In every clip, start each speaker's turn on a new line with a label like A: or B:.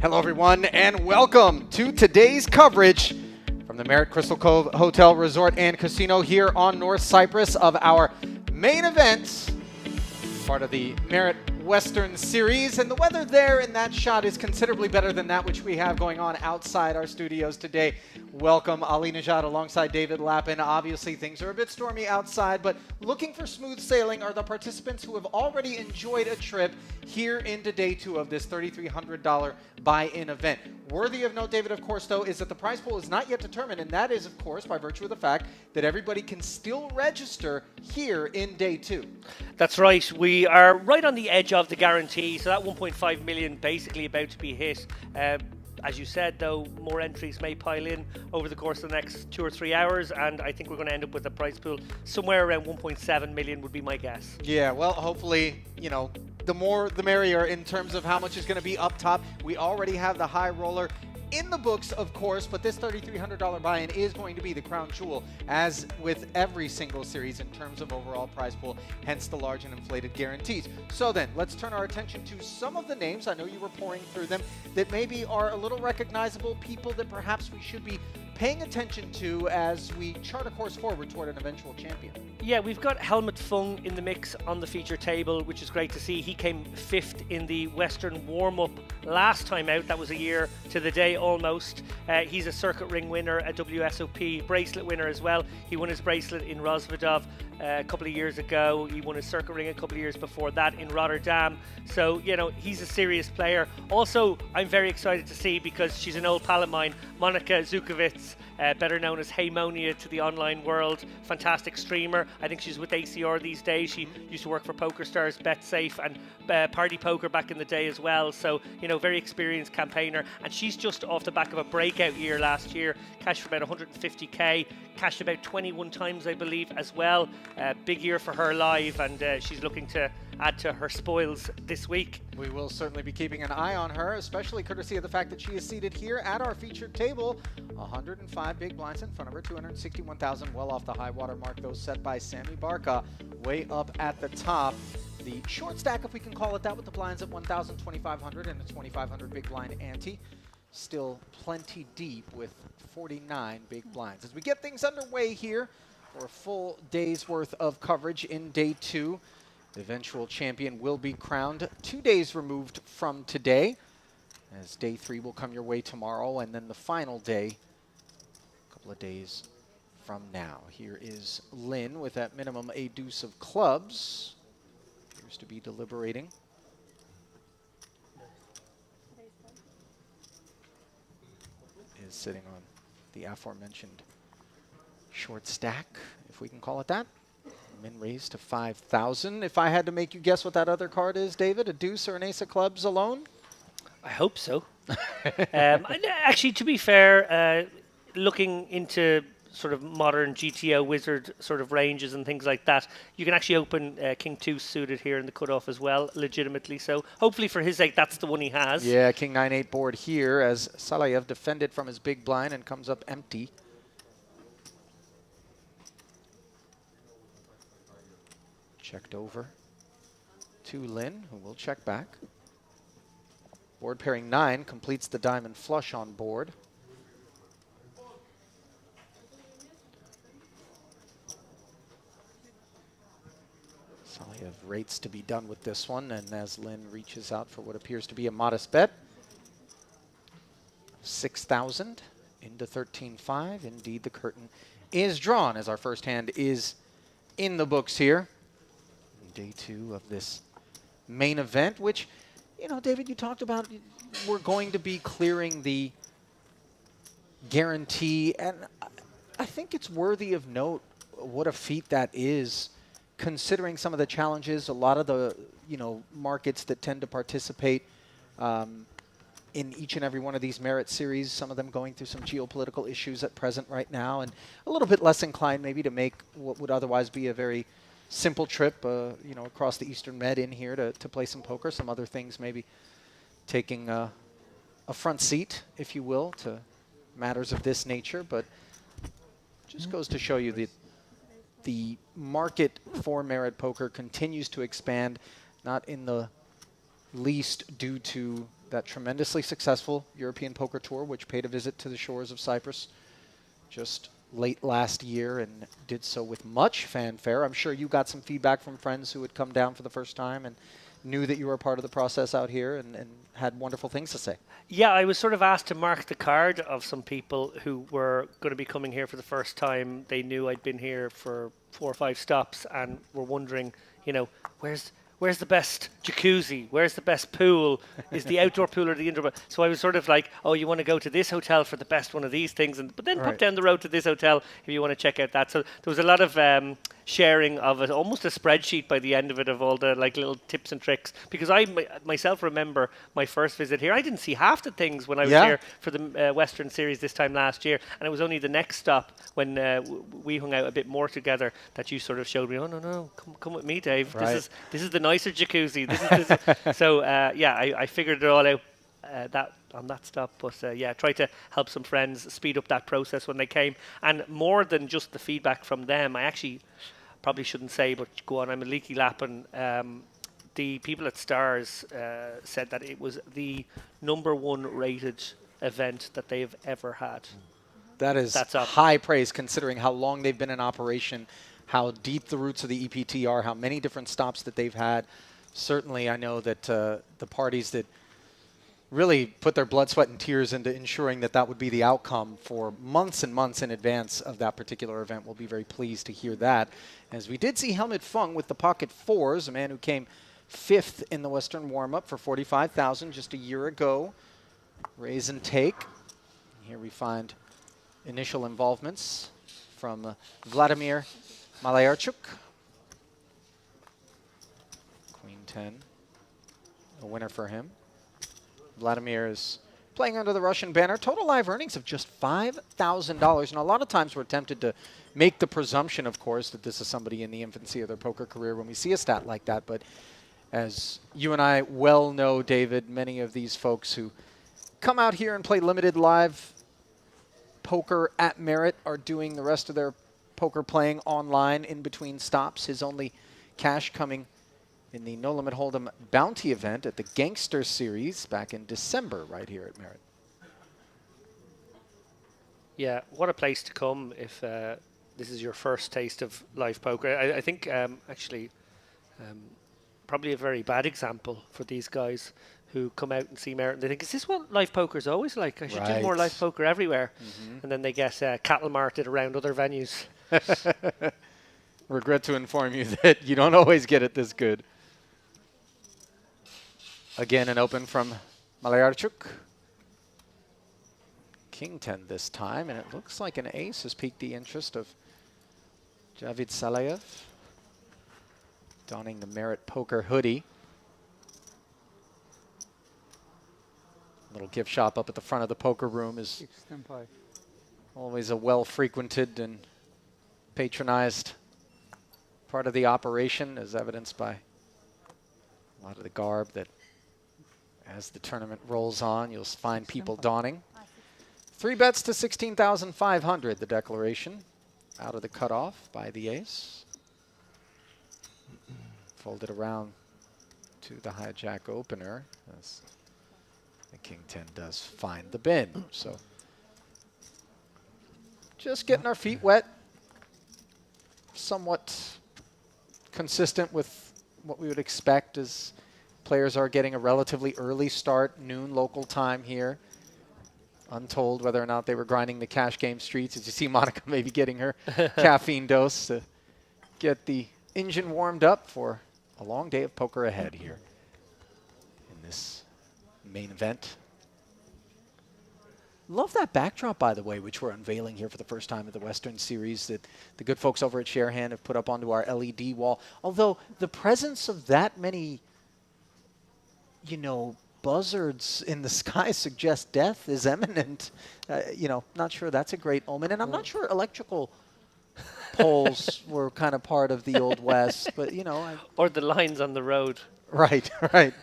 A: Hello, everyone, and welcome to today's coverage from the Merit Crystal Cove Hotel, Resort, and Casino here on North Cyprus of our main event, part of the Merit Western Series. And the weather there in that shot is considerably better than that which we have going on outside our studios today. Welcome, Ali Najad alongside David Lappin. Obviously, things are a bit stormy outside, but looking for smooth sailing are the participants who have already enjoyed a trip here into day two of this $3,300 buy-in event. Worthy of note, David, of course, though, is that the prize pool is not yet determined, and that is, of course, by virtue of the fact that everybody can still register here in day two.
B: That's right. We are right on the edge of the guarantee, so that 1.5 million basically about to be hit. As you said, though, more entries may pile in over the course of the next 2 or 3 hours, and I think we're going to end up with a prize pool somewhere around 1.7 million would be my guess.
A: Yeah, well, hopefully, the more the merrier in terms of how much is going to be up top. We already have the high roller in the books, of course, but this $3,300 buy-in is going to be the crown jewel, as with every single series in terms of overall prize pool, hence the large and inflated guarantees. So then, let's turn our attention to some of the names, I know you were pouring through them, that maybe are a little recognizable, people that perhaps we should be paying attention to as we chart a course forward toward an eventual champion.
B: Yeah, we've got Helmut Fung in the mix on the feature table, which is great to see. He came 5th in the Western warm-up last time out. That was a year to the day almost. He's a circuit ring winner, a WSOP bracelet winner as well. He won his bracelet in Rosvadov a couple of years ago. He won his circuit ring a couple of years before that in Rotterdam. So, he's a serious player. Also, I'm very excited to see, because she's an old pal of mine, Monika Zukovits, better known as Haymonia to the online world. Fantastic streamer. I think she's with ACR these days. She used to work for PokerStars, BetSafe, and Party Poker back in the day as well. So, very experienced campaigner. And she's just off the back of a breakout year last year. Cashed for about 150k. Cashed about 21 times, I believe, as well. Big year for her live, and she's looking to add to her spoils this week.
A: We will certainly be keeping an eye on her, especially courtesy of the fact that she is seated here at our featured table. 105 big blinds in front of her, 261,000, well off the high water mark, those set by Sammy Barca, way up at the top. The short stack, if we can call it that, with the blinds at 1,000, 2,500, and a 2,500 big blind ante. Still plenty deep with 49 big blinds. As we get things underway here for a full day's worth of coverage in day two, the eventual champion will be crowned 2 days removed from today, as day three will come your way tomorrow, and then the final day a couple of days from now. Here is Lynn with at minimum a deuce of clubs. Appears to be deliberating. Is sitting on the aforementioned short stack, if we can call it that. Min raised to 5,000. If I had to make you guess what that other card is, David, a deuce or an ace of clubs alone?
B: I hope so. Actually, to be fair, looking into sort of modern GTO wizard sort of ranges and things like that, you can actually open King 2 suited here in the cutoff as well, legitimately. So hopefully for his sake, that's the one he has.
A: Yeah, King 9-8 board here as Salayev defended from his big blind and comes up empty. Checked over to Lynn, who will check back. Board pairing 9 completes the diamond flush on board. Saliev rates to be done with this one, and as Lynn reaches out for what appears to be a modest bet, 6,000 into 13.5. Indeed, the curtain is drawn as our first hand is in the books here. Day two of this main event, which, David, you talked about, we're going to be clearing the guarantee, and I think it's worthy of note what a feat that is, considering some of the challenges, a lot of the, markets that tend to participate in each and every one of these merit series, some of them going through some geopolitical issues at present right now, and a little bit less inclined maybe to make what would otherwise be a very simple trip, across the Eastern Med in here to play some poker. Some other things maybe taking a front seat, if you will, to matters of this nature. But just goes to show you that the market for merit poker continues to expand, not in the least due to that tremendously successful European Poker Tour, which paid a visit to the shores of Cyprus just late last year and did so with much fanfare. I'm sure you got some feedback from friends who had come down for the first time and knew that you were a part of the process out here and had wonderful things to say.
B: Yeah, I was sort of asked to mark the card of some people who were going to be coming here for the first time. They knew I'd been here for 4 or 5 stops and were wondering, you know, where's the best jacuzzi? Where's the best pool? Is the outdoor pool or the indoor pool? So I was sort of like, oh, you want to go to this hotel for the best one of these things, but then pop down the road to this hotel if you want to check out that. So there was a lot of sharing of it, almost a spreadsheet by the end of it of all the like little tips and tricks. Because I myself remember my first visit here. I didn't see half the things when I was here for the Western Series this time last year, and it was only the next stop when we hung out a bit more together that you sort of showed me. Oh no, come with me, Dave.
A: Right.
B: This is the nicer jacuzzi. This is. So I figured it all out on that stop. But yeah, try to help some friends speed up that process when they came. And more than just the feedback from them, I actually probably shouldn't say, but go on, I'm a leaky lapping. The people at Stars said that it was the #1 rated event that they've ever had.
A: That's high praise considering how long they've been in operation, how deep the roots of the EPT are, how many different stops that they've had. Certainly, I know that the parties that really put their blood, sweat, and tears into ensuring that that would be the outcome for months and months in advance of that particular event will be very pleased to hear that. As we did see Helmut Fung with the pocket 4s, a man who came 5th in the Western warm-up for $45,000 just a year ago. Raise and take. Here we find initial involvements from Vladimir Malayarchuk. Queen 10, a winner for him. Vladimir is playing under the Russian banner. Total live earnings of just $5,000. And a lot of times we're tempted to make the presumption, of course, that this is somebody in the infancy of their poker career when we see a stat like that. But as you and I well know, David, many of these folks who come out here and play limited live poker at Merit are doing the rest of their poker playing online in between stops. His only cash coming in the No Limit Hold'em Bounty event at the Gangster Series back in December right here at Merit.
B: Yeah, what a place to come if this is your first taste of live poker. I think actually probably a very bad example for these guys who come out and see Merit and they think, is this what live poker is always like? I should do more live poker everywhere. And then they get cattle marted around other venues.
A: Regret to inform you that you don't always get it this good. Again, an open from Malayarchuk. King 10 this time, and it looks like an ace has piqued the interest of Javid Salayev, donning the Merit Poker hoodie. Little gift shop up at the front of the poker room is always a well-frequented and patronized part of the operation, as evidenced by a lot of the garb that as the tournament rolls on, you'll find people donning. 3 bets to 16,500, the declaration. Out of the cutoff by the ace. Folded around to the hijack opener as the King 10 does find the bin. So just getting our feet wet. Somewhat consistent with what we would expect as players are getting a relatively early start, noon local time here. Untold whether or not they were grinding the cash game streets. As you see Monica maybe getting her caffeine dose to get the engine warmed up for a long day of poker ahead here in this main event. Love that backdrop, by the way, which we're unveiling here for the first time at the Western Series that the good folks over at Sharehand have put up onto our LED wall. Although the presence of that many, you know, buzzards in the sky suggests death is imminent. You know, not sure that's a great omen. And I'm not sure electrical poles were kind of part of the Old West, but, you know.
B: Or the lines on the road.
A: Right, right.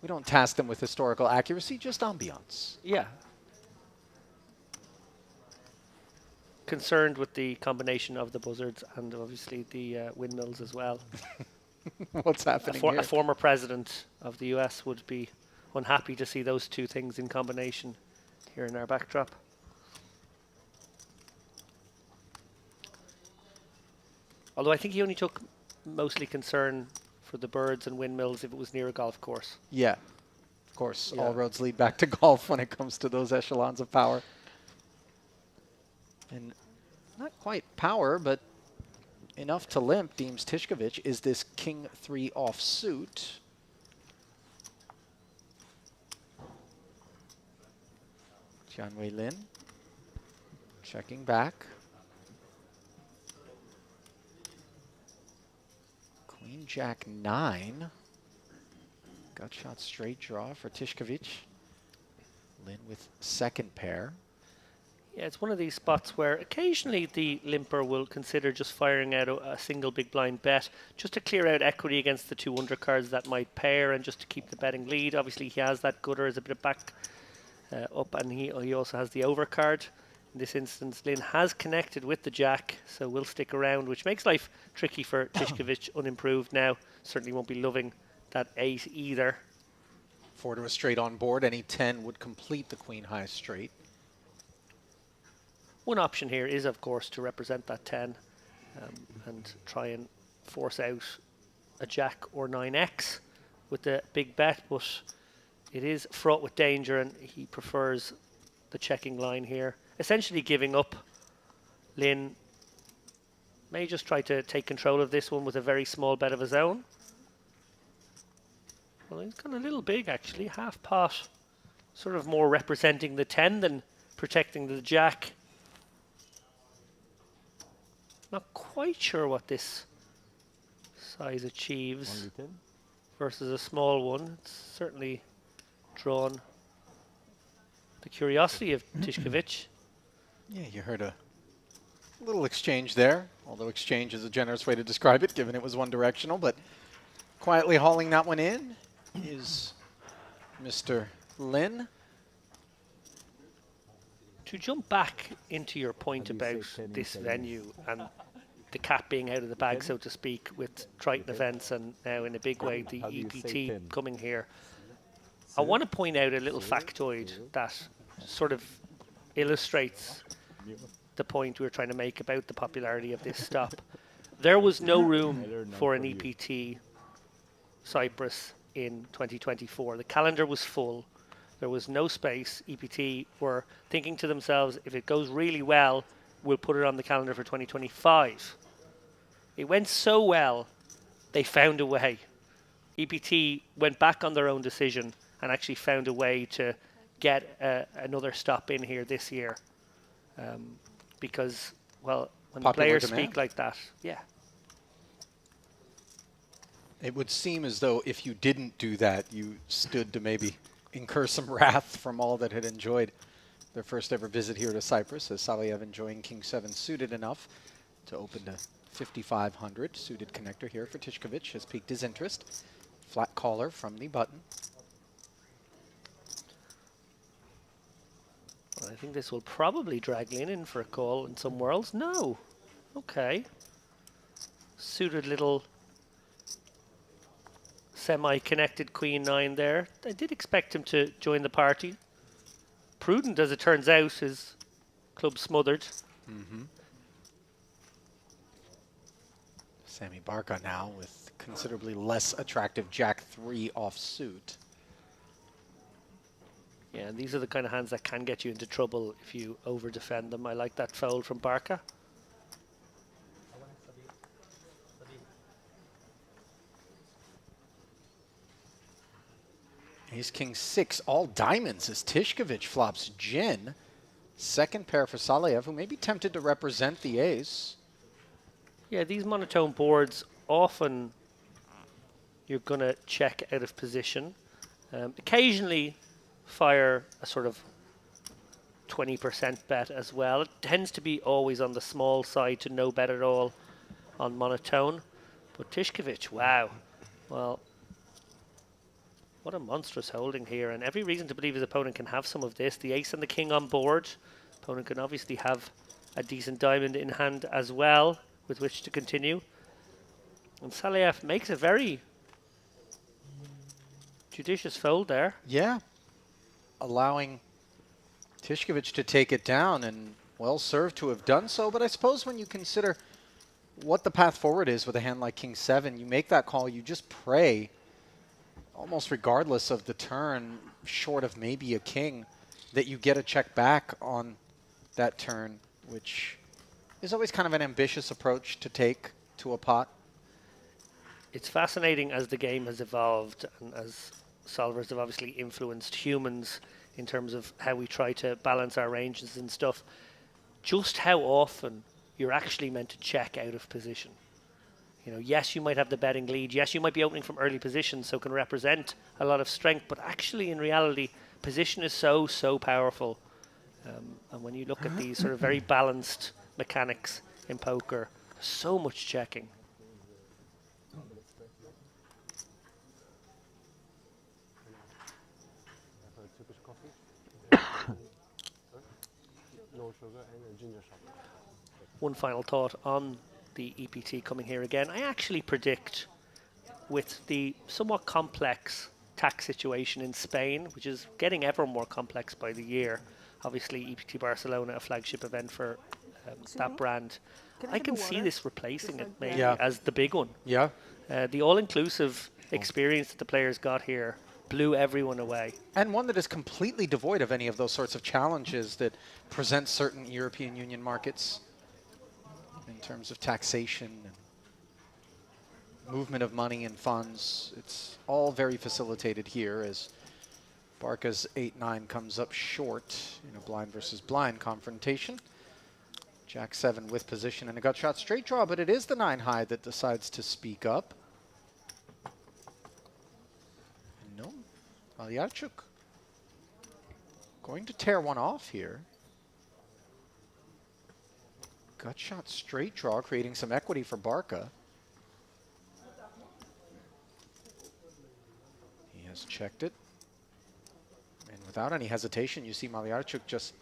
A: We don't task them with historical accuracy, just ambiance.
B: Yeah. Concerned with the combination of the buzzards and obviously the windmills as well.
A: What's happening here?
B: A former president of the US would be unhappy to see those two things in combination here in our backdrop. Although I think he only took mostly concern for the birds and windmills if it was near a golf course.
A: Yeah, of course. Yeah. All roads lead back to golf when it comes to those echelons of power. And not quite power, but enough to limp, deems Tishkovich, is this King 3 offsuit. Jianwei Lin checking back. Queen Jack 9. Gut shot straight draw for Tishkovich. Lin with second pair.
B: Yeah, it's one of these spots where occasionally the limper will consider just firing out a single big blind bet just to clear out equity against the two undercards that might pair and just to keep the betting lead. Obviously, he has that gutter as a bit of back up, and he also has the overcard. In this instance, Lin has connected with the jack, so will stick around, which makes life tricky for Tishkovich, unimproved now. Certainly won't be loving that 8 either.
A: 4 to a straight on board. Any 10 would complete the queen high straight.
B: One option here is, of course, to represent that 10 and try and force out a jack or 9x with the big bet, but it is fraught with danger and he prefers the checking line here. Essentially giving up. Lin may just try to take control of this one with a very small bet of his own. Well, he's gone a little big actually, half pot, sort of more representing the 10 than protecting the jack. Not quite sure what this size achieves versus a small one. It's certainly drawn the curiosity of Tishkovich.
A: Yeah, you heard a little exchange there, although exchange is a generous way to describe it, given it was one directional, but quietly hauling that one in is Mr. Lin.
B: To jump back into your point about this venue and the cat being out of the bag, so to speak, with Triton events and now in a big way the EPT coming here, I want to point out a little factoid that sort of illustrates the point we were trying to make about the popularity of this stop. There was no room for an EPT Cyprus in 2024. The calendar was full. There was no space. EPT were thinking to themselves, if it goes really well, we'll put it on the calendar for 2025. It went so well, they found a way. EPT went back on their own decision and actually found a way to get another stop in here this year. Because, well, when the players speak like that, yeah.
A: It would seem as though if you didn't do that, you stood to maybe incur some wrath from all that had enjoyed their first ever visit here to Cyprus, as Saliev enjoying King 7 suited enough to open to 5,500. Suited connector here for Tishkovich has piqued his interest. Flat caller from the button.
B: Well, I think this will probably drag Lin in for a call in some worlds. No. Okay. Suited little semi-connected Queen 9 there. I did expect him to join the party. Prudent, as it turns out, his club smothered.
A: Sammy Barca now with considerably less attractive Jack 3 offsuit.
B: Yeah, and these are the kind of hands that can get you into trouble if you over-defend them. I like that fold from Barca.
A: Ace King 6, all diamonds as Tishkovich flops Gin. Second pair for Saliev, who may be tempted to represent the ace.
B: Yeah, these monotone boards, often you're going to check out of position. Occasionally fire a sort of 20% bet as well. It tends to be always on the small side to no bet at all on monotone. But Tishkovich, wow. Well, what a monstrous holding here, and every reason to believe his opponent can have some of this. The ace and the king on board. Opponent can obviously have a decent diamond in hand as well with which to continue. And Saliev makes a very judicious fold there.
A: Yeah, allowing Tishkovich to take it down, and well served to have done so. But I suppose when you consider what the path forward is with a hand like King 7, you make that call, you just pray, almost regardless of the turn, short of maybe a king, that you get a check back on that turn, which is always kind of an ambitious approach to take to a pot.
B: It's fascinating as the game has evolved and as solvers have obviously influenced humans in terms of how we try to balance our ranges and stuff, just how often you're actually meant to check out of position. You know, yes, you might have the betting lead. Yes, you might be opening from early position, so can represent a lot of strength. But actually, in reality, position is so, so powerful. And when you look at these sort of very balanced mechanics in poker, so much checking. One final thought on the EPT coming here again. I actually predict, with the somewhat complex tax situation in Spain, which is getting ever more complex by the year, obviously EPT Barcelona, a flagship event for that brand, I can see this replacing it maybe as the big one.
A: Yeah.
B: The all-inclusive experience that the players got here blew everyone away.
A: And one that is completely devoid of any of those sorts of challenges that present certain European Union markets in terms of taxation and movement of money and funds. It's all very facilitated here as Barca's 8-9 comes up short in a blind versus blind confrontation. Jack 7 with position and a gut shot straight draw, but it is the 9 high that decides to speak up. No, Malyarchuk going to tear one off here. Gut shot straight draw, creating some equity for Barca. He has checked it. And without any hesitation, you see Malyarchuk just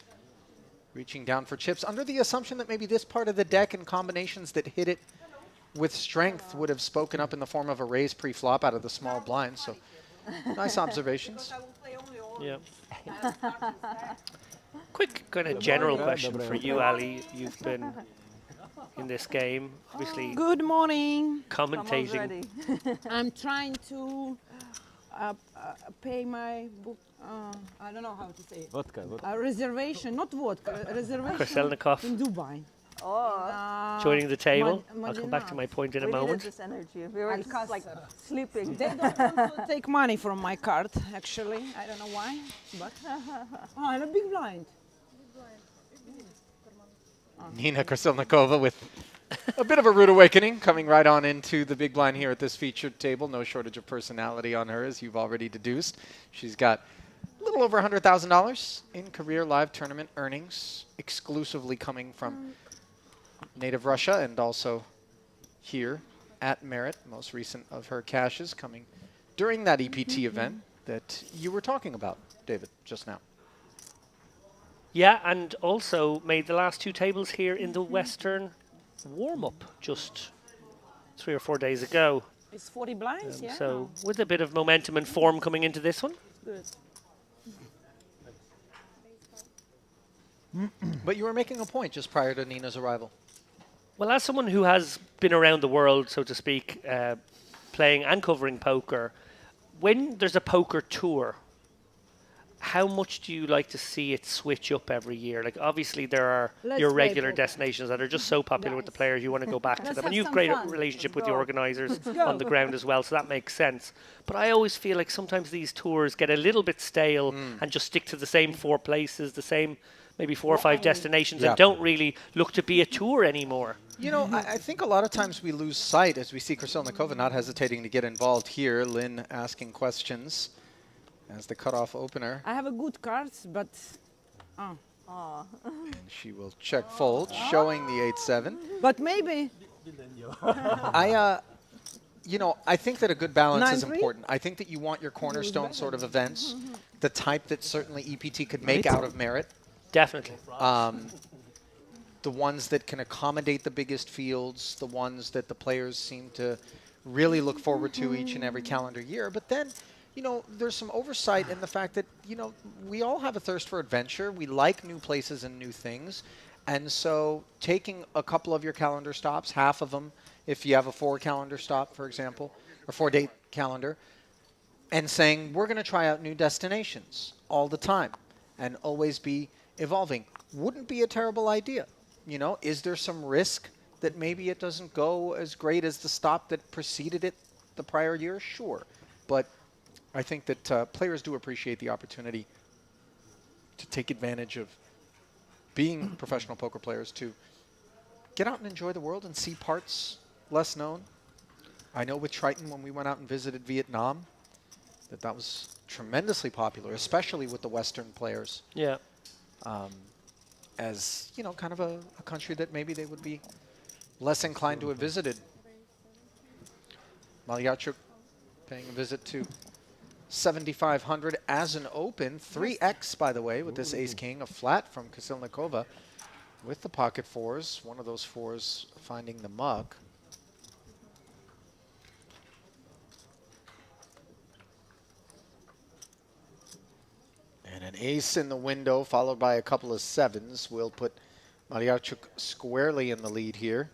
A: reaching down for chips under the assumption that maybe this part of the deck and combinations that hit it with strength would have spoken up in the form of a raise pre-flop out of the small blind. So nice observations.
B: Yeah. Quick kind of general question for you, Ali. You've been in this game, obviously.
C: Good morning.
B: Commentating.
C: I'm trying to pay my book. I don't know how to say it.
D: Vodka.
C: Reservation, not vodka. Reservation
B: Kraselnikov.
C: in Dubai.
E: Oh,
B: Joining the table. I'll come back to my point in a
E: we needed
B: moment.
E: this energy. We were just like sleeping.
C: They don't want to take money from my card, actually. I don't know why, but and a big blind.
A: Nina Krasilnikova with a bit of a rude awakening, coming right on into the big blind here at this featured table. No shortage of personality on her, as you've already deduced. She's got a little over $100,000 in career live tournament earnings, exclusively coming from native Russia and also here at Merit. Most recent of her cashes coming during that EPT event that you were talking about, David, just now.
B: Yeah, and also made the last 2 tables here in the Western warm-up just 3 or 4 days ago.
C: It's 40 blinds, yeah.
B: So with a bit of momentum and form coming into this one.
C: Good.
A: But you were making a point just prior to Nina's arrival.
B: Well, as someone who has been around the world, so to speak, playing and covering poker, when there's a poker tour, how much do you like to see it switch up every year? Like, obviously, there are your regular destinations that are just so popular with the players, you want to go back to them. And you've a great relationship with the organisers on the ground as well, so that makes sense. But I always feel like sometimes these tours get a little bit stale and just stick to the same 4 places, the same maybe 4 or 5 destinations, and don't really look to be a tour anymore.
A: You know, I think a lot of times we lose sight as we see Krasilnikova not hesitating to get involved here. Lynn asking questions as the cutoff opener.
C: I have a good cards, but
A: And she will check fold, showing the 8-7.
C: but maybe
A: You know, I think that a good balance is
C: 9-3?
A: important. I think that you want your cornerstone sort of events, the type that certainly EPT could make out of Merit.
B: Definitely.
A: The ones that can accommodate the biggest fields, the ones that the players seem to really look forward to each and every calendar year. But then, you know, there's some oversight in the fact that, you know, we all have a thirst for adventure. We like new places and new things. And so taking a couple of your calendar stops, half of them, if you have a 4 calendar stop, for example, or 4-date calendar, and saying, we're going to try out new destinations all the time and always be evolving, wouldn't be a terrible idea. You know, is there some risk that maybe it doesn't go as great as the stop that preceded it the prior year? Sure. But I think that players do appreciate the opportunity to take advantage of being professional poker players, to get out and enjoy the world and see parts less known. I know with Triton, when we went out and visited Vietnam, that was tremendously popular, especially with the Western players.
B: Yeah.
A: As, you know, kind of a country that maybe they would be less inclined to have visited. Malyarchuk paying a visit to 7,500 as an open. 3x, by the way, with this ace-king, a flat from Kasilnikova with the pocket 4s. One of those 4s finding the muck. And an ace in the window, followed by a couple of 7s, will put Malyarchuk squarely in the lead here.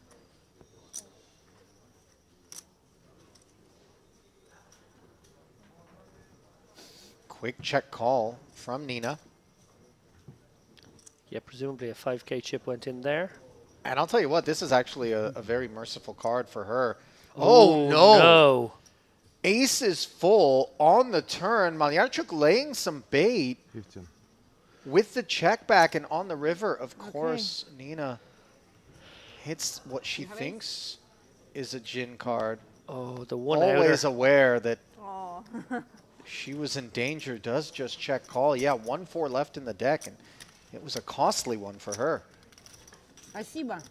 A: Quick check call from Nina.
B: Yeah, presumably a 5K chip went in there.
A: And I'll tell you what, this is actually a very merciful card for her. Oh, no.
B: No.
A: Ace is full on the turn. Malyarchuk laying some bait
D: 15.
A: with the check back, and on the river, of course, Nina hits what she thinks is a gin card.
B: Oh, the one
A: Always
B: outer.
A: aware that
E: Oh.
A: she was in danger, does just check call. Yeah, 1-4 left in the deck, and it was a costly one for her.
C: Спасибо.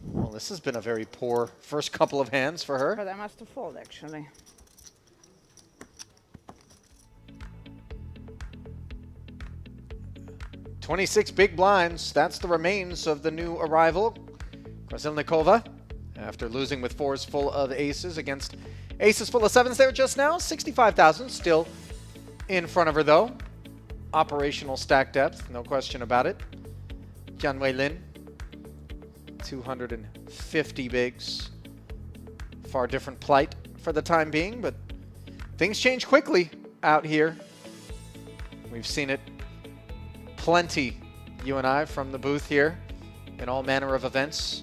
A: Well, this has been a very poor first couple of hands for her.
C: But I must have fold, actually.
A: "26 big blinds. That's the remains of the new arrival, Krasilnikova. After losing with 4s full of aces against aces full of 7s there just now. 65,000 still in front of her, though. Operational stack depth, no question about it. Jian Wei Lin, 250 bigs. Far different plight for the time being, but things change quickly out here. We've seen it plenty, you and I, from the booth here in all manner of events.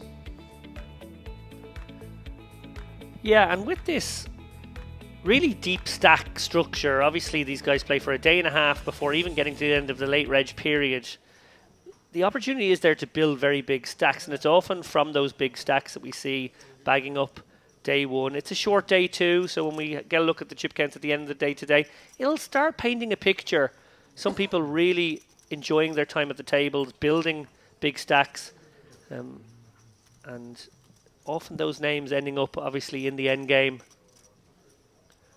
B: Yeah, and with this really deep stack structure, obviously these guys play for a day and a half before even getting to the end of the late reg period. The opportunity is there to build very big stacks, and it's often from those big stacks that we see bagging up day one. It's a short day too, so when we get a look at the chip counts at the end of the day today, it'll start painting a picture. Some people really enjoying their time at the tables, building big stacks, and often those names ending up obviously in the end game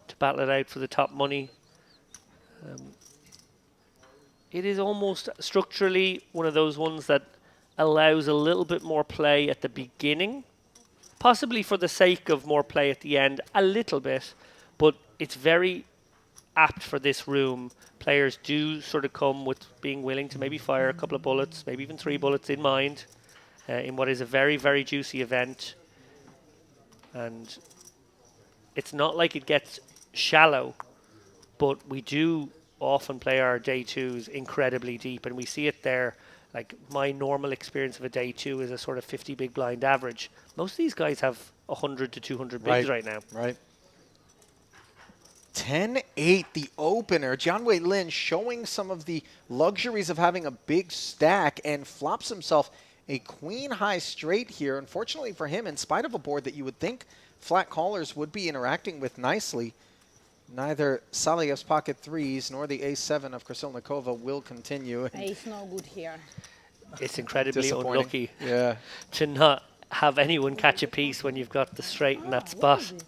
B: to battle it out for the top money. It is almost structurally one of those ones that allows a little bit more play at the beginning, possibly for the sake of more play at the end, a little bit, but it's very apt for this room. Players do sort of come with being willing to maybe fire a couple of bullets, maybe even 3 bullets in mind, in what is a very, very juicy event. And it's not like it gets shallow, but we do often play our day 2s incredibly deep, and we see it there. Like, my normal experience of a day 2 is a sort of 50 big blind average. Most of these guys have 100 to 200 bigs right now.
A: Right. 10-8, the opener. Jian Wei Lin showing some of the luxuries of having a big stack and flops himself a queen high straight here. Unfortunately for him, in spite of a board that you would think flat callers would be interacting with nicely, neither Saliyev's pocket 3s nor the ace-7 of Krasilnikova will continue.
C: Ace no good here.
B: It's incredibly unlucky to not have anyone catch a piece when you've got the straight in that
C: What
B: spot.
C: is it?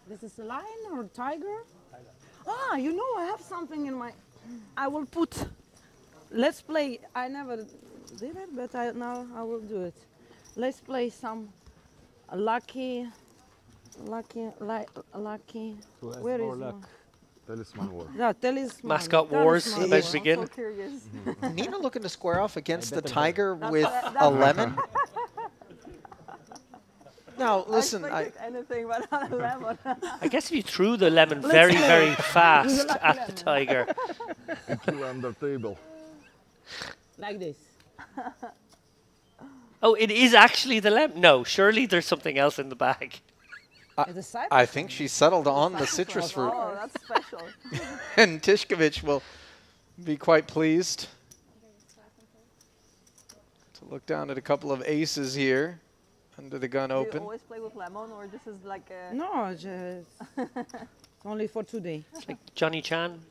C: This is a lion or a tiger? Ah, you know, I have something in my... I will put... Let's play... I never did it, but now I will do it. Let's play some lucky. Lucky.
D: Who has
C: Where
D: more
C: is
D: luck?
C: one?
D: Talisman war.
C: No, talisman.
B: Mascot wars
C: Talisman
B: about
C: war.
B: to begin.
E: I'm so curious.
A: Nina looking to square off against the
D: bet them
A: tiger with
E: that's-
A: a lemon. Now, listen,
E: I expected anything but not a lemon.
B: I guess if you threw the lemon very, very fast
C: lucky
B: at the
C: lemon.
B: tiger.
D: Two under table.
C: Like this.
B: Oh, it is actually the lemon. No, surely there's something else in the bag.
C: It's a Cyprus
A: I think she settled on the citrus fruit.
E: Oh, that's special.
A: And Tishkovich will be quite pleased to look down at a couple of aces here under the gun
E: Do you
A: open.
E: always play with lemon, or this is like a...
C: No, just only for today.
B: It's like Johnny Chan.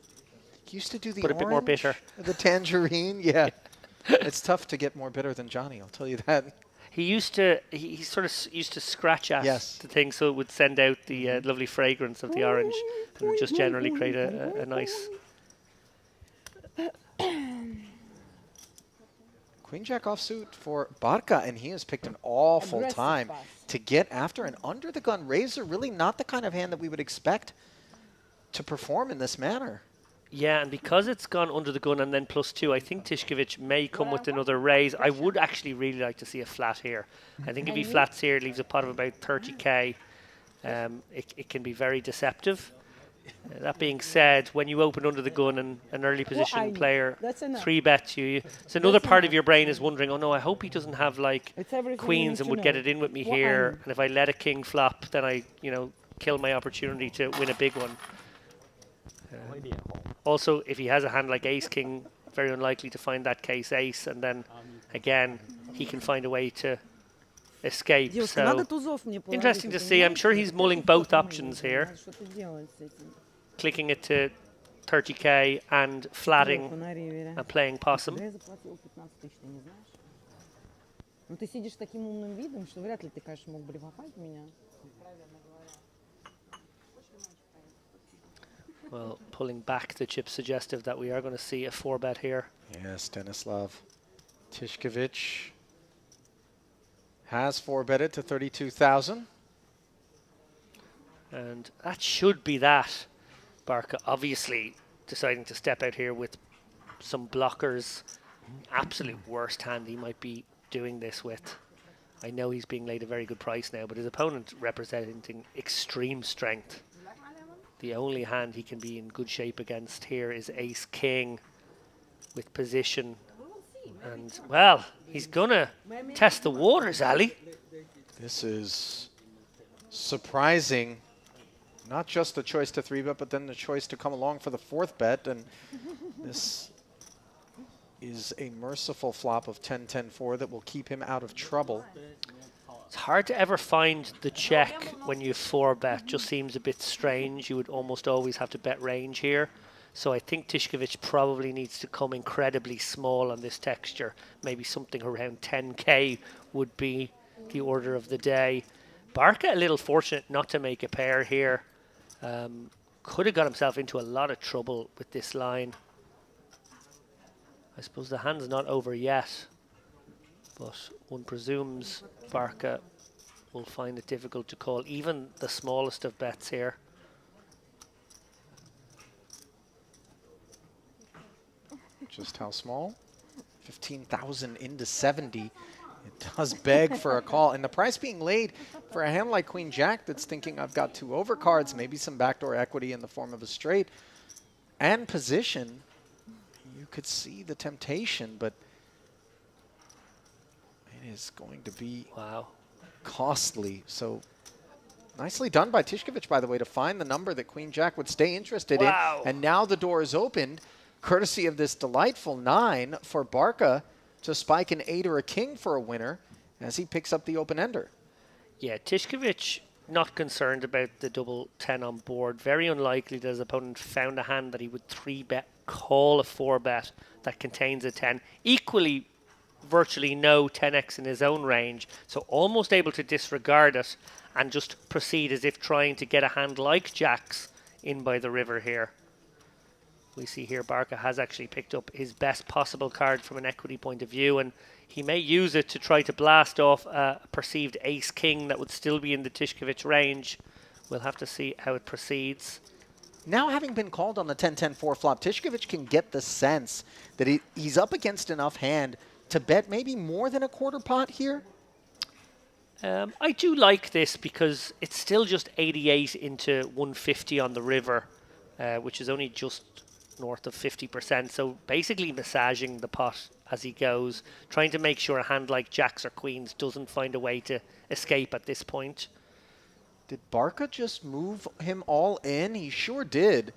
A: Used to do the
B: But a bit more
A: orange,
B: bitter.
A: the tangerine. Yeah, it's tough to get more bitter than Johnny. I'll tell you that.
B: He used to, he sort of used to scratch at
A: Yes.
B: the thing so it would send out the lovely fragrance of the orange and just generally create a nice...
A: Queen Jack offsuit for Barca, and he has picked an awful
C: Aggressive
A: time
C: pass.
A: to get after an under the gun razor. Really not the kind of hand that we would expect to perform in this manner.
B: Yeah, and because it's gone under the gun and then +2, I think Tishkovich may come with another raise. I would actually really like to see a flat here. I think if he flats here, it leaves a pot of about 30k. It can be very deceptive. That being said, when you open under the gun and an early position player
C: That's enough.
B: 3-bets you, so another
C: That's
B: part of
C: enough.
B: your brain is wondering, oh no, I hope he doesn't have like
C: It's everything you
B: queens
C: need
B: and
C: to
B: would get
C: know.
B: it in with me
C: What I
B: here.
C: know.
B: And if I let a king flop, then I, kill my opportunity to win a big one. Also, if he has a hand like ace king, very unlikely to find that case ace, and then again he can find a way to escape.
C: Девушка, надо
B: So
C: тузов мне положить,
B: interesting
C: ты
B: to see. I'm
C: понимаешь?
B: sure he's mulling both options here,
C: Надо что-то делать с этим.
B: clicking it to 30k and flatting
C: Лёха на ривере.
B: and playing possum.
C: Я заплатил 15 тысяч, ты не знаешь? Ну ты сидишь с таким умным видом, что вряд ли ты, конечно, мог блефовать меня.
B: Well, pulling back the chip suggestive that we are going to see a 4-bet here.
A: Yes, Stanislav Tishkovich has 4-betted to 32,000.
B: And that should be that. Barca obviously deciding to step out here with some blockers. Absolute worst hand he might be doing this with. I know he's being laid a very good price now, but his opponent representing extreme strength. The only hand he can be in good shape against here is ace king with position. And, well, he's going to test the waters, Ali.
A: This is surprising. Not just the choice to 3-bet, but then the choice to come along for the 4th bet. And this is a merciful flop of 10-10-4 that will keep him out of trouble.
B: It's hard to ever find the check when you 4-bet. Just seems a bit strange. You would almost always have to bet range here. So I think Tishkovich probably needs to come incredibly small on this texture. Maybe something around 10k would be the order of the day. Barca a little fortunate not to make a pair here. Could have got himself into a lot of trouble with this line. I suppose the hand's not over yet, but one presumes Barca will find it difficult to call even the smallest of bets here.
A: Just how small? 15,000 into 70. It does beg for a call. And the price being laid for a hand like Queen Jack that's thinking I've got 2 overcards, maybe some backdoor equity in the form of a straight, and position, you could see the temptation, but it is going to be
B: Wow.
A: costly. So nicely done by Tishkovich, by the way, to find the number that Queen Jack would stay interested
B: Wow.
A: in. And now the door is opened, courtesy of this delightful 9 for Barca to spike an 8 or a king for a winner as he picks up the open ender.
B: Yeah, Tishkovich not concerned about the double 10 on board. Very unlikely that his opponent found a hand that he would 3-bet, call a 4-bet that contains a 10. Equally, virtually no 10x in his own range. So almost able to disregard it and just proceed as if trying to get a hand like Jack's in by the river here. We see here Barca has actually picked up his best possible card from an equity point of view, and he may use it to try to blast off a perceived ace-king that would still be in the Tishkovich range. We'll have to see how it proceeds.
A: Now, having been called on the 10-10 4-flop, Tishkovich can get the sense that he's up against enough hand to bet maybe more than a quarter pot here.
B: I do like this because it's still just 88 into 150 on the river, which is only just north of 50%. So basically massaging the pot as he goes, trying to make sure a hand like jacks or queens doesn't find a way to escape at this point.
A: Did Barca just move him all in? He sure did.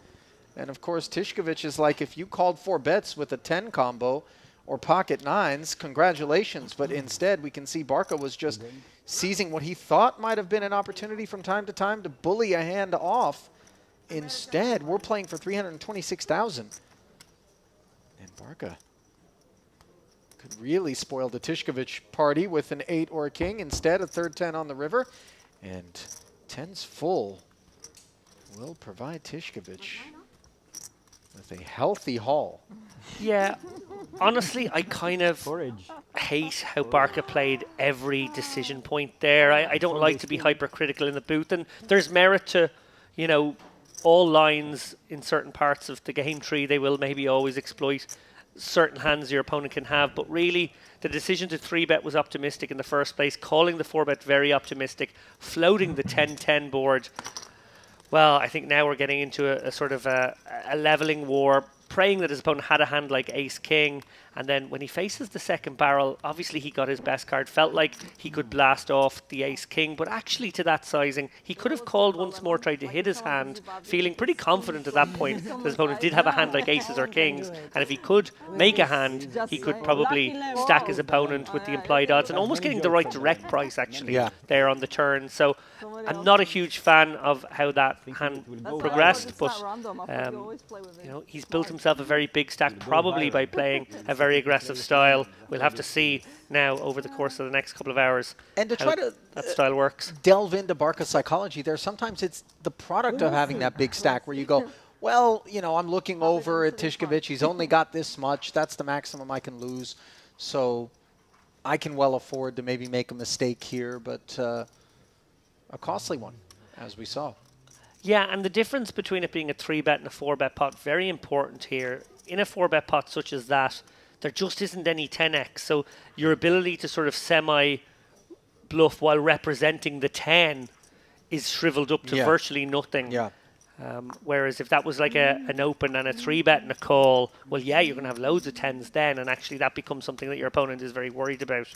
A: And of course, Tishkovich is like, if you called 4 bets with a 10 combo or pocket nines, congratulations. But instead, we can see Barca was just seizing what he thought might have been an opportunity from time to time to bully a hand off. Instead, we're playing for 326,000. And Barca could really spoil the Tishkovich party with an 8 or a king. Instead, a third 10 on the river. And 10's full will provide Tishkovich with a healthy haul.
B: Yeah, honestly, I kind of hate how Barca played every decision point there. I don't like to be hypercritical in the booth, and there's merit to, you know, all lines in certain parts of the game tree. They will maybe always exploit certain hands your opponent can have, but really the decision to 3-bet was optimistic in the first place, calling the 4-bet very optimistic, floating the 10-10 board. Well, I think now we're getting into a sort of a leveling war, praying that his opponent had a hand like ace-king, and then when he faces the second barrel, obviously he got his best card, felt like he could blast off the ace-king, but actually to that sizing, he could have called once more, tried to hit his hand, feeling pretty confident at that point that his opponent did have a hand like aces or kings, and if he could make a hand, he could probably stack his opponent with the implied odds, and almost getting the right direct price actually there on the turn. So I'm not a huge fan of how that hand progressed, but you know, he's built himself a very big stack, probably by playing a very aggressive style. We'll have to see now over the course of the next couple of hours
A: and to try to
B: that style works.
A: Delve into Barca's psychology there. Sometimes it's the product of having that big stack where you go, well, you know, I'm looking over at Tishkovich. He's only got this much. That's the maximum I can lose. So I can well afford to maybe make a mistake here, but a costly one, as we saw.
B: Yeah, and the difference between it being a 3-bet and a 4-bet pot, very important here. In a 4-bet pot such as that, there just isn't any 10x. So your ability to sort of semi-bluff while representing the 10 is shriveled up to virtually nothing.
A: Yeah.
B: Whereas if that was like an open and a 3-bet and a call, well, yeah, you're going to have loads of 10s then, and actually that becomes something that your opponent is very worried about.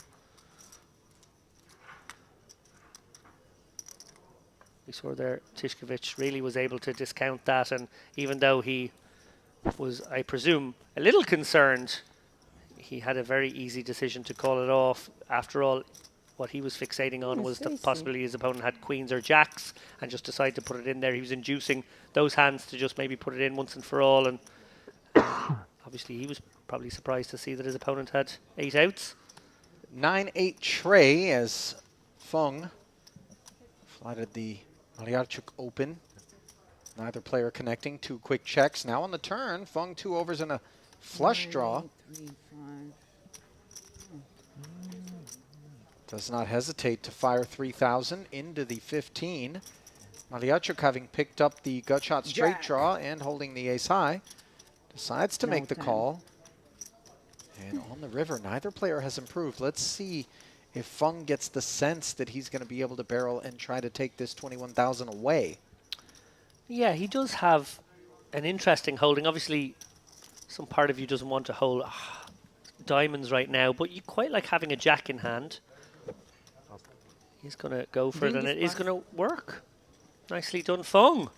B: We saw there Tishkovich really was able to discount that, and even though he was, I presume, a little concerned, he had a very easy decision to call it off. After all, what he was fixating on was the possibility his opponent had queens or jacks and just decided to put it in there. He was inducing those hands to just maybe put it in once and for all, and obviously he was probably surprised to see that his opponent had 8 outs.
A: 9-8 tray as Fung flatted the Malyarchuk open. Neither player connecting. 2 quick checks. Now on the turn, Fung 2 overs and a flush draw. Does not hesitate to fire 3,000 into the 15. Malyarchuk, having picked up the gut shot straight draw and holding the ace high, decides to make the call. And on the river, neither player has improved. Let's see if Fung gets the sense that he's going to be able to barrel and try to take this 21,000 away.
B: Yeah, he does have an interesting holding. Obviously, some part of you doesn't want to hold diamonds right now, but you quite like having a jack in hand. He's going to go for it, and it is going to work. Nicely done, Fung.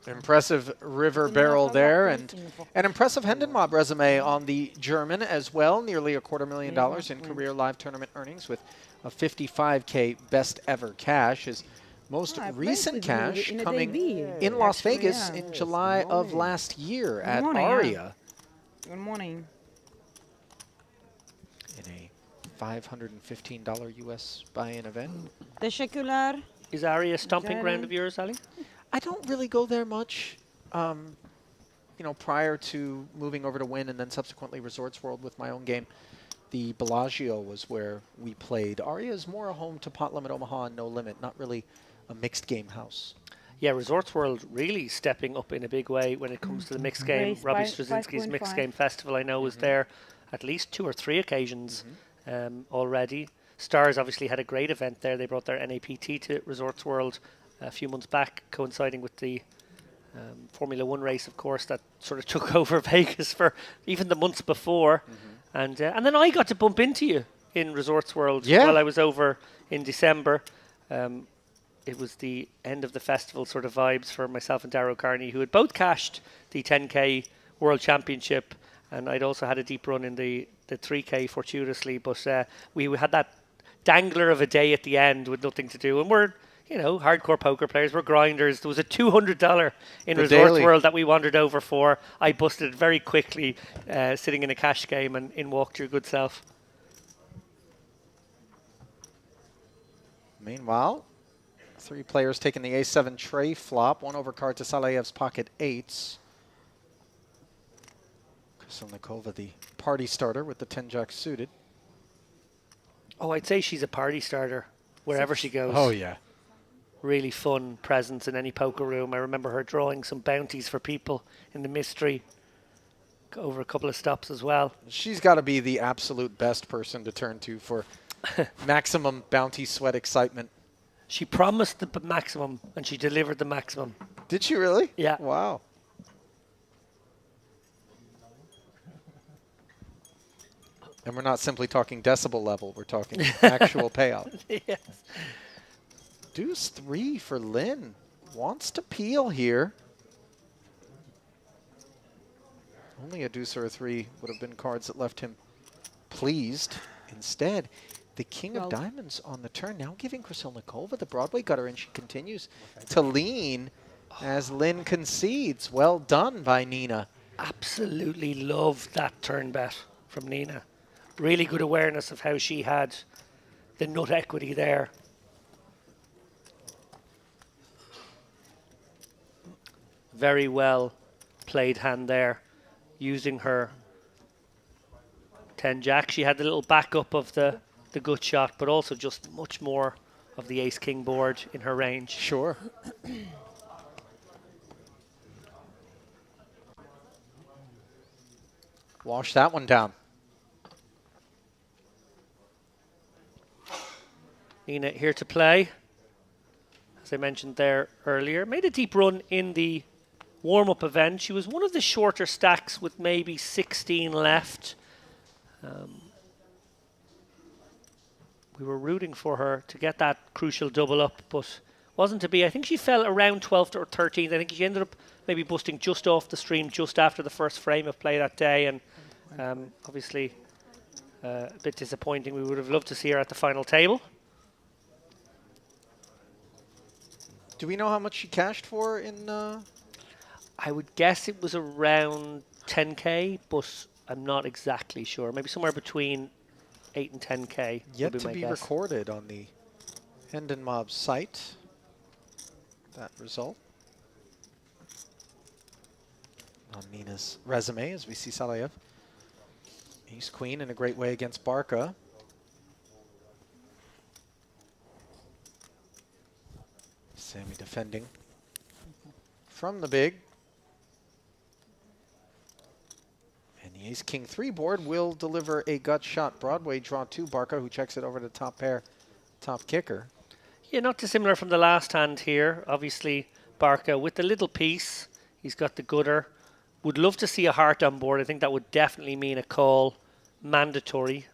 A: Impressive river barrel there, and an impressive Hendenmob resume on the German as well. Nearly $250,000 in career live tournament earnings with a 55K best ever cash. His most recent cash coming in Las Vegas in July of last year at Aria.
C: Good morning.
A: In a $515 US buy-in event.
C: Teşekkürler.
B: Is Aria a stomping ground of yours, Ali?
A: I don't really go there much. you know, prior to moving over to Win and then subsequently Resorts World with my own game, the Bellagio was where we played. Aria is more a home to Pot Limit Omaha and No Limit, not really a mixed game house.
B: Yeah, Resorts World really stepping up in a big way when it comes to the mixed game.
C: Raised
B: Robbie
C: by
B: Straczynski's mixed
C: 5.5.
B: game festival, I know, was there at least 2 or 3 occasions already. Stars obviously had a great event there. They brought their NAPT to Resorts World a few months back, coinciding with the Formula One race, of course, that sort of took over Vegas for even the months before. And then I got to bump into you in Resorts World while I was over in December. It was the end of the festival sort of vibes for myself and Darrow Carney, who had both cashed the 10K World Championship, and I'd also had a deep run in the 3K fortuitously. But we had that dangler of a day at the end with nothing to do. And we're, you know, hardcore poker players. We're grinders. There was a $200 in Resorts World that we wandered over for. I busted it very quickly, sitting in a cash game, and in walked your good self.
A: Meanwhile, 3 players taking the A7 tray flop, 1 overcard to Salayev's pocket 8s. Krysilnikova, the party starter with the 10-jack suited.
B: Oh, I'd say she's a party starter wherever she goes.
A: Oh, yeah.
B: Really fun presence in any poker room. I remember her drawing some bounties for people in the mystery over a couple of stops as well.
A: She's got to be the absolute best person to turn to for maximum bounty sweat excitement.
B: She promised the maximum, and she delivered the maximum.
A: Did she really?
B: Yeah.
A: Wow. And we're not simply talking decibel level. We're talking actual payout.
B: Yes.
A: Deuce 3 for Lynn. Wants to peel here. Only a deuce or a 3 would have been cards that left him pleased. Instead, the king of diamonds on the turn, now giving Krysilnikova the Broadway gutter, and she continues to lean as Lynn concedes. Well done by Nina.
B: Absolutely loved that turn bet from Nina. Really good awareness of how she had the nut equity there. Very well played hand there, using her 10-jack. She had the little backup of the gut shot, but also just much more of the ace-king board in her range.
A: Sure. Wash that one down.
B: Nina here to play. As I mentioned there earlier, made a deep run in the warm-up event. She was one of the shorter stacks with maybe 16 left. We were rooting for her to get that crucial double up, but wasn't to be. I think she fell around 12th or 13th. I think she ended up maybe busting just off the stream just after the first frame of play that day, and obviously a bit disappointing. We would have loved to see her at the final table.
A: Do we know how much she cashed for in...
B: I would guess it was around 10K, but I'm not exactly sure. Maybe somewhere between 8 and 10K.
A: Yet
B: would
A: to
B: my
A: be
B: guess.
A: recorded on the Hendon Mob site, that result. On Nina's resume, as we see Salayev. Ace Queen in a great way against Barca. Sammy defending from the big. And the Ace-King 3 board will deliver a gut shot. Broadway draw 2, Barca, who checks it over to top pair, top kicker.
B: Yeah, not dissimilar from the last hand here. Obviously, Barca with the little piece. He's got the gutter. Would love to see a heart on board. I think that would definitely mean a call, mandatory.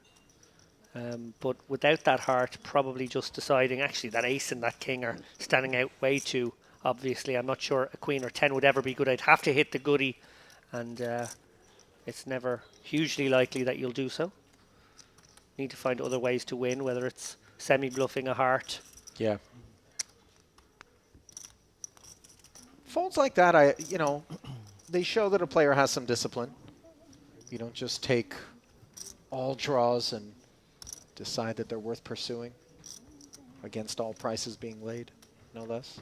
B: But without that heart, probably just deciding, actually, that ace and that king are standing out way too obviously. I'm not sure a queen or 10 would ever be good. I'd have to hit the goodie, and it's never hugely likely that you'll do so. Need to find other ways to win, whether it's semi-bluffing a heart.
A: Yeah. Folds like that, they show that a player has some discipline. You don't just take all draws and decide that they're worth pursuing against all prices being laid, no less.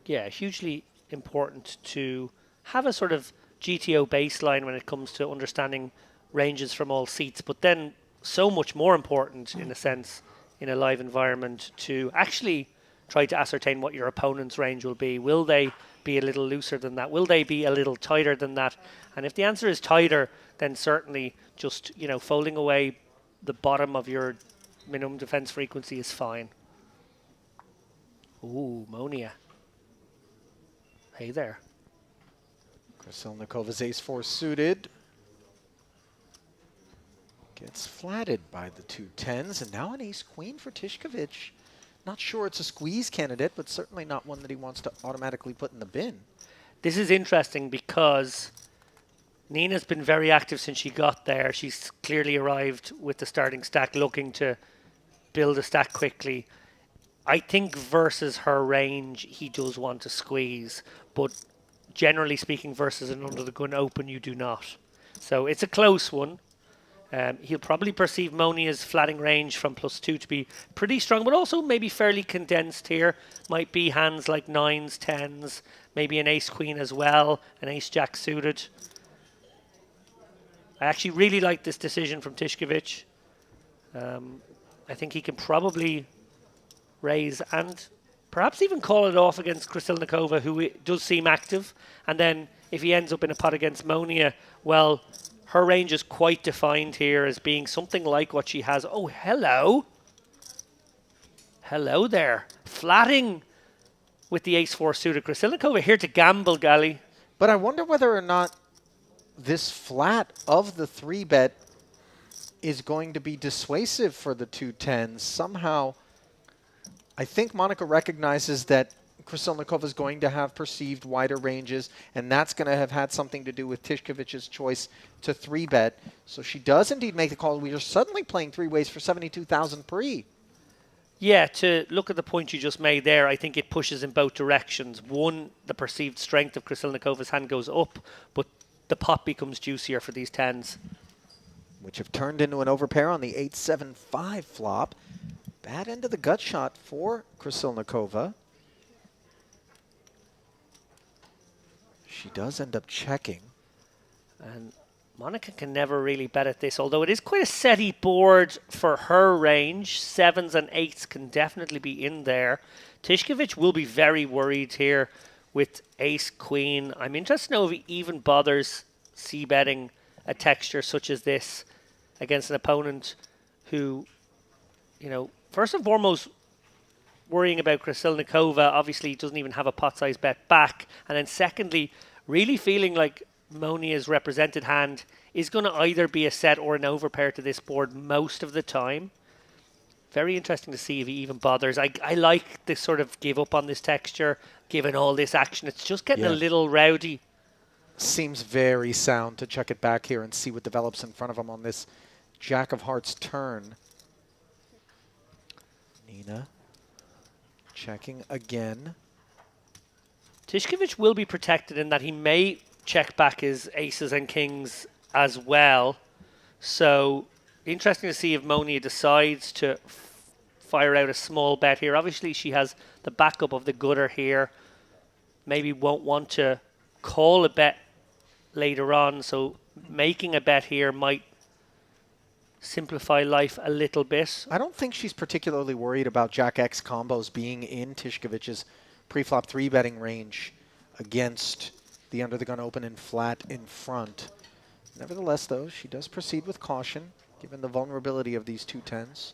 B: Yeah, hugely important to have a sort of GTO baseline when it comes to understanding ranges from all seats, but then so much more important in a sense in a live environment to actually try to ascertain what your opponent's range will be. Will they be a little looser than that? Will they be a little tighter than that? And if the answer is tighter, then certainly just, folding away the bottom of your minimum defense frequency is fine. Ooh, Monia. Hey there.
A: Krasilnikova's ace-4 suited. Gets flatted by the 2-10s, and now an ace-queen for Tishkovich. Not sure it's a squeeze candidate, but certainly not one that he wants to automatically put in the bin.
B: This is interesting because Nina's been very active since she got there. She's clearly arrived with the starting stack, looking to build a stack quickly. I think versus her range, he does want to squeeze, but generally speaking, versus an under the gun open, you do not. So it's a close one. He'll probably perceive Monia's flatting range from +2 to be pretty strong, but also maybe fairly condensed here. Might be hands like 9s, 10s, maybe an ace-queen as well, an ace-jack suited. I actually really like this decision from Tishkovich. I think he can probably raise and perhaps even call it off against Krasilnikova, who does seem active. And then if he ends up in a pot against Monia, well, her range is quite defined here as being something like what she has. Oh, hello. Hello there. Flatting with the ace-4 suited. Krasilnikova here to gamble, Gali.
A: But I wonder whether or not this flat of the 3-bet is going to be dissuasive for the 2-10s. Somehow, I think Monica recognizes that Krasilnikova is going to have perceived wider ranges, and that's going to have had something to do with Tishkovich's choice to 3-bet. So she does indeed make the call. We are suddenly playing three-ways for 72,000 pre.
B: Yeah, to look at the point you just made there, I think it pushes in both directions. One, the perceived strength of Krasilnikova's hand goes up, but the pot becomes juicier for these 10s.
A: Which have turned into an overpair on the 8-7-5 flop. Bad end of the gut shot for Krasilnikova. She does end up checking.
B: And Monica can never really bet at this, although it is quite a setty board for her range. 7s and 8s can definitely be in there. Tishkovich will be very worried here with ace-queen. I'm interested to know if he even bothers c-betting a texture such as this against an opponent who, first and foremost, worrying about Krasilnikova, obviously doesn't even have a pot-size bet back. And then secondly, really feeling like Monia's represented hand is going to either be a set or an overpair to this board most of the time. Very interesting to see if he even bothers. I like this sort of give up on this texture, given all this action. It's just getting a little rowdy.
A: Seems very sound to check it back here and see what develops in front of him on this Jack of Hearts turn. Nina checking again.
B: Tishkovich will be protected in that he may check back his aces and kings as well. So interesting to see if Monia decides to fire out a small bet here. Obviously she has the backup of the gutter here. Maybe won't want to call a bet later on, so making a bet here might simplify life a little bit.
A: I don't think she's particularly worried about Jack X combos being in Tishkovich's pre-flop 3-betting range against the under the gun open and flat in front. Nevertheless, though, she does proceed with caution, given the vulnerability of these 2-10s.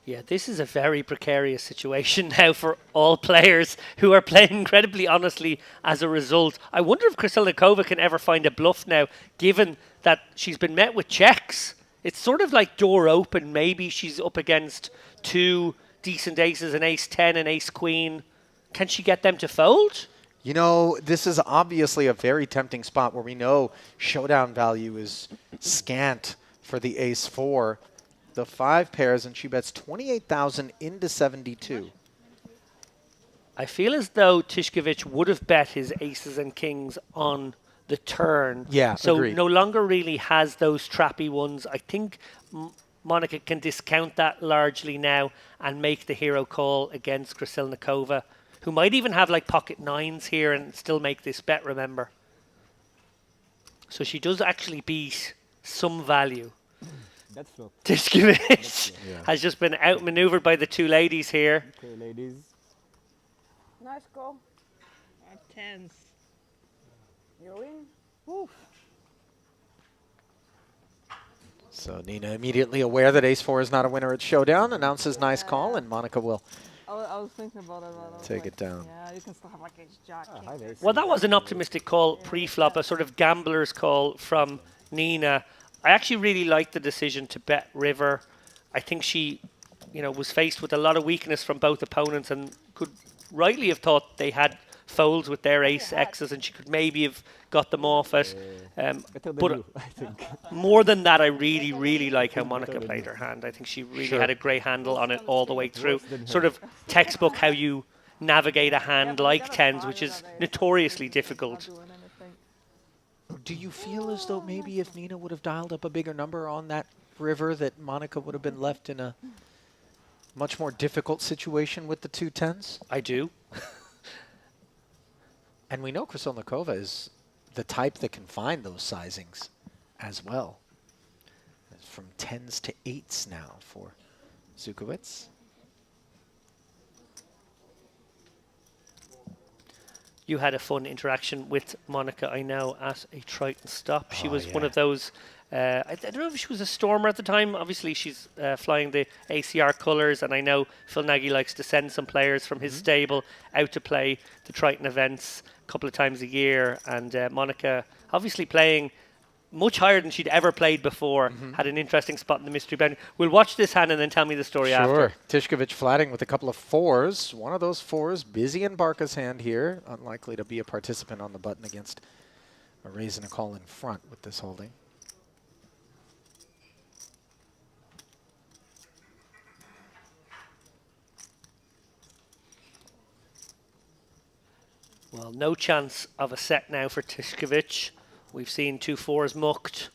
B: Yeah, this is a very precarious situation now for all players who are playing incredibly honestly as a result. I wonder if Krasilnikova can ever find a bluff now, given that she's been met with checks. It's sort of like door open. Maybe she's up against two decent aces, an ace-10 and ace-queen. Can she get them to fold?
A: You know, this is obviously a very tempting spot where we know showdown value is scant for the ace-4. The 5 pairs, and she bets 28,000 into 72.
B: I feel as though Tishkovich would have bet his aces and kings on the turn.
A: Yeah,
B: so
A: agreed.
B: No longer really has those trappy ones. I think Monica can discount that largely now and make the hero call against Krasilnikova, who might even have like pocket nines here and still make this bet, remember. So she does actually beat some value.
F: That's flop.
B: Tiskevich has just been outmaneuvered by the two ladies here.
F: Okay, ladies.
C: Nice call.
G: At tens.
C: You win. Oof.
A: So Nina, immediately aware that ace-4 is not a winner at Showdown, announces nice call, and Monica will
E: I was thinking about it. But I was
A: take
E: like,
A: it down.
E: Yeah, you can still have like ace jack. king,
F: hi,
E: jack.
F: ace.
B: Well, that was an optimistic call pre-flop, a sort of gambler's call from Nina. I actually really liked the decision to bet river. I think she, was faced with a lot of weakness from both opponents and could rightly have thought they had folds with their ace X's and she could maybe have got them off it.
F: Better than
B: But
F: you, I think.
B: more than that, I really, really like how Monica played her hand. I think she really had a great handle on it all the way through. Sort of textbook how you navigate a hand like tens, which is notoriously difficult.
E: Not doing anything.
A: Do you feel as though maybe if Nina would have dialed up a bigger number on that river that Monica would have been left in a much more difficult situation with the two tens?
B: I do.
A: And we know Krasilnikova is the type that can find those sizings as well. It's from 10s to 8s now for Zukowicz.
B: You had a fun interaction with Monica, I know, at a Triton stop. She
A: Oh,
B: was one
A: yeah.
B: of those, I don't know if she was a stormer at the time. Obviously, she's flying the ACR colours, and I know Phil Nagy likes to send some players from his stable out to play the Triton events a couple of times a year. And Monica, obviously playing much higher than she'd ever played before, had an interesting spot in the mystery boundary. We'll watch this hand and then tell me the story after.
A: Tishkovich flatting with a couple of 4s. One of those 4s busy in Barca's hand here. Unlikely to be a participant on the button against a raise and a call in front with this holding.
B: Well, no chance of a set now for Tishkovich. We've seen 2 4s mucked.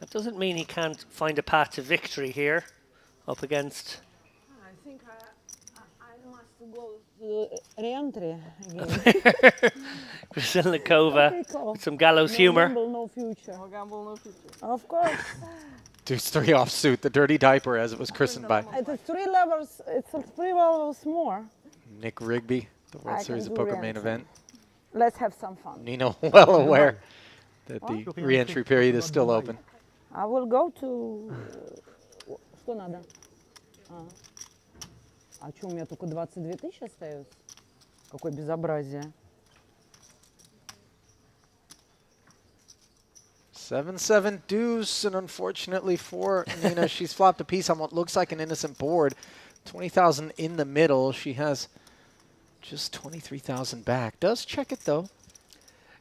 B: That doesn't mean he can't find a path to victory here up against
C: I think I must go to re-entry again.
B: Krasilnikova.
C: Okay, cool.
B: With some gallows
C: No
B: humor.
C: gamble, no future.
E: No gamble, no future.
C: Of course.
A: Deuce 3 offsuit, the dirty diaper as it was christened by
C: It's 3 levels. It's 3 levels more.
A: Nick Rigby, the World
C: I
A: Series
C: can
A: of
C: do
A: Poker main
C: re-entry.
A: event.
C: Let's have some fun.
A: Nino well aware that the re-entry period is still open.
C: I will go to... Что надо? А что, у меня только 22 тысячи остается? Какое безобразие.
A: 7-7 deuce, and unfortunately for Nina, she's flopped a piece on what looks like an innocent board. 20,000 in the middle. She has just 23,000 back. Does check it though.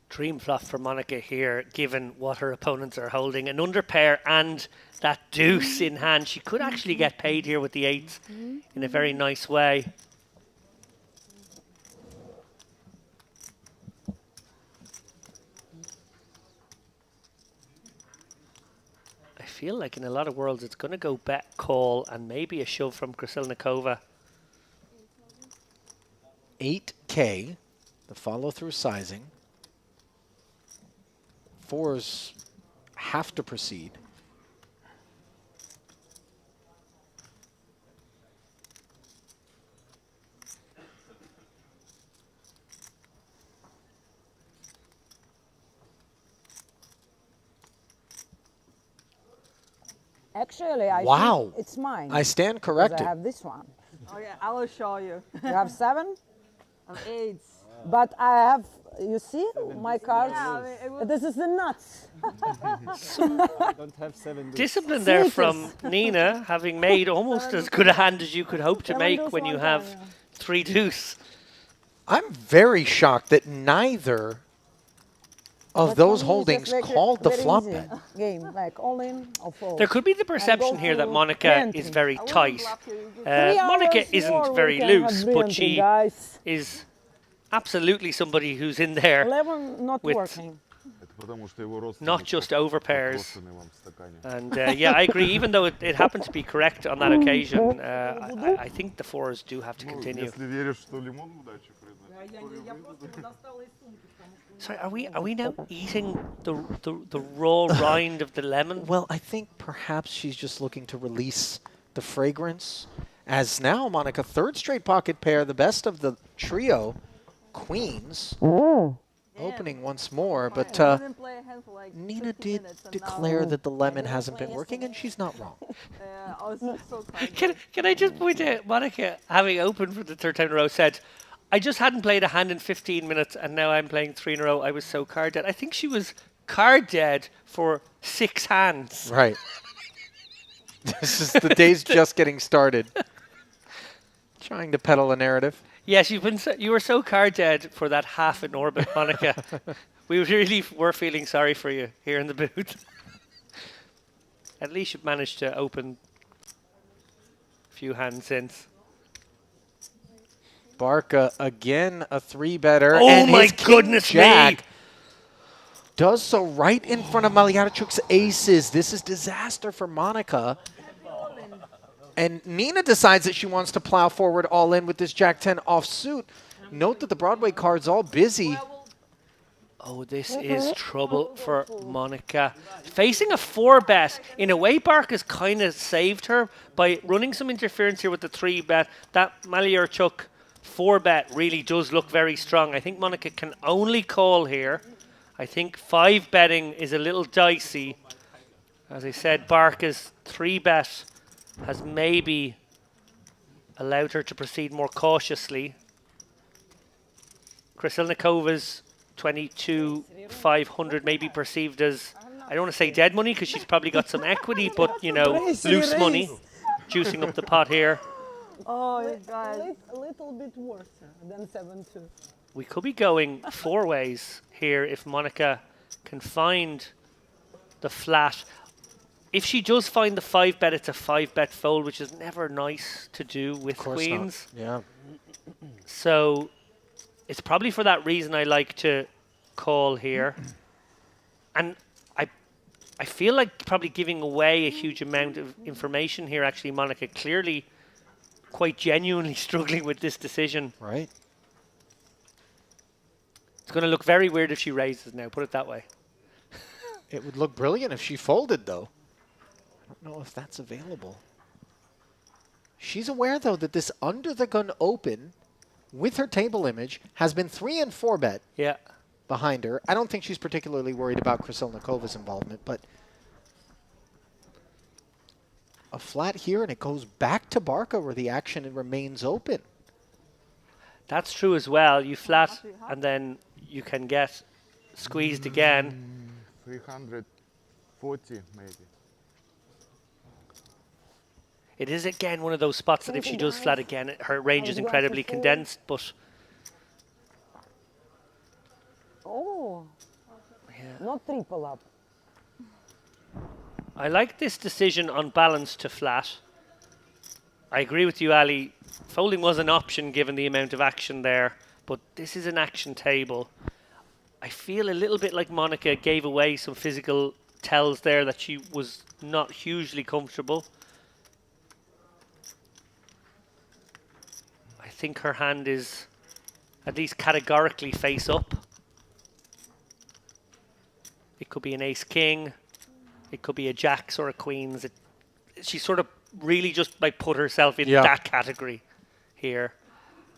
B: Dream flop for Monica here, given what her opponents are holding. An underpair and that deuce in hand. She could actually get paid here with the 8s in a very nice way. I feel like in a lot of worlds it's going to go bet call and maybe a shove from Krasilnikova.
A: 8K, the follow-through sizing. 4s have to proceed.
C: Actually, I
A: Wow.
C: think it's mine.
A: I stand
C: 'cause
A: corrected.
C: I have this one.
E: Oh yeah, I will show you.
C: You have 7,
E: Of eights.
C: but I have, you see, my cards.
E: Yeah, I mean, it was
C: This is the nuts.
F: I don't have 7 deuce.
B: Discipline there
C: Sneakers.
B: from Nina, having made almost as good a hand as you could hope to
C: 7
B: make
C: deuce
B: when you
C: one
B: have
C: time,
B: 3 deuce.
A: I'm very shocked that neither of
C: But
A: those
C: for me, it's
A: holdings
C: just like
A: called the
C: very
A: flop
C: easy
A: bet.
C: game, like all in or fold.
B: There could be the perception here that
C: to
B: Monica
C: re-entry.
B: is very
E: I wouldn't
B: tight.
E: block you, you just-
C: 3
B: Monica
C: hours
B: isn't
C: more, we
B: very
C: can
B: loose,
C: have
B: but
C: re-entry,
B: she
C: guys.
B: is absolutely somebody who's in there
C: 11 not
B: with
C: working.
D: It Потому что его родственник
B: not just over pairs.
D: подкошенный вам в стакане.
B: And yeah, I agree. Even though it happened to be correct on that occasion, I think the fours do have to
D: Ну,
B: continue.
D: если веришь, что лимон удачи приносит.
B: Sorry, are we now eating the raw rind of the lemon?
A: Well, I think perhaps she's just looking to release the fragrance. As now, Monica, third straight pocket pair, the best of the trio, queens, opening once more. But
E: I didn't play a hand for like
A: Nina
E: 50
A: did
E: minutes and
A: declare
E: now,
A: that the lemon hasn't been working, and she's not wrong.
E: I was just so tired.
B: Can I just point out, Monica, having opened for the third time in a row, said, I just hadn't played a hand in 15 minutes, and now I'm playing 3 in a row. I was so card dead. I think she was card dead for 6 hands.
A: Right. This is the day's just getting started. Trying to peddle a narrative.
B: Yes, you were so card dead for that half in orbit, Monica. We really were feeling sorry for you here in the booth. At least you've managed to open a few hands since.
A: Barca again a 3-better.
B: Oh
A: and
B: my
A: his king
B: goodness
A: jack
B: me!
A: does so right in front of Maliarchuk's aces. This is disaster for Monica. And Nina decides that she wants to plow forward all in with this Jack-10 offsuit. Note that the Broadway card's all busy.
B: Oh, this is trouble for Monica. Facing a 4-bet. In a way, Barca's kind of saved her by running some interference here with the 3-bet. That Maliarchuk 4-bet really does look very strong. I think Monica can only call here. I think 5-betting is a little dicey. As I said, Barca's 3-bet has maybe allowed her to proceed more cautiously. Krasilnikova's 22,500 may be perceived as, I don't want to say dead money because she's probably got some equity, but, you know, loose money. Juicing up the pot here.
E: Oh, you guys.
C: A little bit worse than 7-2.
B: We could be going 4 ways here if Monica can find the flat. If she does find the 5-bet, it's a 5-bet fold, which is never nice to do with queens.
A: Yeah.
B: So it's probably for that reason I like to call here. And I feel like probably giving away a huge amount of information here, actually, Monica. Clearly quite genuinely struggling with this decision.
A: Right.
B: It's going to look very weird if she raises now, put it that way.
A: It would look brilliant if she folded, though. I don't know if that's available. She's aware, though, that this under-the-gun open with her table image has been 3 and 4-bet
B: Yeah.
A: behind her. I don't think she's particularly worried about Krasilnikova's involvement, but a flat here, and it goes back to Barca where the action remains open.
B: That's true as well. You flat, and then you can get squeezed again.
D: 340 maybe.
B: It is, again, one of those spots that if she does flat again, her range is incredibly condensed, but
C: Oh, not triple up.
B: I like this decision on balance to flat. I agree with you, Ali. Folding was an option given the amount of action there, but this is an action table. I feel a little bit like Monica gave away some physical tells there that she was not hugely comfortable. I think her hand is at least categorically face up. It could be an ace-king. It could be a jacks or a queens. She sort of really just like put herself in that category here.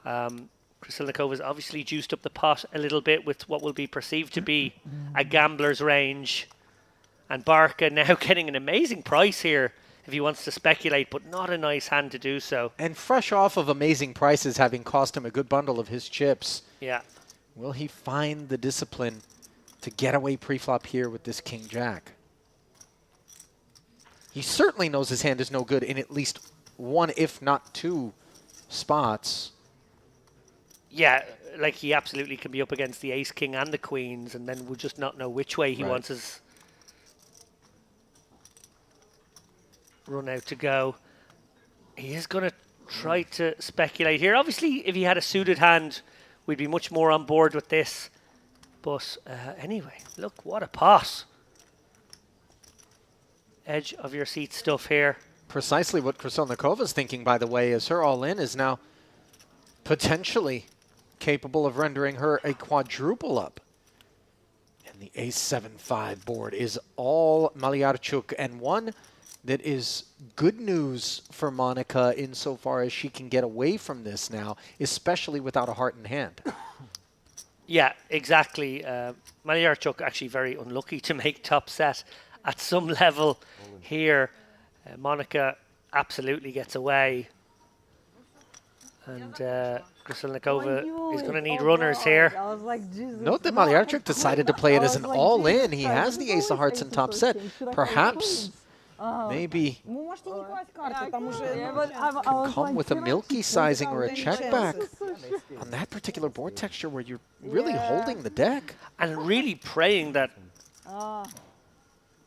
B: Krasilnikova's obviously juiced up the pot a little bit with what will be perceived to be a gambler's range. And Barca now getting an amazing price here if he wants to speculate, but not a nice hand to do so.
A: And fresh off of amazing prices, having cost him a good bundle of his chips.
B: Yeah.
A: Will he find the discipline to get away pre-flop here with this king-jack? He certainly knows his hand is no good in at least one, if not 2 spots.
B: Yeah, like he absolutely can be up against the ace-king and the queens, and then we'll just not know which way he wants his run out to go. He is going to try to speculate here. Obviously, if he had a suited hand, we'd be much more on board with this. But anyway, look, what a pot. Edge of your seat stuff here.
A: Precisely what Krassilnikova is thinking, by the way, is her all-in is now potentially capable of rendering her a quadruple up. And the ace-7-5 board is all Malyarchuk, and one that is good news for Monica insofar as she can get away from this now, especially without a heart in hand.
B: Yeah, exactly. Malyarchuk actually very unlucky to make top set at some level here. Monica absolutely gets away. And Krassilnikova is going to need runners here.
E: I was like, Jesus.
A: Note that Malyarchuk decided to play it as an all-in. He has the ace of hearts in top set. Perhaps, maybe,
C: Ну, можете не класть карты, там уже...
E: Yeah, but I
A: can
E: was
A: come
E: like,
A: with a milky sizing or a check back
E: chances.
A: on that particular board texture where you're really holding the deck.
B: And really praying that
E: Ah,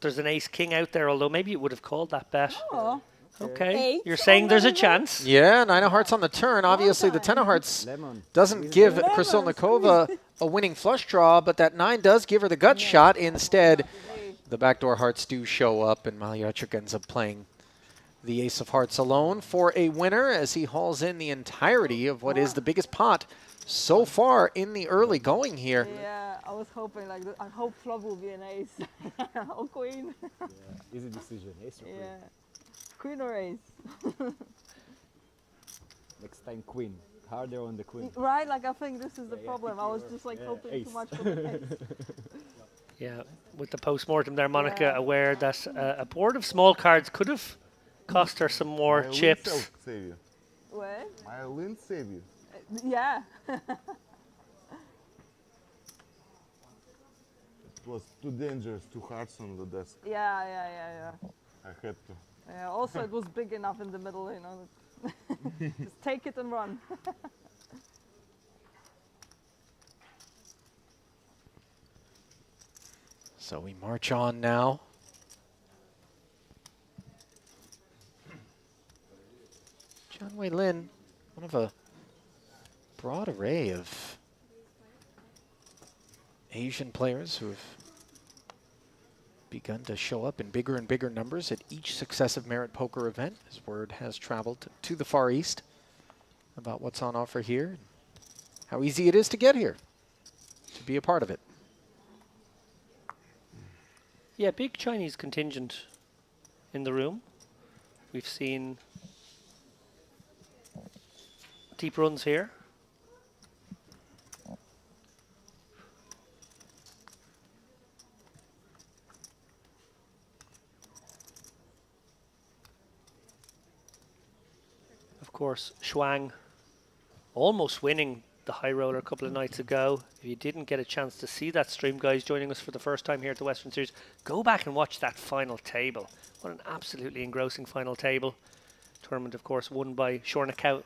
B: there's an ace-king out there, although maybe it would have called that bet.
C: Oh,
B: Okay,
C: Eight
B: you're saying
C: on
B: there's
C: the
B: a
C: river?
B: chance.
A: Yeah, 9 of hearts on the turn. Obviously, the 10 of hearts
F: Lemon.
A: doesn't give Krassilnikova a winning flush draw, but that 9 does give her the gut shot. Instead, the backdoor hearts do show up, and Malyarchuk ends up playing the ace of hearts alone for a winner as he hauls in the entirety of what is the biggest pot so far in the early going here.
E: yeah, I was hoping like I hope flop will be an ace or queen.
F: Yeah, easy decision. Ace or queen.
E: Yeah, queen or ace.
F: Next time queen. Harder on the queen.
E: Right, like I think this is the
F: Yeah,
E: problem. I was just like
F: yeah,
E: hoping
F: ace.
E: too much for the ace.
B: Yeah, with the post-mortem there, Monica
E: Yeah.
B: aware that a board of small cards could have cost her some more
D: My
B: chips.
D: Lynn save you.
E: What?
D: My Lynn save you.
E: Yeah.
D: It was too dangerous, 2 hearts on the desk.
E: Yeah.
D: I had to.
E: Yeah. Also, it was big enough in the middle, you know. Just take it and run.
A: So we march on now. John Wei Lin, one of a broad array of Asian players who have begun to show up in bigger and bigger numbers at each successive Merit Poker event, as word has traveled to the Far East about what's on offer here, and how easy it is to get here, to be a part of it.
B: Yeah, big Chinese contingent in the room. We've seen deep runs here. Of course, Shuang almost winning the high roller a couple of nights ago. If you didn't get a chance to see that stream, guys, joining us for the first time here at the Western Series, go back and watch that final table. What an absolutely engrossing final table. Tournament, of course, won by Shornakout.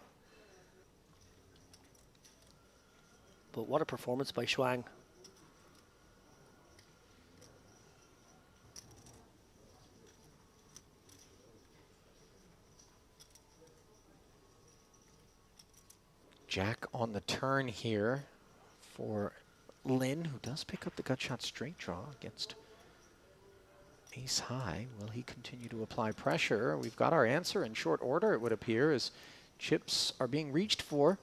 B: But what a performance by Shuang.
A: Jack on the turn here for Lin, who does pick up the gut shot straight draw against ace high. Will he continue to apply pressure? We've got our answer in short order, it would appear, as chips are being reached for.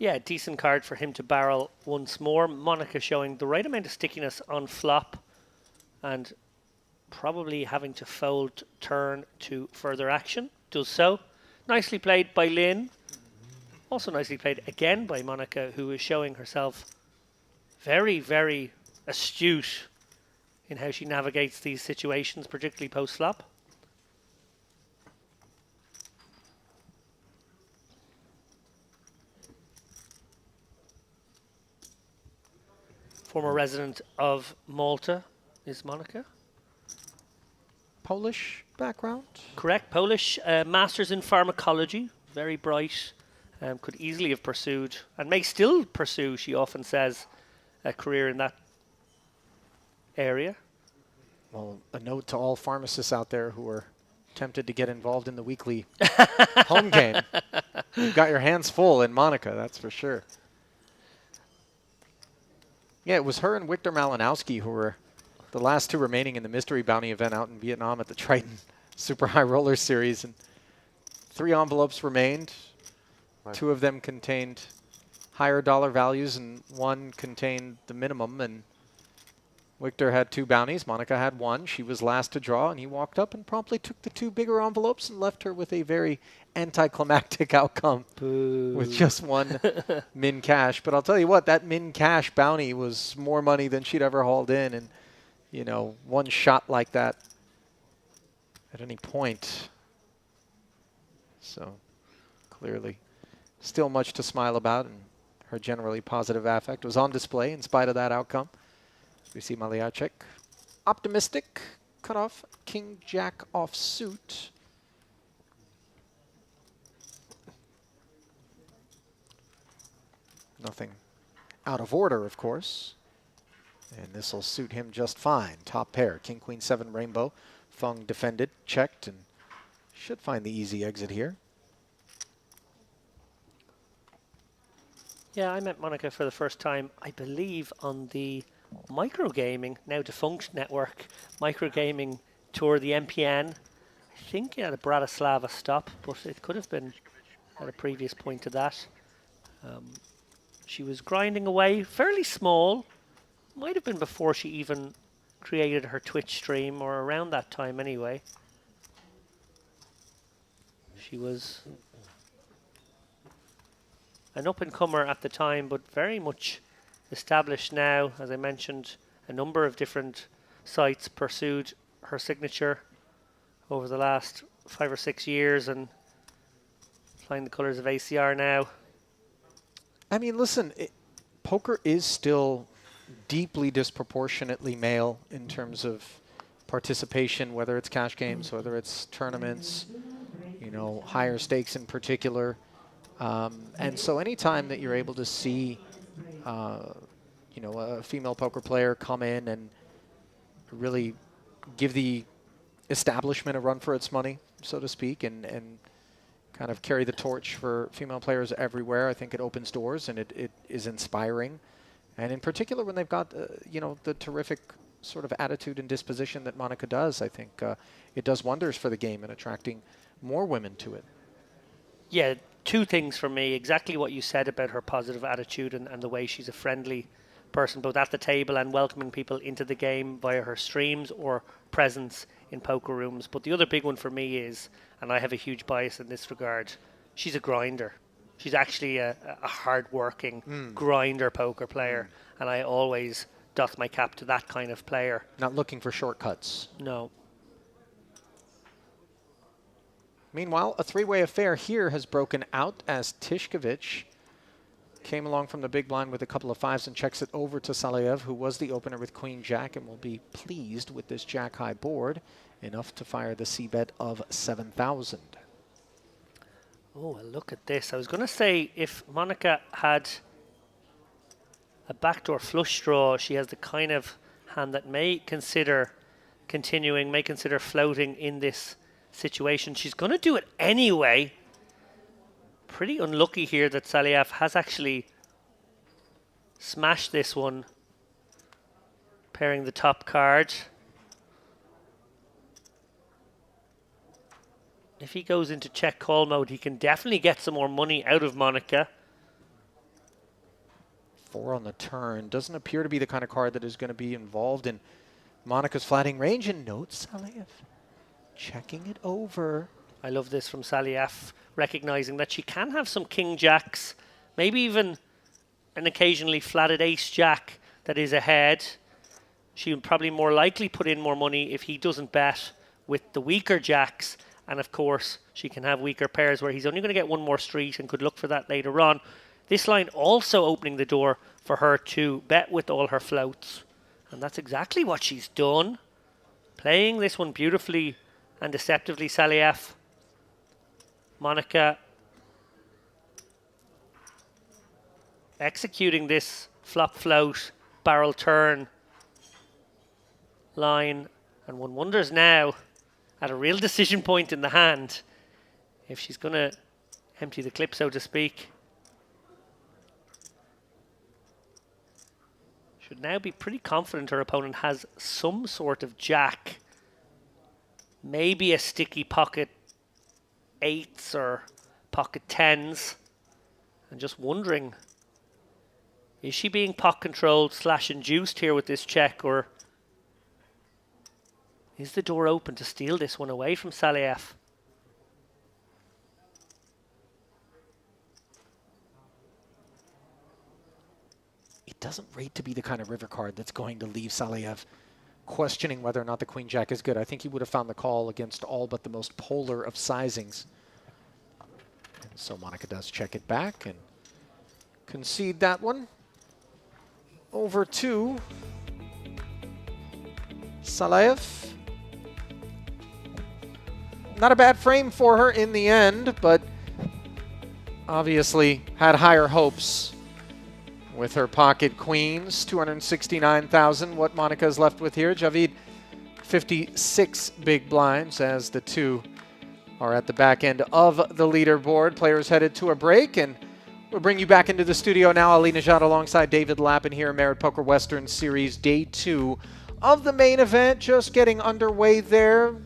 B: Yeah, decent card for him to barrel once more. Monica showing the right amount of stickiness on flop and probably having to fold turn to further action. Does so. Nicely played by Lin. Also nicely played again by Monica, who is showing herself very, very astute in how she navigates these situations, particularly post-flop. Former resident of Malta is Monica.
A: Polish background?
B: Correct, Polish, masters in pharmacology, very bright. Could easily have pursued, and may still pursue, she often says, a career in that area.
A: Well, a note to all pharmacists out there who are tempted to get involved in the weekly home game. You've got your hands full in Monica, that's for sure. Yeah, it was her and Victor Malinowski who were the last two remaining in the mystery bounty event out in Vietnam at the Triton Super High Roller Series. And 3 envelopes remained.
D: Right.
A: 2 of them contained higher dollar values and 1 contained the minimum. And Victor had 2 bounties. Monica had 1. She was last to draw, and he walked up and promptly took the 2 bigger envelopes and left her with a very anticlimactic outcome.
B: Boo.
A: With just 1 min cash. But I'll tell you what, that min cash bounty was more money than she'd ever hauled in. And, you know, 1 shot like that at any point. So clearly still much to smile about, and her generally positive affect was on display in spite of that outcome. We see Maliacek optimistic, cut off King Jack off suit. Nothing out of order, of course. And this will suit him just fine. Top pair, King, Queen, 7, Rainbow. Fung defended, checked, and should find the easy exit here.
B: Yeah, I met Monica for the first time, I believe, on the microgaming, now defunct network, microgaming tour, the MPN. I think at a Bratislava stop, but it could have been at a previous point to that. She was grinding away, fairly small. Might have been before she even created her Twitch stream, or around that time anyway. She was an up-and-comer at the time, but very much established now. As I mentioned, a number of different sites pursued her signature over the last 5 or 6 years, and flying the colours of ACR now.
A: I mean, listen, poker is still deeply disproportionately male in terms of participation, whether it's cash games, whether it's tournaments, you know, higher stakes in particular. And so anytime that you're able to see, you know, a female poker player come in and really give the establishment a run for its money, so to speak, and kind of carry the torch for female players everywhere, I think it opens doors and it is inspiring. And in particular, when they've got, you know, the terrific sort of attitude and disposition that Monica does, I think it does wonders for the game and attracting more women to it.
B: Yeah, 2 things for me. Exactly what you said about her positive attitude and the way she's a friendly person, both at the table and welcoming people into the game via her streams or presence in poker rooms. But the other big one for me is, and I have a huge bias in this regard, she's a grinder. She's actually a hard-working grinder poker player, and I always doth my cap to that kind of player.
A: Not looking for shortcuts.
B: No.
A: Meanwhile, a 3-way affair here has broken out as Tishkovich came along from the big blind with a couple of 5s and checks it over to Saliev, who was the opener with Queen Jack and will be pleased with this Jack high board, enough to fire the C-bet of 7,000.
B: Oh, well, look at this. I was going to say, if Monica had a backdoor flush draw, she has the kind of hand that may consider continuing, may consider floating in this situation. She's going to do it anyway. Pretty unlucky here that Saliev has actually smashed this one, pairing the top card. If he goes into check call mode, he can definitely get some more money out of Monica.
A: 4 on the turn. Doesn't appear to be the kind of card that is going to be involved in Monica's flatting range. And note Saliev checking it over.
B: I love this from Saliev, recognizing that she can have some king jacks, maybe even an occasionally flatted ace jack that is ahead. She would probably more likely put in more money if he doesn't bet with the weaker jacks. And of course, she can have weaker pairs where he's only going to get 1 more street and could look for that later on. This line also opening the door for her to bet with all her floats. And that's exactly what she's done. Playing this one beautifully and deceptively, Saliev. Monica executing this flop float barrel turn line. And one wonders now, at a real decision point in the hand, if she's going to empty the clip, so to speak. Should now be pretty confident her opponent has some sort of jack. Maybe a sticky pocket 8s or pocket 10s. And just wondering, is she being pot controlled / induced here with this check, or is the door open to steal this one away from Saliev?
A: It doesn't rate to be the kind of river card that's going to leave Saliev questioning whether or not the queen jack is good. I think he would have found the call against all but the most polar of sizings. And so Monica does check it back and concede that one. Over to Saliev. Not a bad frame for her in the end, but obviously had higher hopes with her pocket queens. 269,000 what Monica's left with here. Javid 56 big blinds as the two are at the back end of the leaderboard. Players headed to a break, and we'll bring you back into the studio now. Ali Najad alongside David Lappin here, Merit Poker Western Series Day 2 of the main event. Just getting underway there.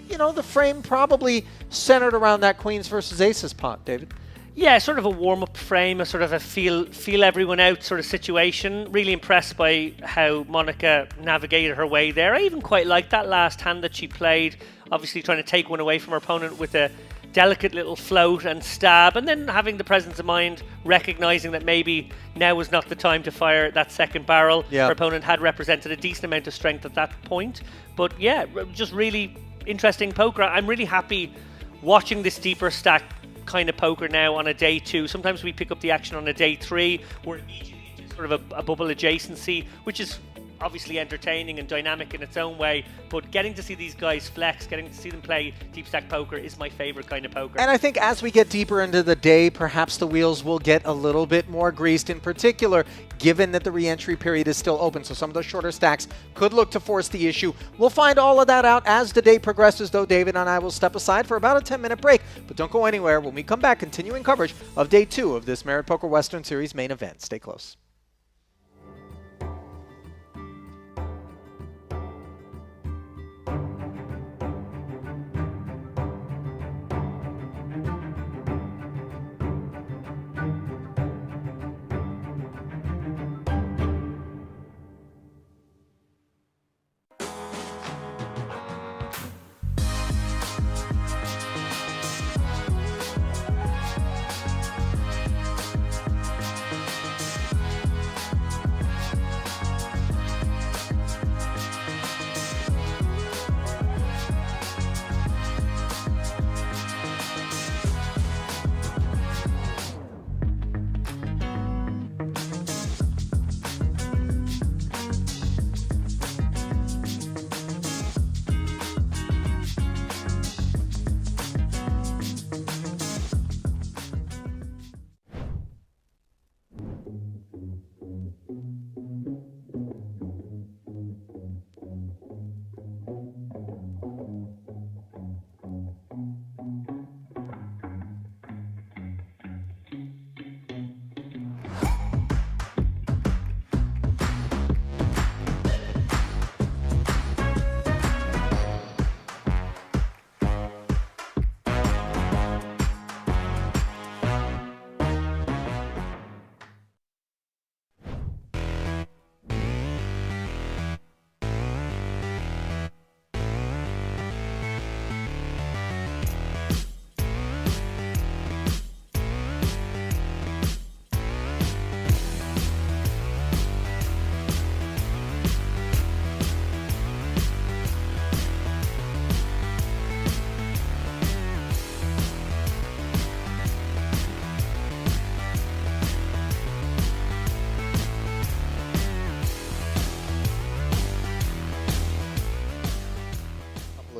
A: You know, the frame probably centered around that queens versus aces pot, David.
B: Yeah, sort of a warm-up frame, a sort of a feel everyone out sort of situation. Really impressed by how Monica navigated her way there. I even quite liked that last hand that she played, obviously trying to take one away from her opponent with a delicate little float and stab, and then having the presence of mind, recognizing that maybe now was not the time to fire that second barrel.
A: Yeah.
B: Her opponent had represented a decent amount of strength at that point. But yeah, just really interesting poker. I'm really happy watching this deeper stack kind of poker now on a day 2. Sometimes we pick up the action on a day 3. We're immediately into sort of a bubble adjacency, which is obviously entertaining and dynamic in its own way, but getting to see these guys flex, getting to see them play deep stack poker is my favorite kind of poker.
A: And I think as we get deeper into the day, perhaps the wheels will get a little bit more greased, in particular, given that the re-entry period is still open. So some of those shorter stacks could look to force the issue. We'll find all of that out as the day progresses, though. David and I will step aside for about a 10-minute break, but don't go anywhere. When we come back, continuing coverage of day 2 of this Merit Poker Western Series main event. Stay close.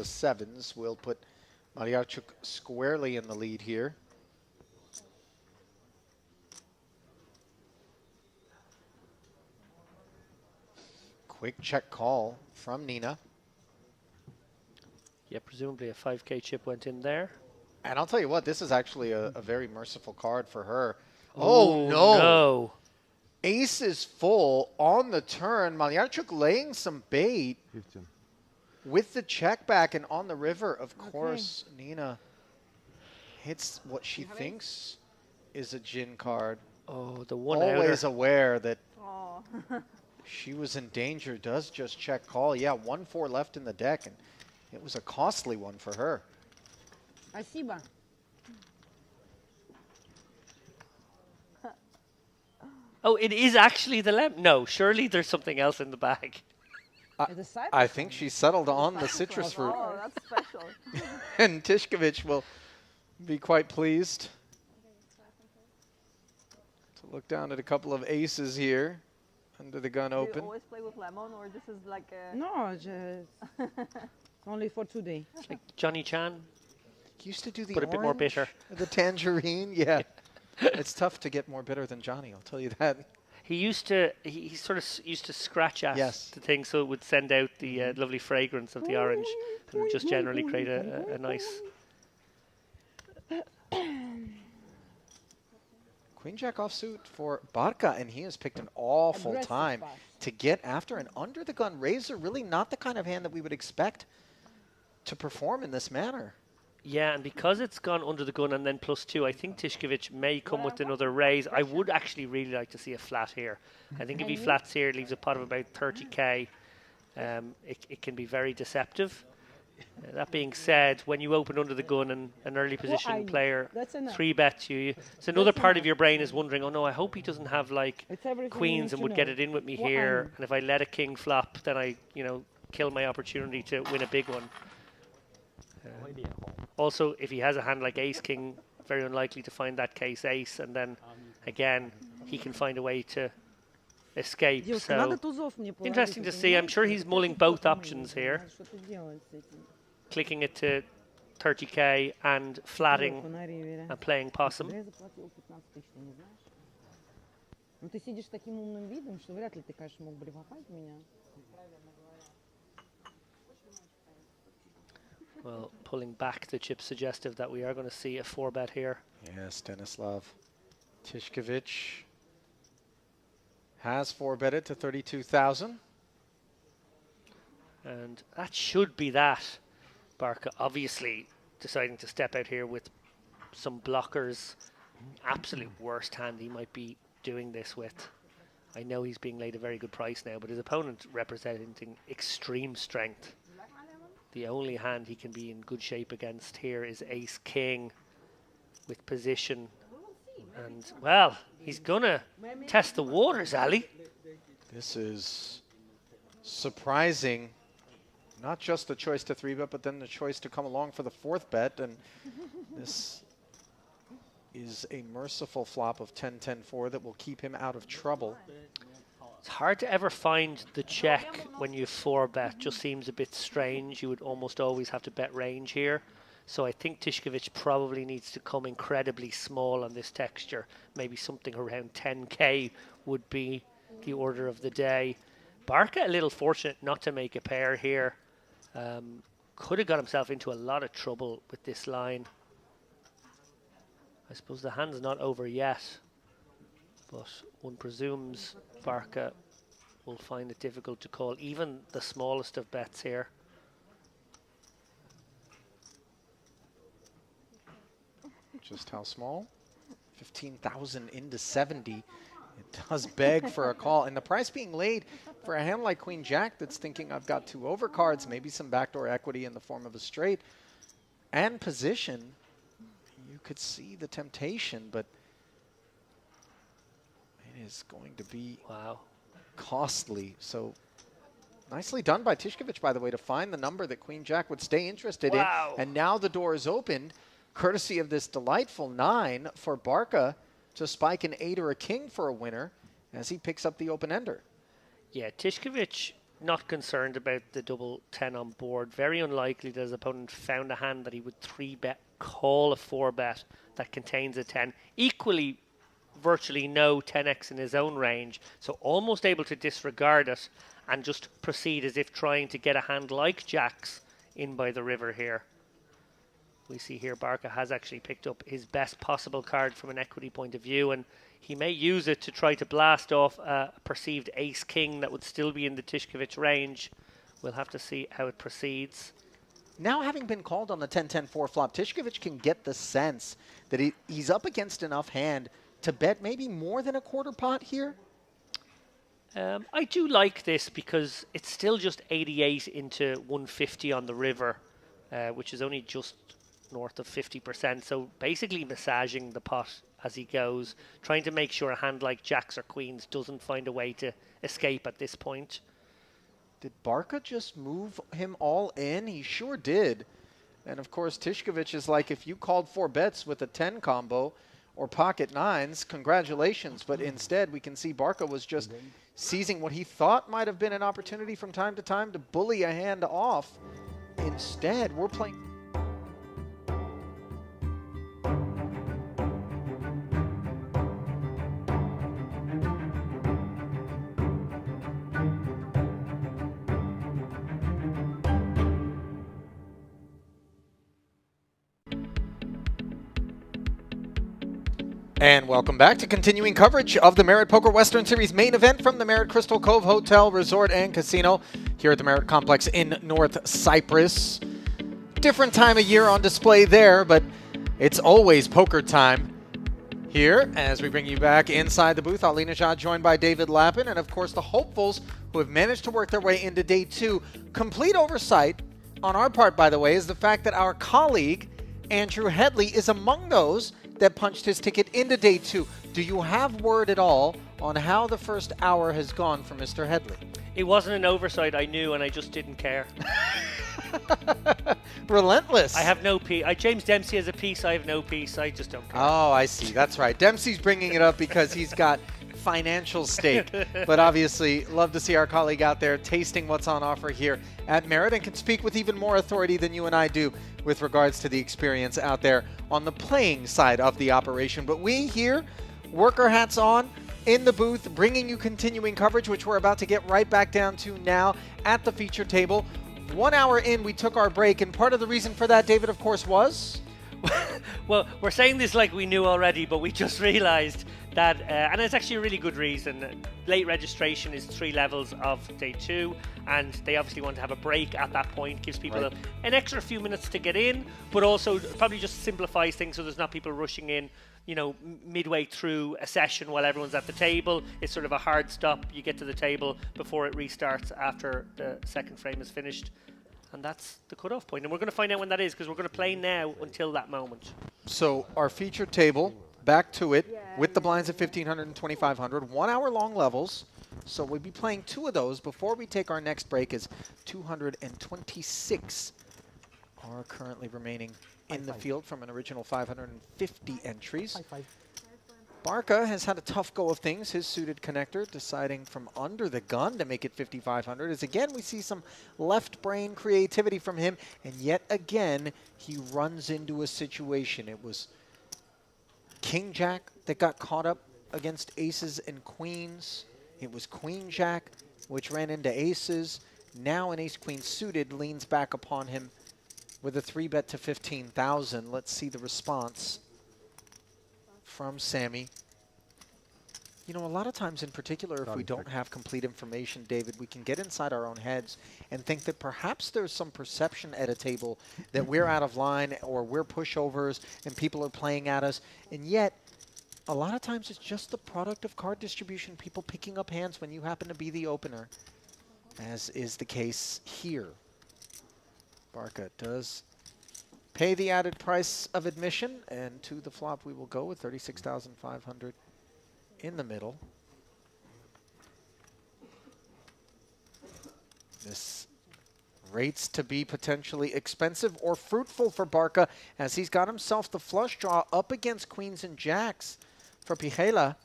A: Sevens will put Mariarchuk squarely in the lead here. Quick check call from Nina.
B: Yeah, presumably a 5k chip went in there.
A: And I'll tell you what, this is actually a very merciful card for her.
B: Oh, no.
A: Ace is full on the turn. Malyarchuk laying some bait
D: 15.
A: with the check back and on the river. Of course, Nina hits what she thinks is a gin card.
B: Oh, the one
A: Always
B: outer.
A: aware that
E: Oh.
A: she was in danger. Does just check call. Yeah, 1-4 left in the deck, and it was a costly one for her.
C: Спасибо.
B: Oh, it is actually the lemon. No, surely there's something else in the bag.
C: Это Cyprus?
A: I think she settled on the citrus fruit,
E: Oh, that's special.
A: and Tishkovich will be quite pleased to look down at a couple of aces here under the gun
E: Do you
A: open.
E: always play with lemon, or this is like a...
C: No, just only for today.
B: It's like Johnny Chan.
A: Used to do the
B: But a bit more
A: orange,
B: bitter.
A: the tangerine. Yeah, it's tough to get more bitter than Johnny. I'll tell you that.
B: He used to, he sort of used to scratch at
A: Yes.
B: the thing so it would send out the lovely fragrance of the orange and it would just generally create a nice...
A: Queen Jack offsuit for Barca, and he has picked an awful
C: Aggressive
A: time
C: pass.
A: to get after an under the gun razor. Really not the kind of hand that we would expect to perform in this manner.
B: Yeah, and because it's gone under the gun and then +2, I think Tishkovich may come with another raise. I would actually really like to see a flat here. I think if he flats here, leaves a pot of about 30k. It can be very deceptive. That being said, when you open under the gun and an early position player
C: That's enough.
B: 3-bets you, it's another part of your brain is wondering, oh no, I hope he doesn't have like
C: It's everything you
B: queens
C: need
B: and
C: to
B: would get
C: know.
B: it in with me
C: What
B: here.
C: are you?
B: And if I let a king flop, then I, kill my opportunity to win a big one.
F: Maybe a hole.
B: Also, if he has a hand like ace-king, very unlikely to find that case ace, and then again, he can find a way to escape.
C: Девушка, надо
B: So,
C: тузов мне положить,
B: interesting
C: ты
B: to see. I'm
C: понимаешь?
B: sure he's mulling both options here,
C: Надо что-то делать с этим.
B: clicking it to 30k and flatting
C: На ривере.
B: and playing possum.
C: Я заплатил 15 000, ты не знаешь? Ну ты сидишь с таким умным видом, что вряд ли ты, конечно, мог блефовать меня.
B: Well, pulling back the chip suggestive that we are going to see a 4-bet here.
A: Yes, Stanislav Tishkovich has 4-betted to 32,000.
B: And that should be that. Barca obviously deciding to step out here with some blockers. Absolute worst hand he might be doing this with. I know he's being laid a very good price now, but his opponent representing extreme strength. The only hand he can be in good shape against here is ace-king with position. And, well, he's going to test the waters, Ali.
A: This is surprising. Not just the choice to 3-bet, but then the choice to come along for the 4th bet. And this is a merciful flop of 10-10-4 that will keep him out of trouble.
B: It's hard to ever find the check when you 4-bet. Just seems a bit strange. You would almost always have to bet range here. So I think Tishkovich probably needs to come incredibly small on this texture. Maybe something around 10k would be the order of the day. Barca a little fortunate not to make a pair here. Could have got himself into a lot of trouble with this line. I suppose the hand's not over yet, but one presumes Barca will find it difficult to call even the smallest of bets here.
A: Just how small? 15,000 into 70. It does beg for a call. And the price being laid for a hand like Queen Jack that's thinking I've got 2 overcards, maybe some backdoor equity in the form of a straight and position. You could see the temptation, but it is going to be costly. So nicely done by Tishkovich, by the way, to find the number that Queen Jack would stay interested in. And now the door is opened, courtesy of this delightful 9 for Barca to spike an 8 or a king for a winner as he picks up the open-ender.
B: Yeah, Tishkovich not concerned about the double 10 on board. Very unlikely that his opponent found a hand that he would 3-bet, call a 4-bet that contains a 10. Equally, virtually no 10x in his own range, so almost able to disregard it and just proceed as if trying to get a hand like Jack's in by the river here. We see here Barca has actually picked up his best possible card from an equity point of view, and he may use it to try to blast off a perceived ace-king that would still be in the Tishkovich range. We'll have to see how it proceeds.
A: Now, having been called on the 10-10 4-flop, Tishkovich can get the sense that he's up against enough hand to bet maybe more than a quarter pot here.
B: I do like this because it's still just 88 into 150 on the river, which is only just north of 50%. So basically massaging the pot as he goes, trying to make sure a hand like jacks or queens doesn't find a way to escape at this point.
A: Did Barca just move him all in? He sure did. And of course, Tishkovich is like, if you called 4 bets with a 10 combo or pocket nines, congratulations. But instead, we can see Barca was just seizing what he thought might have been an opportunity from time to time to bully a hand off. Instead, we're playing... And welcome back to continuing coverage of the Merit Poker Western Series main event from the Merit Crystal Cove Hotel, Resort and Casino here at the Merit Complex in North Cyprus. Different time of year on display there, but it's always poker time here as we bring you back inside the booth. Ali Najad joined by David Lappin, and of course the hopefuls who have managed to work their way into day 2. Complete oversight on our part, by the way, is the fact that our colleague Andrew Headley is among those that punched his ticket into day 2. Do you have word at all on how the first hour has gone for Mr. Headley?
B: It wasn't an oversight, I knew, and I just didn't care.
A: Relentless.
B: I have no piece. James Dempsey has a piece, I have no piece. I just don't care.
A: Oh, I see. That's right. Dempsey's bringing it up because he's got financial stake. But obviously, love to see our colleague out there tasting what's on offer here at Merit and can speak with even more authority than you and I do with regards to the experience out there on the playing side of the operation. But we here, worker hats on, in the booth, bringing you continuing coverage, which we're about to get right back down to now at the feature table. 1 hour in, we took our break, and part of the reason for that, David, of course, was...
B: Well, we're saying this like we knew already, but we just realized that, and it's actually a really good reason, late registration is 3 levels of day 2, and they obviously want to have a break at that point, gives people an extra few minutes to get in, but also probably just simplifies things so there's not people rushing in, you know, midway through a session while everyone's at the table. It's sort of a hard stop. You get to the table before it restarts after the second frame is finished. And that's the cutoff point. And we're going to find out when that is because we're going to play now until that moment.
A: So our feature table, back to it, with the blinds at 1,500 and 2,500, 1 hour long levels. So we'll be playing 2 of those before we take our next break, as 226 are currently remaining in the field from an original 550 entries. Barca has had a tough go of things. His suited connector deciding from under the gun to make it 5,500. As again, we see some left brain creativity from him. And yet again, he runs into a situation. It was King Jack that got caught up against aces and queens. It was Queen Jack, which ran into aces. Now an ace queen suited leans back upon him with a 3-bet to 15,000. Let's see the response from Sammy. You know, a lot of times in particular, if we don't have complete information, David, we can get inside our own heads and think that perhaps there's some perception at a table that we're out of line or we're pushovers and people are playing at us. And yet, a lot of times it's just the product of card distribution, people picking up hands when you happen to be the opener, as is the case here. Barca does pay the added price of admission, and to the flop we will go with 36,500 in the middle. This rates to be potentially expensive or fruitful for Barca, as he's got himself the flush draw up against queens and jacks for Pijela.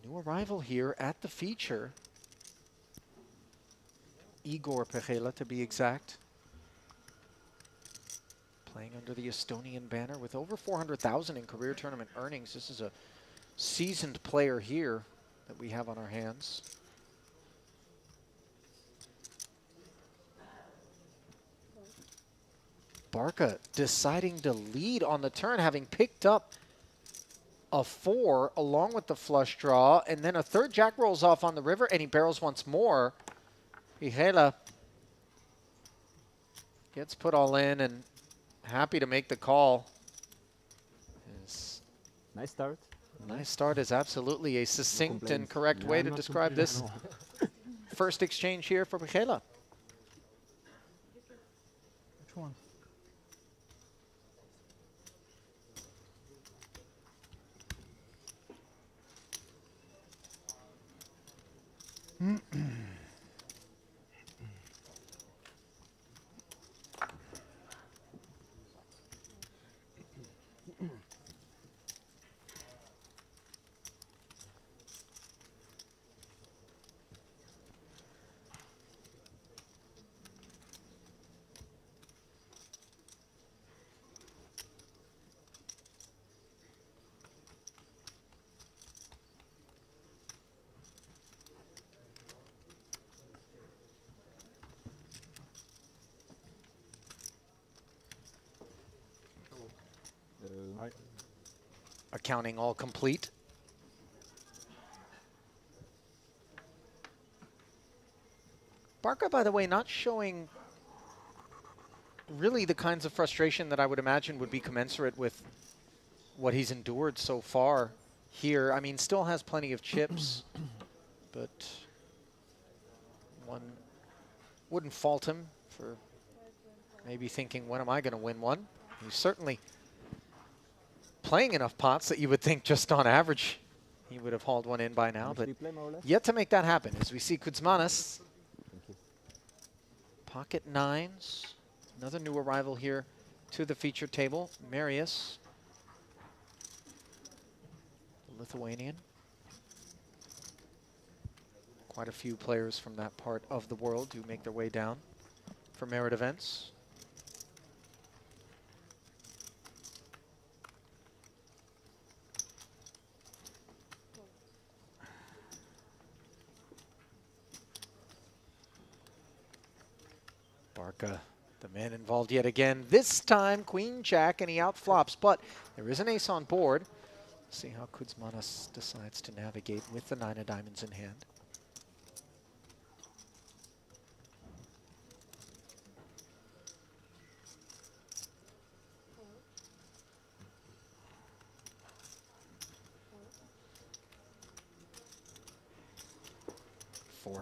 A: New arrival here at the feature. Igor Pijela, to be exact. Playing under the Estonian banner with over 400,000 in career tournament earnings. This is a seasoned player here that we have on our hands. Barca deciding to lead on the turn, having picked up a 4 along with the flush draw, and then a third jack rolls off on the river, and he barrels once more. Vijela gets put all in and happy to make the call.
F: Nice start.
A: Nice start is absolutely a succinct and correct way to describe this first exchange here for Vijela.
H: Which one?
A: Accounting all complete. Barca, by the way, not showing really the kinds of frustration that I would imagine would be commensurate with what he's endured so far here. I mean, still has plenty of chips, but one wouldn't fault him for maybe thinking, when am I going to win one? He's certainly playing enough pots that you would think just on average he would have hauled one in by now, but yet to make that happen as we see Kuzmanis. Pocket nines, another new arrival here to the feature table, Marius, the Lithuanian. Quite a few players from that part of the world do make their way down for merit events. Barca, the man involved yet again. This time, Queen Jack, and he outflops, but there is an ace on board. See how Kuzmanis decides to navigate with the 9 of diamonds in hand.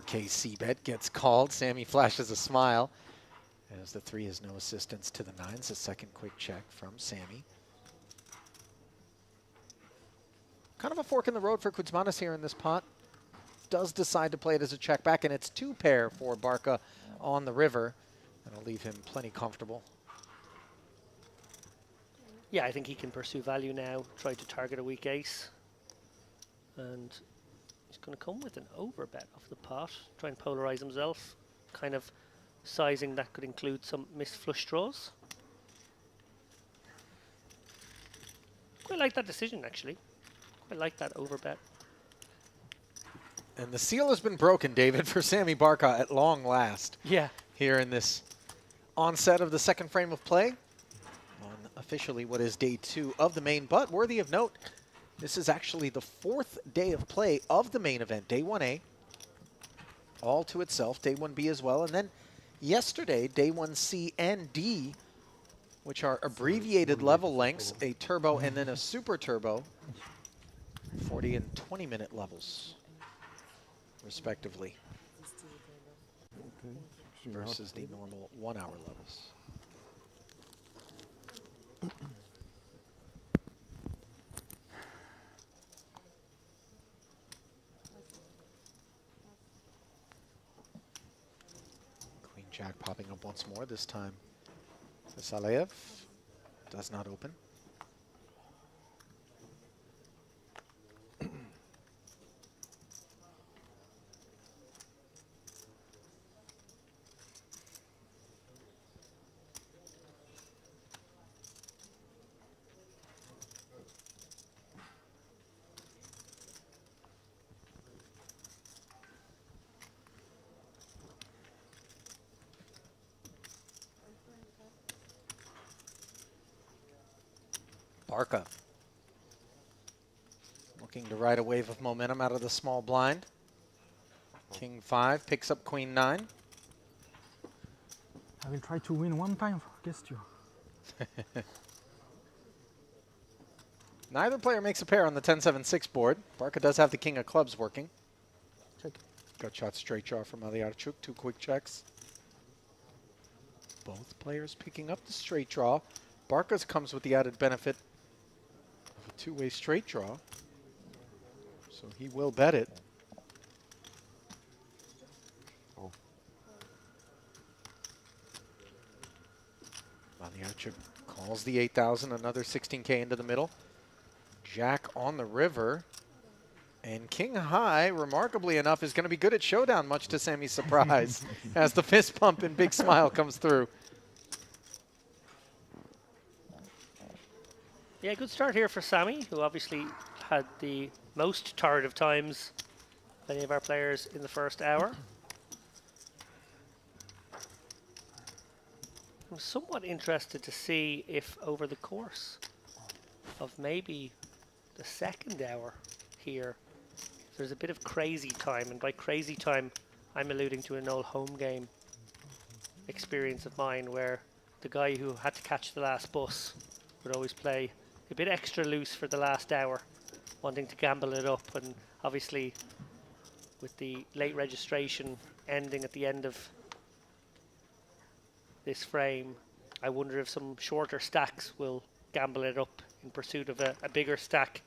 A: KC bet gets called. Sammy flashes a smile as the 3 has no assistance to the 9s. A second quick check from Sammy. Kind of a fork in the road for Kuzmanis here in this pot. Does decide to play it as a check back, and it's 2 pair for Barca on the river. That'll leave him plenty comfortable.
B: Yeah, I think he can pursue value now, try to target a weak ace. And he's going to come with an overbet off the pot, try and polarize himself. Kind of sizing that could include some missed flush draws. Quite like that decision, actually. Quite like that overbet.
A: And the seal has been broken, David, for Sammy Barca at long last.
B: Yeah.
A: Here in this onset of the second frame of play on officially what is day 2 of the main, but worthy of note, this is actually the 4th day of play of the main event, day 1A, all to itself, day 1B as well, and then yesterday, day 1C and D, which are abbreviated level lengths, a turbo and then a super turbo, 40 and 20 minute levels, respectively, versus the normal 1 hour levels. Queen Jack popping up once more, this time to Saleev. Does not open. Barca looking to ride a wave of momentum out of the small blind. King 5 picks up Queen 9.
F: I will try to win one time against you.
A: Neither player makes a pair on the 10-7-6 board. Barca does have the King of Clubs working.
F: Check.
A: Got shot straight draw from Aliarchuk. 2 quick checks. Both players picking up the straight draw. Barca's comes with the added benefit of a 2-way straight draw. So he will bet it.
D: Oh.
A: Aliarchuk calls the 8,000, another 16K into the middle. Jack on the river. And King High, remarkably enough, is going to be good at showdown, much to Sammy's surprise, as the fist pump and big smile comes through.
B: Yeah, good start here for Sammy, who obviously had the most tired of times of any of our players in the first hour. I'm somewhat interested to see if over the course of maybe the second hour here, there's a bit of crazy time, and by crazy time, I'm alluding to an old home game experience of mine where the guy who had to catch the last bus would always play a bit extra loose for the last hour, wanting to gamble it up, and obviously with the late registration ending at the end of this frame, I wonder if some shorter stacks will gamble it up in pursuit of a bigger stack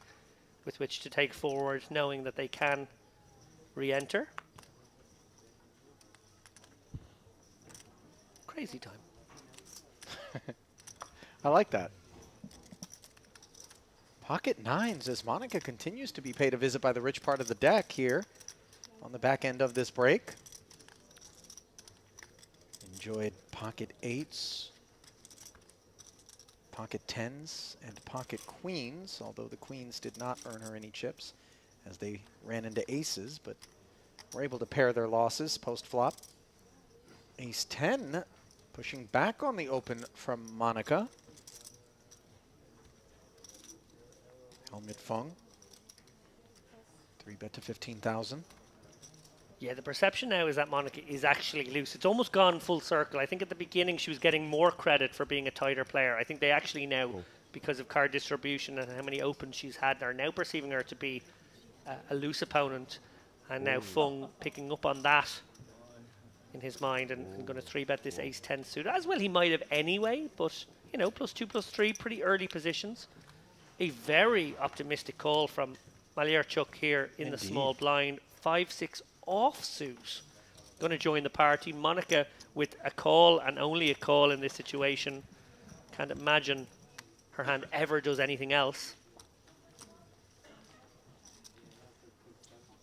B: with which to take forward, knowing that they can re-enter. Crazy time.
A: I like that. Pocket 9s as Monica continues to be paid a visit by the rich part of the deck here on the back end of this break. Enjoyed pocket 8s, pocket 10s, and pocket queens, although the queens did not earn her any chips as they ran into aces, but were able to pair their losses post-flop. Ace 10 pushing back on the open from Monica. Helmut Fung, 3-bet to 15,000.
B: Yeah, the perception now is that Monica is actually loose. It's almost gone full circle. I think at the beginning she was getting more credit for being a tighter player. I think they actually now, because of card distribution and how many opens she's had, are now perceiving her to be a loose opponent. And now Fung picking up on that in his mind and going to 3-bet this ace-10 suit. As well he might have anyway, but, you know, +2, +3, pretty early positions. A very optimistic call from Aliarchuk here in the small blind. 5-6 offsuit. Going to join the party. Monica with a call and only a call in this situation. Can't imagine her hand ever does anything else.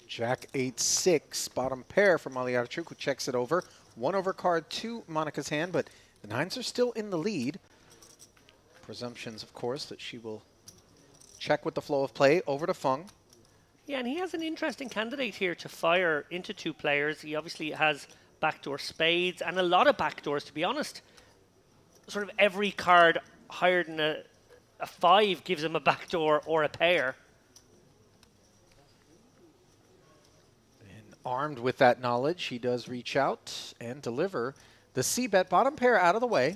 A: Jack 8-6, bottom pair from Aliarchuk, who checks it over. 1 over card to Monica's hand, but the 9s are still in the lead. Presumptions, of course, that she will check with the flow of play over to Fung.
B: Yeah, and he has an interesting candidate here to fire into 2 players. He obviously has backdoor spades and a lot of backdoors, to be honest. Sort of every card higher than a 5 gives him a backdoor or a pair.
A: And armed with that knowledge, he does reach out and deliver the C-bet bottom pair out of the way.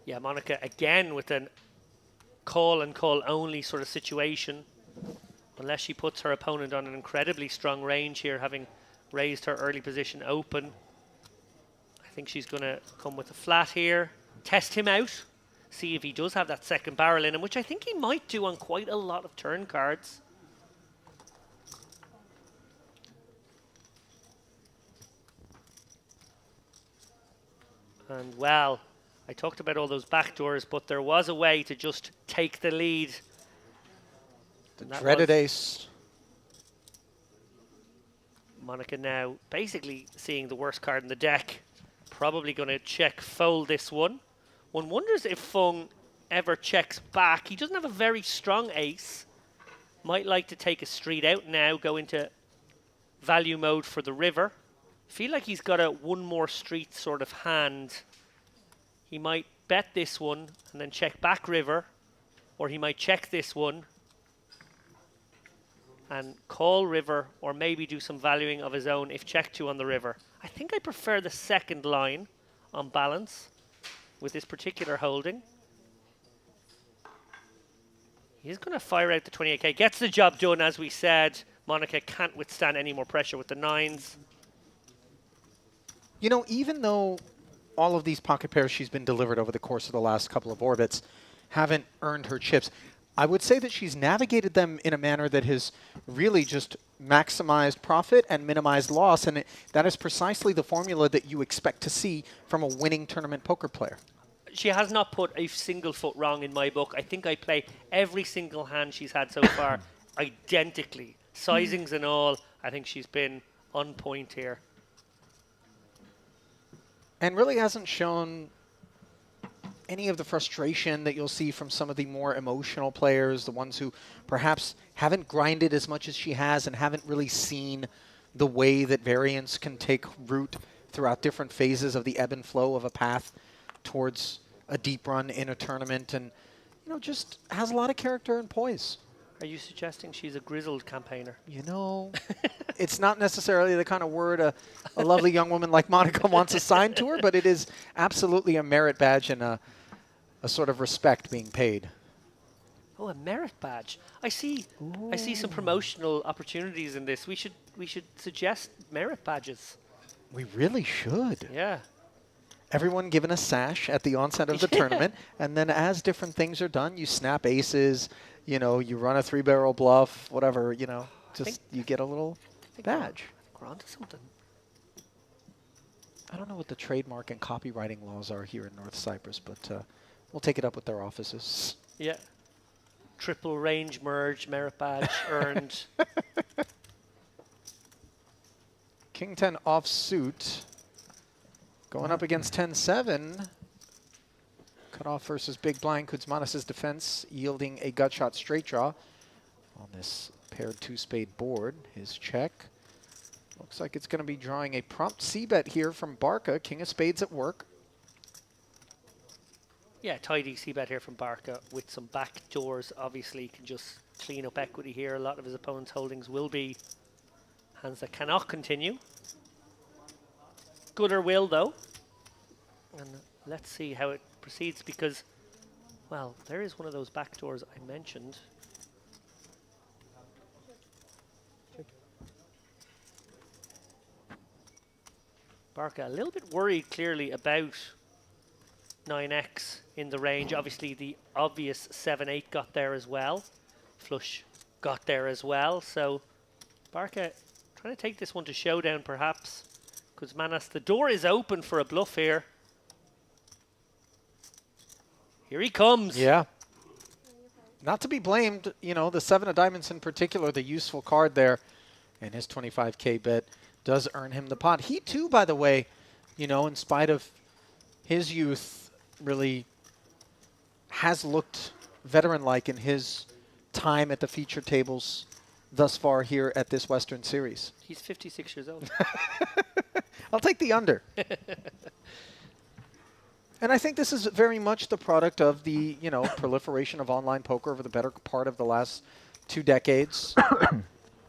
B: Yeah, Monica again with an call and call only sort of situation. Unless she puts her opponent on an incredibly strong range here, having raised her early position open. I think she's going to come with a flat here, test him out, see if he does have that second barrel in him, which I think he might do on quite a lot of turn cards. And well, I talked about all those backdoors, but there was a way to just take the lead.
A: The dreaded ace.
B: Monica now basically seeing the worst card in the deck. Probably going to check fold this one. One wonders if Fung ever checks back. He doesn't have a very strong ace. Might like to take a street out now, go into value mode for the river. Feel like he's got a one more street sort of hand. He might bet this one and then check back river, or he might check this one and call river, or maybe do some valuing of his own if check 2 on the river. I think I prefer the second line on balance with this particular holding. He's going to fire out the 28k. Gets the job done, as we said. Monica can't withstand any more pressure with the 9s.
A: You know, even though all of these pocket pairs she's been delivered over the course of the last couple of orbits haven't earned her chips, I would say that she's navigated them in a manner that has really just maximized profit and minimized loss, and that is precisely the formula that you expect to see from a winning tournament poker player.
B: She has not put a single foot wrong in my book. I think I play every single hand she's had so far identically. Sizings and all, I think she's been on point here.
A: And really hasn't shown any of the frustration that you'll see from some of the more emotional players, the ones who perhaps haven't grinded as much as she has and haven't really seen the way that variance can take root throughout different phases of the ebb and flow of a path towards a deep run in a tournament, and just has a lot of character and poise.
B: Are you suggesting she's a grizzled campaigner?
A: It's not necessarily the kind of word a lovely young woman like Monica wants assigned to her, but it is absolutely a merit badge and a sort of respect being paid.
B: Oh, a merit badge. I see some promotional opportunities in this. We should suggest merit badges.
A: We really should.
B: Yeah.
A: Everyone given a sash at the onset of the tournament, and then as different things are done, you snap aces, you run a 3-barrel bluff, whatever, just you get a little badge.
B: We're onto something.
A: I don't know what the trademark and copywriting laws are here in North Cyprus, but we'll take it up with their offices.
B: Yeah. Triple range merge, merit badge earned.
A: King 10 offsuit. Going up against 10-7. Cutoff versus big blind. Kuzmanis' defense yielding a gut shot straight draw on this paired 2-spade board. His check. Looks like it's going to be drawing a prompt c-bet here from Barca. King of spades at work.
B: Yeah, tidy c-bet here from Barca with some back doors. Obviously, can just clean up equity here. A lot of his opponent's holdings will be hands that cannot continue. Gooder will, though. And let's see how it proceeds, because, well, there is one of those back doors I mentioned. Barca a little bit worried, clearly, about 9x in the range. Obviously, the obvious 7-8 got there as well. Flush got there as well. So Barca trying to take this one to showdown, perhaps. Kuzmanis, the door is open for a bluff here. Here he comes.
A: Yeah. Not to be blamed, the 7 of diamonds in particular, the useful card there, and his 25k bet does earn him the pot. He too, by the way, in spite of his youth, really has looked veteran-like in his time at the feature tables thus far here at this Western Series.
B: He's 56 years old.
A: I'll take the under. And I think this is very much the product of the, proliferation of online poker over the better part of the last 2 decades,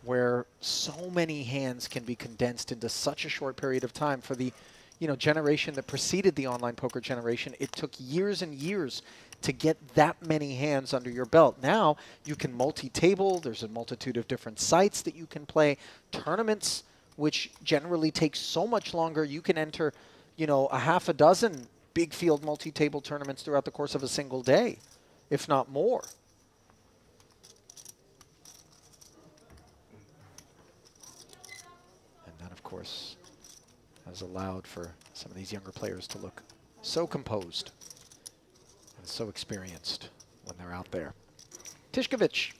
A: where so many hands can be condensed into such a short period of time. For the, generation that preceded the online poker generation, it took years and years to get that many hands under your belt. Now you can multi-table. There's a multitude of different sites that you can play. Tournaments, which generally take so much longer. You can enter, a half a dozen big field multi-table tournaments throughout the course of a single day, if not more. And that, of course, has allowed for some of these younger players to look so composed and so experienced when they're out there. Tishkovich,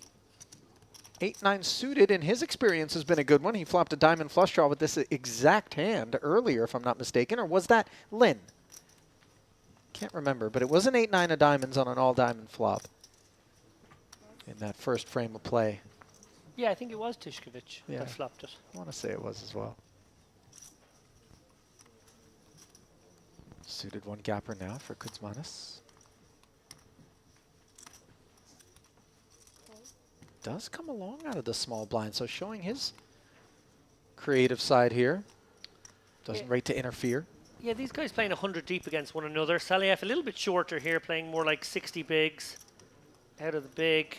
A: 8-9 suited, and his experience has been a good one. He flopped a diamond flush draw with this exact hand earlier, if I'm not mistaken, or was that Lynn? Can't remember, but it was an 8-9 of diamonds on an all-diamond flop in that first frame of play.
B: Yeah, I think it was Tishkovich that flopped it.
A: I want to say it was as well. Suited one gapper now for Kuzmanis. does come along out of the small blind, so showing his creative side here. Doesn't rate to interfere.
B: Yeah, these guys playing 100 deep against one another. Saliev a little bit shorter here, playing more like 60 bigs. Out of the big.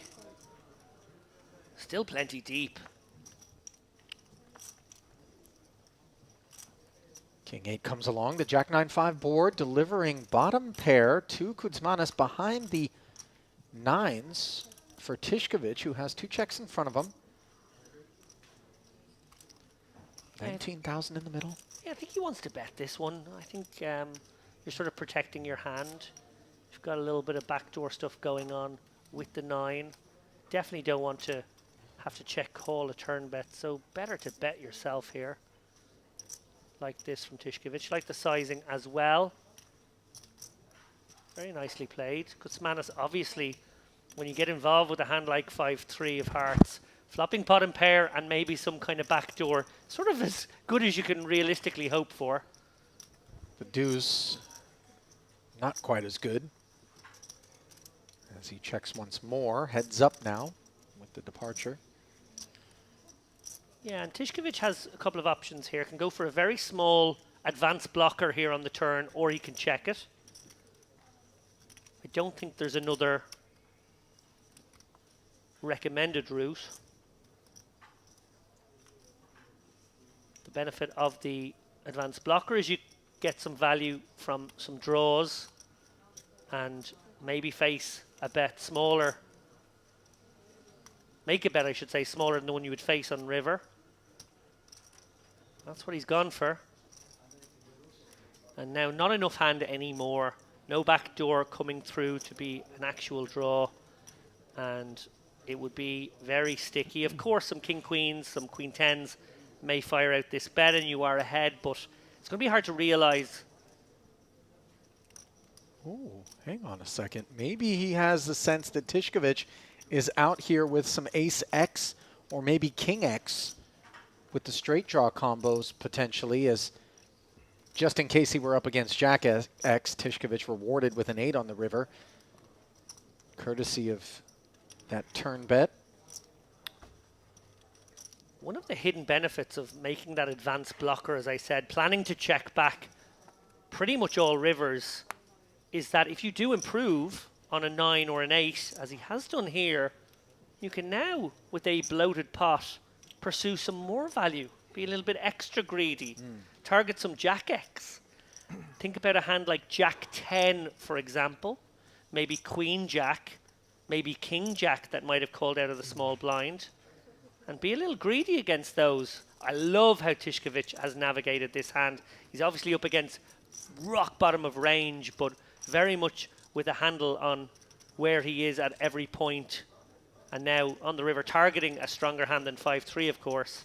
B: Still plenty deep.
A: King 8 comes along. The Jack 9-5 board delivering bottom pair to Kuzmanis behind the 9s for Tishkovich, who has 2 checks in front of him. 19,000 in the middle.
B: Yeah, I think he wants to bet this one. I think you're sort of protecting your hand. You've got a little bit of backdoor stuff going on with the 9. Definitely don't want to have to check call a turn bet, so better to bet yourself here. Like this from Tishkovich. Like the sizing as well. Very nicely played. Kuzmanis, obviously, when you get involved with a hand like 5-3 of hearts, flopping pot and pair and maybe some kind of backdoor, sort of as good as you can realistically hope for.
A: The deuce, not quite as good. As he checks once more, heads up now with the departure.
B: Yeah, and Tishkovich has a couple of options here. Can go for a very small advanced blocker here on the turn, or he can check it. I don't think there's another recommended route. The benefit of the advanced blocker is you get some value from some draws and maybe face a bet smaller. Make a bet, I should say, smaller than the one you would face on river. That's what he's gone for. And now not enough hand anymore. No backdoor coming through to be an actual draw. And it would be very sticky. Of course, some king queens, some queen tens may fire out this bet and you are ahead, but it's going to be hard to realize.
A: Oh, hang on a second. Maybe he has the sense that Tishkovich is out here with some ace X or maybe king X with the straight draw combos potentially, as just in case he were up against Jack X, Tishkovich rewarded with an 8 on the river, courtesy of that turn bet.
B: One of the hidden benefits of making that advanced blocker, as I said, planning to check back pretty much all rivers, is that if you do improve on a 9 or an 8, as he has done here, you can now, with a bloated pot, pursue some more value, be a little bit extra greedy, target some Jack X. Think about a hand like Jack 10, for example, maybe Queen Jack, maybe King Jack that might have called out of the small blind, and be a little greedy against those. I love how Tishkovich has navigated this hand. He's obviously up against rock bottom of range, but very much with a handle on where he is at every point. And now on the river, targeting a stronger hand than 5-3, of course.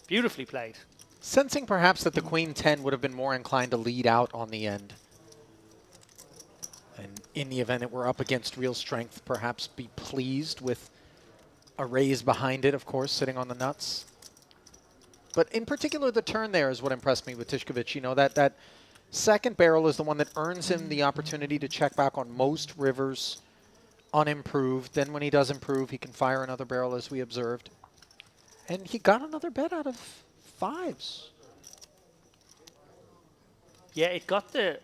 B: Beautifully played.
A: Sensing perhaps that the queen 10 would have been more inclined to lead out on the end. And in the event it were up against real strength, perhaps be pleased with a raise behind it, of course, sitting on the nuts. But in particular, the turn there is what impressed me with Tishkovich. You know, that second barrel is the one that earns him the opportunity to check back on most rivers unimproved. Then when he does improve, he can fire another barrel, as we observed. And he got another bet out of 5s.
B: Yeah, it got the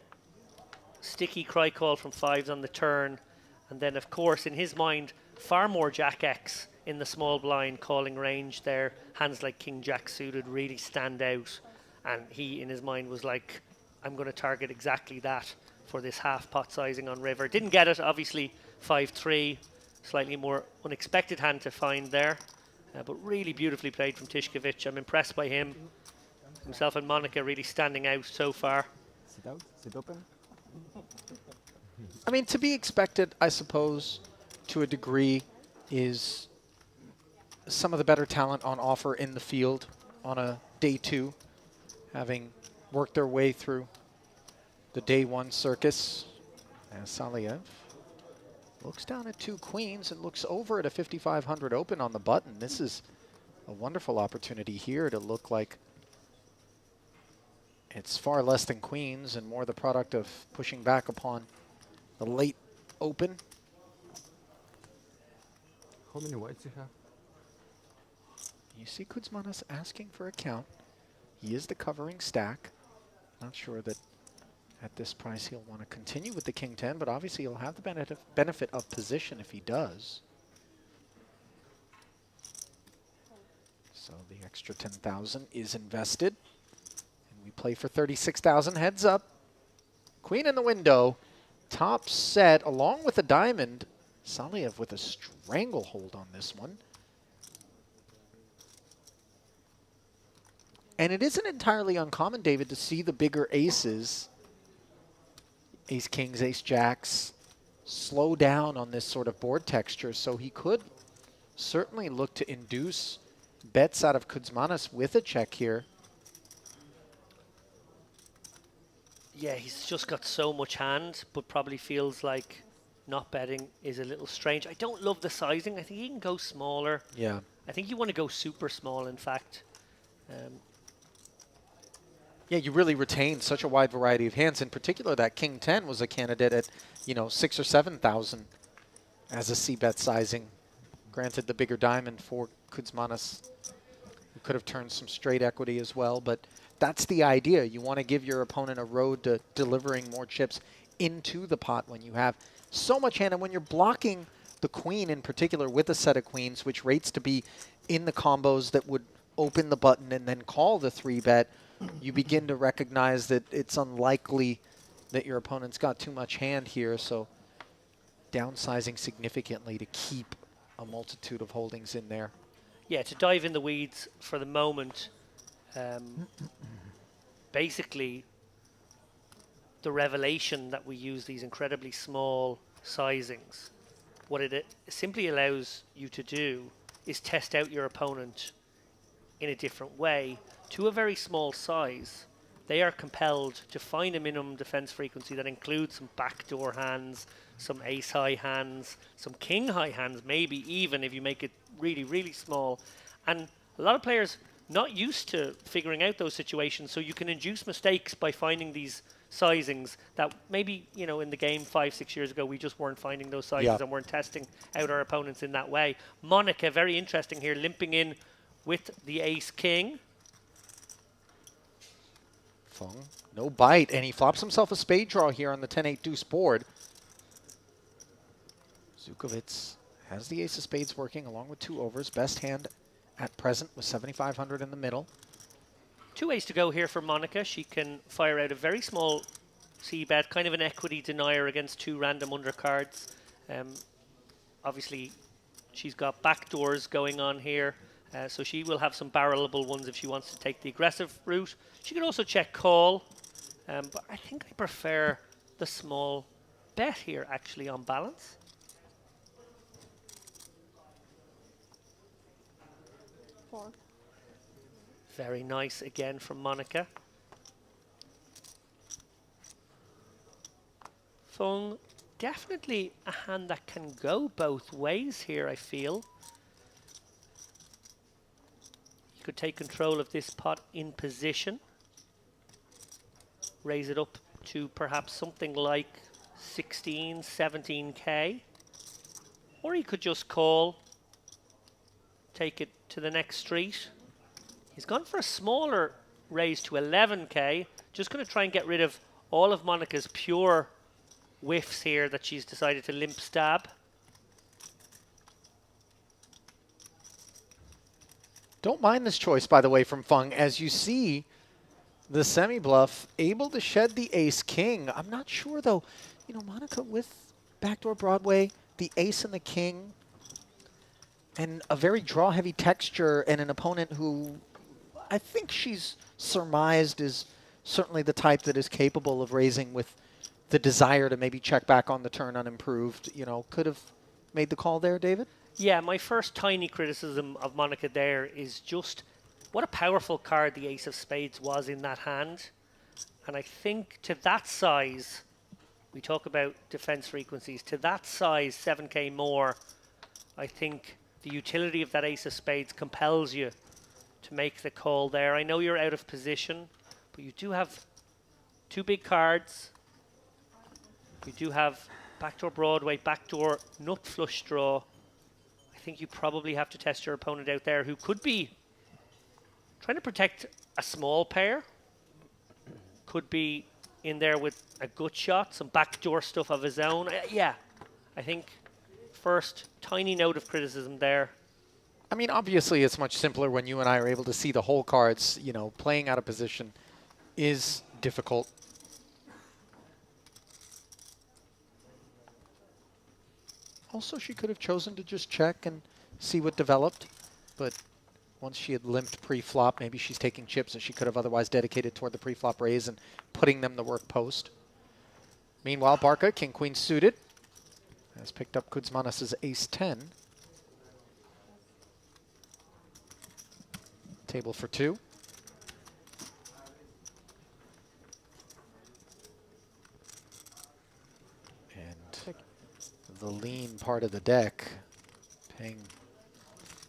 B: sticky cry call from 5s on the turn. And then, of course, in his mind, far more Jack X in the small blind calling range there. Hands like King Jack suited really stand out. And he, in his mind, was like, I'm going to target exactly that for this half pot sizing on river. Didn't get it, obviously. 5-3, slightly more unexpected hand to find there. But really beautifully played from Tishkovich. I'm impressed by him. Himself and Monica really standing out so far.
F: Sit out, sit open.
A: I mean, to be expected, I suppose, to a degree, is some of the better talent on offer in the field on a day 2, having worked their way through the day 1 circus. As Saliev looks down at 2 queens and looks over at a 5,500 open on the button. This is a wonderful opportunity here to look like it's far less than queens and more the product of pushing back upon the late open.
F: How many whites you have?
A: You see Kuzmanis asking for a count. He is the covering stack. Not sure that at this price he'll want to continue with the king 10, but obviously he'll have the benefit of position if he does. So the extra 10,000 is invested. And we play for 36,000 heads up. Queen in the window. Top set along with a diamond. Saliev with a stranglehold on this one. And it isn't entirely uncommon, David, to see the bigger aces, ace kings, ace jacks, slow down on this sort of board texture. So he could certainly look to induce bets out of Kuzmanis with a check here.
B: Yeah, he's just got so much hand, but probably feels like not betting is a little strange. I don't love the sizing. I think he can go smaller.
A: Yeah.
B: I think you want to go super small, in fact.
A: Yeah, you really retain such a wide variety of hands. In particular, that king 10 was a candidate at, 6 or 7,000 as a c-bet sizing. Granted, the bigger diamond for Kuzmanis, who could have turned some straight equity as well, but that's the idea. You want to give your opponent a road to delivering more chips into the pot when you have so much hand. And when you're blocking the queen in particular with a set of queens, which rates to be in the combos that would open the button and then call the 3-bet, you begin to recognize that it's unlikely that your opponent's got too much hand here. So downsizing significantly to keep a multitude of holdings in there.
B: Yeah, to dive in the weeds for the moment, basically the revelation that we use these incredibly small sizings, what it simply allows you to do is test out your opponent in a different way. To a very small size, they are compelled to find a minimum defense frequency that includes some backdoor hands, some ace-high hands, some king-high hands, maybe even if you make it really, really small. And a lot of players not used to figuring out those situations, so you can induce mistakes by finding these sizings that maybe, in the game 5-6 years ago, we just weren't finding those sizes and weren't testing out our opponents in that way. Monica, very interesting here, limping in with the ace-king.
A: Fung, no bite, and he flops himself a spade draw here on the 10-8 deuce board. Zukovitz has the ace of spades working along with 2 overs. Best hand at present with 7,500 in the middle.
B: 2 ways to go here for Monica. She can fire out a very small c-bet, kind of an equity denier against 2 random undercards. Obviously, she's got backdoors going on here. So she will have some barrelable ones if she wants to take the aggressive route. She can also check call, but I think I prefer the small bet here actually on balance.
E: Four.
B: Very nice again from Monica. Fung, definitely a hand that can go both ways here, I feel. You could take control of this pot in position, raise it up to perhaps something like 16, 17k, or he could just call, take it to the next street. He's gone for a smaller raise to 11k, just going to try and get rid of all of Monica's pure whiffs here that she's decided to limp stab.
A: Don't mind this choice, by the way, from Fung. As you see, the semi-bluff able to shed the ace-king. I'm not sure, though. Monica with backdoor Broadway, the ace and the king, and a very draw-heavy texture, and an opponent who I think she's surmised is certainly the type that is capable of raising with the desire to maybe check back on the turn unimproved. Could have made the call there, David?
B: Yeah, my first tiny criticism of Monica there is just what a powerful card the ace of spades was in that hand. And I think to that size, we talk about defense frequencies, to that size, 7k more, I think the utility of that ace of spades compels you to make the call there. I know you're out of position, but you do have 2 big cards. You do have backdoor Broadway, backdoor nut flush draw. I think you probably have to test your opponent out there, who could be Trying to protect a small pair. Could be in there with a gut shot, some backdoor stuff of his own. Yeah, I think first tiny note of criticism there.
A: I mean, obviously, it's much simpler when you and I are able to see the whole cards. You know, playing out of position is difficult. Also, she could have chosen to just check and see what developed, but once she had limped pre-flop, maybe she's taking chips that she could have otherwise dedicated toward the pre-flop raise and putting them to work post. Meanwhile, Barca, king-queen suited, has picked up Kuzmanis' ace-10. Table for two. And the lean part of the deck paying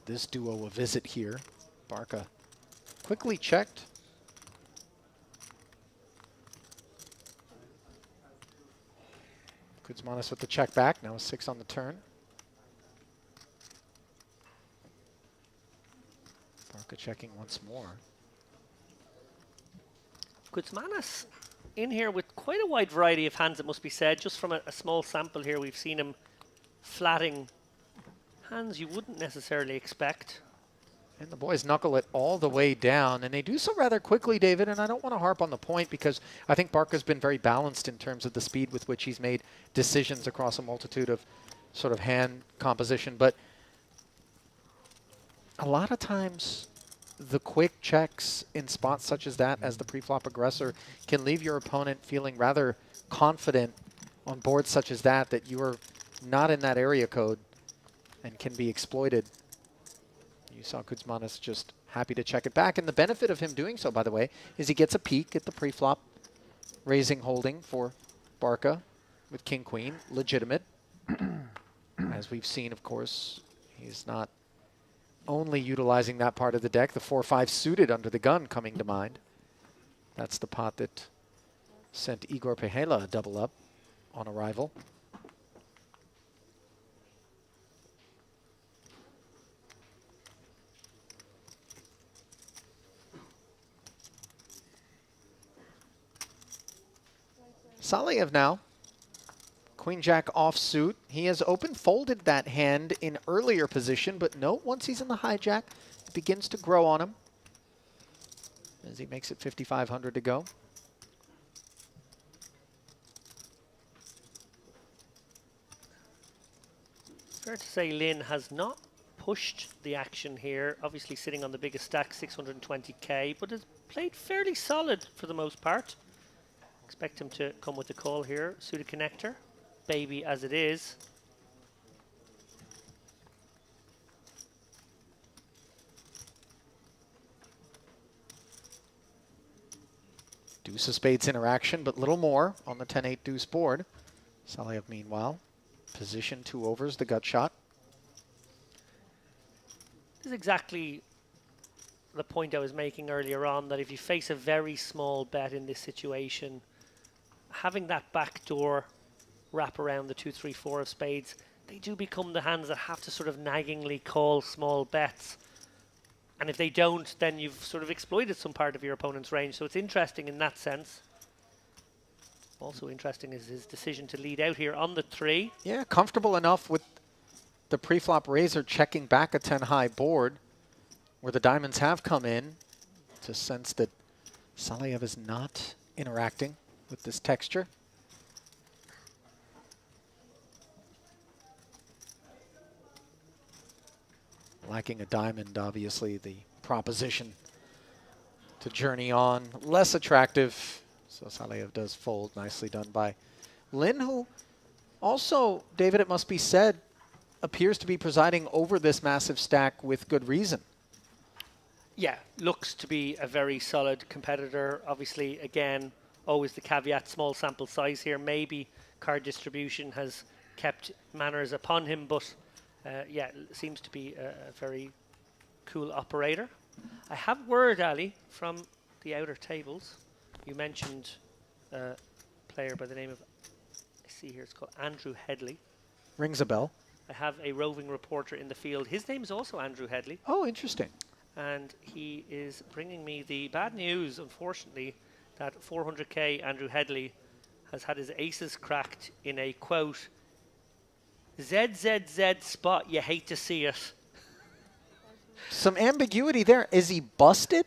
A: this duo a visit here. Barca quickly checked. Kuzmanis with the check back, now a 6 on the turn. Barca checking once more.
B: Kuzmanis in here with quite a wide variety of hands, it must be said. Just from a small sample here, we've seen him flatting hands you wouldn't necessarily expect.
A: And the boys knuckle it all the way down, and they do so rather quickly, David, and I don't want to harp on the point because I think Barca's been very balanced in terms of the speed with which he's made decisions across a multitude of sort of hand composition, but a lot of times the quick checks in spots such as that as the pre-flop aggressor can leave your opponent feeling rather confident on boards such as that you are not in that area code and can be exploited. You saw Kuzmanis just happy to check it back. And the benefit of him doing so, by the way, is he gets a peek at the pre-flop raising holding for Barca with king-queen, legitimate. As we've seen, of course, he's not only utilizing that part of the deck, the 4-5 suited under the gun coming to mind. That's the pot that sent Igor Pehela a double up on arrival. Saliev now, Queen-Jack offsuit. He has open-folded that hand in earlier position, but note, once he's in the hijack, it begins to grow on him as he makes it 5,500 to go.
B: Fair to say Lynn has not pushed the action here, obviously sitting on the biggest stack, 620k, but has played fairly solid for the most part. Expect him to come with the call here. Suited connector, baby as it is.
A: Deuce of spades interaction, but little more on the 10-8 deuce board. Saliev, meanwhile, position 2 overs, the gut shot.
B: This is exactly the point I was making earlier on, that if you face a very small bet in this situation, having that backdoor wrap around the 2, 3, 4 of spades, they do become the hands that have to sort of naggingly call small bets. And if they don't, then you've sort of exploited some part of your opponent's range. So it's interesting in that sense. Also interesting is his decision to lead out here on the 3.
A: Yeah, comfortable enough with the pre-flop raiser checking back a 10-high board where the diamonds have come in to sense that Saliev is not interacting with this texture. Lacking a diamond, obviously, the proposition to journey on. Less attractive, so Saliev does fold. Nicely done by Lynn, who also, David, it must be said, appears to be presiding over this massive stack with good reason.
B: Yeah, looks to be a very solid competitor. Obviously, again, always the caveat, small sample size here. Maybe card distribution has kept manners upon him, but yeah, seems to be a very cool operator. I have word, Ali, from the outer tables. You mentioned a player by the name of, I see here, it's called Andrew Headley.
A: Rings a bell.
B: I have a roving reporter in the field. His name is also Andrew Headley.
A: Oh, interesting.
B: and he is bringing me the bad news, unfortunately, that 400k Andrew Headley has had his aces cracked in a, quote, ZZZ spot, you hate to see it.
A: Some ambiguity there. Is he busted?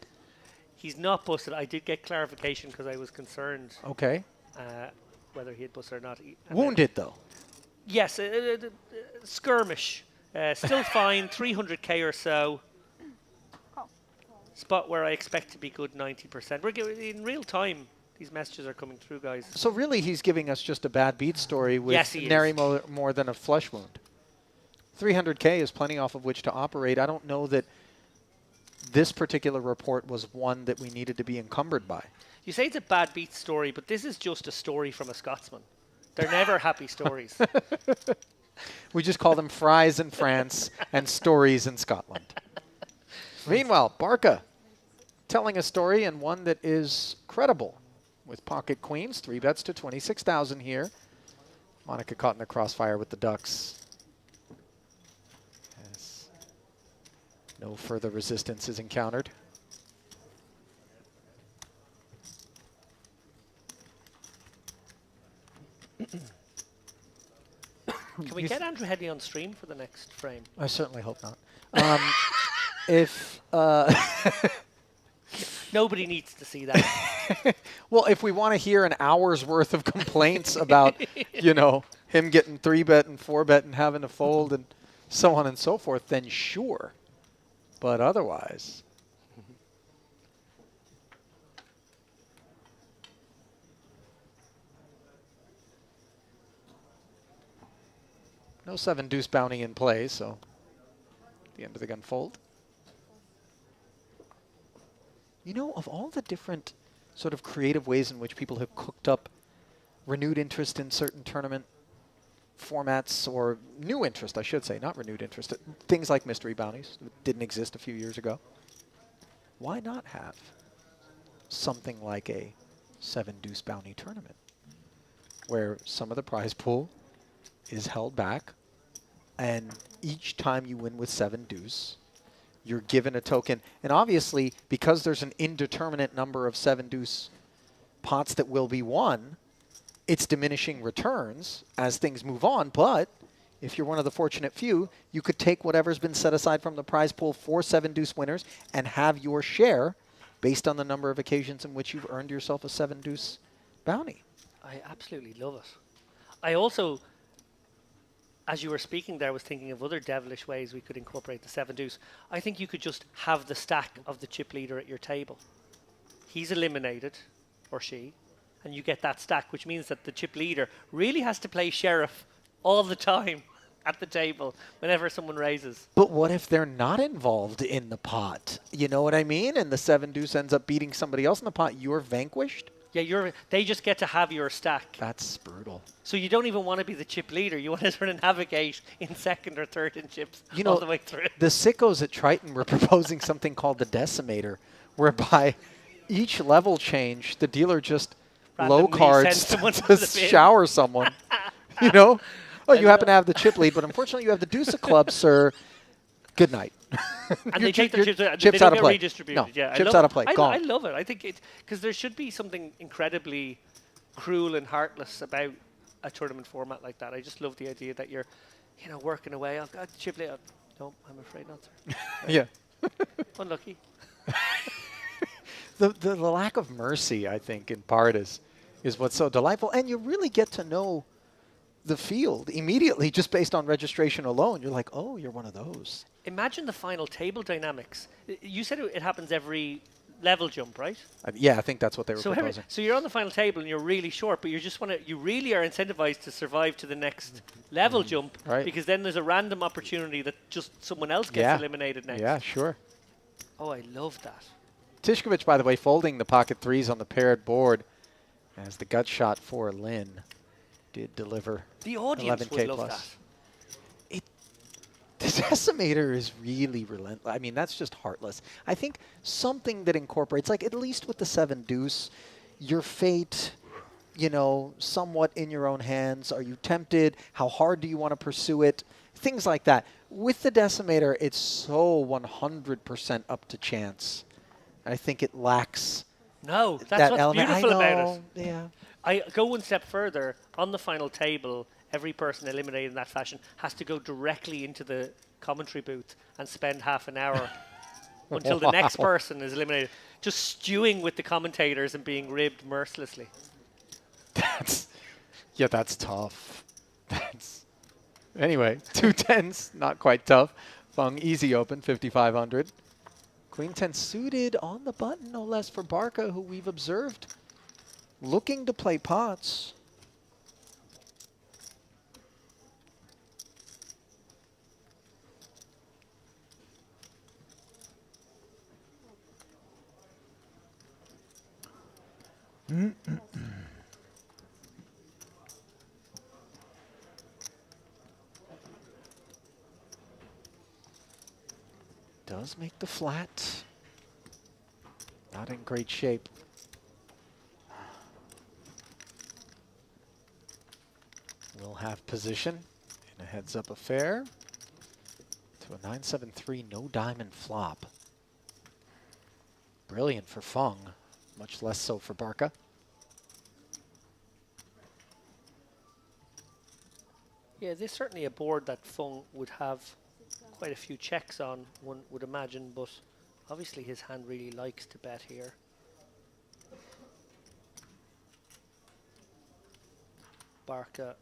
B: He's not busted. I did get clarification because I was concerned
A: Okay.
B: whether he had busted or not.
A: Wounded, though.
B: Yes, skirmish. Still fine, 300k or so. Spot where I expect to be good 90%. In real time, these messages are coming through, guys.
A: So really, he's giving us just a bad beat story with
B: Yes, he
A: nary
B: is.
A: more than a flesh wound. 300k is plenty off of which to operate. I don't know that this particular report was one that we needed to be encumbered by.
B: You say it's a bad beat story, but this is just a story from a Scotsman. They're never happy stories.
A: We just call them fries in France and stories in Scotland. Meanwhile, Barca telling a story, and one that is credible. With pocket queens, 3 bets to 26,000 here. Monica caught in the crossfire with the ducks. Yes. No further resistance is encountered.
B: Can we get Andrew Headley on stream for the next frame?
A: I certainly hope not. If
B: Nobody needs to see that.
A: well, if we want to hear an hour's worth of complaints about, you know, him getting 3-bet and 4-bet and having to fold and so on and so forth, then sure. But otherwise, no 7 deuce bounty in play, so the end of the gun fold. You know, of all the different sort of creative ways in which people have cooked up renewed interest in certain tournament formats, or new interest, I should say, not renewed interest, things like mystery bounties that didn't exist a few years ago, why not have something like a 7 deuce bounty tournament where some of the prize pool is held back, and each time you win with 7 deuce, you're given a token. And obviously, because there's an indeterminate number of 7 deuce pots that will be won, it's diminishing returns as things move on. But if you're one of the fortunate few, you could take whatever's been set aside from the prize pool for 7 deuce winners and have your share based on the number of occasions in which you've earned yourself a 7 deuce bounty.
B: I absolutely love it. I also, as you were speaking there, was thinking of other devilish ways we could incorporate the 7 deuce. I think you could just have the stack of the chip leader at your table. He's eliminated, or she, and you get that stack, which means that the chip leader really has to play sheriff all the time at the table whenever someone raises.
A: But what if they're not involved in the pot? You know what I mean? And the 7 deuce ends up beating somebody else in the pot. You're vanquished?
B: Yeah, they just get to have your stack.
A: That's brutal.
B: So you don't even want to be the chip leader. You want to sort of navigate in second or third in chips all the way through.
A: The sickos at Triton were proposing something called the decimator, whereby each level change, the dealer just low
B: Randomly
A: cards
B: sends someone
A: to
B: to the bin.
A: shower someone. You know? Oh, you happen to have the chip lead, but unfortunately you have the deuce of clubs, sir. Good night.
B: And they take their chips,
A: chips
B: they
A: out
B: don't
A: of
B: get
A: play.
B: redistributed.
A: No,
B: Yeah,
A: chips out of play.
B: I
A: Gone.
B: love it. I think it, because there should be something incredibly cruel and heartless about a tournament format like that. I just love the idea that you're, working away. I've got the chip later. No, I'm afraid not, sir.
A: Yeah.
B: Unlucky.
A: The lack of mercy, I think, in part is what's so delightful. And you really get to know the field immediately just based on registration alone. You're like, oh, you're one of those.
B: Imagine the final table dynamics. You said it happens every level jump, right?
A: Yeah, I think that's what they were proposing.
B: So you're on the final table and you're really short, but you really are incentivized to survive to the next level jump,
A: right.
B: Because then there's a random opportunity that just someone else gets eliminated next.
A: Yeah, sure.
B: Oh, I love that.
A: Tishkovich, by the way, folding the pocket threes on the paired board as the gut shot for Lynn did deliver.
B: The audience
A: 11K
B: would love
A: plus.
B: that.
A: The decimator is really relentless. I mean, that's just heartless. I think something that incorporates, like at least with the 7 deuce, your fate, somewhat in your own hands. Are you tempted? How hard do you want to pursue it? things like that. With the Decimator, it's so 100% up to chance. I think it lacks
B: No, that's
A: that
B: what's
A: element.
B: beautiful
A: I
B: about
A: know,
B: it.
A: yeah.
B: I go one step further. On the final table, every person eliminated in that fashion has to go directly into the commentary booth and spend half an hour until the next person is eliminated, just stewing with the commentators and being ribbed mercilessly.
A: That's tough. Anyway, 210s, not quite tough. Fung easy open, 5,500. Queen 10 suited on the button, no less, for Barca, who we've observed looking to play pots. Does make the flat. Not in great shape. Will have position in a heads-up affair to a 9-7-3, no diamond flop. Brilliant for Fung, much less so for Barca.
B: Yeah, this is certainly a board that Fung would have quite a few checks on, one would imagine, but obviously his hand really likes to bet here. Barca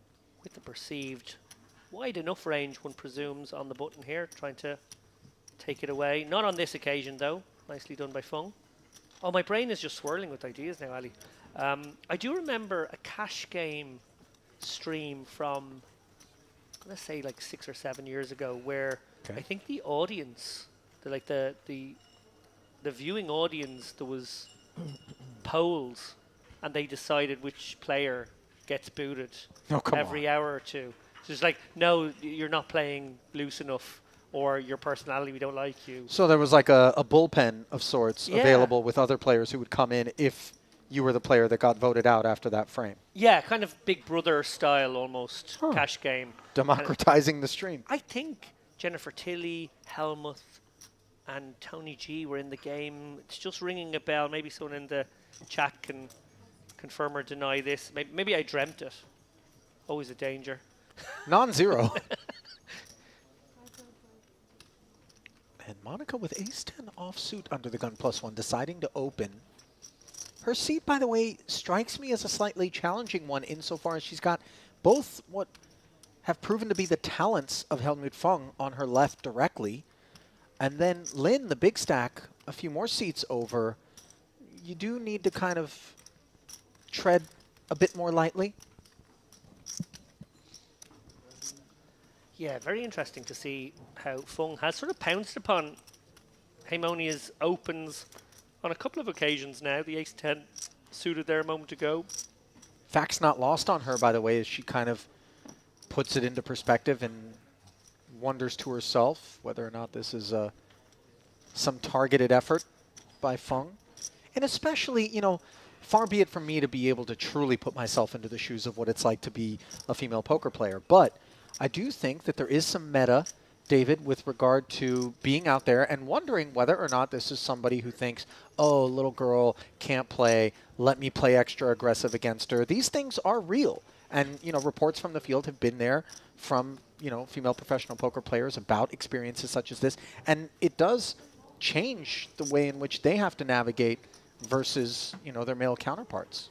B: with the perceived wide enough range, one presumes, on the button here, trying to take it away. Not on this occasion, though. Nicely done by Fung. Oh, my brain is just swirling with ideas now, Ali. I do remember a cash game stream from, I'm going to say like 6 or 7 years ago, where I think the audience, the viewing audience, there was polls, and they decided which player gets booted every hour or two. So it's like, no, you're not playing loose enough, or your personality, we don't like you.
A: So there was like a bullpen of sorts available with other players who would come in if you were the player that got voted out after that frame.
B: Yeah, kind of Big Brother style almost, cash game.
A: Democratizing the stream.
B: I think Jennifer Tilly, Helmuth, and Tony G were in the game. It's just ringing a bell. Maybe someone in the chat can confirm or deny this. Maybe I dreamt it. Always a danger.
A: Non-zero. And Monica with ace-10 offsuit under the gun +1, deciding to open. Her seat, by the way, strikes me as a slightly challenging one insofar as she's got both what have proven to be the talents of Helmut Fung on her left directly, and then Lin, the big stack, a few more seats over. You do need to kind of tread a bit more lightly.
B: Yeah, very interesting to see how Fung has sort of pounced upon Haimonia's opens on a couple of occasions now. The ace-10 suited there a moment ago.
A: Fact's not lost on her, by the way, as she kind of puts it into perspective and wonders to herself whether or not this is some targeted effort by Fung. And especially, you know, far be it from me to be able to truly put myself into the shoes of what it's like to be a female poker player. But I do think that there is some meta, David, with regard to being out there and wondering whether or not this is somebody who thinks, oh, little girl can't play, let me play extra aggressive against her. These things are real. And, you know, reports from the field have been there from, you know, female professional poker players about experiences such as this. And it does change the way in which they have to navigate versus, you know, their male counterparts.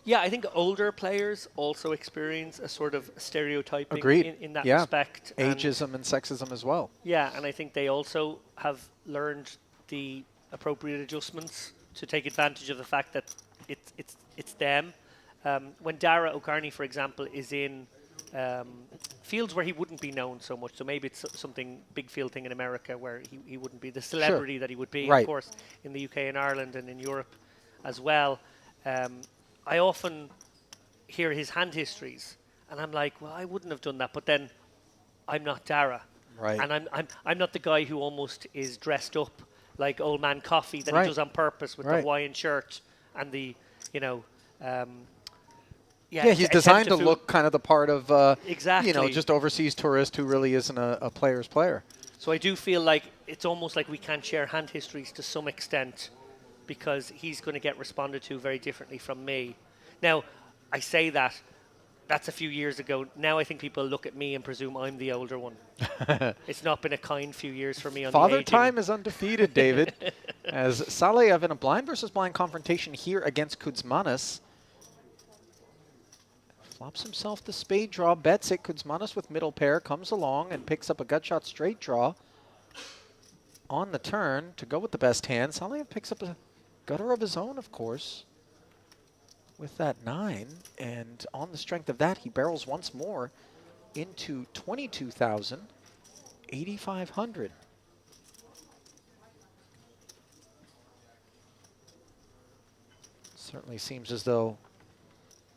B: Yeah, I think older players also experience a sort of stereotyping in that respect.
A: Ageism and sexism as well.
B: Yeah, and I think they also have learned the appropriate adjustments to take advantage of the fact that it's them. When Dara O'Carney, for example, is in fields where he wouldn't be known so much, so maybe it's something big field thing in America where he wouldn't be the celebrity that he would be, of course, in the UK and Ireland and in Europe as well. I often hear his hand histories, and I'm like, well, I wouldn't have done that. But then, I'm not Dara, and I'm not the guy who almost is dressed up like Old Man Coffee that he does on purpose with the Hawaiian shirt and the,
A: Yeah, he's designed to look kind of the part of,
B: exactly.
A: you know, just overseas tourist who really isn't a player's player.
B: So I do feel like it's almost like we can't share hand histories to some extent because he's going to get responded to very differently from me. Now, I say that's a few years ago. Now I think people look at me and presume I'm the older one. It's not been a kind few years for me on
A: Father
B: the aging.
A: Time is undefeated, David. As Saleyev in a blind versus blind confrontation here against Kuzmanis. Flops himself the spade draw, bets it. Kuzmanis with middle pair comes along and picks up a gut shot straight draw on the turn to go with the best hand. Saleyev picks up a gutter of his own, of course, with that 9. And on the strength of that, he barrels once more into 22,000, 8,500. Certainly seems as though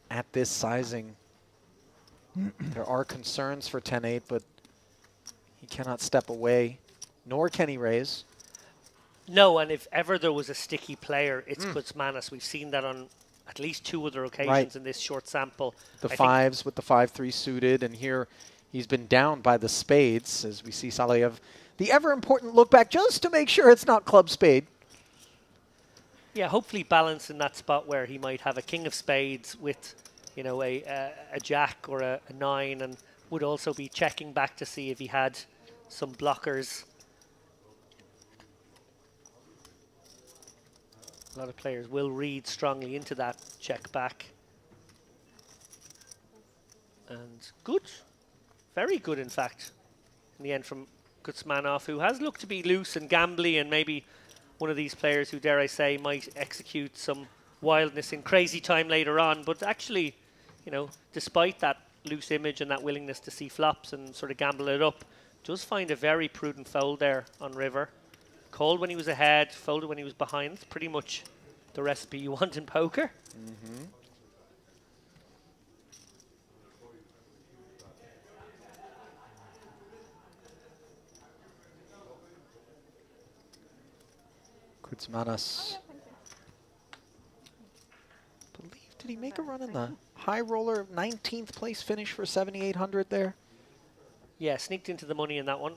A: at this sizing, there are concerns for 10-8, but he cannot step away, nor can he raise.
B: No, and if ever there was a sticky player, it's Kuzmanis. We've seen that on at least 2 other occasions in this short sample.
A: The 5s with the 5-3 suited, and here he's been down by the spades, as we see Saleyev. The ever-important look back just to make sure it's not club spade.
B: Yeah, hopefully balance in that spot where he might have a king of spades with, you know, a jack or a 9, and would also be checking back to see if he had some blockers. A lot of players will read strongly into that check back. And good. Very good, in fact, in the end from Kuzmanov, who has looked to be loose and gambly and maybe one of these players who, dare I say, might execute some wildness in crazy time later on. But actually, you know, despite that loose image and that willingness to see flops and sort of gamble it up, does find a very prudent fold there on river. Called when he was ahead, folded when he was behind. It's pretty much the recipe you want in poker.
A: Mm-hmm. Kuzmanis. Did he make a run in the high roller 19th place finish for 7,800 there?
B: Yeah, sneaked into the money in that one.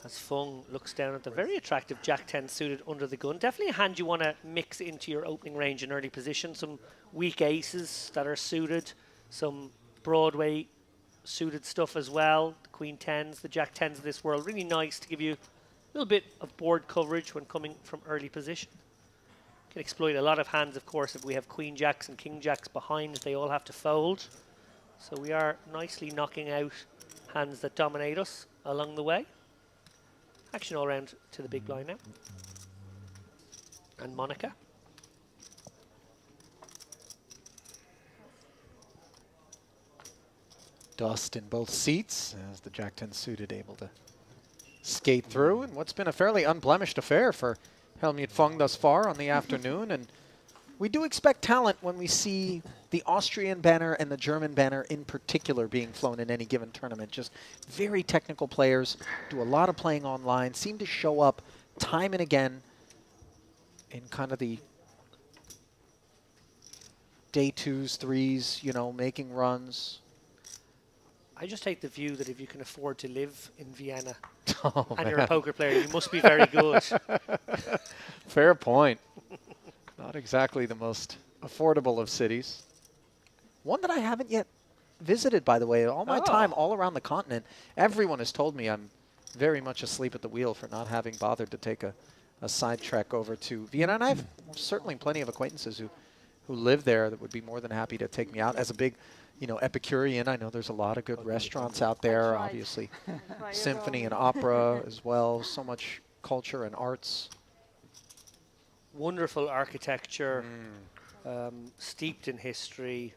B: As Fung looks down at the very attractive Jack-10 suited under the gun. Definitely a hand you want to mix into your opening range in early position. Some weak aces that are suited, some Broadway suited stuff as well. The Queen 10s, the Jack 10s of this world. Really nice to give you a little bit of board coverage when coming from early position. Can exploit a lot of hands, of course, if we have Queen Jacks and King Jacks behind. They all have to fold. So we are nicely knocking out hands that dominate us along the way. Action all around to the big blind now. And Monica.
A: Dust in both seats as the Jack-10 suited able to skate through in what's been a fairly unblemished affair for Helmut Fung thus far on the afternoon. And we do expect talent when we see the Austrian banner and the German banner in particular being flown in any given tournament. Just very technical players, do a lot of playing online, seem to show up time and again in kind of the day 2s, 3s, you know, making runs.
B: I just take the view that if you can afford to live in Vienna
A: Oh,
B: and you're a poker player, you must be very good.
A: Fair point. Not exactly the most affordable of cities. One that I haven't yet visited, by the way. All my time, all around the continent, everyone has told me I'm very much asleep at the wheel for not having bothered to take a side trek over to Vienna. And I have certainly plenty of acquaintances who live there that would be more than happy to take me out. As a big, you know, Epicurean, I know there's a lot of good restaurants out there, obviously. Symphony and opera as well. So much culture and arts.
B: Wonderful architecture, steeped in history,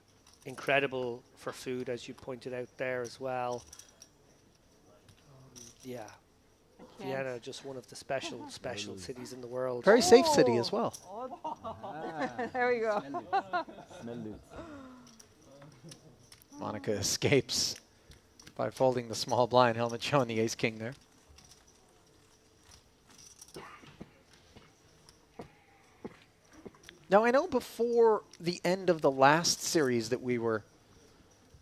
B: incredible for food, as you pointed out there as well. Yeah, Vienna, just one of the special cities in the world.
A: Very safe city as well.
E: There we go.
A: Monica escapes by folding the small blind. Helmut showing the ace-king there. Now, I know before the end of the last series that we were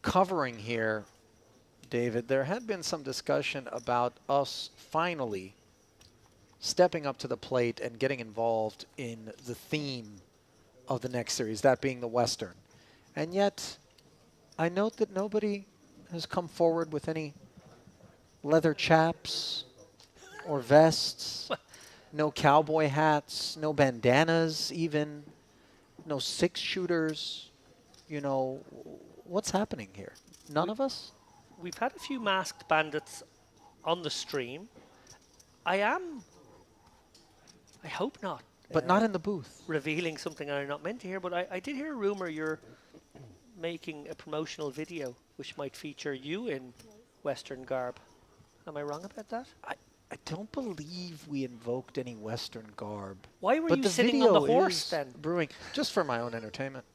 A: covering here, David, there had been some discussion about us finally stepping up to the plate and getting involved in the theme of the next series, that being the Western. And yet, I note that nobody has come forward with any leather chaps or vests, no cowboy hats, no bandanas even, no six-shooters. You know, what's happening here? None of us?
B: We've had a few masked bandits on the stream. I hope not.
A: But not in the booth.
B: Revealing something I'm not meant to hear, but I did hear a rumor you're making a promotional video which might feature you in Western garb. Am I wrong about that?
A: I don't believe we invoked any Western garb.
B: Why were
A: But
B: you
A: the
B: sitting on the
A: video
B: horse
A: is
B: then?
A: brewing, just for my own entertainment.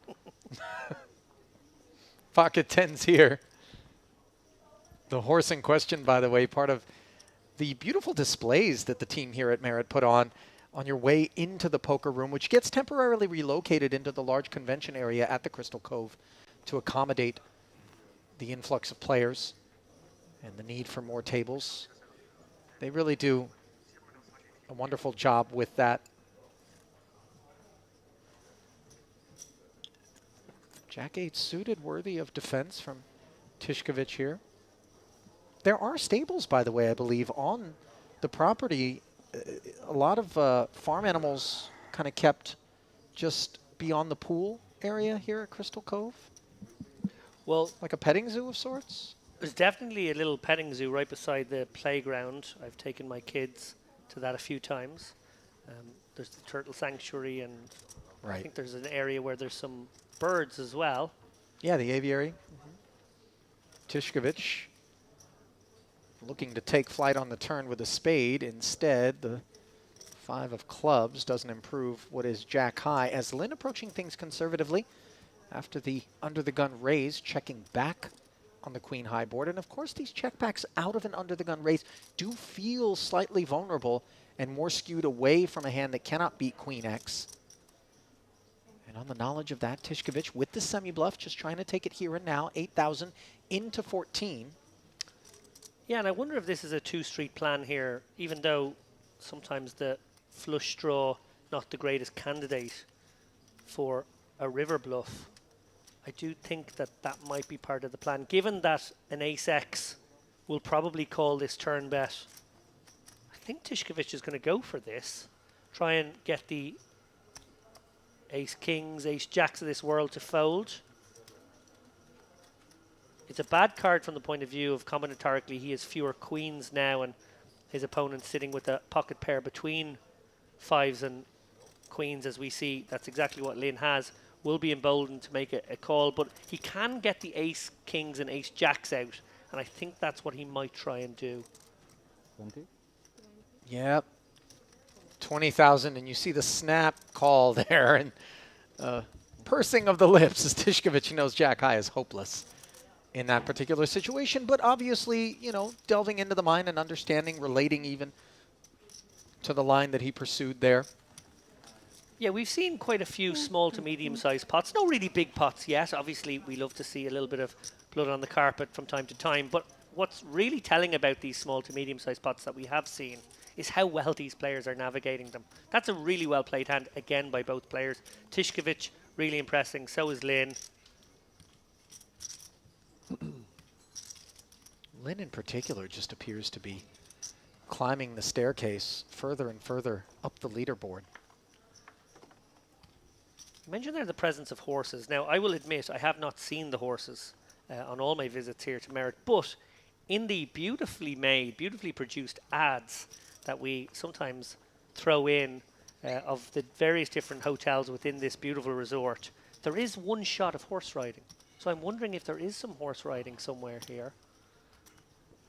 A: Pocket 10's here. The horse in question, by the way, part of the beautiful displays that the team here at Merit put on your way into the poker room, which gets temporarily relocated into the large convention area at the Crystal Cove to accommodate the influx of players and the need for more tables. They really do a wonderful job with that. Jack 8 suited, worthy of defense from Tishkovich here. There are stables, by the way, I believe, on the property. A lot of farm animals kind of kept just beyond the pool area here at Crystal Cove.
B: Well,
A: like a petting zoo of sorts?
B: There's definitely a little petting zoo right beside the playground. I've taken my kids to that a few times. There's the turtle sanctuary, and I think there's an area where there's some birds as well.
A: Yeah, the aviary. Tishkovich looking to take flight on the turn with a spade. Instead, the 5 of clubs doesn't improve what is jack high, as Lynn approaching things conservatively after the under-the-gun raise, checking back on the queen high board. And of course, these checkbacks out of an under-the-gun raise do feel slightly vulnerable and more skewed away from a hand that cannot beat queen X. And on the knowledge of that, Tishkovich with the semi-bluff, just trying to take it here and now, 8,000 into 14.
B: Yeah, and I wonder if this is a two-street plan here, even though sometimes the flush draw, not the greatest candidate for a river bluff. I do think that that might be part of the plan, given that an ace-x will probably call this turn bet. I think Tishkovich is going to go for this, try and get the ace-kings, ace-jacks of this world to fold. It's a bad card from the point of view of combinatorically he has fewer queens now, and his opponent sitting with a pocket pair between 5s and queens, as we see. That's exactly what Lynn has. Will be emboldened to make a call, but he can get the ace kings and ace jacks out, and I think that's what he might try and do.
F: 20?
A: Yep. 20,000, and you see the snap call there, and pursing of the lips as Tishkovich knows jack high is hopeless in that particular situation, but obviously, you know, delving into the mind and understanding, relating even to the line that he pursued there.
B: Yeah, we've seen quite a few small to medium-sized pots. No really big pots yet. Obviously, we love to see a little bit of blood on the carpet from time to time. But what's really telling about these small to medium-sized pots that we have seen is how well these players are navigating them. That's a really well-played hand, again, by both players. Tishkovich, really impressing. So is Lynn.
A: Lynn, in particular, just appears to be climbing the staircase further and further up the leaderboard.
B: You mentioned there the presence of horses. Now, I will admit I have not seen the horses on all my visits here to Merit, but in the beautifully made, beautifully produced ads that we sometimes throw in of the various different hotels within this beautiful resort, there is one shot of horse riding. So I'm wondering if there is some horse riding somewhere here.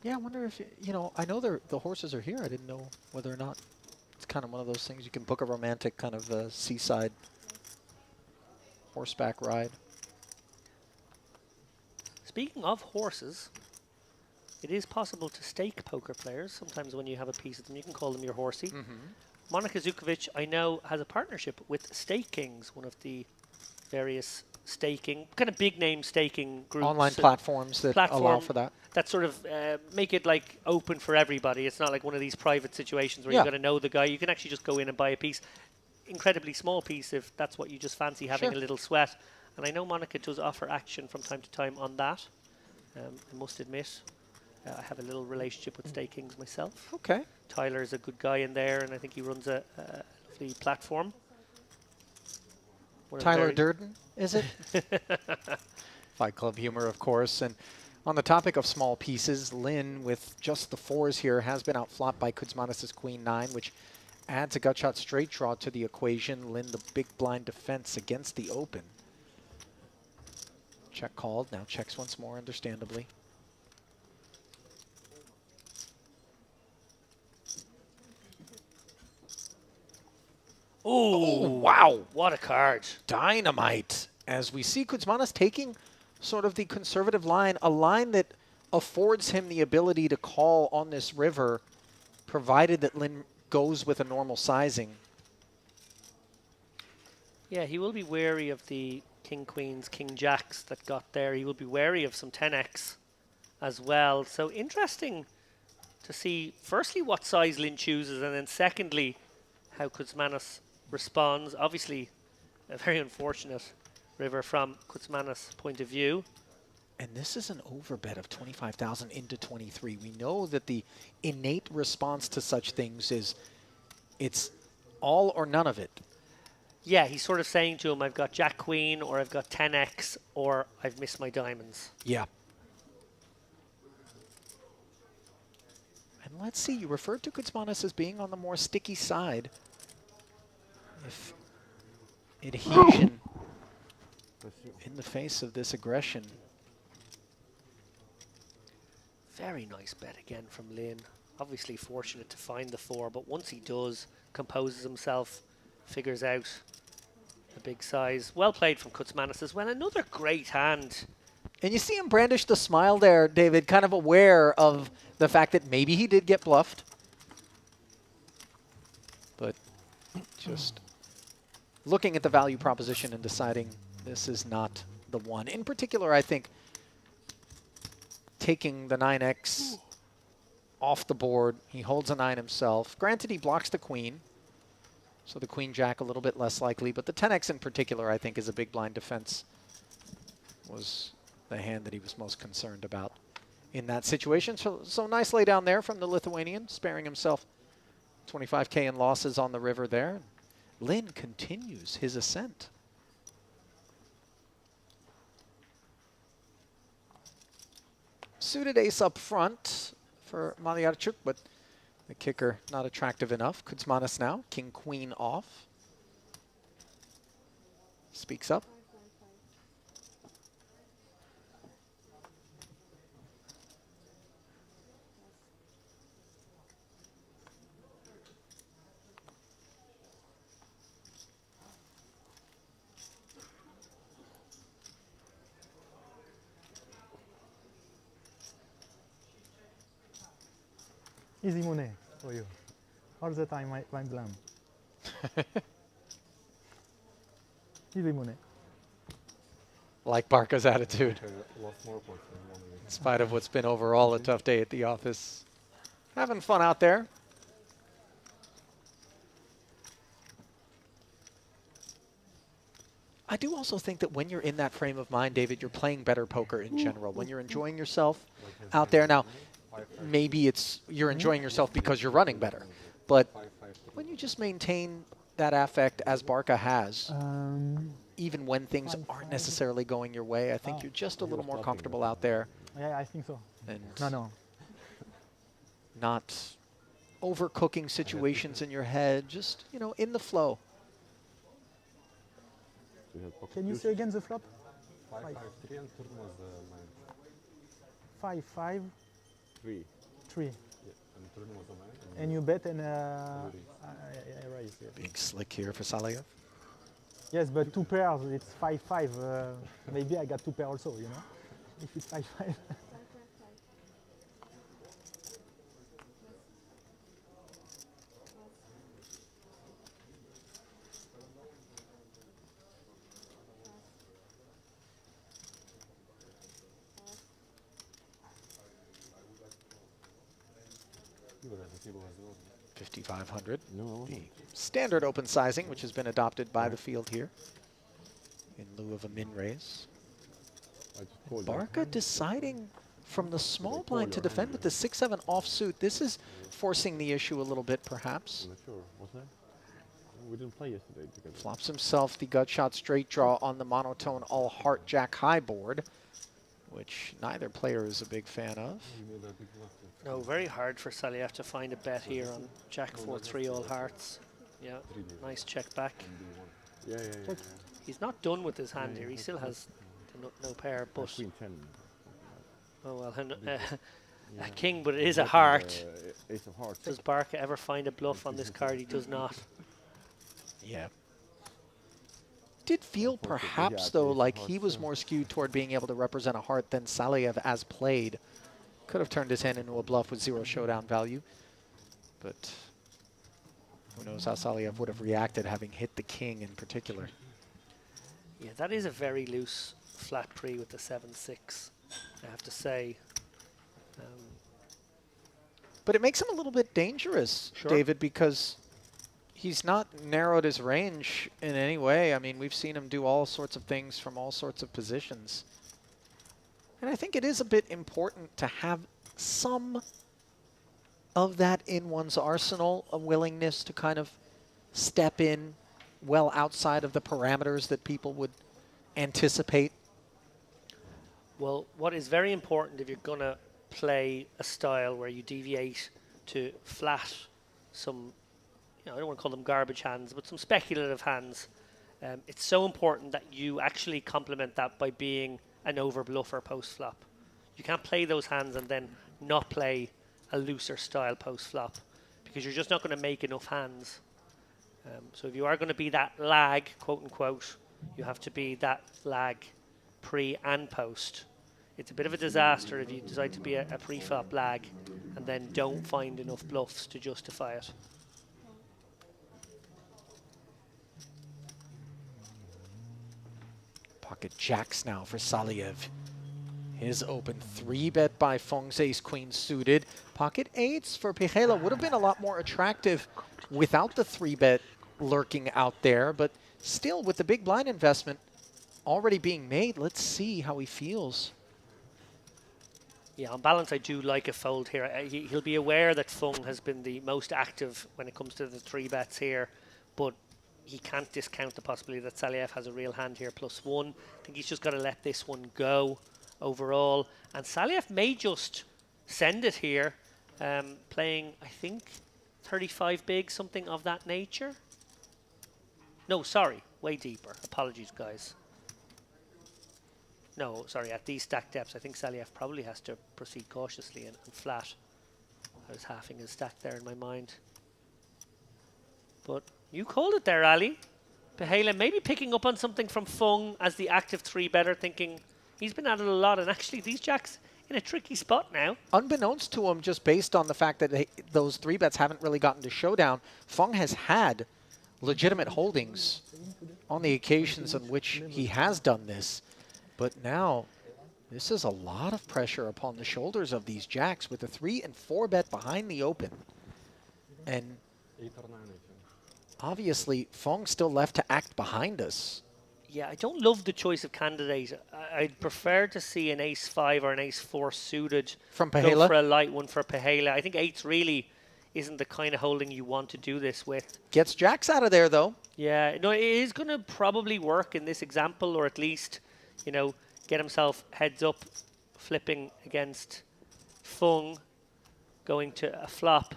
A: Yeah, I wonder if, you know, I know the horses are here. I didn't know whether or not it's kind of one of those things you can book a romantic kind of seaside horseback ride.
B: Speaking of horses, it is possible to stake poker players. Sometimes when you have a piece of them, you can call them your horsey. Monica Zukovic, I know, has a partnership with Stake Kings, one of the various staking, kind of big name staking groups.
A: Online platforms that allow for that.
B: That sort of make it like open for everybody. It's not like one of these private situations where
A: Yeah.
B: you've got to know the guy. You can actually just go in and buy a piece, incredibly small piece if that's what you just fancy having
A: Sure.
B: a little sweat. And I know Monica does offer action from time to time on that. I must admit, I have a little relationship with Stakings myself.
A: Okay.
B: Tyler's a good guy in there, and I think he runs a lovely platform. One of the
A: Tyler
B: very-
A: Durden, is it? Fight Club humor, of course. And on the topic of small pieces, Lynn, with just the 4s here, has been outflopped by Kuzmanis' Queen 9, which adds a gut shot straight draw to the equation. Lynn, the big blind defense against the open. Check called. Now checks once more, understandably.
B: Oh,
A: wow.
B: what a card.
A: Dynamite. As we see Kuzmanis taking sort of the conservative line, a line that affords him the ability to call on this river, provided that Lynn goes with a normal sizing.
B: Yeah, he will be wary of the King Queens, King Jacks that got there. He will be wary of some 10x as well. So interesting to see, firstly, what size Lynn chooses, and then secondly, how Kuzmanis responds. Obviously, a very unfortunate river from Kuzmanis' point of view.
A: And this is an overbet of 25,000 into 23. We know that the innate response to such things is it's all or none of it.
B: Yeah, he's sort of saying to him, I've got Jack Queen, or I've got 10x, or I've missed my diamonds.
A: Yeah. And let's see, you referred to Kuzmanis as being on the more sticky side. If adhesion in the face of this aggression.
B: Very nice bet again from Lynn. Obviously fortunate to find the 4, but once he does, composes himself, figures out the big size. Well played from Kuzmanis as well. Another great hand.
A: And you see him brandish the smile there, David, kind of aware of the fact that maybe he did get bluffed. But just looking at the value proposition and deciding this is not the one. In particular, I think taking the 9x off the board, he holds a 9 himself. Granted, he blocks the queen, so the queen jack a little bit less likely, but the 10x in particular, I think, is a big blind defense, was the hand that he was most concerned about in that situation. So nice lay down there from the Lithuanian, sparing himself 25K in losses on the river there. Lynn continues his ascent. Suited ace up front for Malyarchuk, but the kicker not attractive enough. Kuzmanis now, king queen off. Speaks up.
F: Easy money for you. All the time I'm blam. Easy money.
A: Like Barca's attitude,
D: Lost more points than 1 week.
A: in spite of what's been overall a tough day at the office. Having fun out there. I do also think that when you're in that frame of mind, David, you're playing better poker in general. When you're enjoying yourself out there. Now, maybe it's you're enjoying yourself because you're running better. But when you just maintain that affect as Barca has, even when things aren't necessarily going your way, I think you're just a little more comfortable out there
F: Yeah, I think so.
A: and
F: No.
A: not overcooking situations in your head, just, you know, in the flow.
D: We had pocket
F: Can you
D: deuce,
F: say again the flop?
D: 5-5-3 and turn was
F: 5, 5,
D: 9-3.
F: 3.
D: Yeah, and turn was a 9.
F: And you bet and
D: Raise.
F: I raise. Yes.
A: Being slick here for Salayev.
F: Yes, but 2 pairs, it's 5, 5. Maybe I got 2 pairs also, you know? If it's 5, 5.
A: 5,500.
H: No.
A: The standard open sizing, which has been adopted by the field here in lieu of a min raise. Barca deciding from the small blind to defend with the 6-7 offsuit. This is forcing the issue a little bit, perhaps.
H: I'm not sure. Was I? We didn't play yesterday together.
A: Flops himself the gut shot straight draw on the monotone all heart jack high board, which neither player is a big fan of.
B: No, very hard for Saliev to find a bet here on Jack 4-3 all hearts. Yeah, nice check back.
H: Yeah.
B: He's not done with his hand here. He still has no pair, but
H: Queen 10.
B: oh well, a king, but it is a heart.
H: Ace of hearts.
B: Does Barca ever find a bluff on this card? He does not.
A: Yeah. Did feel perhaps, though, like he was more skewed toward being able to represent a heart than Saliev as played. Could have turned his hand into a bluff with 0 showdown value. But who knows how Saliev would have reacted having hit the king in particular.
B: Yeah, that is a very loose flat pre with the 7-6, I have to say.
A: But it makes him a little bit dangerous,
B: Sure.
A: David, because he's not narrowed his range in any way. I mean, we've seen him do all sorts of things from all sorts of positions. And I think it is a bit important to have some of that in one's arsenal, a willingness to kind of step in well outside of the parameters that people would anticipate.
B: Well, what is very important if you're going to play a style where you deviate to flat some, I don't want to call them garbage hands, but some speculative hands, it's so important that you actually complement that by being an overbluffer post-flop. You can't play those hands and then not play a looser style post-flop because you're just not going to make enough hands. So if you are going to be that lag, quote-unquote, you have to be that lag pre and post. It's a bit of a disaster if you decide to be a pre-flop lag and then don't find enough bluffs to justify it.
A: Pocket jacks now for Saliev. His open 3-bet by Feng's ace-queen suited. Pocket 8s for Pejela would have been a lot more attractive without the 3-bet lurking out there, but still with the big blind investment already being made, let's see how he feels.
B: Yeah, on balance, I do like a fold here. He'll be aware that Feng has been the most active when it comes to the 3-bets here, but he can't discount the possibility that Saliev has a real hand here, +1. I think he's just got to let this one go overall. And Saliev may just send it here, playing, I think, 35 big, something of that nature. No, sorry, way deeper. Apologies, guys. No, sorry, at these stack depths, I think Saliev probably has to proceed cautiously and flat. I was halving his stack there in my mind. But you called it there, Ali. Pejela maybe picking up on something from Feng as the active 3-better, thinking he's been at it a lot, and actually these jacks in a tricky spot now.
A: Unbeknownst to him, just based on the fact that those 3-bets haven't really gotten to showdown, Feng has had legitimate holdings on the occasions on which he has done this. But now, this is a lot of pressure upon the shoulders of these jacks with a 3 and 4-bet behind the open. And obviously, Feng's still left to act behind us.
B: Yeah, I don't love the choice of candidate. I'd prefer to see an ace-5 or an ace-4 suited.
A: From
B: Go
A: Pejela?
B: for a light one for Pejela. I think 8s really isn't the kind of holding you want to do this with.
A: Gets jacks out of there, though.
B: Yeah, no, it is going to probably work in this example, or at least, get himself heads up, flipping against Feng, going to a flop.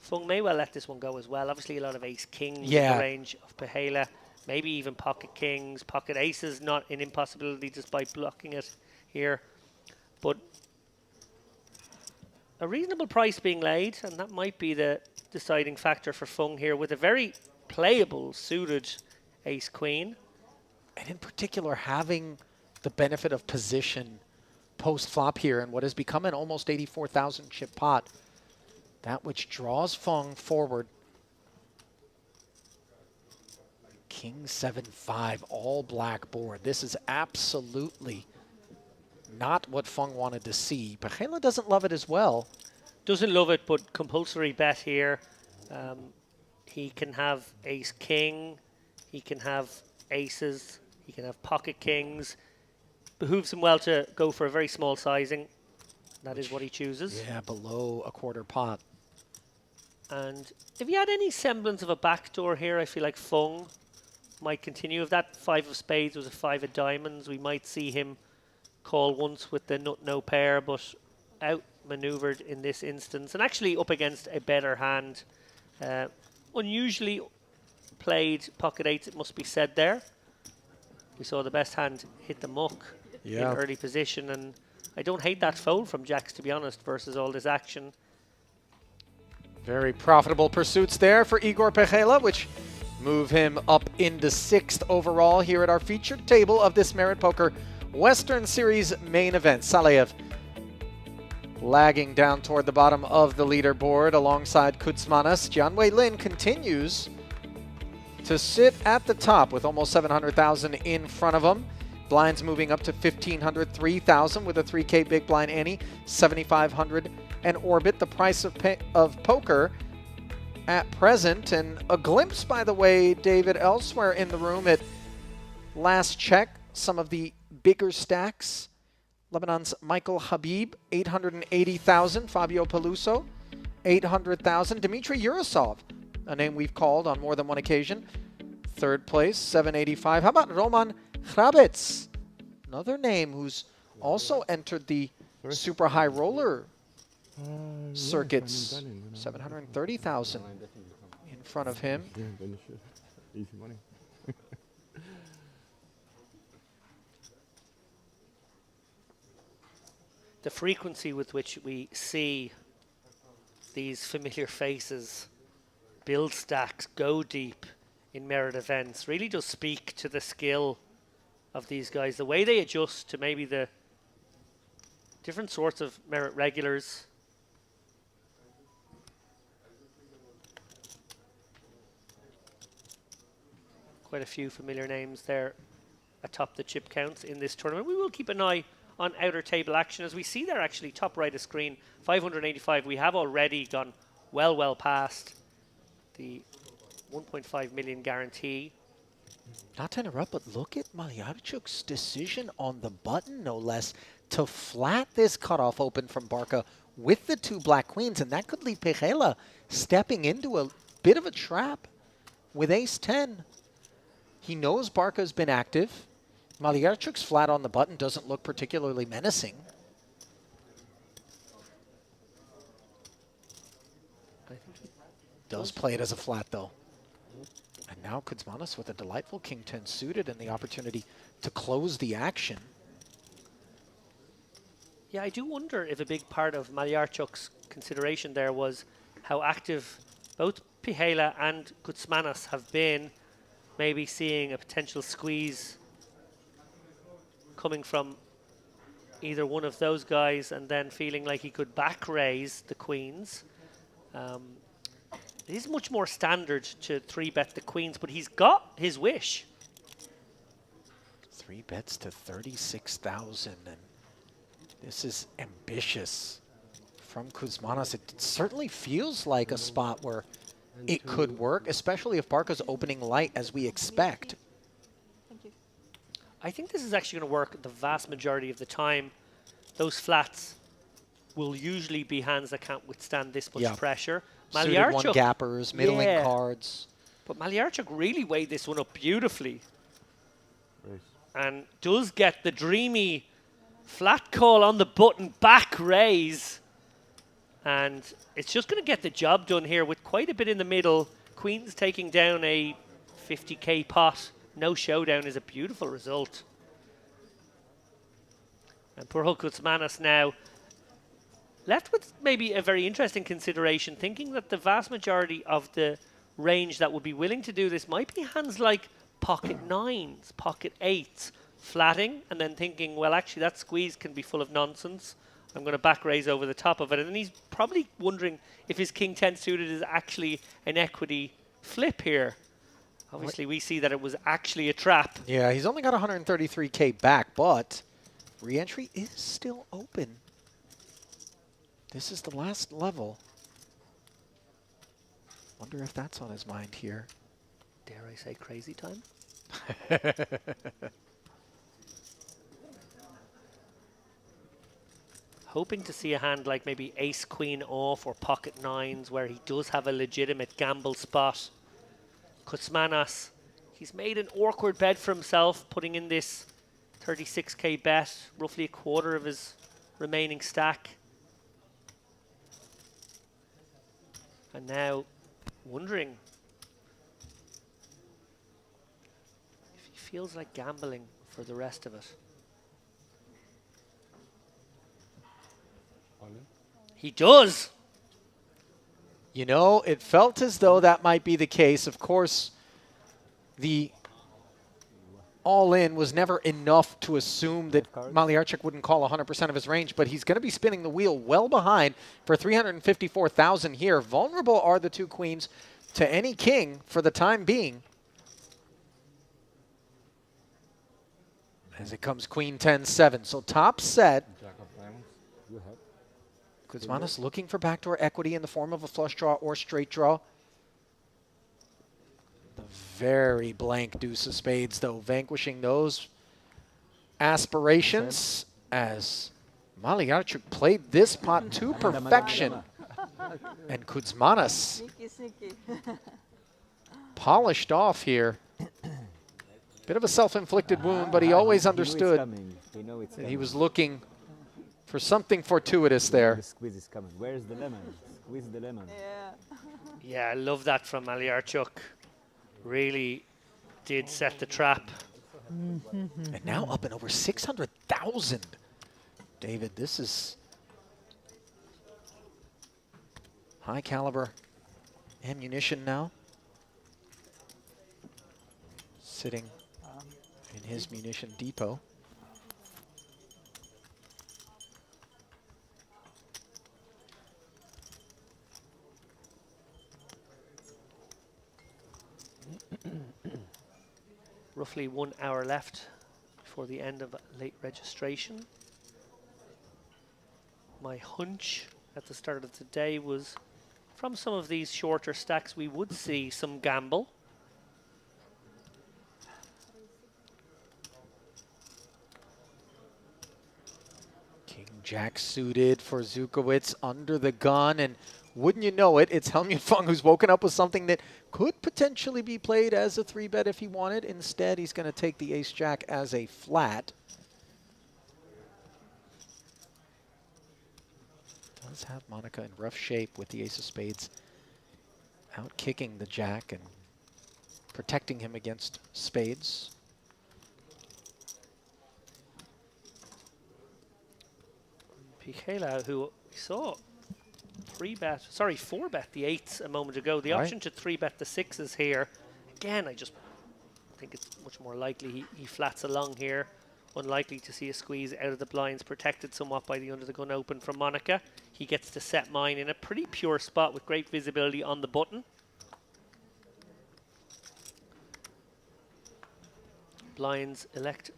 B: Feng may well let this one go as well. Obviously, a lot of ace-kings in the range of Pejela. Maybe even pocket kings, pocket aces, not an impossibility despite blocking it here. But a reasonable price being laid, and that might be the deciding factor for Feng here, with a very playable suited ace-queen.
A: And in particular, having the benefit of position post-flop here in what has become an almost 84,000 chip pot. That which draws Feng forward. King 7-5, all black board. This is absolutely not what Feng wanted to see. Pejela doesn't love it as well.
B: Doesn't love it, but compulsory bet here. He can have ace king, he can have aces, he can have pocket kings. Behooves him well to go for a very small sizing. That is what he chooses.
A: Yeah, below a quarter pot.
B: And if he had any semblance of a backdoor here, I feel like Fung might continue. If that 5 of spades was a 5 of diamonds, we might see him call once with the nut no pair, but outmaneuvered in this instance. And actually up against a better hand. Unusually played pocket eights, it must be said there. We saw the best hand hit the muck in early position, and I don't hate that fold from jacks, to be honest, versus all this action.
A: Very profitable pursuits there for Igor Pechela, which move him up into 6th overall here at our featured table of this Merit Poker Western Series main event. Saleyev lagging down toward the bottom of the leaderboard alongside Kudzmanis. Jian Wei Lin continues to sit at the top with almost 700,000 in front of him. Blinds moving up to 1,500, 3,000 with a 3K big blind ante, 7,500 and orbit. The price of poker at present, and a glimpse, by the way, David, elsewhere in the room at last check, some of the bigger stacks. Lebanon's Michael Habib, 880,000. Fabio Peluso, 800,000. Dmitry Urasov, a name we've called on more than one occasion, 3rd place, 785. How about Roman Hrabets, another name who's also entered the super high roller circuits, 730,000 in front of him.
H: Yeah, then you should. Easy money.
B: The frequency with which we see these familiar faces build stacks, go deep in Merit events really does speak to the skill of these guys. The way they adjust to maybe the different sorts of Merit regulars. Quite a few familiar names there atop the chip counts in this tournament. We will keep an eye on outer table action. As we see there, actually, top right of screen, 585. We have already gone well past the 1.5 million guarantee.
A: Not to interrupt, but look at Malyarchuk's decision on the button, no less, to flat this cutoff open from Barca with the 2 black queens, and that could leave Pechela stepping into a bit of a trap with ace-10. He knows Barca's been active. Malyarchuk's flat on the button doesn't look particularly menacing. Does play it as a flat, though. And now Kudzmanis with a delightful king-10 suited and the opportunity to close the action.
B: Yeah, I do wonder if a big part of Malyarchuk's consideration there was how active both Pechela and Kudzmanis have been, maybe seeing a potential squeeze coming from either one of those guys and then feeling like he could back raise the queens. It is much more standard to 3-bet the queens, but he's got his wish.
A: 3 bets to 36,000, and this is ambitious from Kudzmanis. It certainly feels like a spot where it could work, especially if Barca's opening light as we expect.
E: Thank you.
B: I think this is actually going to work the vast majority of the time. Those flats will usually be hands that can't withstand this much pressure.
A: Suited one gappers, middling cards.
B: But Malyarchuk really weighed this one up beautifully.
H: Race.
B: And does get the dreamy flat call on the button, back raise. And it's just going to get the job done here with quite a bit in the middle. Queens taking down a 50k pot. No showdown is a beautiful result. And poor Kudzmanis now left with maybe a very interesting consideration, thinking that the vast majority of the range that would be willing to do this might be hands like pocket 9s, pocket 8s, flatting, and then thinking, well, actually that squeeze can be full of nonsense. I'm going to back raise over the top of it. And then he's probably wondering if his king 10 suited is actually an equity flip here. Obviously, we see that it was actually a trap.
A: Yeah, he's only got 133k back, but re-entry is still open. This is the last level. Wonder if that's on his mind here.
B: Dare I say crazy time? Hoping to see a hand like maybe ace queen off or pocket nines where he does have a legitimate gamble spot. Kuzmanos, he's made an awkward bet for himself, putting in this 36k bet, roughly a quarter of his remaining stack. And now wondering if he feels like gambling for the rest of it. He does.
A: You know, it felt as though that might be the case. Of course, the all-in was never enough to assume that Malyarchuk wouldn't call 100% of his range, but he's going to be spinning the wheel well behind for 354,000 here. Vulnerable are the two queens to any king for the time being. As it comes queen 10-7. So top set.
H: Jack of diamonds. You have.
A: Kuzmanos looking for backdoor equity in the form of a flush draw or straight draw. The very blank deuce of spades, though, vanquishing those aspirations as Malyarchuk played this pot to perfection. And Kuzmanos
E: Sneaky.
A: polished off here. Bit of a self-inflicted wound, but he always understood that he was looking for something fortuitous there.
I: The squeeze is coming. Where's the lemon? Squeeze the lemon.
E: Yeah.
B: Yeah, I love that from Malyarchuk. Really did set the trap.
A: And now up and over 600,000. David, this is high caliber ammunition now. Sitting in his munition depot.
B: Roughly 1 hour left before the end of late registration. My hunch at the start of the day was from some of these shorter stacks we would see some gamble.
A: King Jack suited for Zukowicz under the gun, and wouldn't you know it, it's Helmut Fung who's woken up with something that could potentially be played as a 3-bet if he wanted. Instead, he's going to take the ace-jack as a flat. Does have Monica in rough shape with the ace of spades out kicking the jack and protecting him against spades.
B: Pichela, who we saw 4-bet the 8s a moment ago. The option to 3-bet the 6s here. Again, I just think it's much more likely he flats along here. Unlikely to see a squeeze out of the blinds, protected somewhat by the under the gun open from Monica. He gets to set mine in a pretty pure spot with great visibility on the button. Blinds elect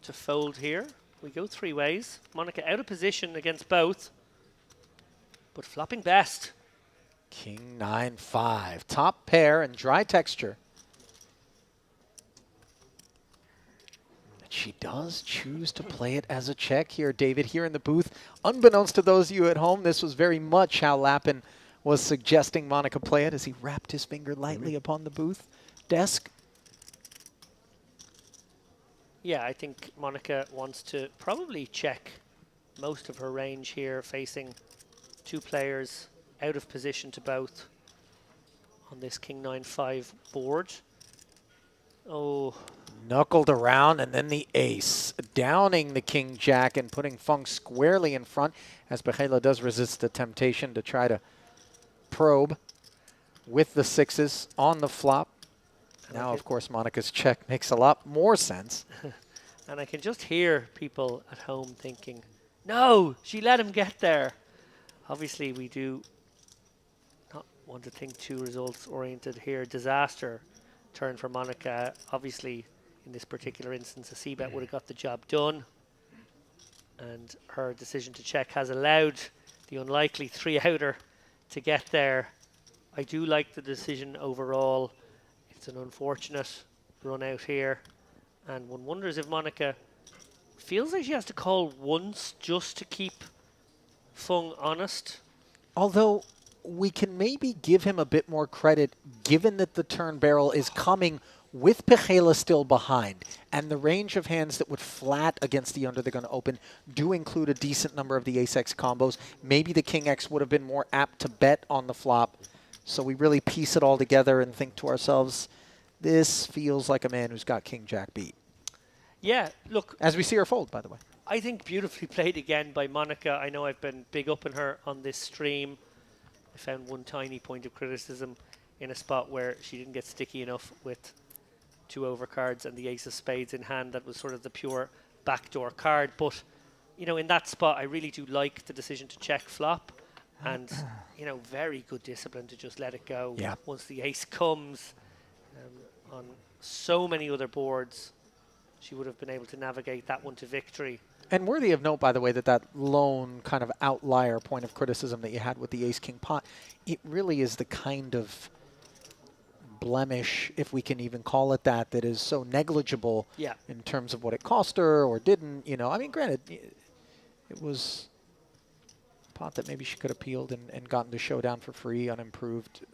B: to fold here. We go 3 ways. Monica out of position against both, but flopping best.
A: King 9-5, top pair and dry texture. And she does choose to play it as a check here, David, here in the booth. Unbeknownst to those of you at home, this was very much how Lappin was suggesting Monica play it as he wrapped his finger lightly upon the booth desk.
B: Yeah, I think Monica wants to probably check most of her range here, facing 2 players out of position to both on this King 9-5 board. Oh.
A: Knuckled around, and then the ace, downing the King Jack and putting Fung squarely in front, as Pichela does resist the temptation to try to probe with the 6s on the flop. Now, of course, Monica's check makes a lot more sense.
B: And I can just hear people at home thinking, no, she let him get there. Obviously, we do not want to think too results-oriented here. Disaster turn for Monica. Obviously, in this particular instance, a c-bet would have got the job done. And her decision to check has allowed the unlikely 3-outer to get there. I do like the decision overall. It's an unfortunate run out here, and one wonders if Monica feels like she has to call once just to keep Fung honest.
A: Although we can maybe give him a bit more credit given that the turn barrel is coming with Pechela still behind, and the range of hands that would flat against the under they're going to open do include a decent number of the ace-x combos. Maybe the king-x would have been more apt to bet on the flop. So we really piece it all together and think to ourselves, this feels like a man who's got king-jack beat.
B: Yeah, look.
A: As we see her fold, by the way.
B: I think beautifully played again by Monica. I know I've been big up on her on this stream. I found one tiny point of criticism in a spot where she didn't get sticky enough with 2 overcards and the ace of spades in hand. That was sort of the pure backdoor card. But, you know, in that spot, I really do like the decision to check flop. And, you know, very good discipline to just let it go.
A: Yeah.
B: Once the ace comes on so many other boards, she would have been able to navigate that one to victory.
A: And worthy of note, by the way, that lone kind of outlier point of criticism that you had with the ace-king pot, it really is the kind of blemish, if we can even call it that, that is so negligible in terms of what it cost her or didn't. You know, I mean, granted, it was a pot that maybe she could have peeled and gotten to showdown for free on improved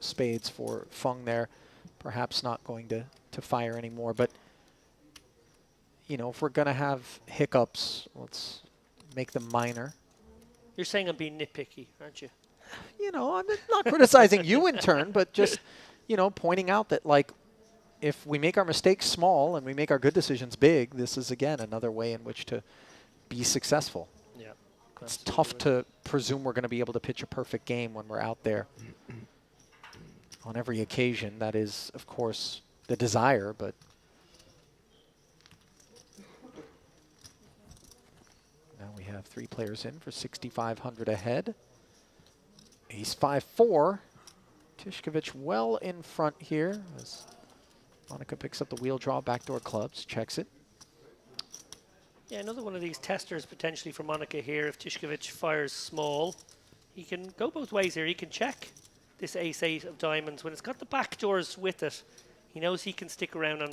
A: spades for Fung there. Perhaps not going to fire anymore, but you know, if we're going to have hiccups, let's make them minor.
B: You're saying I'm being nitpicky, aren't you?
A: You know, I'm not criticizing you in turn, but just, you know, pointing out that, like, if we make our mistakes small and we make our good decisions big, this is, again, another way in which to be successful.
B: Yeah.
A: It's tough to presume we're going to be able to pitch a perfect game when we're out there. On every occasion, that is, of course, the desire, but now we have 3 players in for 6,500 ahead. Ace 5-4. Tishkovich well in front here as Monica picks up the wheel draw, backdoor clubs, checks it.
B: Yeah, another one of these testers potentially for Monica here. If Tishkovich fires small, he can go both ways here. He can check this ace-8 of diamonds. When it's got the backdoors with it, he knows he can stick around on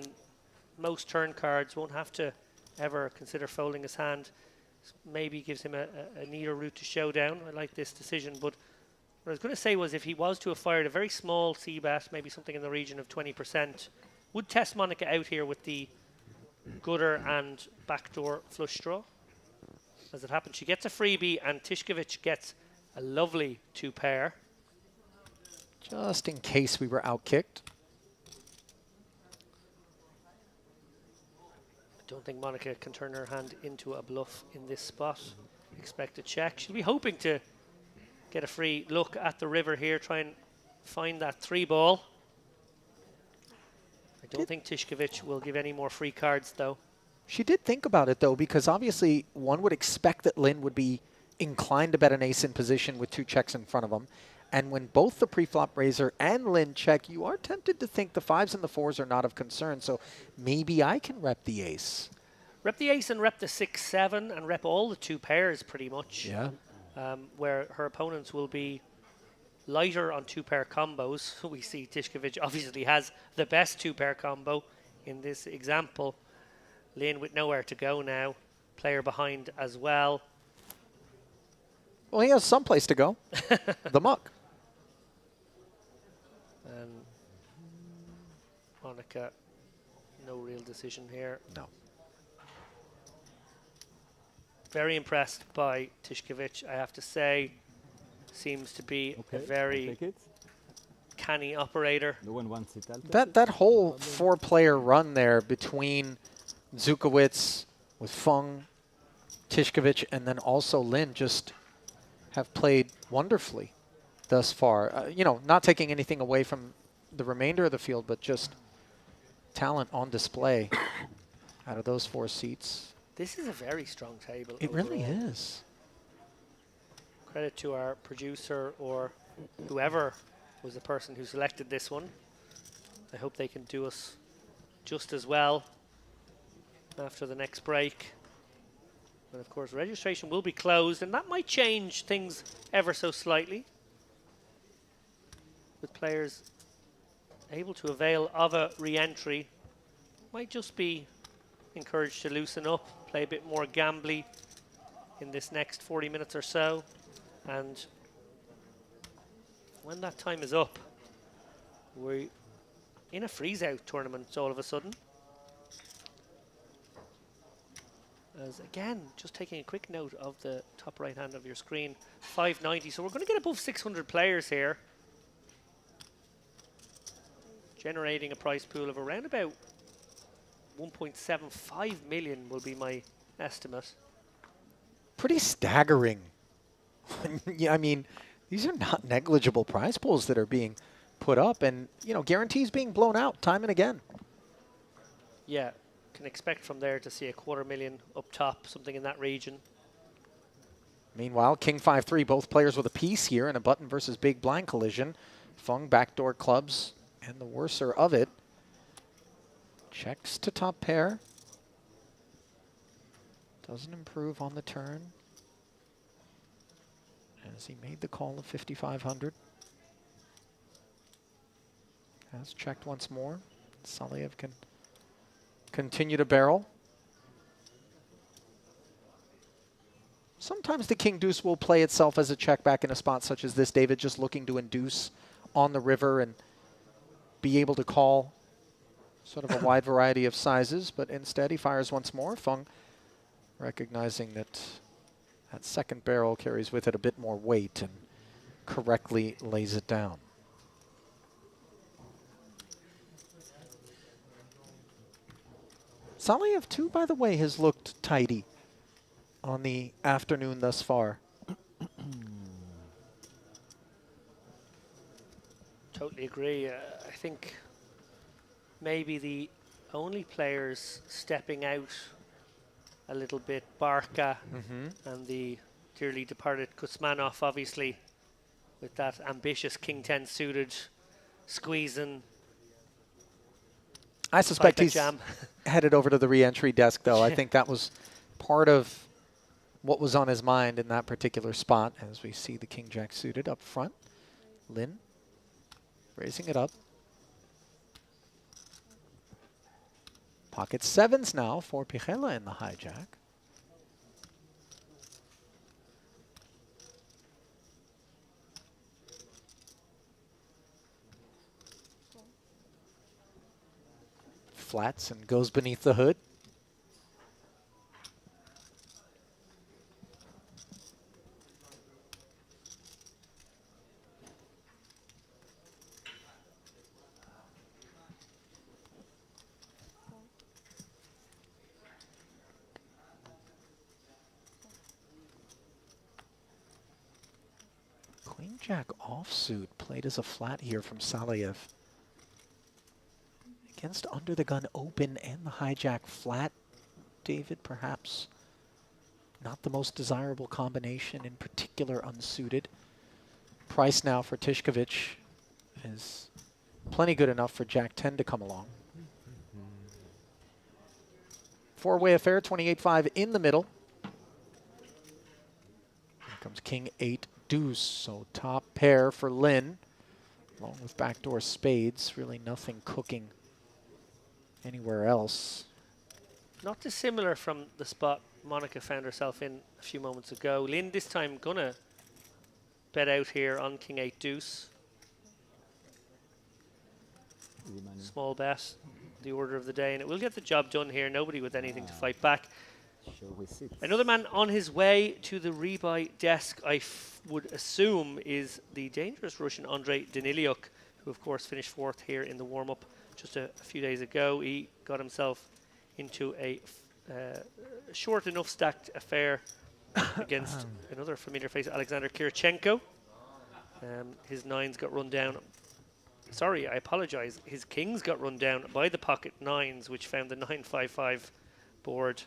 B: most turn cards, won't have to ever consider folding his hand. Maybe gives him a neater route to showdown. I like this decision, but what I was going to say was if he was to have fired a very small c-bet, maybe something in the region of 20%, would test Monica out here with the gutter and backdoor flush draw. As it happens, she gets a freebie and Tishkovich gets a lovely 2-pair.
A: Just in case we were outkicked.
B: I don't think Monica can turn her hand into a bluff in this spot. Expect a check. She'll be hoping to get a free look at the river here, try and find that 3-ball. I don't think Tishkovich will give any more free cards, though.
A: She did think about it, though, because obviously one would expect that Lin would be inclined to bet an ace in position with 2 checks in front of him. And when both the preflop raiser and Lin check, you are tempted to think the 5s and the 4s are not of concern. So maybe I can rep the ace.
B: Rep the ace and rep the 6-7 and rep all the 2 pairs pretty much.
A: Yeah.
B: Where her opponents will be lighter on 2-pair combos. We see Tishkovich obviously has the best 2-pair combo in this example. Lin with nowhere to go now. Player behind as well.
A: Well, he has some place to go. The muck.
B: And Monica, no real decision here.
A: No.
B: Very impressed by Tishkovich, I have to say. Seems to be a very canny operator.
I: No one wants it.
A: That whole 4-player run there between Zukowicz with Fung, Tishkovich, and then also Lin just have played wonderfully thus far. You know, not taking anything away from the remainder of the field, but just talent on display out of those 4 seats.
B: This is a very strong table.
A: It
B: overall.
A: really is.
B: Credit to our producer or whoever was the person who selected this one. I hope they can do us just as well after the next break. But of course, registration will be closed, and that might change things ever so slightly, with players able to avail of a re-entry. Might just be encouraged to loosen up, play a bit more gambly in this next 40 minutes or so. And when that time is up, we're in a freeze-out tournament all of a sudden. As again, just taking a quick note of the top right hand of your screen, 590. So we're going to get above 600 players here, generating a prize pool of around about 1.75 million will be my estimate.
A: Pretty staggering. Yeah, I mean, these are not negligible prize pools that are being put up, and guarantees being blown out time and again.
B: Yeah, can expect from there to see 250,000 up top, something in that region.
A: Meanwhile, King 5-3, both players with a piece here in a button versus big blind collision. Fung backdoor clubs and the worser of it. Checks to top pair. Doesn't improve on the turn, as he made the call of 5,500. Has checked once more. Saliev can continue to barrel. Sometimes the king deuce will play itself as a check back in a spot such as this. David just looking to induce on the river and be able to call sort of a wide variety of sizes, but instead he fires once more. Fung recognizing that that second barrel carries with it a bit more weight and correctly lays it down. Saliev too, by the way, has looked tidy on the afternoon thus far.
B: Totally agree. I think maybe the only players stepping out a little bit, Barca and the dearly departed Kuzmanov, obviously, with that ambitious King 10 suited squeezing.
A: I suspect he's
B: jam.
A: headed over to the re-entry desk, though. I think that was part of what was on his mind in that particular spot, as we see the King Jack suited up front. Lin raising it up. Pocket sevens now for Pichela in the hijack. Flats and goes beneath the hood. Queen Jack offsuit played as a flat here from Saliev. Against under the gun open and the hijack flat, David, perhaps not the most desirable combination, in particular unsuited. Price now for Tishkovich is plenty good enough for Jack 10 to come along. Four-way affair, 28-5 in the middle. Here comes King 8 deuce, so top pair for Lin, along with backdoor spades. Really nothing cooking anywhere else.
B: Not dissimilar from the spot Monica found herself in a few moments ago. Lin this time gonna bet out here on King 8 deuce. Small bet, the order of the day, and it will get the job done here. Nobody with anything to fight back. Another man on his way to the rebuy desk, I would assume, is the dangerous Russian Andrei Daniliuk, who of course finished fourth here in the warm-up just a few days ago. He got himself into a short enough stacked affair against another familiar face, Alexander Kirichenko. His nines got run down. Sorry, I apologize. His kings got run down by the pocket nines, which found the 9-5-5 board.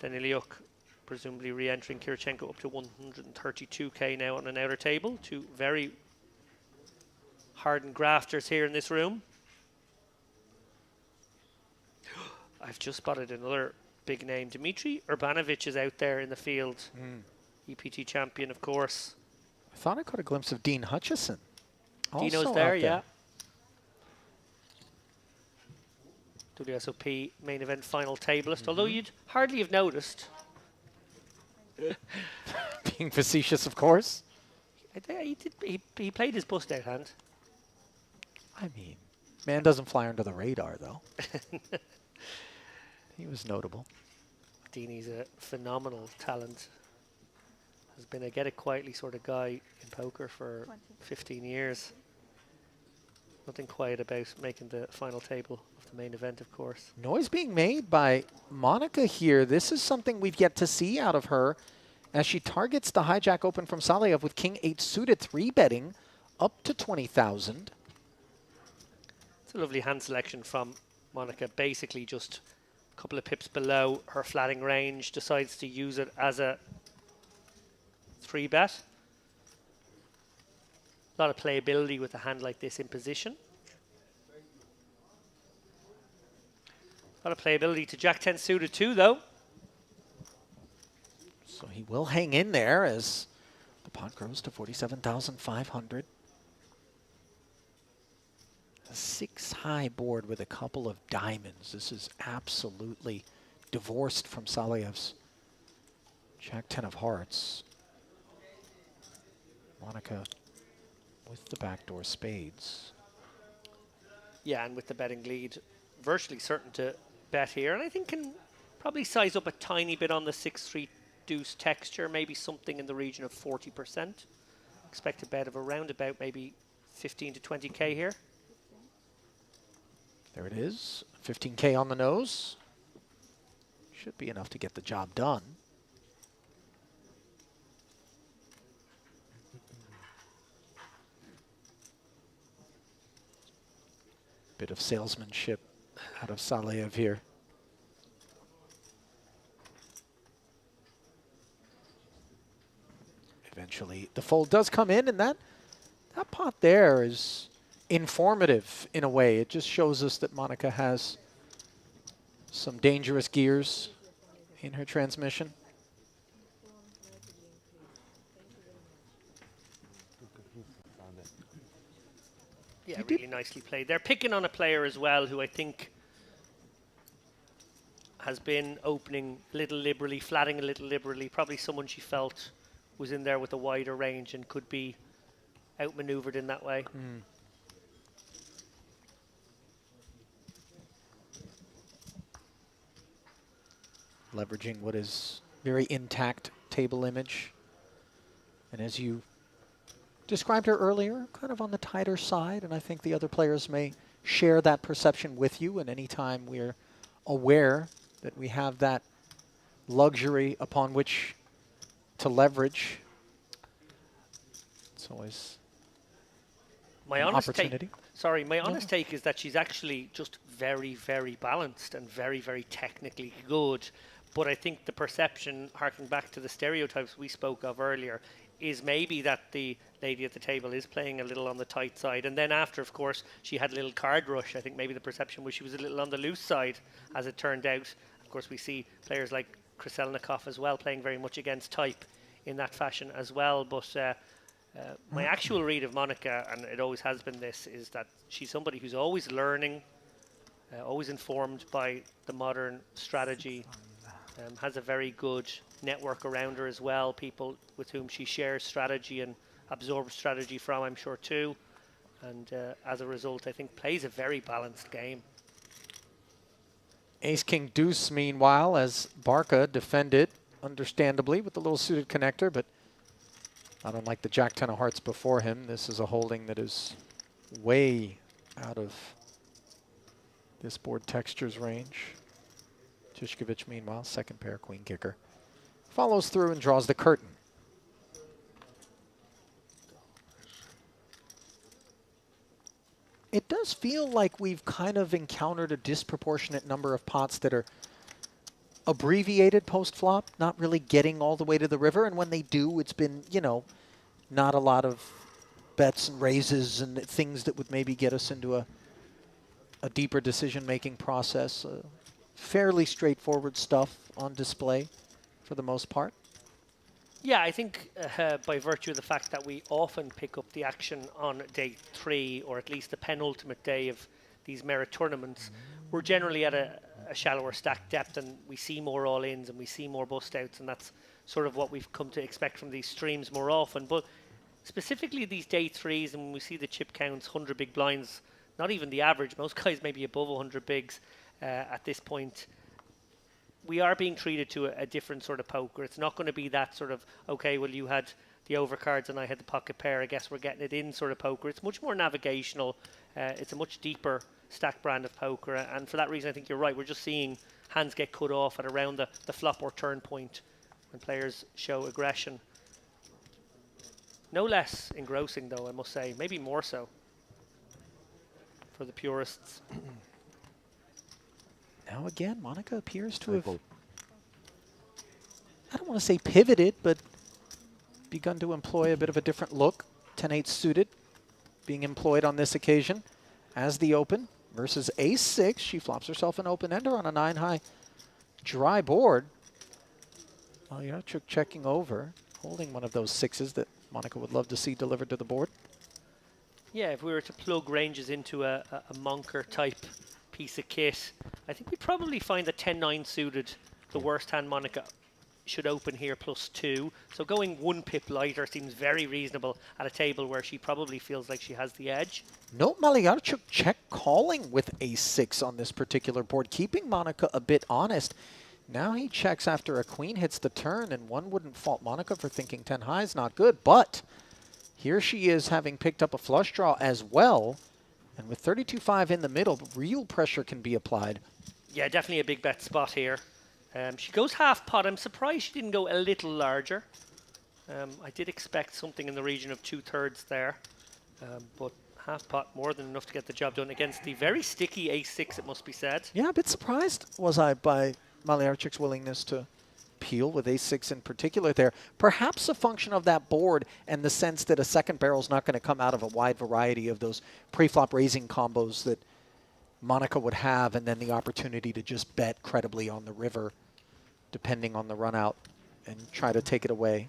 B: Daniliuk presumably re-entering Kirichenko up to 132k now on an outer table. Two very hardened grafters here in this room. I've just spotted another big name. Dmitry Urbanovic is out there in the field. EPT champion, of course.
A: I thought I caught a glimpse of Dean Hutchison.
B: Dino's
A: Also
B: there,
A: out
B: yeah. WSOP main event final tableist, although you'd hardly have noticed.
A: Being facetious, of course.
B: He played his bust out hand.
A: I mean, man doesn't fly under the radar, though. He was notable.
B: Deanie's a phenomenal talent. Has been a get it quietly sort of guy in poker for 15 years. Nothing quiet about making the final table of the main event, of course.
A: Noise being made by Monica here. This is something we've yet to see out of her as she targets the hijack open from Saleyev with King 8 suited, 3-betting up to 20,000.
B: It's a lovely hand selection from Monica. Basically just a couple of pips below her flatting range. Decides to use it as a 3-bet. A lot of playability with a hand like this in position. A lot of playability to Jack 10 suited too, though.
A: So he will hang in there as the pot grows to 47,500. A 6-high board with a couple of diamonds. This is absolutely divorced from Saleyev's Jack 10 of hearts. Monica with the backdoor spades.
B: Yeah, and with the betting lead, virtually certain to bet here. And I think can probably size up a tiny bit on the 6-3 deuce texture, maybe something in the region of 40%. Expect a bet of around about maybe 15 to 20K here.
A: There it is, 15K on the nose. Should be enough to get the job done. Bit of salesmanship out of Saleyev here. Eventually, the fold does come in, and that pot there is informative in a way. It just shows us that Monica has some dangerous gears in her transmission.
B: Yeah, really nicely played. They're picking on a player as well who I think has been opening a little liberally, flatting a little liberally. Probably someone she felt was in there with a wider range and could be outmaneuvered in that way.
A: Leveraging what is very intact table image. And as you described her earlier, kind of on the tighter side, and I think the other players may share that perception with you. And anytime we're aware that we have that luxury upon which to leverage, it's always
B: my
A: an
B: honest
A: opportunity.
B: My honest take is that she's actually just very, very balanced and very, very technically good. But I think the perception, harking back to the stereotypes we spoke of earlier, is maybe that the lady at the table is playing a little on the tight side. And then after, of course, she had a little card rush. I think maybe the perception was she was a little on the loose side, as it turned out. Of course, we see players like Kryselnikov as well playing very much against type in that fashion as well. But my actual read of Monica, and it always has been this, is that she's somebody who's always learning, always informed by the modern strategy, has a very good network around her as well, people with whom she shares strategy and absorbs strategy from, I'm sure, too. And as a result, I think plays a very balanced game.
A: Ace-King Deuce, meanwhile, as Barca defended, understandably, with the little suited connector, but not unlike the Jack 10 of hearts before him, this is a holding that is way out of this board texture's range. Tishkovich, meanwhile, second pair queen kicker, follows through and draws the curtain. It does feel like we've kind of encountered a disproportionate number of pots that are abbreviated post-flop, not really getting all the way to the river. And when they do, it's been, you know, not a lot of bets and raises and things that would maybe get us into a deeper decision-making process. fairly straightforward stuff on display for the most part.
B: Yeah, I think by virtue of the fact that we often pick up the action on day 3, or at least the penultimate day of these merit tournaments, we're generally at a shallower stack depth, and we see more all-ins and we see more bust-outs, and that's sort of what we've come to expect from these streams more often. But specifically these day 3s, and when we see the chip counts, 100 big blinds, not even the average, most guys maybe above 100 bigs at this point, we are being treated to a different sort of poker. It's not going to be that sort of, okay, well, you had the overcards and I had the pocket pair, I guess we're getting it in sort of poker. It's much more navigational. It's a much deeper stack brand of poker. And for that reason, I think you're right. We're just seeing hands get cut off at around the flop or turn point when players show aggression. No less engrossing, though, I must say. Maybe more so for the purists.
A: Now again, Monica appears to have, I don't want to say pivoted, but begun to employ a bit of a different look. 10-8 suited being employed on this occasion as the open versus ace-6. She flops herself an open-ender on a 9-high dry board. Malyarchuk checking over, holding one of those 6s that Monica would love to see delivered to the board.
B: Yeah, if we were to plug ranges into a Monker type piece of kit, I think we'd probably find that 10-9 suited, the worst hand Monica should open here +2. So going 1 pip lighter seems very reasonable at a table where she probably feels like she has the edge.
A: Note Malyarchuk check calling with ace-6 on this particular board, keeping Monica a bit honest. Now he checks after a queen hits the turn, and one wouldn't fault Monica for thinking 10 high is not good, but here she is having picked up a flush draw as well, and with 32-5 in the middle, real pressure can be applied.
B: Yeah, definitely a big bet spot here. She goes half pot. I'm surprised she didn't go a little larger. I did expect something in the region of 2/3 there, but half pot more than enough to get the job done against the very sticky ace-6, it must be said.
A: Yeah, a bit surprised was I by Malyarchuk's willingness to peel with ace-6 in particular there. Perhaps a function of that board and the sense that a second barrel's not going to come out of a wide variety of those pre-flop raising combos that Monica would have, and then the opportunity to just bet credibly on the river depending on the run out and try to take it away.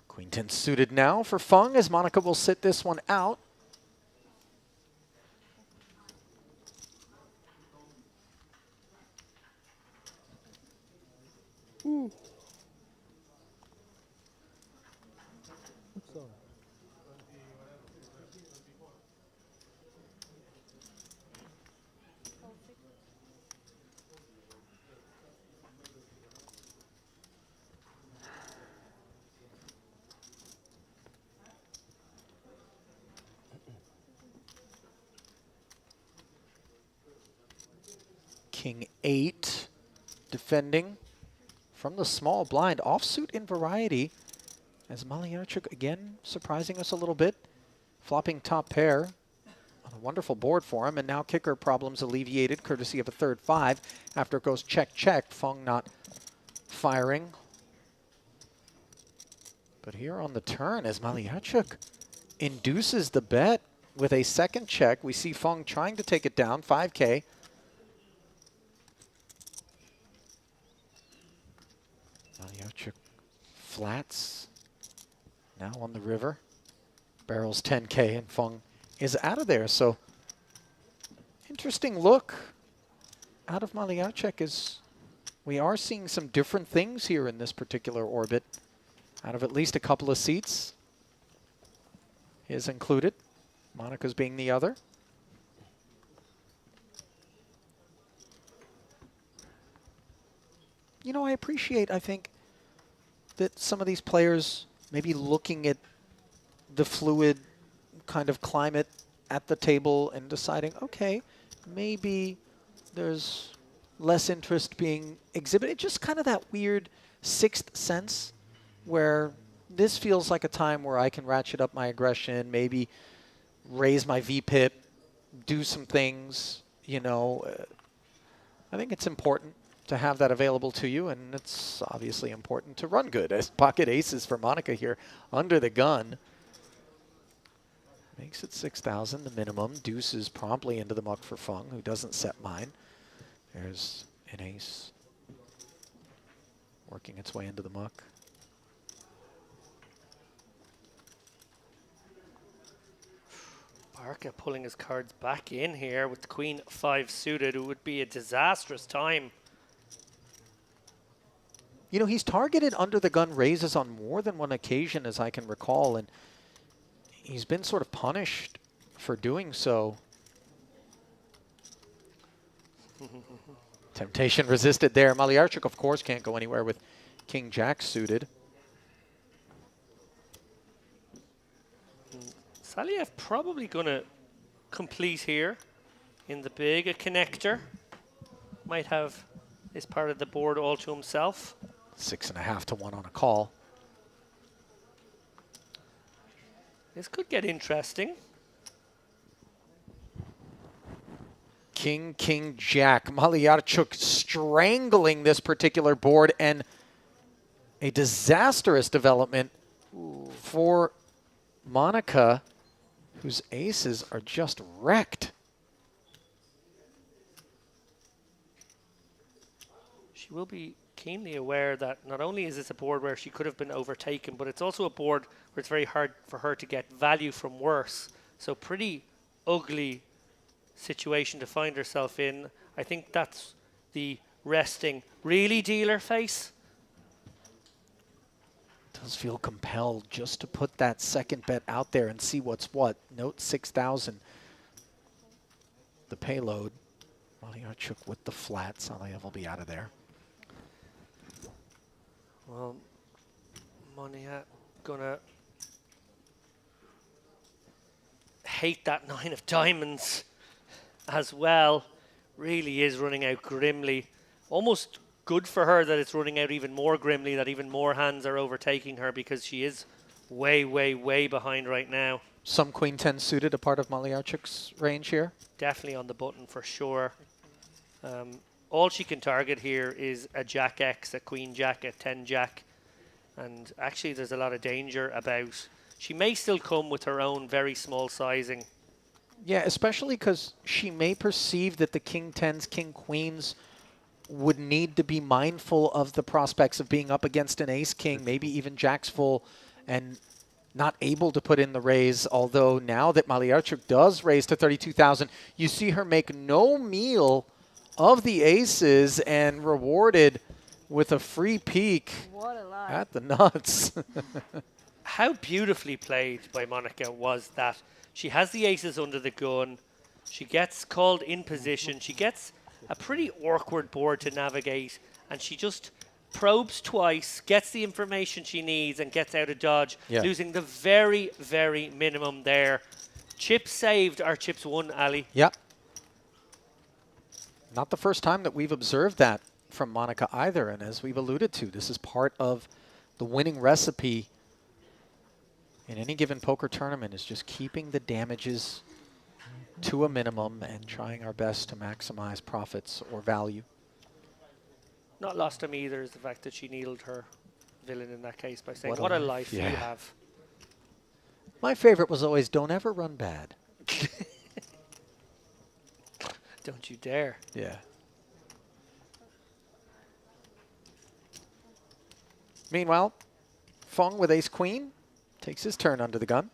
A: Queen 10 suited now for Fung, as Monica will sit this one out. King 8 defending from the small blind, offsuit in variety, as Malyarchuk again surprising us a little bit, flopping top pair on a wonderful board for him, and now kicker problems alleviated courtesy of a 3rd 5 after it goes check check, Fung not firing. But here on the turn, as Malyarchuk induces the bet with a 2nd check, we see Fung trying to take it down, 5K. Malyarchuk flats now on the river, barrels 10K, and Fung is out of there. So interesting look out of Malyarchuk, as we are seeing some different things here in this particular orbit out of at least a couple of seats, his included, Monica's being the other. You know, I appreciate, I think, that some of these players maybe looking at the fluid kind of climate at the table and deciding, okay, maybe there's less interest being exhibited. Just kind of that weird sixth sense where this feels like a time where I can ratchet up my aggression, maybe raise my VPIP, do some things, you know. I think it's important to have that available to you, and it's obviously important to run good. As pocket aces for Monica here under the gun. Makes it 6,000, the minimum. Deuces promptly into the muck for Fung, who doesn't set mine. There's an ace working its way into the muck.
B: Barca pulling his cards back in here with the Queen 5 suited. It would be a disastrous time.
A: You know, he's targeted under the gun raises on more than one occasion, as I can recall, and he's been sort of punished for doing so. Temptation resisted there. Malyarchuk, of course, can't go anywhere with King Jack suited.
B: Saliev probably going to complete here in the big. A connector. Might have this part of the board all to himself.
A: 6.5 to 1 on a call.
B: This could get interesting.
A: King, King, Jack. Malyarchuk strangling this particular board, and a disastrous development for Monica, whose aces are just wrecked.
B: She will be keenly aware that not only is this a board where she could have been overtaken, but it's also a board where it's very hard for her to get value from worse. So pretty ugly situation to find herself in. I think that's the resting really dealer face.
A: Does feel compelled just to put that second bet out there and see what's what. Note 6,000. The payload. Malyarchuk with the flat. Saliev will be out of there.
B: Well, Monia gonna hate that 9 of diamonds as well. Really is running out grimly. Almost good for her that it's running out even more grimly, that even more hands are overtaking her, because she is way, way, way behind right now.
A: Some Queen 10 suited, a part of Malyarchuk's range here.
B: Definitely on the button for sure. All she can target here is a Jack X, a Queen Jack, a 10 Jack. And actually there's a lot of danger about. She may still come with her own very small sizing.
A: Yeah, especially because she may perceive that the King 10s, King Queens would need to be mindful of the prospects of being up against an Ace King, maybe even Jack's full, and not able to put in the raise. Although now that Malyarchuk does raise to 32,000, you see her make no meal of the aces and rewarded with a free peek at the nuts.
B: How beautifully played by Monica was that. She has the aces under the gun. She gets called in position. She gets a pretty awkward board to navigate, and she just probes twice, gets the information she needs, and gets out of dodge, losing the very, very minimum there. Chips saved are chips won, Ali.
A: Yep. Not the first time that we've observed that from Monica either, and as we've alluded to, this is part of the winning recipe in any given poker tournament, is just keeping the damages to a minimum and trying our best to maximize profits or value.
B: Not lost on me either is the fact that she needled her villain in that case by saying, what a life you have.
A: My favorite was always, don't ever run bad.
B: Don't you dare.
A: Yeah. Meanwhile, Fung with ace queen takes his turn under the gun.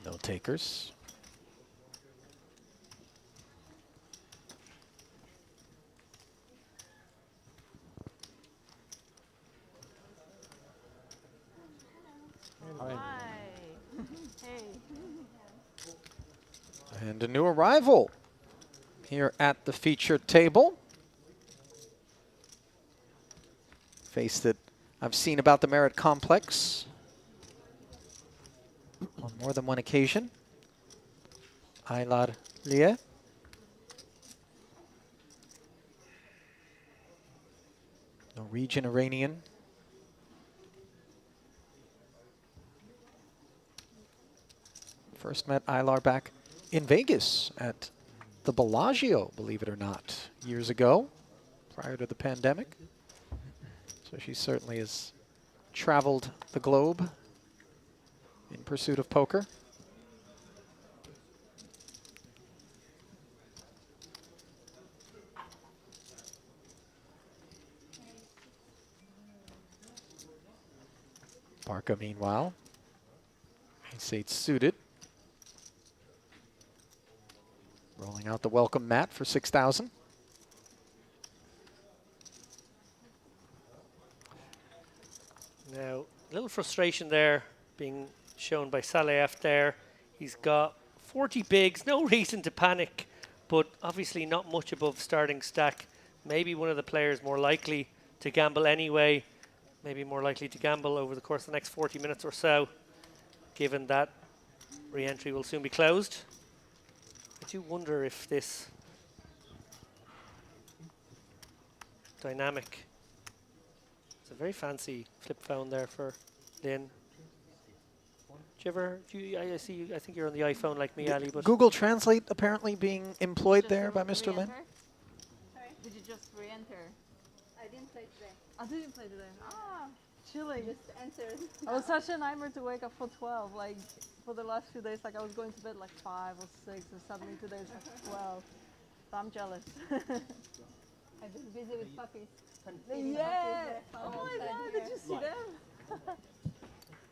A: No takers. And a new arrival here at the featured table. Face that I've seen about the Merit Complex on more than one occasion. Aylar Liye. Norwegian Iranian. First met Aylar back in Vegas at the Bellagio, believe it or not, years ago, prior to the pandemic. So she certainly has traveled the globe in pursuit of poker. Barca, meanwhile, ace-8 suited. Rolling out the welcome mat for 6,000.
B: Now, a little frustration there being shown by Saleev there. He's got 40 bigs, no reason to panic, but obviously not much above starting stack. Maybe one of the players more likely to gamble anyway, maybe more likely to gamble over the course of the next 40 minutes or so, given that re-entry will soon be closed. I do wonder if this dynamic, it's a very fancy flip phone there for Lynn. I see you, I think you're on the iPhone like me, Ali, but
A: Google Translate apparently being employed there by Mr. Lin.
E: Sorry? Did you just re-enter?
C: I didn't play today.
E: I didn't play today. Ah, chilling.
C: Just answered.
E: I was such a nightmare to wake up for 12. Like, for the last few days, like I was going to bed like 5 or 6, and suddenly today it's like 12. So I'm jealous.
C: I've been busy with puppies.
E: Yeah! Oh my god, did you see them?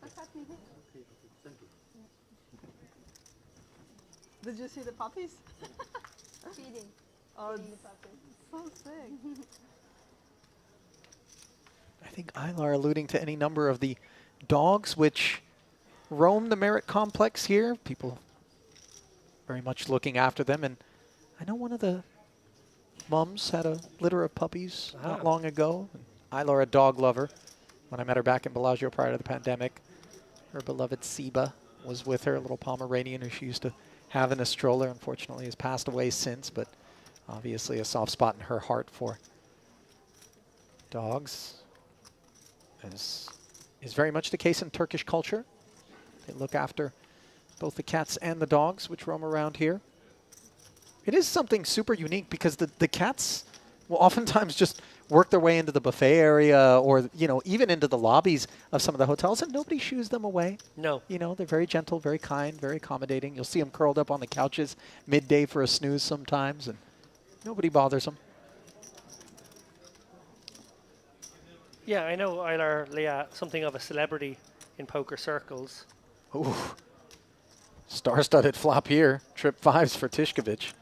C: What's happening here?
E: Did you see the puppies?
C: Feeding.
E: Oh,
C: Feeding
E: it's
C: the puppies.
E: so sick.
A: I think Aylar alluding to any number of the dogs which roam the Merit Complex here. People very much looking after them. And I know one of the mums had a litter of puppies not long ago. Aylar, a dog lover. When I met her back in Bellagio prior to the pandemic, her beloved Siba was with her, a little Pomeranian who she used to have in a stroller. Unfortunately has passed away since, but obviously a soft spot in her heart for dogs. As is very much the case in Turkish culture. They look after both the cats and the dogs which roam around here. It is something super unique because the cats will oftentimes just work their way into the buffet area or, you know, even into the lobbies of some of the hotels, and nobody shoos them away.
B: no.
A: You know, they're very gentle, very kind, very accommodating. You'll see them curled up on the couches midday for a snooze sometimes, and nobody bothers them.
B: Yeah, I know Aylar Leah, something of a celebrity in poker circles.
A: Ooh. Star-studded flop here. Trip 5s for Tishkovich.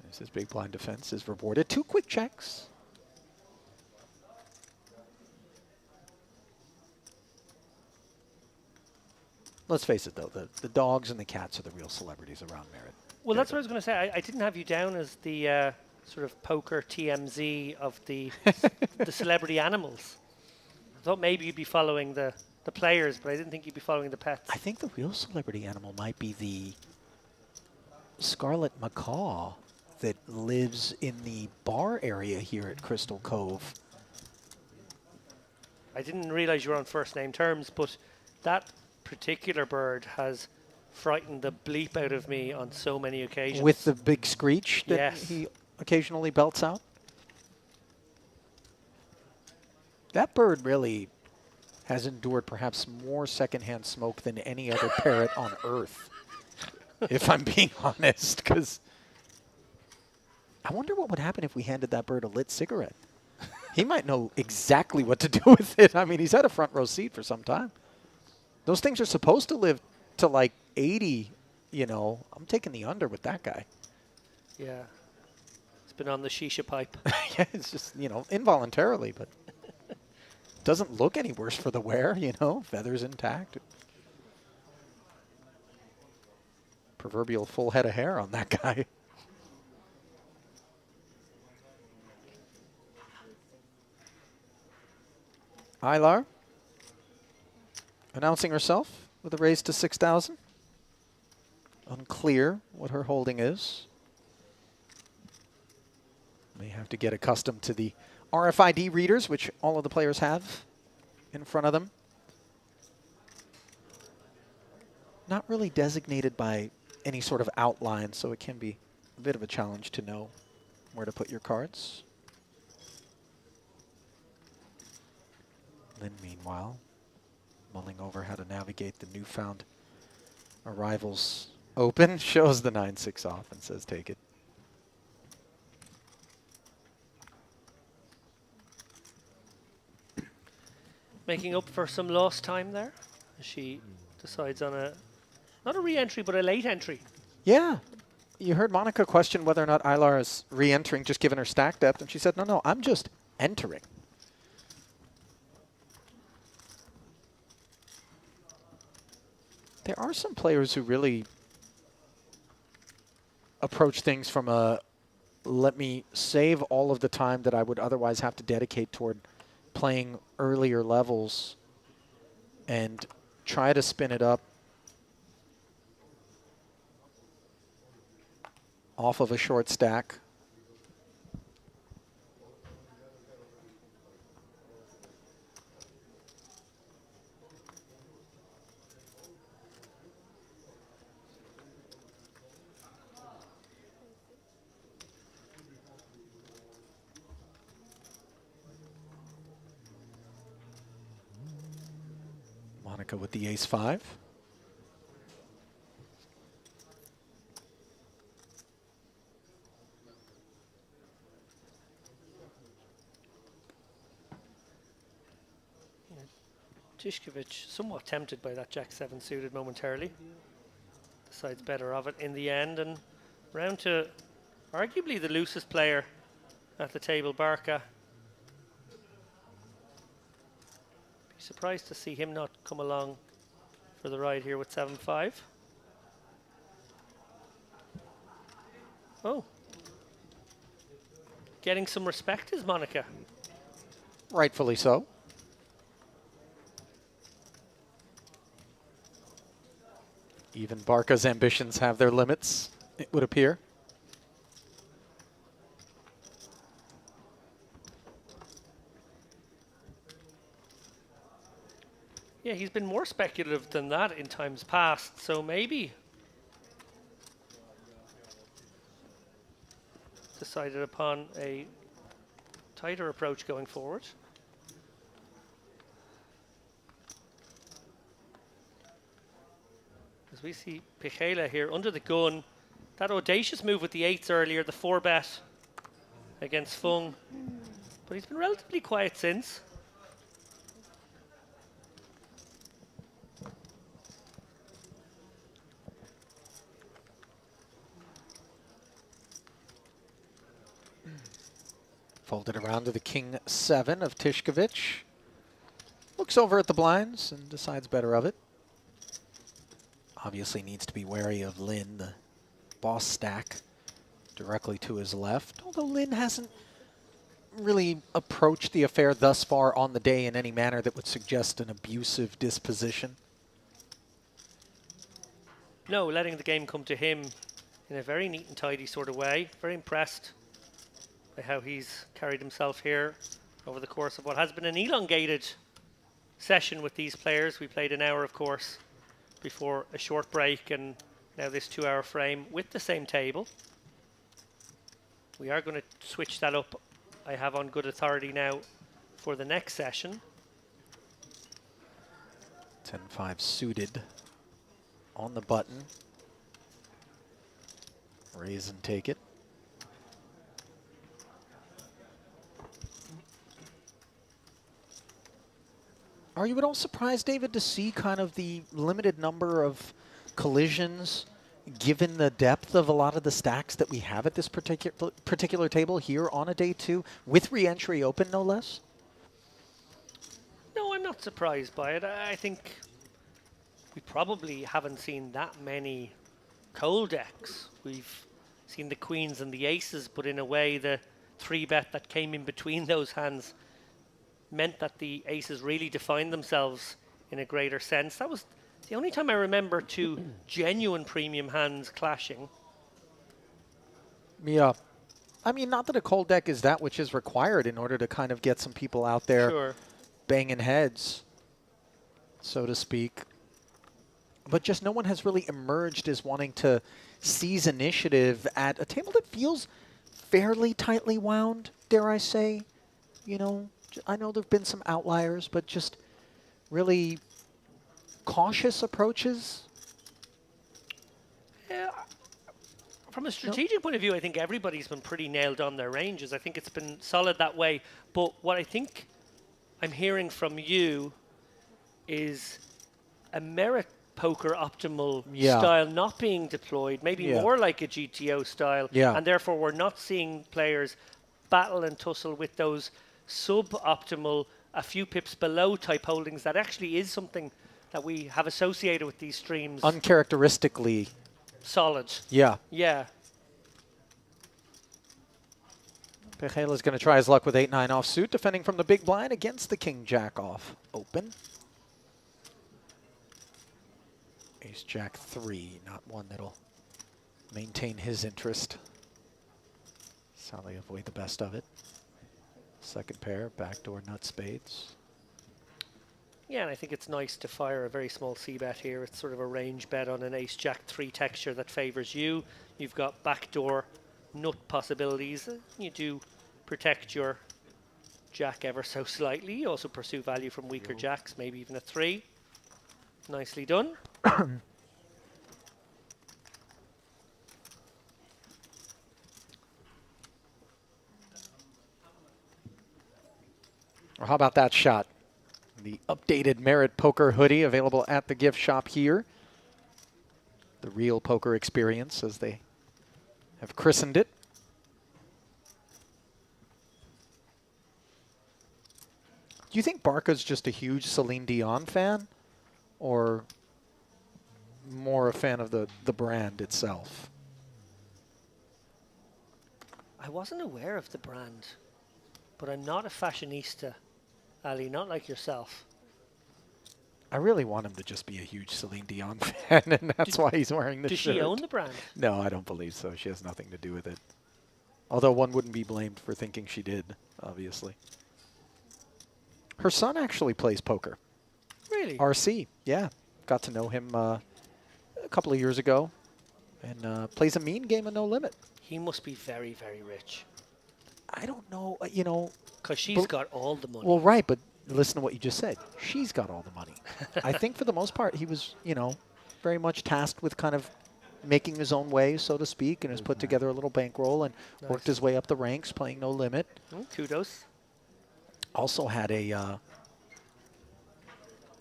A: There's his big blind defense is rewarded. 2 quick checks. Let's face it, though. The dogs and the cats are the real celebrities around Merit.
B: Well, that's what I was going to say. I didn't have you down as the sort of poker TMZ of the the celebrity animals. I thought maybe you'd be following the players, but I didn't think you'd be following the pets.
A: I think the real celebrity animal might be the scarlet macaw that lives in the bar area here at Crystal Cove.
B: I didn't realize you were on first name terms, but that particular bird has frightened the bleep out of me on so many occasions.
A: With the big screech that
B: Yes.
A: he occasionally belts out. That bird really has endured perhaps more secondhand smoke than any other parrot on Earth, if I'm being honest, because I wonder what would happen if we handed that bird a lit cigarette. He might know exactly what to do with it. I mean, he's had a front row seat for some time. Those things are supposed to live to like 80, you know. I'm taking the under with that guy.
B: Yeah. It's been on the shisha pipe.
A: Yeah, it's just, you know, involuntarily, but doesn't look any worse for the wear, you know. Feathers intact. Proverbial full head of hair on that guy. Ilar announcing herself with a raise to 6,000. Unclear what her holding is. May have to get accustomed to the RFID readers, which all of the players have in front of them. Not really designated by any sort of outline, so it can be a bit of a challenge to know where to put your cards. Lynn, meanwhile, mulling over how to navigate the newfound arrivals open, shows the 9-6 off and says take it.
B: Making up for some lost time there. She decides on a, not a re-entry, but a late entry.
A: Yeah. You heard Monica question whether or not Ilar is re-entering, just given her stack depth, and she said, no, I'm just entering. There are some players who really approach things from a, let me save all of the time that I would otherwise have to dedicate toward playing earlier levels and try to spin it up off of a short stack. Monica with the ace-5.
B: Tishkovich somewhat tempted by that Jack-7 suited momentarily. Decides better of it in the end, and round to arguably the loosest player at the table, Barca. Be surprised to see him not come along for the ride here with 7-5. Oh. Getting some respect is Monica.
A: Rightfully so. Even Barca's ambitions have their limits, it would appear.
B: Yeah, he's been more speculative than that in times past, so maybe decided upon a tighter approach going forward. As we see Pichela here under the gun, that audacious move with the 8s earlier, the 4-bet against Fung, but he's been relatively quiet since.
A: Folded around to the King-7 of Tishkovich. Looks over at the blinds and decides better of it. Obviously needs to be wary of Lynn, the boss stack directly to his left. Although Lynn hasn't really approached the affair thus far on the day in any manner that would suggest an abusive disposition.
B: No, letting the game come to him in a very neat and tidy sort of way. Very impressed by how he's carried himself here over the course of what has been an elongated session with these players. We played an hour, of course, before a short break, and now this 2-hour frame with the same table. We are going to switch that up, I have on good authority now, for the next session.
A: 10-5 suited on the button. Raise and take it. Are you at all surprised, David, to see kind of the limited number of collisions given the depth of a lot of the stacks that we have at this particular table here on a day 2, with re-entry open, no less?
B: No, I'm not surprised by it. I think we probably haven't seen that many cold decks. We've seen the queens and the aces, but in a way the 3-bet that came in between those hands meant that the aces really defined themselves in a greater sense. That was the only time I remember two genuine premium hands clashing.
A: Yeah. I mean, not that a cold deck is that which is required in order to kind of get some people out there
B: Sure.
A: banging heads, so to speak. But just no one has really emerged as wanting to seize initiative at a table that feels fairly tightly wound, dare I say. You know, I know there have been some outliers, but just really cautious approaches.
B: Yeah. From a strategic point of view, I think everybody's been pretty nailed on their ranges. I think it's been solid that way. But what I think I'm hearing from you is a merit poker optimal style not being deployed, maybe more like a GTO style. And therefore, we're not seeing players battle and tussle with those suboptimal, a few pips below type holdings. That actually is something that we have associated with these streams.
A: Uncharacteristically
B: solid.
A: Yeah.
B: Yeah.
A: Pejela's going to try his luck with 8-9 offsuit, defending from the big blind against the king-jack off open. Ace-jack 3, not one that'll maintain his interest. Sally avoid the best of it. Second pair, backdoor nut spades.
B: Yeah, and I think it's nice to fire a very small c-bet here. It's sort of a range bet on an ace-jack 3 texture that favors you. You've got backdoor nut possibilities. You do protect your jack ever so slightly. You also pursue value from weaker jacks, maybe even a 3. Nicely done.
A: Or how about that shot? The updated Merit Poker hoodie available at the gift shop here. The real poker experience, as they have christened it. Do you think Barca's just a huge Celine Dion fan? Or more a fan of the brand itself?
B: I wasn't aware of the brand, but I'm not a fashionista, Ali, not like yourself.
A: I really want him to just be a huge Celine Dion fan, and that's why he's wearing the shirt.
B: Does she own the brand?
A: No, I don't believe so. She has nothing to do with it. Although one wouldn't be blamed for thinking she did, obviously. Her son actually plays poker.
B: Really?
A: RC, yeah. Got to know him a couple of years ago, and plays a mean game of No Limit.
B: He must be very, very rich.
A: I don't know, you know.
B: Because she's got all the money.
A: Well, right, but listen to what you just said. She's got all the money. I think for the most part, he was, you know, very much tasked with kind of making his own way, so to speak, and has put together a little bankroll and worked his way up the ranks, playing No Limit.
B: Kudos.
A: Also had a,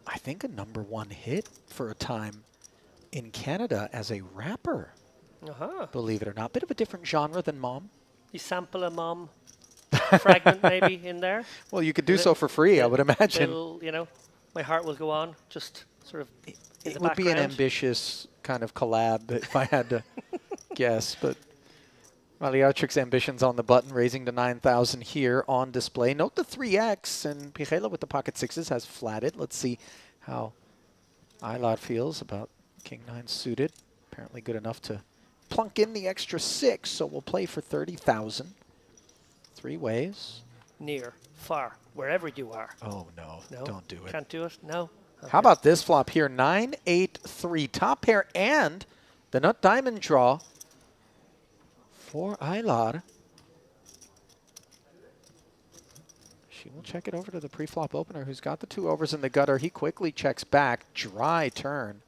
A: I think a #1 hit for a time in Canada as a rapper. Believe it or not. Bit of a different genre than Mom.
B: You sample a Mom fragment maybe in there?
A: Well, you could do so for free, I would imagine.
B: Little, you know, My Heart Will Go On, just sort of in
A: it
B: the
A: would be an
B: background.
A: ambitious kind of collab if I had to guess, but Maliarchik's ambitions on the button, raising to 9,000 here on display. Note the 3x, and Pijela with the pocket sixes has flatted. Let's see how Aylard feels about King 9 suited. Apparently good enough to plunk in the extra 6, so we'll play for 30,000. 3 ways.
B: Near, far, wherever you are.
A: Oh, no, don't do it.
B: Can't do it? No? Okay.
A: How about this flop here? 9-8-3, top pair and the nut diamond draw for Aylard. She will check it over to the pre-flop opener, who's got the 2 overs in the gutter. He quickly checks back. Dry turn.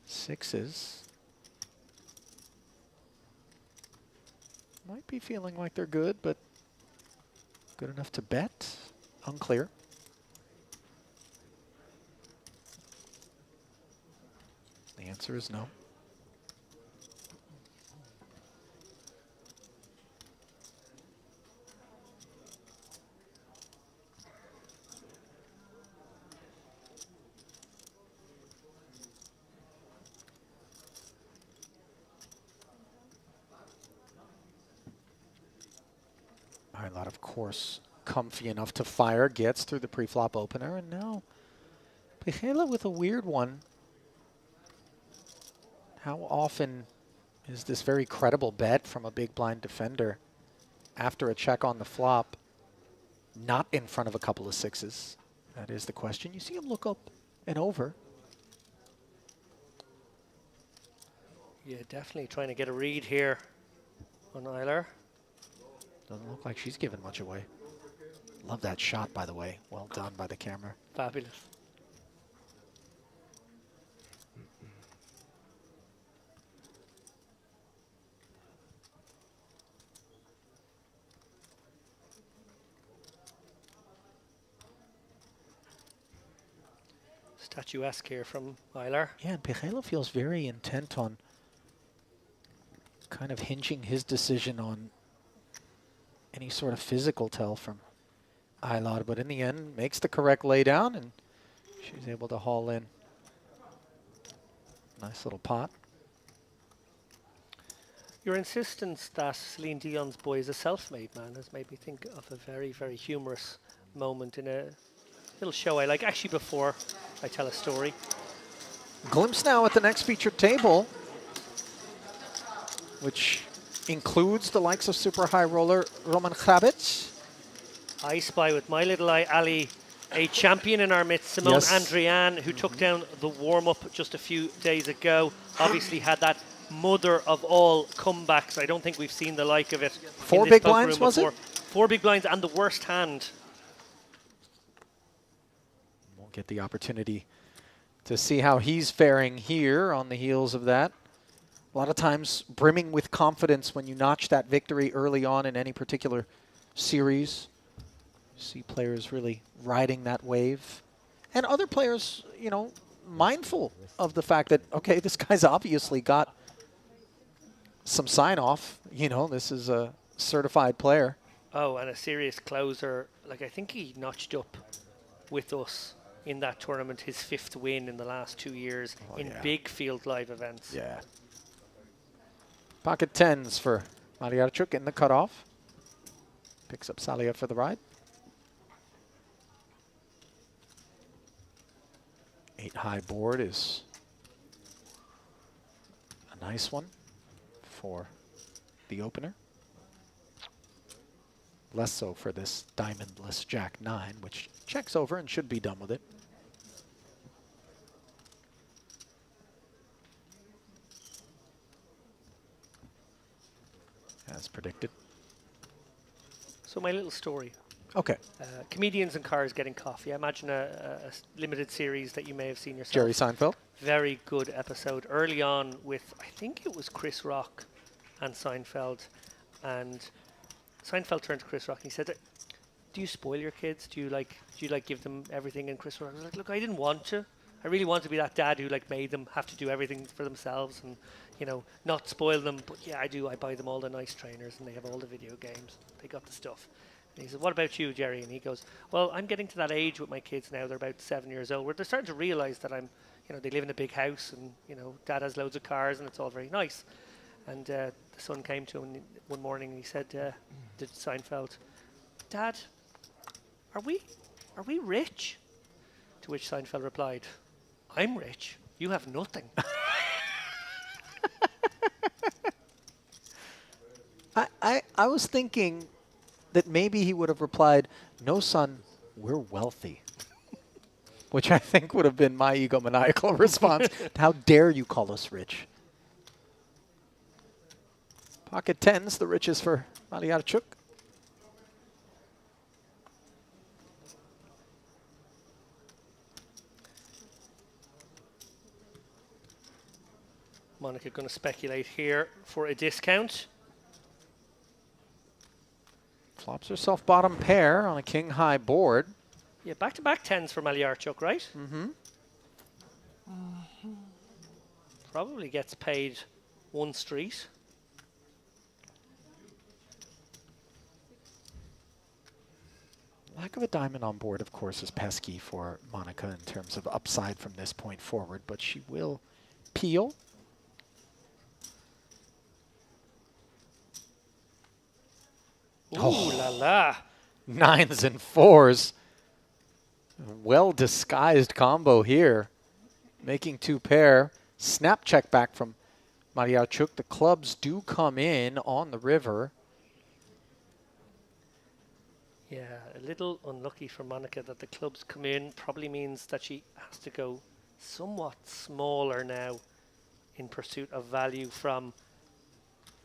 A: 6s. Might be feeling like they're good, but good enough to bet. Unclear. The answer is no. Aylard, of course, comfy enough to fire, gets through the pre-flop opener, and now Michaela with a weird one. How often is this very credible bet from a big blind defender after a check on the flop, not in front of a couple of sixes? That is the question. You see him look up and over.
B: Yeah, definitely trying to get a read here on Eiler.
A: Doesn't look like she's giving much away. Love that shot, by the way. Well done by the camera.
B: Fabulous. Statuesque here from Eiler.
A: Yeah, and Pijela feels very intent on kind of hinging his decision on any sort of physical tell from Eilad, but in the end makes the correct lay down, and she's able to haul in. Nice little pot.
B: Your insistence that Celine Dion's Boy is a self-made man has made me think of a very, very humorous moment in a little show I like, actually before I tell a story.
A: Glimpse now at the next featured table, which includes the likes of super high roller Roman Hrabets.
B: I spy with my little eye Ali, a champion in our midst, Simone
A: Yes.
B: Andrian, who took down the warm-up just a few days ago. Obviously had that mother of all comebacks. I don't think we've seen the like of it.
A: Four
B: in this
A: big
B: poker
A: blinds,
B: room
A: was
B: before.
A: it?
B: 4 big blinds and the worst hand.
A: We'll get the opportunity to see how he's faring here on the heels of that. A lot of times brimming with confidence when you notch that victory early on in any particular series. See players really riding that wave. And other players, you know, mindful of the fact that, okay, this guy's obviously got some sign-off. You know, this is a certified player.
B: Oh, and a serious closer. Like, I think he notched up with us in that tournament, his 5th win in the last 2 years in big field live events.
A: Yeah. Pocket tens for Mariarchuk in the cutoff. Picks up Salia for the ride. 8 high board is a nice one for the opener. Less so for this diamondless Jack 9, which checks over and should be done with it. As predicted.
B: So my little story.
A: Okay.
B: Comedians and cars getting coffee. I imagine a limited series that you may have seen yourself.
A: Jerry Seinfeld.
B: Very good episode. Early on with, I think it was Chris Rock and Seinfeld. And Seinfeld turned to Chris Rock and he said, do you spoil your kids? Do you like give them everything? And Chris Rock was like, look, I didn't want to. I really want to be that dad who like made them have to do everything for themselves and, you know, not spoil them. But yeah, I do. I buy them all the nice trainers and they have all the video games. They got the stuff. And he said, what about you, Jerry? And he goes, well, I'm getting to that age with my kids now. They're about 7 years old where they're starting to realize that I'm, you know, they live in a big house and, you know, dad has loads of cars and it's all very nice. And the son came to him one morning and he said, to Seinfeld, Dad, are we rich? To which Seinfeld replied, I'm rich. You have nothing.
A: I was thinking that maybe he would have replied, no, son, we're wealthy. Which I think would have been my egomaniacal response. How dare you call us rich? Pocket tens, the riches for Mariarchuk.
B: Monica going to speculate here for a discount.
A: Flops herself bottom pair on a king high board.
B: Yeah, back-to-back tens for Malyarchuk, right?
A: Mm-hmm.
B: Probably gets paid one street.
A: Lack of a diamond on board, of course, is pesky for Monica in terms of upside from this point forward, but she will peel.
B: Ooh la la.
A: nines and fours. Well disguised combo here. Making 2 pair. Snap check back from Mariachuk. The clubs do come in on the river.
B: Yeah, a little unlucky for Monica that the clubs come in. Probably means that she has to go somewhat smaller now in pursuit of value from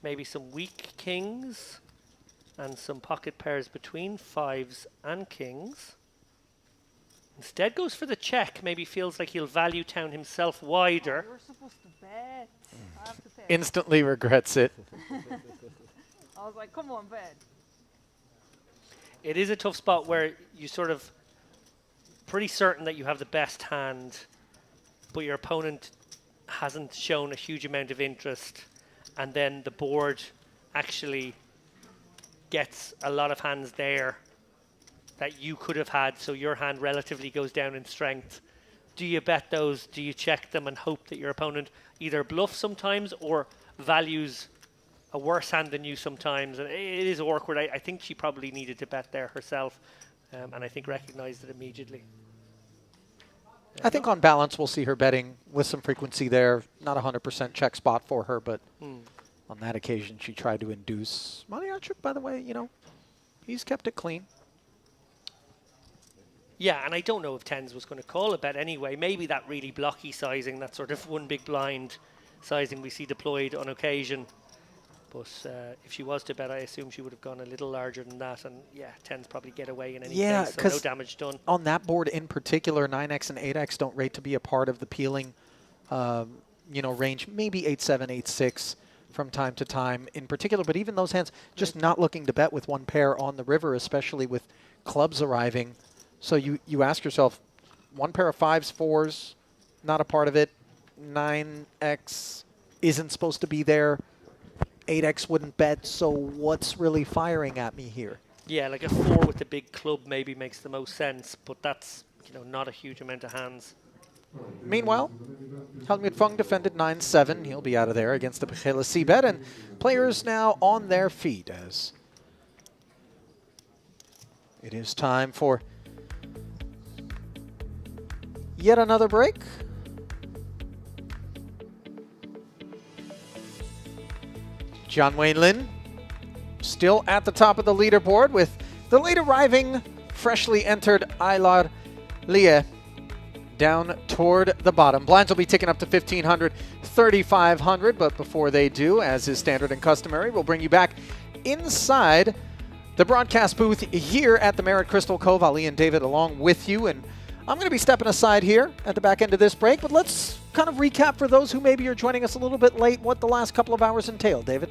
B: maybe some weak kings and some pocket pairs between 5s and kings. Instead goes for the check. Maybe feels like he'll value town himself wider.
E: You're supposed to bet. I have to pay.
A: Instantly regrets it.
E: I was like, come on, bet.
B: It is a tough spot where you sort of pretty certain that you have the best hand, but your opponent hasn't shown a huge amount of interest, and then the board actually gets a lot of hands there that you could have had, so your hand relatively goes down in strength. Do you bet those? Do you check them and hope that your opponent either bluffs sometimes or values a worse hand than you sometimes? And it is awkward. I think she probably needed to bet there herself, and I think recognized it immediately.
A: I think on balance we'll see her betting with some frequency there. Not 100% check spot for her, but on that occasion she tried to induce. Mariachuk, by the way, you know, he's kept it clean.
B: Yeah, and I don't know if tens was going to call a bet anyway. Maybe that really blocky sizing, that sort of one big blind sizing we see deployed on occasion. But if she was to bet, I assume she would have gone a little larger than that. And yeah, tens probably get away in any case, so no damage done.
A: On that board in particular, 9x and 8x don't rate to be a part of the peeling range. Maybe 8-7, 8-6 from time to time in particular. But even those hands, just not looking to bet with 1 pair on the river, especially with clubs arriving. So you ask yourself, 1 pair of 5s, 4s, not a part of it. 9x isn't supposed to be there. 8x wouldn't bet, so what's really firing at me here?
B: Yeah, like a 4 with a big club maybe makes the most sense, but that's not a huge amount of hands.
A: Meanwhile, Helmut Fung defended 9-7. He'll be out of there against the Pechela Seabed, and players now on their feet as it is time for yet another break. John Wayne Lin still at the top of the leaderboard with the late arriving, freshly entered Aylar Lie down toward the bottom. Blinds will be ticking up to 1,500, 3,500, but before they do, as is standard and customary, we'll bring you back inside the broadcast booth here at the Marriott Crystal Cove. Ali and David along with you, and I'm going to be stepping aside here at the back end of this break, but let's kind of recap for those who maybe are joining us a little bit late what the last couple of hours entailed. David?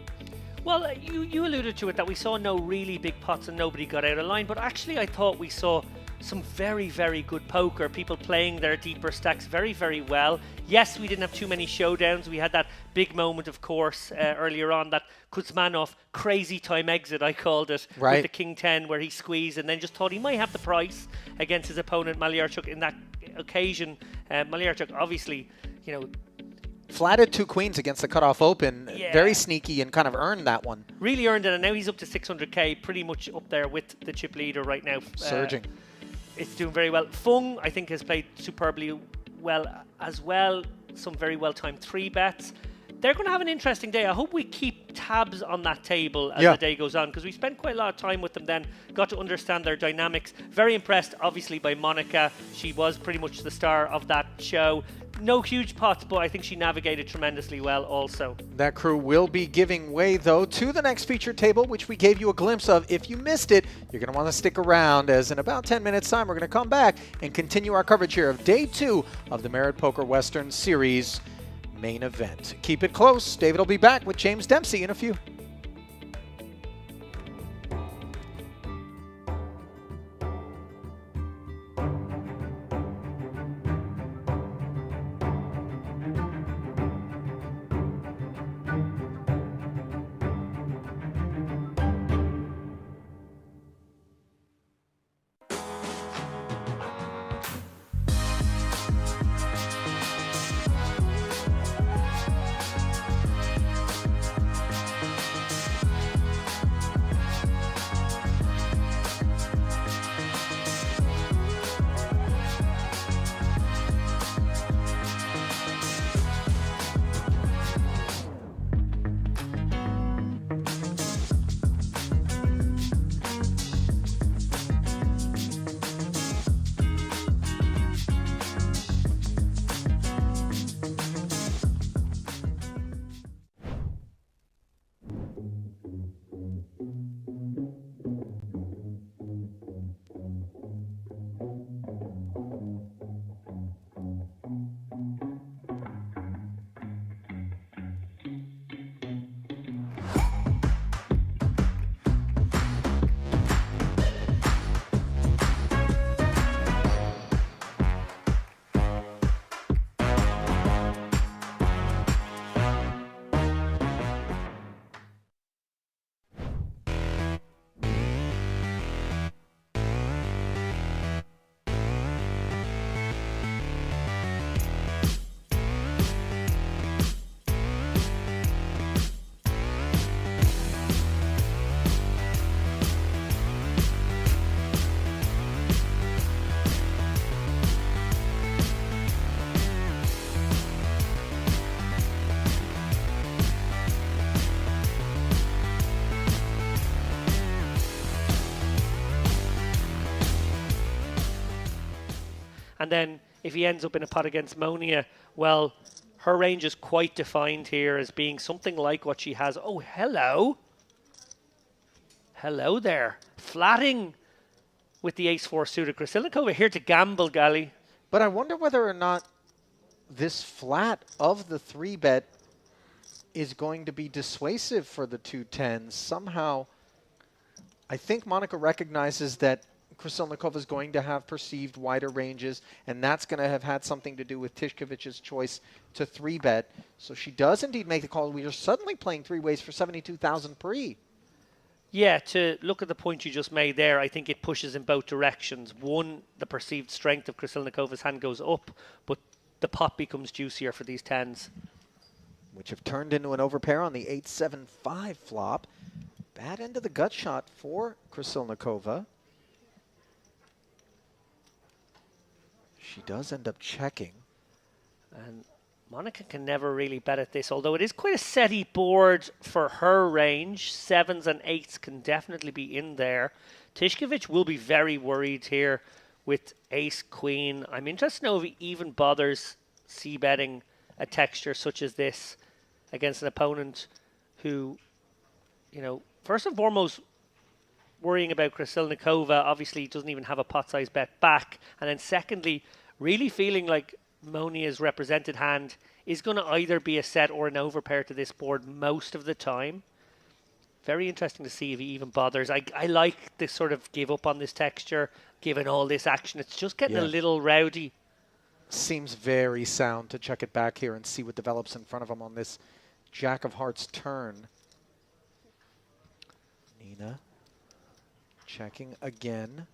B: Well, you alluded to it, that we saw no really big pots and nobody got out of line, but actually I thought we saw some very, very good poker, people playing their deeper stacks very, very well. Yes, we didn't have too many showdowns. We had that big moment, of course, earlier on, that Kuzmanov crazy time exit, I called it,
A: right,
B: with the King 10, where he squeezed and then just thought he might have the price against his opponent, Malyarchuk, in that occasion. Malyarchuk, obviously,
A: flatted 2 queens against the cutoff open.
B: Yeah.
A: Very sneaky and kind of earned that one.
B: Really earned it, and now he's up to 600k, pretty much up there with the chip leader right now.
A: Surging.
B: It's doing very well. Fung, I think, has played superbly well as well. Some very well-timed 3 bets. They're going to have an interesting day. I hope we keep tabs on that table as the day goes on, because we spent quite a lot of time with them then, got to understand their dynamics. Very impressed, obviously, by Monica. She was pretty much the star of that show. No huge pots, but I think she navigated tremendously well also.
A: That crew will be giving way, though, to the next feature table, which we gave you a glimpse of. If you missed it, you're going to want to stick around, as in about 10 minutes' time, we're going to come back and continue our coverage here of Day 2 of the Marriott Poker Western Series main event. Keep it close. David will be back with James Dempsey in a few.
B: And then if he ends up in a pot against Monia, well, her range is quite defined here as being something like what she has. Oh, hello. Hello there. Flatting with the ace-4 suited. Krasilnikova here to gamble, Gali.
A: But I wonder whether or not this flat of the 3-bet is going to be dissuasive for the 2-10s. Somehow, I think Monica recognizes that Krasilnikova is going to have perceived wider ranges, and that's going to have had something to do with Tishkovic's choice to 3-bet. So she does indeed make the call. We are suddenly playing three ways for 72,000 pre.
B: Yeah, to look at the point you just made there, I think it pushes in both directions. One, the perceived strength of Krasilnikova's hand goes up, but the pot becomes juicier for these 10s.
A: Which have turned into an overpair on the 8-7-5 flop. Bad end of the gut shot for Krasilnikova. She does end up checking.
B: And Monica can never really bet at this, although it is quite a setty board for her range. 7s and 8s can definitely be in there. Tishkovic will be very worried here with ace-queen. I'm interested to know if he even bothers c-betting a texture such as this against an opponent who, you know, first and foremost, worrying about Krasilnikova, obviously doesn't even have a pot-size bet back. And then secondly, really feeling like Monia's represented hand is going to either be a set or an overpair to this board most of the time. Very interesting to see if he even bothers. I like this sort of give up on this texture, given all this action. It's just getting a little rowdy.
A: Seems very sound to check it back here and see what develops in front of him on this Jack of Hearts turn. Nina checking again.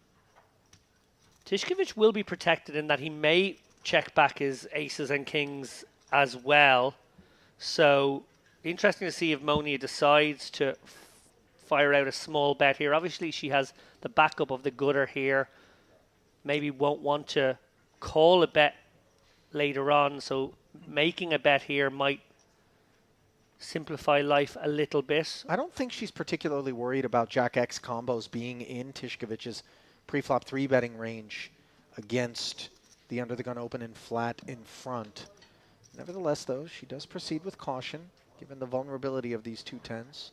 B: Tishkovic will be protected in that he may check back his aces and kings as well. So interesting to see if Monia decides to fire out a small bet here. Obviously she has the backup of the gutter here. Maybe won't want to call a bet later on, so making a bet here might simplify life a little bit.
A: I don't think she's particularly worried about Jack X combos being in Tishkovic's pre-flop 3-betting range against the under the gun open and flat in front. Nevertheless, though, she does proceed with caution, given the vulnerability of these 2-10s.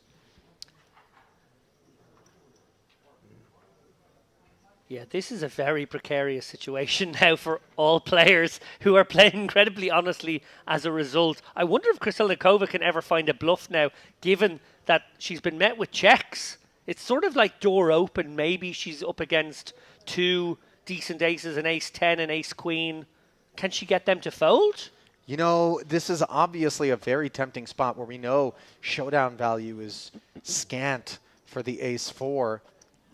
B: Yeah, this is a very precarious situation now for all players who are playing incredibly honestly as a result. I wonder if Krasilnikova can ever find a bluff now, given that she's been met with checks. It's sort of like door open. Maybe she's up against two decent aces, an ace-10 and ace-queen. Can she get them to fold?
A: You know, this is obviously a very tempting spot where we know showdown value is scant for the ace-4.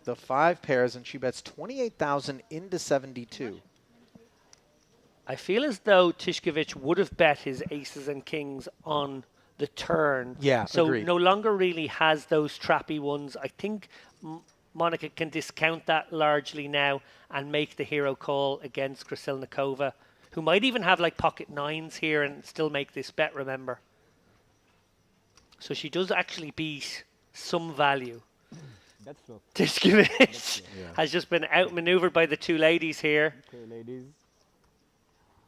A: The 5 pairs, and she bets 28,000 into 72.
B: I feel as though Tishkovic would have bet his aces and kings on the turn.
A: Yeah,
B: so
A: agreed.
B: No longer really has those trappy ones. I think Monica can discount that largely now and make the hero call against Krasilnikova, who might even have like pocket 9s here and still make this bet, remember. So she does actually beat some value.
I: That's flop.
B: Tishkovic has just been outmaneuvered by the two ladies here.
I: Okay, ladies.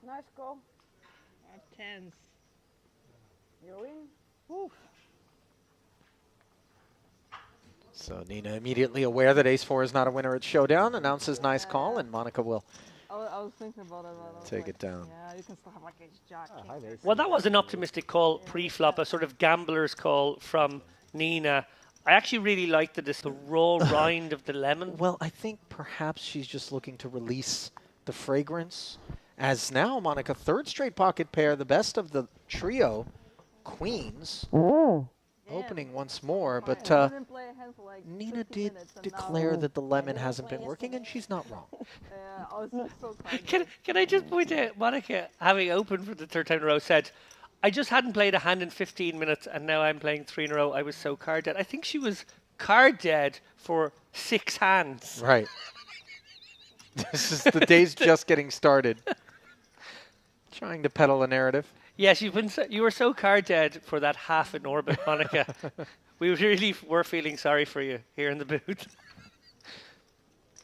C: Nice call.
G: At 10s.
C: You win. Oof.
A: So Nina, immediately aware that ace-4 is not a winner at showdown, announces nice call, and Monica will
E: I was thinking about it. But I was
A: take
E: like,
A: it down.
E: Yeah, you can still have like ace jack. king
I: hi,
E: jack.
I: Dave.
B: Well, that was an optimistic call pre-flop, a sort of gambler's call from Nina. I actually really liked the raw rind of the lemon.
A: Well, I think perhaps she's just looking to release the fragrance. As now, Monica, third straight pocket pair, the best of the trio, queens, opening once more. But
E: I didn't play a hand for like
A: Nina
E: 15
A: did
E: minutes and
A: declare
E: now,
A: that the lemon hasn't been working, and she's not wrong.
E: I was just so tired.
B: Can I just point out, Monica, having opened for the third time in a row, said, I just hadn't played a hand in 15 minutes, and now I'm playing 3 in a row. I was so card dead. I think she was card dead for 6 hands.
A: Right. This is the day's just getting started. Trying to peddle a narrative.
B: Yes, you were so card dead for that half in orbit, Monica. We really were feeling sorry for you here in the booth.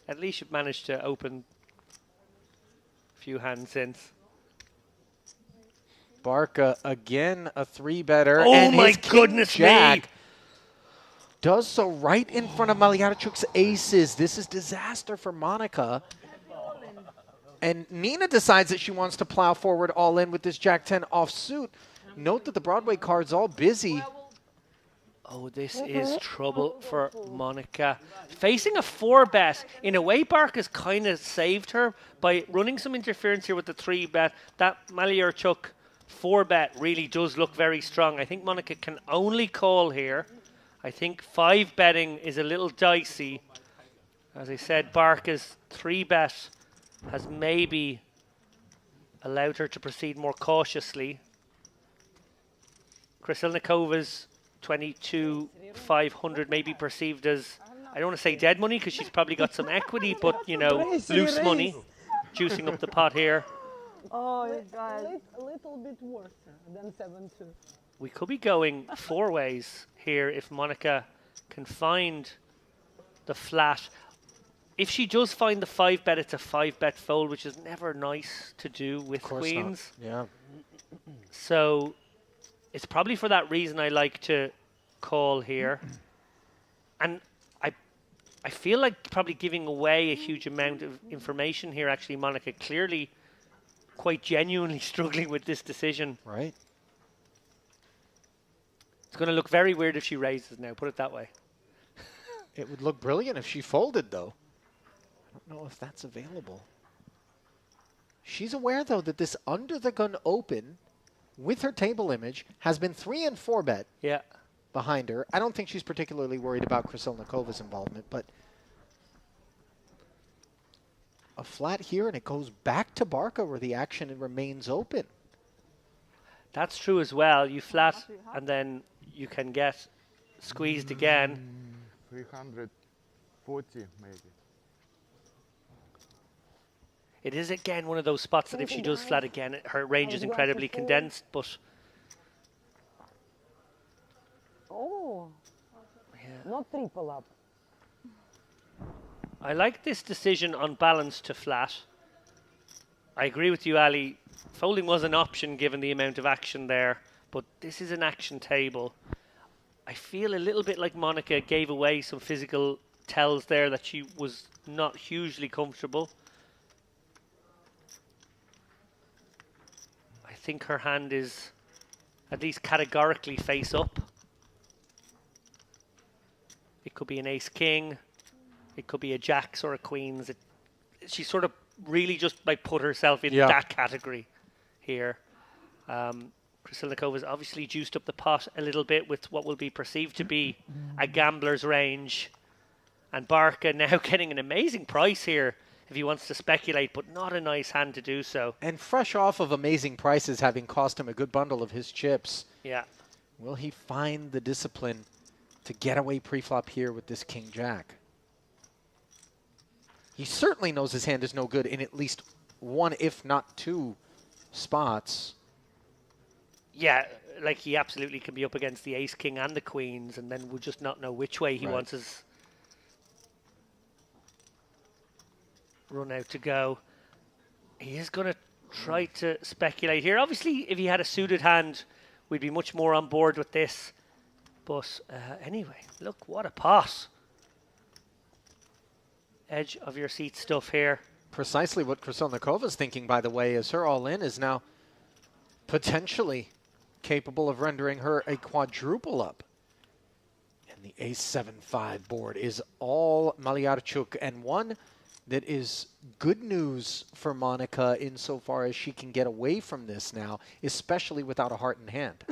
B: At least you've managed to open few hands since.
A: Barca again a 3-better.
B: Oh
A: and
B: my
A: his king
B: goodness
A: jack
B: me!
A: does so right in front of Malyarchuk's aces. This is disaster for Monica. And Nina decides that she wants to plow forward all in with this Jack 10 offsuit. Note that the Broadway card's all busy.
B: Oh, this is trouble for Monica. Facing a 4-bet. In a way, Barca's kind of saved her by running some interference here with the 3-bet. That Malyarchuk 4-bet really does look very strong. I think Monica can only call here. I think 5-betting is a little dicey. As I said, Barca's 3-bet has maybe allowed her to proceed more cautiously. Krysilnikova's 22,500 may be perceived as, I don't want to say dead money because she's probably got some equity, but, you know, loose money. Juicing up the pot here.
E: Oh, you guys.
C: A little bit worse than 7-2.
B: We could be going 4 ways here if Monica can find the flat. If she does find the 5-bet, it's a 5-bet fold, which is never nice to do with queens.
A: Yeah.
B: So it's probably for that reason I like to call here. And I feel like probably giving away a huge amount of information here, actually, Monica. Clearly quite genuinely struggling with this decision.
A: Right.
B: It's going to look very weird if she raises now, put it that way.
A: It would look brilliant if she folded, though. I don't know if that's available. She's aware, though, that this under-the-gun open with her table image has been 3 and 4-bet
B: Yeah.
A: behind her. I don't think she's particularly worried about Krysilnikova's involvement, but a flat here, and it goes back to Barca where the action remains open.
B: That's true as well. You flat, and then you can get squeezed again.
D: 340 maybe.
B: It is, again, one of those spots that if she does flat again, her range is incredibly condensed, but...
C: Oh, not triple up.
B: I like this decision on balance to flat. I agree with you, Ali. Folding was an option given the amount of action there, but this is an action table. I feel a little bit like Monica gave away some physical tells there that she was not hugely comfortable. I think her hand is at least categorically face up. It could be an ace-king. It could be a jacks or a queens. She sort of really just like put herself in that category here. Krysilnikova's obviously juiced up the pot a little bit with what will be perceived to be a gambler's range. And Barca now getting an amazing price here if he wants to speculate, but not a nice hand to do so.
A: And fresh off of amazing prices, having cost him a good bundle of his chips.
B: Yeah.
A: Will he find the discipline to get away pre-flop here with this king-jack? He certainly knows his hand is no good in at least one, if not 2 spots.
B: Yeah, like he absolutely can be up against the ace-king and the queens, and then we'll just not know which way he wants his run out to go. He is going to try to speculate here. Obviously, if he had a suited hand, we'd be much more on board with this. But anyway, look, what a pot. Edge of your seat stuff here.
A: Precisely what Krysilnikova's thinking, by the way, is her all-in is now potentially capable of rendering her a quadruple up. And the ace-7-5 board is all Malyarchuk, and one that is good news for Monica insofar as she can get away from this now, especially without a heart in hand.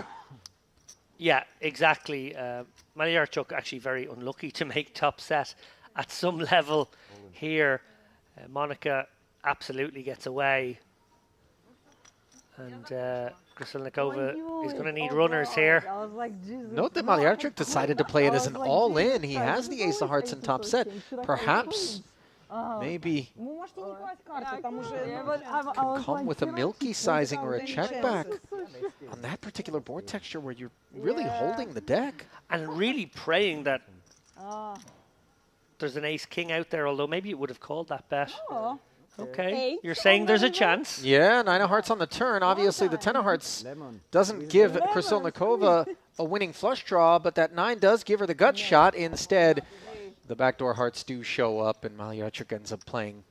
B: Yeah, exactly. Malyarchuk actually very unlucky to make top set at some level here. Monica absolutely gets away. And Krysilnikova is going to need runners here.
E: I was like, Jesus.
A: Note that Malyarchuk decided to play it as an all-in. He has the ace of hearts in top set. Perhaps, maybe, can come with a milky sizing or a check back on that particular board texture where you're really holding the deck.
B: And really praying that there's an ace-king out there, although maybe it would have called that bet. Okay,
C: 8.
B: you're saying
C: Oh,
B: there's a
C: very
B: chance.
A: Yeah, 9 of hearts on the turn. Obviously, the 10 of hearts
I: Lemon.
A: doesn't give Krasilnikova a winning flush draw, but that 9 does give her the gut shot. Instead, the backdoor hearts do show up, and Malyarchuk ends up playing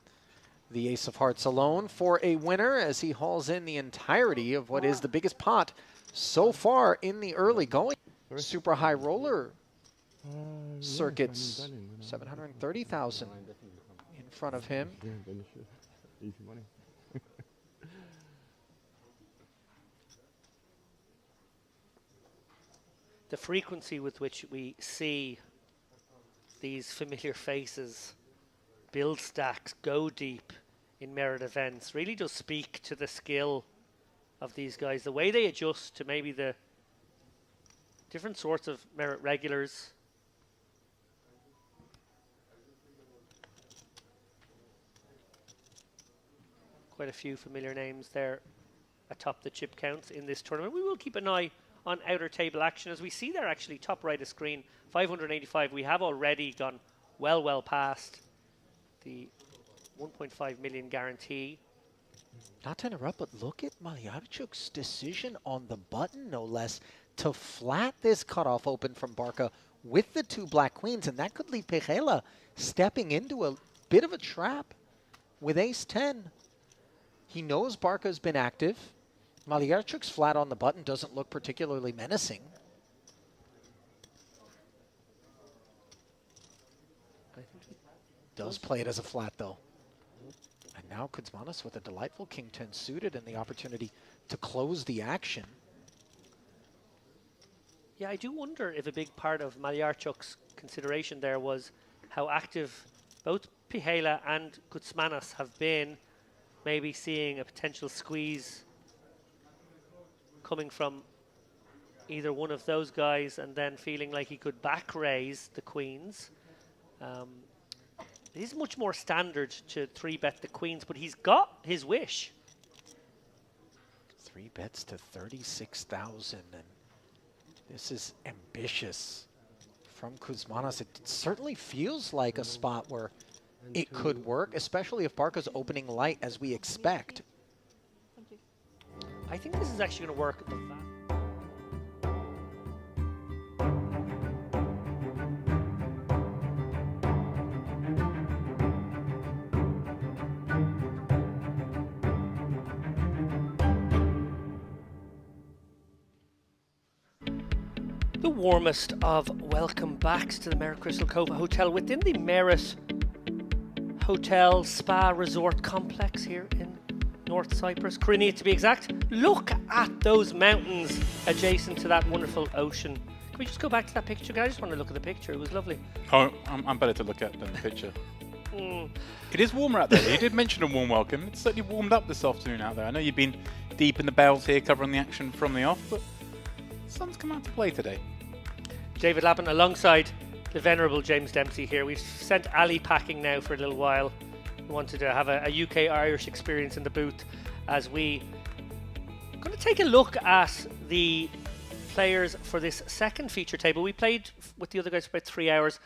A: the ace of hearts alone for a winner as he hauls in the entirety of what is the biggest pot so far in the early going. Super high roller circuits, 730,000 in front of him.
H: Yeah, then you should. Easy money.
B: The frequency with which we see these familiar faces build stacks, go deep in merit events really does speak to the skill of these guys. The way they adjust to maybe the different sorts of merit regulars. Quite a few familiar names there atop the chip counts in this tournament. We will keep an eye on outer table action as we see there actually top right of screen 585. We have already gone well past the 1.5 million guarantee.
A: Not to interrupt, but look at Malyarchuk's decision on the button, no less, to flat this cutoff open from Barca with the 2 black queens, and that could leave Pejela stepping into a bit of a trap with ace-10. He knows Barca's been active. Malyarchuk's flat on the button doesn't look particularly menacing. I think he does play it as a flat, though. And now Kuzmanis with a delightful king 10 suited and the opportunity to close the action.
B: Yeah, I do wonder if a big part of Malyarchuk's consideration there was how active both Pihela and Kuzmanis have been, maybe seeing a potential squeeze coming from either one of those guys and then feeling like he could back raise the queens. It is much more standard to 3-bet the queens, but he's got his wish.
A: 3 bets to 36,000, and this is ambitious from Kuzmanis. It certainly feels like a spot where it could work, especially if Barca's opening light as we expect.
E: Thank you.
B: I think this is actually going to work. The warmest of welcome backs to the Merit Crystal Cove Hotel within the Merit Hotel Spa Resort Complex here in North Cyprus, Kyrenia to be exact. Look at those mountains adjacent to that wonderful ocean. Can we just go back to that picture? I just want to look at the picture. It was lovely.
J: Oh, I'm better to look at than the picture. It is warmer out there. You did mention a warm welcome. It's certainly warmed up this afternoon out there. I know you've been deep in the bells here covering the action from the off, but the sun's come out to play today.
B: David Lappin alongside the venerable James Dempsey here. We've sent Ali packing now for a little while. We wanted to have a UK-Irish experience in the booth as we going to take a look at the players for this second feature table. We played with the other guys for about 3 hours.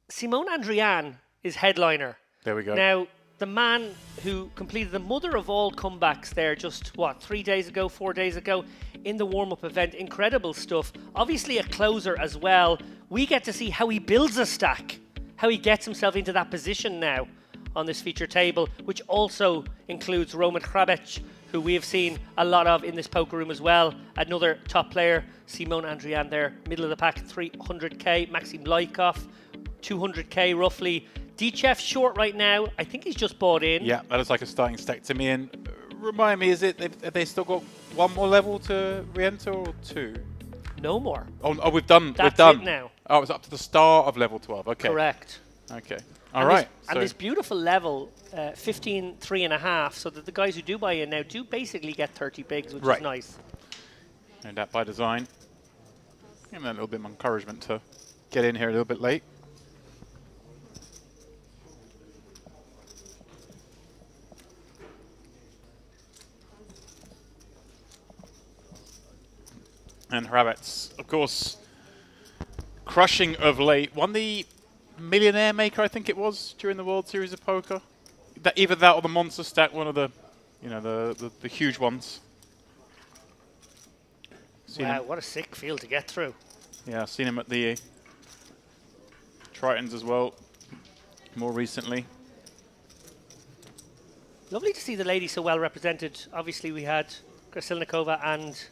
B: Simone Andrian is headliner.
J: There we go.
B: Now, the man who completed the mother of all comebacks there just, 3 days ago, 4 days ago, in the warm-up event. Incredible stuff. Obviously a closer as well. We get to see how he builds a stack, how he gets himself into that position now on this feature table, which also includes Roman Hrabec, who we have seen a lot of in this poker room as well. Another top player, Simone Andrian there, middle of the pack, 300k. Maxim Lykov, 200k roughly. Dichev short right now. I think he's just bought in.
J: Yeah, that is like a starting stack to me. And remind me, have they still got one more level to re-enter or 2?
B: No more.
J: Oh, we've done.
B: That's
J: we've done.
B: it now.
J: Oh, it's up to the start of level 12. Okay.
B: Correct.
J: Okay. All right.
B: And this beautiful level, 15, 3.5, so that the guys who do buy in now do basically get 30 bigs, which is nice.
J: And that by design. Give them a little bit of encouragement to get in here a little bit late. And Hrabec, of course, crushing of late. Won the Millionaire Maker, I think it was, during the World Series of Poker. either that or the monster stack, one of the, you know, the huge ones.
B: Wow, what a sick field to get through.
J: Yeah, I've seen him at the Tritons as well, more recently.
B: Lovely to see the ladies so well represented. Obviously, we had Krasilnikova and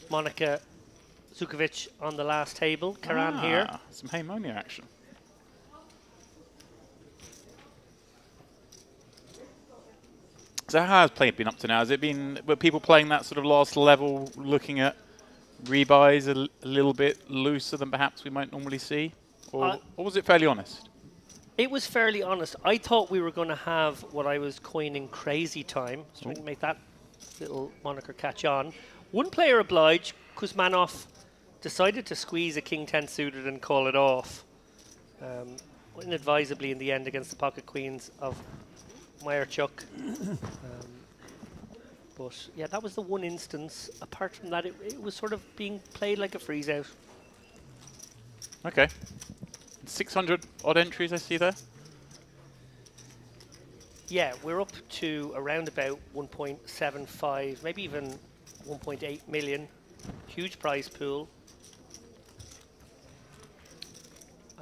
B: Monika Zukovic on the last table. Karam here.
J: Some Haymonia action. So how has play been up to now? Has it been, were people playing that sort of last level, looking at rebuys a little bit looser than perhaps we might normally see? Or was it fairly honest?
B: It was fairly honest. I thought we were going to have what I was coining crazy time. I was trying to make that little moniker catch on. One player obliged, Kuzmanov, decided to squeeze a king 10 suited and call it off. Inadvisably in the end against the pocket queens of Meyerchuk. But yeah, that was the one instance. Apart from that, it was sort of being played like a freeze out.
J: Okay. 600 odd entries I see there.
B: Yeah, we're up to around about 1.75, maybe even 1.8 million. Huge prize pool.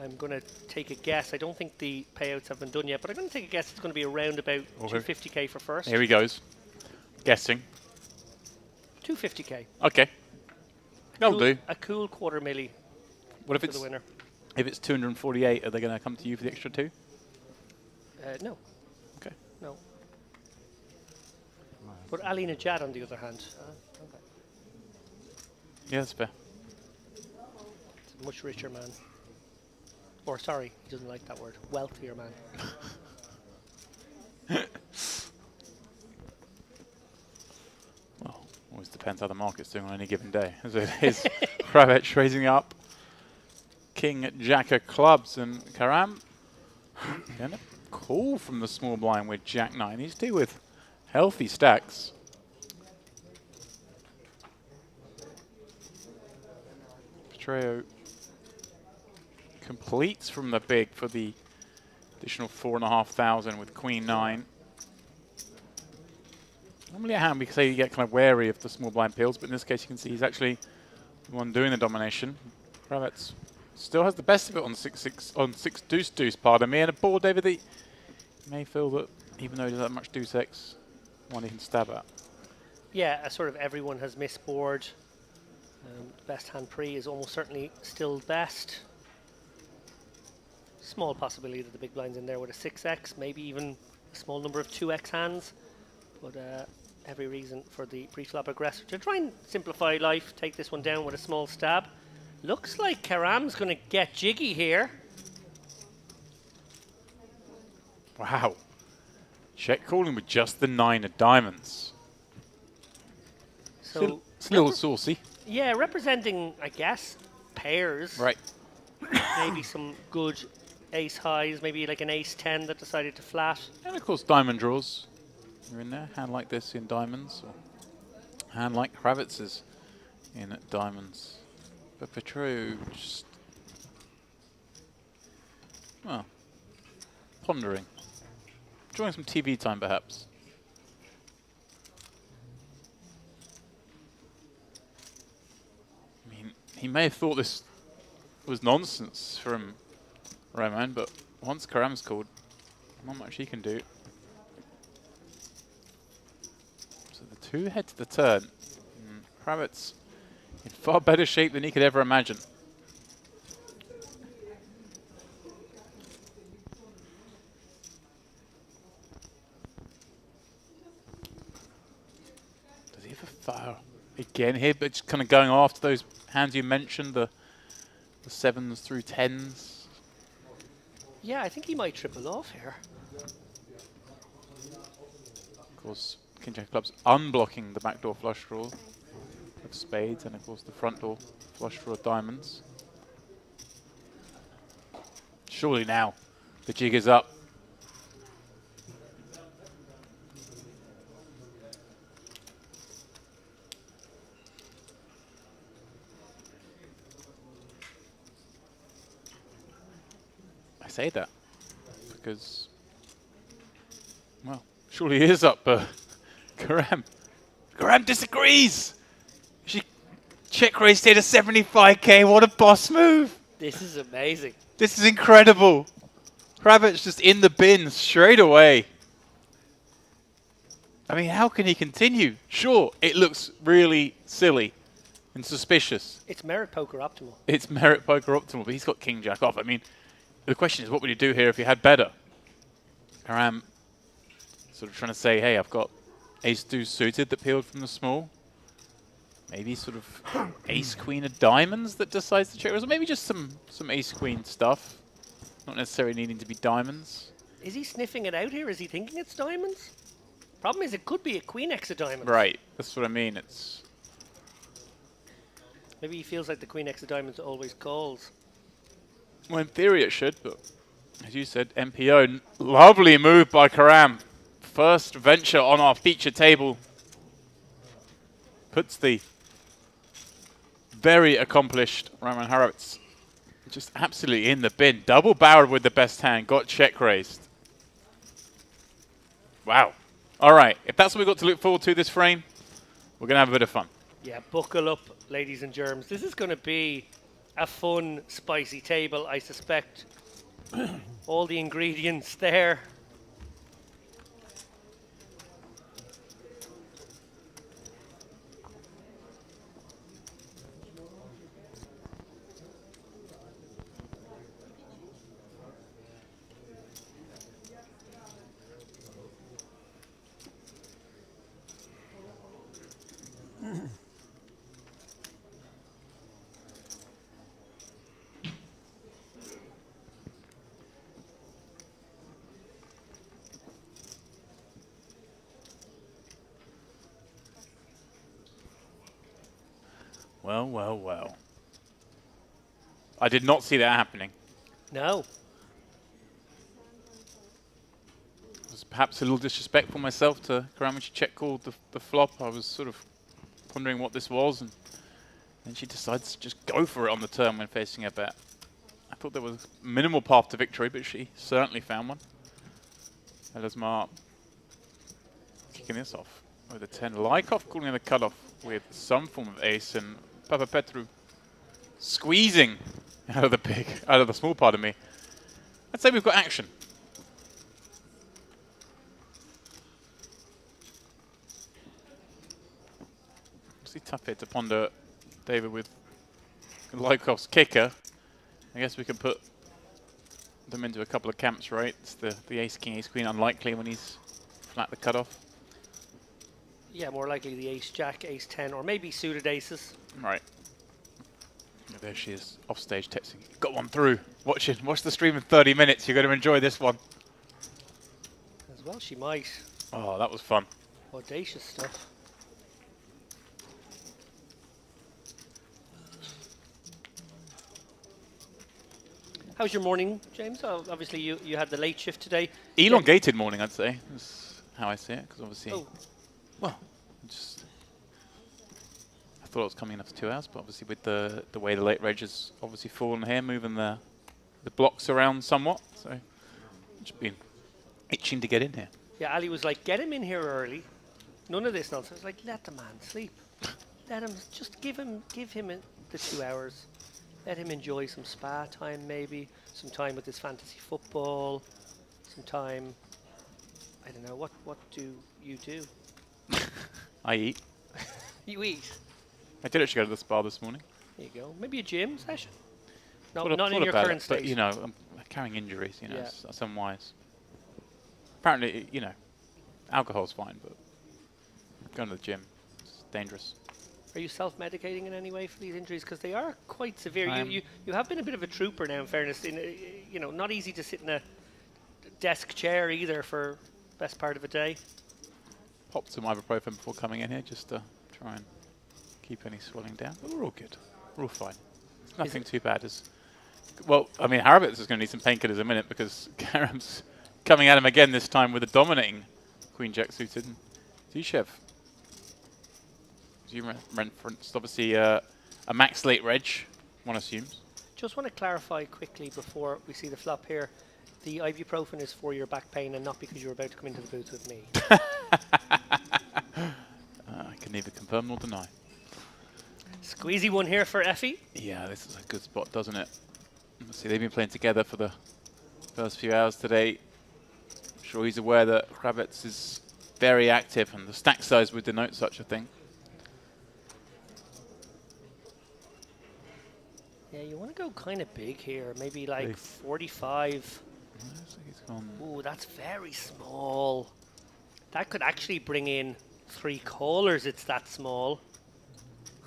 B: I'm going to take a guess. I don't think the payouts have been done yet, but I'm going to take a guess it's going to be around about 250k for first.
J: Here he goes. Guessing.
B: 250k.
J: Okay. That'll do.
B: A cool quarter milli.
J: What if it's
B: the winner?
J: If it's 248, are they going to come to you for the extra 2?
B: No.
J: Okay.
B: No. But Ali Najad, on the other hand. Okay.
J: Yeah, that's fair.
B: It's a much richer man. Or, sorry, he doesn't like that word. Wealthier man.
J: Well, always depends how the market's doing on any given day. As it is, Kravets raising up. King Jack of clubs and Karam getting a call from the small blind with Jack 9. These two with healthy stacks. Petreo completes from the big for the additional 4,500 with Queen 9. Normally a hand we could say you get kind of wary of the small blind pills, but in this case you can see he's actually the one doing the domination. Kravets still has the best of it on 6 deuce deuce, pardon me, and a board, David, that may feel that even though he doesn't have much deuce X, one he can stab at.
B: Yeah, sort of everyone has missed board. Best hand pre is almost certainly still best. Small possibility that the big blind's in there with a 6x, maybe even a small number of 2x hands. But every reason for the pre-flop aggressor to try and simplify life, take this one down with a small stab. Looks like Karam's going to get jiggy here.
J: Wow. Check calling with just the 9 of diamonds.
B: So
J: it's a little saucy.
B: Yeah, representing, I guess, pairs.
J: Right.
B: Maybe some good ace highs, maybe like an ace 10 that decided to flat.
J: And of course diamond draws. You're in there. Hand like this in diamonds. Or hand like Kravitz's in diamonds. But Petrou just, well, pondering. Enjoying some TV time, perhaps. I mean, he may have thought this was nonsense from Roman, but once Karam's called, not much he can do. So the 2 head to the turn. Kravitz in far better shape than he could ever imagine. Does he have a fire again here, but just kind of going after those hands you mentioned, the 7s through 10s?
B: Yeah, I think he might triple off here.
J: Of course, King Jack of Clubs unblocking the backdoor flush draw of spades, and of course the front door flush draw of diamonds. Surely now the jig is up. I say that because Surely he is up, but Karam disagrees. She check raised here to 75k. What a boss move.
B: This is amazing.
J: This is incredible. Kravitz just in the bin straight away. I mean, how can he continue? Sure, it looks really silly and suspicious.
B: It's merit poker optimal.
J: It's merit poker optimal, but he's got king jack off. I mean, the question is, what would you do here if you had better? Karam sort of trying to say, hey, I've got ace deuce suited that peeled from the small. Maybe sort of ace queen of diamonds that decides to check, or maybe just some ace queen stuff, not necessarily needing to be diamonds.
B: Is he sniffing it out here? Is he thinking it's diamonds? Problem is, it could be a queen x of diamonds.
J: Right, that's what I mean. It's
B: maybe he feels like the queen x of diamonds always calls.
J: well, in theory it should, but as you said, MPO, lovely move by Karam. First venture on our feature table. Puts the very accomplished Roman Horowitz just absolutely in the bin. Double barreled with the best hand, got check raised. Wow. All right, if that's what we've got to look forward to this frame, we're going to have a bit of fun.
B: Yeah, buckle up, ladies and germs. This is going to be a fun, spicy table, I suspect. All the ingredients there.
J: Well, well, well. I did not see that happening.
B: No.
J: It was perhaps a little disrespectful myself to Karam when she check called the flop. I was sort of wondering what this was, and then she decides to just go for it on the turn when facing a bet. I thought there was a minimal path to victory, but she certainly found one. Elismar kicking this off with a 10. Lykov calling the cutoff with some form of ace, and Papa Petru squeezing out of the small part of me. I'd say we've got action. Obviously tough hit to ponder, David, with Lykov's kicker. I guess we can put them into a couple of camps, right? It's the ace king, ace queen unlikely when he's flat the cutoff.
B: Yeah, more likely the ace jack, ace 10, or maybe suited aces.
J: Right. There she is, off stage texting. Got one through. Watch the stream in 30 minutes. You're going to enjoy this one.
B: As well, she might.
J: Oh, that was fun.
B: Audacious stuff. How's your morning, James? Oh, obviously, you had the late shift today.
J: Elongated morning, I'd say. That's how I see it, because obviously...
B: Oh.
J: Well, I thought it was coming in after 2 hours, but obviously with the way the late reg has obviously fallen here, moving the blocks around somewhat, so just been itching to get in here.
B: Yeah, Ali was like, get him in here early. None of this nonsense. Like, let the man sleep. Let him, just give him the 2 hours. Let him enjoy some spa time, maybe some time with his fantasy football, some time. I don't know. What do you do?
J: I eat.
B: You eat.
J: I did actually go to the spa this morning.
B: There you go. Maybe a gym session. No,
J: Thought
B: not in your current state.
J: But you know, I'm carrying injuries. You know,
B: Yeah.
J: that's unwise. Apparently, you know, alcohol's fine, but going to the gym is dangerous.
B: Are you self-medicating in any way for these injuries? Because they are quite severe.
J: I
B: You have been a bit of a trooper now, in fairness. You know, not easy to sit in a desk chair either for best part of a day.
J: Popped some ibuprofen before coming in here just to try and keep any swelling down. But we're all good. We're all fine. It's nothing too bad. Well, I mean, Harabitz is going to need some painkillers in a minute because Karam's coming at him again, this time with a dominating Queen Jack suited. Zyshev. As you referenced, obviously a max late reg, one assumes.
B: Just want to clarify quickly before we see the flop here. the ibuprofen is for your back pain and not because you're about to come into the booth with me.
J: I can neither confirm nor deny.
B: Squeezy one here for Effie.
J: Yeah, this is a good spot, doesn't it? Let's see, they've been playing together for the first few hours today. I'm sure he's aware that Kravets is very active, and the stack size would denote such a thing.
B: Yeah, you want to go kind of big here, maybe like 45. Ooh, that's very small. That could actually bring in 3 callers, it's that small.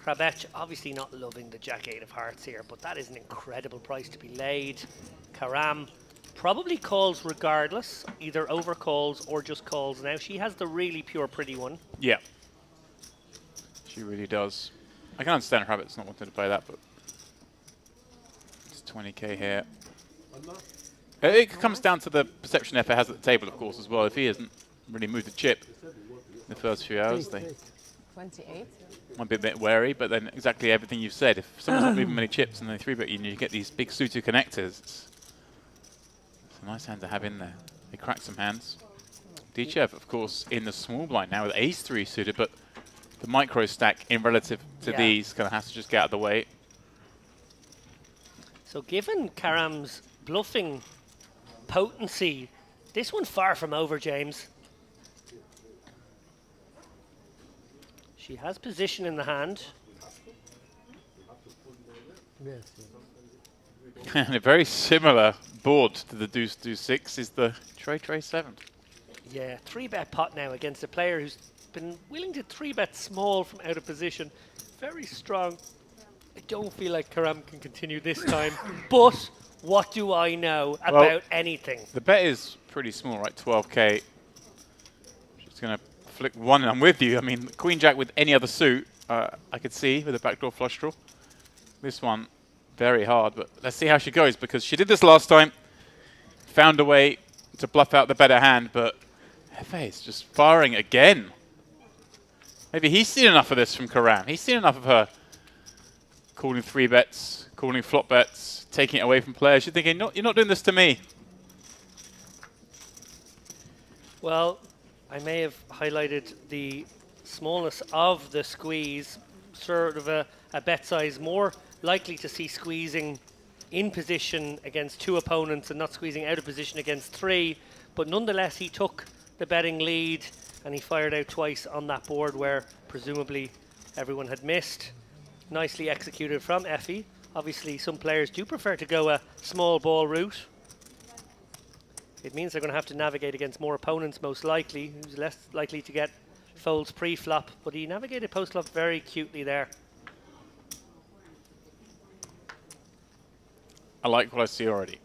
B: Kravets obviously not loving the Jack-8 of hearts here, but that is an incredible price to be laid. Karam probably calls regardless, either over calls or just calls now. She has the really pure pretty one.
J: Yeah. She really does. I can understand Kravets not wanting to play that, but it's 20k here. It comes down to the perception Efe has at the table, of course, as well. If he hasn't really moved the chip in the first few hours, they
C: 28.
J: might be a bit wary, but then exactly everything you've said. If someone's not moving many chips and they 3-bet you, and you get these big suited connectors, it's a nice hand to have in there. They crack some hands. Dichev, of course, in the small blind now with ace-3 suited, but the micro stack in relative to these kind of has to just get out of the way.
B: So given Karam's bluffing potency, this one's far from over, James. She has position in the hand.
J: And a very similar board to the Deuce-Deuce-6 is the Tray-Tray-7.
B: Yeah, 3-bet pot now against a player who's been willing to 3-bet small from out of position. Very strong. I don't feel like Karam can continue this time, but what do I know about anything?
J: The bet is pretty small, right? 12k. She's going to flick one, and I'm with you. I mean, Queen Jack with any other suit, I could see with a backdoor flush draw. This one, very hard, but let's see how she goes, because she did this last time, found a way to bluff out the better hand, but Efe is just firing again. Maybe he's seen enough of this from Karam. He's seen enough of her calling 3-bets, calling flop bets, taking it away from players. You're thinking, no, you're not doing this to me.
B: Well, I may have highlighted the smallness of the squeeze, sort of a bet size more likely to see squeezing in position against 2 opponents and not squeezing out of position against 3. But nonetheless, he took the betting lead and he fired out twice on that board where presumably everyone had missed. Nicely executed from Efe. Obviously, some players do prefer to go a small ball route. It means they're going to have to navigate against more opponents, most likely, who's less likely to get folds pre-flop, but he navigated post-flop very cutely there.
J: I like what I see already.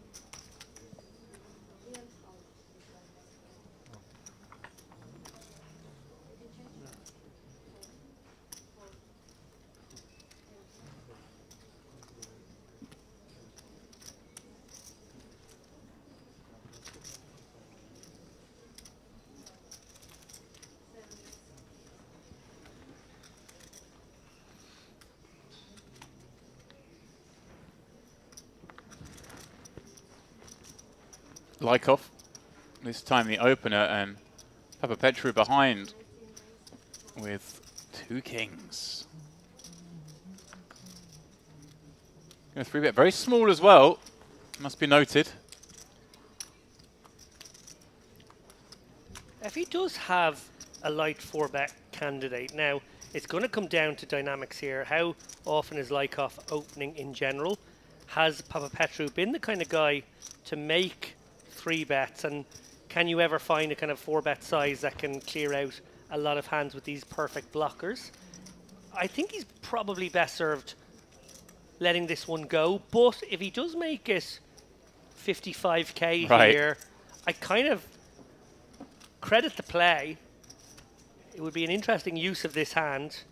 J: Lykov, this time the opener, and Papa Petru behind with 2 kings. Going to 3-bet, very small as well, must be noted.
B: If he does have a light 4-bet candidate, now it's going to come down to dynamics here. How often is Lykov opening in general? Has Papa Petru been the kind of guy to make 3-bets, and can you ever find a kind of 4-bet size that can clear out a lot of hands with these perfect blockers? I think he's probably best served letting this one go, but if he does make it 55k here, I kind of credit the play. It would be an interesting use of this hand.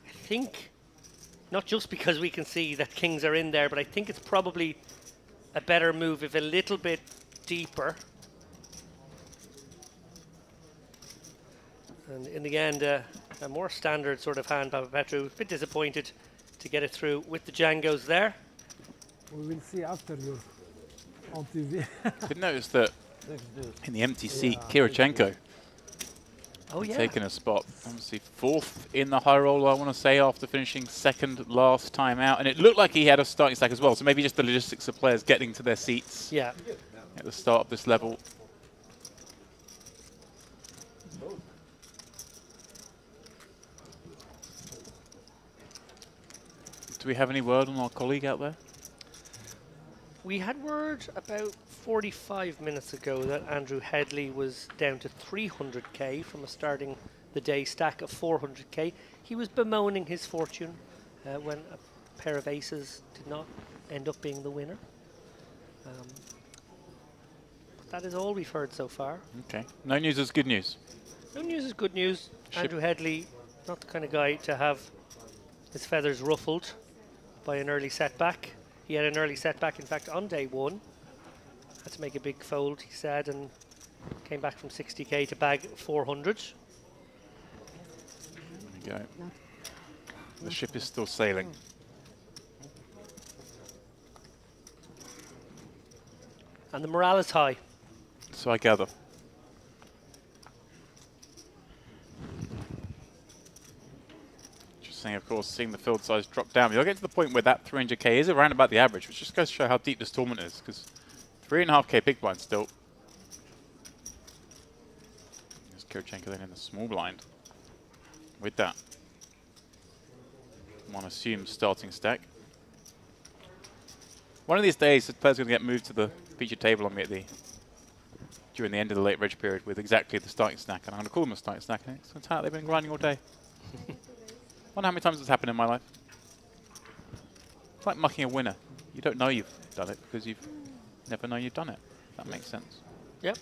B: I think, not just because we can see that kings are in there, but I think it's probably a better move if a little bit deeper. And in the end, a more standard sort of hand, Papa Petru. A bit disappointed to get it through with the Django's there.
F: We will see after your on TV.
J: Did notice that in the empty seat, Kirichenko taking a spot. Obviously 4th in the high roll, I want to say, after finishing 2nd last time out. And it looked like he had a starting stack as well. So maybe just the logistics of players getting to their seats at the start of this level. Do we have any word on our colleague out there?
B: We had word about 45 minutes ago that Andrew Headley was down to 300k from a starting the day stack of 400k. He was bemoaning his fortune when a pair of aces did not end up being the winner. But that is all we've heard so far.
J: Okay. No news is good news.
B: No news is good news. Andrew Headley, not the kind of guy to have his feathers ruffled by an early setback. He had an early setback, in fact, on day 1. Had to make a big fold, he said, and came back from 60k to bag 400.
J: There you go. The ship is still sailing.
B: And the morale is high.
J: So I gather. Interesting, of course, seeing the field size drop down. You'll get to the point where that 300k is around about the average, which just goes to show how deep this tournament is, because 3.5k big blind still. There's Kirichenko then in the small blind. With that, one assumes starting stack. One of these days, the player's going to get moved to the featured table on me during the end of the late reg period with exactly the starting stack, and I'm going to call them a starting stack. And it's how they've been grinding all day. Wonder how many times it's happened in my life. It's like mucking a winner. You don't know you've done it because you've never known you've done it. That makes sense.
B: Yep.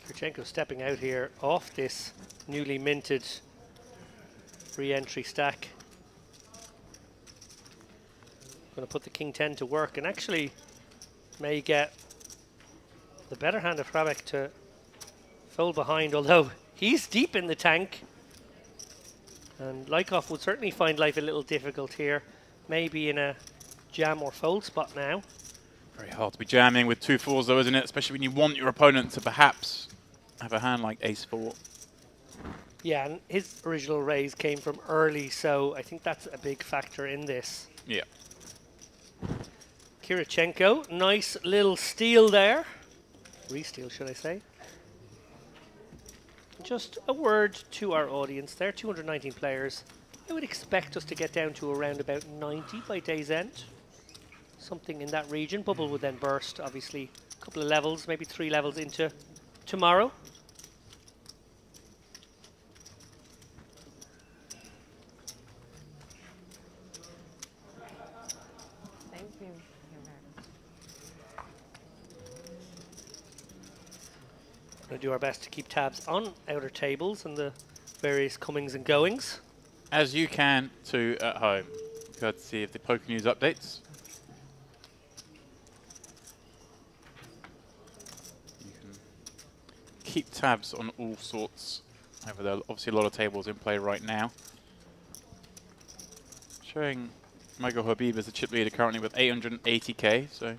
B: Kirichenko stepping out here off this newly minted re-entry stack. Going to put the King 10 to work and actually may get the better hand of Hrabek to fold behind, although he's deep in the tank. And Lykov would certainly find life a little difficult here. Maybe in a jam or fold spot now.
J: Very hard to be jamming with 2-4s though, isn't it? Especially when you want your opponent to perhaps have a hand like ace-4.
B: Yeah, and his original raise came from early, so I think that's a big factor in this.
J: Yeah.
B: Kirichenko, nice little steal there. Re-steal, should I say. Just a word to our audience there, 219 players. I would expect us to get down to around about 90 by day's end. Something in that region. Bubble would then burst, obviously, a couple of levels, maybe 3 levels into tomorrow.
E: Thank you.
B: Going to do our best to keep tabs on outer tables and the various comings and goings.
J: As you can too at home. Courtesy of the Poker News updates. You can keep tabs on all sorts over there. Obviously a lot of tables in play right now. Showing Michael Habib as the chip leader currently with 880k. So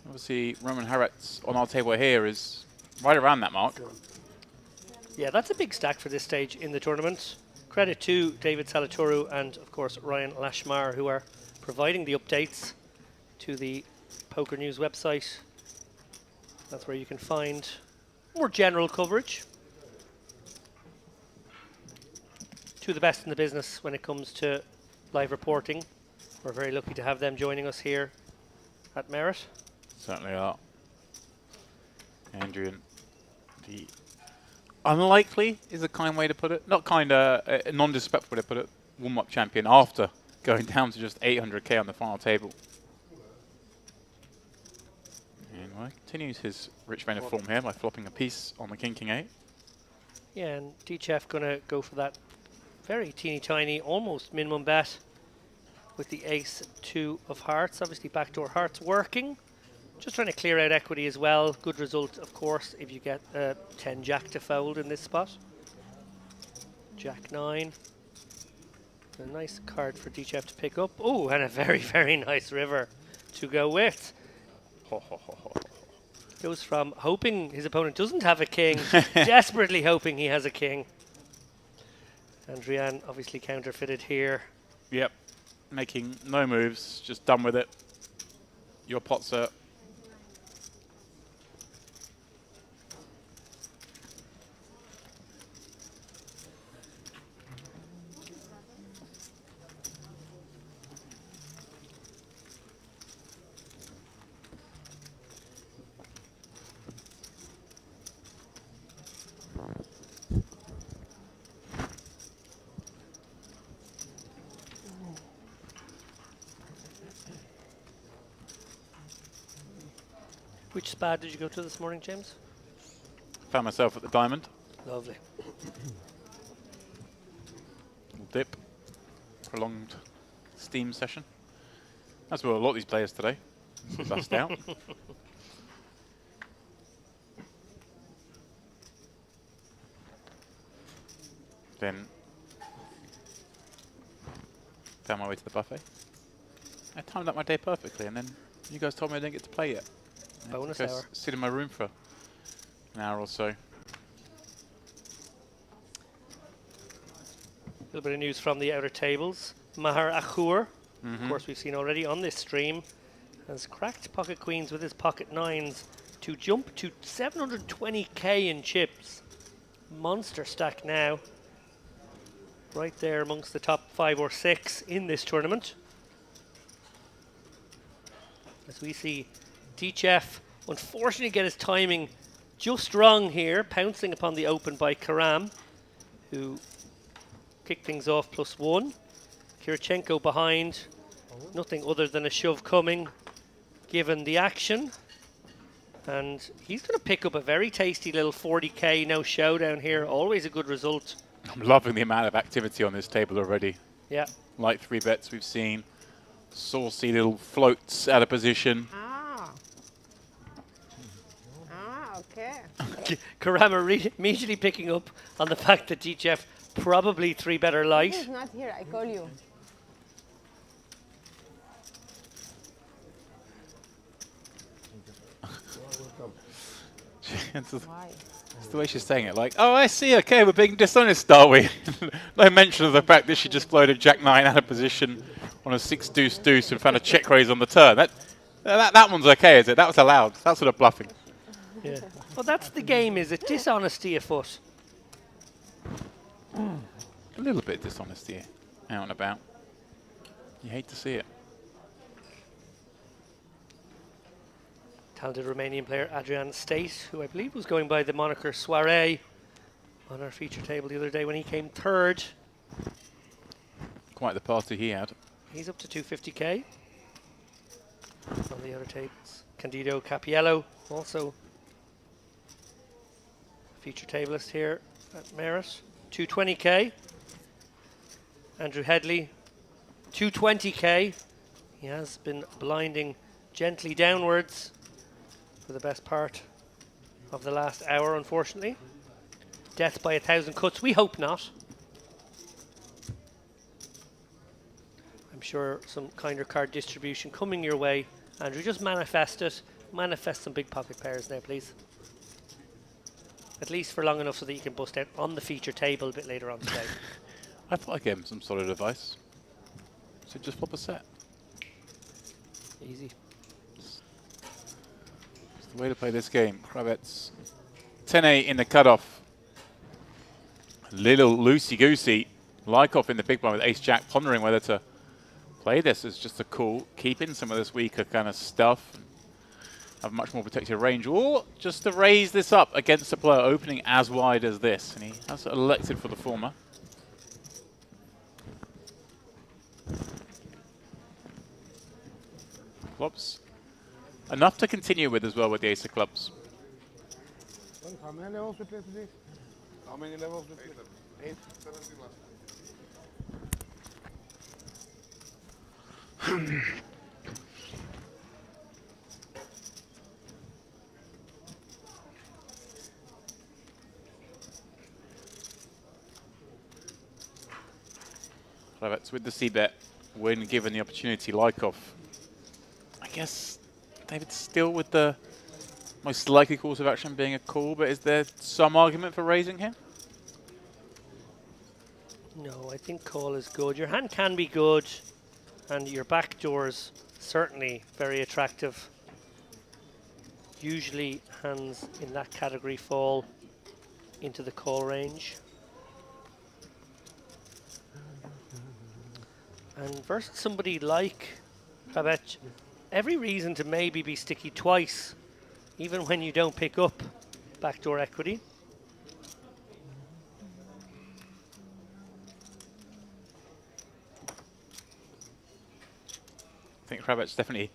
J: obviously Roman Haretz on our table here is right around that mark.
B: Yeah, that's a big stack for this stage in the tournament. Credit to David Salatoru and, of course, Ryan Lashmar, who are providing the updates to the Poker News website. That's where you can find more general coverage. Two of the best in the business when it comes to live reporting. We're very lucky to have them joining us here at Merit.
J: Certainly are. Andrew, the unlikely is a kind way to put it. Not kind, a non-disrespectful way to put it. Warm-up champion after going down to just 800k on the final table. And well, continues his rich vein of form here by flopping a piece on the King 8.
B: Yeah, and DChef going to go for that very teeny tiny, almost minimum bet with the ace 2 of hearts. Obviously backdoor hearts working. Just trying to clear out equity as well. Good result, of course, if you get 10 jack to fold in this spot. Jack 9. A nice card for DChef to pick up. Oh, and a very, very nice river. to go with. Goes from hoping his opponent doesn't have a king, desperately hoping he has a king. Adrian obviously counterfeited here.
J: Yep. Making no moves, just done with it. Your pot, sir.
B: Which spa did you go to this morning, James?
J: Found myself at the diamond.
B: Lovely.
J: Dip. Prolonged steam session. That's what a lot of these players today. Bust out. Then found my way to the buffet. I timed up my day perfectly, and then you guys told me I didn't get to play yet. I had to
B: Bonus
J: go
B: hour.
J: sit in my room for an hour or so.
B: A little bit of news from the outer tables. Maher Achour, of course we've seen already on this stream, has cracked pocket queens with his pocket nines to jump to 720k in chips. Monster stack now. Right there amongst the top 5 or 6 in this tournament. As we see Dichev unfortunately get his timing just wrong here, pouncing upon the open by Karam, who kicked things off +1. Kirichenko behind, nothing other than a shove coming given the action. And he's going to pick up a very tasty little 40k no showdown here, always a good result.
J: I'm loving the amount of activity on this table already.
B: Yeah.
J: Like 3 bets we've seen. Saucy little floats out of position.
C: Okay.
B: Karam immediately picking up on the fact that Dichev probably 3 better light.
C: He's not here, I call you.
J: Why? It's the way she's saying it, like, oh, I see, okay, we're being dishonest, are we? No mention of the fact that she just floated Jack 9 out of position on a 6-deuce-deuce and found a check raise on the turn. That one's okay, is it? That was allowed. That's sort of bluffing.
B: Yeah. Well, that's the game, is it? Dishonesty afoot.
J: A little bit of dishonesty out and about. You hate to see it.
B: Talented Romanian player Adrian State, who I believe was going by the moniker Soiree on our feature table the other day when he came 3rd.
J: Quite the party he had.
B: He's up to 250k on the other tables. Candido Capiello, also feature tableist here at Merit, 220k. Andrew Headley, 220k. He has been blinding gently downwards for the best part of the last hour, unfortunately. Death by 1,000 cuts, we hope not. I'm sure some kinder card distribution coming your way. Andrew, just manifest it. Manifest some big pocket pairs now, please. At least for long enough so that you can bust out on the feature table a bit later on today.
J: I thought I gave him some solid advice. So just flop a set.
B: Easy.
J: It's the way to play this game. Kravets 10-8 in the cutoff. Little loosey-goosey. Lykov in the big blind with ace-jack, pondering whether to play this as just a call, keep in some of this weaker kind of stuff, and have much more protected range, or just to raise this up against a player opening as wide as this. And he has elected for the former. Flops. Enough to continue with as well with the ace of clubs.
D: How many levels we play today? How many levels we play? 8. 17 left.
J: Kravets with the c-bet when given the opportunity. Lykov guess David still with the most likely course of action being a call, but is there some argument for raising here?
B: No, I think call is good. Your hand can be good, and your backdoor's certainly very attractive. Usually hands in that category fall into the call range. And versus somebody like Babette, every reason to maybe be sticky twice, even when you don't pick up backdoor equity.
J: I think Krabet's definitely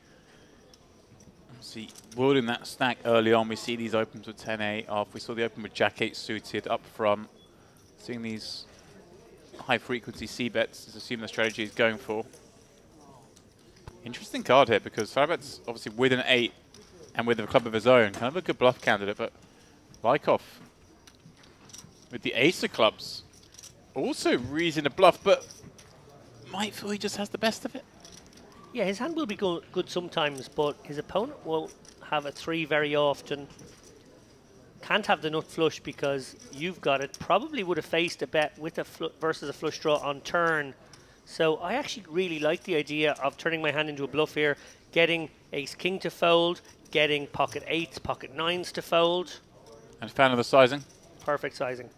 J: see wielding that stack early on. We see these opens with 10-8 off. We saw the open with Jack-8 suited up front. Seeing these high-frequency C-bets is assume the strategy is going for. Interesting card here because Krabet's obviously with an 8 and with a club of his own. Kind of a good bluff candidate, but Lykov with the ace of clubs. Also reason to bluff, but might feel he just has the best of it.
B: Yeah, his hand will be good sometimes, but his opponent won't have a 3 very often. Can't have the nut flush because you've got it. Probably would have faced a bet with a versus a flush draw on turn. So I actually really like the idea of turning my hand into a bluff here, getting ace-king to fold, getting pocket 8s, pocket 9s to fold.
J: And fan of the sizing?
B: Perfect sizing.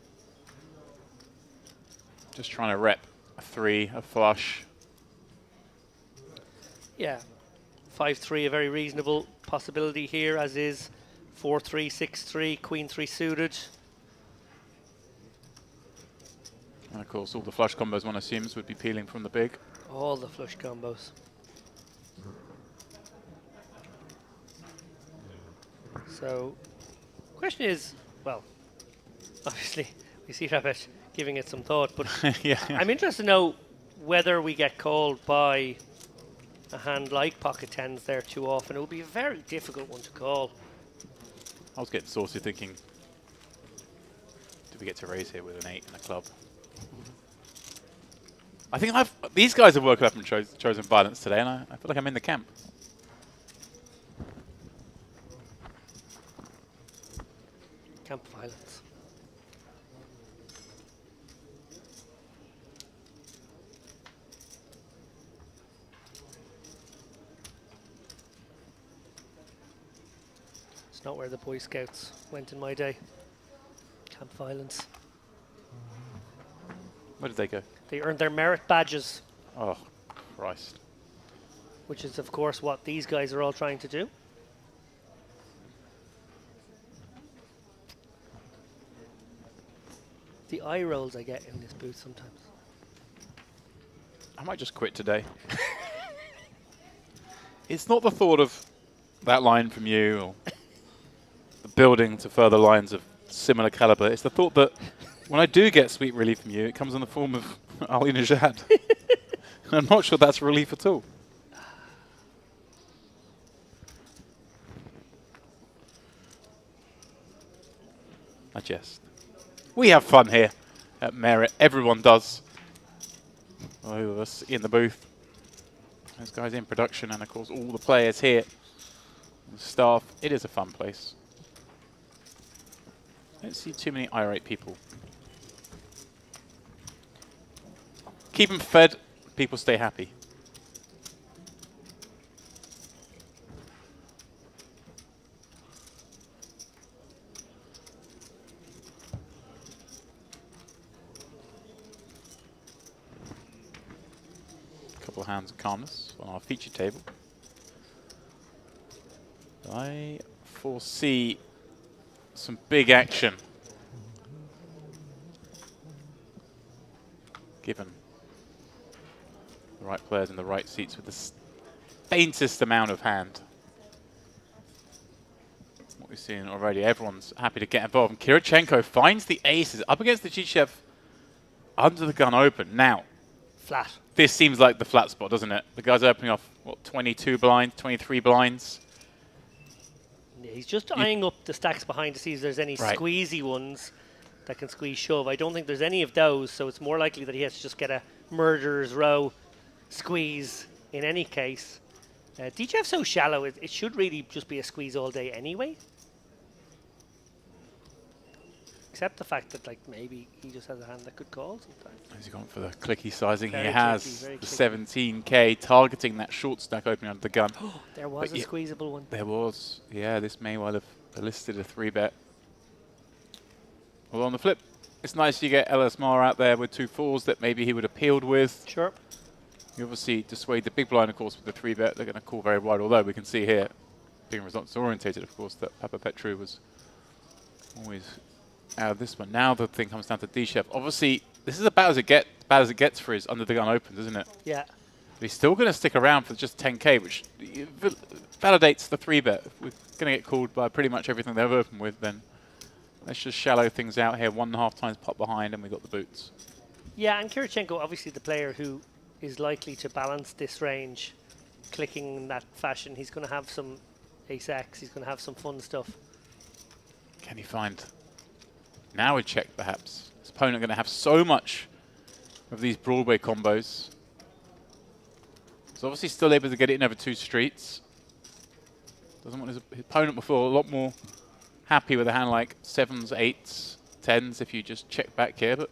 J: Just trying to rep a 3, a flush.
B: Yeah, 5-3, a very reasonable possibility here, as is 4-3, 6-3, queen 3 suited.
J: And of course, all the flush combos one assumes would be peeling from the big.
B: All the flush combos. So, question is, well, obviously we see Rabbit giving it some thought, but
J: yeah.
B: I'm interested to know whether we get called by a hand like pocket 10s there too often. It would be a very difficult one to call.
J: I was getting saucy thinking, do we get to raise here with an 8 and a club? I think these guys have woken up and chosen violence today, and I feel like I'm in the camp.
B: Camp violence. It's not where the Boy Scouts went in my day. Camp violence.
J: Where did they go?
B: They earned their merit badges.
J: Oh, Christ.
B: Which is, of course, what these guys are all trying to do. The eye rolls I get in this booth sometimes.
J: I might just quit today. It's not the thought of that line from you or the building to further lines of similar caliber. It's the thought that when I do get sweet relief from you, it comes in the form of Ali Najad. I'm not sure that's relief at all. I jest. We have fun here at Merit. Everyone does. All of us in the booth. Those guys in production, and of course all the players here. The staff. It is a fun place. Don't see too many irate people. Keep them fed, people stay happy. Couple of hands of calmness on our feature table. I foresee some big action given the right players in the right seats with the faintest amount of hand. What we've seen already, everyone's happy to get involved. And Kirichenko finds the aces up against the Chichev under the gun open. Now,
B: flat.
J: This seems like the flat spot, doesn't it? The guy's opening off, what, 22 blinds, 23 blinds?
B: Yeah, he's just eyeing up the stacks behind to see if there's any squeezy ones that can squeeze shove. I don't think there's any of those, so it's more likely that he has to just get a murderer's row squeeze in any case. DJF's so shallow, it should really just be a squeeze all day anyway. Except the fact that, like, maybe he just has a hand that could call sometimes.
J: Has he gone for the clicky sizing?
B: Very
J: He has.
B: clicky,
J: The
B: very
J: 17k targeting that short stack opening under the gun.
B: There was a squeezable one.
J: There was. Yeah, this may well have elicited a 3-bet. Well, on the flip, it's nice you get LS Mar out there with 2 4s that maybe he would have peeled with.
B: Sure.
J: You obviously dissuade the big blind, of course, with the 3-bet. They're going to call very wide, although we can see here, being results orientated, of course, that Papa Petru was always out of this one. Now the thing comes down to D-Chef. Obviously, this is about as bad as it gets for his under the gun opens, isn't it?
B: Yeah.
J: But he's still going to stick around for just 10k, which validates the 3-bet. If we're going to get called by pretty much everything they've opened with, then let's just shallow things out here. 1.5 times pot behind, and we got the boots.
B: Yeah, and Kirichenko, obviously the player who is likely to balance this range, clicking in that fashion. He's going to have some ace-x, he's going to have some fun stuff.
J: Can he find now a check, perhaps? His opponent going to have so much of these Broadway combos. He's obviously still able to get it in over 2 streets. Doesn't want his opponent to feel a lot more happy with a hand like 7s, 8s, 10s if you just check back here, but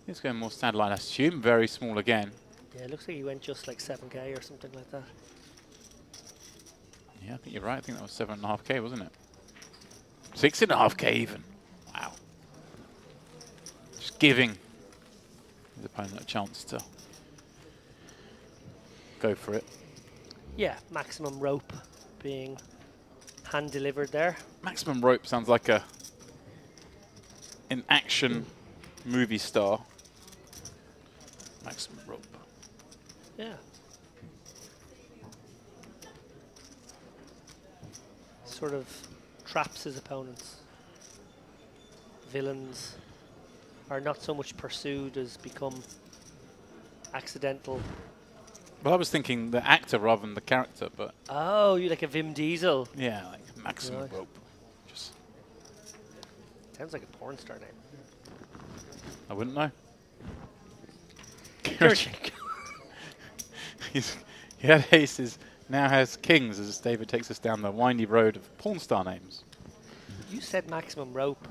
J: he's going more standard line. I assume very small again.
B: Yeah, it looks like he went just like 7k or something like that.
J: Yeah, I think you're right. I think that was 7.5k, wasn't it? 6.5k even. Wow. Just giving his opponent a chance to go for it.
B: Yeah, maximum rope being hand delivered there.
J: Maximum rope sounds like an action movie star. Maximum rope.
B: Yeah. Sort of traps his opponents. Villains are not so much pursued as become accidental.
J: Well, I was thinking the actor rather than the character, but...
B: Oh, you like a Vim Diesel?
J: Yeah, like maximum rope. Just
B: sounds like a porn star name.
J: I wouldn't know. He had aces, now has kings, as David takes us down the windy road of porn star names.
B: You said maximum rope.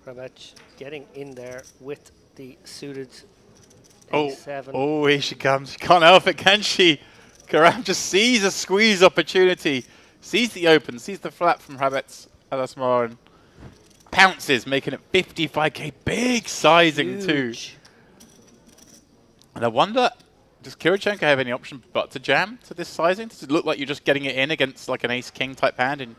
B: Kravach getting in there with the suited A7.
J: Oh, here she comes. She can't help it, can she? Karam just sees a squeeze opportunity, sees the open, sees the flat from Hrabets Alasmar and pounces, making it 55k. Big sizing too. And I wonder, does Kirichenko have any option but to jam to this sizing? Does it look like you're just getting it in against like an ace-king type hand and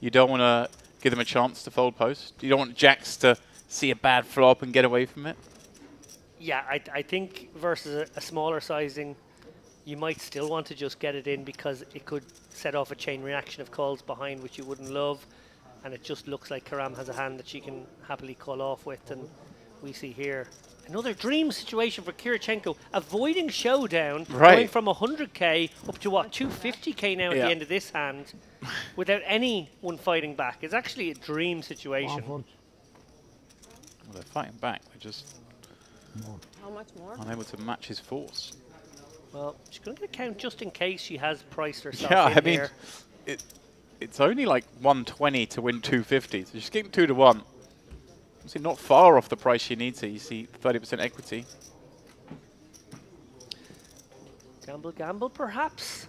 J: you don't want to give them a chance to fold post? You don't want jacks to see a bad flop and get away from it?
B: Yeah, I think versus a smaller sizing, you might still want to just get it in because it could set off a chain reaction of calls behind, which you wouldn't love. And it just looks like Karam has a hand that she can happily call off with. And we see here another dream situation for Kirichenko, avoiding showdown, going from 100k up to what, 250k now at the end of this hand, without anyone fighting back. It's actually a dream situation.
J: Well, they're fighting back. They're just
C: How much more?
J: unable to match his force.
B: Well, she's going to get a count just in case she has priced herself
J: Yeah,
B: in
J: it's only like 120 to win 250, so she's getting 2 to 1. Obviously not far off the price she needs here. You see 30% equity.
B: Gamble, gamble, perhaps.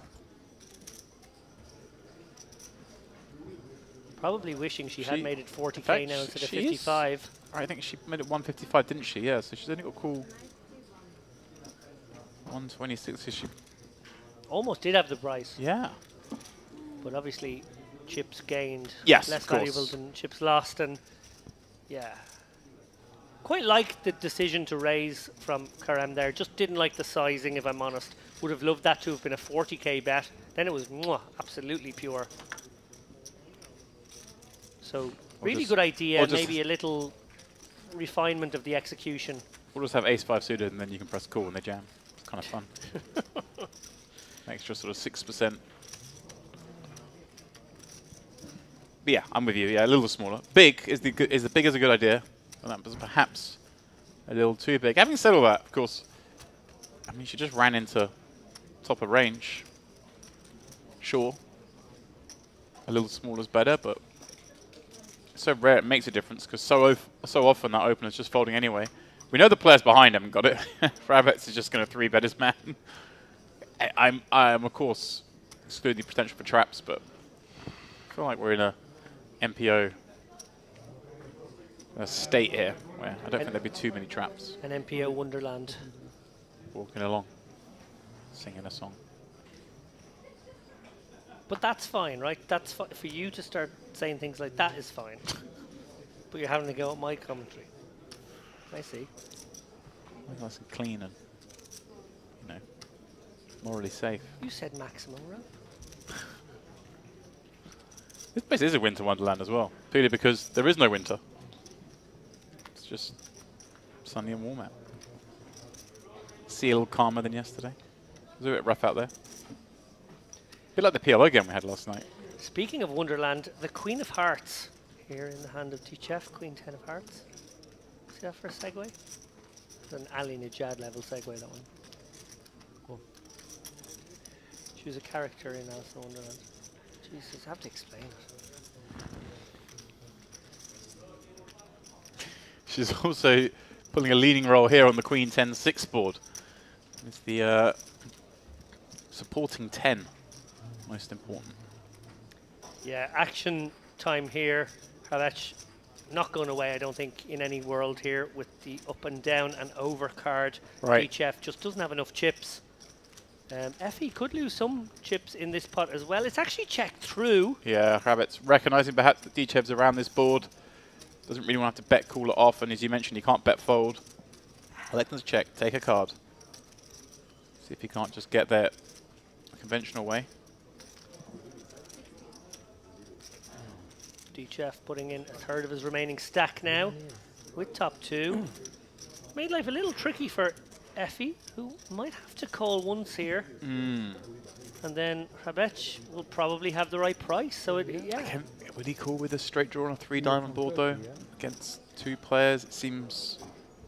B: Probably wishing she had made it 40k now instead of 55.
J: I think she made it 155, didn't she? Yeah, so she's only got a cool 126. She
B: almost did have the price.
J: Yeah.
B: But obviously, chips gained
J: less
B: valuable than chips lost, and yeah. Quite like the decision to raise from Karam there. Just didn't like the sizing, if I'm honest. Would have loved that to have been a 40k bet. Then it was absolutely pure. So really good idea. Maybe a little refinement of the execution.
J: We'll just have ace-5 suited, and then you can press call and they jam. It's kind of fun. Extra sort of 6%. But yeah, I'm with you. Yeah, a little smaller. Big is the big is a good idea, and that was perhaps a little too big. Having said all that, of course, I mean she just ran into top of range. Sure, a little smaller is better, but it's so rare it makes a difference because so often that opener's just folding anyway. We know the players behind haven't got it. Frabets is just going to 3-bet his man. I'm of course excluding the potential for traps, but I feel like we're in a MPO state here where I don't think there'd be too many traps.
B: An MPO Wonderland.
J: Walking along, singing a song.
B: But that's fine, right? That's for you to start saying things like that is fine. But you're having to go at my commentary. I see.
J: Nice and clean and, you know, morally safe.
B: You said maximum rope.
J: This place is a winter wonderland as well, purely because there is no winter. It's just sunny and warm out. Sea a little calmer than yesterday. It was a bit rough out there. A bit like the PLO game we had last night.
B: Speaking of Wonderland, the Queen of Hearts here in the hand of Tichef, Queen 10 of Hearts. See that for a segue? It's an Ali Najad level segue, that one. Cool. She was a character in Alice in Wonderland. Jesus, I have to explain it.
J: She's also pulling a leading role here on the Queen 10-6 board. It's the supporting 10, most important.
B: Yeah, action time here. Hrabetz not going away, I don't think, in any world here with the up and down and over card.
J: Right.
B: Tichef just doesn't have enough chips. Effie could lose some chips in this pot as well. It's actually checked through.
J: Yeah, Rabbit's recognising perhaps that Tichef's around this board. Doesn't really want to have to bet call it off, and as you mentioned, he can't bet fold. Electors check, take a card. See if he can't just get there a conventional way.
B: Tichef putting in a third of his remaining stack now with top two. Made life a little tricky for Effie, who might have to call once here. And then Hrabetz will probably have the right price. So, yeah.
J: Would he call with a straight draw on a 3-diamond board, though? Against two players, it seems...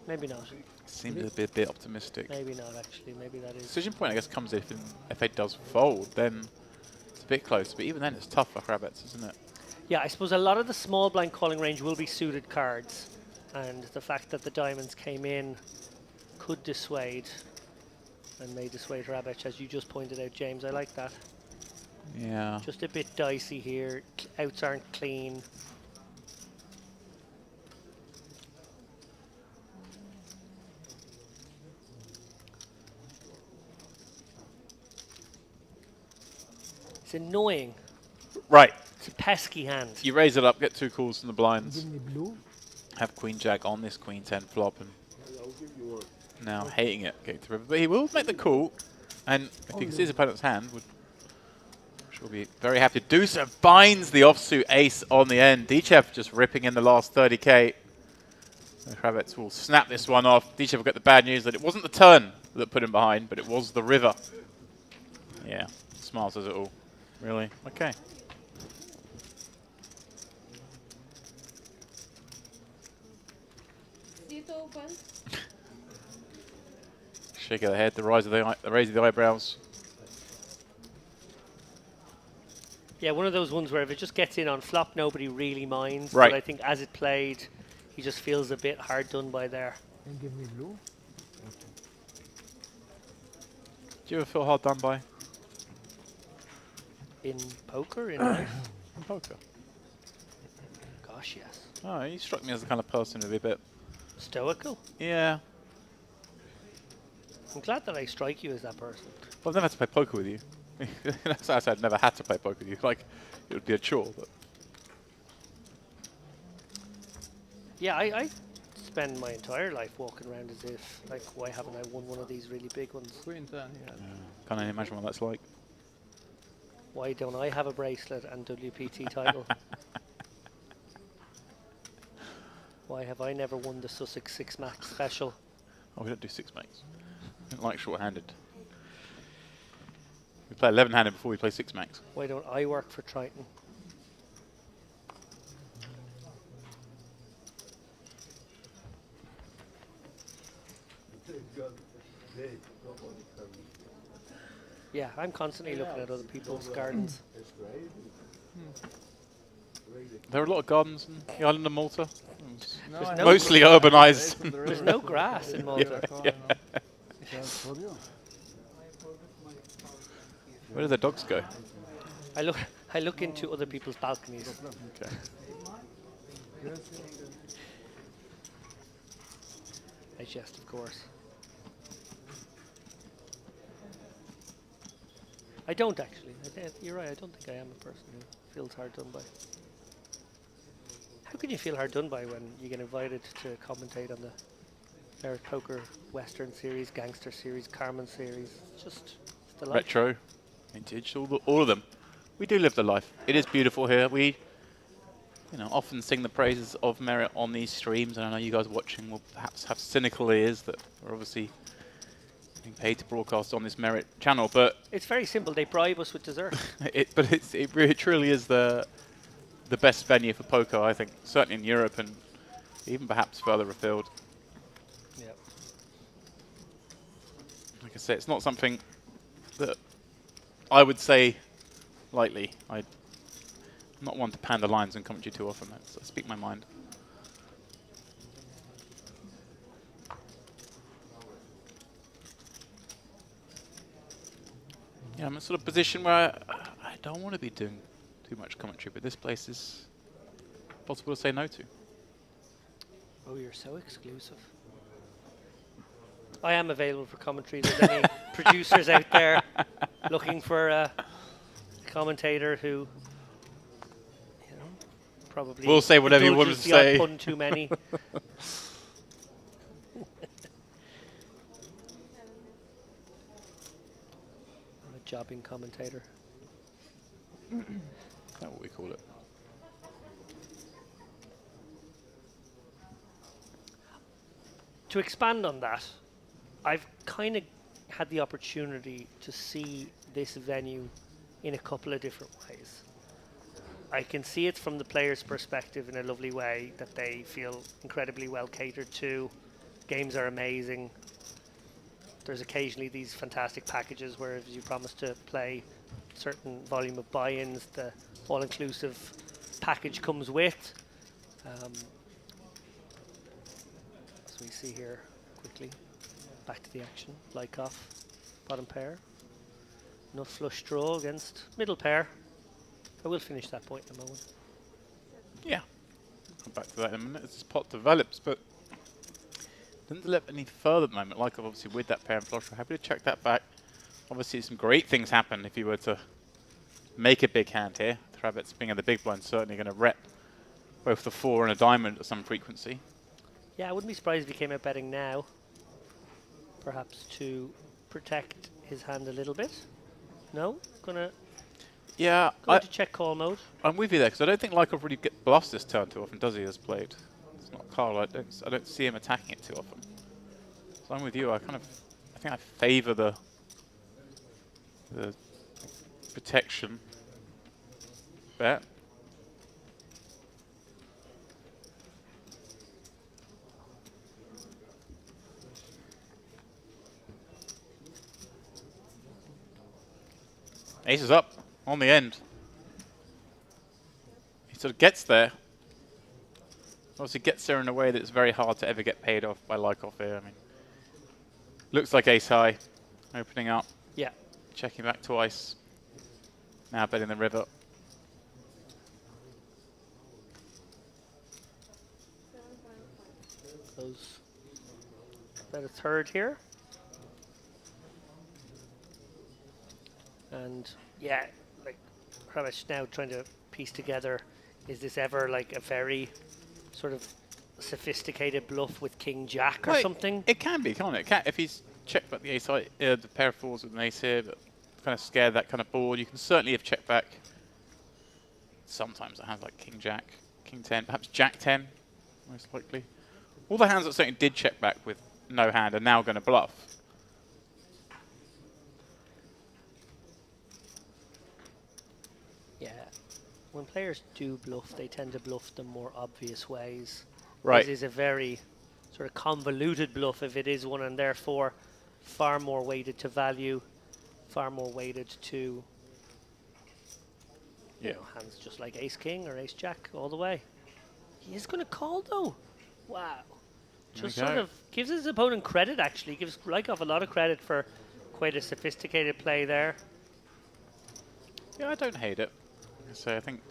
B: Maybe not.
J: Seems a bit optimistic.
B: Maybe not, actually. Maybe that is.
J: Decision point, I guess, comes if it does fold, then it's a bit close. But even then, it's tough for Hrabetz, isn't it?
B: Yeah, I suppose a lot of the small blind calling range will be suited cards. And the fact that the diamonds came in could dissuade, and may dissuade Hrabetz, as you just pointed out, James. I like that.
J: Yeah.
B: Just a bit dicey here. Outs aren't clean. It's annoying.
J: Right.
B: It's a pesky hand.
J: You raise it up, get two calls from the blinds.
F: Give me blue.
J: Have Queen Jack on this Queen 10 flop, and now hating it, getting to river. But he will make the call, and if he can see his opponent's hand, would she'll be very happy to do so. Binds the offsuit ace on the end. Tichef just ripping in the last 30k. Hrabetz will snap this one off. Tichef will get the bad news that it wasn't the turn that put him behind, but it was the river. Yeah, smart says it all. Really? Okay. Shake of the head, the raise of the eyebrows.
B: Yeah, one of those ones where if it just gets in on flop, nobody really minds.
J: Right.
B: But I think as it played, he just feels a bit hard done by there.
F: And give me blue.
J: Do you ever feel hard done by?
B: In poker, in life?
J: In poker?
B: Gosh, yes.
J: Oh, you struck me as the kind of person who'd be a bit...
B: Stoical?
J: Yeah.
B: I'm glad that I strike you as that person.
J: Well, I've never had to play poker with you. That's why I said I've never had to play poker with you. Like, it would be a chore, but...
B: Yeah, I spend my entire life walking around as if, like, why haven't I won one of these really big ones?
H: Queen 10, yeah.
J: Can't even imagine what that's like.
B: Why don't I have a bracelet and WPT title? Why have I never won the Sussex 6-max special?
J: Oh, we don't do 6-max. We don't like short-handed. We play 11-handed before we play 6-max.
B: Why don't I work for Triton? Yeah, I'm constantly looking at other people's gardens.
J: There are a lot of gardens in the island of Malta. It's
B: There's no
J: mostly urbanised.
B: There's no grass in Malta.
J: Where do the dogs go?
B: I look into other people's balconies.
J: Okay.
B: I jest, of course. I don't actually. You're right. I don't think I am a person who feels hard done by. How can you feel hard done by when you get invited to commentate on the Merit Poker Western Series, Gangster Series, Carmen Series? It's delightful.
J: Retro, vintage, all of them. We do live the life. It is beautiful here. We, often sing the praises of Merit on these streams, and I know you guys watching will perhaps have cynical ears that are obviously being paid to broadcast on this Merit channel, but
B: It's very simple. They bribe us with dessert.
J: it really truly is the best venue for poker, I think, certainly in Europe and even perhaps further afield.
B: Yep.
J: Like I say, it's not something that I would say lightly. I'm not one to pander lines and commentary too often. I speak my mind. Yeah, I'm in a sort of position where I don't want to be doing too much commentary, but this place is possible to say no to.
B: Oh, you're so exclusive. I am available for commentary. There's any producers out there looking for a commentator who, probably
J: We'll say whatever you want to
B: indulges the odd
J: say.
B: pun too many. I'm a jobbing commentator.
J: Is that what we call it?
B: To expand on that, I've kind of had the opportunity to see this venue in a couple of different ways. I can see it from the player's perspective in a lovely way, that they feel incredibly well catered to. Games are amazing. There's occasionally these fantastic packages where if you promise to play a certain volume of buy-ins, the all-inclusive package comes with. As we see here quickly, back to the action. Like off, bottom pair. Nut flush draw against middle pair. I will finish that point in a moment.
J: Yeah. Come back to that in a minute as this pot develops, but doesn't develop any further at the moment, like obviously with that pair and flush. We're happy to check that back. Obviously some great things happen if you were to make a big hand here. Travis being in the big blind certainly going to rep both the 4 and a diamond at some frequency.
B: Yeah, I wouldn't be surprised if he came out betting now. Perhaps to protect his hand a little bit. No? Gonna
J: Yeah,
B: go into check call mode.
J: I'm with you there, because I don't think Lykov really bluffs this turn too often, does he, as played? It's not Carl. I don't see him attacking it too often. So I'm with you. I think I favour the protection bet. Ace is up on the end. He sort of gets there. Obviously gets there in a way that's very hard to ever get paid off by Lykov here. I mean, looks like ace high, opening up.
B: Yeah.
J: Checking back twice. Now betting the river.
B: Goes bet a third here. And yeah, like Kravich now trying to piece together, is this ever like a very sort of sophisticated bluff with King Jack or something?
J: It can be, can't it? If he's checked back the ace high, the pair of fours with an ace here, but kind of scared that kind of board, you can certainly have checked back. Sometimes it has like King Jack, King 10, perhaps Jack 10, most likely. All the hands that certainly did check back with no hand are now going to bluff.
B: Yeah. When players do bluff, they tend to bluff the more obvious ways.
J: Right.
B: This is a very sort of convoluted bluff if it is one, and therefore far more weighted to value, far more weighted to you know, hands just like ace king or ace jack all the way. He is going to call though. Wow. Just sort of gives his opponent credit, actually. Gives Rykov a lot of credit for quite a sophisticated play there.
J: Yeah, I don't hate it. So I think...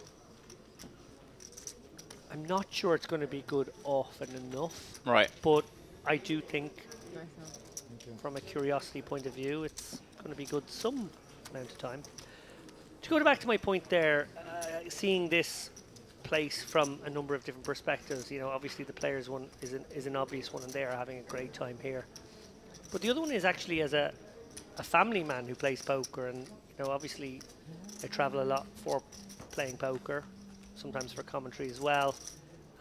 B: I'm not sure it's going to be good often enough.
J: Right.
B: But I do think, from a curiosity point of view, it's going to be good some amount of time. To go back to my point there, seeing this place from a number of different perspectives, you know, obviously the players one is an obvious one, and they are having a great time here. But the other one is actually as a family man who plays poker, and you know, obviously I travel a lot for playing poker, sometimes for commentary as well.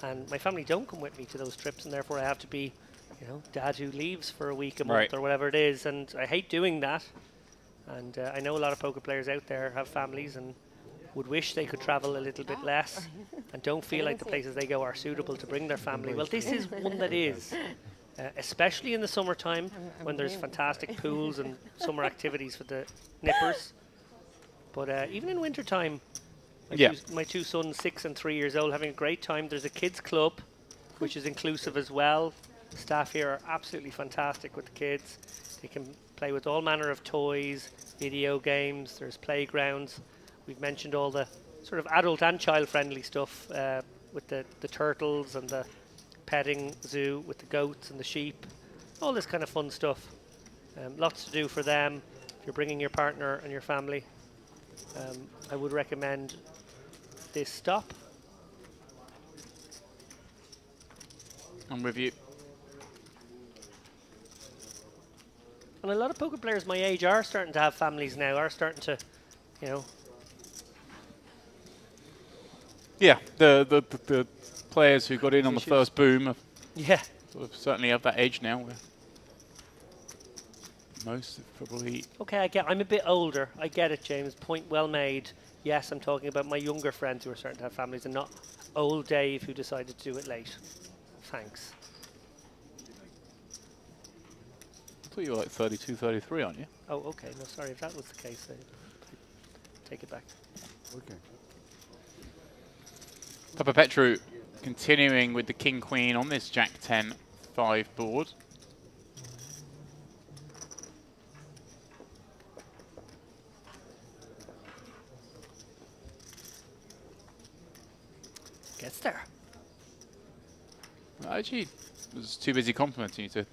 B: And my family don't come with me to those trips, and therefore I have to be, you know, dad who leaves for a week, a month, or whatever it is. And I hate doing that. And I know a lot of poker players out there have families and would wish they could travel a little bit less and don't feel like the places they go are suitable to bring their family. Well, this is one that is, especially in the summertime when there's fantastic pools and summer activities for the nippers. But even in wintertime, my two sons, 6 and 3 years old, having a great time. There's a kids club, which is inclusive as well. The staff here are absolutely fantastic with the kids. They can play with all manner of toys, video games. There's playgrounds. We've mentioned all the sort of adult and child-friendly stuff with the turtles and the petting zoo with the goats and the sheep. All this kind of fun stuff. Lots to do for them. If you're bringing your partner and your family, I would recommend this stop.
J: I'm with you.
B: And a lot of poker players my age are starting to have families now, are starting to, you know.
J: Yeah, the players who got in on the first boom have sort of certainly of that age now where most have probably...
B: Okay, I'm a bit older. I get it, James. Point well made. Yes, I'm talking about my younger friends who are starting to have families and not old Dave who decided to do it late. Thanks.
J: I thought you were like 32, 33, aren't you?
B: Oh, okay. No, sorry. If that was the case, then take it back.
D: Okay.
J: Papa Petru continuing with the King Queen on this Jack 10-5 board.
B: Gets there.
J: Actually, was too busy complimenting you to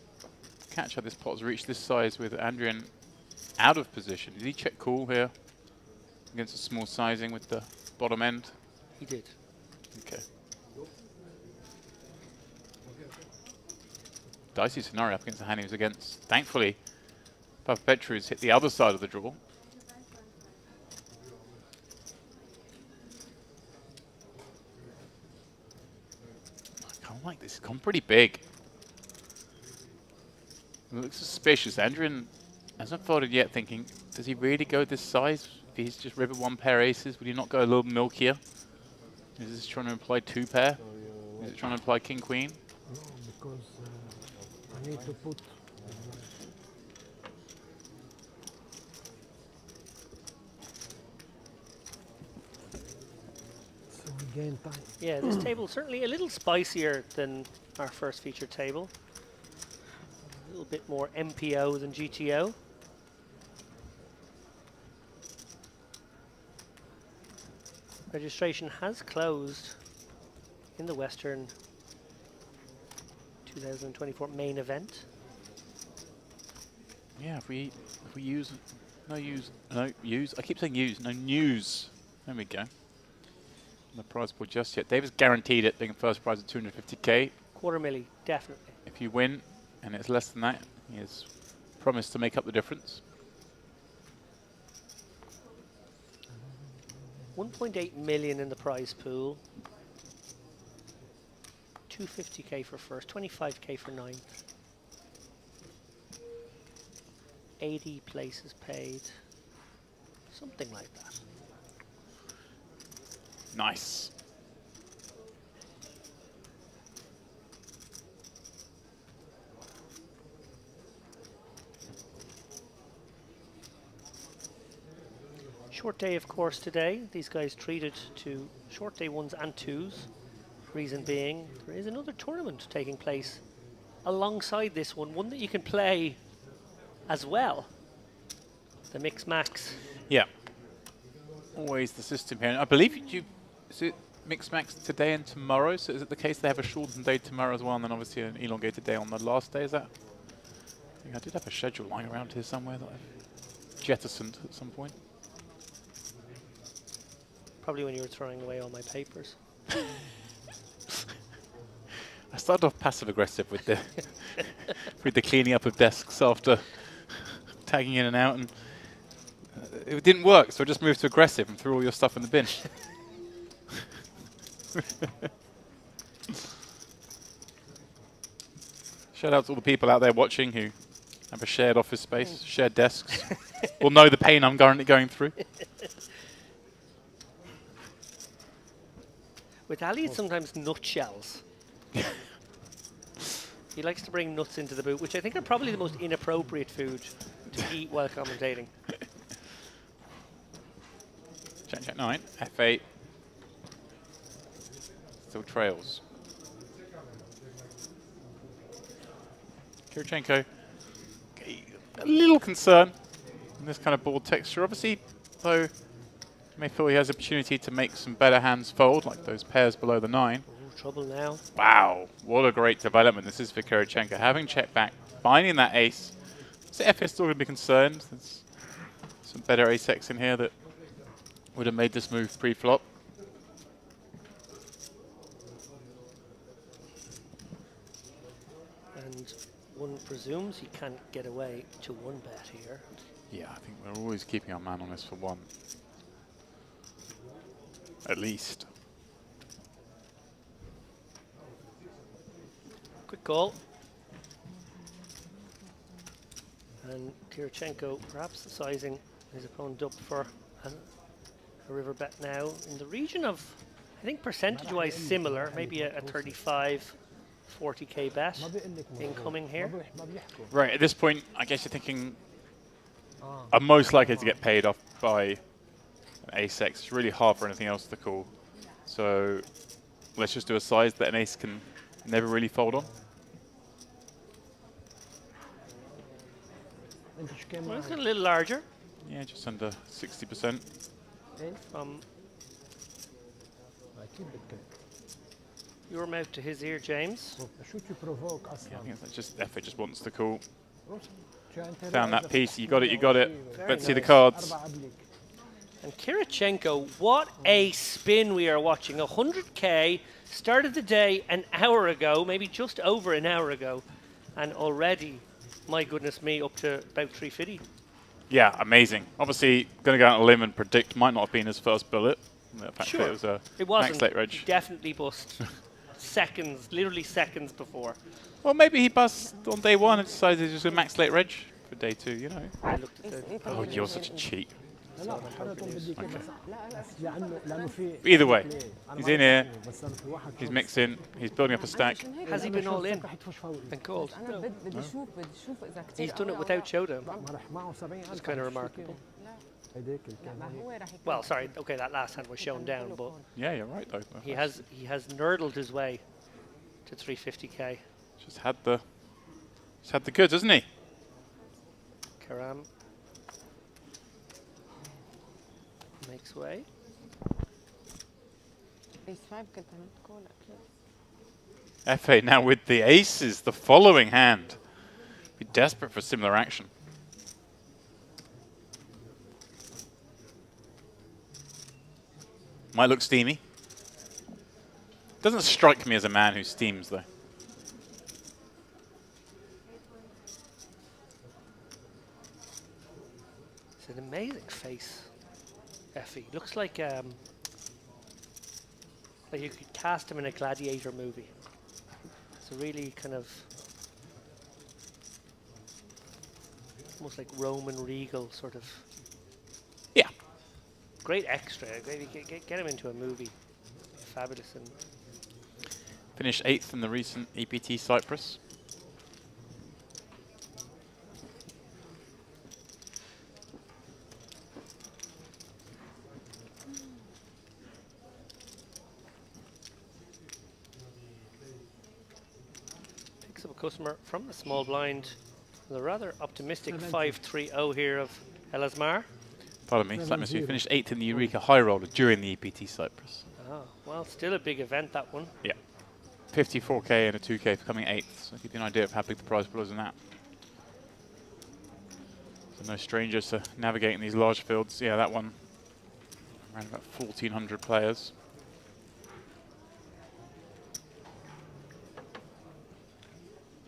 J: catch how this pot's reached this size with Adrian out of position. Did he check call here against a small sizing with the bottom end?
B: He did.
J: Okay. Dicey scenario up against the hand he was against. Thankfully, Papa Petru's hit the other side of the draw. I can't like this. It's gone pretty big. It looks suspicious. Adrian hasn't folded yet, thinking, does he really go this size? If he's just rivered one pair aces, would he not go a little milkier? Is this trying to imply two pair? Is it trying to imply king queen?
D: No, because I need to put. So we gain time.
B: Yeah, this table certainly a little spicier than our first feature table. A little bit more MPO than GTO. Registration has closed in the Western 2024 main event.
J: Yeah, if we use I keep saying use, no news. There we go. The prize pool just yet. David's guaranteed it being a first prize of 250k.
B: Quarter milli, definitely.
J: If you win and it's less than that, he has promised to make up the difference.
B: 1.8 million in the prize pool. 250k for first, 25k for ninth. 80 places paid. Something like that.
J: Nice.
B: Short day, of course, today. These guys treated to short day 1s and 2s. Reason being, there is another tournament taking place alongside this one that you can play as well. The Mix Max.
J: Yeah. Always the system here. And I believe is it Mix Max today and tomorrow? So is it the case they have a shortened day tomorrow as well, and then obviously an elongated day on the last day? Is that? I think I did have a schedule lying around here somewhere that I've jettisoned at some point.
B: Probably when you were throwing away all my papers.
J: I started off passive aggressive with the with the cleaning up of desks after tagging in and out, and it didn't work. So I just moved to aggressive and threw all your stuff in the bin. Shout out to all the people out there watching who have a shared office space, shared desks. Will know the pain I'm currently going through.
B: With Ali, it's sometimes nutshells. He likes to bring nuts into the boot, which I think are probably the most inappropriate food to eat while commentating.
J: Check 9, F8. Still trails. Kirichenko, a little concern in this kind of board texture. Obviously, though, you may feel he has the opportunity to make some better hands fold, like those pairs below the 9.
B: Ooh, trouble now.
J: Wow, what a great development this is for Kirichenko. Having checked back, finding that ace. So FS still going to be concerned. There's some better ace-X in here that would have made this move pre-flop.
B: And one presumes he can't get away to one bet here.
J: Yeah, I think we're always keeping our man on this for one. At least.
B: Quick call. And Kirichenko perhaps sizing his opponent up for a river bet now in the region of, I think percentage-wise similar, maybe a 35, 40k bet incoming here.
J: Right, at this point, I guess you're thinking I'm most likely to get paid off by an ace-X. It's really hard for anything else to call. So let's just do a size that an ace can never really fold on.
B: Well, it's a little larger.
J: Yeah, just under 60%.
B: Your mouth to his ear, James.
J: Yeah, I think that's just F just wants to call. Found that piece. You got it. You got it. Let's see the cards.
B: And Kirichenko, what a spin we are watching. 100k, started the day an hour ago, maybe just over an hour ago, and already, my goodness me, up to about 350.
J: Yeah, amazing. Obviously, going to go out on a limb and predict might not have been his first bullet. The fact that it was a max late reg.
B: Definitely bust. Seconds, literally seconds before.
J: Well, maybe he busts on day one and decided he was a max late reg for day 2, you know.
B: I looked at the
J: Oh, you're such a cheat.
F: Okay.
J: Either way, he's in here, he's mixing, he's building up a stack.
B: Has he been all in and called? No. He's done it without showdown. It's kind of remarkable. Well, sorry, okay, that last hand was shown down, but
J: Yeah, you're right though.
B: he has nerdled his way to 350k.
J: Just had the goods, hasn't he?
B: Karam makes way.
J: FA now with the aces, the following hand. Be desperate for similar action. Might look steamy. Doesn't strike me as a man who steams though.
B: It's an amazing face, Effie. Looks like you could cast him in a Gladiator movie. It's a really kind of almost like Roman regal sort of.
J: Yeah.
B: Great extra. Get him into a movie. Fabulous. And
J: Finished 8th in the recent EPT Cyprus.
B: picks up a customer from the small blind. With a rather optimistic 5-3-0 here of Elasmar.
J: Pardon me, Slap Mystery finished 8th in the Eureka High Roller during the EPT Cyprus.
B: Oh, well, still a big event, that one.
J: Yeah. 54k and a 2k for coming 8th. So give you an idea of how big the prize pool is in that. So no strangers to navigating these large fields. Yeah, that one, around about 1,400 players.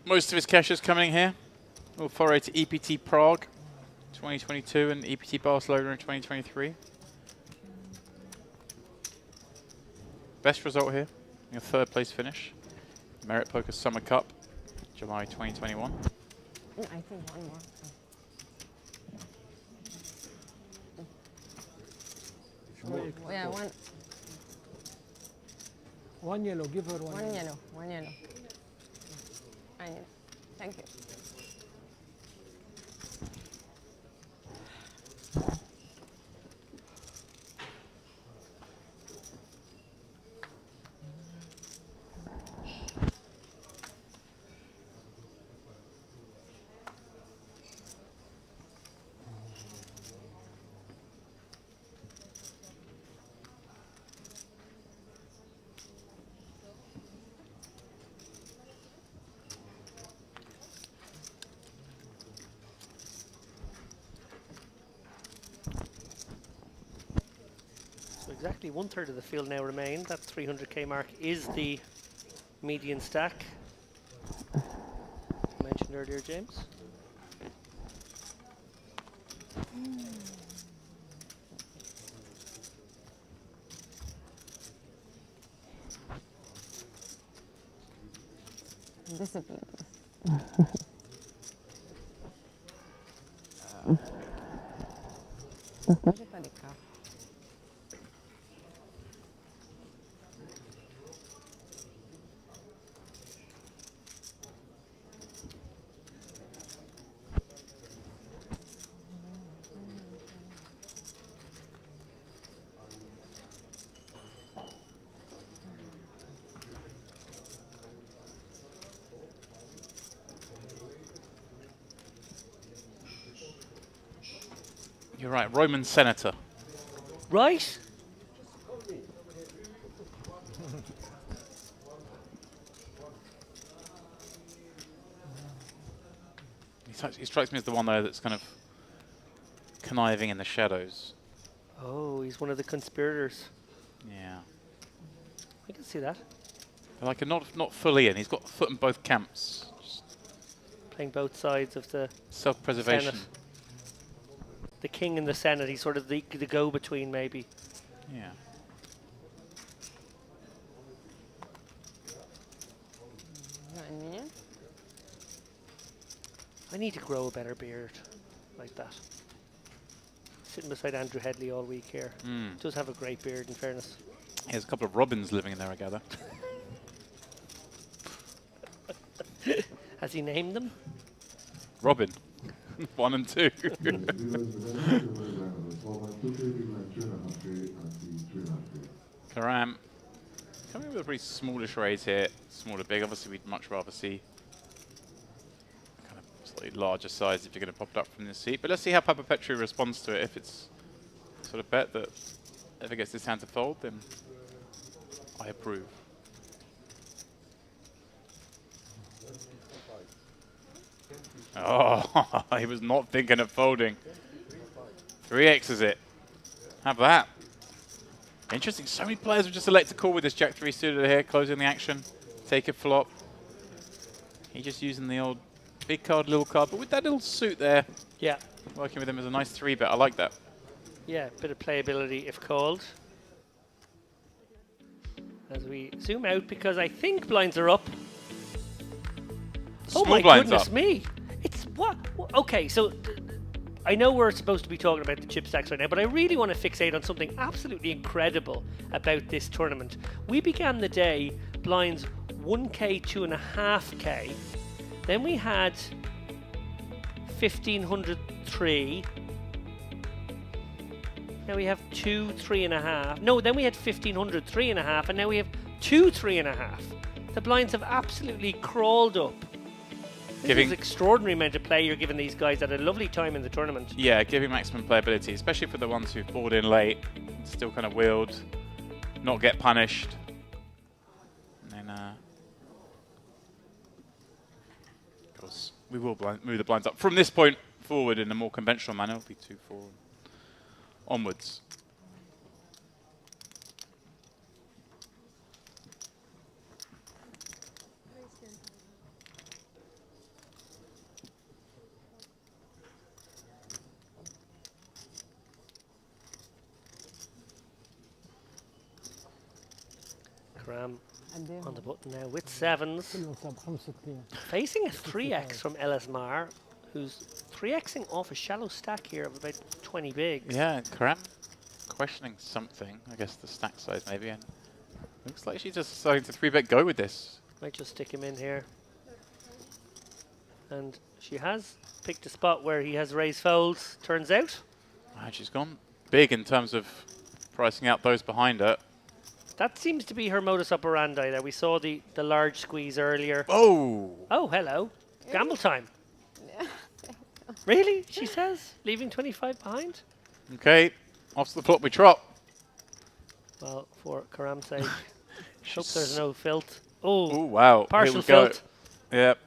J: Most of his cash is coming here. We'll foray to EPT Prague 2022 and EPT Barcelona in 2023. Best result here, your 3rd place finish. Merit Poker Summer Cup, July 2021.
C: I think one more. Yeah, one.
D: One yellow, give her one.
C: One yellow, one yellow. I need. Thank you.
B: So exactly 1/3 of the field now remain. That 300k mark is the median stack. Mentioned earlier, James.
C: Discipline.
J: You're right, Roman senator.
B: Right?
J: He strikes me as the one though that's kind of conniving in the shadows.
B: Oh, he's one of the conspirators.
J: Yeah.
B: I can see that.
J: Like a not fully in. He's got a foot in both camps. Just
B: playing both sides of the
J: self-preservation.
B: Senate. The king and the Senate. He's sort of the go-between, maybe.
J: Yeah.
B: I need to grow a better beard like that. Sitting beside Andrew Headley all week here. Does have a great beard, in fairness.
J: He has a couple of robins living in there, I gather.
B: Has he named them?
J: Robin. 1 and 2. Karam. Coming with a pretty smallish raise here. Small to big. Obviously, we'd much rather see kind of slightly larger size if you're going to pop it up from this seat. But let's see how Papa Petru responds to it. If it's sort of bet that if it gets this hand to fold, then I approve. Oh, he was not thinking of folding. 3x is it. Have that. Interesting. So many players would just elect to call with this Jack 3 suited here, closing the action. Take a flop. He just using the old big card, little card, but with that little suit there.
B: Yeah.
J: Working with him as a nice 3-bet. I like that.
B: Yeah, bit of playability if called. As we zoom out, because I think blinds are up.
J: Small
B: oh my
J: blinds
B: goodness
J: up.
B: me! It's what? Okay, so I know we're supposed to be talking about the chip stacks right now, but I really want to fixate on something absolutely incredible about this tournament. We began the day blinds 1k, 2.5k. Then we had 1,503. Now we have 2, 3.5. No, then we had 1,500, 3.5, and now we have 2, 3.5. The blinds have absolutely crawled up This is extraordinary amount of play you're giving these guys at a lovely time in the tournament.
J: Yeah, giving maximum playability, especially for the ones who poured in late, still kind of wheeled, not get punished. And then, of course, we will move the blinds up. From this point forward in a more conventional manner, it'll be 2-4 onwards.
B: Karam on the button now with sevens. Facing a 3x from Ellis Mar, who's 3xing off a shallow stack here of about 20 bigs.
J: Yeah, Karam questioning something. I guess the stack size maybe. And looks like she's just deciding to 3-bet go with this.
B: Might just stick him in here. And she has picked a spot where he has raised folds, turns out.
J: And she's gone big in terms of pricing out those behind her.
B: That seems to be her modus operandi there. We saw the large squeeze earlier.
J: Oh!
B: Oh, hello. Gamble time. Really? She says, leaving 25 behind?
J: Okay, off to the flop we trot.
B: Well, for Karam's sake, hope there's no filt. Oh,
J: wow.
B: Partial filt.
J: Yep.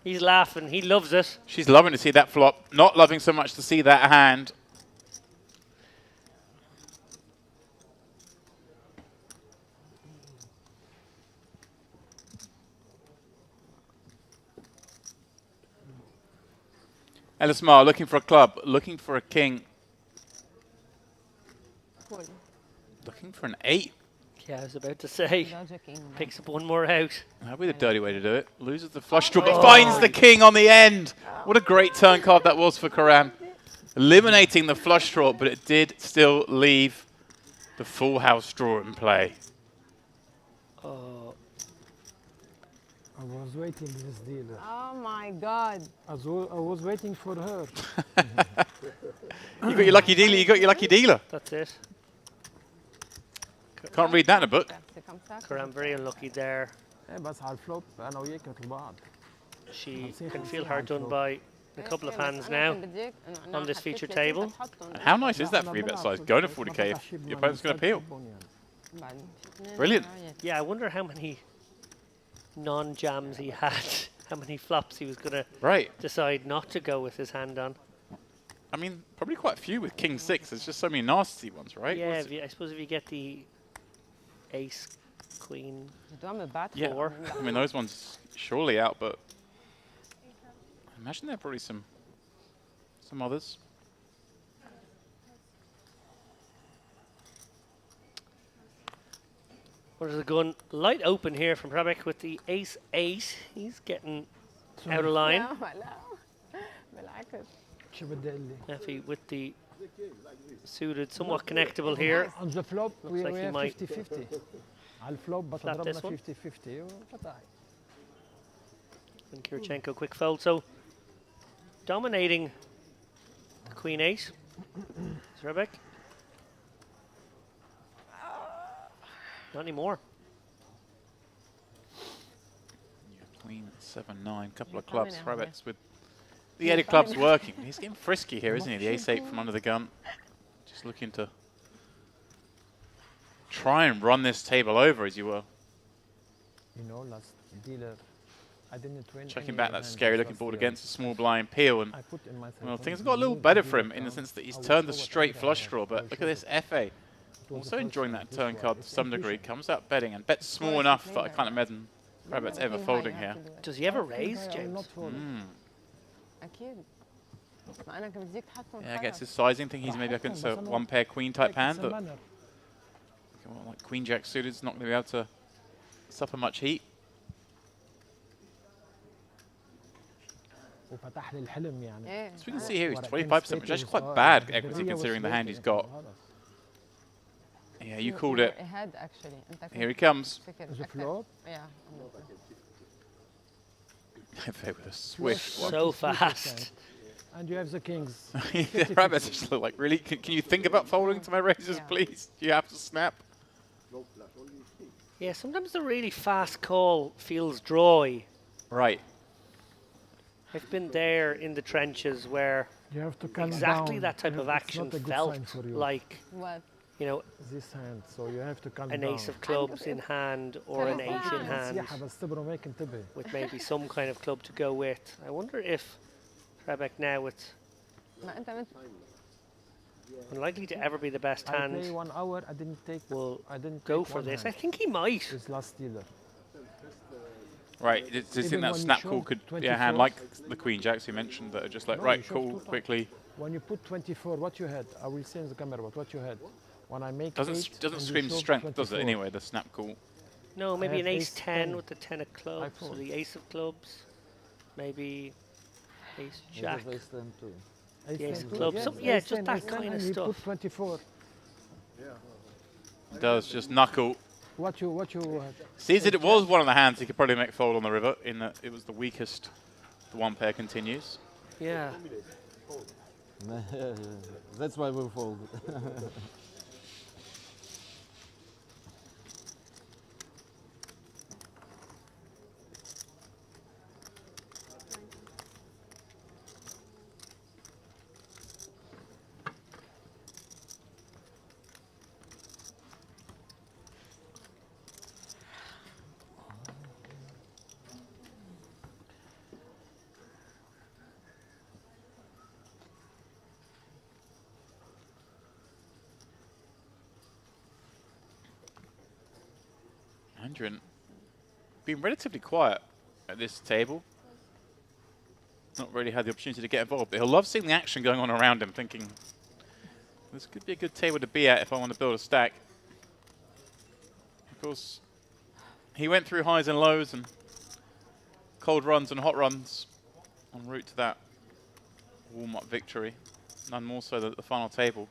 B: He's laughing. He loves it.
J: She's loving to see that flop. Not loving so much to see that hand. Ellis Mar looking for a club, looking for a king. Looking for an 8.
B: Yeah, I was about to say. Picks up one more out.
J: That'd be the dirty way to do it. Loses the flush draw, but finds the king on the end. What a great turn card that was for Karam. Eliminating the flush draw, but it did still leave the full house draw in play.
B: Oh.
F: I was waiting this deal.
C: Oh my God.
F: I was waiting for her.
J: You got your lucky dealer, you got your lucky dealer.
B: That's it.
J: Can't read that in a book.
B: Karam very unlucky there. She can feel hard done by a couple of hands now on this feature table.
J: And how nice is that 3-bet size? Going to 40k if your opponent's going to peel. Brilliant.
B: Yeah, I wonder how many non-jams he had, how many flops he was going to decide not to go with his hand on.
J: I mean, probably quite a few with King 6. There's just so many nasty ones, right?
B: Yeah, I suppose if you get the Ace, Queen,
J: yeah.
B: 4.
J: I mean, those ones surely out, but I imagine there are probably some others.
B: What is it going? Light open here from Prabek with the Ace 8. He's getting out of line. Effie with the suited, somewhat connectable here.
F: On the flop, we
B: like
F: have 50-50. I'll flop, but
B: Flat this one.
F: 50-50.
B: And Kirchenko quick fold. So dominating the Queen 8. Zrebek. Not anymore.
J: Queen 7-9, couple of clubs. Rabbits with the 8 of clubs working. He's getting frisky here, isn't he? The Ace 8 from under the gun. Just looking to try and run this table over, as you were.
F: You know, last dealer, I didn't win.
J: Checking back that scary looking board against a small blind peel, and well, things have got a little better for him in the sense that he's turned the straight flush draw. But look at this FA, also enjoying that turn card to some degree. Comes out betting and bets small enough that I can't imagine Rabbit's ever folding here.
B: Does he ever raise, James?
J: Yeah, I guess his sizing, think he's maybe against a 1-pair queen type hand. That, well, like Queen Jack suited is not going to be able to suffer much heat. As we can see here, he's 25%, which is actually quite bad equity considering the hand he's got. Yeah, you called it. Here he comes. With a swift one.
B: So fast.
F: And you have the kings.
J: The rabbits just look like, really? Can you think about folding to my razors, please? Do you have to snap?
B: Yeah, sometimes the really fast call feels dry.
J: Right.
B: I've been there in the trenches where
D: You have to calm
B: exactly
D: down.
B: that type of
D: It's
B: action
D: not a good
B: felt
D: sign for you.
B: like,
E: What?
B: you know,
D: This hand, so you have to calm
B: an
D: down.
B: ace of clubs in hand or an ace in hand
D: نصيحة بس تبرمك انتبه.
B: with maybe some kind of club to go with. I wonder if Trebek now with
C: ما أنت مت...
B: unlikely to ever be the best
D: I play
B: hand
D: 1 hour. I didn't take.
B: will
D: I didn't
B: go
D: take
B: for
D: one
B: this. I
D: hand.
B: think he might.
D: His last dealer.
J: Right, does he think
D: Even
J: that
D: when you
J: snap
D: show
J: call could be a
D: 24.
J: hand like the Queen Jacks you mentioned that are just like,
D: No,
J: right,
D: you show
J: cool,
D: two times.
J: quickly.
D: When you put 24, what you had? I will see in the camera. What you had? When I make
J: Doesn't
D: 8
J: doesn't
D: and you
J: scream
D: show
J: strength, does
D: 24.
J: it? Anyway, the snap call.
B: No, maybe
D: have
B: an ace
D: ace
B: 10
D: 10.
B: with the 10 of clubs, so
D: fold.
B: the ace of clubs, maybe ace
I: I
B: jack.
I: have ace 10 too.
D: Ace
B: The ace
D: 10,
B: of clubs,
D: yes,
B: some- yeah,
D: ace
B: just
D: 10,
B: that
D: ace 10,
B: kind of
D: and you
B: stuff.
D: put 24.
J: It does just knuckle.
D: What you had?
J: Sees that it was one of the hands he could probably make fold on the river, in that it was the weakest. The one pair continues.
B: Yeah.
I: That's why we fold.
J: Andrew been relatively quiet at this table. Not really had the opportunity to get involved, but he'll love seeing the action going on around him, thinking this could be a good table to be at if I want to build a stack. Of course, he went through highs and lows and cold runs and hot runs en route to that warm-up victory. None more so than at the final table.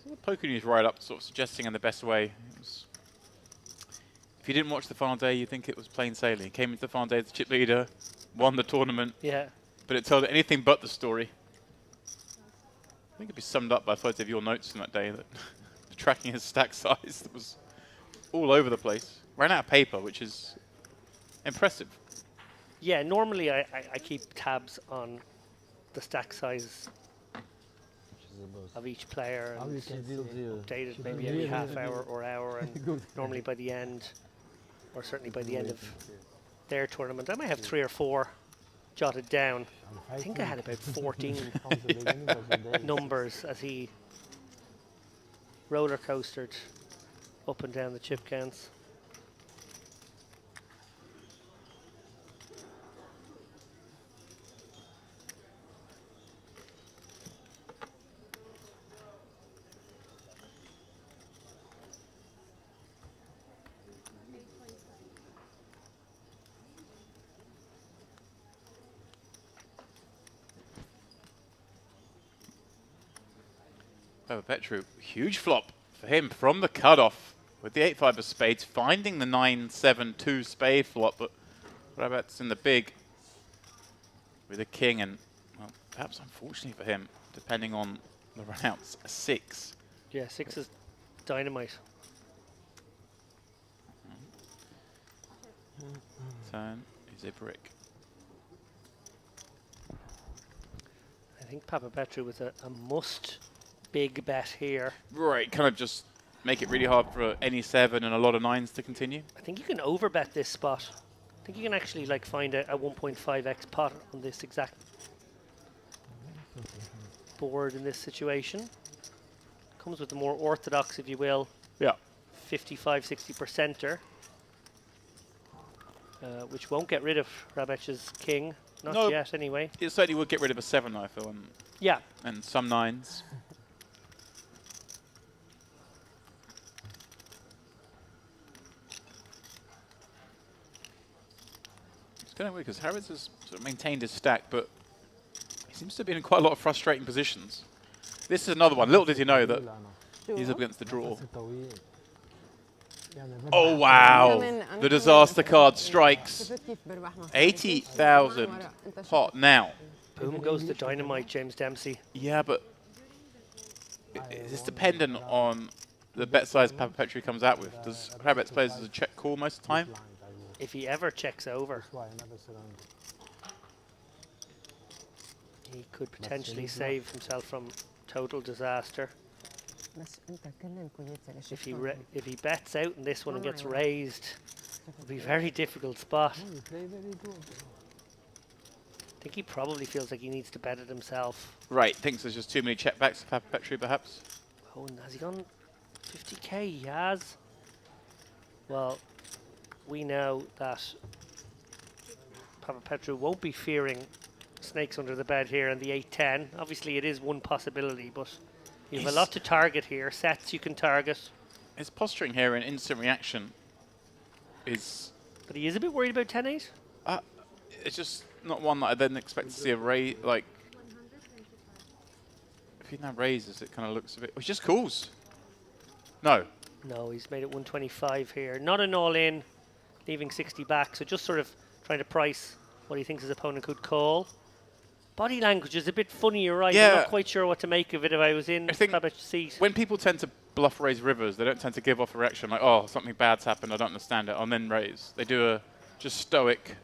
J: So the Poker News write-up sort of suggesting in the best way. It was, if you didn't watch the final day, you'd think it was plain sailing. He came into the final day as the chip leader, won the tournament,
B: Yeah.
J: but it told anything but the story. I think it'd be summed up by photos of your notes from that day, that tracking his stack size that was all over the place. Ran out of paper, which is impressive.
B: Yeah, normally I keep tabs on the stack size of each player
D: How
B: and
D: you can deal
B: update it
D: Should
B: maybe
D: be
B: every
D: really
B: half hour or hour, and normally by the end, or certainly by the end of their tournament, I might have 3 or 4 jotted down. I think I had about 14 numbers as he roller coastered up and down the chip counts.
J: Petru, huge flop for him from the cutoff with the 8-5 of spades, finding the 9-7-2 spade flop, but Rabat's in the big with a king and, well, perhaps unfortunately for him, depending on the runouts, a 6.
B: Yeah, 6 is dynamite.
J: Turn is a brick.
B: I think Papa Petru with a must big bet here.
J: Right, kind of just make it really hard for any 7 and a lot of 9s to continue.
B: I think you can overbet this spot. I think you can actually like find a 1.5x pot on this exact board in this situation. Comes with the more orthodox, if you will,
J: Yeah.
B: 55-60%er, which won't get rid of Rabech's king, not
J: No.
B: yet anyway.
J: It certainly would get rid of a 7, I feel,
B: Yeah,
J: and some 9s. It's kind of weird because Harrods has sort of maintained his stack, but he seems to have been in quite a lot of frustrating positions. This is another one. Little did you know that he's up against the draw. Oh, wow. The disaster card strikes. 80,000 pot now.
B: boom goes the dynamite, James Dempsey.
J: Yeah, but is this dependent on the bet size Papa Petru comes out with? Does Kravitz plays as a check call most of the time?
B: If he ever checks over. He could potentially save himself from total disaster. If he bets out in this one and gets raised, it'll be a very difficult spot.
F: You play very good.
B: I think he probably feels like he needs to bet it himself.
J: Right, thinks there's just too many checkbacks for Petru, perhaps.
B: Oh, and has he gone 50k? He has. Well, we know that Papa Petru won't be fearing snakes under the bed here in the 8-10. Obviously, it is one possibility, but you have a lot to target here. Sets you can target.
J: His posturing here in instant reaction is...
B: But he is a bit worried about 10-8.
J: It's just not one that I then expect to see a raise. Like, if he now raises, it kind of looks a bit... Oh, he just calls. No.
B: No, he's made it 125 here. Not an all-in, leaving 60 back. So just sort of trying to price what he thinks his opponent could call. Body language is a bit funny, you're right.
J: Yeah.
B: I'm not quite sure what to make of it if I was in Babet's seat.
J: When people tend to bluff raise rivers, they don't tend to give off a reaction like, oh, something bad's happened, I don't understand it, and then raise. They do a just stoic,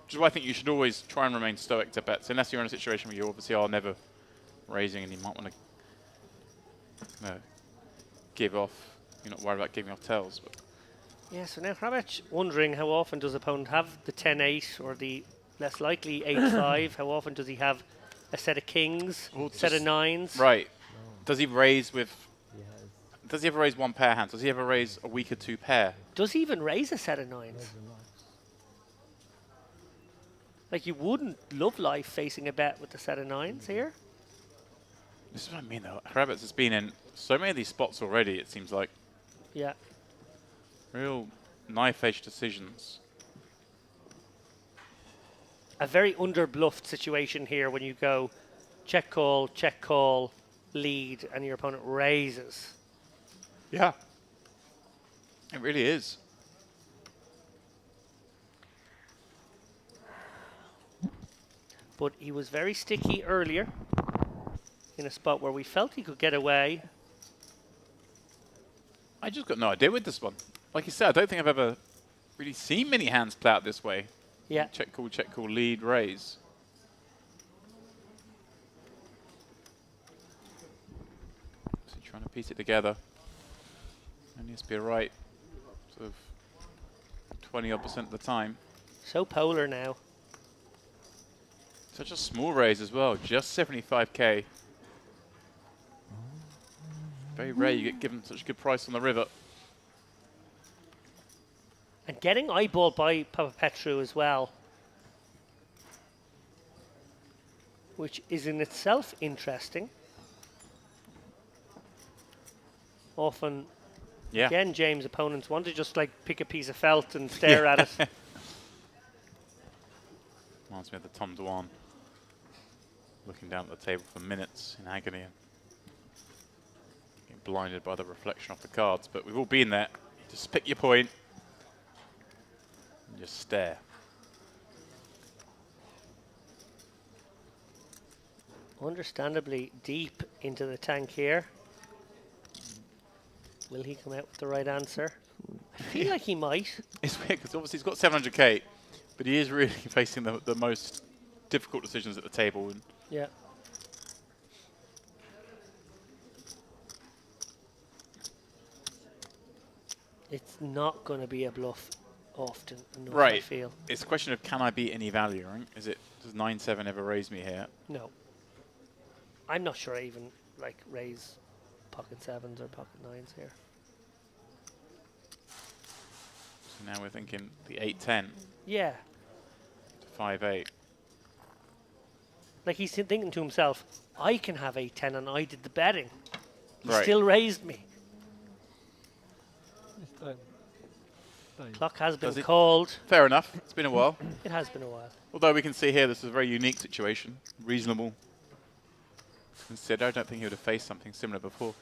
J: which is why I think you should always try and remain stoic to bets, unless you're in a situation where you obviously are never raising and you might want to give off. You're not worried about giving off tells. But
B: Yeah, so now Babet wondering how often does opponent have the 10-8 or the less likely 8-5? How often does he have a set of kings, set of nines?
J: Right. Does he raise with... Does he ever raise one pair hands? Does he ever raise a weaker two pair?
B: Does he even raise a set of nines? Like, you wouldn't love life facing a bet with the set of nines here.
J: This is what I mean, though. Kravitz has been in so many of these spots already, it seems like.
B: Yeah.
J: Real knife-edge decisions.
B: A very under-bluffed situation here when you go check call, lead, and your opponent raises.
J: Yeah. It really is.
B: But he was very sticky earlier in a spot where we felt he could get away.
J: I just got no idea with this one. Like you said, I don't think I've ever really seen many hands play out this way.
B: Yeah.
J: Check, call, lead, raise. So trying to piece it together. There needs to be a right sort of 20% of the time.
B: So polar now.
J: Such a small raise as well, just 75k. Very rare you get given such a good price on the river.
B: And getting eyeballed by Papa Petru as well, which is in itself interesting. Often, again, James, opponents want to just like pick a piece of felt and stare at it.
J: Reminds me of the Tom Dwan looking down at the table for minutes in agony and getting blinded by the reflection of the cards. But we've all been there. Just pick your point and just stare.
B: Understandably deep into the tank here. Will he come out with the right answer? I feel like he might.
J: It's weird because obviously he's got 700k, but he is really facing the most difficult decisions at the table. And
B: yeah. It's not going to be a bluff often enough, I feel.
J: It's a question of can I beat any value, right? Does 9-7 ever raise me here?
B: No. I'm not sure I even like raise pocket 7s or pocket 9s here.
J: So now we're thinking the 8-10.
B: Yeah.
J: To 5-8.
B: Like he's thinking to himself, I can have 8-10 and I did the betting. He
J: Right.
B: still raised me.
F: It's time.
B: Clock has been called.
J: Fair enough. It's been a while.
B: It has been a while.
J: Although we can see here this is a very unique situation. Reasonable. Consider. I don't think he would have faced something similar before.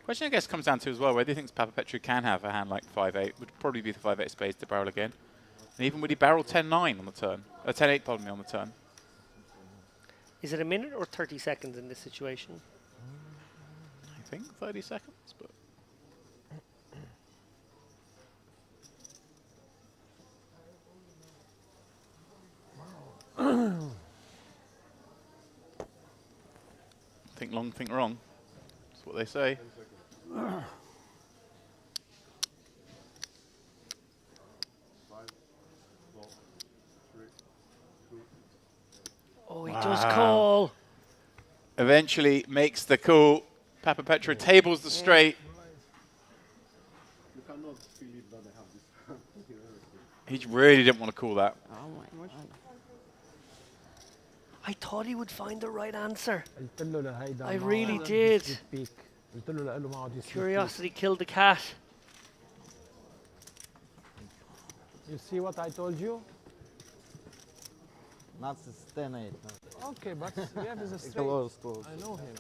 J: Question I guess comes down to as well, whether he thinks Papa Petru can have a hand like 5-8. Would probably be the 5-8 spades to barrel again. And even would he barrel 10-9 on the turn? 10-8, pardon me, on the turn.
B: Is it a minute or 30 seconds in this situation?
J: I think 30 seconds, but... think long, think wrong. That's what they say.
B: Oh, he does call.
J: Eventually makes the call. Papa Petro tables the straight.
H: You cannot believe that they have this.
J: He really didn't want to call that.
C: Oh my God.
B: I thought he would find the right answer.
F: قلت له لهيدا
B: I
F: ما
B: really
F: عاد
B: did.
F: يسلك بيك. قلت له لقله ما عاد يسلك بيك.
B: Curiosity killed the cat.
F: You see what I told you?
I: Not 10-8.
F: Okay, but yeah, there's a straight.
I: Close, close.
F: I know him.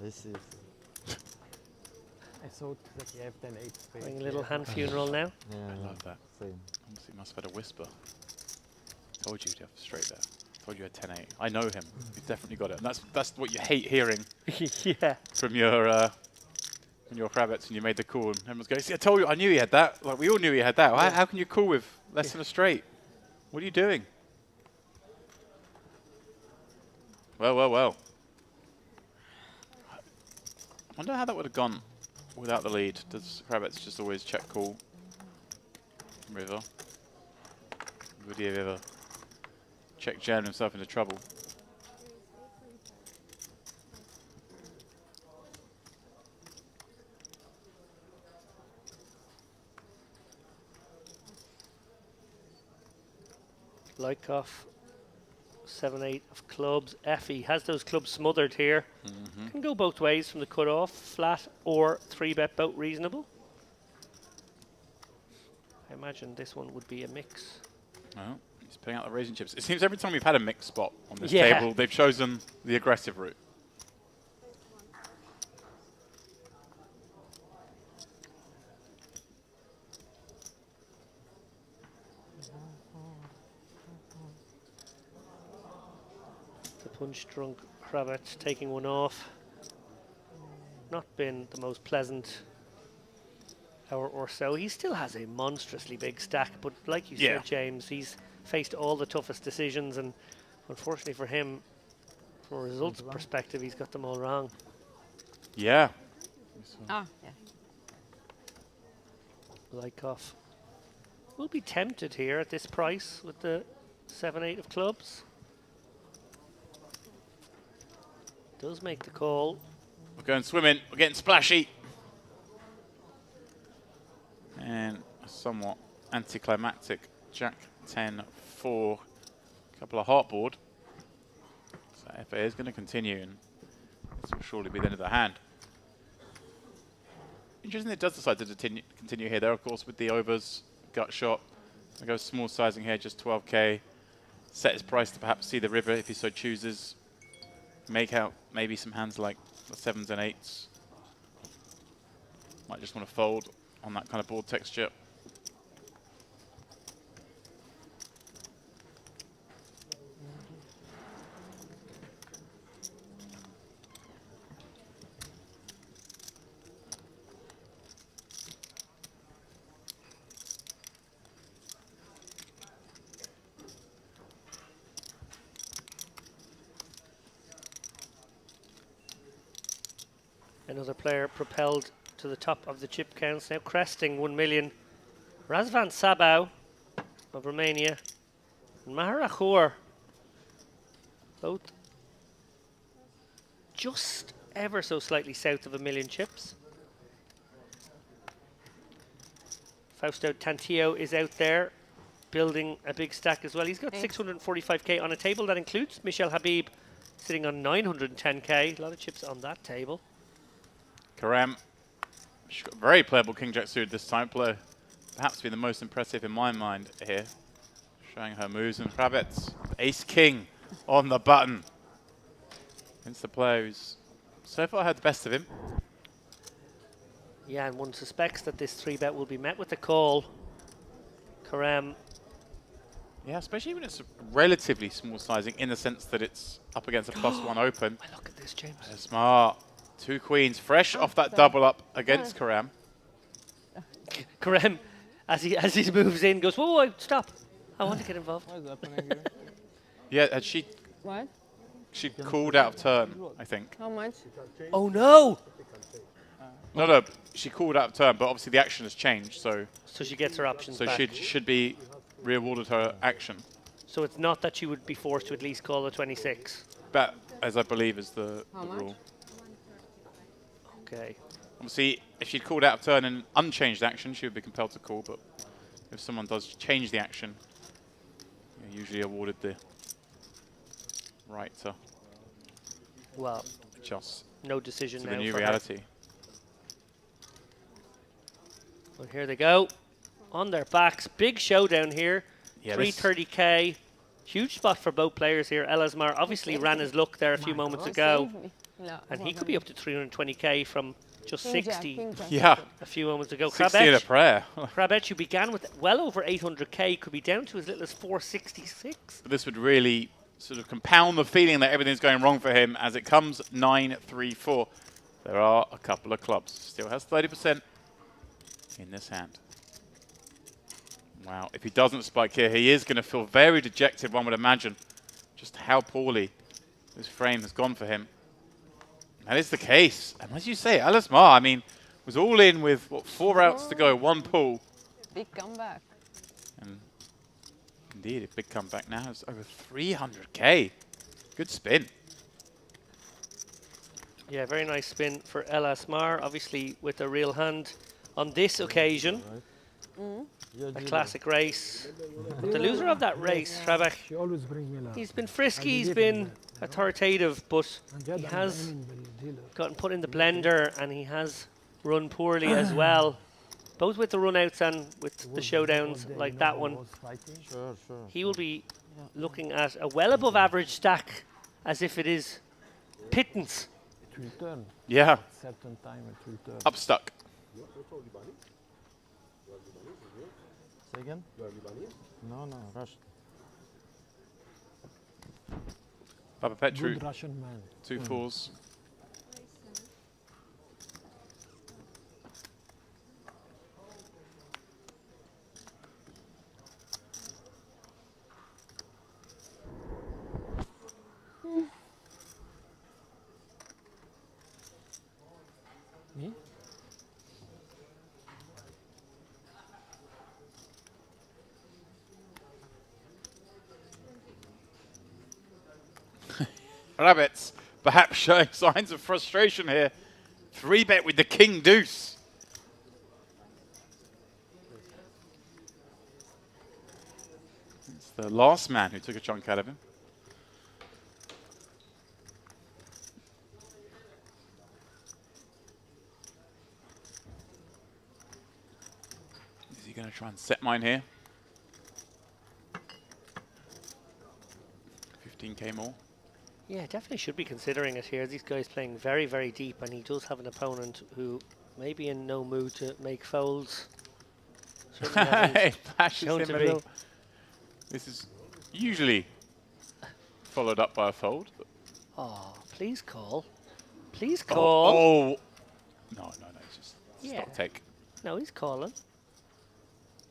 I: I see.
F: I thought that you have 10-8 straight.
B: Having a little hand funeral now.
I: Yeah,
J: I love that.
I: same.
J: Honestly, must have had a whisper. Told you to have straight there. Told you had 10-8. I know him. He's definitely got it. And that's what you hate hearing
B: Yeah.
J: from your Kravets, and you made the call and everyone's going, see, I told you, I knew he had that. Like, we all knew he had that. How can you call with less than a straight? What are you doing? Well, well, well. I wonder how that would have gone without the lead. Does Kravets just always check call river? Would he have ever checked jam himself into trouble?
B: Lykoff, 7-8 of clubs. Effie has those clubs smothered here. Can go both ways from the cut-off, flat or 3-bet boat reasonable. I imagine this one would be a mix.
J: Well, he's putting out the raisin chips. It seems every time we've had a mixed spot on this
B: Yeah.
J: table, they've chosen the aggressive route.
B: The punch-drunk Kravets taking one off. Not been the most pleasant hour or so. He still has a monstrously big stack, but like you
J: Yeah.
B: said, James, he's faced all the toughest decisions, and unfortunately for him, from a results perspective, he's got them all wrong.
J: Yeah.
C: Ah, yeah.
B: Lykoff will be tempted here at this price with the 7-8 of clubs. Does make the call.
J: We're going swimming. We're getting splashy. And a somewhat anticlimactic Jack 10-4. Couple of heartboard. So FA is going to continue, and this will surely be the end of the hand. Interesting, it does decide to continue here. There, of course, with the overs, gut shot. I go small sizing here, just 12k. Set his price to perhaps see the river if he so chooses. Make out maybe some hands like the 7s and 8s. Might just want to fold on that kind of board texture.
B: Another player propelled to the top of the chip counts, now cresting 1 million. Razvan Sabau of Romania and Maharachur, both just ever so slightly south of 1 million chips. Fausto Tantillo is out there building a big stack as well. He's got 645k on a table that includes Michel Habib sitting on 910k. A lot of chips on that table.
J: Karam, she's got a very playable King Jack suited this time. Player perhaps be the most impressive in my mind here. Showing her moves, and Kravets, Ace King on the button. Against the player who's so far had the best of him.
B: Yeah, and one suspects that this 3-bet will be met with a call. Karam.
J: Yeah, especially when it's relatively small sizing in the sense that it's up against a +1 open.
B: I look at this, James.
J: Smart. 2 queens, fresh off that double up against Karam.
B: Karam, as he moves in, goes, whoa, stop. I want to get involved.
D: What is happening here?
J: Yeah, had she
C: What?
J: she called out of turn, I think.
C: How much?
B: Oh no!
J: No, she called out of turn, but obviously the action has changed, so
B: she gets her options
J: so
B: back.
J: she should be rewarded her action.
B: So it's not that she would be forced to at least call a 26.
J: That, as I believe, is the
C: much?
J: rule.
B: Okay.
J: Obviously, if she'd called out of turn in unchanged action, she would be compelled to call, but if someone does change the action, you're usually awarded the right to
B: Well,
J: adjust
B: no decision
J: to
B: now
J: the new
B: for her.
J: reality.
B: Well, here they go. On their backs. Big showdown here.
J: Yeah,
B: 330k. Huge spot for both players here. Elasmar obviously ran his luck there a few moments ago. And he could be up to 320k from just 60
J: Yeah.
B: a few moments ago.
J: 60 in a prayer.
B: Krabetch, who began with well over 800k, could be down to as little as 466.
J: This would really sort of compound the feeling that everything's going wrong for him as it comes 9-3-4. There are a couple of clubs. Still has 30% in this hand. Wow, if he doesn't spike here, he is going to feel very dejected, one would imagine, just how poorly this frame has gone for him. That is the case. And as you say, Elasmar, I mean, was all in with, what, 4 outs to go, 1 pull.
C: Big comeback.
J: And indeed, a big comeback now. It's over 300k. Good spin.
B: Yeah, very nice spin for Elasmar, obviously with a real hand on this occasion. A classic race. But the loser of that race, Krabetch,
F: She always brings me luck.
B: he's been frisky, he's been authoritative, but he has gotten put in the blender and he has run poorly as well. Both with the run-outs and with the showdowns like that one.
I: Sure, sure.
B: He will be looking at a well above average stack as if it is pittance.
I: It will turn.
J: Yeah,
I: Certain time it will turn.
J: up stuck.
I: Say again? No, no, Russian.
J: Papa Petru,
F: Good Russian man.
J: 2 fours.
F: Me?
J: Rabbits, perhaps showing signs of frustration here. 3-bet with the king deuce. It's the last man who took a chunk out of him. Is he going to try and set mine here? 15k more.
B: Yeah, definitely should be considering it here. These guys playing very, very deep, and he does have an opponent who may be in no mood to make folds. Certainly hasn't
J: Flashes
B: shown
J: him
B: to
J: a
B: be.
J: little. This is usually followed up by a fold. But
B: Oh, please call. Please
J: oh,
B: call.
J: oh. No, it's just
B: Yeah.
J: stock take.
B: No, he's calling.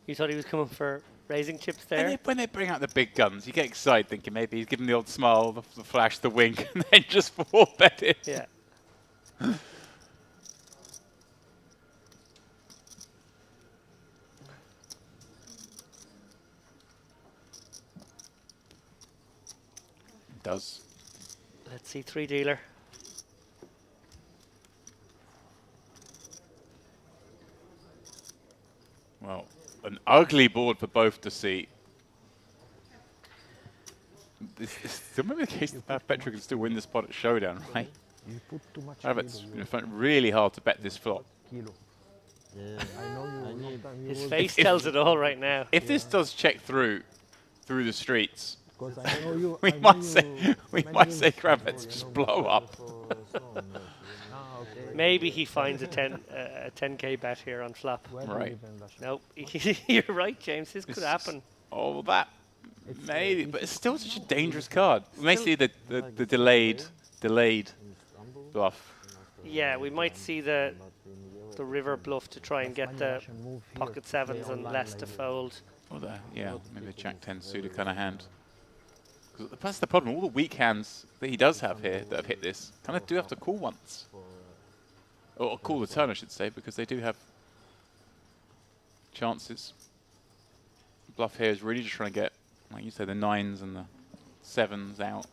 B: You thought he was coming for raising chips
J: And
B: there?
J: when they bring out the big guns, you get excited thinking maybe he's giving the old smile, the flash, the wink, and then just 4-bet it.
B: Yeah.
J: Does.
B: Let's see, 3-dealer.
J: Well, an ugly board for both to see. This is still maybe the case that Petru can still win this pot at Showdown, right?
F: You put too much
J: However, it's going to find it really hard to bet this flop.
F: kilo.
I: Yeah.
F: I know you. sometimes you
B: His
F: will-
B: face tells it all right now.
J: If this does check through the streets,
F: Because I know you.
J: we
F: I know
J: might
F: you
J: say
F: many
J: Kravitz
F: games
J: just
F: before, you know,
J: blow
F: but
J: up.
F: for Sloan, ah, okay.
B: Maybe he finds a 10k bet here on flop.
F: Where do you
J: Right.
F: live in Russia?
B: Nope. You're right, James. This could
J: This is-
B: happen.
J: Oh, that
F: It's,
J: maybe,
F: if
J: but it's
F: it's
J: still such a dangerous card. We may see the delayed bluff.
B: Yeah, we might see the river bluff to try and get
F: Many
B: the
F: Russian move here
B: pocket
F: to play
B: sevens and
F: online
B: less
F: like
B: to
F: this.
B: fold.
J: Oh, there, yeah, maybe a Jack 10 suited kind of hand. That's the problem. All the weak hands that he does have here that have hit this kind of do have to call once. Or call the turn, I should say, because they do have chances. Bluff here is really just trying to get, like you say, the 9s and the 7s out.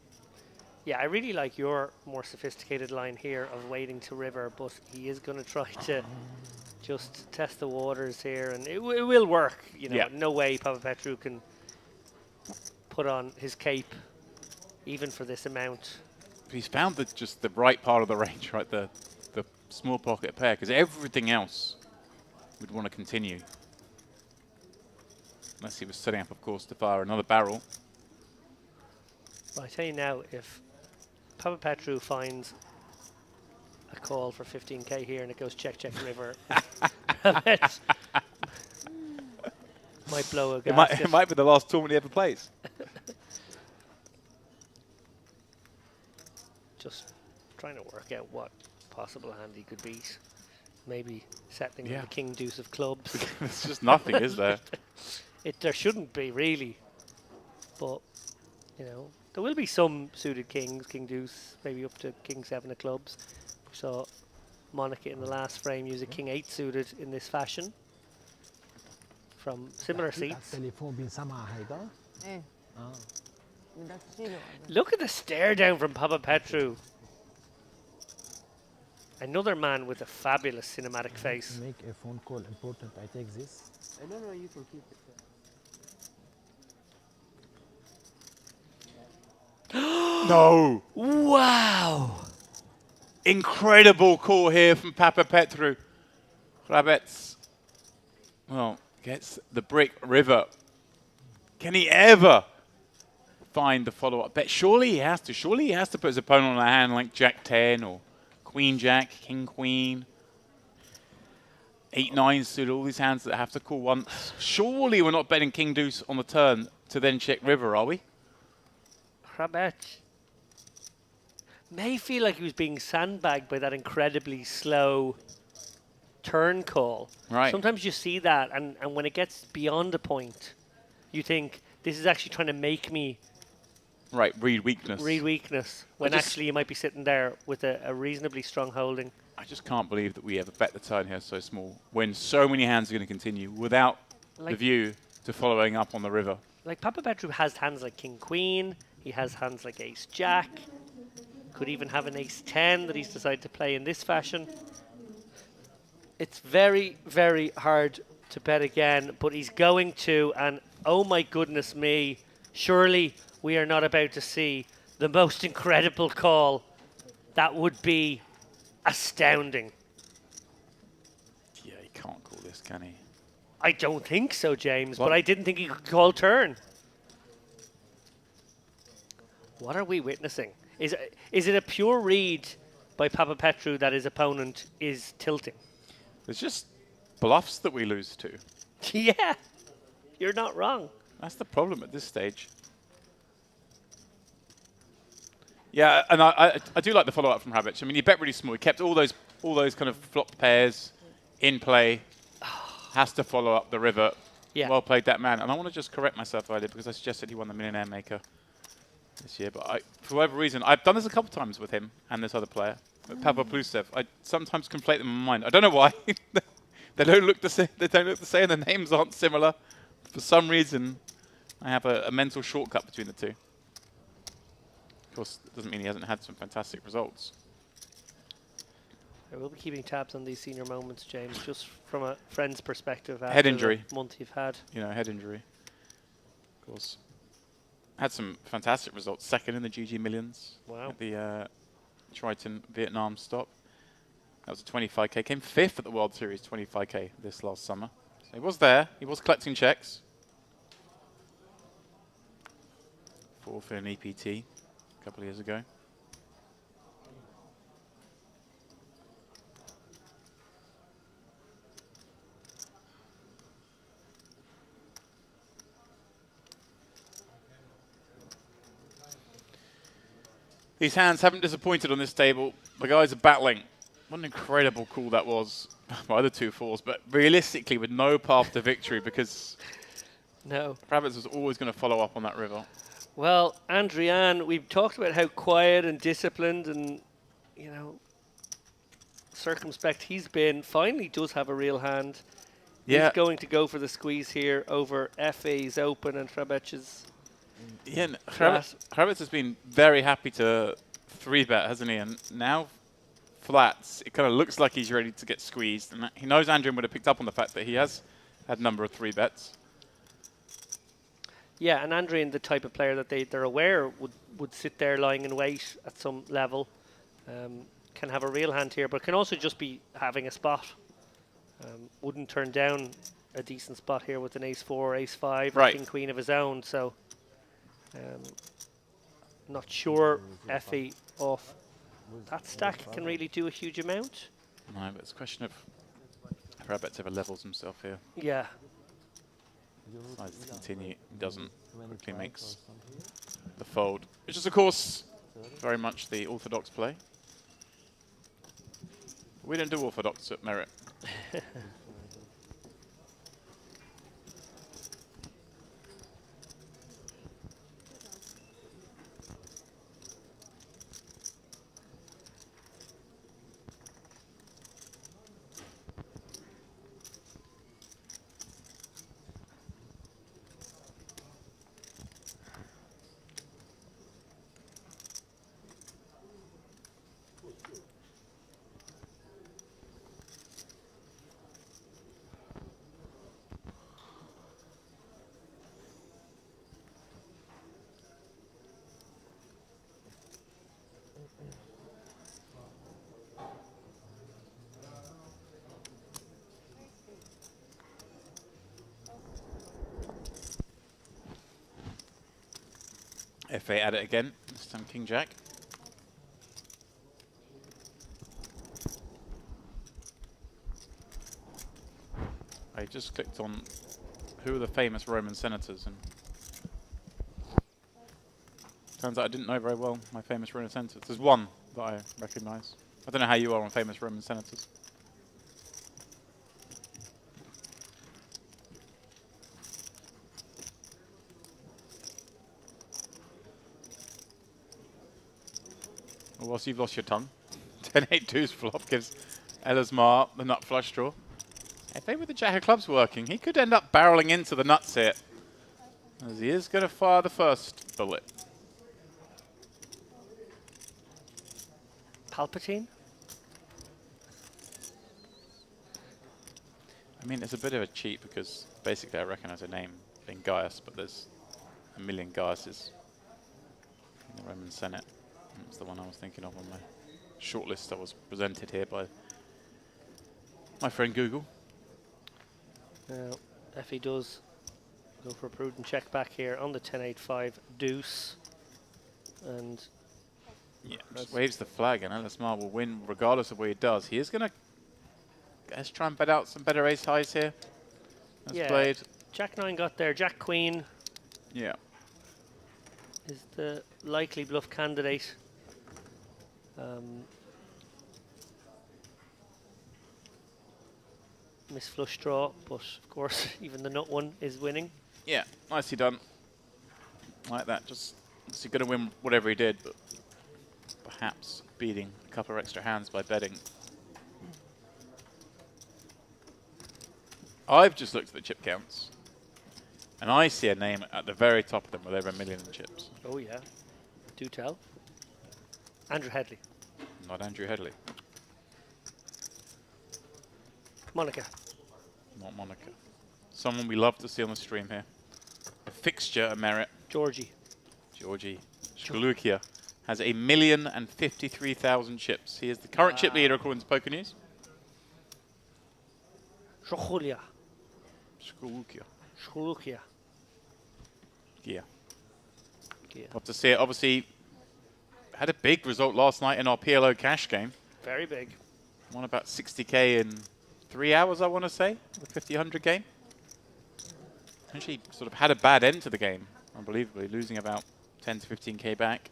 B: Yeah, I really like your more sophisticated line here of waiting to river, but he is going to try to just test the waters here, and it will work. You know, no way Papapetru can put on his cape, even for this amount.
J: But he's found just the right part of the range, right? The small pocket pair, because everything else would want to continue. Unless he was setting up, of course, to fire another barrel.
B: Well, I tell you now, if Papapetru finds a call for 15k here and it goes check, check, river, might blow a gasket.
J: It might be the last tournament he ever plays.
B: Just trying to work out what possible hand he could beat. Maybe settling on the king deuce of clubs.
J: There's just nothing, is there?
B: There shouldn't be, really. But, you know, there will be some suited kings, king deuce, maybe up to king 7 of clubs. We saw Monica in the last frame use a king 8 suited in this fashion from similar seats. Look at the stare down from Papapetru. Another man with a fabulous cinematic face.
F: Make a phone call important. I take this.
I: I don't know, you can keep it.
J: No!
B: Wow!
J: Incredible call here from Papapetru. Hrabets, well, gets the brick river. Can he ever find the follow-up bet? Surely he has to. Surely he has to put his opponent on a hand like Jack 10 or Queen Jack, King Queen. 8-9 suited, all these hands that have to call once. Surely we're not betting King Deuce on the turn to then check river, are we?
B: Hrabet may feel like he was being sandbagged by that incredibly slow turn call.
J: Right.
B: Sometimes you see that, and when it gets beyond a point, you think, this is actually trying to make me
J: read weakness.
B: Read weakness, when actually you might be sitting there with a reasonably strong holding.
J: I just can't believe that we ever bet the turn here so small, when so many hands are going to continue without the view to following up on the river.
B: Like, Papapetru has hands like King Queen, he has hands like Ace Jack, could even have an Ace 10 that he's decided to play in this fashion. It's very, very hard to bet again, but he's going to, and oh my goodness me, surely we are not about to see the most incredible call. That would be astounding.
J: Yeah, he can't call this, can he?
B: I don't think so, James, but I didn't think he could call turn. What are we witnessing? Is it a pure read by Papapetru that his opponent is tilting?
J: There's just bluffs that we lose to.
B: Yeah, you're not wrong.
J: That's the problem at this stage. Yeah, and I do like the follow-up from Hrabet. I mean, he bet really small. He kept all those kind of flop pairs in play. Has to follow up the river.
B: Yeah.
J: Well played, that man. And I want to just correct myself earlier because I suggested he won the Millionaire Maker this year. But for whatever reason, I've done this a couple of times with him and this other player, Pavel Plusev. I sometimes conflate them in my mind. I don't know why. They don't look the same. They don't look the same. The names aren't similar. For some reason, I have a mental shortcut between the two. Of course, it doesn't mean he hasn't had some fantastic results.
B: I will be keeping tabs on these senior moments, James, just from a friend's perspective.
J: Head injury.
B: The month you've had.
J: You know, head injury. Of course. Had some fantastic results. Second in the GG Millions.
B: Wow.
J: At the Triton Vietnam stop. That was a 25k. Came 5th at the World Series 25k this last summer. So he was there. He was collecting checks. 4th in an EPT a couple of years ago. These hands haven't disappointed on this table. The guys are battling. What an incredible call that was by the 2-4s, but realistically with no path to victory because
B: no,
J: Hrabets was always going to follow up on that river.
B: Well, Andrian, we've talked about how quiet and disciplined and, you know, circumspect he's been. Finally does have a real hand.
J: Yeah.
B: He's going to go for the squeeze here over FA's open and Hrabec's.
J: Yeah,
B: Flat.
J: Kravitz has been very happy to 3-bet, hasn't he? And now flats, it kind of looks like he's ready to get squeezed. And he knows Andrew would have picked up on the fact that he has had a number of 3-bets.
B: Yeah, and Andrian, the type of player that they're aware would sit there lying in wait at some level. Can have a real hand here, but can also just be having a spot. Wouldn't turn down a decent spot here with an ace-4, ace-5,
J: Right.
B: king-queen of his own. So, not sure FE off that stack can really do a huge amount.
J: No, but it's a question of Kravitz ever levels himself here.
B: Yeah.
J: Decides to continue, he doesn't. Quickly makes the fold, which is, of course, very much the orthodox play. We don't do orthodox at Merit. FA at it again, this time King Jack. I just clicked on who are the famous Roman senators, and turns out I didn't know very well my famous Roman senators. There's one that I recognise. I don't know how you are on famous Roman senators. Well, whilst you've lost your tongue, 10-8-2's flop gives Elismar the nut flush draw. If they with the jack of clubs working, he could end up barreling into the nuts here, as he is going to fire the first bullet.
B: Palpatine?
J: I mean, it's a bit of a cheat because basically I recognise a name being Gaius, but there's a million Gaiuses in the Roman Senate. That's the one I was thinking of on my shortlist that was presented here by my friend Google.
B: Now, FE does go for a prudent check back here on the 10-8-5 deuce. And
J: yeah, just waves the flag, and Elismar will win regardless of what he does. He is going to, let's try and bet out some better ace highs here. That's
B: yeah,
J: played.
B: Jack 9 got there. Jack Queen
J: Yeah.
B: is the likely bluff candidate. Miss flush draw, but of course even the nut one is winning.
J: Yeah, nicely done. Like that, just he's going to win whatever he did, but perhaps beating a couple of extra hands by betting. I've just looked at the chip counts, and I see a name at the very top of them with over 1 million in chips.
B: Oh yeah, do tell. Andrew Headley.
J: Not Andrew Headley.
B: Monica.
J: Not Monica. Someone we love to see on the stream here. A fixture at Merit.
B: Georgie.
J: Georgie Shkolukia has 1,053,000 chips. He is the current chip leader according to Poker News.
B: Shkolukia.
J: Shkolukia.
B: Shkolukia.
J: Yeah.
B: Yeah.
J: Love to see it. Obviously, had a big result last night in our PLO cash game.
B: Very big.
J: Won about 60k in 3 hours, I want to say, the 50-100 game. Actually sort of had a bad end to the game, unbelievably, losing about 10 to 15k back.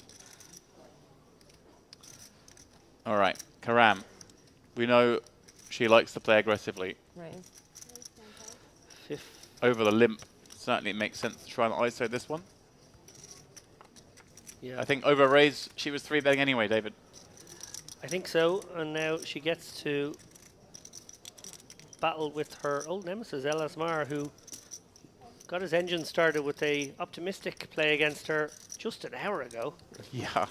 J: All right, Karam. We know she likes to play aggressively.
C: Right.
B: Fifth.
J: Over the limp, certainly it makes sense to try and ISO this one.
B: Yeah.
J: I think over raise, she was 3-betting anyway, David.
B: I think so, and now she gets to battle with her old nemesis, Elas Mar, who got his engine started with a optimistic play against her just an hour ago.
J: Yeah.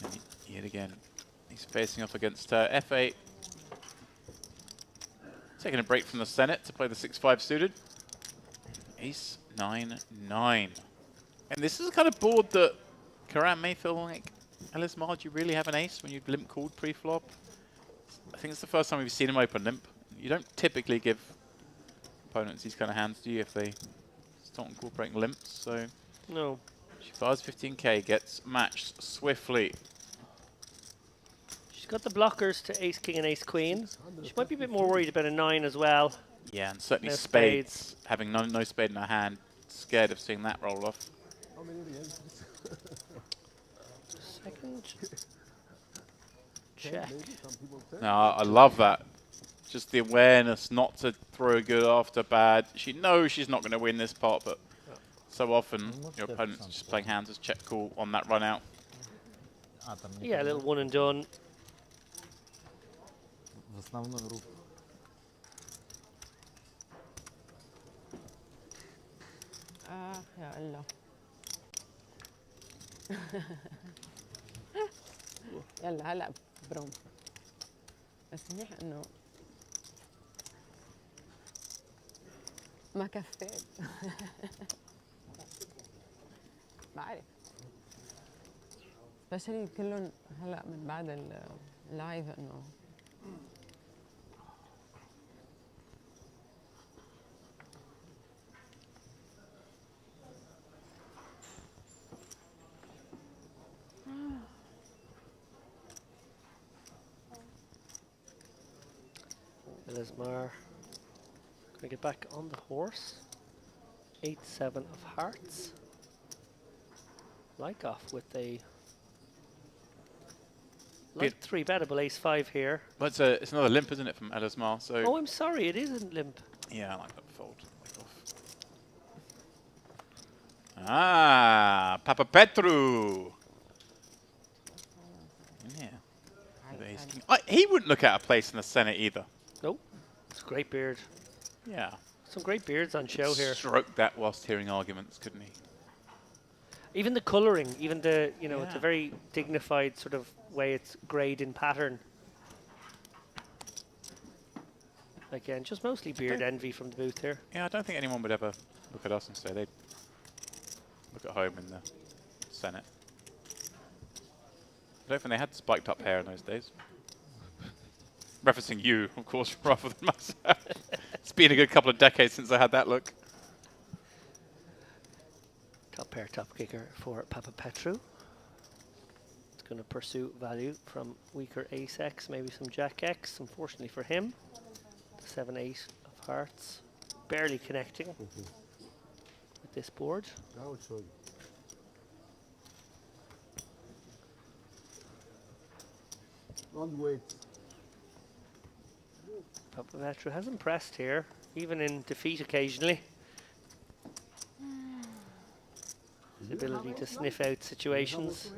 J: And yet again, he's facing off against F8. Taking a break from the Senate to play the 6-5 suited. Ace 9-9. And this is the kind of board that Karam may feel like, Elas Mar, do you really have an ace when you've limp called pre-flop? I think it's the first time we've seen him open limp. You don't typically give opponents these kind of hands, do you, if they start incorporating limps? So
B: No.
J: she fires 15k, gets matched swiftly.
B: She's got the blockers to ace king and ace queen. She might be a bit more worried about a 9 as well.
J: Yeah, and certainly
B: No
J: spades. Having no spade in her hand, scared of seeing that roll off.
D: How many again?
B: Second. Check.
J: No, I love that. Just the awareness not to throw good after bad. She knows she's not going to win this pot, but so often your opponent's just playing hands as check call on that run out.
B: Yeah, a little one and done.
C: يا الله. يلا هلا بروم. بس منيح انه ما كفيت. بعرف. سبيشلي كلهم هلا من بعد اللايف انه
B: Elas Mar gonna get back on the horse. 8-7 of hearts. Like off with a light 3-bettable ace-5 here.
J: But it's another limp, isn't it, from Elas Mar? So
B: Oh, I'm sorry, it isn't limp.
J: yeah, I like that fold. Ah, Papa Petru. Yeah. With ace king. He wouldn't look at a place in the Senate either.
B: Nope. It's a great beard.
J: Yeah.
B: Some great beards on show here.
J: Stroke that whilst hearing arguments, couldn't he?
B: Even the colouring, even the, you know, it's a
J: Yeah.
B: very dignified sort of way it's greyed in pattern. Again, just mostly beard envy from the booth here.
J: Yeah, I don't think anyone would ever look at us and say they'd look at home in the Senate. I don't think they had spiked up hair in those days. Referencing you, of course, rather than myself. It's been a good couple of decades since I had that look.
B: Top pair, top kicker for Papa Petru. It's going to pursue value from weaker ace X, maybe some jack X. Unfortunately for him, 7-8 of hearts, barely connecting with this board.
D: Don't wait.
B: Papa Petru has impressed here, even in defeat occasionally. His ability to sniff out situations.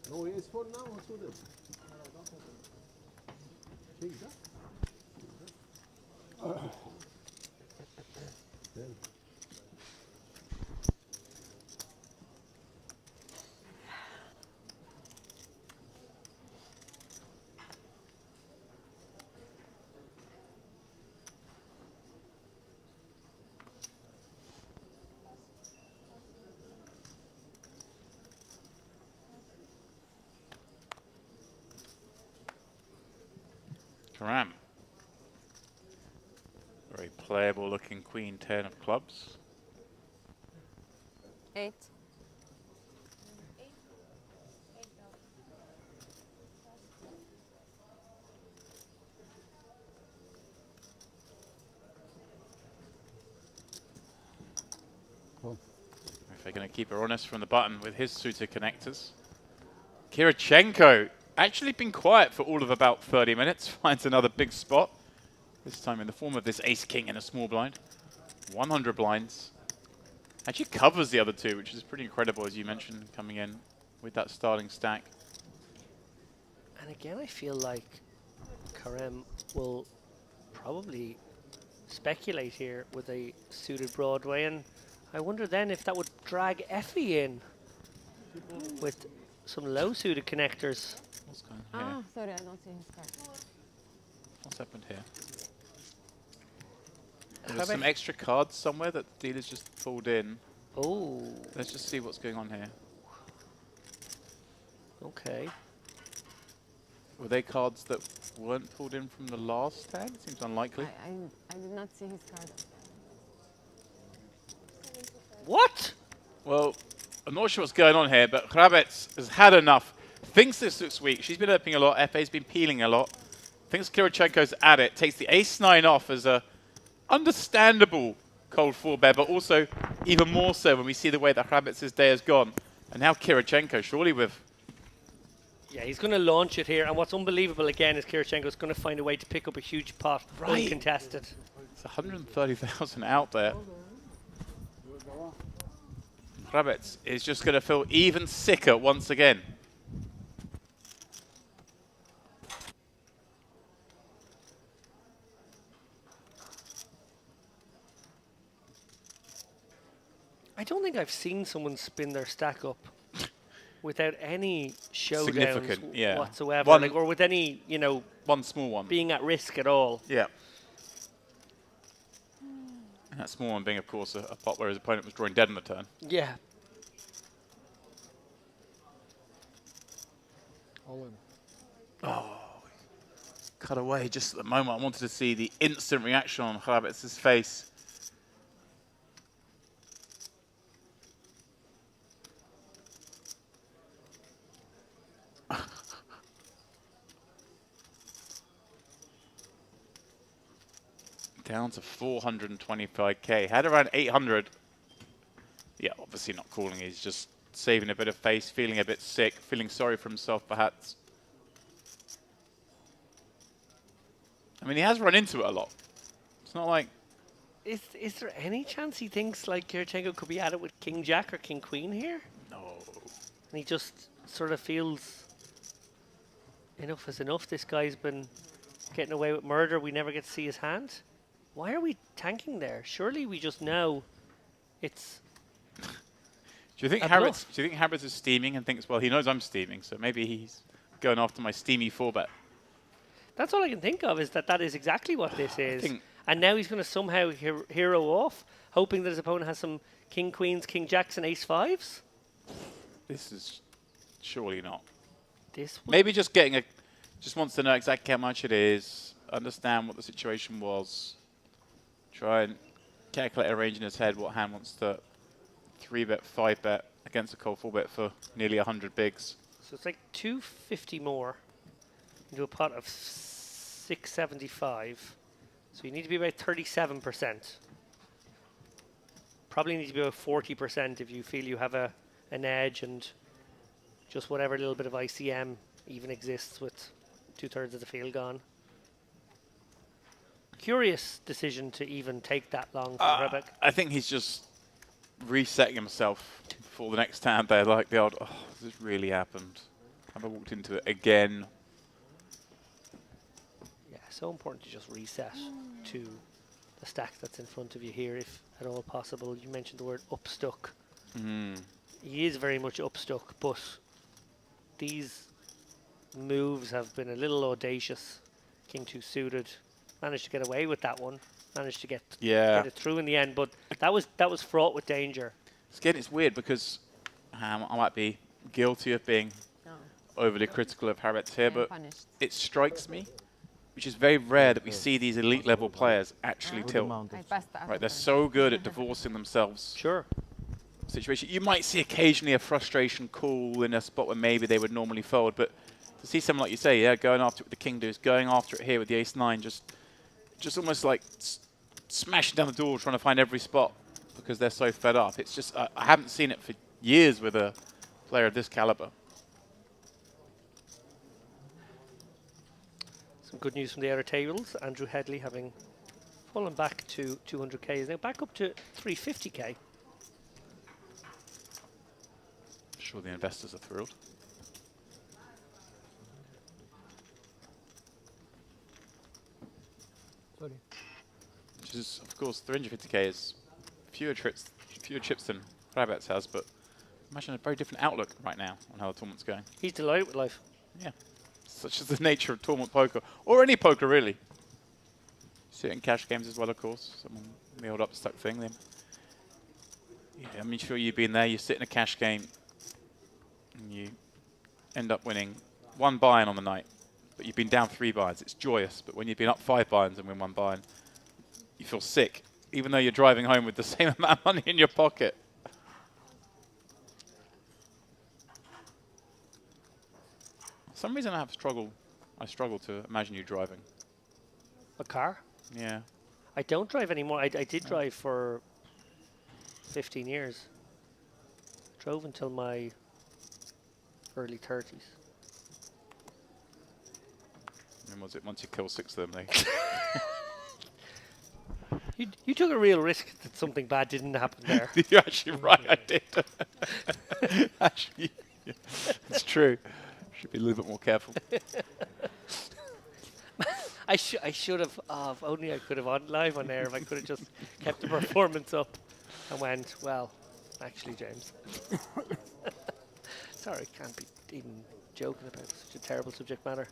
D: No, it's for now or to them.
J: Karam. Very playable looking queen 10 of clubs.
C: 8.
J: If they're going to keep her honest from the button with his suited connectors. Kirichenko, actually been quiet for all of about 30 minutes, finds another big spot. This time in the form of this ace king in a small blind. 100 blinds. Actually covers the other two, which is pretty incredible, as you mentioned, coming in with that starting stack.
B: And again, I feel like Karem will probably speculate here with a suited Broadway, and I wonder then if that would drag Effie in with some low suited connectors.
J: What's going on here?
C: Ah, sorry, I don't see his card.
J: What's happened here?
B: How
J: There's some
B: about-
J: extra cards somewhere that the dealer's just pulled in.
B: Oh,
J: Let's just see what's going on here.
B: okay.
J: Were they cards that weren't pulled in from the last hand? Seems unlikely.
C: I did not see his card.
B: What?
J: Well, I'm not sure what's going on here, but Hrabets has had enough. Thinks this looks weak. She's been opening a lot. FA's been peeling a lot. Thinks Kirichenko's at it. Takes the ace-9 off as a understandable cold 4-bet, but also even more so when we see the way that Hrabets' day has gone. And now Kirichenko, surely with...
B: Yeah, he's going to launch it here, and what's unbelievable again is Kirichenko's going to find a way to pick up a huge pot,
J: Right.
B: uncontested.
J: It's 130,000 out there. Hrabets is just going to feel even sicker once again.
B: I don't think I've seen someone spin their stack up without any showdowns
J: Significant, yeah.
B: whatsoever,
J: One-
B: like, or with any,
J: One small one.
B: being at risk at all.
J: Yeah. And that small one being, of course, a pot where his opponent was drawing dead on the turn.
B: Yeah.
D: All in.
J: Oh, cut away just at the moment. I wanted to see the instant reaction on Hrabets' face. Down to 425k. Had around 800. Yeah, obviously not calling. He's just saving a bit of face, feeling a bit sick, feeling sorry for himself perhaps. I mean, he has run into it a lot. It's not like...
B: Is there any chance he thinks like Kirichenko could be at it with King Jack or King Queen here?
J: No.
B: And he just sort of feels enough is enough. This guy's been getting away with murder. We never get to see his hand. Why are we tanking there? Surely we just know it's...
J: Do you think
B: A
J: Harrods?
B: bluff.
J: Do you think Harrods is steaming and thinks, well, he knows I'm steaming, so maybe he's going after my steamy 4-bet?
B: That's all I can think of, is that is exactly what this is.
J: think-
B: And now he's going to somehow hero off, hoping that his opponent has some King Queens, King Jacks, and Ace Fives.
J: This is surely not.
B: This would
J: Maybe just getting a... Just wants to know exactly how much it is, understand what the situation was, try and calculate a range in his head what hand wants to 3-bet, 5-bet against a cold 4-bet for nearly 100 bigs.
B: So it's like 250 more into a pot of 675. So you need to be about 37%. Probably need to be about 40% if you feel you have an edge, and just whatever little bit of ICM even exists with 2/3 of the field gone. Curious decision to even take that long from Rebek.
J: I think he's just resetting himself for the next hand there, like the old, oh, this really happened. Have I walked into it again?
B: Yeah, so important to just reset to the stack that's in front of you here, if at all possible. You mentioned the word upstuck. He is very much upstuck, but these moves have been a little audacious. King 2 suited, managed to get away with that one, managed to get it through in the end, but that was fraught with danger.
J: Again, it's weird because I might be guilty of being overly critical of Harriet's here, but it strikes me, which is very rare that we see these elite level players actually tilt. Right, they're so good at divorcing themselves.
B: Sure.
J: Situation. You might see occasionally a frustration call in a spot where maybe they would normally fold, but to see someone like you say, yeah, going after it with the king deuce, going after it here with the ace-9, just almost like smashing down the door, trying to find every spot because they're so fed up. It's just I haven't seen it for years with a player of this caliber.
B: Some good news from the outer tables. Andrew Headley, having fallen back to 200k, is now back up to 350k.
J: sure the investors are thrilled.
F: Sorry.
J: Which is, of course, 350k is fewer chips than Rabbits has, but imagine a very different outlook right now on how the tournament's going.
B: He's delighted with life.
J: Yeah, such is the nature of tournament poker, or any poker really. See it in cash games as well, of course. Someone the old upstuck thing. Then, yeah, I mean, sure you've been there. You sit in a cash game, and you end up winning 1 buy-in on the night, but you've been down 3 buy-ins. It's joyous, but when you've been up 5 buy-ins and win 1 buy-in, you feel sick, even though you're driving home with the same amount of money in your pocket. For some reason I struggle to imagine you driving.
B: A car?
J: Yeah.
B: I don't drive anymore. I did drive for 15 years. Drove until my early 30s.
J: And was it once you kill 6 of them,
B: You took a real risk that something bad didn't happen there.
J: You're actually right, I did. Actually, yeah, it's true. Should be a little bit more careful.
B: I should have. If only I could have on live on air. If I could have just kept the performance up and went, well, actually, James. Sorry, can't be even joking about such a terrible subject matter.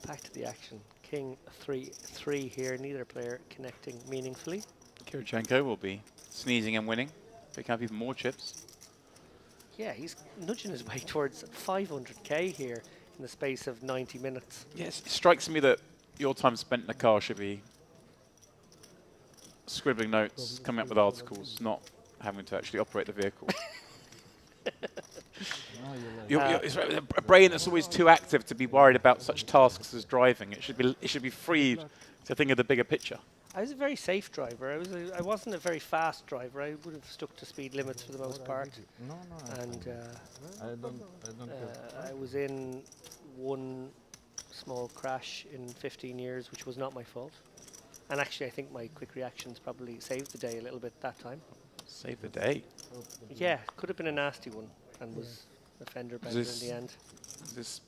B: Back to the action. King 3-3 here. Neither player connecting meaningfully.
J: Kirichenko will be sneezing and winning, picking up even more chips.
B: Yeah, he's nudging his way towards 500k here in the space of 90 minutes.
J: Yes, it strikes me that your time spent in the car should be scribbling notes, coming up with articles, not having to actually operate the vehicle. It's a brain that's always too active to be worried about such tasks as driving. It should be freed to think of the bigger picture.
B: I was a very safe driver. I wasn't a very fast driver. I would have stuck to speed limits for the most part. And I was in one small crash in 15 years, which was not my fault. And actually, I think my quick reactions probably saved the day a little bit that time.
J: Saved the day?
B: Yeah, could have been a nasty one and was a fender bender in the end.
J: Is this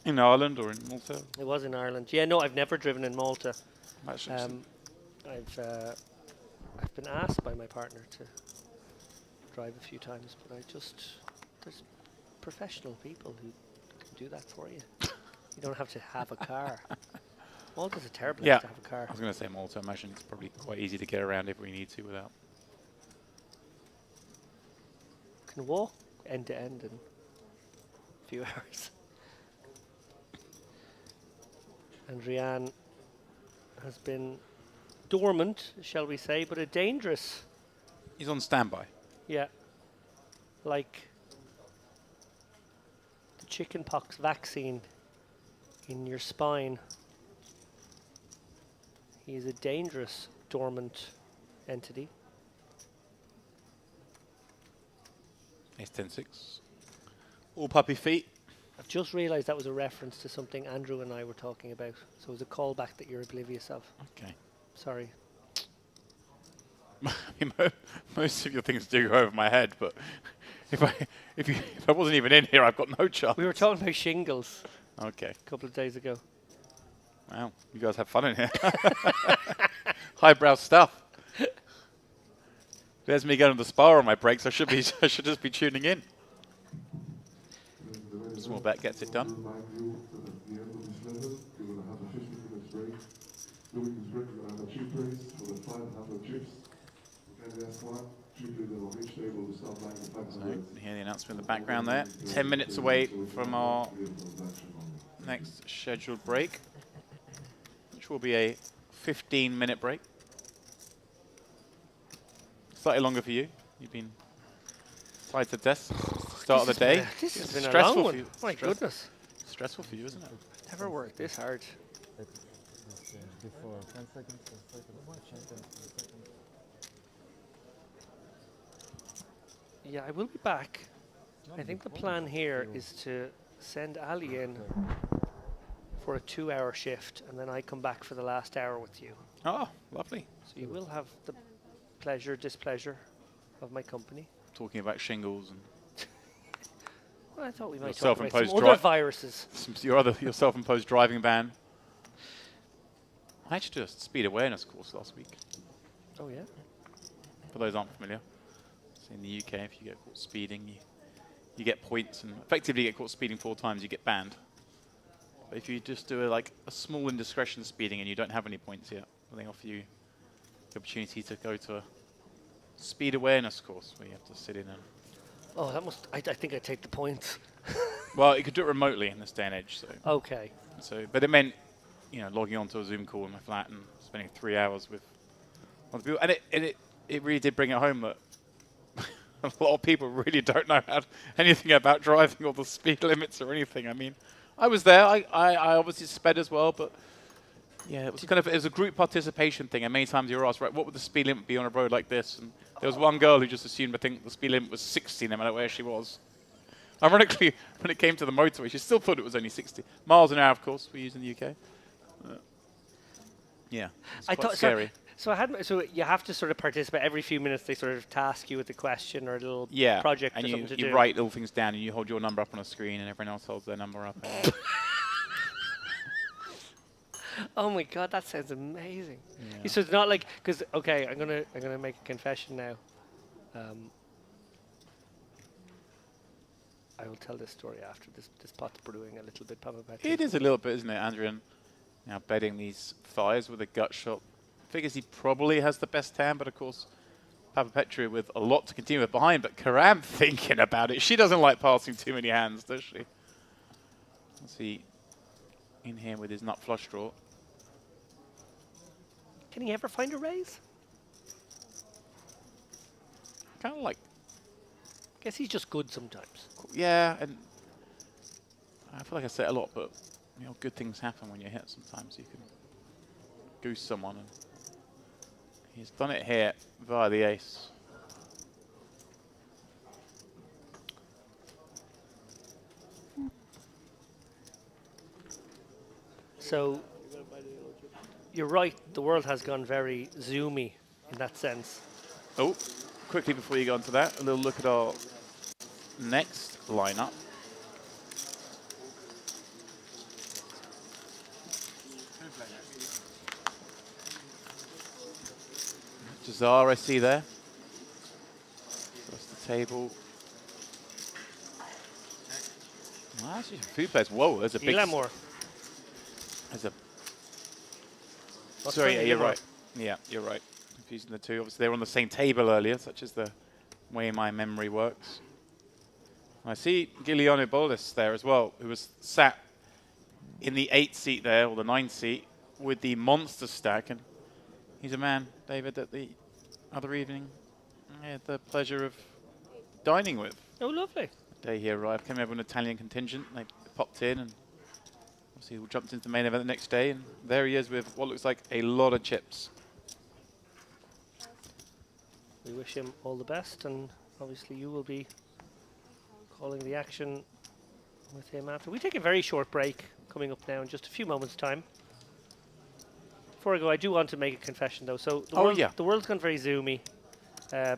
J: in Ireland or in Malta?
B: It was in Ireland. Yeah, no, I've never driven in Malta. I've been asked by my partner to drive a few times, but there's professional people who can do that for you. You don't have to have a car. Malta's a terrible place to have a car.
J: I was going to say Malta. I imagine it's probably quite easy to get around if we need to without.
B: Can walk end to end in a few hours. And Rian has been dormant, shall we say, but a dangerous.
J: He's on standby.
B: Yeah. Like the chickenpox vaccine in your spine. He is a dangerous dormant entity.
J: Ace 10-6. All puppy feet.
B: I've just realised that was a reference to something Andrew and I were talking about. So it was a callback that you're oblivious of.
J: Okay.
B: Sorry.
J: Most of your things do go over my head, but if I wasn't even in here, I've got no chance.
B: We were talking about shingles.
J: Okay.
B: A couple of days ago.
J: Wow, you guys have fun in here. Highbrow stuff. There's me going to the spa on my breaks. I should just be tuning in. Small bet gets it done. So, you hear the announcement in the background there. 10 minutes away from our next scheduled break, which will be a 15-minute break. Slightly longer for you. You've been tied to death start of the day.
B: This has been
J: stressful
B: a long
J: for
B: one.
J: you.
B: My goodness.
J: Stressful for you, isn't it?
B: Never worked this hard.
I: Before 10 seconds, 10 seconds.
B: Yeah, I will be back. I think the plan here is to send Ali in for a 2-hour shift, and then I come back for the last hour with you.
J: Oh, lovely.
B: So you will have the pleasure, displeasure of my company.
J: talking about shingles and
B: Well, I thought we
J: your
B: might talk about
J: self-imposed
B: some other viruses.
J: your self-imposed driving ban. I actually did a speed awareness course last week.
B: Oh yeah.
J: For those who aren't familiar, so in the UK, if you get caught speeding, you get points, and effectively you get caught speeding 4 times, you get banned. But if you just do a small indiscretion speeding and you don't have any points yet, they offer you the opportunity to go to a speed awareness course where you have to sit in and.
B: Oh, that must. I think I'd take the points.
J: Well, you could do it remotely in this day and age. So.
B: Okay.
J: So, but it meant, logging onto a Zoom call in my flat and spending 3 hours with other people, and it really did bring it home that a lot of people really don't know anything about driving or the speed limits or anything. I mean, I was there. I obviously sped as well, but yeah, it was a group participation thing. And many times you were asked, right, what would the speed limit be on a road like this? And there was one girl who just assumed, I think, the speed limit was 60, no matter where she was. Ironically, when it came to the motorway, she still thought it was only 60 miles an hour. Of course, we use in the UK. Yeah, it's quite scary.
B: So you have to sort of participate every few minutes. They sort of task you with a question or a little project
J: and
B: or something to do.
J: you write little things down and you hold your number up on a screen and everyone else holds their number up.
B: Oh my god, that sounds amazing.
J: Yeah.
B: So it's not like okay, I'm gonna make a confession now. I will tell this story after this pot's brewing a little bit, Papa Petri.
J: It is a little bit, isn't it, Andrew? Now betting these thighs with a gut shot. Figures he probably has the best tan, but of course, Papa Petri with a lot to continue with behind. But Karam thinking about it. She doesn't like passing too many hands, does she? Let's see. In here with his nut flush draw.
B: Can he ever find a raise?
J: Kind of like.
B: Guess he's just good sometimes.
J: Yeah, and I feel like I say it a lot, but good things happen when you hit. Sometimes you can goose someone, and he's done it here via the ace.
B: So you're right. The world has gone very zoomy in that sense.
J: Oh, quickly before you go on to that, a little look at our next lineup. Jazar, I see there. Across the table. Well, actually, food players. Whoa, there's a big.
B: Elamore.
J: There's a.
B: What's
J: Sorry, yeah, you're
B: Elamore?
J: right. Yeah, you're right. Confusing the two. Obviously, they were on the same table earlier, such as the way my memory works. I see Giuliano Bolis there as well, who was sat in the 8th seat there, or the 9th seat, with the monster stack. And he's a man, David, that the other evening I had the pleasure of dining with.
B: Oh, lovely.
J: The day he arrived, came over an Italian contingent. They popped in and obviously we jumped into the main event the next day. And there he is with what looks like a lot of chips.
B: We wish him all the best, and obviously you will be calling the action with him after. We take a very short break coming up now in just a few moments' time. Before I go, I do want to make a confession though. So the world's gone very zoomy.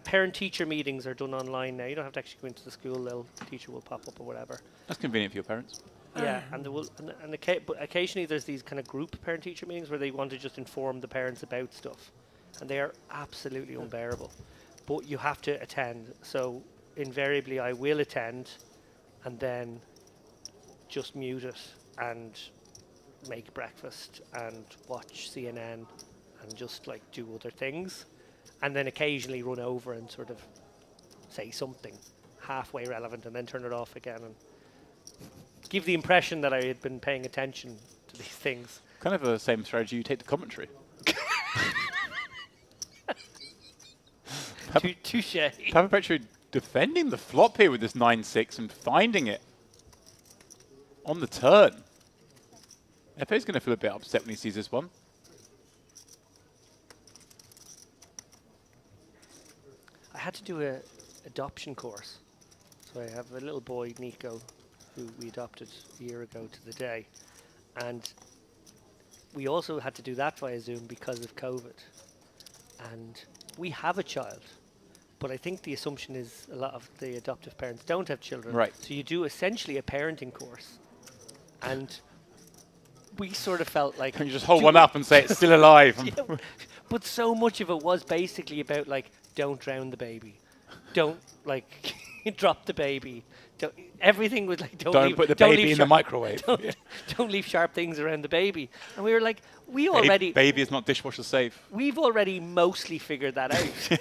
B: Parent-teacher meetings are done online now. You don't have to actually go into the school. The teacher will pop up or whatever.
J: That's convenient for your parents.
B: Yeah, and there will, but occasionally there's these kind of group parent-teacher meetings where they want to just inform the parents about stuff, and they are absolutely unbearable. But you have to attend. So invariably, I will attend, and then just mute it and make breakfast and watch CNN and just like do other things, and then occasionally run over and sort of say something halfway relevant and then turn it off again and give the impression that I had been paying attention to these things.
J: Kind of the same strategy you take to commentary.
B: Touche.
J: Papa Petri defending the flop here with this 9-6 and finding it on the turn. FA's going to feel a bit upset when he sees this one.
B: I had to do a adoption course. So I have a little boy, Nico, who we adopted a year ago to the day. And we also had to do that via Zoom because of COVID. And we have a child, But I think the assumption is a lot of the adoptive parents don't have children.
J: Right.
B: So you do essentially a parenting course. And we sort of felt like...
J: Can you just hold one up and say it's still alive?
B: Yeah, but so much of it was basically about, like, don't drown the baby. Don't, like, drop the baby. Everything was like,
J: don't put the baby in the microwave.
B: Don't leave sharp things around the baby. And we were like, we already...
J: Baby is not dishwasher safe.
B: We've already mostly figured that out.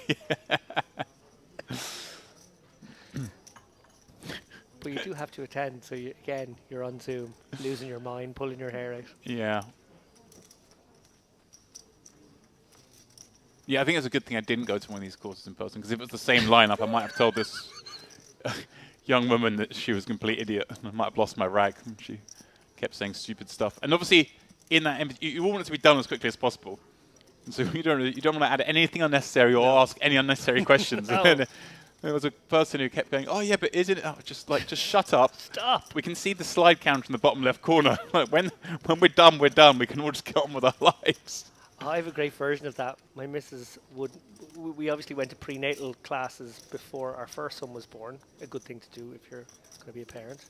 B: But you do have to attend, so again, you're on Zoom, losing your mind, pulling your hair out.
J: Yeah. Yeah, I think it's a good thing I didn't go to one of these courses in person, because if it was the same lineup, I might have told this young woman that she was a complete idiot. I might have lost my rag. She kept saying stupid stuff. And obviously, in that, you want it to be done as quickly as possible. And so you don't want to add anything unnecessary or ask any unnecessary questions.
B: No.
J: There was a person who kept going, oh yeah, but isn't it? Oh, just shut up.
B: Stop.
J: We can see the slide counter in the bottom left corner. Like when we're done, we're done. We can all just get on with our lives.
B: I have a great version of that. My missus we obviously went to prenatal classes before our first son was born. A good thing to do if you're going to be a parent.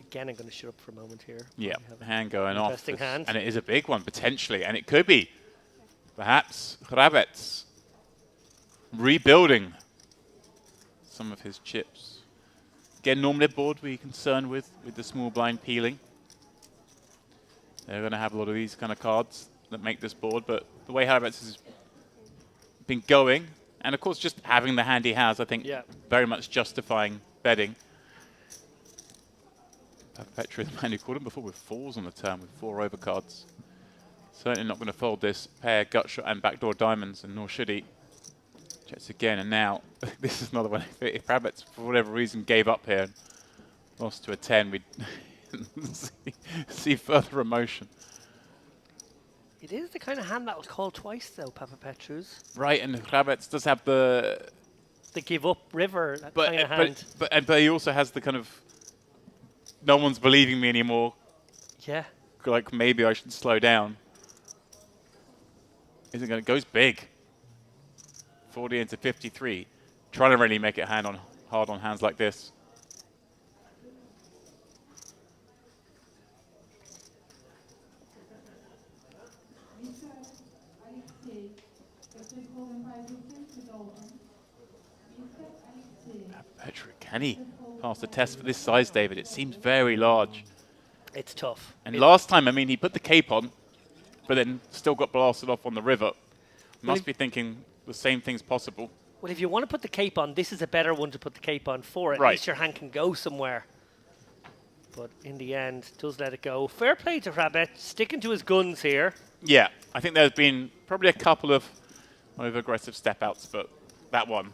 B: Again, I'm going to shut up for a moment here.
J: Yeah, hand going off.
B: Interesting hand.
J: And it is a big one, potentially. And it could be, perhaps, Hrabets rebuilding some of his chips. Again, normally a board we're concerned with the small blind peeling. They're going to have a lot of these kind of cards that make this board, but the way Hrabets has been going, and of course just having the hand he has, I think, very much justifying betting. Petra, the man who called him before with fours on the turn with 4 overcards. Certainly not going to fold this pair, gutshot and backdoor diamonds, and nor should he. Checks again, and now this is another one. If Hrabets, for whatever reason, gave up here and lost to a 10, we'd see further emotion.
B: It is the kind of hand that was called twice, though, Papa Petrus.
J: Right, and Hrabets does have the
B: give up river, that kind of hand.
J: But he also has the kind of no one's believing me anymore.
B: Yeah.
J: Like maybe I should slow down. Isn't going to goes big. 40 into 53. Trying to really make it hard on hands like this. Patrick, can he pass the test for this size, David? It seems very large.
B: It's tough.
J: And last time, I mean, he put the cape on, but then still got blasted off on the river. Must be thinking the same thing's possible.
B: Well, if you want to put the cape on, this is a better one to put the cape on for. At least your hand can go somewhere. But in the end, does let it go. Fair play to Hrabet, sticking to his guns here.
J: Yeah, I think there's been probably a couple of over-aggressive step-outs, but that one,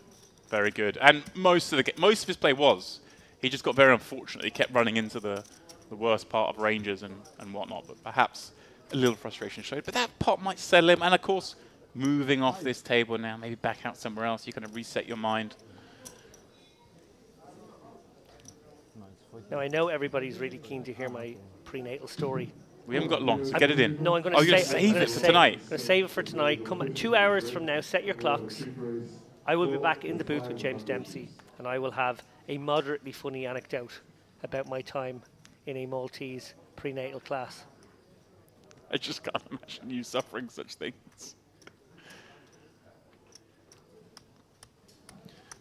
J: very good. And most of his play was, he just got very unfortunate. He kept running into the worst part of ranges and whatnot, but perhaps a little frustration showed. But that pot might settle him, and of course, moving off this table now, maybe back out somewhere else, you kind of reset your mind.
B: Now, I know everybody's really keen to hear my prenatal story.
J: We haven't got long, so get it in.
B: No, I'm going to
J: save it for tonight.
B: I'm going to save it for tonight. Come 2 hours from now, set your clocks. I will be back in the booth with James Dempsey, and I will have a moderately funny anecdote about my time in a Maltese prenatal class.
J: I just can't imagine you suffering such things.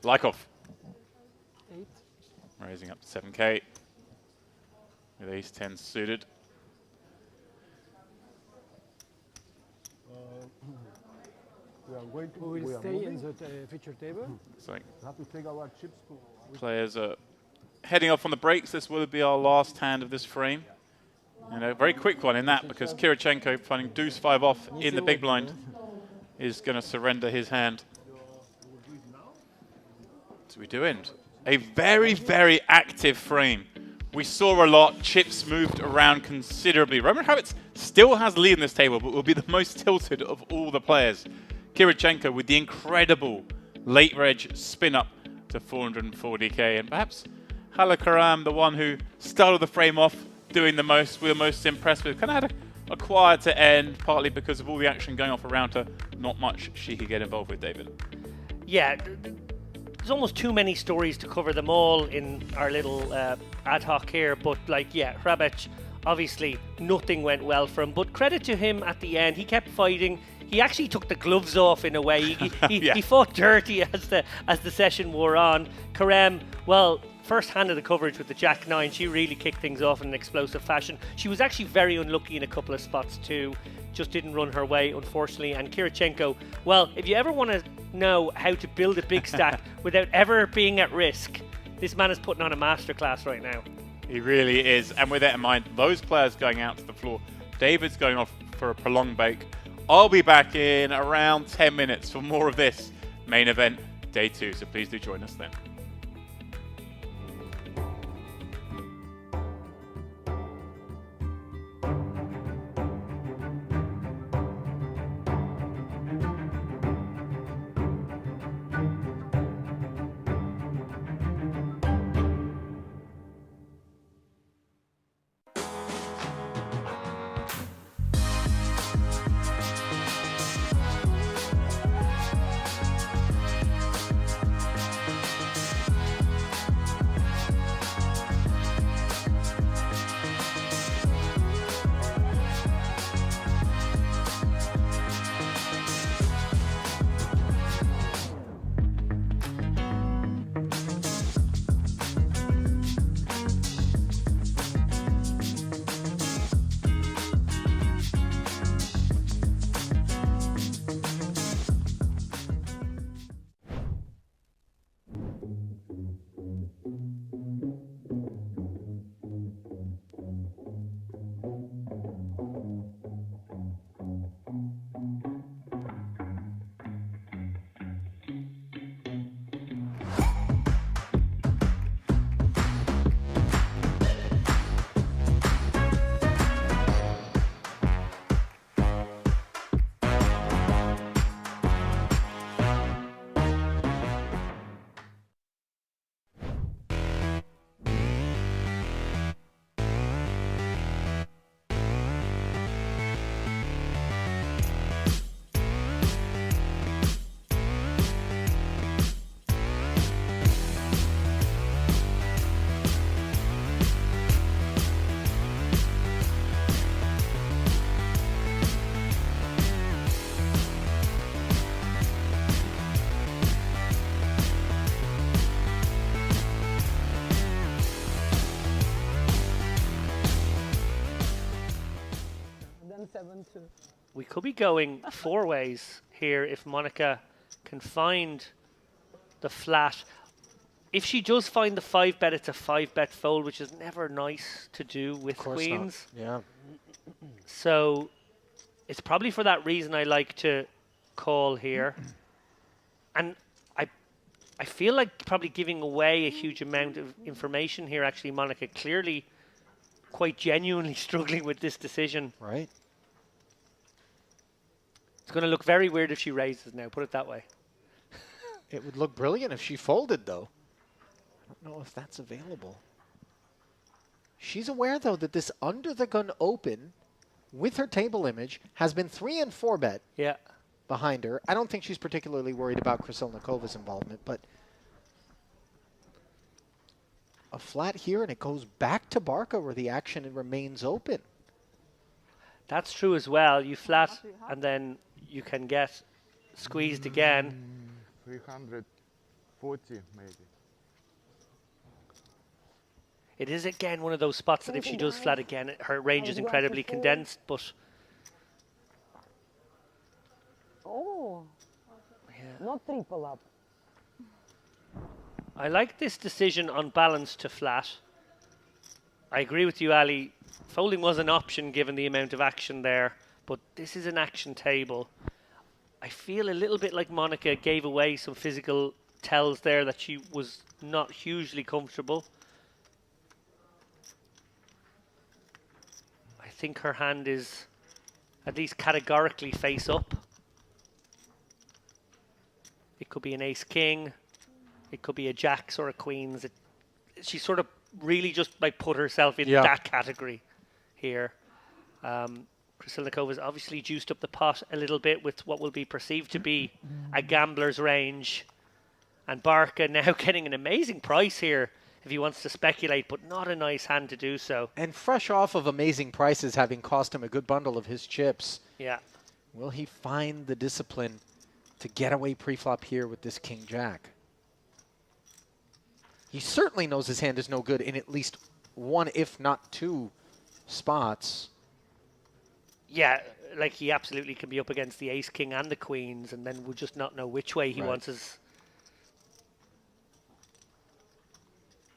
J: Lykov.
F: 8.
J: Raising up to 7k. With ace 10 suited.
D: We will stay in the feature table.
J: So
D: Have to take our chips.
J: players are heading off on the breaks. This will be our last hand of this frame. And a very quick one in that, because Kirichenko, finding deuce 5 off in the big blind, is going to surrender his hand. So we do end. A very, very active frame. We saw a lot. Chips moved around considerably. Roman Hrabets still has the lead in this table, but will be the most tilted of all the players. Kirichenko with the incredible late reg spin up to 440k. And perhaps Halakaram, the one who started the frame off doing the most, we were most impressed with. Kind of had a quieter end, partly because of all the action going off around her. Not much she could get involved with, David.
B: Yeah, there's almost too many stories to cover them all in our little ad hoc here. But like, yeah, Hrabec, obviously nothing went well for him. But credit to him at the end. He kept fighting. He actually took the gloves off in a way. He fought dirty as the session wore on. Karem, well, first hand of the coverage with the Jack 9, she really kicked things off in an explosive fashion. She was actually very unlucky in a couple of spots too. Just didn't run her way, unfortunately. And Kirichenko, well, if you ever want to know how to build a big stack without ever being at risk, this man is putting on a masterclass right now.
J: He really is. And with that in mind, those players going out to the floor, David's going off for a prolonged break. I'll be back in around 10 minutes for more of this main event, day 2. So please do join us then.
C: Then 7-2.
B: We could be going 4 ways here if Monica can find the flat. If she does find the 5-bet, it's a 5-bet fold, which is never nice to do with queens.
A: Yeah.
B: So it's probably for that reason I like to call here. And I feel like probably giving away a huge amount of information here, actually, Monica. Clearly quite genuinely struggling with this decision.
A: Right.
B: It's going to look very weird if she raises now, put it that way.
A: It would look brilliant if she folded, though. I don't know if that's available. She's aware, though, that this under-the-gun open with her table image has been 3 and 4-bet behind her. I don't think she's particularly worried about Krasilnikova's involvement, but a flat here, and it goes back to Barca where the action remains open.
B: That's true as well. You flat, and then you can get squeezed again.
D: 340 maybe.
B: It is again one of those spots that if she does flat again, her range is incredibly condensed, but
C: Not triple up.
B: I like this decision on balance to flat. I agree with you, Ali. Folding was an option given the amount of action there, but this is an action table. I feel a little bit like Monica gave away some physical tells there that she was not hugely comfortable. I think her hand is at least categorically face up. It could be an ace-king. It could be a jacks or a queens. She sort of really just like put herself in that category here. Krasilnikova has obviously juiced up the pot a little bit with what will be perceived to be a gambler's range And Barca now getting an amazing price here if he wants to speculate, but not a nice hand to do so.
A: And fresh off of amazing prices having cost him a good bundle of his chips.
B: Yeah.
A: Will he find the discipline to get away pre-flop here with this king-jack? He certainly knows his hand is no good in at least one, if not two, spots.
B: Yeah, like he absolutely can be up against the ace, king, and the queens, and then we'll just not know which way he wants his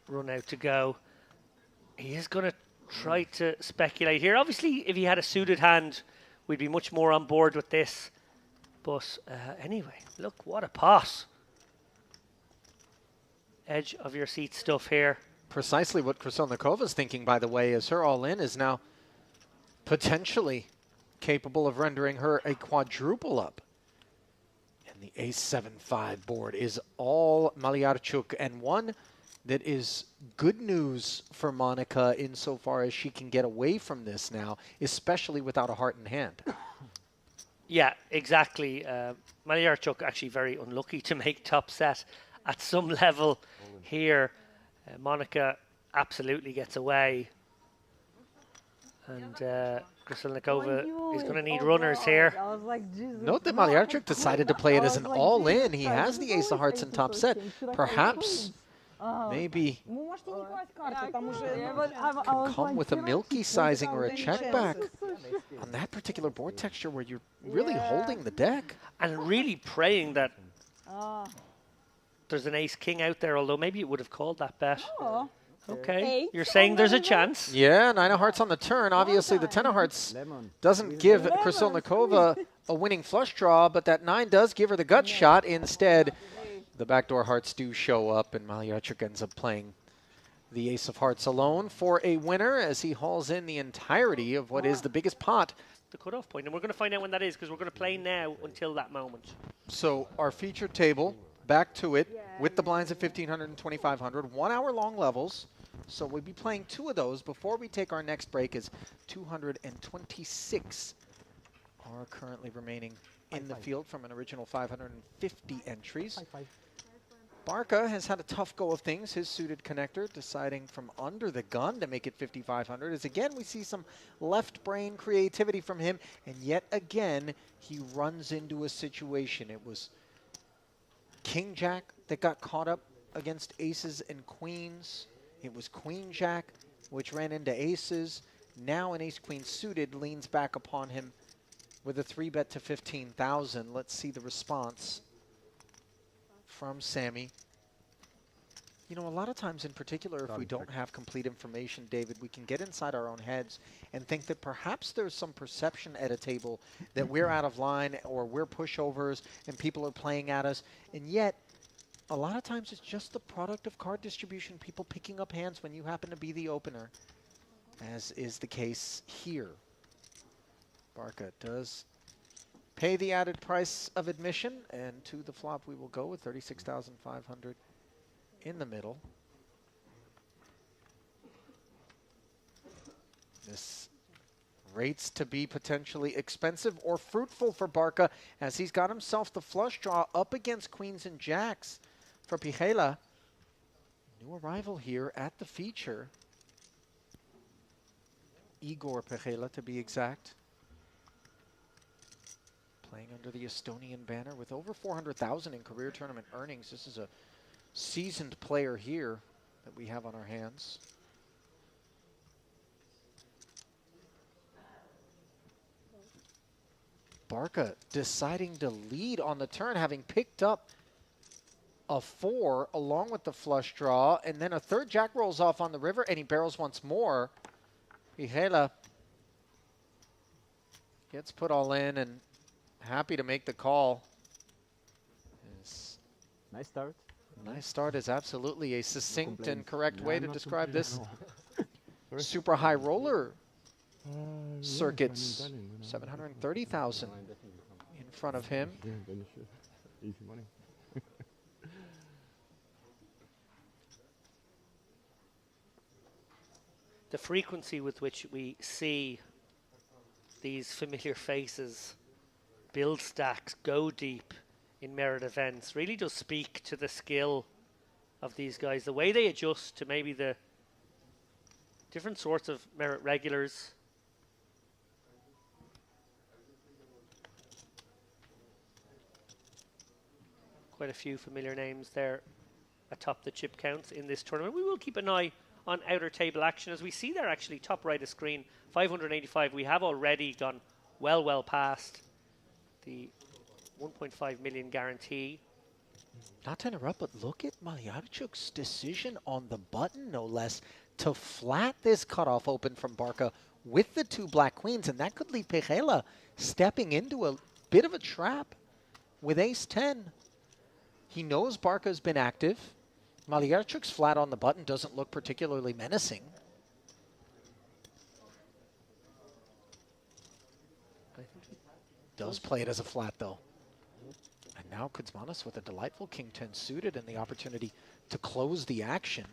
B: run out to go. He is going to try to speculate here. Obviously, if he had a suited hand, we'd be much more on board with this. But anyway, look, what a pot. Edge of your seat stuff here.
A: Precisely what Krasnolnikova is thinking, by the way, is her all-in is now potentially capable of rendering her a quadruple up. And the ace-7-5 board is all Malyarchuk, and one that is good news for Monica insofar as she can get away from this now, especially without a heart in hand.
B: Yeah, exactly. Malyarchuk actually very unlucky to make top set at some level here. Monica absolutely gets away. And Krasnolnikova is going to need runners here.
E: I was like, Jesus.
A: Note that Malyarchuk decided to play it as an all-in. He has the ace of hearts in top set. Perhaps, maybe,
C: Ну, может, и не класть карты, там уже...
E: Yeah, but I
A: can
E: was
A: come
E: like,
A: with a
E: can I-
A: milky sizing or a check back on that particular board texture where you're really holding the deck.
B: And really praying that
E: Ah.
B: there's an ace king out there, although maybe it would have called that bet.
C: Oh,
B: Okay,
C: Eight
B: you're saying
C: on
B: there's a
C: the river?
B: chance.
A: Yeah, 9 of hearts on the turn. Obviously, the 10 of hearts doesn't give Krasnolnikova a winning flush draw, but that 9 does give her the gut shot. Instead, the backdoor hearts do show up, and Malyarchuk ends up playing the ace of hearts alone for a winner as he hauls in the entirety of what is the biggest pot.
B: The cutoff point, and we're going to find out when that is because we're going to play now until that moment.
A: So our featured table, back to it, with the blinds at 1,500 and 2,500, 1 hour long levels. So we'll be playing 2 of those before we take our next break, as 226 are currently remaining in the field from an original 550 entries. Barca has had a tough go of things. His suited connector deciding from under the gun to make it 5,500. As again, we see some left brain creativity from him. And yet again, he runs into a situation. It was King Jack that got caught up against aces and queens. It was Queen Jack, which ran into aces. Now an ace-queen suited leans back upon him with a 3-bet to 15,000. Let's see the response from Sammy. You know, a lot of times in particular, if we don't have complete information, David, we can get inside our own heads and think that perhaps there's some perception at a table that we're out of line or we're pushovers and people are playing at us. And yet, a lot of times it's just the product of card distribution, people picking up hands when you happen to be the opener, as is the case here. Barca does pay the added price of admission, and to the flop we will go with 36,500 in the middle. This rates to be potentially expensive or fruitful for Barca, as he's got himself the flush draw up against queens and jacks for Pijela. New arrival here at the feature. Igor Pijela, to be exact. Playing under the Estonian banner with over 400,000 in career tournament earnings. This is a seasoned player here that we have on our hands. Barca deciding to lead on the turn, having picked up a 4 along with the flush draw, and then a third jack rolls off on the river, and he barrels once more. Pijela gets put all in and happy to make the call.
F: Nice start.
A: Nice start is absolutely a succinct and correct way to describe this. Super high roller circuits, 730,000 in front of him.
H: Easy money.
B: The frequency with which we see these familiar faces build stacks, go deep, in merit events really does speak to the skill of these guys. The way they adjust to maybe the different sorts of merit regulars. Quite a few familiar names there atop the chip counts in this tournament. We will keep an eye on outer table action. As we see there, actually, top right of screen, 585. We have already gone well past the 1.5 million guarantee.
A: Not to interrupt, but look at Malyarchuk's decision on the button, no less, to flat this cutoff open from Barca with the 2 black queens, and that could leave Pejela stepping into a bit of a trap with ace-10. He knows Barca's been active. Malyarchuk's flat on the button doesn't look particularly menacing. Does play it as a flat, though. And now Kuzmanis with a delightful king-10 suited and the opportunity to close the action.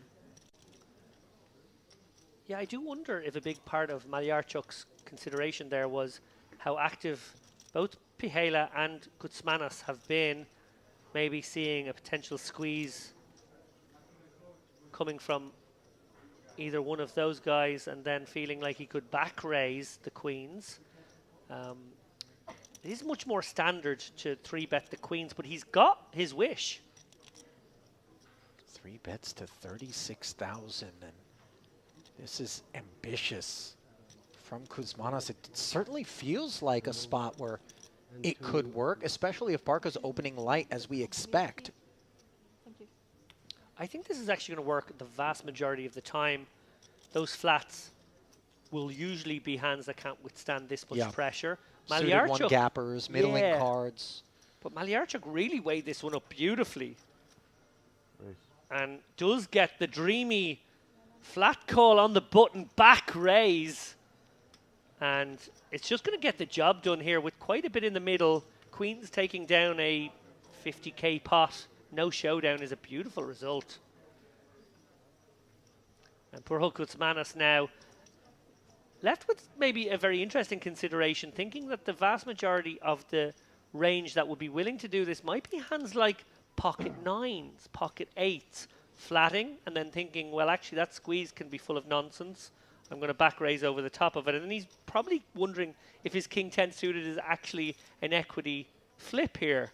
B: Yeah, I do wonder if a big part of Malyarchuk's consideration there was how active both Pihela and Kuzmanis have been, maybe seeing a potential squeeze coming from either one of those guys and then feeling like he could back raise the queens. It is much more standard to 3-bet the queens, but he's got his wish.
A: 3 bets to 36,000, and this is ambitious from Kuzmanis. It certainly feels like a spot where it could work, especially if Barca's opening light as we expect.
E: Thank you.
B: I think this is actually going to work the vast majority of the time. Those flats will usually be hands that can't withstand this much pressure.
A: Suited one gappers, middling cards.
B: But Malyarchuk really weighed this one up beautifully. And does get the dreamy flat call on the button, back raise. And it's just going to get the job done here with quite a bit in the middle. Queens taking down a 50k pot. No showdown is a beautiful result. And poor Kuzmanis now left with maybe a very interesting consideration, thinking that the vast majority of the range that would be willing to do this might be hands like pocket 9s, pocket 8s, flatting, and then thinking, well, actually that squeeze can be full of nonsense. I'm going to back raise over the top of it. And then he's probably wondering if his king 10 suited is actually an equity flip here.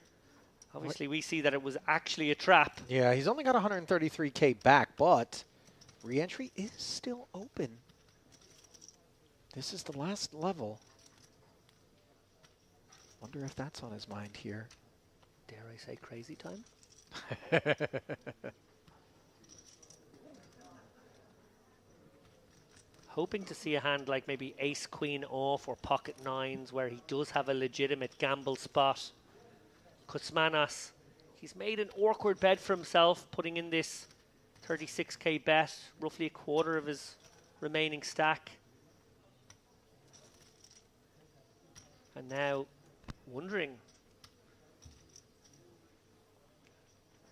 B: Obviously, we see that it was actually a trap.
A: Yeah, he's only got 133k back, but re-entry is still open. This is the last level. Wonder if that's on his mind here.
B: Dare I say crazy time? Hoping to see a hand like maybe ace queen off or pocket 9s where he does have a legitimate gamble spot. Kuzmanis, he's made an awkward bet for himself, putting in this 36k bet, roughly a quarter of his remaining stack. And now wondering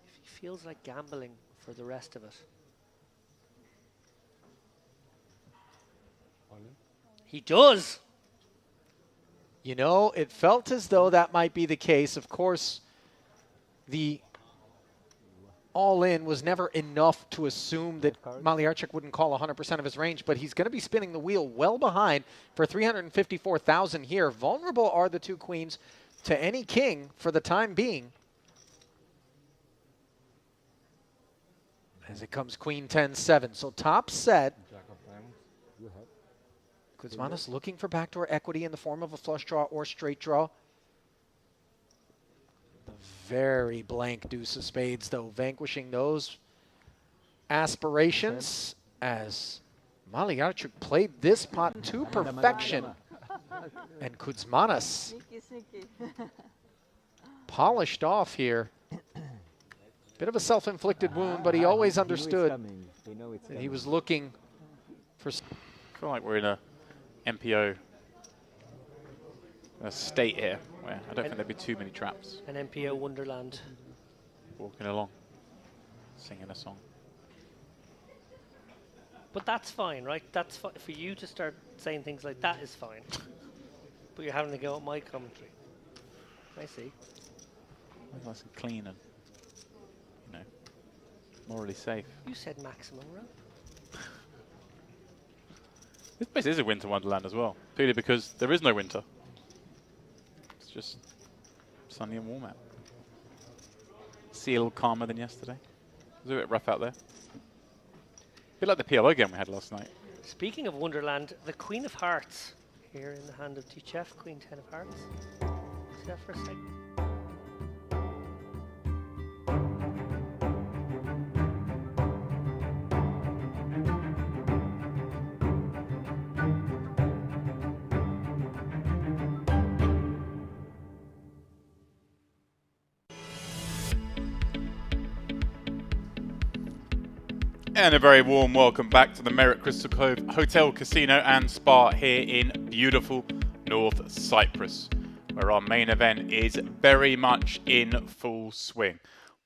B: if he feels like gambling for the rest of it. He does.
A: You know, it felt as though that might be the case. Of course, the all-in was never enough to assume that Malyarchuk wouldn't call 100% of his range, but he's going to be spinning the wheel well behind for 354,000 here. Vulnerable are the 2 queens to any king for the time being. As it comes queen 10-7. So top set. Kuzmanis looking for backdoor equity in the form of a flush draw or straight draw. The very blank deuce of spades, though, vanquishing those aspirations as Malyarchuk played this pot to perfection. And Kuzmanis
E: Sneaky.
A: polished off here. Bit of a self-inflicted wound, but he always understood that he was looking for...
J: I feel like we're in a MPO state here, where I don't think there'd be too many traps.
B: An MPO wonderland.
J: Walking along, singing a song.
B: But that's fine, right? That's for you to start saying things like that is fine. But you're having to go at my commentary. I see.
J: Nice and clean and, you know, morally safe.
B: You said maximum, right?
J: This place is a winter wonderland as well, purely because there is no winter. It's just sunny and warm out. Sea a little calmer than yesterday. It was a bit rough out there. A bit like the PLO game we had last night.
B: Speaking of Wonderland, the Queen of Hearts here in the hand of Tichef, Queen 10 of Hearts. See that for a second.
J: And a very warm welcome back to the Merit Crystal Cove Hotel, Casino and Spa here in beautiful North Cyprus, where our main event is very much in full swing.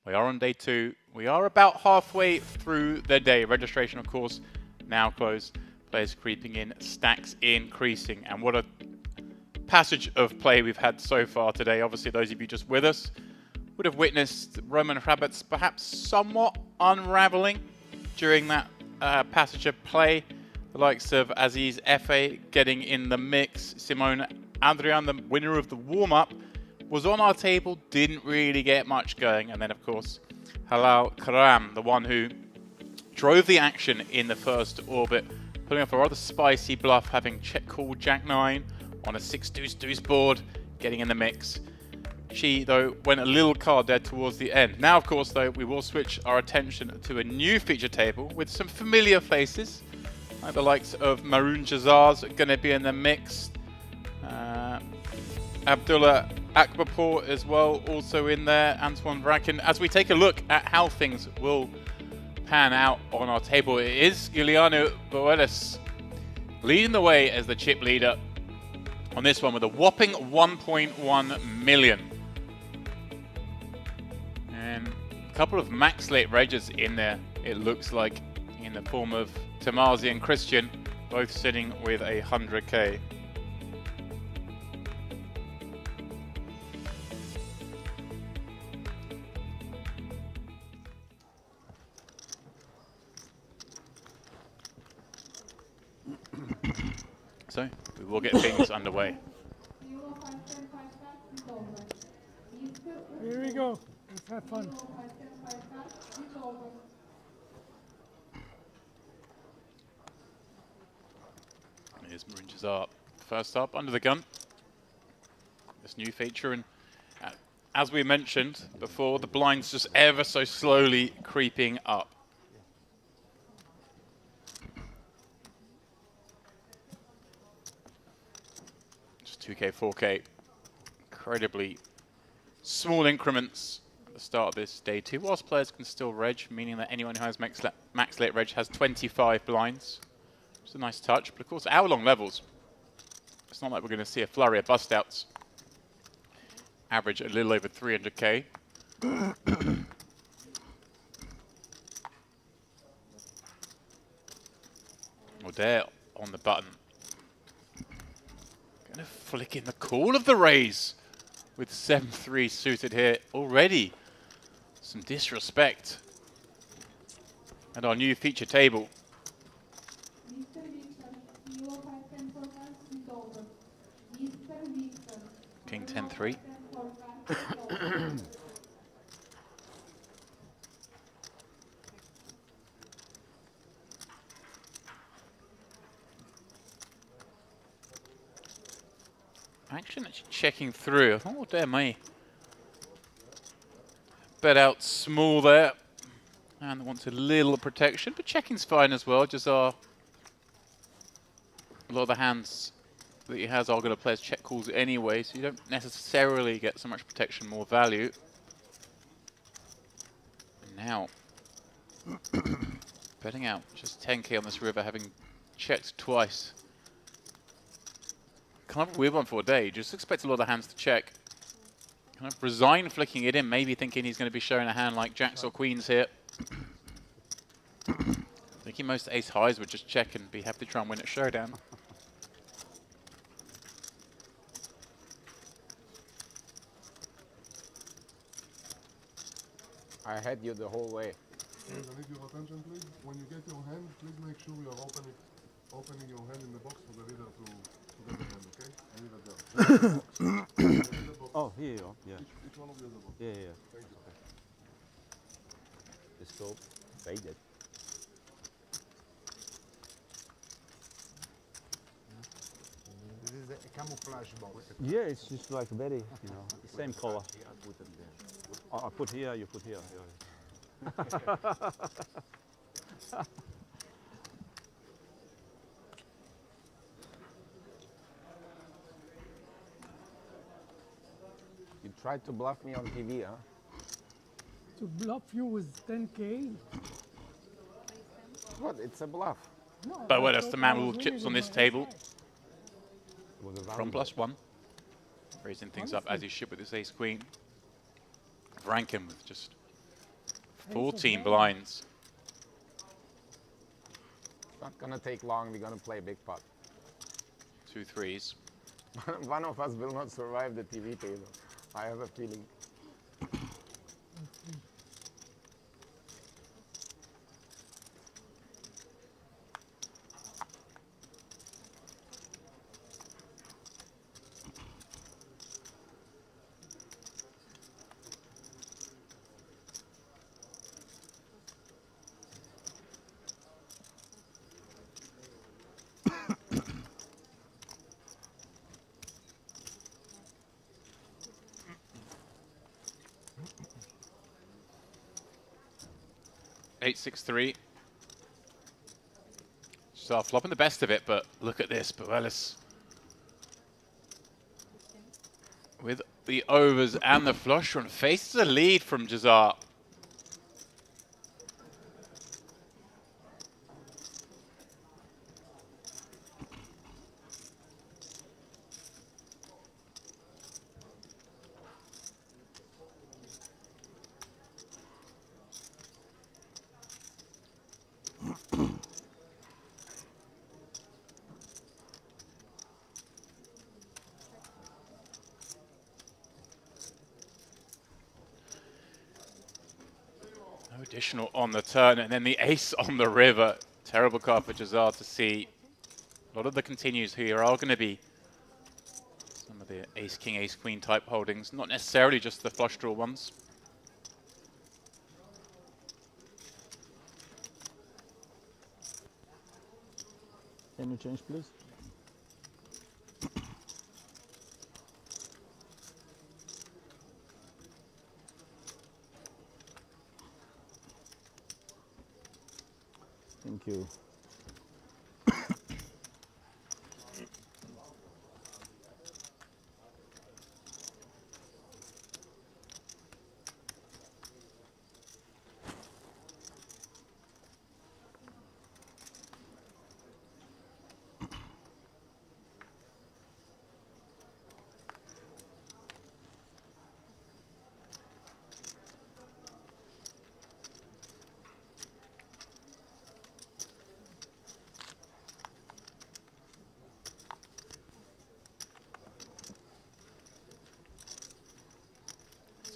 J: We are on day 2. We are about halfway through the day. Registration, of course, now closed. Players creeping in, stacks increasing. And what a passage of play we've had so far today. Obviously, those of you just with us would have witnessed Roman Rabbits perhaps somewhat unraveling during that passage of play. The likes of Aziz Efe getting in the mix. Simone Adrian, the winner of the warm-up, was on our table, didn't really get much going. And then, of course, Halal Karam, the one who drove the action in the first orbit, putting off a rather spicy bluff, having called Jack-9 on a 6-deuce-deuce board, getting in the mix. She, though, went a little card dead towards the end. Now, of course, though, we will switch our attention to a new feature table with some familiar faces, like the likes of Maroon Jazar's going to be in the mix. Abdullah Akbarpour as well, also in there. Antoine Vrakin. As we take a look at how things will pan out on our table, it is Giuliano Boelis leading the way as the chip leader on this one with a whopping 1.1 million. And a couple of max late regs in there, it looks like, in the form of Tamazi and Christian, both sitting with 100k. So, we will get things underway.
D: Here we go. Let's have fun.
J: Here's Maroon Jazar first up, under the gun. This new feature, and as we mentioned before, the blinds just ever so slowly creeping up. Just 2k, 4k, incredibly small increments at the start of this day 2, whilst players can still reg, meaning that anyone who has max late reg has 25 blinds. It's a nice touch, but of course hour-long levels. It's not like we're going to see a flurry of bust-outs. Average a little over 300k. O'Dare on the button. Going to flick in the call of the raise with 7-3 suited here already. Some disrespect. And our new feature table. King 10-3. Action actually checking through. I thought, oh, damn me. Bet out small there. And wants a little protection, but checking's fine as well. Just a lot of the hands that he has are going to play as check calls anyway, so you don't necessarily get so much protection, more value. And now, betting out just 10k on this river, having checked twice. Kind of a weird one for a day. Just expect a lot of the hands to check. Kind of resign flicking it in, maybe thinking he's going to be showing a hand like jacks or queens here. Thinking most ace highs would just check and be happy to try and win at showdown.
D: I had you the whole way.
K: Guys, I need your attention, please. When you get your hand, please make sure you are opening your hand in the box for the leader to get the hand, okay? I need a girl.
H: Oh, here you are. Yeah.
K: Each one of you has a box.
H: Yeah, yeah, yeah.
K: Thank you.
H: Okay. It's still faded.
D: This is a camouflage box.
H: Yeah, it's just like very, you know, same color. I put here, you put here.
D: You tried to bluff me on TV, huh?
C: To bluff you with 10K?
D: What? It's a bluff.
C: No,
J: But well,
C: I
J: that's the
C: thought
J: man
C: I
J: with
C: was
J: all chips
C: winning
J: on this
C: my
J: table.
C: ace
D: It was a
J: From
D: value.
J: +1. Raising things up as he should with this ace queen. Rankin with just 14 blinds.
D: It's not gonna take long. We're gonna play big pot.
J: 2 3s.
D: One of us will not survive the TV table. I have a feeling.
J: Eight, 6, 3. So flopping the best of it, but look at this. Buelis with the overs and the flush run faces a lead from Jazar. No additional on the turn, and then the ace on the river. Terrible card for Jazar to see. A lot of the continues here are going to be some of the ace, king, ace, queen type holdings, not necessarily just the flush draw ones.
F: Can you change, please? Thank you.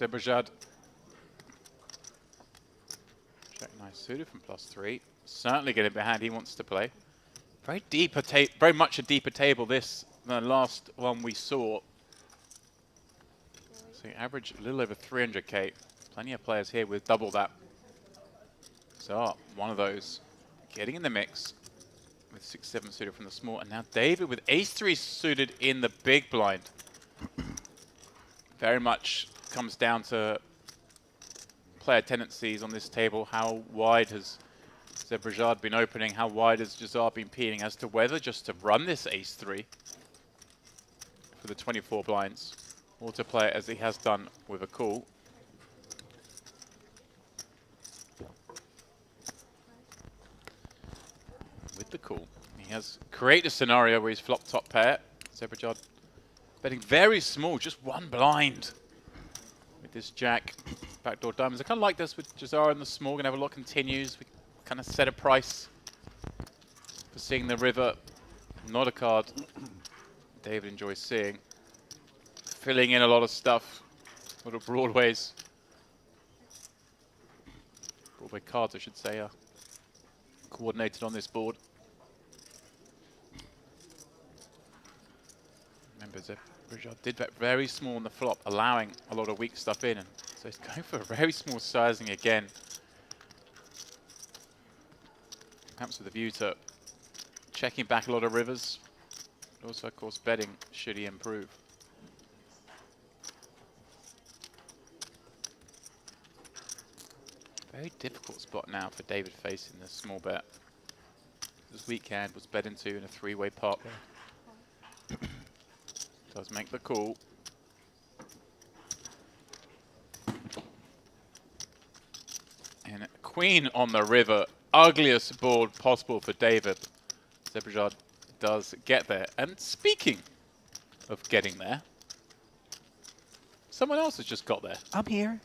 J: Zebrajad. Check nice suited from +3. Certainly getting behind. He wants to play. Very deeper very much a deeper table this than the last one we saw. So you average a little over 300k. Plenty of players here with double that. So one of those getting in the mix with 6-7 suited from the small. And now David with ace-3 suited in the big blind. Very much comes down to player tendencies on this table. How wide has Zebrajad been opening? How wide has Jazar been peeling as to whether just to run this ace-3 for the 24 blinds or to play it as he has done with a call. With the call, he has created a scenario where he's flopped top pair. Zebrajad betting very small, just one blind. With this jack, backdoor diamonds. I kind of like this with Jazar and the small. Gonna have a lot of continues. We kind of set a price for seeing the river. Not a card David enjoys seeing. Filling in a lot of stuff. A lot of broadways. Broadway cards, I should say, are coordinated on this board. Remember, Zebrajad did that very small on the flop, allowing a lot of weak stuff in, and so he's going for a very small sizing again. Perhaps with a view to checking back a lot of rivers. Also, of course, betting should he improve. Very difficult spot now for David facing this small bet. His weak hand was bet into in a three-way pot. Does make the call. And queen on the river. Ugliest board possible for David. Zebrajad does get there. And speaking of getting there, someone else has just got there.
A: I'm here.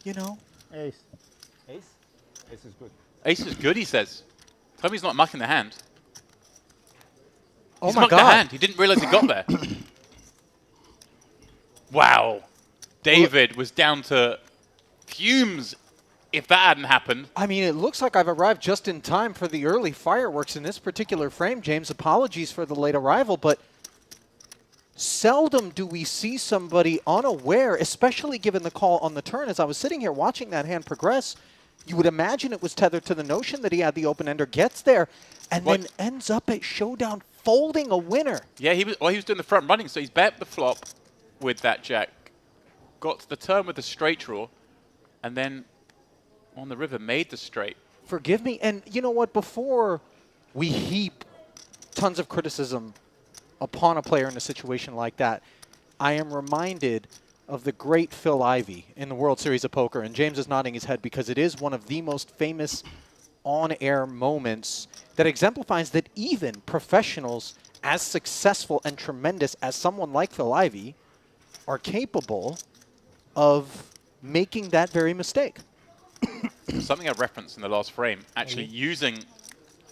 A: You know.
F: Ace. Ace?
H: Ace is good.
J: Ace is good, he says. Tell me he's not mucking the hand.
A: Oh
J: He's
A: my
J: mucked the
A: God.
J: hand. He didn't realize he got there. Wow. David was down to fumes if that hadn't happened.
A: I mean, it looks like I've arrived just in time for the early fireworks in this particular frame, James. Apologies for the late arrival, but seldom do we see somebody unaware, especially given the call on the turn. As I was sitting here watching that hand progress, you would imagine it was tethered to the notion that he had the open-ender, gets there, and then ends up at showdown folding a winner.
J: Yeah, he was doing the front running, so he's bet the flop with that jack, got to the turn with the straight draw, and then on the river made the straight.
A: Forgive me, and you know what? Before we heap tons of criticism upon a player in a situation like that, I am reminded of the great Phil Ivey in the World Series of Poker, and James is nodding his head because it is one of the most famous on-air moments that exemplifies that even professionals as successful and tremendous as someone like Phil Ivey are capable of making that very mistake.
J: Something I referenced in the last frame, actually using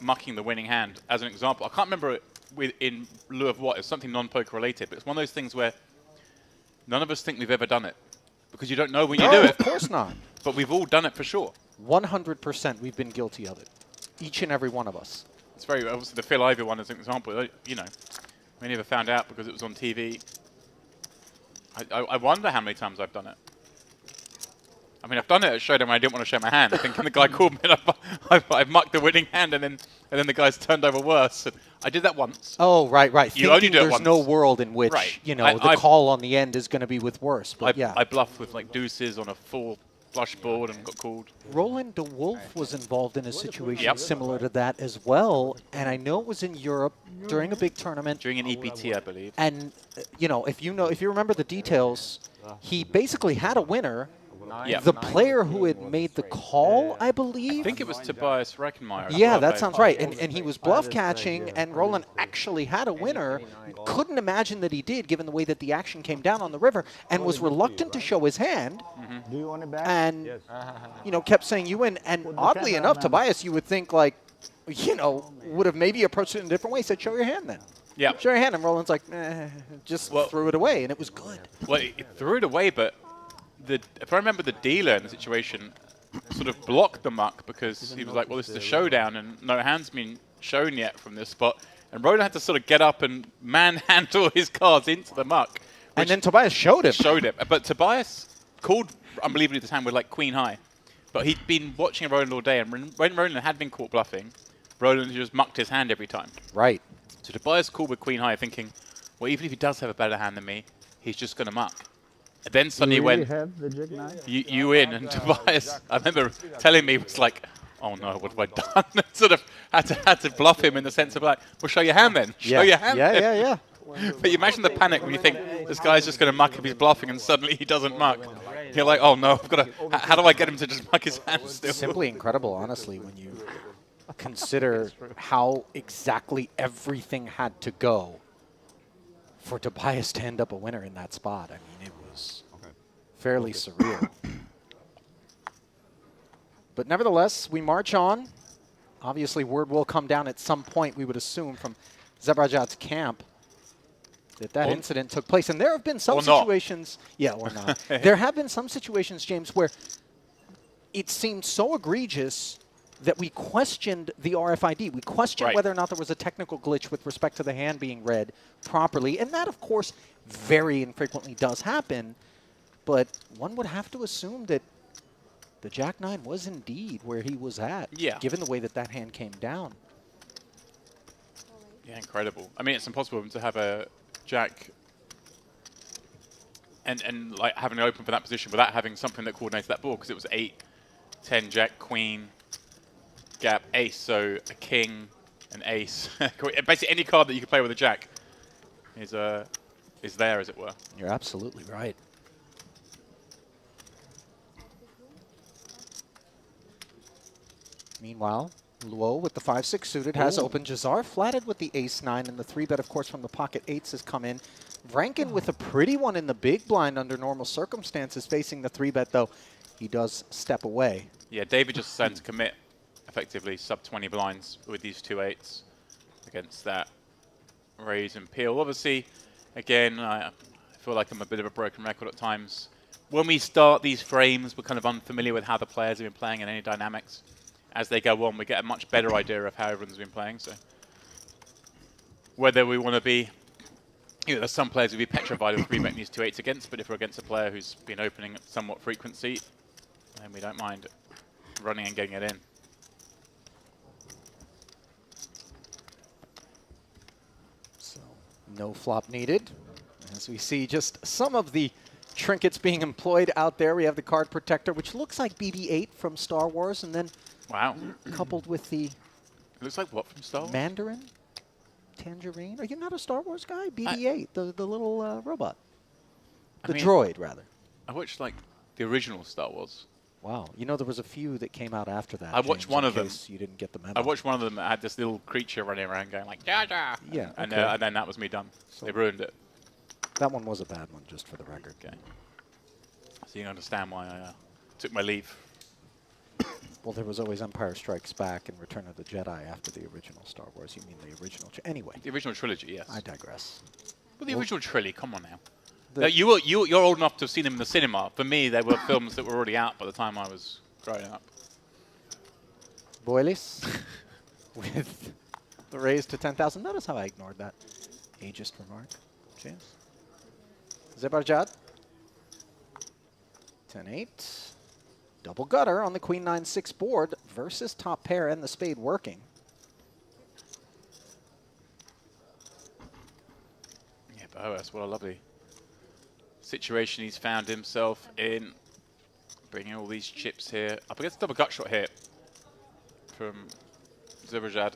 J: mucking the winning hand as an example. I can't remember it in lieu of what. It's something non-poker related, but it's one of those things where none of us think we've ever done it because you don't know when you do it.
A: Of course not.
J: But we've all done it for sure.
A: 100% we've been guilty of it. Each and every one of us.
J: It's very, obviously the Phil Ivey one is an example. You know, we never found out because it was on TV. I wonder how many times I've done it. I mean, I've done it at showdown when I didn't want to show my hand. I think the guy called me and I've mucked the winning hand and then the guy's turned over worse. And I did that once.
A: Oh, right, right.
J: You only do it
A: there's
J: once.
A: no world in which, you know, the call on the end is going to be with worse. But yeah.
J: I bluffed with like deuces on a full flush board and got called.
A: Roland de Wolf was involved in a situation similar to that as well. And I know it was in Europe during a big tournament.
J: During an EPT, I believe.
A: And, you know, if you remember the details, he basically had a winner.
J: Yeah.
A: The player who had made the call, I believe.
J: I think it was Tobias Reichenmeyer.
A: Yeah, that sounds right. And he was bluff catching, and Roland actually had a winner. Couldn't imagine that he did, given the way that the action came down on the river, and was reluctant to show his hand.
F: Do you want it back?
A: And, you know, kept saying you win. And oddly enough, Tobias, you would think, like, you know, would have maybe approached it in a different way. Said, show your hand then.
J: Yeah.
A: Show your hand. And Roland's like, just threw it away, and it was good.
J: Well, he threw it away, but if I remember, the dealer in the situation sort of blocked the muck because he was like, well, this is a showdown and no hand's been shown yet from this spot. And Roland had to sort of get up and manhandle his cards into the muck.
A: And then Tobias showed him.
J: But Tobias called unbelievably this hand with like queen high. But he'd been watching Roland all day, and when Roland had been caught bluffing, Roland just mucked his hand every time.
A: Right.
J: So Tobias called with queen high thinking, well, even if he does have a better hand than me, he's just going to muck. And then suddenly went, you in, and Tobias, I remember telling me, was like, oh no, what have I done? Sort of had to bluff him in the sense of like, well, show your hand then. Show your hand then.
A: Yeah.
J: But you imagine the panic when you think, this guy's just going to muck if he's bluffing, and suddenly he doesn't muck. You're like, oh no, I've got to, how do I get him to just muck his hand still?
A: Simply incredible, honestly, when you consider how exactly everything had to go for Tobias to end up a winner in that spot. I mean, it was fairly surreal. But nevertheless, we march on. Obviously, word will come down at some point, we would assume, from Zebrajad's camp that incident took place. And there have been some situations. Yeah, or not. There have been some situations, James, where it seemed so egregious that we questioned the RFID. We questioned whether or not there was a technical glitch with respect to the hand being read properly. And that, of course, very infrequently does happen. But one would have to assume that the Jack-9 was indeed where he was at, given the way that that hand came down.
J: Yeah, incredible. I mean, it's impossible to have a Jack and like having it open for that position without having something that coordinates that board, because it was 8, 10, Jack, Queen, Gap, Ace, so a King, an Ace. Basically, any card that you can play with a Jack is there, as it were.
A: You're absolutely right. Meanwhile, Luo with the 5-6 suited has opened. Jazar flatted with the ace-9, and the 3-bet, of course, from the pocket 8s has come in. Vranken with a pretty one in the big blind under normal circumstances, facing the 3-bet, though he does step away.
J: Yeah, David just decided to commit, effectively, sub-20 blinds with these 2 8s against that raise and peel. Obviously, again, I feel like I'm a bit of a broken record at times. When we start these frames, we're kind of unfamiliar with how the players have been playing and any dynamics. As they go on, we get a much better idea of how everyone's been playing. So whether we want to be, there's some players who'll be petrified of 3-betting these 2 8s against, but if we're against a player who's been opening at somewhat frequency, then we don't mind running and getting it in.
A: So no flop needed. As we see just some of the trinkets being employed out there. We have the card protector, which looks like BB-8 from Star Wars, and then coupled with the...
J: It looks like what from Star Wars?
A: Mandarin? Tangerine? Are you not a Star Wars guy? BB-8, the little robot. The droid, rather.
J: I watched, like, the original Star Wars.
A: Wow. You know, there was a few that came out after that.
J: I watched one of them.
A: You didn't get the memo.
J: I watched one of them that had this little creature running around going like, Jar Jar.
A: Yeah,
J: and then that was me done. So they ruined it.
A: That one was a bad one, just for the record.
J: Okay. So you understand why I took my leave.
A: Well, there was always Empire Strikes Back and Return of the Jedi after the original Star Wars. You mean the original? Anyway.
J: The original trilogy, yes.
A: I digress.
J: Well, the original trilogy, come on now. You're old enough to have seen them in the cinema. For me, they were films that were already out by the time I was growing up.
A: Boilis with the raise to 10,000. Notice how I ignored that ageist remark. James. Zebarjad. 10-8. Double gutter on the Queen 9-6 board versus top pair and the spade working.
J: Yeah, Boas, what a lovely situation he's found himself in. Bringing all these chips here. Up against a double gut shot here from Zebarjad.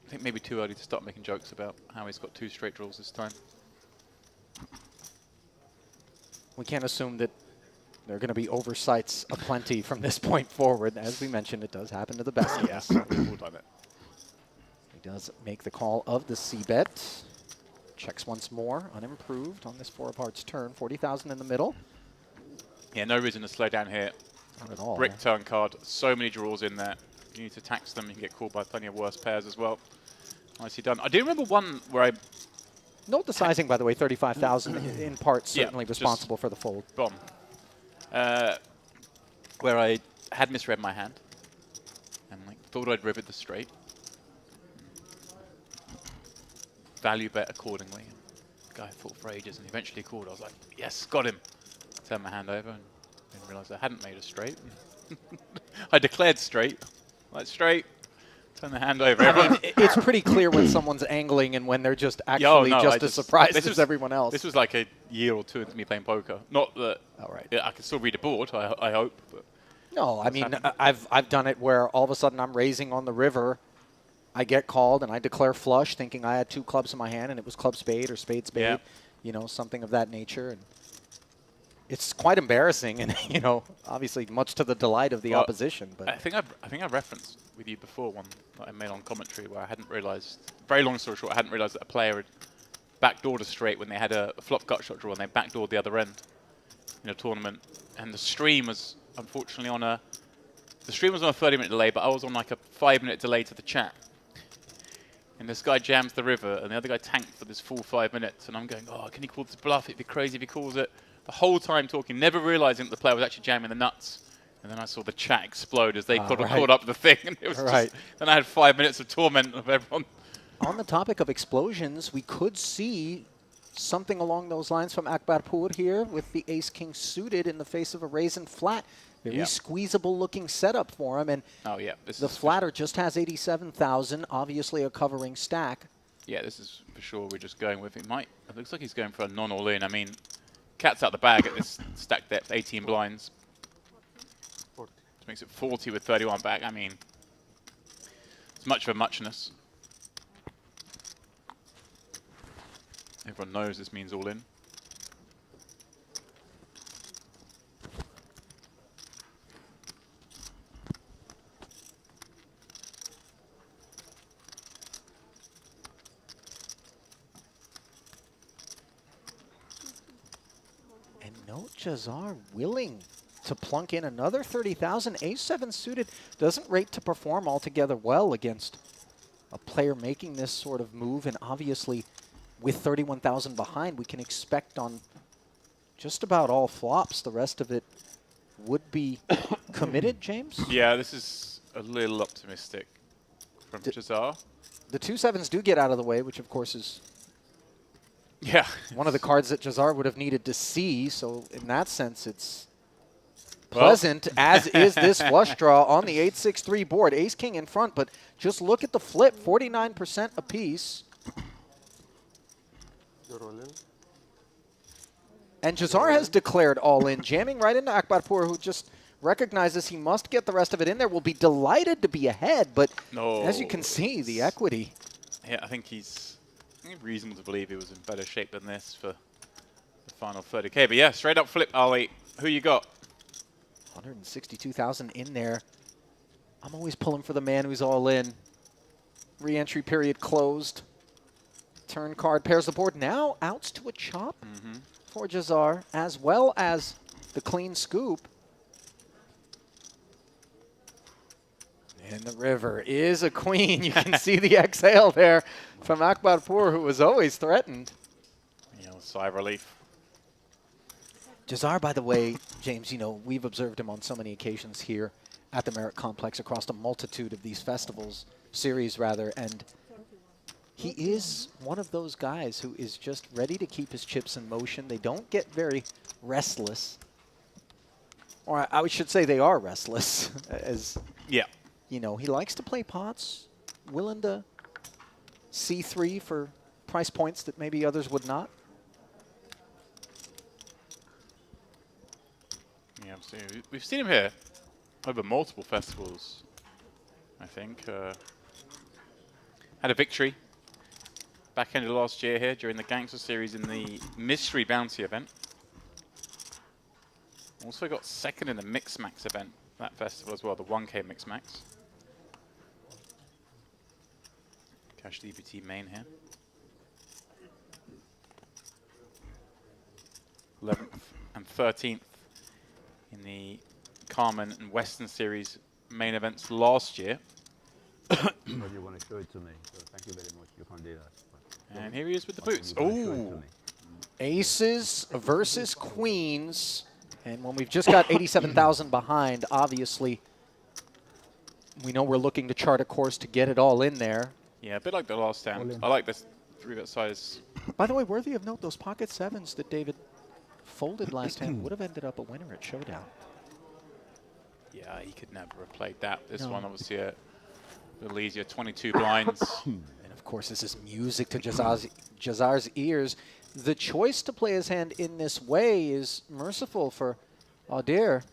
J: I think maybe too early to start making jokes about how he's got 2 straight draws this time.
A: We can't assume that there are going to be oversights aplenty from this point forward. As we mentioned, it does happen to the best of us.
J: We've all done it.
A: He does make the call of the C-bet. Checks once more, unimproved on this 4 of hearts turn. 40,000 in the middle.
J: Yeah, no reason to slow down here.
A: Not at all.
J: Brick turn card, so many draws in there. You need to tax them, you can get called by plenty of worse pairs as well. Nicely done. I do remember one where I...
A: Note the sizing, by the way, 35,000 in part certainly responsible for the fold.
J: Bomb. Where I had misread my hand and thought I'd riveted the straight. Value bet accordingly. The guy thought for ages and eventually called. I was like, yes, got him. Turned my hand over and then realised I hadn't made a straight. I declared straight. Like straight. Turn the hand over.
A: I mean, it's pretty clear when someone's angling and when they're just actually just as surprised as everyone else.
J: This was like a year or 2 into me playing poker. Not that I can still read a board, I hope. But
A: no, I mean, I've done it where all of a sudden I'm raising on the river. I get called and I declare flush thinking I had 2 clubs in my hand and it was club spade or spade spade, you know, something of that nature. And it's quite embarrassing and, you know, obviously much to the delight of the opposition. But
J: I think I referenced with you before one that I made on commentary where I hadn't realised, very long story short, I hadn't realised that a player had backdoored a straight when they had a flop gut shot draw and they backdoored the other end in a tournament. And the stream was unfortunately on a 30-minute delay, but I was on like a 5-minute delay to the chat. And this guy jams the river and the other guy tanked for this full 5 minutes and I'm going, oh, can he call this bluff? It'd be crazy if he calls it. the whole time talking, never realizing that the player was actually jamming the nuts. And then I saw the chat explode as they caught up the thing. And it was just, then I had 5 minutes of torment of everyone.
A: On the topic of explosions, we could see something along those lines from Akbarpur here with the ace-king suited in the face of a raisin flat. Very squeezable looking setup for him. And the flatter just has 87,000, obviously a covering stack.
J: Yeah, this is for sure we're just going with it. It looks like he's going for a non-all-in. I mean, cat's out the bag at this stack depth, 18 blinds. 40. Which makes it 40 with 31 back. I mean, it's much of a muchness. Everyone knows this means all in.
A: And no Jazar willing to plunk in another 30,000. Ace-7 suited doesn't rate to perform altogether well against a player making this sort of move, and obviously with 31,000 behind, we can expect on just about all flops. The rest of it would be committed, James?
J: Yeah, this is a little optimistic from Jazar.
A: The 2-7s do get out of the way, which of course is one of the cards that Jazar would have needed to see. So in that sense, it's pleasant, as is this flush draw on the 8-6-3 board. Ace-king in front, but just look at the flip, 49% apiece. And Jazar has declared all in, jamming right into Akbarpur, who just recognizes he must get the rest of it in there. Will be delighted to be ahead, but as you can see, the equity.
J: Yeah, I think he's reasonable to believe he was in better shape than this for the final 30K. But yeah, straight up flip, Ali. Who you got?
A: 162,000 in there. I'm always pulling for the man who's all in. Re-entry period closed. Turn card pairs the board. Now outs to a chop for Jazar, as well as the clean scoop. And the river is a queen. You can see the exhale there from Akbarpur, who was always threatened.
J: Sigh of relief.
A: Jazar, by the way, James, we've observed him on so many occasions here at the Merit Complex across a multitude of these series, and he is one of those guys who is just ready to keep his chips in motion. They don't get very restless. Or I should say they are restless. He likes to play pots, willing to C3 for price points that maybe others would not.
J: Yeah, we've seen him here over multiple festivals, I think. Had a victory back end of last year here during the Gangster Series in the Mystery Bounty event. Also got second in the Mix Max event, that festival as well, the 1K Mix Max. Cash DBT main here. 11th and 13th in the Carmen and Western Series main events last year.
H: But you want to show it to me, so thank you very much. You can't do that.
J: And here he is with the boots.
A: Ooh. Aces versus queens. And when we've just got 87,000 behind, obviously, we know we're looking to chart a course to get it all in there.
J: Yeah, a bit like the last hand. I like this 3-bet size.
A: By the way, worthy of note, those pocket sevens that David folded last hand would have ended up a winner at Showdown.
J: Yeah, he could never have played that. This one, obviously, a little easier, 22 blinds.
A: And of course, this is music to Jazar's ears. The choice to play his hand in this way is merciful for Audir.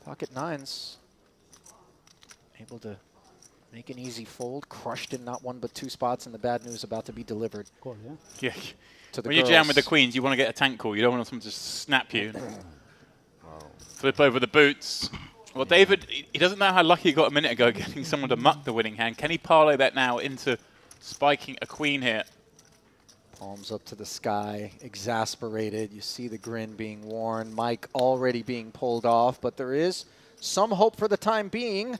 A: Pocket nines. Able to make an easy fold. Crushed in not one but two spots, and the bad news about to be delivered.
F: Cool,
J: Yeah.
A: To the
J: when you jam with the queens, you want to get a tank call. You don't want someone to just snap you. Flip over the boots. Well, David, he doesn't know how lucky he got a minute ago getting someone to muck the winning hand. Can he parlay that now into spiking a queen here?
A: Palms up to the sky, exasperated. You see the grin being worn. Mike already being pulled off, but there is some hope for the time being.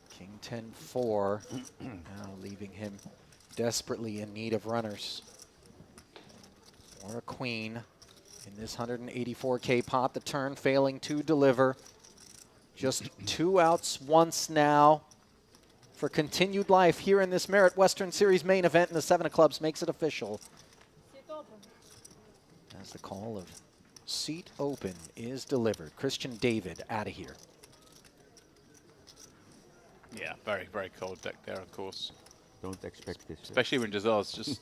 A: King 10-4, now leaving him desperately in need of runners. Or a queen. In this 184K pot, the turn failing to deliver. Just 2 outs once now for continued life here in this Merit Western Series main event, and the 7 of clubs makes it official. As the call of seat open is delivered. Christian David out of here.
J: Yeah, very, very cold deck there, of course.
H: Don't expect this.
J: Especially when Jazar's just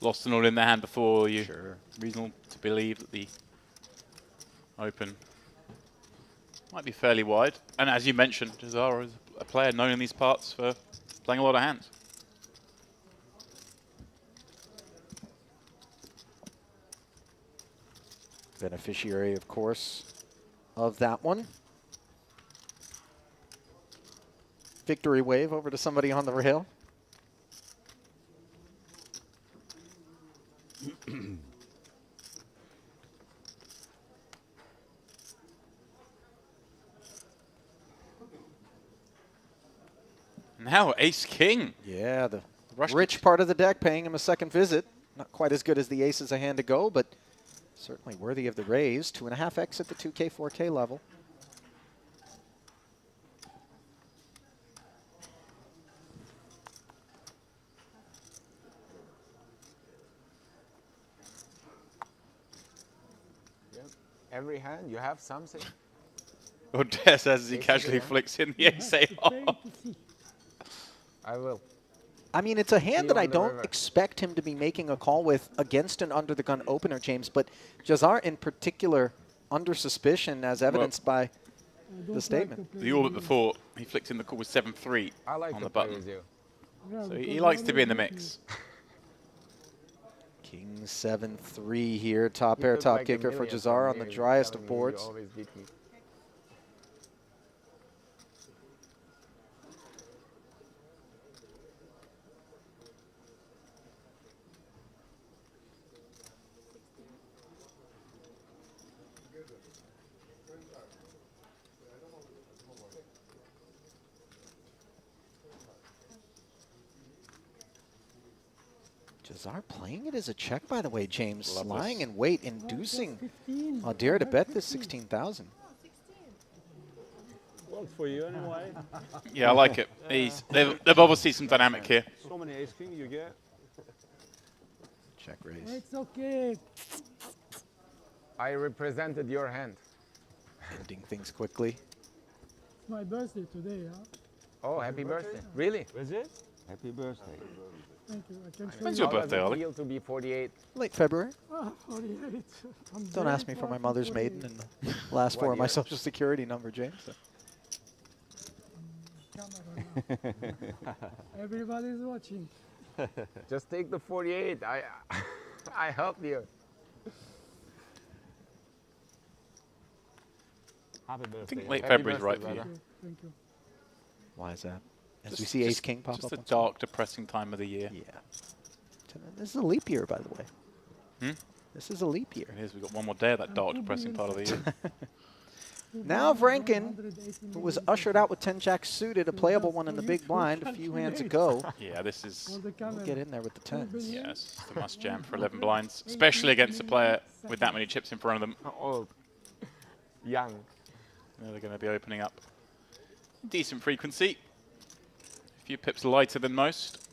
J: lost an all in their hand before you.
A: Sure.
J: Reasonable to believe that the open might be fairly wide. And as you mentioned, Jazar is a player known in these parts for playing a lot of hands.
A: Beneficiary, of course, of that one. Victory wave over to somebody on the rail.
J: Now, Ace King.
A: Yeah, the
J: Rush
A: rich part of the deck paying him a second visit. Not quite as good as the ace as a hand to go, but certainly worthy of the raise. 2.5x at the 2K, 4K level.
I: Every hand, you have something.
J: Odette says as he
I: Ace
J: casually
I: again.
J: flicks in the ace eight off.
I: I will.
A: I mean, it's a hand
I: See
A: that
I: you
A: I
I: on the
A: don't
I: river.
A: expect him to be making a call with against an under-the-gun opener, James, but Jazar in particular under suspicion as evidenced by the statement.
J: The orbit before, he flicked in the call with 7-3
I: I like
J: on
I: to
J: the
I: play
J: button.
I: with you.
J: So he likes to be in the mix.
A: King 7-3 here, top
I: You
A: pair,
I: look
A: top
I: like a
A: kicker for
I: million
A: Jazar on
I: from
A: the
I: here,
A: driest
I: telling
A: of
I: me you
A: boards.
I: always beat me.
A: Jazar playing it as a check, by the way, James.
J: Love
A: Lying
J: this.
A: in wait, inducing Dare to bet this 16,000.
H: Works for you anyway.
J: Yeah, I like it. They've obviously some dynamic here.
H: So many ace king you get.
A: Check raise.
C: It's okay.
I: I represented your hand.
A: Ending things quickly.
C: It's my birthday today, huh?
I: Oh, happy birthday. Really?
H: Is it? Happy birthday.
C: Thank you. I can show
J: When's
C: you.
J: your
I: How
J: birthday,
I: does it
J: Ollie?
I: feel to be 48?
A: Late February.
C: 48. I'm
A: Don't
C: very
A: ask me for
C: far
A: my
C: from
A: mother's
C: 48.
A: maiden and the last four
I: What
A: of my
I: year?
A: social security number, James. So.
C: Camera now. Everybody's watching.
I: Just take the 48. I helped you.
H: Happy
J: I
H: birthday.
J: think late
I: Happy
J: February's right for
I: birthday,
J: you.
I: brother.
C: Thank you.
A: Why is that? As
J: Just-
A: we see Ace
J: just-
A: King pop
J: Just
A: up.
J: a
A: on screen.
J: dark, depressing time of the year.
A: Yeah. This is a leap year, by the way.
J: Hmm?
A: This is a leap year.
J: It is. We've got one more day of that dark, depressing part of the year.
A: Now Vranken, who was ushered out with 10 jacks suited, a playable one in the big blind a few hands ago.
J: Yeah, this is.
C: On the camera.
A: We'll get in there with the 10s.
J: Yes, it's a must jam for 11 blinds, especially against a player with that many chips in front of them.
I: Old. Young.
J: They're going to be opening up decent frequency. A few pips lighter than most.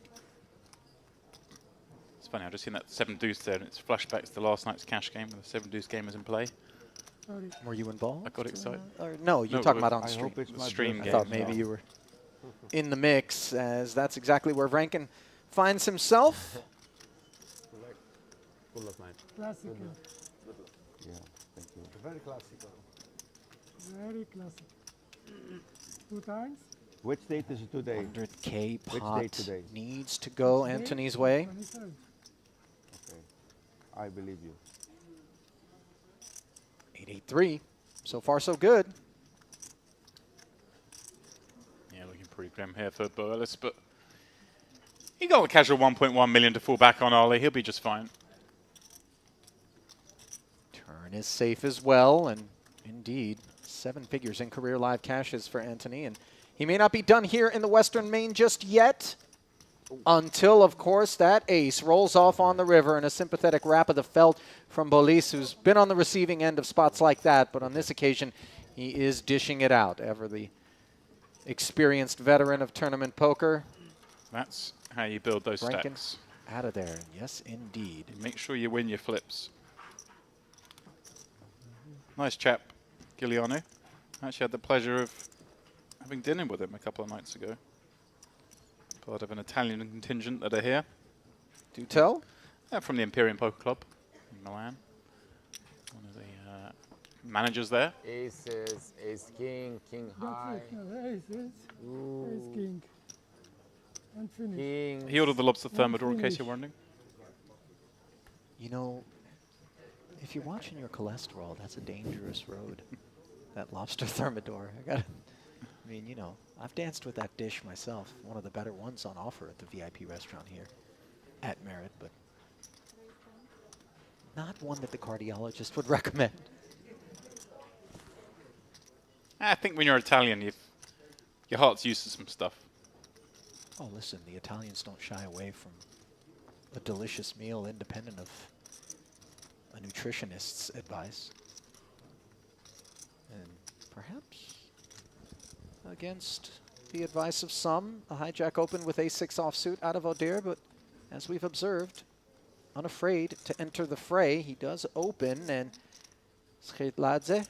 J: It's funny, I've just seen that 7 deuce there, and it's flashbacks to last night's cash game when the 7 deuce game was in play.
C: Sorry.
A: Were you involved?
J: I got excited.
A: Or no, you're
J: No,
A: talking
J: but
A: about on
H: I
A: stream.
H: hope it's
J: The
H: my
J: stream
H: birthday.
A: I thought
J: game.
A: maybe you were in the mix, as that's exactly where Vranken finds himself.
H: Good luck, mate.
C: Classical.
H: Yeah, thank you.
D: Very classical.
C: Very classic. 2 times.
H: Which date is it today?
A: 100K
H: Which
A: pot
H: date today?
A: needs to go
C: Today,
A: Anthony's way.
C: 23rd.
H: Okay. I believe you.
A: 883. So far, so good.
J: Yeah, looking pretty grim here for Bo Ellis, but he got a casual 1.1 million to fall back on Ollie. He'll be just fine.
A: Turn is safe as well, and indeed, 7 figures in career live cashes for Anthony, and he may not be done here in the Western Main just yet. until, of course, that ace rolls off on the river in a sympathetic rap of the felt from Bolis, who's been on the receiving end of spots like that, but on this occasion, he is dishing it out. Ever the experienced veteran of tournament poker.
J: That's how you build those
A: Rankin
J: stacks.
A: out of there. Yes, indeed.
J: Make sure you win your flips. Nice chap, Giuliano. I actually had the pleasure of having dinner with him a couple of nights ago. Part of an Italian contingent that are here.
A: Do tell.
J: From the Imperium Poker Club in Milan. One of the managers there.
I: Aces, ace king, king high.
F: Ace king. And finish.
I: King.
J: He ordered the lobster thermidor in case you're wondering.
A: You know, if you're watching your cholesterol, that's a dangerous road. That lobster thermidor. I mean, you know, I've danced with that dish myself. One of the better ones on offer at the VIP restaurant here at Merit, but not one that the cardiologist would recommend.
J: I think when you're Italian, your heart's used to some stuff.
A: Oh, listen, the Italians don't shy away from a delicious meal independent of a nutritionist's advice. And perhaps against the advice of some, a hijack opened with ace-6 offsuit out of Odir, but as we've observed, unafraid to enter the fray, he does open, and Skhedladze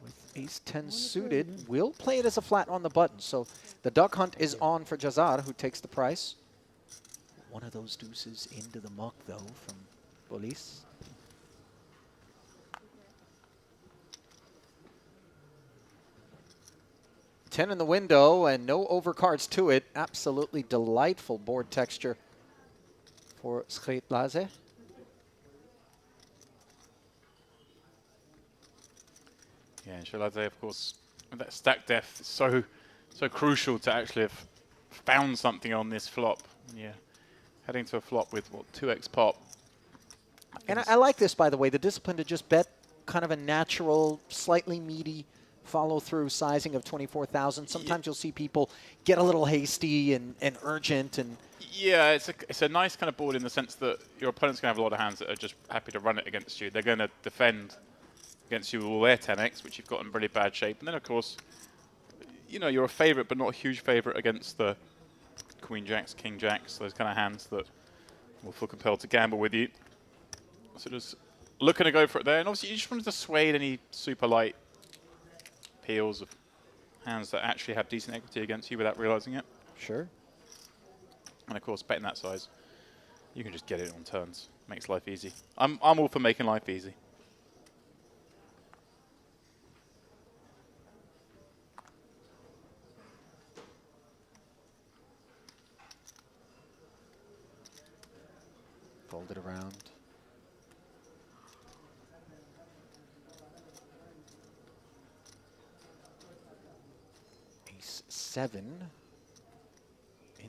A: with ace-10 suited will play it as a flat on the button. So the duck hunt is on for Jazar, who takes the price. One of those deuces into the muck, though, from Bolis. Ten in the window and no overcards to it. Absolutely delightful board texture for Skhedladze.
J: Yeah, and Skhedladze, of course, with that stack depth, so crucial to actually have found something on this flop. Yeah, heading to a flop with, what, 2x pop.
A: And I like this, by the way, the discipline to just bet kind of a natural, slightly meaty follow-through sizing of 24,000. Sometimes you'll see people get a little hasty and urgent. And
J: yeah, it's a nice kind of board in the sense that your opponent's going to have a lot of hands that are just happy to run it against you. They're going to defend against you with all their 10x, which you've got in really bad shape. And then, of course, you know, you're a favorite, but not a huge favorite against the Queen Jacks, King Jacks, those kind of hands that will feel compelled to gamble with you. So just looking to go for it there. And obviously, you just wanted to sway any super light peels of hands that actually have decent equity against you without realizing it.
A: Sure.
J: And of course, betting that size, you can just get it on turns. Makes life easy. I'm all for making life easy.
A: fold it around. Ace-7 in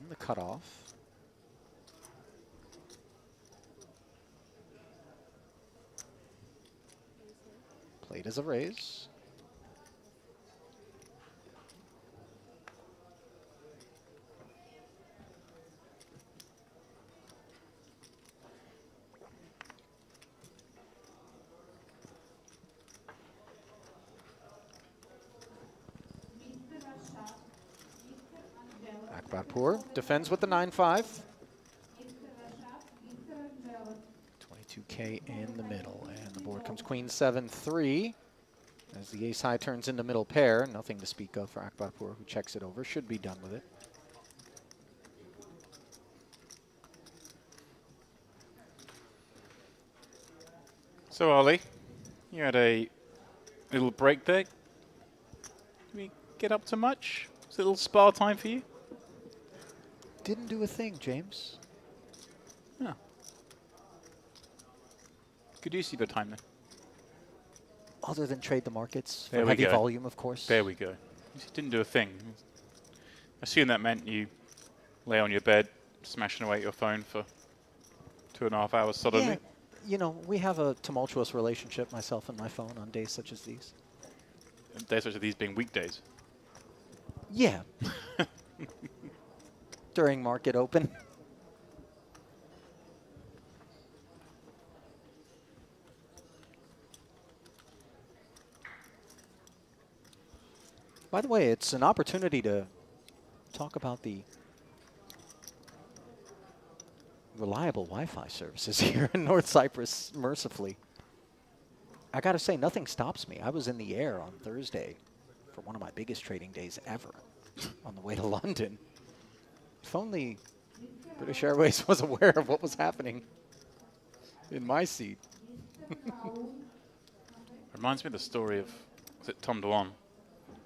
A: the cutoff. Played as a raise. Akbarpur defends with the 9-5. 22K in the middle, and the board comes Queen 7-3 as the ace high turns into middle pair. Nothing to speak of for Akbarpur, who checks it over. Should be done with it.
J: So Ali, you had a little break there. Did we get up to much? Was it a little spa time for you?
A: Didn't do a thing, James.
J: No. Good use of your time then.
A: Other than trade the markets
J: There
A: for
J: we
A: heavy
J: go.
A: volume, of course.
J: There we go. You didn't do a thing. I assume that meant you lay on your bed, smashing away at your phone for 2.5 hours suddenly.
A: Yeah, you know, we have a tumultuous relationship, myself and my phone, on days such as these.
J: Days such as these being weekdays.
A: Yeah. during market open. By the way, it's an opportunity to talk about the reliable Wi-Fi services here in North Cyprus, mercifully. I gotta say, nothing stops me. I was in the air on Thursday for one of my biggest trading days ever on the way to London. If only British Airways was aware of what was happening in my seat.
J: Reminds me of the story of, was it Tom Dewan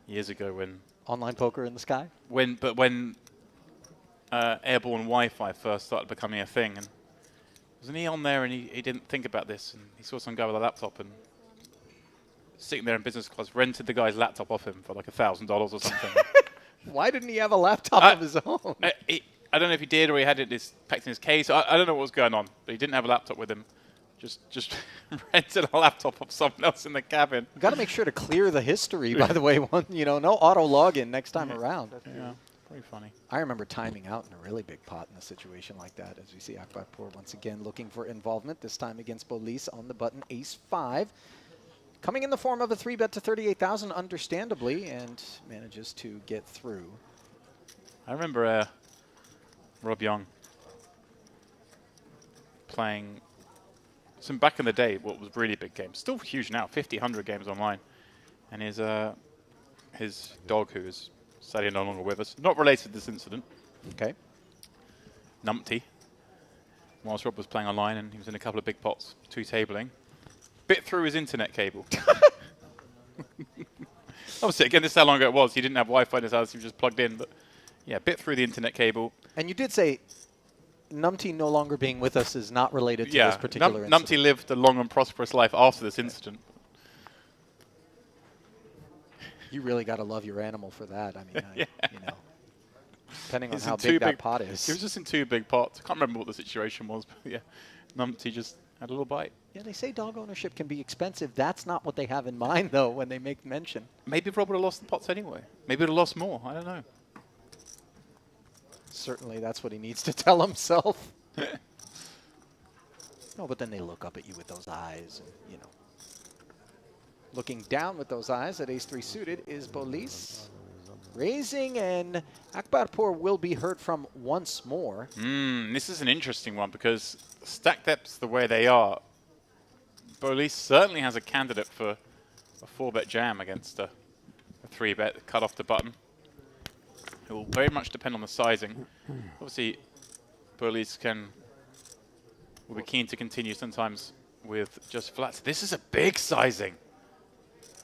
J: years ago when...
A: Online poker in the sky?
J: When airborne Wi-Fi first started becoming a thing, and wasn't he on there and he didn't think about this, and he saw some guy with a laptop and sitting there in business class, rented the guy's laptop off him for like $1,000 or something.
A: Why didn't he have a laptop of his own?
J: I don't know if he did or he had it packed in his case. I don't know what was going on, but he didn't have a laptop with him. Just rented a laptop of someone else in the cabin.
A: We've got to make sure to clear the history, by the way. No auto login next time around.
J: Yeah, pretty funny.
A: I remember timing out in a really big pot in a situation like that, as we see Akbarpur once again looking for involvement, this time against Bolis on the button ace-5. Coming in the form of a 3-bet to 38,000, understandably, and manages to get through.
J: I remember Rob Young playing some back in the day, what was really big games. Still huge now, 50, 100 games online. And his dog, who is sadly no longer with us, not related to this incident.
A: Okay.
J: Numpty. Whilst Rob was playing online and he was in a couple of big pots, 2-tabling. Bit through his internet cable. Obviously, again, this is how long ago it was. He didn't have Wi-Fi in his house, he was just plugged in. But yeah, bit through the internet cable.
A: And you did say Numpty no longer being with us is not related to this particular incident.
J: Numpty lived a long and prosperous life after this incident.
A: You really got to love your animal for that. I mean, depending on
J: He's
A: how
J: in
A: big that
J: big
A: pot is.
J: He was just in 2 big pots. I can't remember what the situation was, but yeah, Numpty just had a little bite.
A: Yeah, they say dog ownership can be expensive. That's not what they have in mind, though, when they make mention.
J: Maybe Rob would have lost the pots anyway. Maybe would have lost more. I don't know.
A: Certainly, that's what he needs to tell himself. No, but then they look up at you with those eyes, and, Looking down with those eyes at ace-3 suited is Bolis. Raising, and Akbarpur will be heard from once more.
J: This is an interesting one because stack depths the way they are, Bolis certainly has a candidate for a 4-bet jam against a 3-bet cut off the button. It will very much depend on the sizing. Obviously, Bolis will be keen to continue sometimes with just flats. This is a big sizing.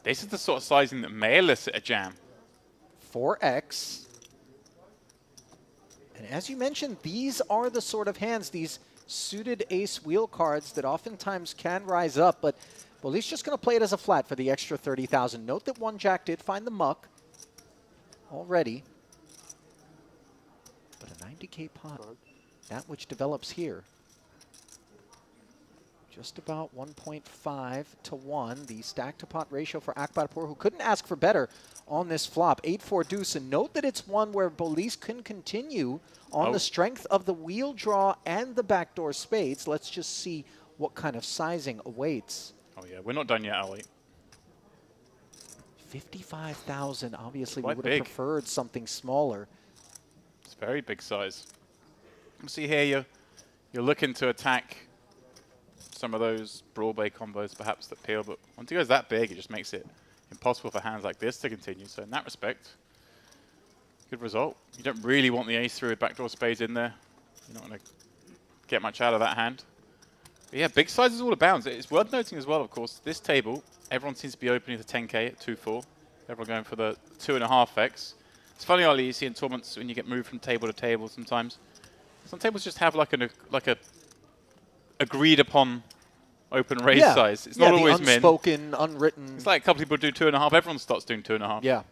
J: This is the sort of sizing that may elicit a jam.
A: 4x. And as you mentioned, these are the sort of hands, these suited ace wheel cards that oftentimes can rise up, but Bolis just going to play it as a flat for the extra 30,000. Note that 1-Jack did find the muck already. But a 90K pot, that which develops here. Just about 1.5 to 1, the stack to pot ratio for Akbarpur, who couldn't ask for better on this flop. 8-4 deuce, and note that it's one where Bolis can continue on the strength of the wheel draw and the backdoor spades. Let's just see what kind of sizing awaits.
J: Oh yeah, we're not done yet, are we?
A: 55,000, obviously
J: Quite
A: we would have preferred something smaller.
J: It's very big size. You see here, you're looking to attack some of those Broadway combos perhaps that peel, but once it goes that big, it just makes it impossible for hands like this to continue. So in that respect, good result. You don't really want the ace through with backdoor spades in there. You're not going to get much out of that hand. But yeah, big size is all abounds. It's worth noting as well, of course, this table, everyone seems to be opening the 10K at 2-4. Everyone going for the 2.5x. It's funny, Ollie, you see in tournaments when you get moved from table to table sometimes. Some tables just have like a agreed upon open raise size. It's not always min.
A: Unspoken, unwritten.
J: It's like a couple people do 2.5. Everyone starts doing 2.5.
A: Yeah.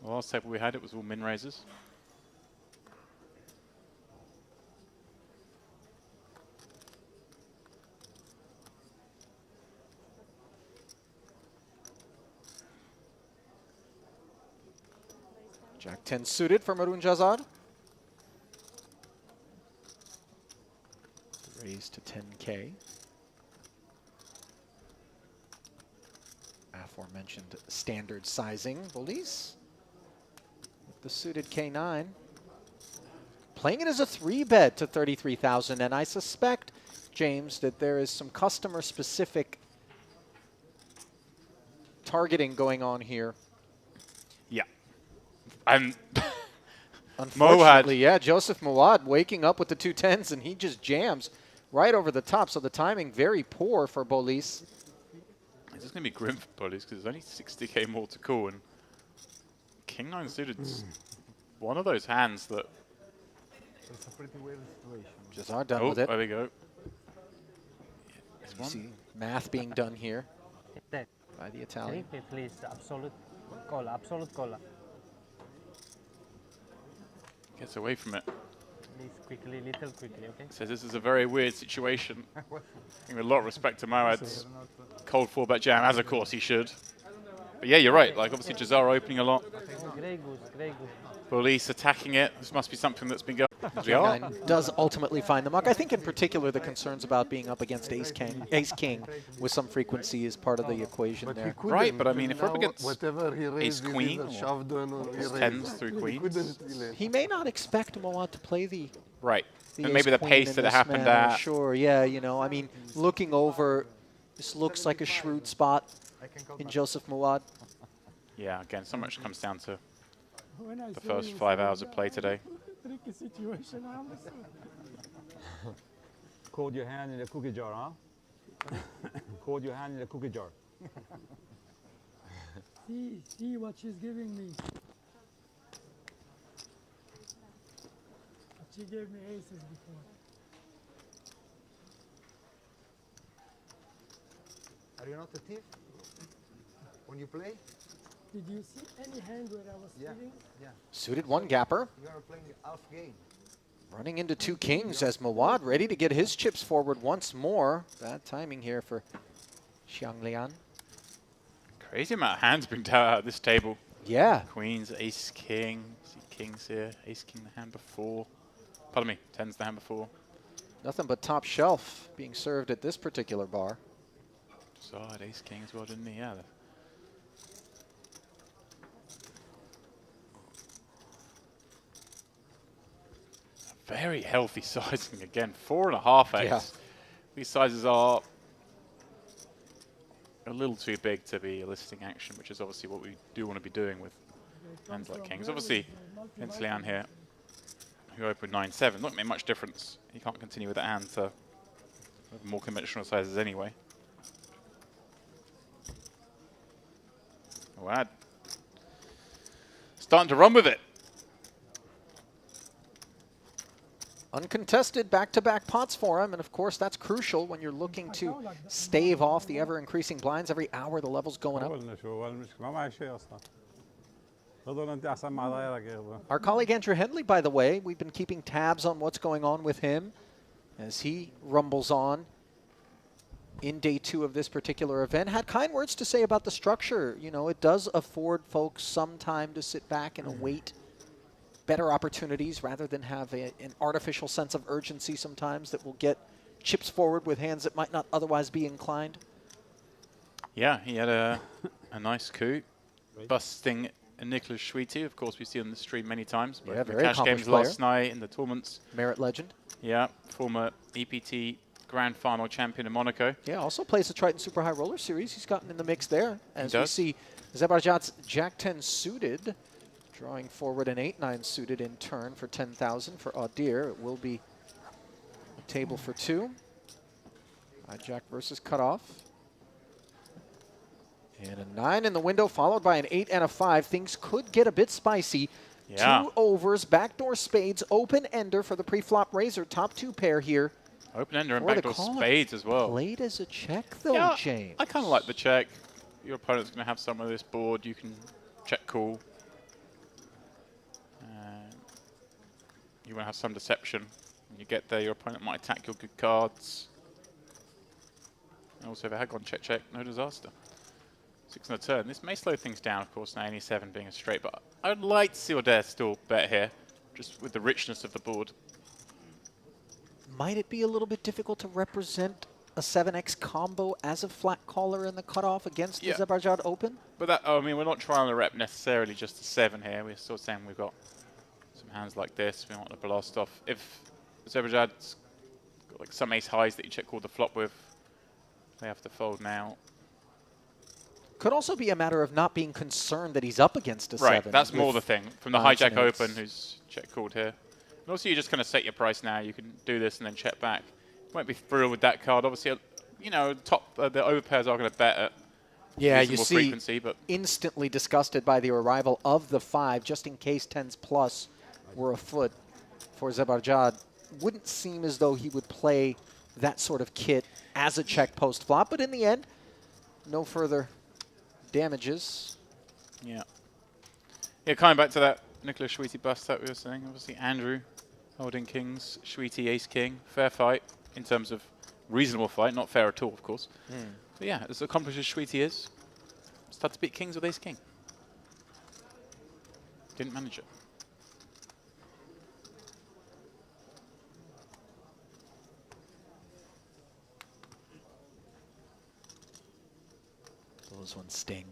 J: The last table we had, it was all min raises.
A: Jack 10 suited for Marun Jazad. Raised to 10K. Aforementioned standard sizing Bolis. With the suited K9. Playing it as a 3-bet to 33,000, and I suspect, James, that there is some customer-specific targeting going on here.
J: Yeah. And
A: Unfortunately, yeah, Joseph Mouad waking up with the 2 10s, and he just jams right over the top. So the timing very poor for Bolis.
J: It's just going to be grim for Bolis because there's only 60k more to call, and King 9 suited's one of those hands that.
F: It's a pretty weird situation.
A: Jazar done with it.
J: There we go.
A: You see math being done here by the Italian.
F: Please, absolute cola.
J: Gets away from it.
F: Please, little quickly, okay?
J: Says this is a very weird situation. With a lot of respect to Mouad's cold 4-bet jam, as of course he should. But yeah, you're right. Like obviously Jazar opening a lot.
F: Great goose.
J: Police attacking it. This must be something that's been going.
A: K9 does ultimately find the muck. I think in particular the concerns about being up against Ace King with some frequency is part of the equation there.
J: Right, but I mean, if we're up against
K: whatever he
J: Ace Queen,
K: or
J: tens through queens,
A: he may not expect Mouad to play the
J: right.
A: the
J: And maybe
A: Ace
J: the
A: Queen
J: pace
A: in
J: that it
A: this
J: happened
A: manner.
J: at.
A: Sure, yeah, you know, I mean, looking over, this looks like a shrewd spot in Joseph Mouad.
J: Yeah, again, so much comes down to the first 5 hours of play today.
F: Tricky situation, I understand. Code your hand in the cookie jar, huh? Code your hand in the cookie jar.
L: See what she's giving me. She gave me aces before.
D: Are you not a thief when you play?
L: Did you see any hand where I was sitting?
D: Yeah.
A: Suited 1-gapper.
D: You are playing half game.
A: Running into 2 kings as Mouad ready to get his chips forward once more. Bad timing here for Xianglian.
J: Crazy amount of hands being dealt out at this table.
A: Yeah.
J: Queens, ace, king. See kings here. Ace, king the hand before. Pardon me, tens the hand before.
A: Nothing but top shelf being served at this particular bar.
J: So I had ace, king as well, didn't he? Yeah. Very healthy sizing again. 4.5x.
A: Yeah.
J: These sizes are a little too big to be a listing action, which is obviously what we do want to be doing with hands like kings. Obviously, Lian here, who opened 9-7, not made much difference. He can't continue with that hand to more conventional sizes anyway. Wow. Starting to run with it.
A: Uncontested back-to-back pots for him, and of course that's crucial when you're looking to stave off the ever-increasing blinds. Every hour the level's going up. Our colleague Andrew Henley, by the way, we've been keeping tabs on what's going on with him as he rumbles on in day 2 of this particular event. Had kind words to say about the structure. You know, it does afford folks some time to sit back and await better opportunities rather than have an artificial sense of urgency sometimes that will get chips forward with hands that might not otherwise be inclined.
J: Yeah, he had a nice coup, busting Nicholas Schweete. Of course, we see on the stream many times. But
A: yeah,
J: the
A: very
J: cash games
A: player.
J: last night in the tournaments.
A: Merit legend.
J: Yeah, former EPT Grand Final champion in Monaco.
A: Yeah, also plays the Triton Super High Roller Series. He's gotten in the mix there. As we
J: does.
A: see Zebarjat's Jack 10 suited, drawing forward an 8-9 suited in turn for 10,000 for Audir. It will be a table for 2. Jack versus cutoff. And a 9 in the window, followed by an 8 and a 5. Things could get a bit spicy.
J: Yeah.
A: 2 overs, backdoor spades, open ender for the pre-flop raiser. Top 2 pair here.
J: Open ender and
A: For the
J: backdoor
A: call.
J: spades as well.
A: Played as a check though,
J: Yeah,
A: James.
J: I kind of like the check. Your opponent's going to have some of this board. You can check call. You want to have some deception. When you get there, your opponent might attack your good cards. And also, if it had gone check, check, no disaster. 6 on the turn. This may slow things down, of course, now any 7 being a straight, but I'd like to see Oder still bet here, just with the richness of the board.
A: Might it be a little bit difficult to represent a 7x combo as a flat caller in the cutoff against the Zebarjad Open?
J: But that, I mean, we're not trying to rep necessarily just a 7 here. We're sort of saying we've got some hands like this. We want to blast off. If Zebarjad's got like some ace highs that you check called the flop with, they have to fold now.
A: Could also be a matter of not being concerned that he's up against a 7.
J: Right, that's more the thing. From the hijack open, who's check called here. And also, you just kind of set your price now. You can do this and then check back. Won't be thrilled with that card. Obviously, you know, the overpairs are going to bet at reasonable frequency, but
A: instantly disgusted by the arrival of the 5, just in case 10s plus were afoot for Zebarjad. Wouldn't seem as though he would play that sort of kit as a check post flop, but in the end, no further damages.
J: Yeah. Yeah, coming back to that Nicholas Schweety bust that we were saying, obviously Andrew holding kings, Schweety ace-king, fair fight in terms of reasonable fight, not fair at all, of course. But yeah, as accomplished as Schweety is, start to beat kings with ace-king. Didn't manage it.
A: Those ones sting.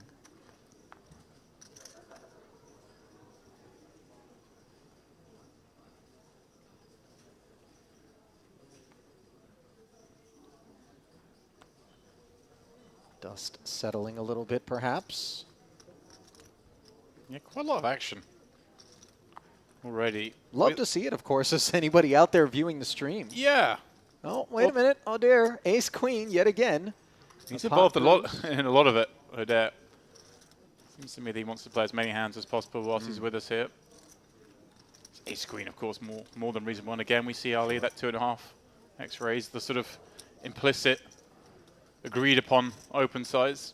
A: Dust settling a little bit, perhaps.
J: Yeah, quite a lot of action already.
A: Love to see it, of course, as anybody out there viewing the stream.
J: Yeah.
A: Oh, wait a minute. Oh, dear. Ace Queen yet again.
J: He's involved a lot in a lot of it. Seems to me that he wants to play as many hands as possible whilst he's with us here. Ace Queen, of course, more than reasonable. And again, we see Ali, that 2.5 X-rays, the sort of implicit, agreed upon open size.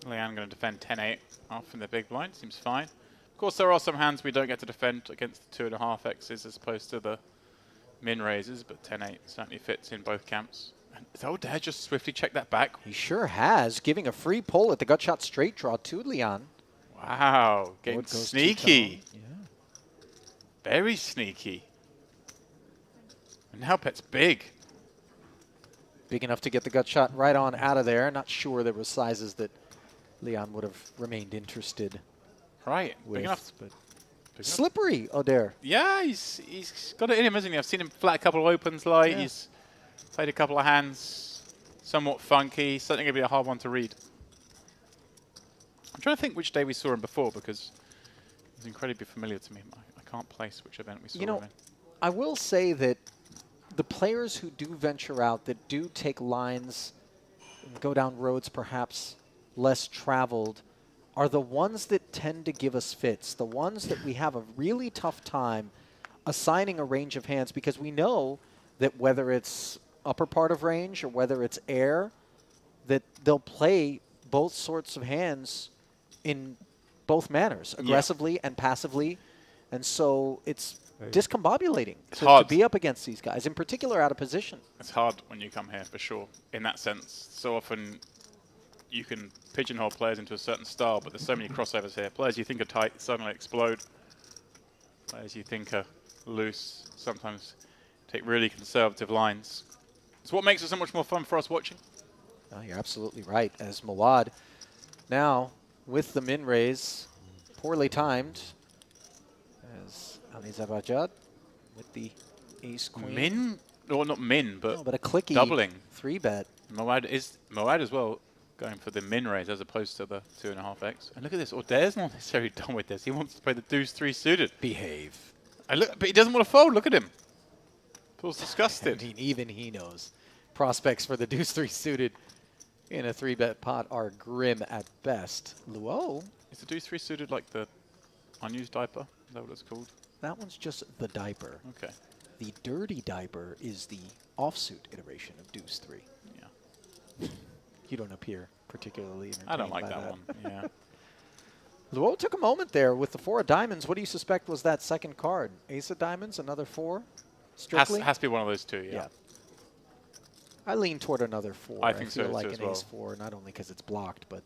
J: Leanne going to defend 10-8 off in the big blind. Seems fine. Of course, there are some hands we don't get to defend against the 2.5 X's as opposed to the min raises, but 10-8 certainly fits in both camps. And Oder just swiftly check that back.
A: He sure has, giving a free pull at the gut shot straight draw to Leon.
J: Wow, getting sneaky. Yeah. Very sneaky. And now pet's big.
A: Big enough to get the gut shot right on out of there. Not sure there were sizes that Leon would have remained interested.
J: Right,
A: with,
J: big enough.
A: But slippery, Oder.
J: Yeah, he's got it in him, hasn't he? I've seen him flat a couple of opens light. Yeah. He's played a couple of hands, somewhat funky. Certainly going to be a hard one to read. I'm trying to think which day we saw him before because he's incredibly familiar to me. I can't place which event we saw him in.
A: I will say that the players who do venture out, that do take lines and go down roads perhaps less traveled, are the ones that tend to give us fits, the ones that we have a really tough time assigning a range of hands, because we know that whether it's upper part of range or whether it's air, that they'll play both sorts of hands in both manners, aggressively and passively. And so it's discombobulating to be up against these guys, in particular out of position.
J: It's hard when you come here, for sure, in that sense. So often you can pigeonhole players into a certain style, but there's so many crossovers here. Players you think are tight suddenly explode. Players you think are loose sometimes take really conservative lines. It's what makes it so much more fun for us watching.
A: Oh, you're absolutely right. As Mawad now with the min raise, poorly timed, as Ali Zebarjad with the ace queen.
J: Min? Or not min, but,
A: but a clicky
J: doubling.
A: 3-bet.
J: Mawad as well going for the min raise as opposed to the 2.5x. And look at this. Oder's not necessarily done with this. He wants to play the deuce 3 suited.
A: Behave.
J: But he doesn't want to fold. Look at him. Feels disgusted.
A: I mean, even he knows. Prospects for the deuce 3 suited in a 3-bet pot are grim at best. Luo.
J: Is the deuce 3 suited like the unused diaper? Is that what it's called?
A: That one's just the diaper.
J: Okay.
A: The dirty diaper is the offsuit iteration of deuce 3.
J: Yeah.
A: You don't appear particularly entertained.
J: I don't like
A: by
J: that one. Yeah.
A: Luo took a moment there with the 4 of diamonds. What do you suspect was that second card? Ace of diamonds, another 4? Strictly?
J: Has to be one of those two, yeah.
A: I lean toward another 4.
J: I think so
A: feel like
J: too as
A: an
J: well.
A: ace-4, not only because it's blocked, but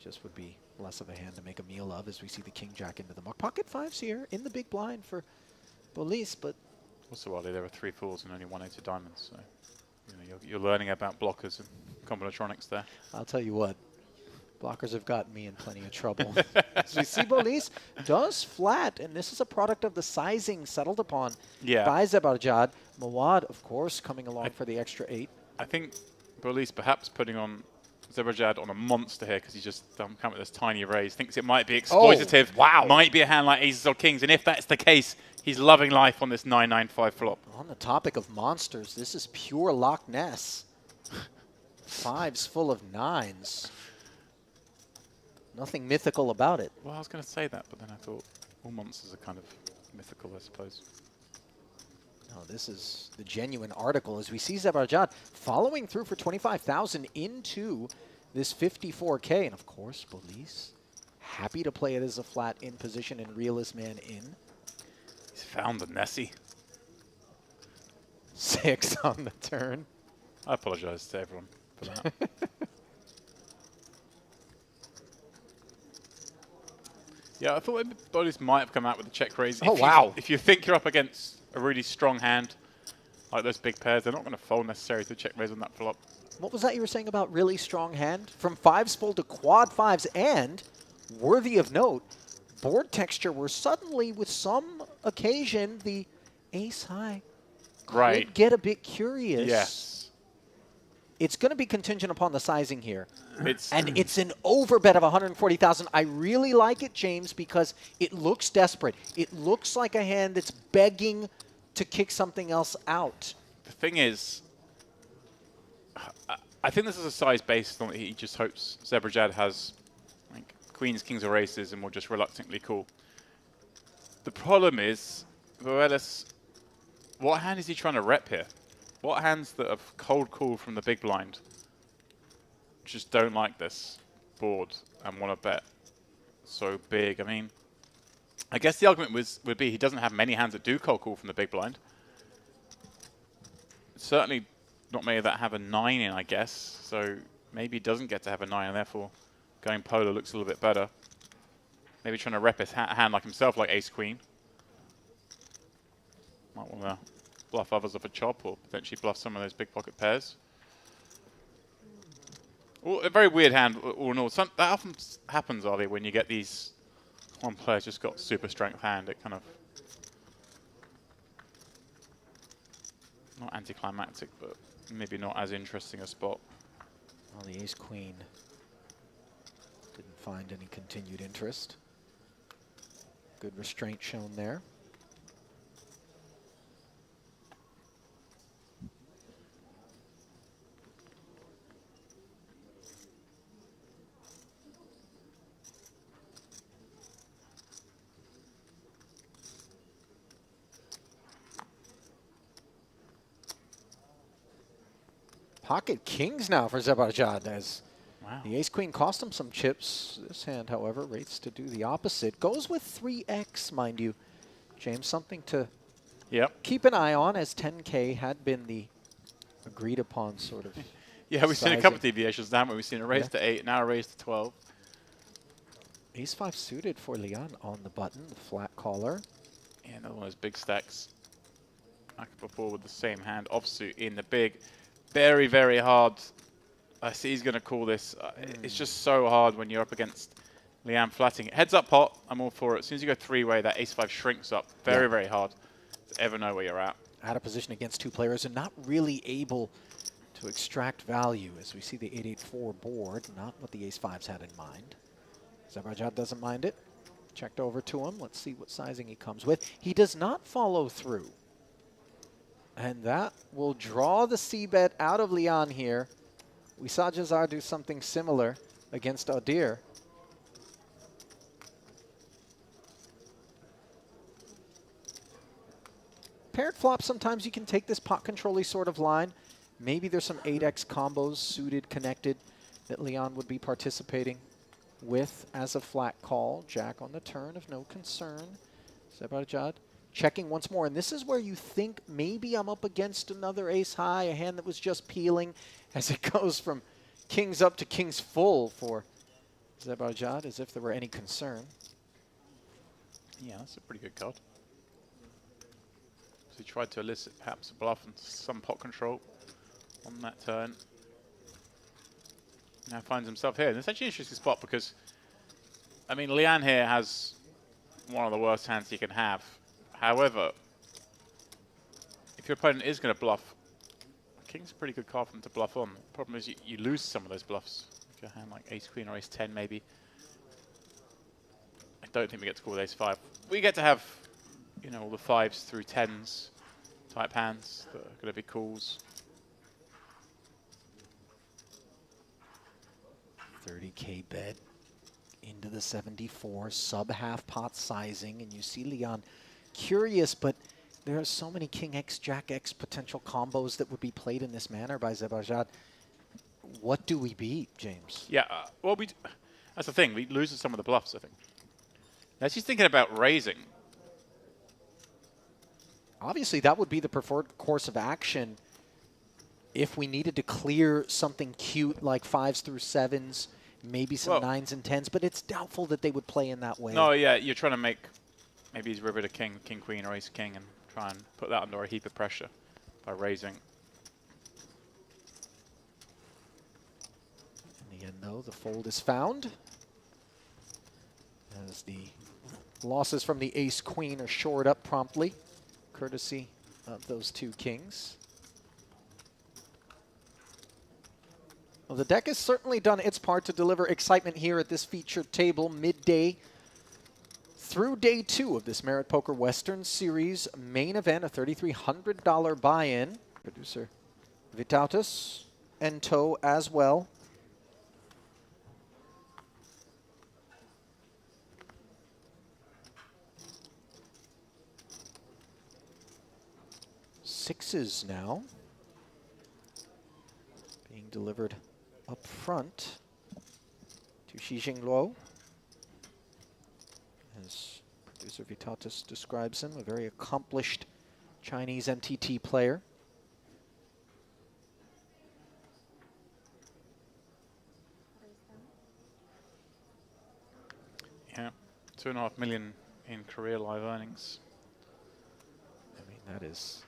A: just would be less of a hand to make a meal of as we see the king-jack into the muck. Pocket 5s here in the big blind for Bolis, but...
J: Also, Ollie, there were 3 4s and only 1 8 of diamonds, so you're learning about blockers and combinatronics there.
A: I'll tell you what, blockers have gotten me in plenty of trouble. As we see Bolis does flat, and this is a product of the sizing settled upon by Zebarjad. Mawad, of course, coming along for the extra 8.
J: I think Bolis perhaps putting on Zebarjad on a monster here because he's just come with this tiny raise. Thinks it might be exploitative.
A: Wow.
J: Might be a hand like aces or kings, and if that's the case, he's loving life on this 9-9-5 flop.
A: On the topic of monsters, this is pure Loch Ness. 5s full of 9s. Nothing mythical about it.
J: Well, I was going to say that, but then I thought all monsters are kind of mythical, I suppose.
A: No, this is the genuine article as we see Zebarjad following through for 25,000 into this 54K. And of course, Bolis happy to play it as a flat in position and reel his man in.
J: He's found the Nessie.
A: 6 on the turn.
J: I apologize to everyone for that. Yeah, I thought Bolis might have come out with a check raise.
A: Oh, wow.
J: If you think you're up against a really strong hand, like those big pairs, they're not going to fold necessarily to check raise on that flop.
A: What was that you were saying about really strong hand? From 5s full to quad 5s, and worthy of note, board texture where suddenly, with some occasion, the ace high could get a bit curious.
J: Yes.
A: It's going to be contingent upon the sizing here.
J: And
A: it's an overbet of 140,000. I really like it, James, because it looks desperate. It looks like a hand that's begging to kick something else out.
J: The thing is, I think this is a size based on he just hopes Zebarjad has like queens, kings, or aces and will just reluctantly call. The problem is, Voelis, what hand is he trying to rep here? What hands that have cold call from the big blind just don't like this board and want to bet so big? I mean, I guess the argument would be he doesn't have many hands that do cold call from the big blind. Certainly not many that have a 9 in, I guess. So maybe he doesn't get to have a 9, and therefore going polar looks a little bit better. Maybe trying to rep his hand like himself, like ace-queen. Might want to bluff others off a chop, or potentially bluff some of those big pocket pairs. Well, a very weird hand, all in all. That often happens, Ollie, when you get these... One player's just got super strength hand. It kind of... Not anticlimactic, but maybe not as interesting a spot.
A: Well, the ace-queen didn't find any continued interest. Good restraint shown there. Pocket kings now for Zebarjad as the ace-queen cost him some chips. This hand, however, rates to do the opposite. Goes with 3x, mind you. James, something to keep an eye on, as 10K had been the agreed-upon sort of
J: Yeah, we've seen a couple of deviations now. We've seen a raise to 8, now a raise to 12.
A: Ace-5 suited for Leon on the button, the flat caller.
J: Yeah, another one of those big stacks. Back and before with the same hand, offsuit in the big. Very, very hard. I see he's going to call this. It's just so hard when you're up against Leanne flatting. Heads up pot, I'm all for it. As soon as you go 3-way, that ace-5 shrinks up. Very, very hard to ever know where you're at.
A: Out of position against 2 players and not really able to extract value, as we see the 8-8-4 board, not what the ace-5s had in mind. Zebarjad doesn't mind it. Checked over to him. Let's see what sizing he comes with. He does not follow through. And that will draw the c-bet out of Leon here. We saw Jazar do something similar against Odir. Paired flop, sometimes you can take this pot control-y sort of line. Maybe there's some 8x combos suited, connected, that Leon would be participating with as a flat call. Jack on the turn of no concern. Zebarjad checking once more. And this is where you think maybe I'm up against another ace high, a hand that was just peeling, as it goes from kings up to kings full for Zebajad, as if there were any concern.
J: Yeah, that's a pretty good card. So he tried to elicit perhaps a bluff and some pot control on that turn. Now finds himself here. And it's actually an interesting spot because, I mean, Lian here has one of the worst hands he can have. However, if your opponent is going to bluff, king's a pretty good card for him to bluff on. The problem is you lose some of those bluffs. If your hand like ace-queen or ace-10 maybe. I don't think we get to call with ace-5. We get to have, you know, all the 5s through 10s type hands that are going to be calls.
A: 30K bet into the 74, sub half pot sizing, and you see Leon curious, but there are so many King X, Jack X potential combos that would be played in this manner by Zebajad. What do we beat, James?
J: Yeah, well, that's the thing. We lose some of the bluffs, I think. Now she's thinking about raising.
A: Obviously, that would be the preferred course of action if we needed to clear something cute like 5s through 7s, maybe some 9s and 10s, but it's doubtful that they would play in that way.
J: No, yeah, you're trying to make maybe he's river to king, king-queen, or ace-king, and try and put that under a heap of pressure by raising.
A: In the end, though, the fold is found as the losses from the ace-queen are shored up promptly, courtesy of those two kings. Well, the deck has certainly done its part to deliver excitement here at this featured table midday through day 2 of this Merit Poker Western Series main event, a $3,300 buy-in. Producer Vitautas and Toe as well. Sixes now being delivered up front to Xi Jingluo. As producer Vitautas describes him, a very accomplished Chinese MTT player.
J: Yeah, 2.5 million in career live earnings.
A: I mean, that is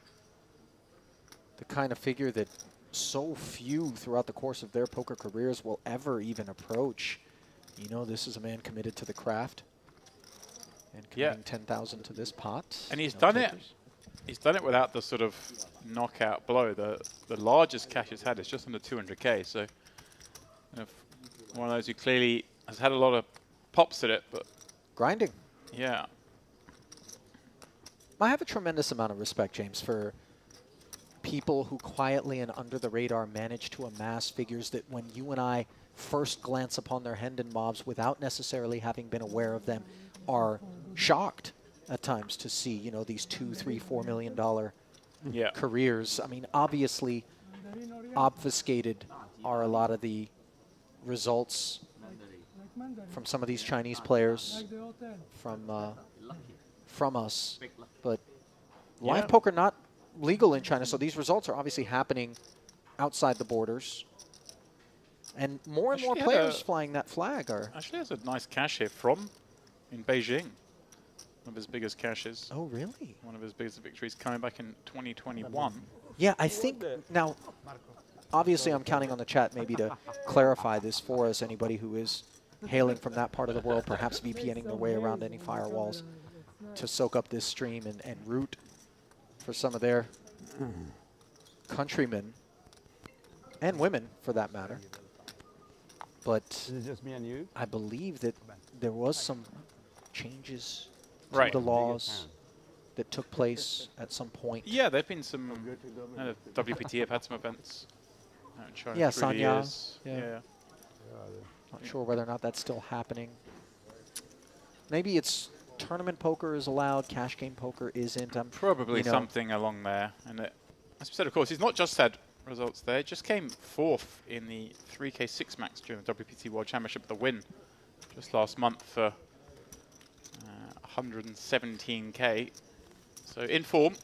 A: the kind of figure that so few throughout the course of their poker careers will ever even approach. You know, this is a man committed to the craft and committing 10,000 to this pot.
J: And he's done it. He's done it without the sort of knockout blow. The largest cash he's had is just under 200K. So, you know, one of those who clearly has had a lot of pops at it, but
A: grinding.
J: Yeah.
A: I have a tremendous amount of respect, James, for people who quietly and under the radar manage to amass figures that when you and I first glance upon their Hendon mobs without necessarily having been aware of them are shocked at times to see, you know, these $2, $3, $4 million careers. I mean, obviously obfuscated are a lot of the results from some of these Chinese players from us, but live poker not legal in China, so these results are obviously happening outside the borders. And more and more players flying that flag are...
J: Actually has a nice cash here from in Beijing. One of his biggest cashes.
A: Oh, really?
J: One of his biggest victories coming back in 2021.
A: Yeah, I think now, obviously I'm counting on the chat maybe to clarify this for us, anybody who is hailing from that part of the world, perhaps VPNing their way around any firewalls to soak up this stream and root for some of their countrymen and women, for that matter. But
H: is it just me and you?
A: I believe that there was some changes to
J: Right.
A: the laws that took place at some point.
J: Yeah, there have been some. WPT have had some events out in China.
A: Yeah,
J: through the
A: Sanya.
J: years.
A: Yeah. Not sure whether or not that's still happening. Maybe it's tournament poker is allowed, cash game poker isn't.
J: Probably something along there. And as we said, of course, he's not just had results there. He just came 4th in the 3K 6 Max during the WPT World Championship, the win just last month for 117K. So in form.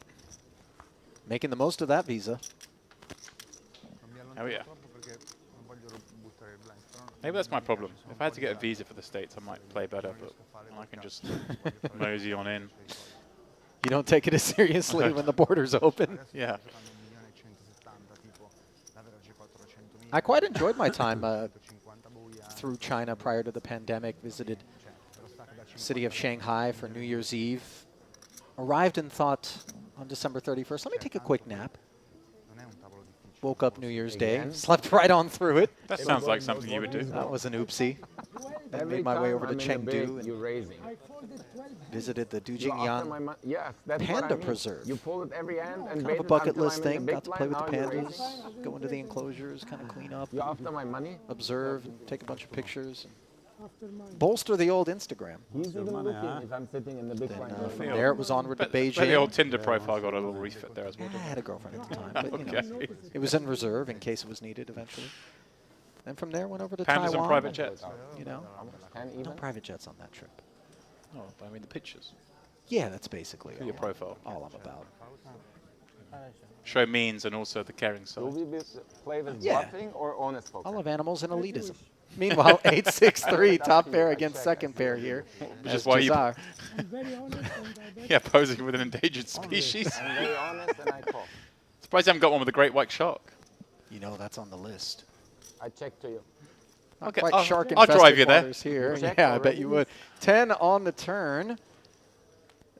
A: Making the most of that visa.
J: Oh yeah. Maybe that's my problem. If I had to get a visa for the States, I might play better, but I can just mosey on in.
A: You don't take it as seriously when the borders open.
J: Yeah.
A: I quite enjoyed my time through China prior to the pandemic. Visited the city of Shanghai for New Year's Eve. Arrived and thought on December 31st, let me take a quick nap. Woke up New Year's Day, slept right on through it.
J: That sounds like something you would do.
A: That was an oopsie. I made my way over to Chengdu and visited the Dujingyan Panda Preserve.
I: You pull it every end and
A: kind of a bucket list thing. Got to play with the pandas, go into the enclosures, kind of clean up, observe, and take a bunch of pictures. Bolster the old Instagram.
I: He's even looking if I'm sitting in the big line.
A: From there, it was onward to Beijing.
J: The old Tinder profile got a little refit there as well.
A: I had a girlfriend at the time, but you know, it was in reserve in case it was needed eventually. Then from there, went over to
J: Pandas
A: Taiwan.
J: and private jets.
A: You know, no private jets on that trip.
J: Oh, I mean the pictures.
A: Yeah, that's basically
J: your profile.
A: All I'm about.
J: Show means and also the caring side.
I: Will we play with
A: Yeah.
I: bluffing or honest poker?
A: I love animals and elitism. Meanwhile, 8-6-3, top pair against second pair here.
J: Which is why you...
L: I'm very honest and
J: Yeah, posing with an endangered species.
I: I'm very honest and I call.
J: Surprised you haven't got one with a great white shark.
A: You know, that's on the list.
I: I check to you.
J: Okay,
A: Quite shark
J: I'll drive you there.
A: waters here.
I: Check
A: Yeah, I bet
I: already.
A: you would. 10 on the turn.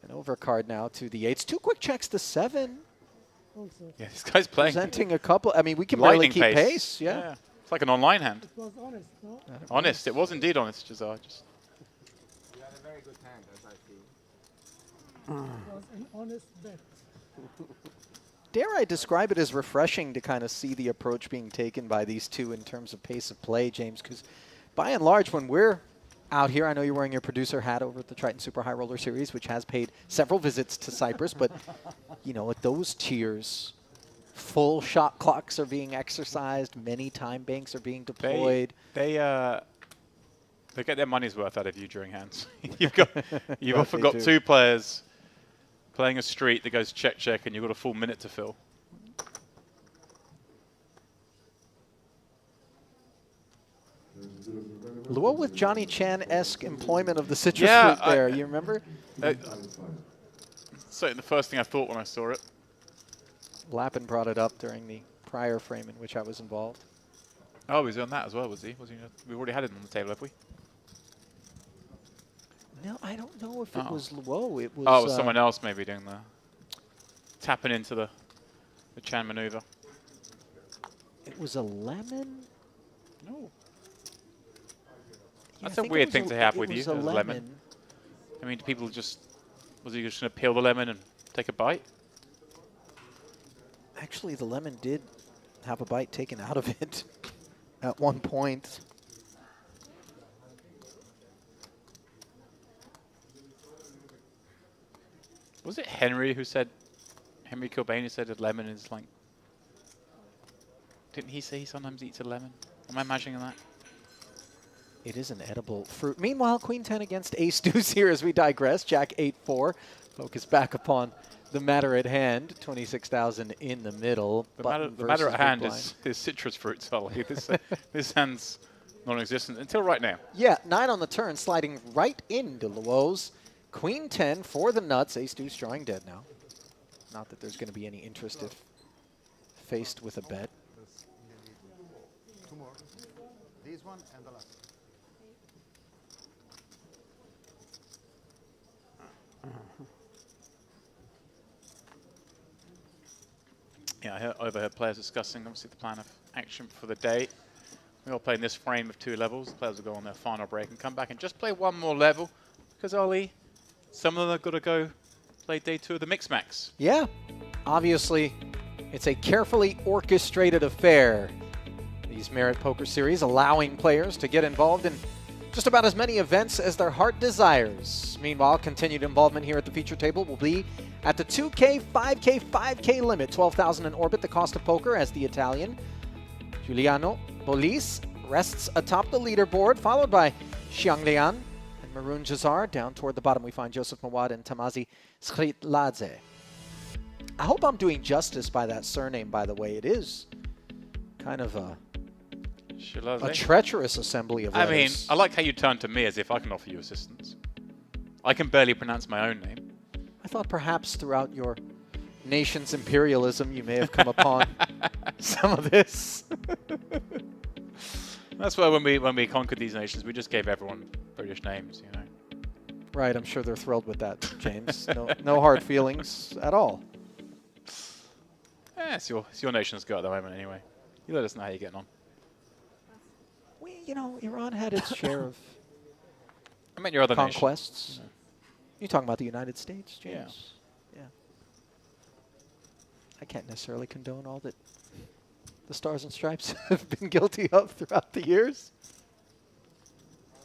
A: An overcard now to the 8s. 2 quick checks to 7.
L: also.
J: Yeah, this guy's playing.
A: Presenting a couple. I mean, we can barely
J: lightning
A: keep pace. Yeah.
J: It's like an online hand.
L: It was honest, no?
J: Honest. It was indeed honest, Jazar. Just
I: You had a very good hand, as I see.
L: It was an honest bet.
A: Dare I describe it as refreshing to kind of see the approach being taken by these two in terms of pace of play, James? Because by and large, when we're out here, I know you're wearing your producer hat over at the Triton Super High Roller Series, which has paid several visits to Cyprus. But, you know, at those tiers, full shot clocks are being exercised. Many time banks are being deployed.
J: They get their money's worth out of you during hands. You've often got 2 players playing a street that goes check, check, and you've got a full minute to fill.
A: Luo with Johnny Chan-esque employment of the citrus fruit there. You remember?
J: Certainly the first thing I thought when I saw it.
A: Lappin brought it up during the prior frame in which I was involved.
J: Oh, he was on that as well, was he? We've already had it on the table, have we?
A: No, I don't know if it was Luo. It was.
J: Oh, it was someone else maybe doing the tapping into the Chan maneuver.
A: It was a lemon.
J: No.
A: Yeah,
J: That's a weird thing to have with you,
A: a
J: a lemon. I mean, do people just... Was he just going to peel the lemon and take a bite?
A: Actually, the lemon did have a bite taken out of it at one point.
J: Was it Henry Cobain who said that lemon is like... Didn't he say he sometimes eats a lemon? Am I imagining that?
A: It is an edible fruit. Meanwhile, Queen 10 against Ace Deuce here as we digress. Jack 8-4. Focus back upon the matter at hand. 26,000 in the middle.
J: The matter at hand is citrus fruit, Sully. This hand's non-existent until right now.
A: Yeah, 9 on the turn, sliding right into Luo's. Queen 10 for the nuts. Ace Deuce drawing dead now. Not that there's going to be any interest if faced with a bet.
M: 2 more. This one and the last.
J: Yeah, I overheard players discussing, obviously, the plan of action for the day. We're all playing this frame of 2 levels. The players will go on their final break and come back and just play 1 more level. Because, Ollie, some of them have got to go play day 2 of the Mix Max.
A: Yeah, obviously, it's a carefully orchestrated affair. These Merit Poker Series allowing players to get involved in just about as many events as their heart desires. Meanwhile, continued involvement here at the feature table will be at the 2K, 5K, 5K limit. 12,000 in orbit, the cost of poker, as the Italian Giuliano Bolis rests atop the leaderboard, followed by Xianglian and Maroon Jazar. Down toward the bottom, we find Joseph Mawad and Tamazi Skritladze. I hope I'm doing justice by that surname, by the way. It is kind of a treacherous assembly of letters.
J: I mean, I like how you turn to me as if I can offer you assistance. I can barely pronounce my own name.
A: I thought perhaps throughout your nation's imperialism you may have come upon some of this.
J: That's why when we conquered these nations, we just gave everyone British names, you know.
A: Right, I'm sure they're thrilled with that, James. No hard feelings at all.
J: Yeah, it's your nation's go at the moment anyway. You let us know how you're getting on.
A: Iran had its share of
J: I meant your other
A: conquests.
J: nation.
A: You talking about the United States, James?
J: Yeah.
A: I can't necessarily condone all that the Stars and Stripes have been guilty of throughout the years.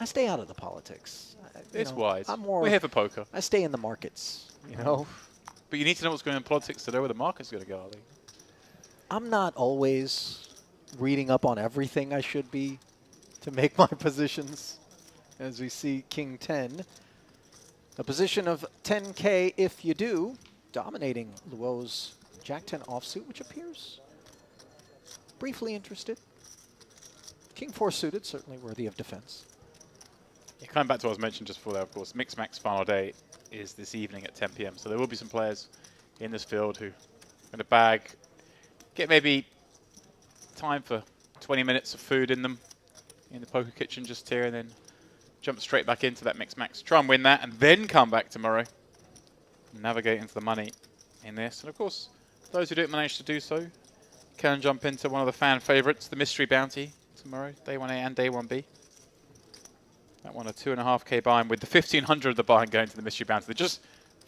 A: I stay out of the politics.
J: It's wise.
A: I'm more.
J: We're here for poker.
A: I stay in the markets, you know.
J: But you need to know what's going on in politics to know where the market's going to go, Ali.
A: I'm not always reading up on everything I should be to make my positions. As we see King 10. A position of 10K if you do, dominating Luo's Jack 10 offsuit, which appears briefly interested. King 4 suited, certainly worthy of defense.
J: Yeah, coming back to what I was mentioned just before there, of course, Mixed Max final day is this evening at 10 p.m. So there will be some players in this field who are going to bag, get maybe time for 20 minutes of food in them in the poker kitchen just here, and then jump straight back into that Mixed Max, try and win that, and then come back tomorrow, navigate into the money in this. And of course, those who don't manage to do so can jump into one of the fan favorites, the Mystery Bounty, tomorrow, day 1A and day 1B. That one a 2.5K buy-in with the 1,500 of the buy-in going to the Mystery Bounty. They're just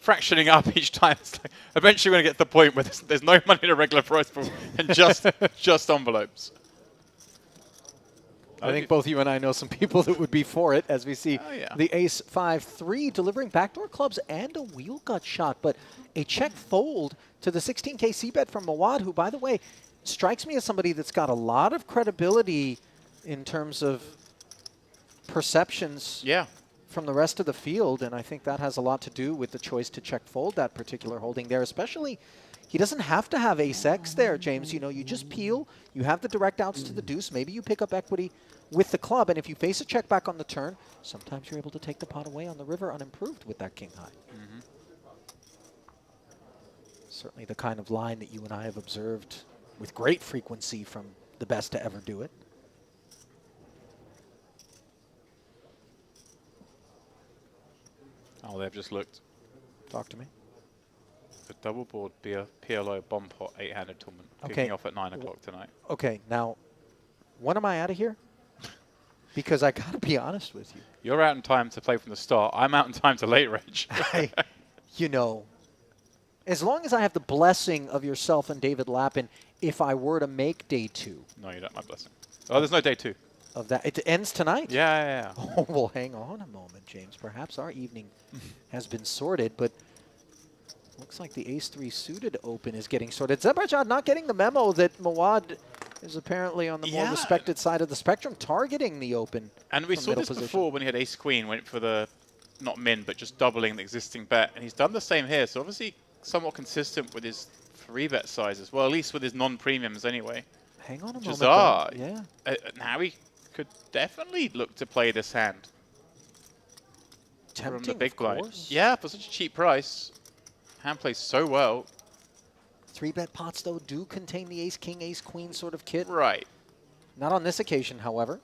J: fractioning up each time. It's like eventually we're going to get to the point where there's no money in a regular price pool and just envelopes.
A: I think both you and I know some people that would be for it, as we see the ace 5-3 delivering backdoor clubs and a wheel gut shot, but a check fold to the 16K c-bet from Mawad, who, by the way, strikes me as somebody that's got a lot of credibility in terms of perceptions from the rest of the field, and I think that has a lot to do with the choice to check fold that particular holding there, especially he doesn't have to have ace-x there, James. You know, you just peel, you have the direct outs to the deuce, maybe you pick up equity with the club, and if you face a check back on the turn, sometimes you're able to take the pot away on the river unimproved with that king high. Certainly the kind of line that you and I have observed with great frequency from the best to ever do it.
J: Oh, they've just looked.
A: Talk to me.
J: The double board be a PLO bomb pot 8-handed tournament kicking off at 9 o'clock tonight.
A: Okay, now, when am I out of here? Because I got to be honest with you.
J: You're out in time to play from the start. I'm out in time to late rage.
A: You know, as long as I have the blessing of yourself and David Lappin, if I were to make day 2.
J: No, you don't have my blessing. Oh, there's no day 2.
A: Of that, it ends tonight?
J: Yeah.
A: Oh, well, hang on a moment, James. Perhaps our evening has been sorted, but looks like the ace-3 suited open is getting sorted. Zebarjad not getting the memo that Mawad is apparently on the more respected side of the spectrum, targeting the open.
J: And we saw this before when he had ace-queen, went for the, not min, but just doubling the existing bet. And he's done the same here, so obviously somewhat consistent with his 3-bet size as well, at least with his non-premiums anyway.
A: Hang on a moment.
J: Jazar,
A: yeah.
J: Now he could definitely look to play this hand.
A: Tempting,
J: from the big blind.
A: course.
J: Yeah, for such a cheap price. Hand plays so well.
A: 3-bet pots, though, do contain the ace-king, ace-queen sort of kit.
J: Right.
A: Not on this occasion, however.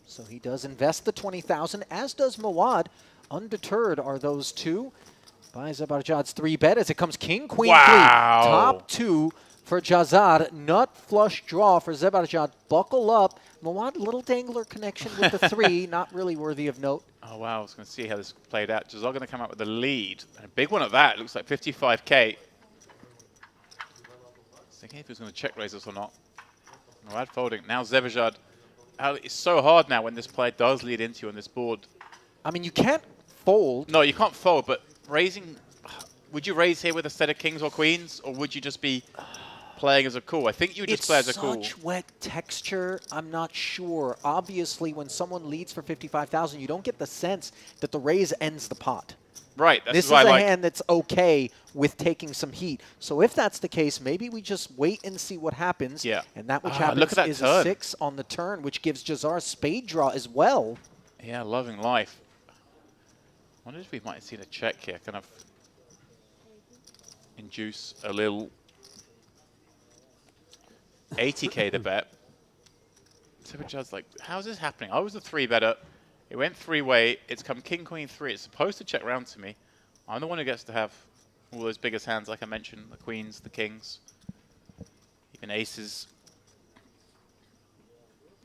A: So he does invest the 20,000, as does Mawad. Undeterred are those two. By Zebarjad's 3-bet as it comes king, queen, 3. Top 2 for Jazar. Nut flush draw for Zebarjad. Buckle up. Mawad, little dangler connection with the 3. Not really worthy of note.
J: Oh, wow. I was going to see how this played out. Jazar going to come out with the lead. And a big one at that. It looks like 55K. Thinking if he was going to check raise us or not. Mawad folding. Now Zebarjad. It's so hard now when this player does lead into you on this board.
A: I mean, you can't fold.
J: No, you can't fold, but raising... Would you raise here with a set of kings or queens, or would you just be playing as a call? I think you would just play as a call.
A: It's such wet texture, I'm not sure. Obviously, when someone leads for 55,000, you don't get the sense that the raise ends the pot.
J: Right, that's
A: This is
J: what I
A: a
J: like.
A: hand that's okay with taking some heat. So if that's the case, maybe we just wait and see what happens.
J: Yeah.
A: And that which
J: Look
A: happens
J: at that
A: is
J: turn.
A: a 6 on the turn, which gives Jazar spade draw as well.
J: Yeah, loving life. I wonder if we might have seen a check here, kind of induce a little 80k to bet. So Jud's like, how's this happening? I was a 3-better. It went 3-way. It's come king, queen, 3. It's supposed to check round to me. I'm the one who gets to have all those biggest hands, like I mentioned, the queens, the kings, even aces.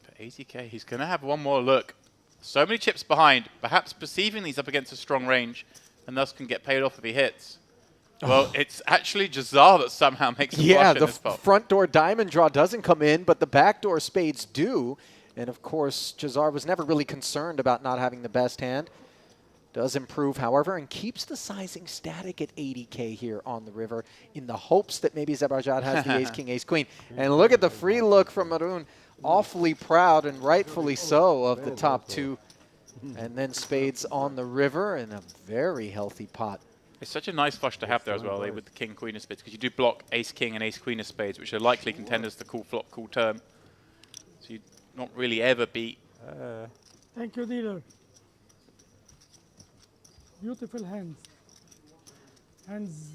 J: For 80k, he's going to have one more look. So many chips behind, perhaps perceiving these up against a strong range, and thus can get paid off if he hits. Well, it's actually Jazar that somehow makes a
A: Yeah,
J: flush in
A: the
J: this spot.
A: front door diamond draw doesn't come in, but the back door spades do. And of course, Jazar was never really concerned about not having the best hand. Does improve, however, and keeps the sizing static at 80k here on the river in the hopes that maybe Zebarjad has the ace, king, ace, queen. And look at the free look from Maroon. Awfully proud, and rightfully so, of the top two. And then spades on the river, and a very healthy pot.
J: It's such a nice flush to have there as well, with the king, queen of spades, because you do block ace, king, and ace, queen of spades, which are likely contenders to cool flop, cool turn. So you not really ever beat.
L: Thank you, dealer. Beautiful hands. Hands.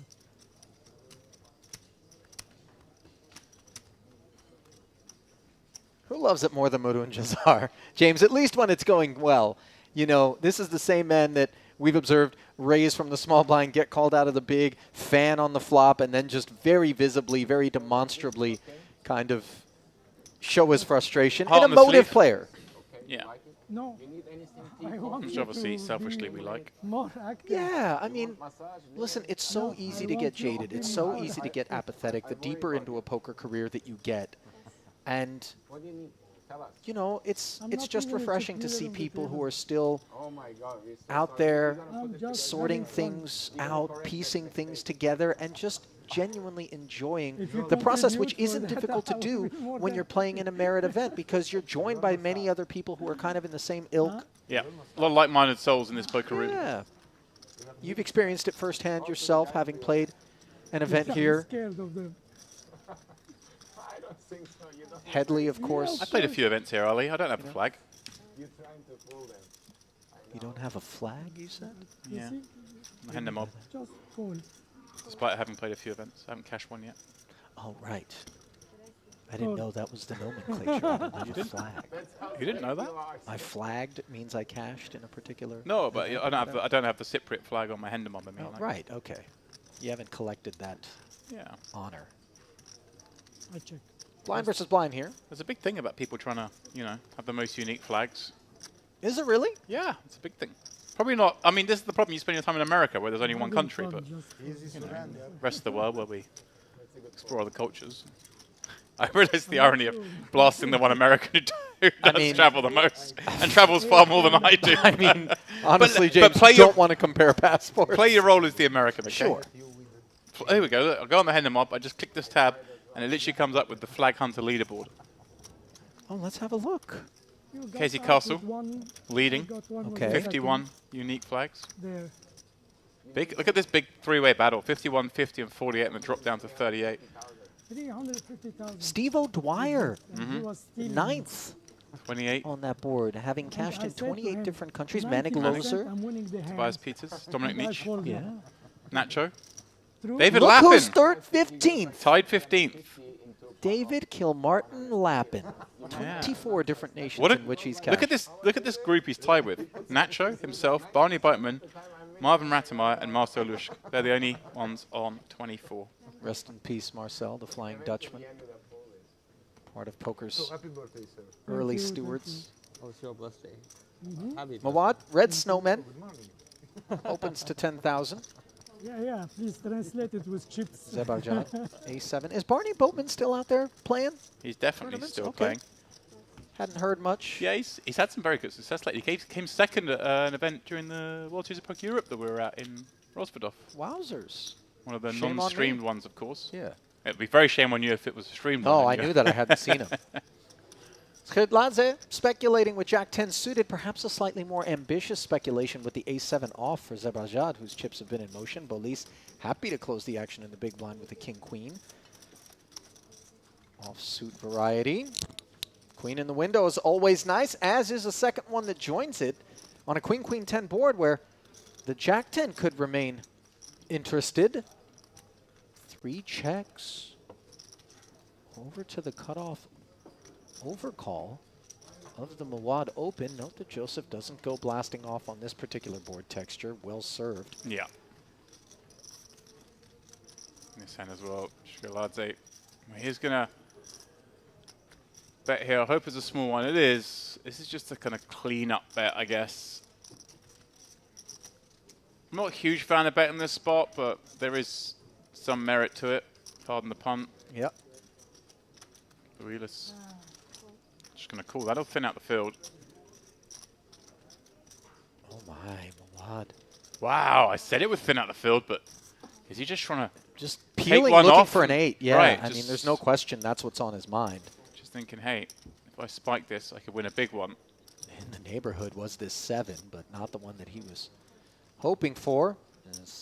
A: Who loves it more than Maroon Jazar? James, at least when it's going well. You know, this is the same man that we've observed raise from the small blind, get called out of the big, fan on the flop, and then just very visibly, very demonstrably kind of show his frustration.
J: Heart
A: And a
J: on the
A: motive
J: sleeve.
A: player.
J: Yeah.
L: No. I want
J: Which
L: you
J: obviously,
L: to
J: selfishly,
L: be
J: we like.
L: More active.
A: Yeah, I mean, listen, it's so
L: No,
A: easy
L: I
A: to get
L: want you
A: jaded.
L: to
A: It's
L: be
A: so
L: more
A: easy to get apathetic the deeper into a poker career that you get. And, you know, it's
L: I'm not
A: just
L: even a
A: refreshing to
L: superior
A: see
L: of the
A: people who
L: table.
A: are still
I: Oh my God.
A: out there
L: I'm just
A: sorting
L: having fun.
A: things out, piecing things together, and just genuinely enjoying
L: If you
A: the process, which
L: contribute for
A: isn't
L: that,
A: difficult to
L: I
A: do
L: will be more
A: when
L: than
A: you're playing in a merit event, because you're joined by many other people who are kind of in the same ilk.
J: Yeah, a lot of like-minded souls in this poker room.
A: Yeah. You've experienced it firsthand yourself, having played an event
L: I'm
A: here.
L: scared of them.
I: I don't think so. You don't.
A: Headley, of course.
J: I played a few events here, Ali. I don't have a flag.
I: You're trying to fool them.
A: You don't have a flag, you said?
L: You
J: Yeah.
L: see?
J: I hand them up,
L: Just call.
J: despite having played a few events. I haven't cashed one yet.
A: Oh, right. I didn't know that was the nomenclature. I don't have a flag.
J: You didn't know that?
A: I flagged means I cashed in a particular...
J: No, but I don't have the Cypriot flag on my Hendemon. I mean,
A: Oh,
J: like.
A: right, okay. You haven't collected that
J: Yeah.
A: honor.
L: I check.
A: Blind versus blind here.
J: There's a big thing about people trying to, have the most unique flags.
A: Is it really?
J: Yeah, it's a big thing. Probably not. I mean, this is the problem. You spend your time in America, where there's only one
L: Having
J: country,
L: fun,
J: but
L: just
K: Easy to hand, yeah.
J: rest of the world where we explore other cultures. I realize the irony of blasting the one American who does travel the most and travels far more than I do.
A: I mean, honestly,
J: but
A: James,
J: play
A: you don't want to compare passports.
J: Play your role as the American, okay?
A: Sure.
J: Here we go. Look, I'll go on the Hendem Mob. I just click this tab, and it literally comes up with the Flag Hunter leaderboard.
A: Oh, let's have a look.
L: you got
J: Casey
L: out
J: Castle,
L: with one,
J: leading.
L: I got one with
A: Okay.
L: the
J: 51 unique flags.
L: second. There.
J: Big. Look at this big three-way battle. 51, 50, and 48, and the drop down to 38.
L: 350,000.
A: Steve O'Dwyer,
L: And he was stealing.
A: 9th
J: 28.
A: on that board, having cashed
L: I
A: in
L: said to
A: 28
L: him,
A: different countries.
L: 90%
A: Manik Loser.
L: I'm winning the hand.
J: Tobias Peters, Dominic
L: And I
J: Nietzsche,
L: fold
A: Yeah.
L: them.
J: Nacho,
L: Through.
J: David
A: Look
J: Lappin,
A: who's third, 15th.
J: tied 15th.
A: David Kilmartin Lappin.
J: Yeah.
A: 24 different nations
J: What a-
A: in which he's cashed.
J: Look at this! Look at this group he's tied with: Nacho himself, Barney Beitman, Marvin Rattemeyer, and Marcel Lusch. They're the only ones on 24.
A: Rest in peace, Marcel, the Flying Dutchman. Part of poker's
K: Happy birthday, sir.
A: early
L: you, thank
A: stewards.
N: Oh, it's your birthday.
L: Mhm.
N: Happy
A: Mawad, Red Snowman, opens to 10,000.
L: Yeah, please translate it with chips.
A: Zebarjad, A7. Is Barney Boatman still out there playing?
J: He's definitely
A: Tournaments?
J: still
A: Okay.
J: playing.
A: Hadn't heard much.
J: Yeah, he's had some very good success lately. He came second at an event during the World Series of Poker Europe that we were at in Rosvadov.
A: Wowzers.
J: One of the
A: Shame on me.
J: non-streamed ones, of course.
A: Yeah.
J: It'd be very shame on you if it was streamed.
A: No,
J: on
A: I
J: you.
A: knew that. I hadn't seen him. Skrzydladze speculating with Jack 10 suited, perhaps a slightly more ambitious speculation with the Ace-7 off for Zebrajad, whose chips have been in motion. Bolis happy to close the action in the big blind with the King-Queen. Offsuit variety. Queen in the window is always nice, as is a second one that joins it on a Queen-Queen-10 board where the Jack 10 could remain interested. 3 checks. Over to the cutoff overcall of the Mawad Open. Note that Joseph doesn't go blasting off on this particular board texture. Well served.
J: Yeah. This hand as well. Skrzydladze. He's going to bet here. I hope it's a small one. It is. This is just a kind of clean-up bet, I guess. I'm not a huge fan of betting this spot, but there is some merit to it. Pardon the pun.
A: Yep.
J: Wheeler's just going to call. That'll thin out the field.
A: Oh my, Mawad.
J: Wow, I said it would thin out the field, but is he just trying to
A: just
J: take
A: peeling,
J: one
A: looking
J: off
A: for an 8? Yeah,
J: right,
A: I mean, there's no question that's what's on his mind.
J: Just thinking, hey, if I spike this, I could win a big one.
A: In the neighborhood was this 7, but not the one that he was hoping for.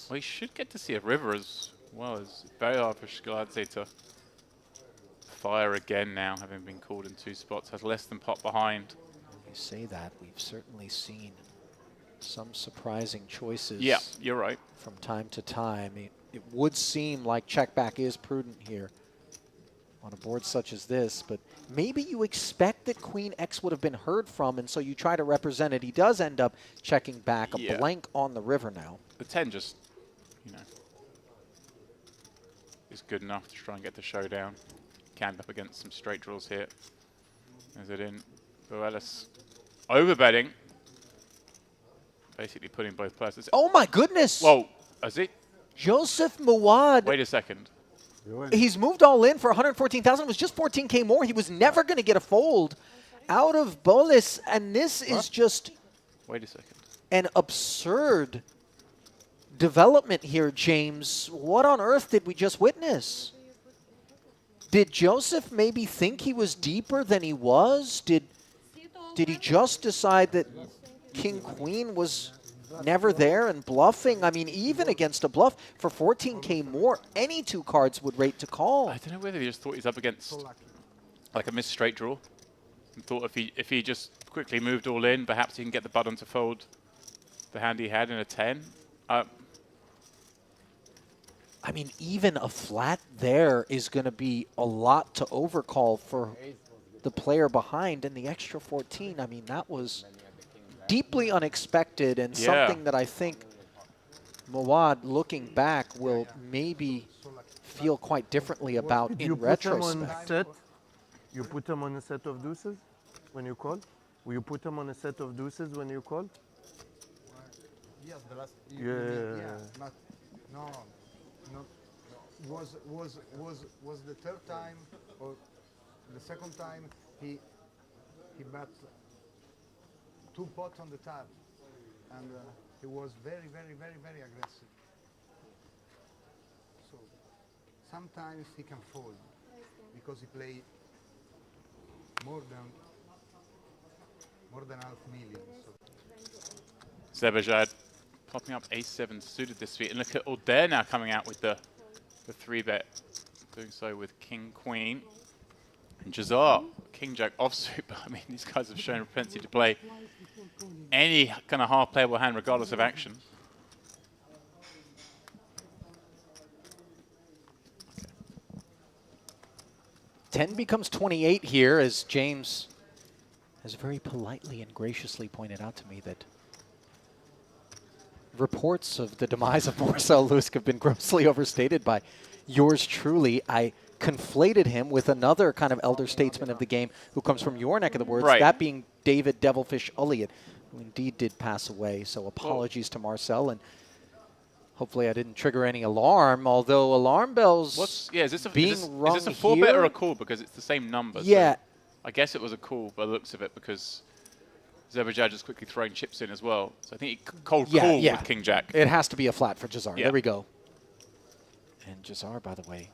J: Well, he should get to see a river as well. It's very hard for Skrzydladze to fire again now, having been called in 2 spots. Has less than pot behind.
A: You say that, we've certainly seen some surprising choices.
J: Yeah, you're right.
A: From time to time. It would seem like check back is prudent here on a board such as this, but maybe you expect that Queen X would have been heard from, and so you try to represent it. He does end up checking back a blank on the river now.
J: The 10 just, you know, is good enough to try and get the showdown. Can up against some straight draws here. Is it in? Boelis overbetting. Basically putting both players.
A: Oh my goodness!
J: Whoa, is it?
A: Joseph Mawad.
J: Wait a second.
A: He's moved all in for 114,000. It was just 14K more. He was never going to get a fold out of Bolis, and this is just
J: wait a second.
A: An absurd development here, James. What on earth did we just witness? Did Joseph maybe think he was deeper than he was? Did he just decide that King-Queen was never there and bluffing? I mean, even against a bluff for 14K more, any 2 cards would rate to call.
J: I don't know whether he just thought he's up against like a missed straight draw. And thought if he just quickly moved all in, perhaps he can get the button to fold the hand he had in a 10.
A: I mean, even a flat there is going to be a lot to overcall for the player behind, and the extra 14. I mean, that was deeply unexpected and something that I think Mawad, looking back, will maybe feel quite differently about in retrospect.
N: You put them on a set of deuces when you call? Will you put them on a set of deuces when you call?
M: Yes, the last.
N: Yeah.
M: But no. Was the 3rd time or the 2nd time he bet 2 pots on the tab, and he was very aggressive. So sometimes he can fold because he played more than $500,000. So.
J: Zebrajad popping up Ace-7 suited this week, and look at Aldair now coming out with the 3-bet, doing so with King-Queen. And Jazar, King-Jack offsuit, but I mean, these guys have shown a propensity to play any kind of half-playable hand regardless of action.
A: 10 becomes 28 here, as James has very politely and graciously pointed out to me that reports of the demise of Marcel Lusk have been grossly overstated by yours truly. I conflated him with another kind of elder statesman of the game who comes from your neck of the woods, that being David Devilfish Ulliott, who indeed did pass away. So apologies to Marcel, and hopefully I didn't trigger any alarm, although alarm bells
J: is this a
A: 4
J: bet or a call? Because it's the same number.
A: Yeah.
J: So I guess it was a call by the looks of it, because Zebrajad just quickly throwing chips in as well. So I think he called call with King Jack.
A: It has to be a flat for Jazar.
J: Yeah.
A: There we go. And Jazar, by the way,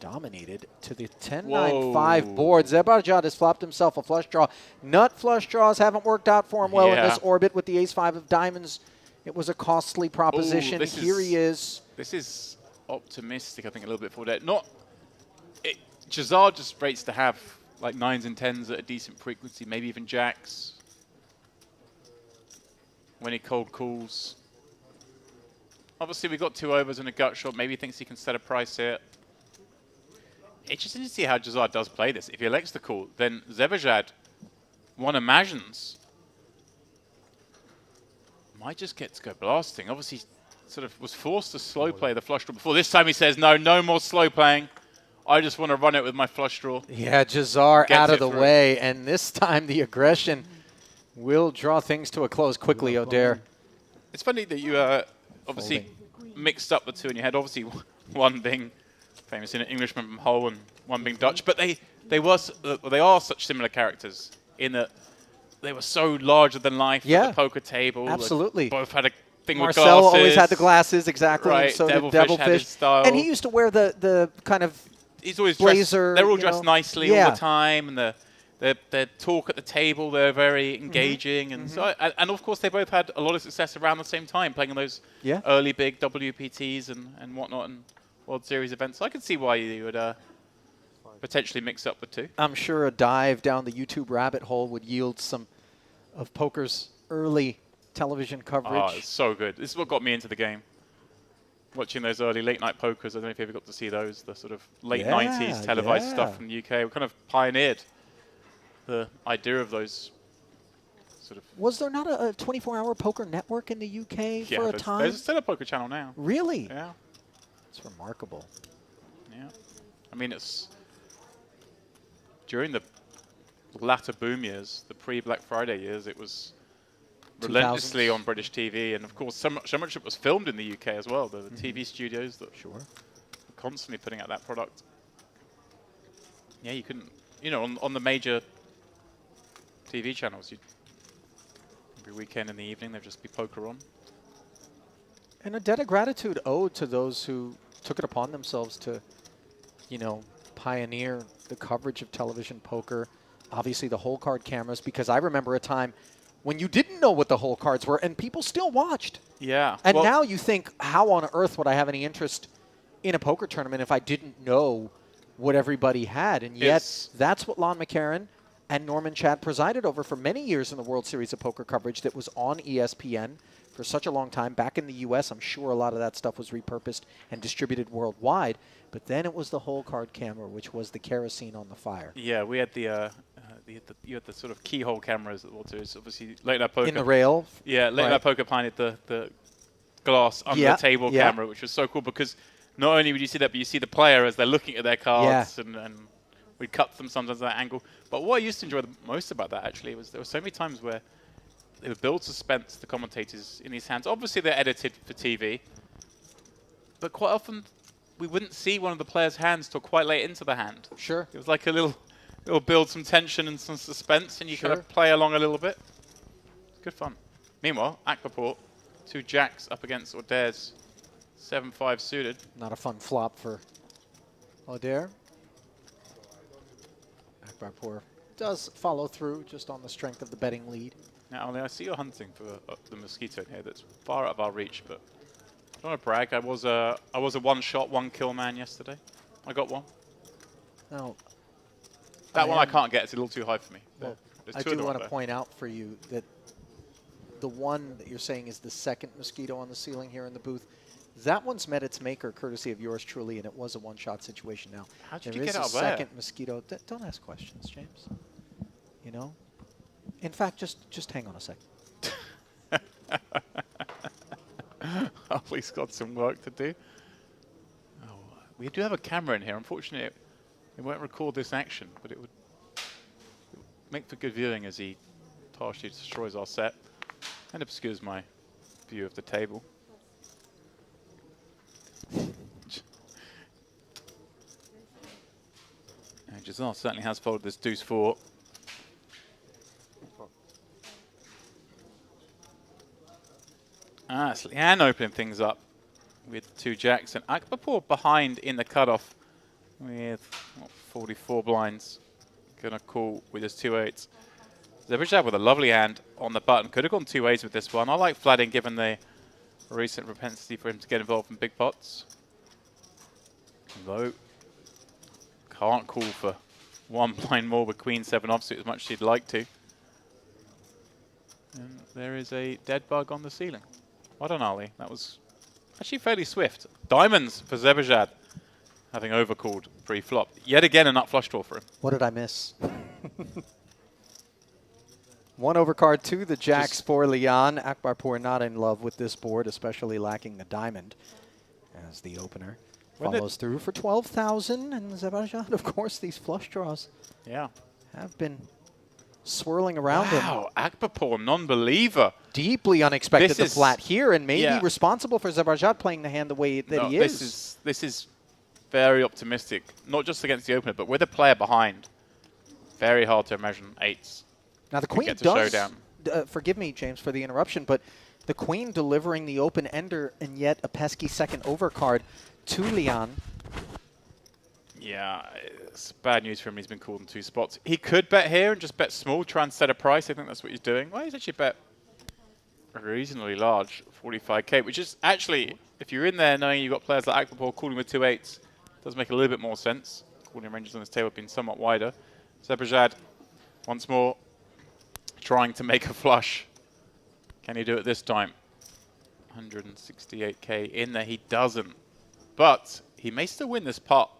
A: dominated to the 10-9-5 board. Zebarjad has flopped himself a flush draw. Nut flush draws haven't worked out for him well in this orbit with the ace-5 of diamonds. It was a costly proposition. Here he is.
J: This is optimistic, I think, a little bit for that. Jazar just rates to have like 9s and 10s at a decent frequency, maybe even jacks. When he cold calls. Obviously, we've got 2 overs and a gut shot. Maybe he thinks he can set a price here. It's just interesting to see how Jazar does play this. If he elects to call, then Zebarjad, one imagines, might just get to go blasting. Obviously, sort of was forced to slow play the flush draw before. This time he says, no more slow playing. I just want to run it with my flush draw.
A: Yeah, Jazar out of the way, and this time the aggression will draw things to a close quickly, O'Dare.
J: It's funny that you obviously mixed up the two in your head. Obviously, one being famous in Englishman from Hull and one being Dutch, but they are such similar characters in that they were so larger than life at the poker table.
A: Absolutely.
J: Like both had a thing
A: Marcel
J: with glasses.
A: always had the glasses, exactly.
J: Right,
A: And so
J: Devilfish
A: did Devilfish.
J: had his style.
A: And he used to wear the kind of
J: He's always
A: blazer.
J: Dressed, they're all dressed nicely all the time, and their talk at the table, they're very engaging, and so and of course they both had a lot of success around the same time, playing in those early big WPTs and whatnot and World Series events. So I can see why you would potentially mix up the two.
A: I'm sure a dive down the YouTube rabbit hole would yield some of poker's early television coverage.
J: Oh, it's so good. This is what got me into the game. Watching those early late night pokers, I don't know if you ever got to see those, the sort of late 90s televised stuff from the UK. We kind of pioneered the idea of those sort of...
A: Was there not a 24-hour poker network in the UK for a time?
J: There's still a poker channel now.
A: Really?
J: Yeah.
A: It's remarkable.
J: Yeah. I mean, it's... During the latter boom years, the pre-Black Friday years, it was relentlessly on British TV, and of course so much of it was filmed in the UK as well, the TV studios that were constantly putting out that product. Yeah, you couldn't, on the major TV channels, every weekend in the evening there'd just be poker on.
A: And a debt of gratitude owed to those who took it upon themselves to, pioneer the coverage of television poker, obviously the hole card cameras, because I remember a time when you didn't know what the hole cards were, and people still watched.
J: Yeah.
A: And now you think, how on earth would I have any interest in a poker tournament if I didn't know what everybody had? And yet, that's what Lon McCarron and Norman Chad presided over for many years in the World Series of Poker coverage that was on ESPN for such a long time. Back in the U.S., I'm sure a lot of that stuff was repurposed and distributed worldwide. But then it was the hole card camera, which was the kerosene on the fire.
J: Yeah, we had you had the sort of keyhole cameras at the World Series. Obviously, late night poker.
A: In the rail.
J: Yeah, late night poker pioneered the glass under the table camera, which was so cool because not only would you see that, but you see the player as they're looking at their cards, and we'd cut them sometimes at that angle. But what I used to enjoy the most about that actually was there were so many times where they would build suspense, the commentators, in these hands. Obviously, they're edited for TV, but quite often we wouldn't see one of the players' hands till quite late into the hand.
A: Sure.
J: It was like a little build some tension and some suspense, and you kind of play along a little bit. It's good fun. Meanwhile, Akbarport, 2 jacks up against O'Dare's 7-5 suited.
A: Not a fun flop for O'Dare. Akbarport does follow through just on the strength of the betting lead.
J: Now, Ollie, I see you're hunting for the mosquito in here that's far out of our reach, but I don't want to brag. I was a one-shot, one-kill man yesterday. I got one.
A: Now,
J: that one I can't get. It's a little too high for me.
A: Well, I do want to point out for you that the one that you're saying is the second mosquito on the ceiling here in the booth, that one's met its maker courtesy of yours truly, and it was a one-shot situation now.
J: How'd you get out of there?
A: There is a second mosquito. Don't ask questions, James. In fact, just hang on a second.
J: Ollie's got some work to do. Oh, we do have a camera in here. Unfortunately, it won't record this action, but it would make for good viewing as he partially destroys our set and obscures my view of the table. Giselle certainly has followed this deuce-4. It's Leanne opening things up with 2 jacks, and Akbarport behind in the cutoff with what, 44 blinds. Gonna call with his 2-8s. Zebrajad with a lovely hand on the button. Could have gone 2-8s with this one. I like flatting given the recent propensity for him to get involved in big pots. Though, can't call for one blind more with Queen 7 offsuit as much as he'd like to. And there is a dead bug on the ceiling. Well done, Ali. That was actually fairly swift. Diamonds for Zebrajad, having overcalled pre-flop. Yet again, a nut flush draw for him.
A: What did I miss? 1 overcard to the jacks for Leon. Akbarpour not in love with this board, especially lacking the diamond as the opener. Follows through for 12,000, and Zebrajad, of course, these flush draws have been swirling around him.
J: Wow, Akbarpour, non-believer.
A: Deeply unexpected the flat here, and maybe responsible for Zebrajad playing the hand the way that he is.
J: This is very optimistic, not just against the opener, but with a player behind. Very hard to imagine 8s.
A: Now the queen does, forgive me, James, for the interruption, but the queen delivering the open ender and yet a pesky second overcard to Leon.
J: Yeah, it's bad news for him. He's been called in 2 spots. He could bet here and just bet small, try and set a price. I think that's what he's doing. Well, he's actually bet reasonably large, 45k, which is actually, if you're in there knowing you've got players like Akbarpour calling with 2-8s, does make a little bit more sense. Calling ranges on this table have been somewhat wider. Zebrajad, once more, trying to make a flush. Can he do it this time? 168k in there. He doesn't. But he may still win this pot.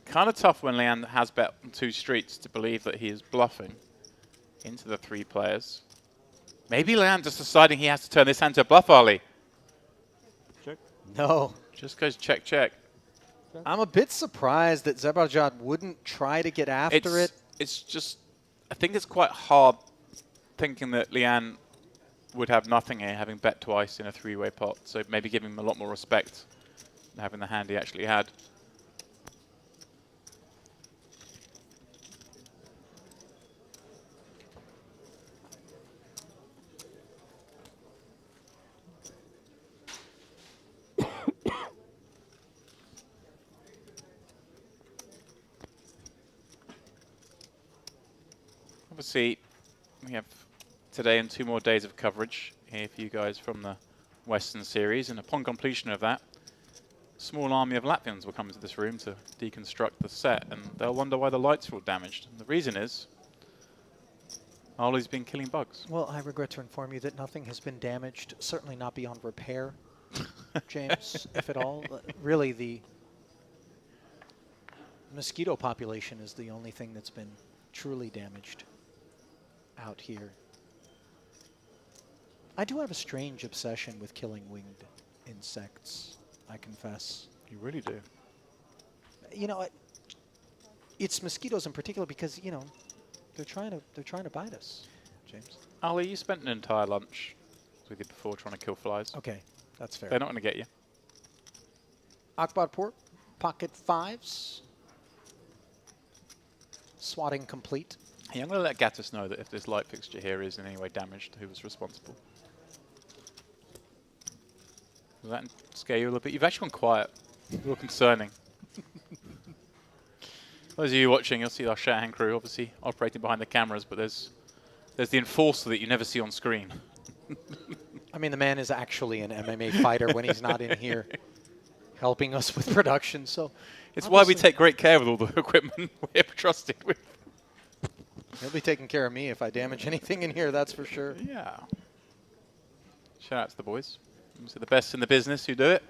J: Kind of tough when Leanne has bet on 2 streets to believe that he is bluffing into the 3 players. Maybe Leanne just deciding he has to turn this hand to a bluff, Ali.
H: Check.
A: No.
J: Just goes check, check.
A: I'm a bit surprised that Zebrajad wouldn't try to get after it.
J: It's just, I think it's quite hard thinking that Leanne would have nothing here, having bet twice in a 3-way pot. So maybe giving him a lot more respect than having the hand he actually had. Obviously, we have today and 2 more days of coverage here for you guys from the Western Series, and upon completion of that, a small army of Latvians will come into this room to deconstruct the set, and they'll wonder why the lights are all damaged. And the reason is, Ali's been killing bugs.
A: Well, I regret to inform you that nothing has been damaged, certainly not beyond repair, James, if at all. Really, the mosquito population is the only thing that's been truly damaged out here. I do have a strange obsession with killing winged insects, I confess.
J: You really do.
A: You know, it's mosquitoes in particular because, you know, they're trying to bite us, James.
J: Ali, you spent an entire lunch with you before trying to kill flies.
A: Okay, that's fair.
J: They're not going to get you.
A: Akbarpour, pocket 5s. Swatting complete.
J: Hey, I'm going to let Gattis know that if this light fixture here is in any way damaged, who was responsible. Does that scare you a little bit? You've actually gone quiet. A little concerning. Those of you watching, you'll see our Shanahan crew obviously operating behind the cameras, but there's the enforcer that you never see on screen.
A: I mean, the man is actually an MMA fighter when he's not in here helping us with production. So
J: it's why we take great care with all the equipment we're trusted with.
A: He'll be taking care of me if I damage anything in here, that's for sure.
J: Yeah. Shout out to the boys. Obviously the best in the business who do it.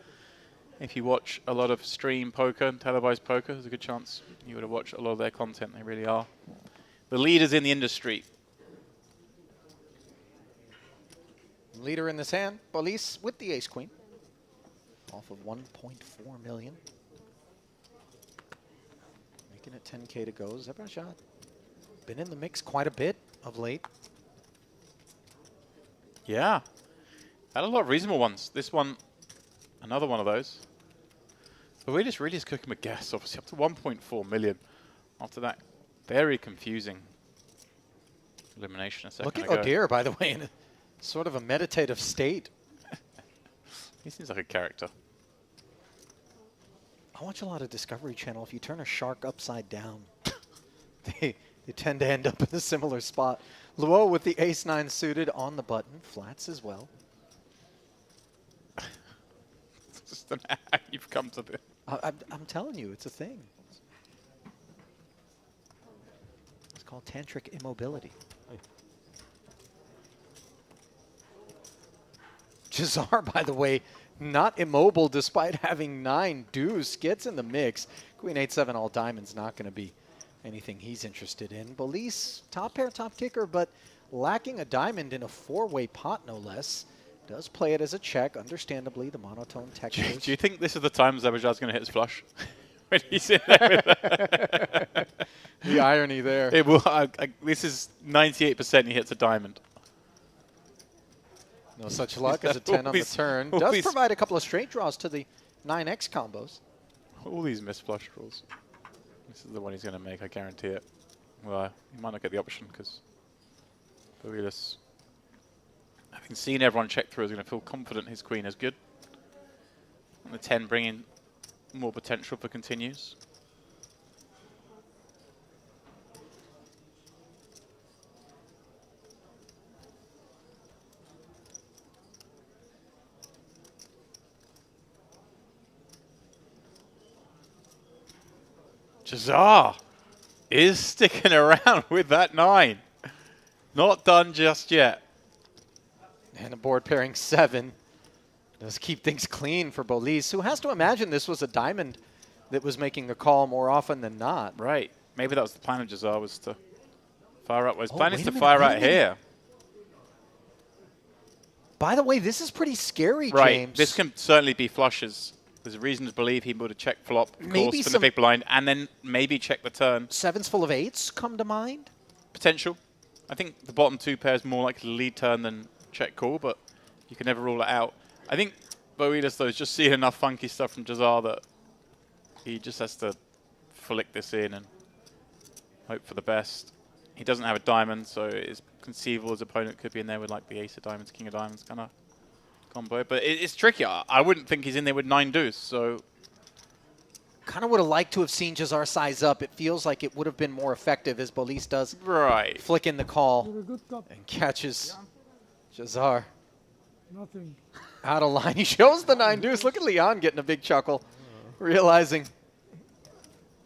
J: If you watch a lot of stream poker and televised poker, there's a good chance you would have watched a lot of their content. They really are the leaders in the industry.
A: Leader in this hand, Police with the ace-queen. Off of 1.4 million. Making it 10K to go. Zebrajad been in the mix quite a bit of late.
J: Yeah. Had a lot of reasonable ones. This one, another one of those. But we're just really just cooking with gas, obviously, up to 1.4 million. After that, very confusing elimination a second
A: Look at
J: ago.
A: O'Dear, by the way, in sort of a meditative state.
J: He seems like a character.
A: I watch a lot of Discovery Channel. If you turn a shark upside down, they tend to end up in a similar spot. Luo with the ace-9 suited on the button. Flats as well.
J: Just don't know how you've come to this.
A: I'm telling you, it's a thing. It's called tantric immobility. Jazar, by the way, not immobile despite having 9 deuce. Gets in the mix. Queen 8-7 all diamonds, not going to be anything he's interested in. Belize, top pair, top kicker, but lacking a diamond in a 4-way pot, no less. Does play it as a check, understandably, the monotone textures.
J: Do you think this is the time Zebajar's going to hit his flush? When he's in there with
A: the irony there.
J: It will, this is 98% he hits a diamond.
A: No such luck as a 10 on the turn. Does provide a couple of straight draws to the 9x combos.
J: All these missed flush draws. This is the one he's going to make, I guarantee it. Well, he might not get the option because Borealis, having seen everyone check through, is going to feel confident his queen is good. And the 10 bringing more potential for continues. Jazar is sticking around with that 9. Not done just yet.
A: And a board pairing 7 does keep things clean for Bolis, who has to imagine this was a diamond that was making the call more often than not.
J: Right. Maybe that was the plan of Jazar, was to fire up. His plan is to fire out here.
A: By the way, this is pretty scary,
J: right.
A: James.
J: This can certainly be flushes. There's a reason to believe he would have checked flop, of course, from the big blind, and then maybe check the turn.
A: 7s full of 8s come to mind?
J: Potential. I think the bottom 2 pairs more likely to lead turn than check call, but you can never rule it out. I think Borealis, though, is just seeing enough funky stuff from Jazar that he just has to flick this in and hope for the best. He doesn't have a diamond, so it's conceivable his opponent could be in there with like the ace of diamonds, king of diamonds kind of combo. But it's tricky. I wouldn't think he's in there with 9 deuce, so...
A: Kind of would have liked to have seen Jazar size up. It feels like it would have been more effective as Bolis does.
J: Right.
A: Flick in the call and catches Jazar.
L: Nothing.
A: Out of line. He shows the 9 deuce. Look at Leon getting a big chuckle, realizing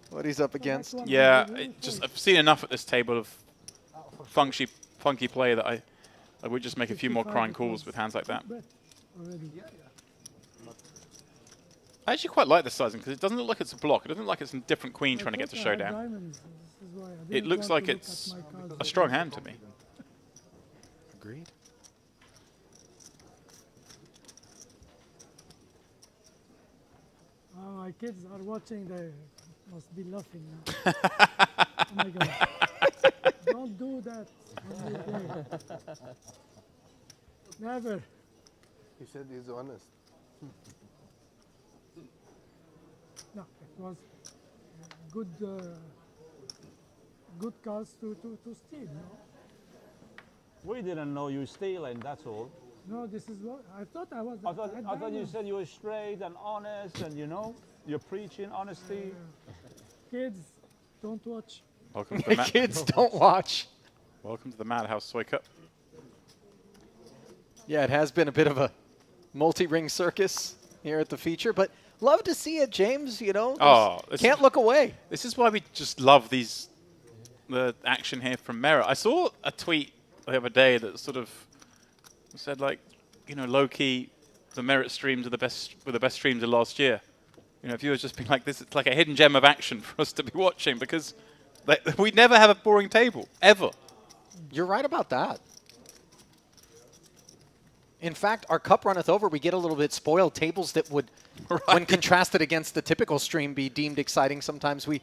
A: what he's up against.
J: Yeah, I've seen enough at this table of funky play that I would just make a few more crying calls with hands like that. I actually quite like the sizing because it doesn't look like it's a block. It doesn't look like it's a different queen trying to get to showdown. It looks like it's a strong hand to me.
A: Agreed.
L: My kids are watching, they must be laughing now. Oh my God. Don't do that. When you play. Never.
N: He said he's honest.
L: No, it was good, good cause to steal, no?
H: We didn't know you stealing, that's all.
L: No, this is what I thought I was.
H: I thought you said you were straight and honest and, you know, you're preaching honesty.
L: Kids, don't watch.
J: Welcome to the
A: Kids, don't watch.
J: Welcome to the Madhouse Soy Cup.
A: Yeah, it has been a bit of a multi-ring circus here at the feature, but love to see it, James. You know, can't look away.
J: This is why we just love the action here from Merritt. I saw a tweet the other day that sort of said, like, you know, low-key, the Merritt streams are the best streams of last year. You know, if you were just being like this, it's like a hidden gem of action for us to be watching because we never have a boring table, ever.
A: You're right about that. In fact, our cup runneth over. We get a little bit spoiled. Tables that would, when contrasted against the typical stream, be deemed exciting. Sometimes we,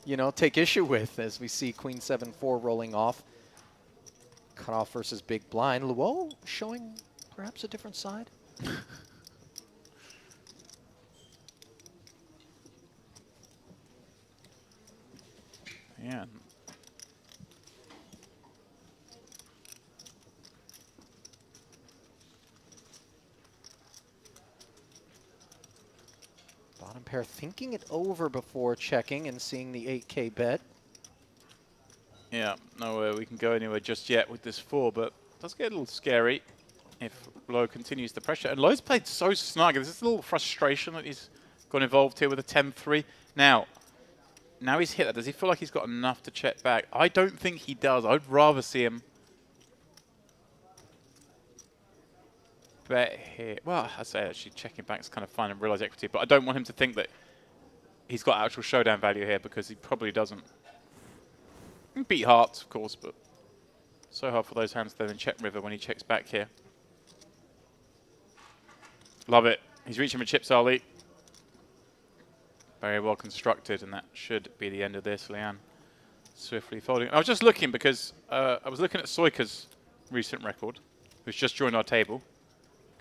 A: you know, take issue with as we see Queen 7-4 rolling off. Cutoff versus big blind. Luo showing perhaps a different side.
J: Yeah.
A: pair thinking it over before checking and seeing the 8K bet.
J: Yeah, nowhere we can go anywhere just yet with this 4, but it does get a little scary if Lowe continues the pressure. And Lowe's played so snug. There's this little frustration that he's got involved here with a 10-3. Now he's hit that. Does he feel like he's got enough to check back? I don't think he does. I'd rather see him bet here. Well, I say actually checking back is kind of fine and realize equity, but I don't want him to think that he's got actual showdown value here because he probably doesn't. He can beat hearts, of course, but so hard for those hands to then check river when he checks back here. Love it. He's reaching for chips, Ali. Very well constructed, and that should be the end of this. Lian swiftly folding. I was just looking because I was looking at Soika's recent record, who's just joined our table,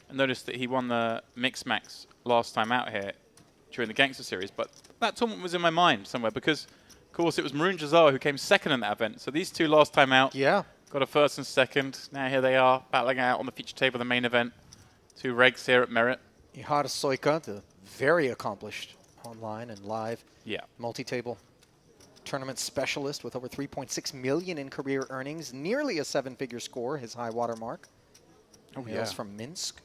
J: and noticed that he won the Mix Max last time out here during the Gangster Series, but that tournament was in my mind somewhere because, of course, it was Maroon Jazar who came second in that event. So these two last time out got a first and second. Now here they are battling out on the feature table of the main event. Two regs here at Merit.
A: Ihara Soika, the very accomplished online and live multi-table tournament specialist with over 3.6 million in career earnings, nearly a 7-figure score, his high water mark.
J: Oh,
A: Hails from Minsk.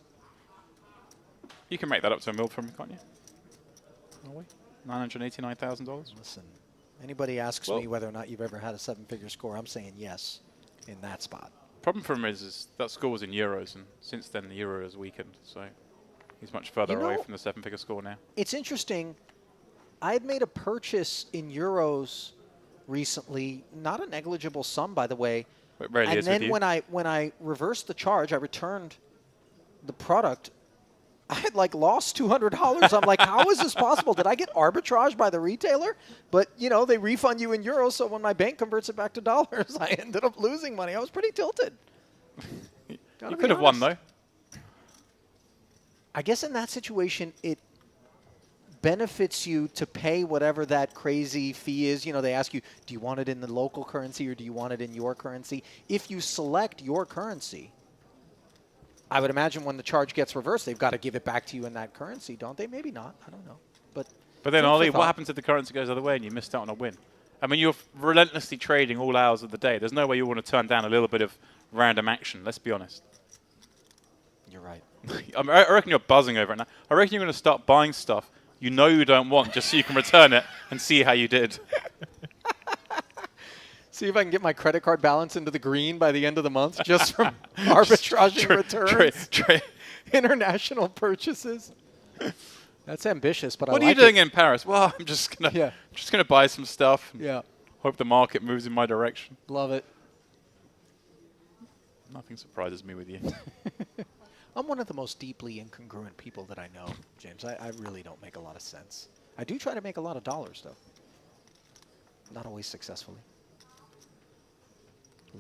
J: You can make that up to a mil from me, can't you? $989,000.
A: Listen, anybody asks me whether or not you've ever had a 7-figure score, I'm saying yes in that spot.
J: Problem for him is that score was in euros, and since then the euro has weakened, so he's much further away from the 7-figure score now.
A: It's interesting. I had made a purchase in euros recently, not a negligible sum, by the way.
J: It rarely
A: and
J: is with
A: then
J: you.
A: when I reversed the charge, I returned the product. I had like lost $200. I'm like, how is this possible? Did I get arbitraged by the retailer? But, you know, they refund you in euros, so when my bank converts it back to dollars, I ended up losing money. I was pretty tilted.
J: You could have won, though.
A: I guess in that situation, it benefits you to pay whatever that crazy fee is. You know, they ask you, do you want it in the local currency or do you want it in your currency? If you select your currency, I would imagine when the charge gets reversed, they've got to give it back to you in that currency, don't they? Maybe not. I don't know. But
J: then, Ollie, what happens if the currency goes the other way and you missed out on a win? I mean, you're relentlessly trading all hours of the day. There's no way you want to turn down a little bit of random action, let's be honest.
A: You're right.
J: I reckon you're buzzing over it now. I reckon you're going to start buying stuff you know you don't want just so you can return it and see how you did.
A: See if I can get my credit card balance into the green by the end of the month just from arbitraging returns. International purchases. That's ambitious, but
J: what
A: I
J: are
A: like
J: you doing in Paris? Well, I'm just gonna buy some stuff.
A: Yeah.
J: Hope the market moves in my direction.
A: Love it.
J: Nothing surprises me with you.
A: I'm one of the most deeply incongruent people that I know, James. I really don't make a lot of sense. I do try to make a lot of dollars, though. Not always successfully.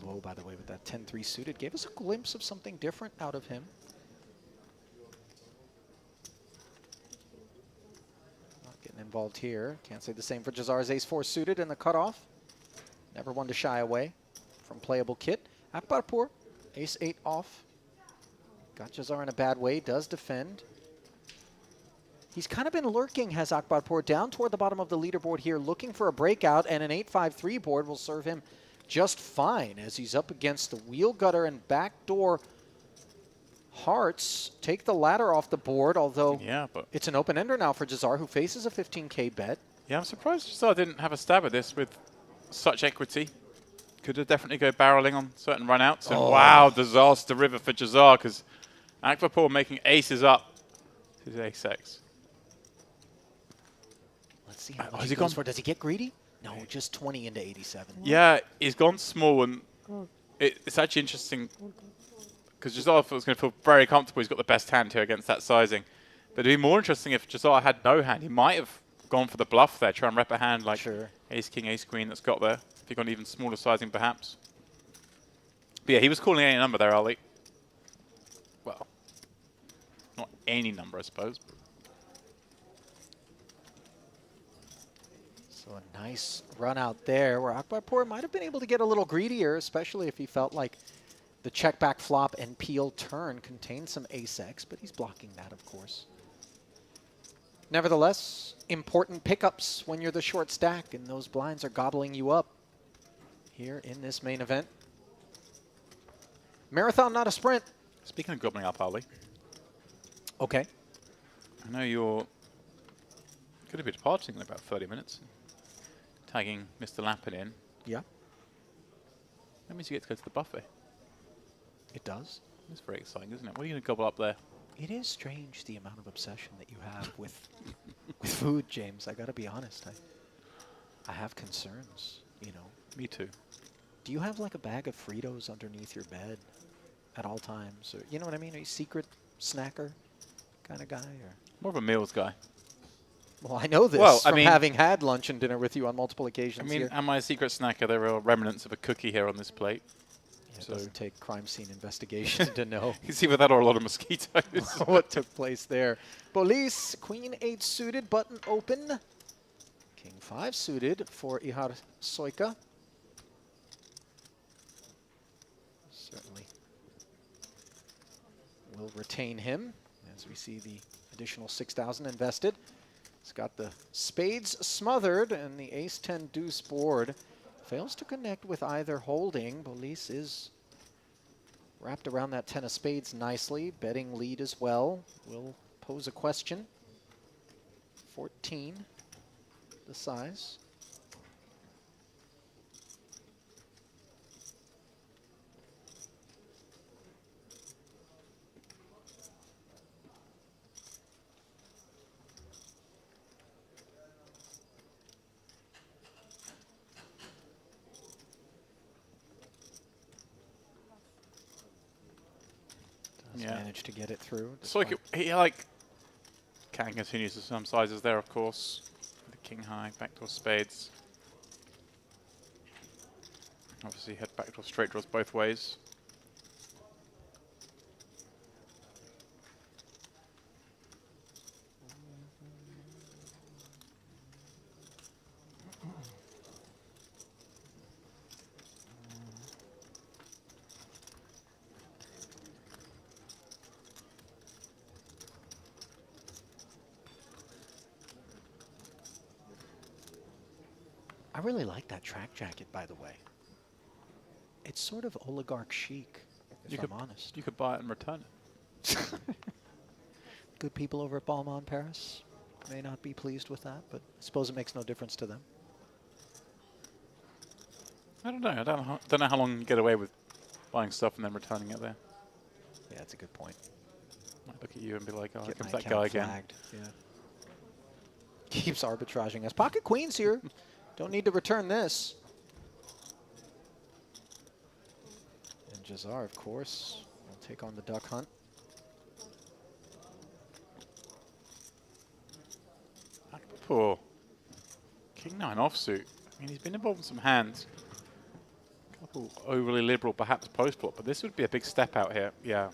A: Low, by the way, with that 10-3 suited, gave us a glimpse of something different out of him. Not getting involved here. Can't say the same for Jazar's ace-4 suited in the cutoff. Never one to shy away from playable kit. Akbarpur, ace-8 off. Got Jazar in a bad way, does defend. He's kind of been lurking, has Akbarpur, down toward the bottom of the leaderboard here, looking for a breakout, and an 8-5-3 board will serve him just fine as he's up against the wheel gutter and backdoor hearts. Take the ladder off the board, although
J: but
A: it's an open ender now for Jazar, who faces a 15K bet.
J: Yeah, I'm surprised Jazar didn't have a stab at this with such equity. Could have definitely go barreling on certain runouts. And wow, disaster river for Jazar, because Akbarpur making aces up to his ace-X.
A: Let's see how much he goes for. Does he get greedy? No, just 20 into 87.
J: Yeah, he's gone small, and it's actually interesting because Jazar was going to feel very comfortable. He's got the best hand here against that sizing. But it'd be more interesting if Jazar had no hand. He might have gone for the bluff there, try and rep a hand like ace-king, ace-queen that's got there. If he got an even smaller sizing, perhaps. But yeah, he was calling any number there, Ali. Well, not any number, I suppose. But
A: so a nice run out there where Akbarpur might have been able to get a little greedier, especially if he felt like the check back flop and peel turn contained some ace-X, but he's blocking that, of course. Nevertheless, important pickups when you're the short stack, and those blinds are gobbling you up here in this main event. Marathon, not a sprint.
J: Speaking of gobbling up, Ali.
A: Okay.
J: I know you're going to be departing in about 30 minutes. Tagging Mr. Lappin in.
A: Yeah.
J: That means you get to go to the buffet.
A: It does.
J: It's very exciting, isn't it? What are you going to gobble up there?
A: It is strange the amount of obsession that you have with food, James. I got to be honest. I have concerns, you know.
J: Me too.
A: Do you have like a bag of Fritos underneath your bed at all times? Or, you know what I mean? Are you a secret snacker kind of guy? Or?
J: More of a meals guy.
A: Well, I know this from having had lunch and dinner with you on multiple occasions.
J: I mean,
A: here.
J: am I a secret snacker? There are remnants of a cookie here on this plate.
A: Yeah, it doesn't take crime scene investigation to know.
J: You see with that or a lot of mosquitoes.
A: What took place there. Police, Queen 8 suited, button open. King 5 suited for Ihar Soika. Certainly will retain him as we see the additional 6,000 invested. He's got the spades smothered and the ace-10 deuce board. Fails to connect with either holding. Police is wrapped around that 10 of spades nicely. Betting lead as well. Will pose a question. 14, the size. Managed to get it through.
J: So he like can continue to some sizes there, of course. The king high, backdoor spades. Obviously, head backdoor straight draws both ways.
A: I really like that track jacket, by the way. It's sort of oligarch chic, if I'm honest.
J: You could buy it and return it.
A: Good people over at Balmain Paris may not be pleased with that, but I suppose it makes no difference to them.
J: I don't know. I don't know how long you get away with buying stuff and then returning it there.
A: Yeah, that's a good point.
J: Might look at you and be like, oh, here
A: Get
J: comes
A: my
J: that guy
A: account
J: again.
A: flagged. Yeah. Keeps arbitraging us. Pocket queens here. Don't need to return this. And Jazar, of course, will take on the duck hunt.
J: Poor King 9 offsuit. I mean, he's been involved in some hands. A couple overly liberal, perhaps post-flop, but this would be a big step out here. Yeah,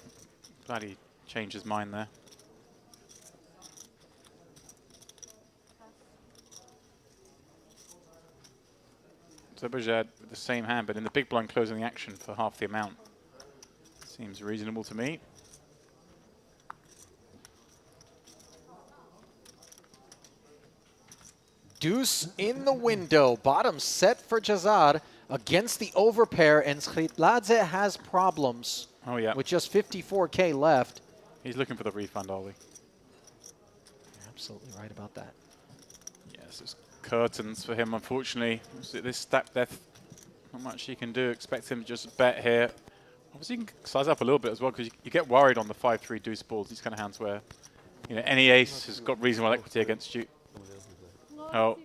J: glad he changed his mind there. Zebajad with the same hand, but in the big blind closing the action for half the amount. Seems reasonable to me.
A: Deuce in the window. Bottom set for Jazar against the overpair, and Skritladze has problems.
J: Oh, yeah.
A: With just 54K left.
J: He's looking for the refund, Ollie.
A: You're absolutely right about that.
J: Yes, it's curtains for him, unfortunately. This stack death, not much he can do. Expect him to just bet here. Obviously, you can size up a little bit as well, because you get worried on the 5-3 deuce balls, these kind of hands where, you know, any ace has got reasonable equity against you. Oh,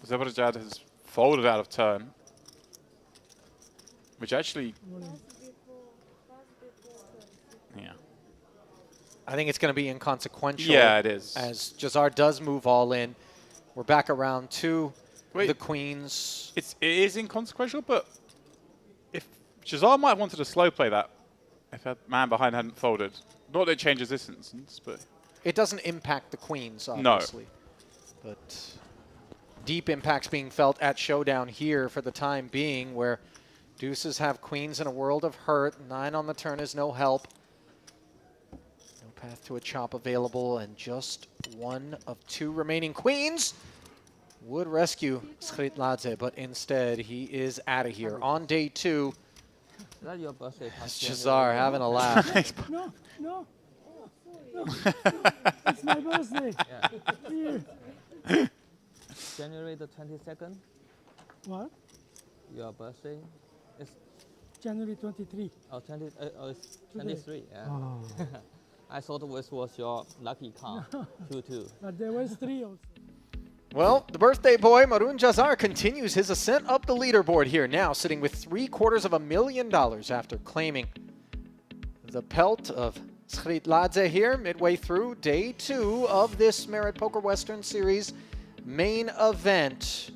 J: Zebajad has folded out of turn, which actually, yeah.
A: I think it's going to be inconsequential.
J: Yeah, it is.
A: As Jazar does move all in. We're back around to the queens.
J: It is inconsequential, but if Jazar might have wanted to slow play that if that man behind hadn't folded. Not that it changes this instance, but
A: it doesn't impact the queens, obviously.
J: No.
A: But deep impacts being felt at showdown here for the time being, where deuces have queens in a world of hurt. 9 on the turn is no help. No Path to a chop available, and just one of two remaining queens would rescue Skritladze, but instead he is out of here. On day 2,
O: Is that your birthday party?
A: Jazar having a laugh.
L: No, no, no. It's my birthday.
O: Yeah.
L: Here.
O: January the 22nd,
L: What?
O: your birthday? It's
L: January 23.
O: oh, it's
L: Today.
O: 23. Yeah.
L: Oh.
O: I thought it was your lucky car. 2-2.
L: But there was 3 also.
A: Well, the birthday boy, Marun Jazar, continues his ascent up the leaderboard here, now sitting with $750,000 after claiming the pelt of Skritladze here midway through day 2 of this Merit Poker Western Series main event.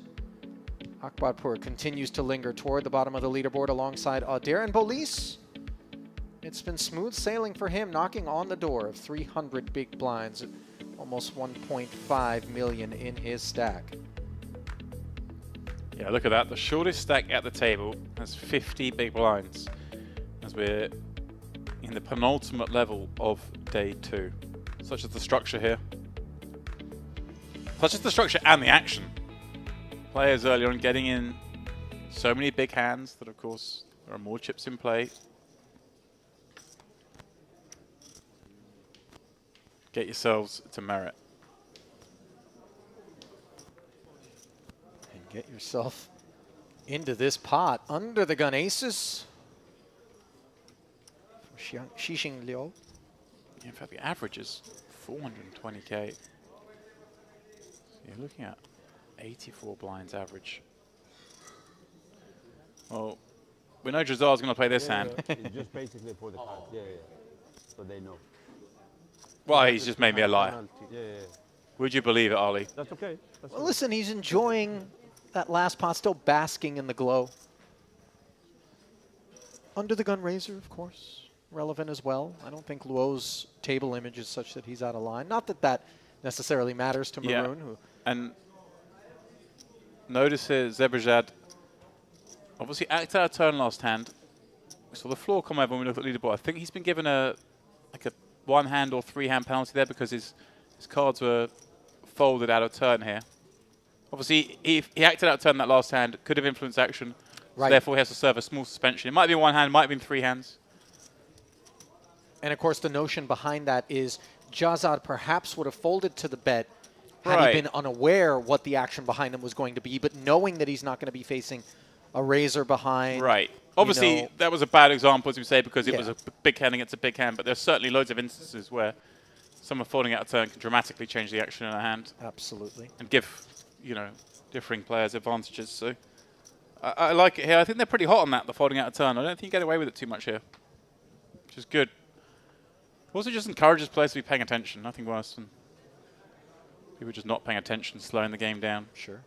A: Akbarpur continues to linger toward the bottom of the leaderboard alongside Adair and Bolis. It's been smooth sailing for him, knocking on the door of 300 big blinds, almost 1.5 million in his stack.
J: Yeah, look at that. The shortest stack at the table has 50 big blinds as we're in the penultimate level of day 2. Such as the structure here. Such as the structure and the action. Players early on getting in so many big hands that, of course, there are more chips in play. Get yourselves to Merit.
A: And get yourself into this pot. Under the gun aces for Xixing Liu.
J: In fact, the average is 420k. So you're looking at 84 blinds average. Well, we know Jazar's going to play this hand.
H: It's just basically for the card. Yeah, yeah. So they know.
J: Well, he's just made me a liar.
H: Yeah, yeah, yeah.
J: Would you believe it, Ali?
H: That's okay. That's
A: Well, listen, he's enjoying that last pot, still basking in the glow. Under the gun razor, of course, relevant as well. I don't think Luo's table image is such that he's out of line. Not that that necessarily matters to Maroon.
J: Yeah.
A: Who
J: And notice here, Zebrajad obviously acted out a turn last hand. We saw the floor come over when we look at the leaderboard. I think he's been given a one hand or 3 hand penalty there because his cards were folded out of turn here. Obviously, he acted out of turn that last hand, could have influenced action, so therefore he has to serve a small suspension. It might be 1 hand, might have been 3 hands.
A: And of course, the notion behind that is Jazar perhaps would have folded to the bet had he been unaware what the action behind him was going to be, but knowing that he's not going to be facing a razor behind.
J: Right. Obviously, that was a bad example, as we say, because it was a big hand against a big hand, but there's certainly loads of instances where someone folding out a turn can dramatically change the action in a hand.
A: Absolutely.
J: And give, differing players advantages. So I like it here. I think they're pretty hot on that, the folding out a turn. I don't think you get away with it too much here, which is good. Also just encourages players to be paying attention. Nothing worse than people just not paying attention, slowing the game down.
A: Sure.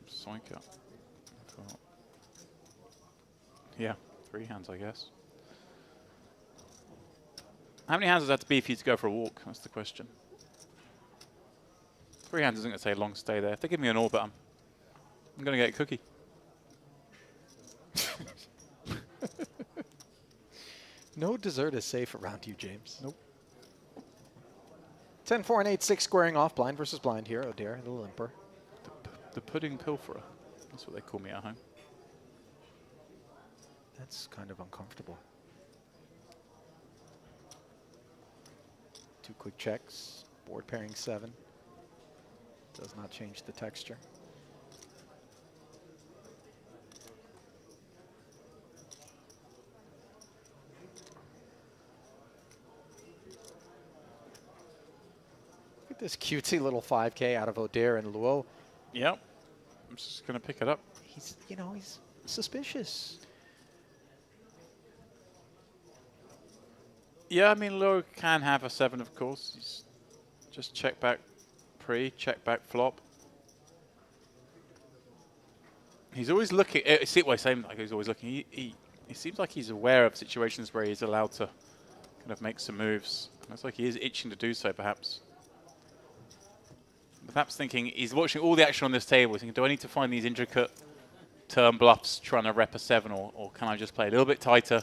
J: Soinka. Yeah, 3 hands, I guess. How many hands does that have to be for you to go for a walk? That's the question. 3 hands isn't going to say long stay there. If they give me an orbit, I'm going to get a cookie.
A: No dessert is safe around you, James. Nope. 10-4 and 8-6 squaring off. Blind versus blind here. Adair, the limper.
J: The pudding pilferer. That's what they call me at home.
A: That's kind of uncomfortable. 2 quick checks. Board pairing 7. Does not change the texture. Look at this cutesy little 5K out of Adair and Luo.
J: Yep. I'm just going to pick it up.
A: He's, he's suspicious.
J: Yeah, I mean, Luo can have a 7, of course. He's just check back pre, check back flop. He's always looking. See what I'm saying? Like he's always looking. He seems like he's aware of situations where he's allowed to kind of make some moves. Looks like he is itching to do so, perhaps. perhaps thinking he's watching all the action on this table. He's thinking, do I need to find these intricate turn bluffs trying to rep a 7, or can I just play a little bit tighter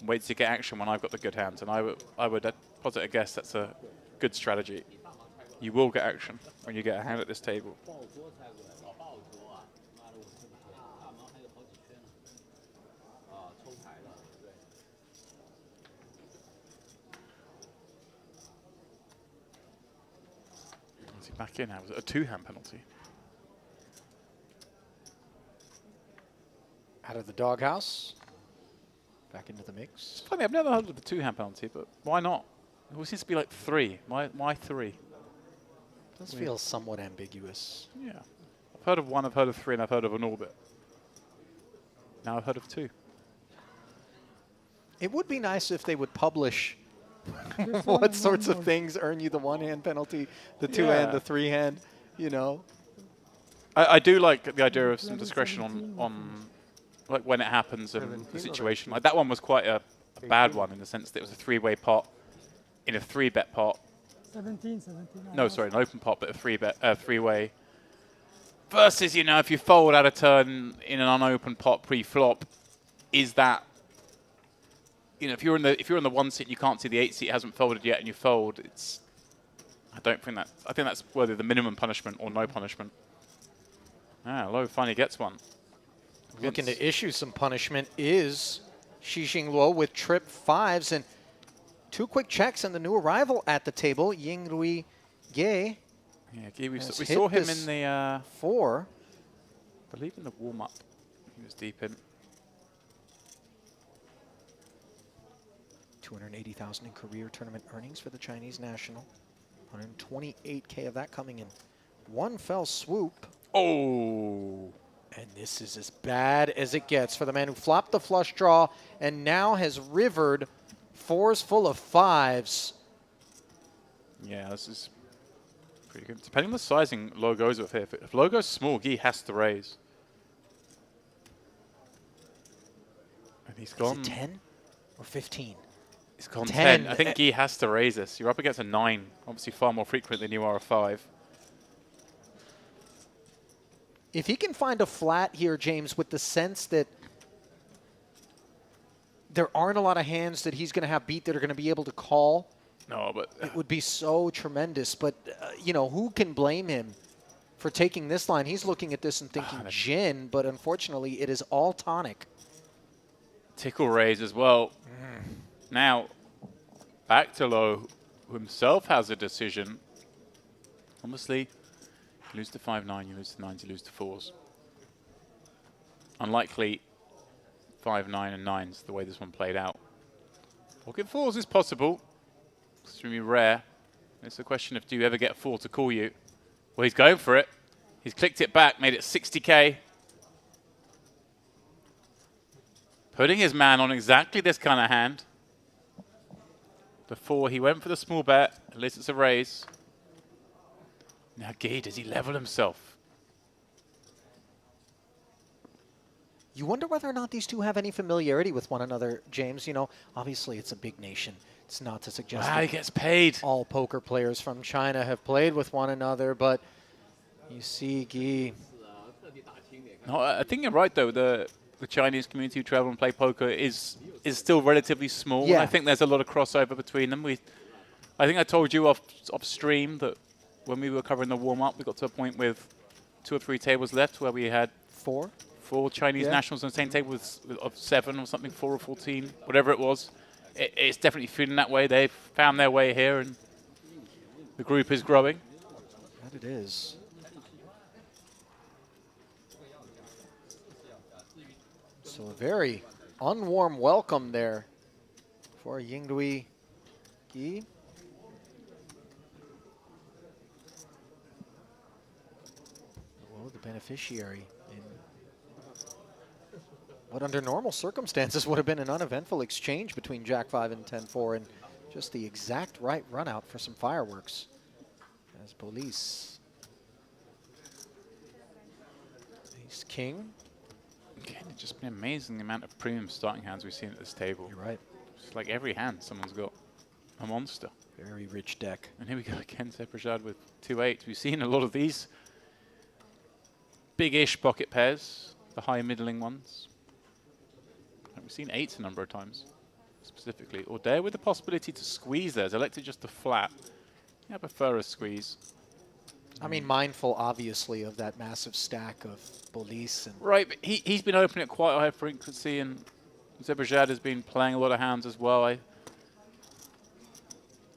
J: and wait to get action when I've got the good hands? And I would posit a guess that's a good strategy. You will get action when you get a hand at this table. Is he back in now? Was it a 2-hand penalty?
A: Out of the doghouse. Back into the mix.
J: It's funny, I've never heard of the 2-hand penalty, but why not? It always seems to be like 3. Why 3?
A: Does feel somewhat ambiguous.
J: Yeah. I've heard of 1, I've heard of 3, and I've heard of an orbit. Now I've heard of 2.
A: It would be nice if they would publish what sorts of things earn you the 1-hand penalty, the 2-hand, the 3-hand, you know.
J: I do like the idea of some discretion on like when it happens and the situation. Like that one was quite a bad one in the sense that it was a 3-way pot in a 3-bet pot.
L: 17.
J: No, sorry, an open pot, but a 3-way. Versus, you know, if you fold out a turn in an unopened pot pre-flop, is that, you know, if you're in the 1 seat and you can't see the 8 seat hasn't folded yet and you fold, it's, I think that's worthy of the minimum punishment or no punishment. Ah, Low finally gets one.
A: Looking to issue some punishment is Xi Jingluo with trip 5s and 2 quick checks and the new arrival at the table, Yingrui Ge.
J: Yeah, Ge, we saw him in the
A: 4.
J: I believe in the warm-up. He was deep in.
A: 280,000 in career tournament earnings for the Chinese national. 128K of that coming in one fell swoop.
J: Oh!
A: And this is as bad as it gets for the man who flopped the flush draw and now has rivered 4s full of 5s.
J: Yeah, this is pretty good. Depending on the sizing Low goes with here. If Low goes small, Ge has to raise. And he's gone.
A: Is it 10 or 15?
J: He's gone 10. I think Ge has to raise this. You're up against a 9, obviously far more frequent than you are a 5.
A: If he can find a flat here, James, with the sense that there aren't a lot of hands that he's going to have beat that are going to be able to call,
J: no, but
A: it would be so tremendous. But, you know, who can blame him for taking this line? He's looking at this and thinking gin, but unfortunately it is all tonic.
J: Tickle raise as well. Now, back to Low, who himself has a decision. Obviously, you lose to 5-9, you lose to 9s, you lose to 4s. Unlikely 5, 9, and 9s the way this one played out. Pocket 4s is possible. Extremely rare. It's a question of do you ever get a 4 to call you? Well, he's going for it. He's clicked it back, made it 60K. Putting his man on exactly this kind of hand. Before he went for the small bet, at least it's a raise. Now, Ge, does he level himself?
A: You wonder whether or not these two have any familiarity with one another, James. You know, obviously it's a big nation. It's not to suggest
J: he gets paid.
A: All poker players from China have played with one another, but you see Ge.
J: No, I think you're right, though. The Chinese community who travel and play poker is still relatively small.
A: Yeah.
J: And I think there's a lot of crossover between them. I think I told you off stream that when we were covering the warm-up, we got to a point with 2 or 3 tables left where we had
A: 4
J: Chinese nationals on the same table of 7 or something, 4 or 14, whatever it was. It's definitely feeling that way. They've found their way here, and the group is growing.
A: That it is. So a very unwarm welcome there for Yingrui Ge. Well, the beneficiary in what under normal circumstances would have been an uneventful exchange between Jack 5 and 10-4, and just the exact right run out for some fireworks as police. Ace King.
J: Again, it's just been amazing the amount of premium starting hands we've seen at this table.
A: You're right.
J: It's like every hand someone's got. a monster.
A: Very rich deck.
J: And here we go again, Cyprus with 2-8. We've seen a lot of these big-ish pocket pairs, the high middling ones. And we've seen 8s a number of times, specifically. Or there with the possibility to squeeze there. It's elected just to flat. Yeah, I prefer a squeeze.
A: I mean, mindful, obviously, of that massive stack of Bolis. And
J: right, but he's been opening at quite a high frequency, and Cyprus has been playing a lot of hands as well. I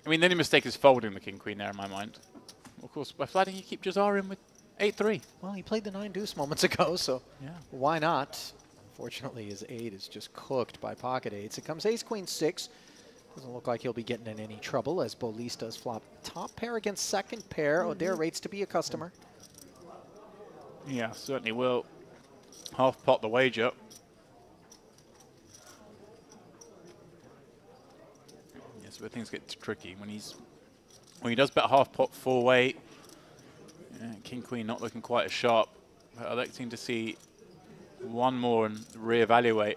J: mean, the only mistake is folding the king-queen there in my mind. Of course, by flatting, you keep Jazar in with 8-3.
A: Well, he played the 9-deuce moments ago, so
J: yeah,
A: why not? Fortunately, his 8 is just cooked by pocket 8s. It comes ace-queen 6. Doesn't look like he'll be getting in any trouble as Bolis does flop top pair against second pair. O'Dare rates to be a customer.
J: Yeah, certainly will. Half pot the wager. Yes, but things get tricky when he does bet half pot 4-way. King Queen not looking quite as sharp. But electing to see one more and reevaluate.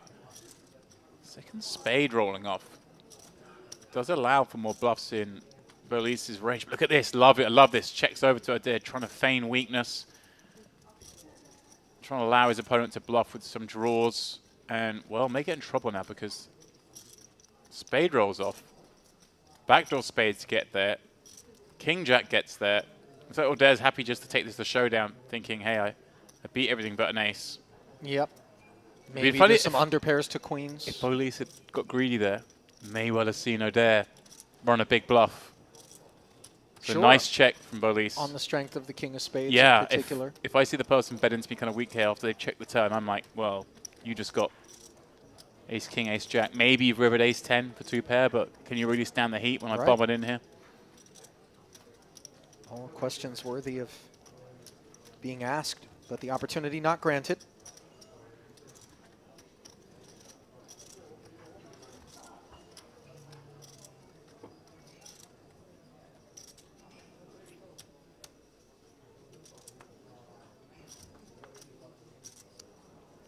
J: Second spade rolling off. Does allow for more bluffs in Bolis's range. Look at this, love it, I love this. Checks over to O'Dare, trying to feign weakness. Trying to allow his opponent to bluff with some draws. And, well, may get in trouble now because spade rolls off. Backdoor spades get there. King Jack gets there. So O'Dare's happy just to take this to showdown, thinking, hey, I beat everything but an ace.
A: Yep. Maybe there's some underpairs to queens.
J: If Bolis had got greedy there, may well have seen O'Dare run a big bluff. So
A: Sure.
J: nice check from Bolis.
A: On the strength of the king of spades
J: yeah,
A: in particular.
J: if I see the person bet into me kind of weak here after they've checked the turn, I'm like, well, you just got ace king, ace jack. Maybe you've rivered ace 10 for 2 pair, but can you really stand the heat when I bomb it in here?
A: All questions worthy of being asked, but the opportunity not granted.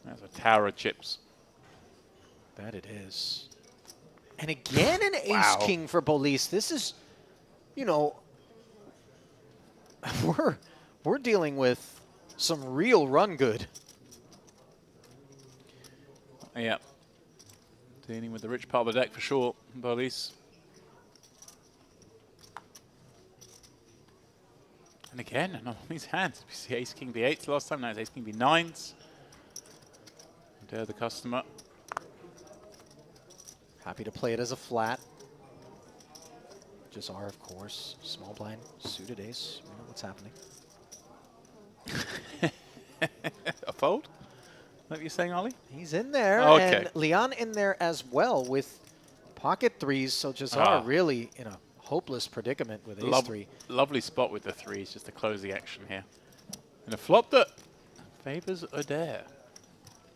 J: That's a tower of chips.
A: That it is. And again, an ace-king for Bolis. This is, you know, we're dealing with some real run good.
J: Yeah. Dealing with the rich part of the deck for sure, Bolis. And again, on these hands, we see ace king b8s last time, now it's ace king b9s. Dare the customer.
A: Happy to play it as a flat. Jazar, of course. Small blind, suited ace. We know what's happening.
J: A fold? Is that what you're saying, Ollie?
A: He's in there.
J: Okay.
A: And Leon in there as well with pocket 3s. So Jazar really in a hopeless predicament with ace 3.
J: Lovely spot with the 3s just to close the action here. And a flop that favors O'Dare.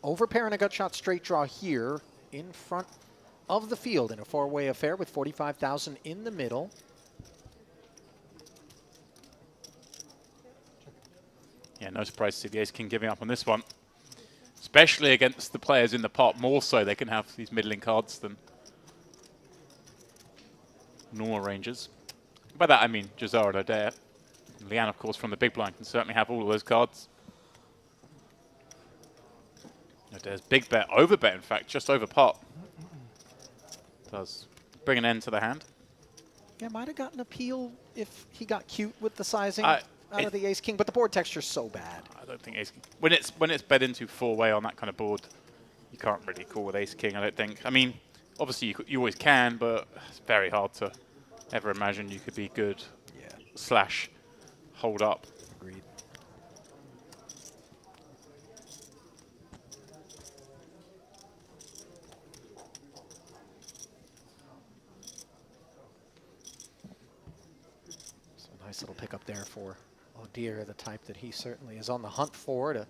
A: Overpair and a gut shot straight draw here in front of the field in a 4-way affair with 45,000 in the middle.
J: Yeah, no surprise to see the ace-king giving up on this one. Especially against the players in the pot. More so, they can have these middling cards than normal ranges. By that, I mean Jazar and O'Dare. Leanne, of course, from the big blind can certainly have all of those cards. O'Dare's big bet, over bet, in fact, just over pot. Does bring an end to the hand.
A: Yeah, might have gotten appeal if he got cute with the sizing out of the ace-king, but the board texture's so bad.
J: I don't think ace-king. When it's bet into 4-way on that kind of board, you can't really call with ace-king, I don't think. I mean, obviously you always can, but it's very hard to ever imagine you could be good / hold up.
A: Agreed. Nice little pickup there for O'Dare, the type that he certainly is on the hunt for, to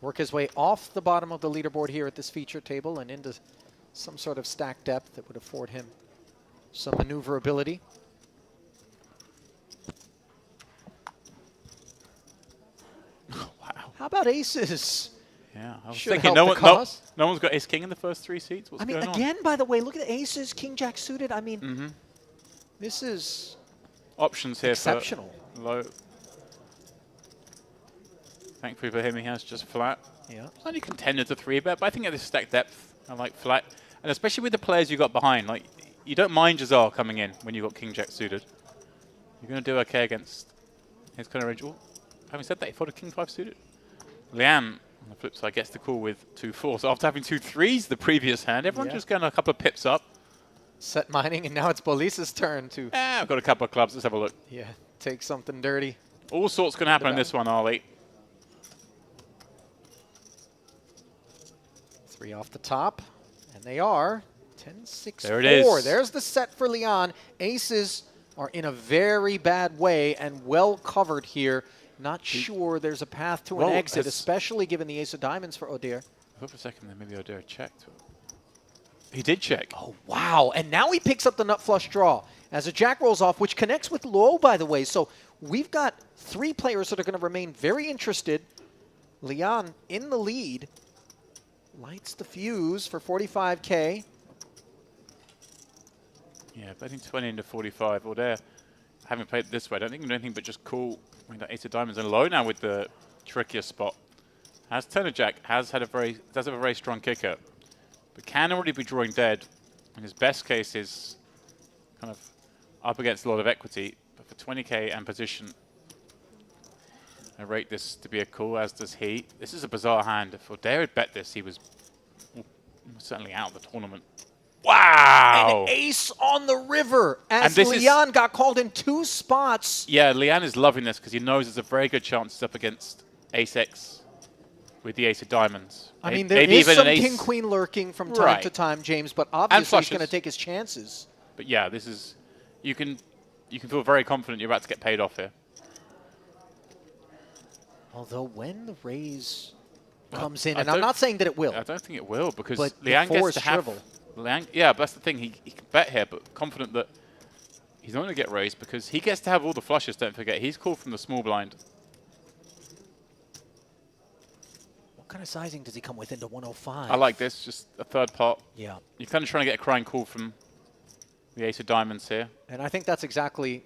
A: work his way off the bottom of the leaderboard here at this feature table and into some sort of stack depth that would afford him some maneuverability.
J: Wow.
A: How about aces?
J: Yeah, I was
A: Should
J: thinking
A: help
J: no one's got ace-king in the first 3 seats. What's
A: I mean,
J: going on?
A: again, by the way, look at the aces, king jack suited. I mean, This is
J: options here
A: exceptional.
J: For low. Thankfully for him, he has just flat.
A: Yeah.
J: It's only contender to 3-bet, but I think at this stack depth, I like flat. And especially with the players you got behind, like you don't mind Jazar coming in when you've got King Jack suited. You're going to do okay against his kind of range. Having said that, he folded King 5 suited. Lian, on the flip side, gets the call with 2-4. So after having 2 3s the previous hand, everyone's just going a couple of pips up.
A: Set mining, and now it's Bolis's turn to...
J: I've got a couple of clubs. Let's have a look.
A: Yeah, take something dirty.
J: All sorts can happen in this one, Ollie.
A: 3 off the top, and they are 10-6-4.
J: There it is.
A: There's the set for Lian. Aces are in a very bad way and well covered here. Not sure there's a path to an exit, especially given the ace of diamonds for Odir.
J: I thought for a second that maybe Odir checked. He did check.
A: Oh, wow. And now he picks up the nut flush draw as a jack rolls off, which connects with low, by the way. So we've got 3 players that are going to remain very interested. Lian in the lead. Lights the fuse for 45K.
J: Yeah, betting 20 into 45. Odir, having played it this way, I don't think we do anything but just call. I mean, that ace of diamonds and low now with the trickier spot. Has Turner Jack, does have a very strong kicker, but can already be drawing dead. And his best case is kind of up against a lot of equity, but for 20K and position, I rate this to be a call, as does he. This is a bizarre hand. If Odir had bet this, he was certainly out of the tournament. Wow!
A: An ace on the river as
J: and
A: Lian got called in 2 spots.
J: Yeah, Lian is loving this because he knows there's a very good chance it's up against ace-X with the ace of diamonents.
A: I mean, there is some king-queen lurking from time to time, James, but obviously he's going to take his chances.
J: But yeah, this is, you can feel very confident you're about to get paid off here.
A: Although when the raise comes in, and I'm not saying that it will.
J: I don't think it will, because
A: but
J: Lian gets to have...
A: shrivel.
J: Yeah, but that's the thing. He can bet here, but confident that he's not going to get raised because he gets to have all the flushes, don't forget. He's called from the small blind.
A: What kind of sizing does he come with into 105?
J: I like this, just a third pot.
A: Yeah.
J: You're kind of trying to get a crying call from the ace of diamonds here.
A: And I think that's exactly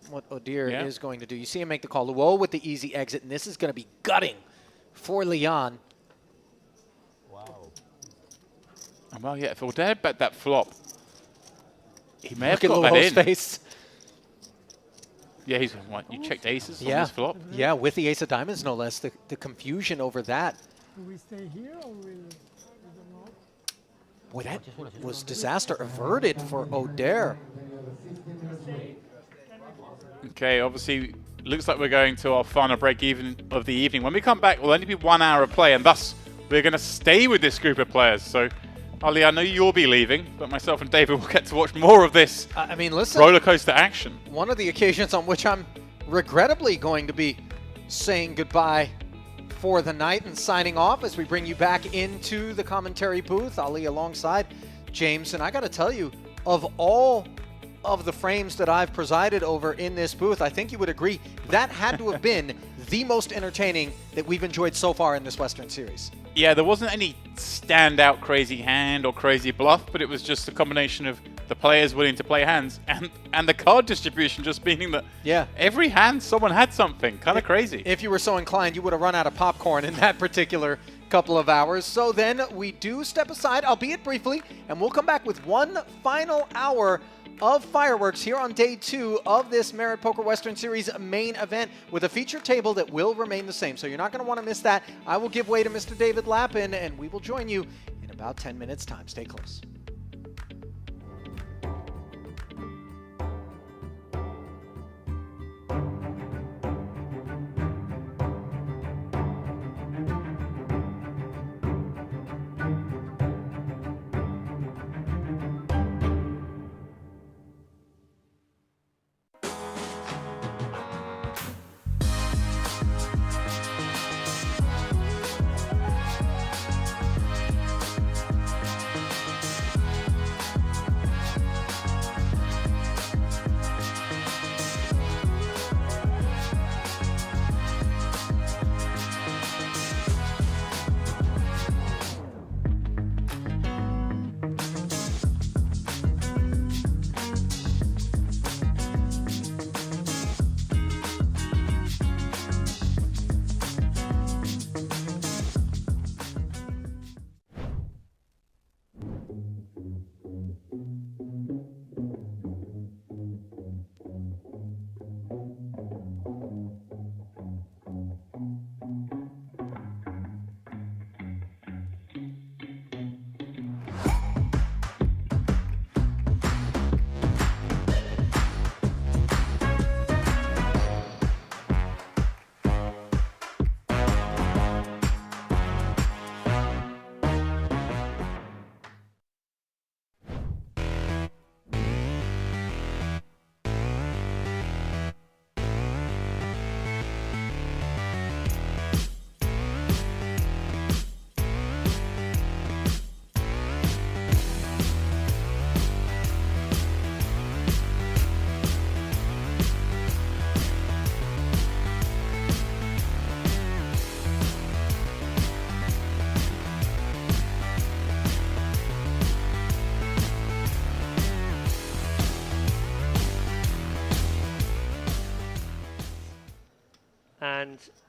A: what Odir is going to do. You see him make the call. Luo with the easy exit, and this is going to be gutting for Lian.
J: Well, yeah, if Odir bet that flop, he may have
A: Look
J: got
A: at
J: that
A: Luo's
J: in.
A: face.
J: Yeah, he's what? You checked aces on this flop?
A: Yeah, with the ace of diamonds, no less. The confusion over that.
L: Do we stay here or we don't know?
A: Boy, that was disaster averted for Odir.
J: Okay, obviously, looks like we're going to our final break even of the evening. When we come back, we'll only be 1 hour of play, and thus we're going to stay with this group of players. So, Ali, I know you'll be leaving, but myself and David will get to watch more of this
A: I mean, listen,
J: roller coaster action.
A: One of the occasions on which I'm regrettably going to be saying goodbye for the night and signing off as we bring you back into the commentary booth. Ali alongside James, and I got to tell you, of all of the frames that I've presided over in this booth, I think you would agree that had to have been the most entertaining that we've enjoyed so far in this Western Series.
J: Yeah, there wasn't any standout crazy hand or crazy bluff, but it was just a combination of the players willing to play hands and the card distribution just meaning that every hand someone had something. Kind of crazy.
A: If you were so inclined, you would have run out of popcorn in that particular couple of hours. So then we do step aside, albeit briefly, and we'll come back with one final hour of fireworks here on day 2 of this Merit Poker Western Series main event with a feature table that will remain the same. So you're not going to want to miss that. I will give way to Mr. David Lappin, and we will join you in about 10 minutes' time. Stay close.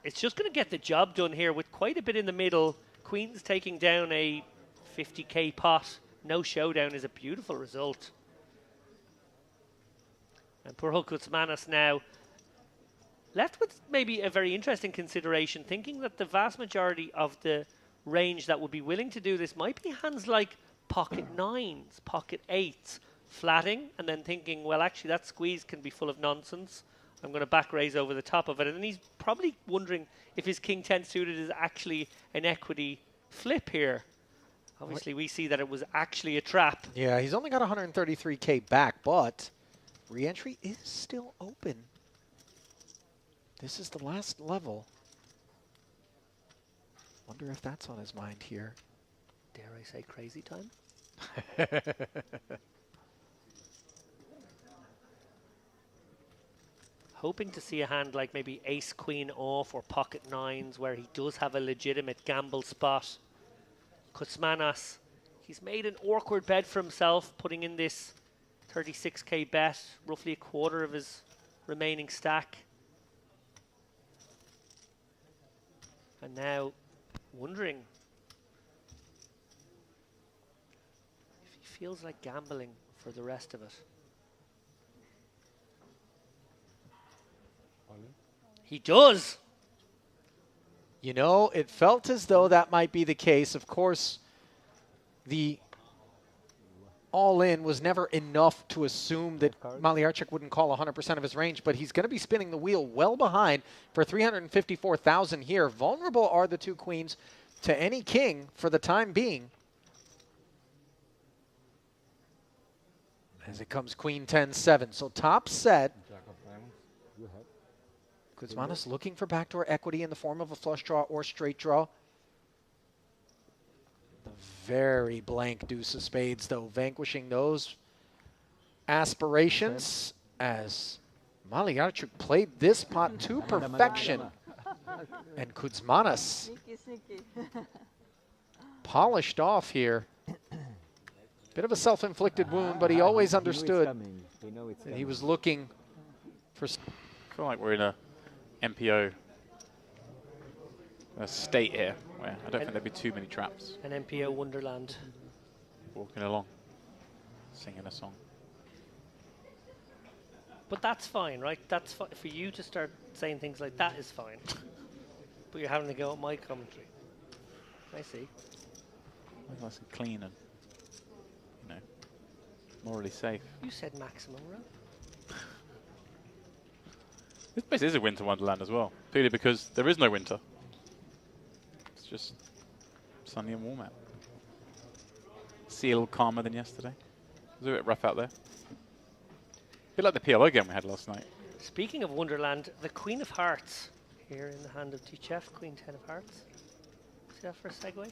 B: it's just going to get the job done here with quite a bit in the middle. Queen's taking down a 50k pot. No showdown is a beautiful result. And poor Manas now left with maybe a very interesting consideration, thinking that the vast majority of the range that would be willing to do this might be hands like pocket 9s, pocket 8s, flatting, and then thinking, well, actually that squeeze can be full of nonsense. I'm going to back raise over the top of it. And then he's probably wondering if his king 10 suited is actually an equity flip here. Obviously, we see that it was actually a trap.
A: Yeah, he's only got 133k back, but re-entry is still open. This is the last level. Wonder if that's on his mind here.
B: Dare I say crazy time? Hoping to see a hand like maybe ace queen off or pocket 9s where he does have a legitimate gamble spot. Kuzmanas, he's made an awkward bet for himself, putting in this 36k bet, roughly a quarter of his remaining stack. And now wondering if he feels like gambling for the rest of it. He does.
A: You know, it felt as though that might be the case. Of course, the all-in was never enough to assume that Malyarchuk wouldn't call 100% of his range, but he's going to be spinning the wheel well behind for 354,000 here. Vulnerable are the two queens to any king for the time being. As it comes queen 10-7. So top set. Kuzmanas looking for backdoor equity in the form of a flush draw or straight draw. The very blank deuce of spades, though, vanquishing those aspirations as Malyarchuk played this pot to perfection. And Kuzmanas polished off here. Bit of a self-inflicted wound, but he always understood that he was looking for...
J: I feel like we're in a MPO state here, where I don't think there'd be too many traps.
B: An MPO wonderland.
J: Walking along, singing a song.
B: But that's fine, right? That's for you to start saying things like that is fine. But you're having to go at my commentary. I see.
J: Nice and clean and, you know, morally safe.
B: You said maximum, right?
J: This place is a winter wonderland as well, purely because there is no winter. It's just sunny and warm out. Sea a little calmer than yesterday. It was a bit rough out there. A bit like the PLO game we had last night.
B: Speaking of Wonderland, the Queen of Hearts here in the hand of Tichef, Queen 10 of Hearts. See that for a segue?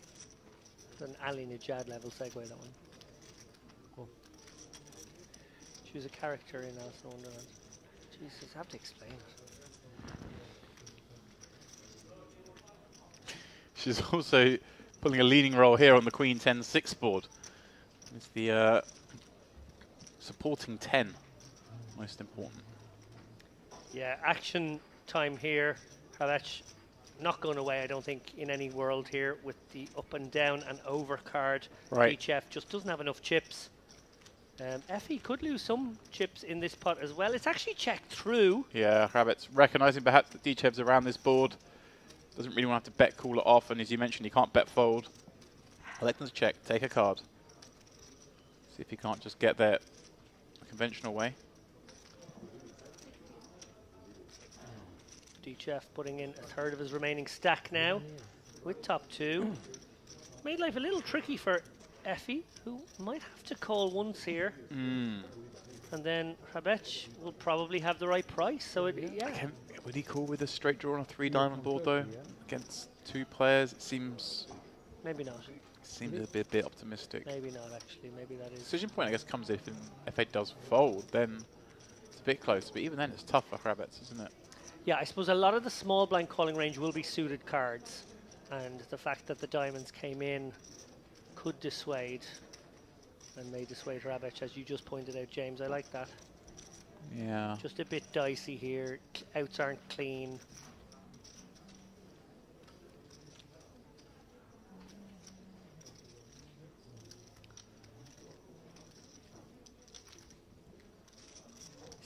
B: It's an Ali Najad level segue, that one. Cool. She was a character in Alice in Wonderland. Jesus, I have to explain it.
J: She's also pulling a leading role here on the Queen 10-6 board. It's the supporting 10, most important.
B: Yeah, action time here. Hrabetz not going away, I don't think, in any world here with the up and down and over card.
J: Right.
B: HF just doesn't have enough chips. Effie could lose some chips in this pot as well. It's actually checked through.
J: Yeah, Hrabetz recognising perhaps that Dichev's around this board. Doesn't really want to bet call it off, and as you mentioned, he can't bet fold. Electing to check, take a card. See if he can't just get there a conventional way.
B: Dichev putting in a third of his remaining stack now with top two. Made life a little tricky for Effie, who might have to call once here. And then Hrabetz will probably have the right price. So, yeah.
J: Would he call with a straight draw on a 3-diamond board, though? Against two players, it seems...
B: Maybe not.
J: Seems a bit optimistic.
B: Maybe not, actually. Maybe that is...
J: Decision point, I guess, comes if F8 does fold, then it's a bit close. But even then, it's tough for Hrabetz, isn't it?
B: Yeah, I suppose a lot of the small blind calling range will be suited cards. And the fact that the diamonds came in could dissuade, and may dissuade Hrabetz, as you just pointed out, James. I like that.
J: Yeah.
B: Just a bit dicey here. Outs aren't clean.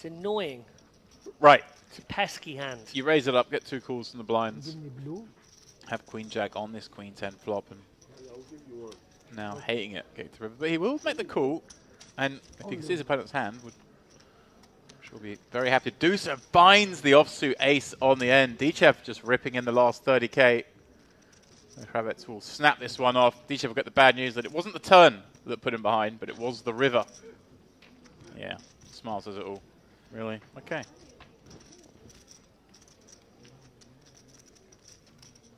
B: It's annoying.
J: Right.
B: It's a pesky hand.
J: You raise it up, get 2 calls from the blinds.
L: Give me blue.
J: Have Queen Jack on this Queen 10 flop, and now hating it, going to river. But he will make the call, and if he can see his opponent's hand, would sure be very happy to do so. Finds the offsuit ace on the end. Dichev just ripping in the last 30k. The Kravets will snap this one off. Dichev will get the bad news that it wasn't the turn that put him behind, but it was the river. Yeah, smile says it all. Really? Okay.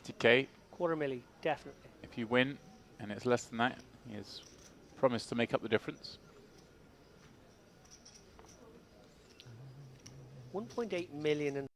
J: TK.
B: Quarter milli, definitely.
J: If you win, and it's less than that, he has promised to make up the difference.
B: 1.8 million in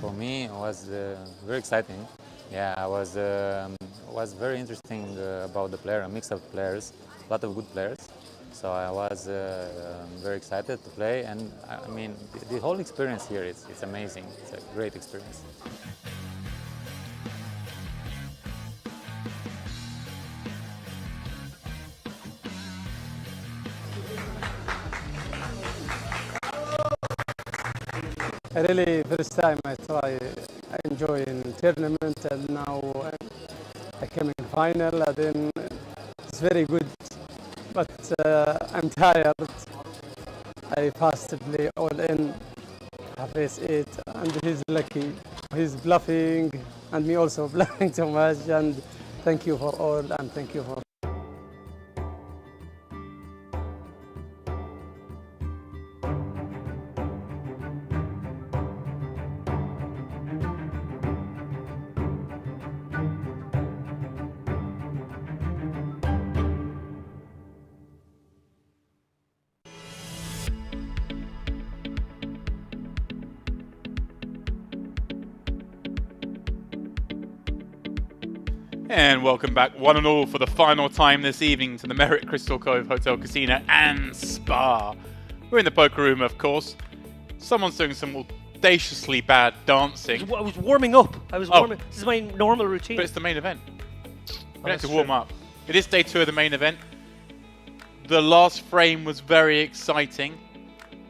P: For me, it was very exciting. Yeah, I was very interesting about the player, a mix of players, a lot of good players. So I was very excited to play, and I mean, the whole experience here it's amazing. It's a great experience.
Q: Really, first time I enjoy in tournament, and now I came in final, and then it's very good. But I'm tired. I passed to play all in, have ace 8, and he's lucky. He's bluffing, and me also bluffing too much, and Thank you for all, and thank you for.
J: And welcome back, one and all, for the final time this evening to the Merit Crystal Cove Hotel, Casino and Spa. We're in the poker room, of course. Someone's doing some audaciously bad dancing.
B: I was warming up. I was warming. This is my normal routine.
J: But it's the main event. We don't have to
B: that's
J: warm
B: true.
J: up. It is day 2 of the main event. The last frame was very exciting.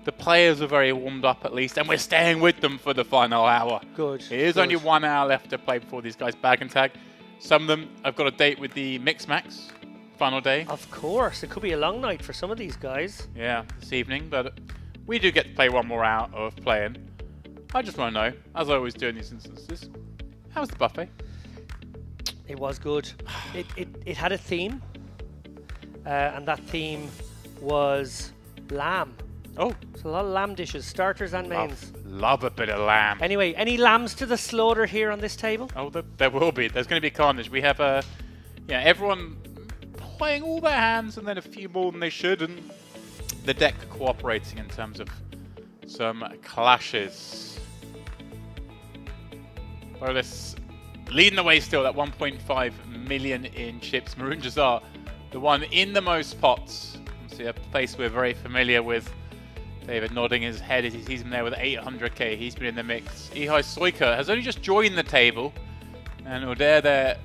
J: The players are very warmed up, at least, and we're staying with them for the final hour.
B: Good.
J: It is only 1 hour left to play before these guys bag and tag. Some of them have got a date with the Mix Max final day.
B: Of course, it could be a long night for some of these guys.
J: Yeah, this evening, but we do get to play 1 more hour of playing. I just want to know, as I always do in these instances, how was the buffet?
B: It was good. It had a theme, and that theme was lamb.
J: Oh.
B: So a lot of lamb dishes, starters and mains.
J: Love a bit of lamb.
B: Anyway, any lambs to the slaughter here on this table?
J: Oh, there will be. There's going to be carnage. We have everyone playing all their hands and then a few more than they should, and the deck cooperating in terms of some clashes. Bolas leading the way still, that 1.5 million in chips. Maroon Jazar, the one in the most pots. See a place we're very familiar with. David nodding his head as he sees him there with 800k. He's been in the mix. Ihai Soika has only just joined the table. And Oder there,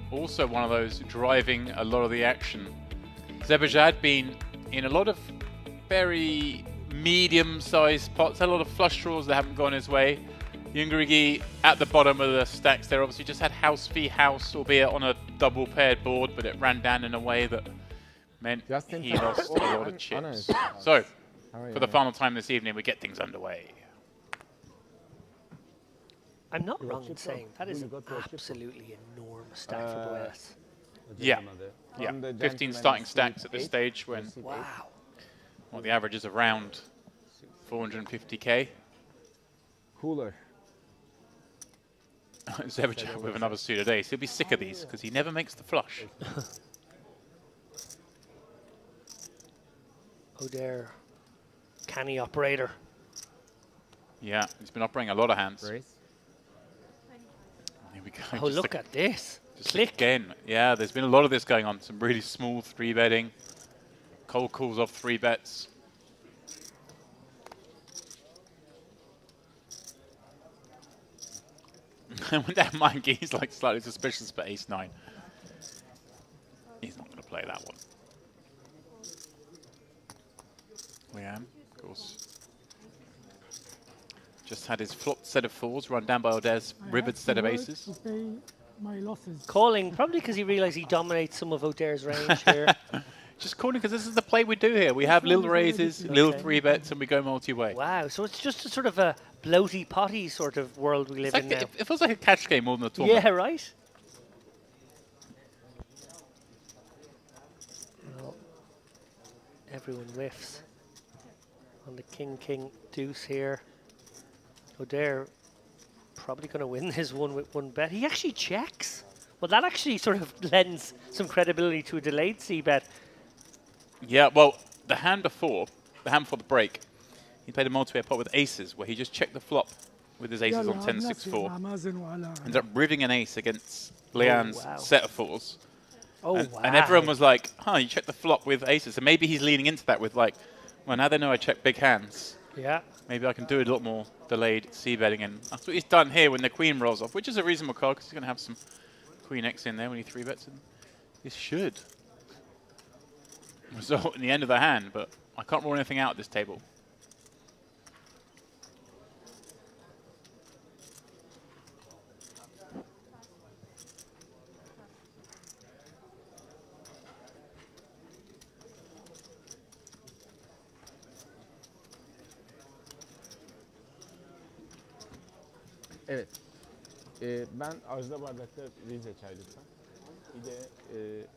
J: also one of those driving a lot of the action. Zebajad been in a lot of very medium-sized pots. Had a lot of flush draws that haven't gone his way. Yungarigi at the bottom of the stacks there. Obviously just had house v house, albeit on a double paired board, but it ran down in a way that meant he lost a lot of chips. So, for the final time this evening, we get things underway.
B: I'm not wrong in saying that is an absolutely enormous stack for Boas.
J: Yeah, 15 starting stacks at this stage when the average is around 450k.
I: Cooler.
J: Zevich with another suited ace. He'll be sick of these because he never makes the flush.
B: Oder, canny operator.
J: Yeah, he's been operating a lot of hands. Here we go.
B: Oh, look at this.
J: Click again. Yeah, there's been a lot of this going on. Some really smooth 3-betting. Cole calls off 3 bets. When that monkey's like slightly suspicious for ace-9. He's not going to play that one. Liam, of course. Just had his flopped set of 4s run down by Oder's rivered set of aces.
L: To pay my losses.
B: Calling, probably because he realised he dominates some of Oder's range here.
J: Just calling because this is the play we do here. We have little raises, little 3-bets, and we go multi-way.
B: Wow, so it's just a sort of a bloaty potty sort of world we live in now.
J: It feels like a catch game more than a tournament.
B: Yeah, right? Well, everyone whiffs on the king deuce here. Oder probably going to win this one with 1 bet. He actually checks. Well, that actually sort of lends some credibility to a delayed c-bet.
J: Yeah, well, the hand before the break, he played a multi-way pot with aces, where he just checked the flop with his aces on 10-6-4. Ended up ribbing an ace against Leanne's set of 4s.
B: Oh,
J: and everyone was like, you checked the flop with aces. And maybe he's leaning into that with like, well, now they know I check big hands.
B: Yeah.
J: Maybe I can do a lot more delayed c-betting. And that's what he's done here when the queen rolls off, which is a reasonable call because he's going to have some queen X in there when he 3-bets. This should result in the end of the hand, but I can't rule anything out at this table.
I: Evet. Ben Ajda bardakta Rize çay lütfen. Bir de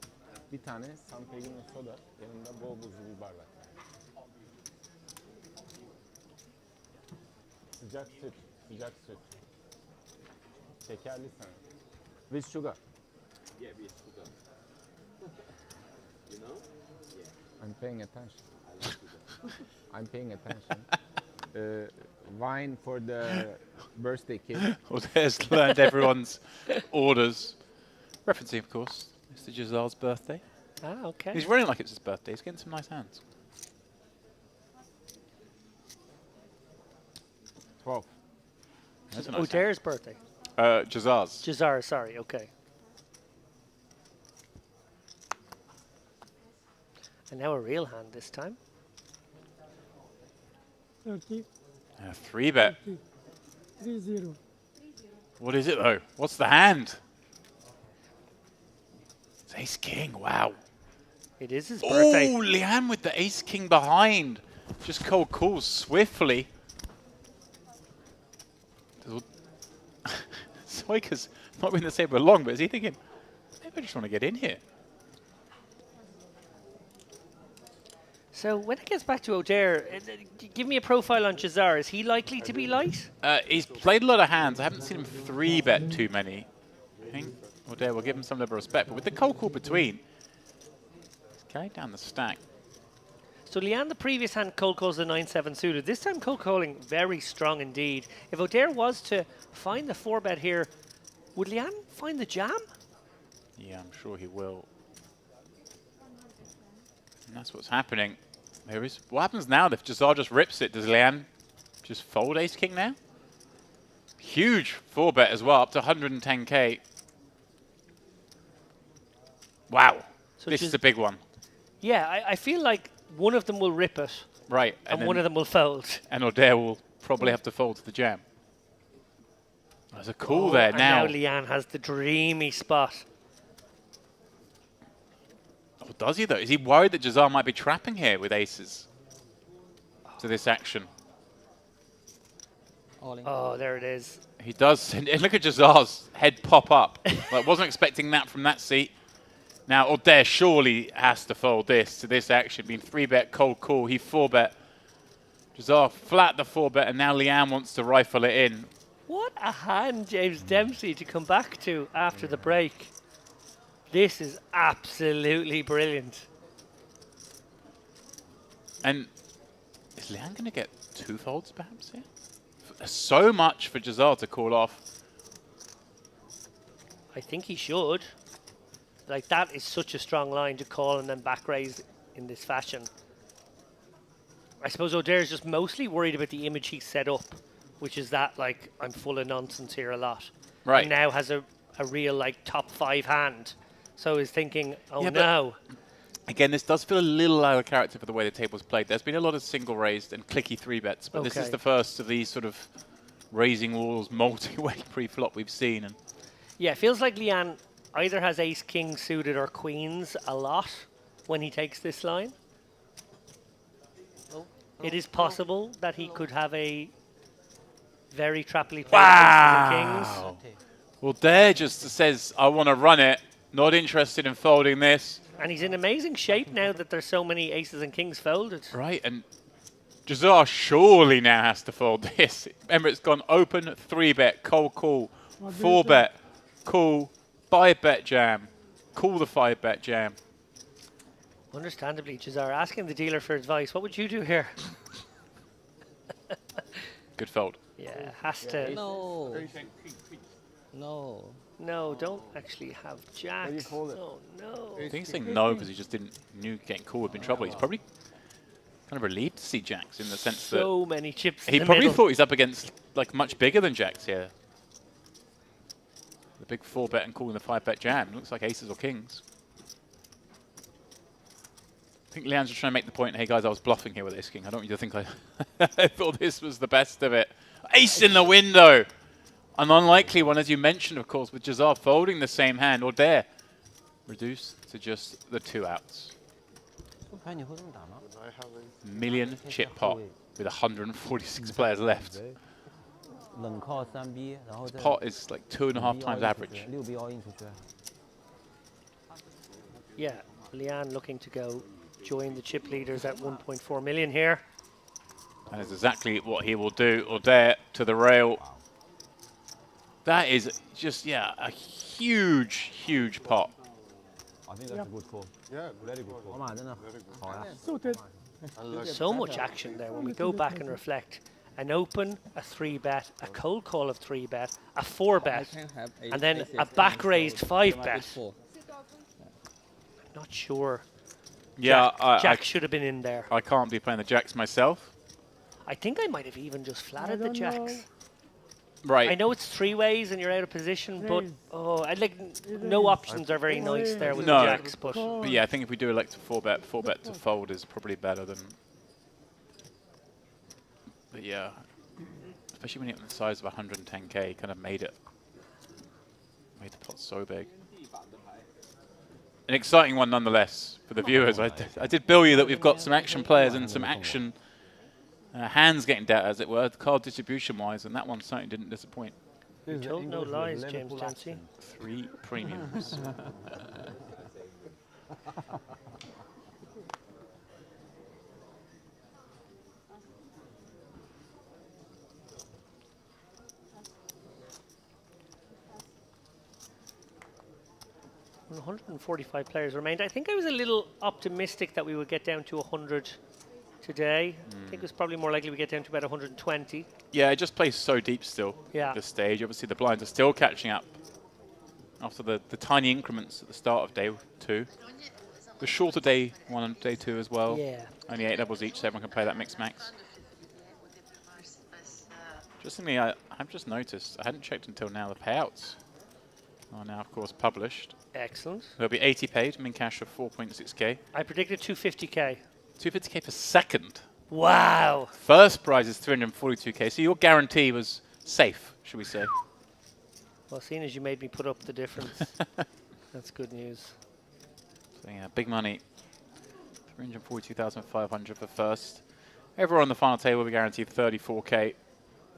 I: bir tane San Pellegrino soda, yanında bol buzlu bir bardak. Sıcak süt, sıcak süt. Şekerli sana. With sugar.
R: Yeah, with sugar. You know? Yeah.
I: I'm paying attention. I'm paying attention. Wine for the birthday kid.
J: Well, there's learned everyone's orders. Referencing, of course, Mr. Gisard's birthday.
B: Ah, okay.
J: He's running like it's his birthday. He's getting some nice hands.
I: 12.
J: That's a nice
B: O'Dare's birthday.
J: Gisard's.
B: Gisard, sorry, okay. And now a real hand this time.
L: 30.
J: 3-bet.
L: 3-0.
J: What is it, though? What's the hand? It's ace-king. Wow.
B: It is his birthday.
J: Oh, Leanne with the ace-king behind. Just cold calls swiftly. Soika's not been the same for long, but is he thinking, maybe I just want to get in here?
B: So when it gets back to O'Dare, give me a profile on Gisard. Is he likely to be light?
J: He's played a lot of hands. I haven't seen him 3-bet too many. I think O'Dare will give him some level of respect, but with the cold call between, he's carried down the stack.
B: So Leanne, the previous hand cold calls the 9-7 suited. This time cold calling very strong indeed. If O'Dare was to find the 4-bet here, would Leanne find the jam?
J: Yeah, I'm sure he will. And that's what's happening. There is. What happens now if Gisard just rips it? Does Leanne just fold ace-king now? Huge 4-bet as well, up to 110k. Wow. So this is a big one.
B: Yeah, I feel like one of them will rip it.
J: Right.
B: And one of them will fold.
J: And O'Dare will probably have to fold to the jam. There's a call there
B: and
J: now.
B: Now Leanne has the dreamy spot.
J: Oh, does he though? Is he worried that Gisard might be trapping here with aces to this action?
B: Oh, there it is.
J: He does. And look at Gisard's head pop up. Like, wasn't expecting that from that seat. Now, O'Dare surely has to fold this to this action. Being 3-bet cold call, he 4-bet. Gisard flat the 4-bet, and now Leanne wants to rifle it in.
B: What a hand, James Dempsey, to come back to after the break. This is absolutely brilliant.
J: And is Leanne going to get 2 folds perhaps here? So much for Gisard to call off.
B: I think he should. Like, that is such a strong line to call and then back raise in this fashion. I suppose O'Dare is just mostly worried about the image he set up, which is that, like, I'm full of nonsense here a lot.
J: Right.
B: And now has a real, like, top 5 hand. So he's thinking, oh
J: Yeah,
B: no.
J: Again, this does feel a little out of character for the way the table's played. There's been a lot of single raised and clicky 3-bets, but this is
B: Okay.
J: the first of these sort of raising walls, multi-way pre-flop we've seen. And
B: Yeah, it feels like Leanne either has ace-king suited or queens a lot when he takes this line. It is possible that he could have a very trappily played aces and kings.
J: Well, Dare just says, I want to run it, not interested in folding this.
B: And he's in amazing shape now that there's so many aces and kings folded.
J: Right, and Gisard surely now has to fold this. Remember, it's gone open, 3-bet, cold call, 4-bet, call, 5-bet jam, call the 5-bet jam.
B: Understandably, Gisard asking the dealer for advice. What would you do here?
J: Good fold.
B: Yeah, has to.
O: No. No.
B: No, don't actually have jacks. Oh, no.
J: I think he's saying no because he just knew getting call would be in trouble. He's probably kind of relieved to see jacks in the sense that
B: So many chips in
J: he
B: the
J: probably
B: middle.
J: thought he's up against like much bigger than jacks here. The big 4-bet and calling the 5-bet jam. Looks like aces or kings. I think Leanne's just trying to make the point, hey guys, I was bluffing here with ace king. I don't want you to think I thought this was the best of it. Ace in the window. An unlikely one, as you mentioned, of course, with Gisard folding the same hand, or Dare reduced to just the 2 outs. Million chip pot with 146 players left. This pot is like 2.5 times average.
B: Yeah, Leanne looking to go join the chip leaders at 1.4 million here.
J: That is exactly what he will do, or dare, to the rail. That is just, yeah, a huge, huge pot.
H: I think that's a good call.
K: Yeah,
H: Very good call.
L: Suited.
B: So much action there when we go back and reflect. An open, a 3-bet, a cold call of 3-bet, a 4-bet, and then a back raised 5-bet. Not sure.
J: Yeah,
B: Jack should have been in there.
J: I can't be playing the jacks myself.
B: I think I might have even just flatted the jacks.
J: Right.
B: I know it's 3 ways and you're out of position, but I like no options are very nice there with the jacks. But
J: yeah, I think if we do elect a 4-bet to fold is probably better than. But yeah, especially when you're on the size of 110k, kind of made the pot so big. An exciting one nonetheless for the viewers. I did bill you that we've got some action players and some action hands getting dealt, as it were, card distribution-wise, and that one certainly didn't disappoint.
B: You told no lies, James Dempsey.
J: 3 premiums.
B: Well, 145 players remained. I think I was a little optimistic that we would get down to 100 today. I think it was probably more likely we get down to about 120.
J: Yeah, it just plays so deep still at this stage. Obviously, the blinds are still catching up after the tiny increments at the start of day 2. The shorter day 1 and day 2 as well.
B: Yeah.
J: Only 8 levels each, so everyone can play that mixed max. Interestingly, I've just noticed, I hadn't checked until now, the payouts are now, of course, published.
B: Excellent.
J: There'll be 80 paid, min cash of 4.6k.
B: I predicted 250k.
J: 250k for second.
B: Wow.
J: First prize is 342k, so your guarantee was safe, should we say.
B: Well, seeing as you made me put up the difference, that's good news.
J: So yeah, big money. 342,500 for first. Everyone on the final table will be guaranteed 34k.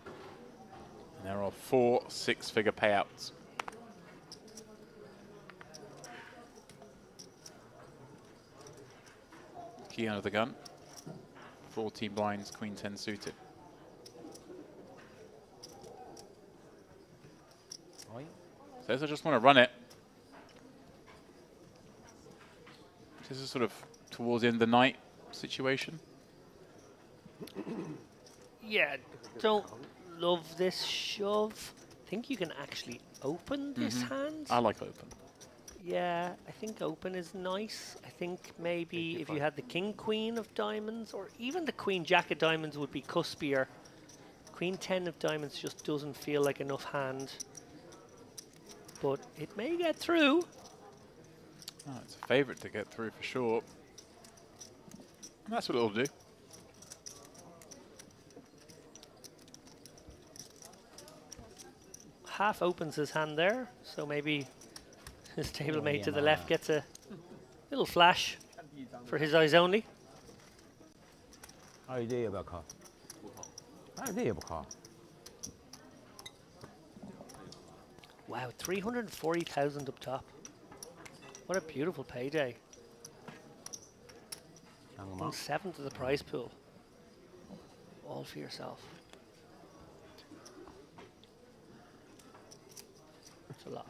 J: And there are 4 6-figure payouts. Key under the gun. 14 blinds, queen 10 suited. Says I just want to run it. This is sort of towards the end of the night situation.
B: Yeah, don't love this shove. I think you can actually open this hand.
J: I like open.
B: Yeah, I think open is nice. I think maybe if you had the king queen of diamonds or even the queen jack of diamonds would be cuspier. Queen 10 of diamonds just doesn't feel like enough hand. But it may get through.
J: Oh, it's a favourite to get through for sure. And that's what it'll do.
B: Half opens his hand there, so maybe his stablemate to the left gets a little flash for his eyes only. Wow, 340,000 up top. What a beautiful payday. 1/7 of the prize pool. All for yourself. That's a lot.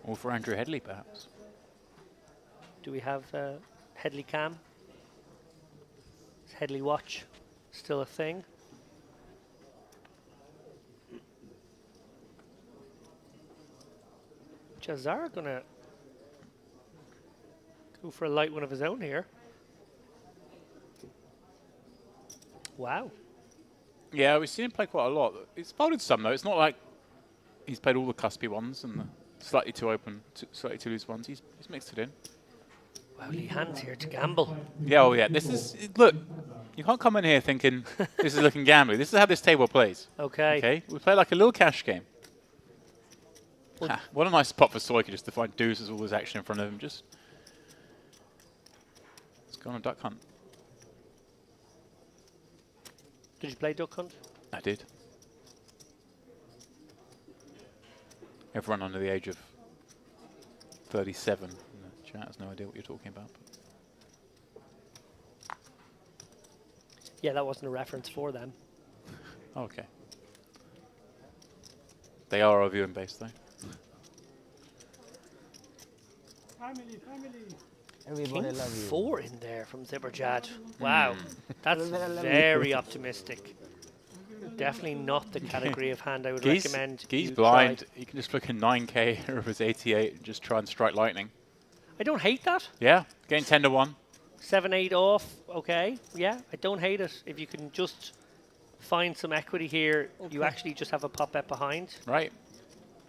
J: All for Andrew Headley, perhaps.
B: Do we have Headley cam? Is Headley watch still a thing? Jazar gonna go for a light one of his own here. Wow.
J: Yeah, we've seen him play quite a lot. He's folded some though. It's not like he's played all the cuspy ones and the slightly too open, slightly too loose ones. He's mixed it in.
B: Wowly hands here to gamble.
J: Yeah, oh yeah. This is, look, you can't come in here thinking this is looking gambling. This is how this table plays.
B: Okay.
J: Okay, we play like a little cash game. What a nice spot for Soika just to find deuces, all this action in front of him. Just let's go on a duck hunt.
B: Did you play duck hunt?
J: I did. Everyone under the age of 37 in the Chat has no idea what you're talking about.
B: Yeah, that wasn't a reference for them.
J: Okay. They are our viewing base, though.
L: Family, family.
O: Everybody
B: King
O: love you.
B: 4 in there from Ziberjad. Wow, that's very optimistic. Definitely not the category of hand I would recommend.
J: He's
B: you
J: blind.
B: try.
J: He can just flick a 9k of his 88 and just try and strike lightning.
B: I don't hate that.
J: Yeah, getting 10 to 1.
B: 7-8 off, okay. Yeah, I don't hate it. If you can just find some equity here, you actually just have a pop bet behind.
J: Right.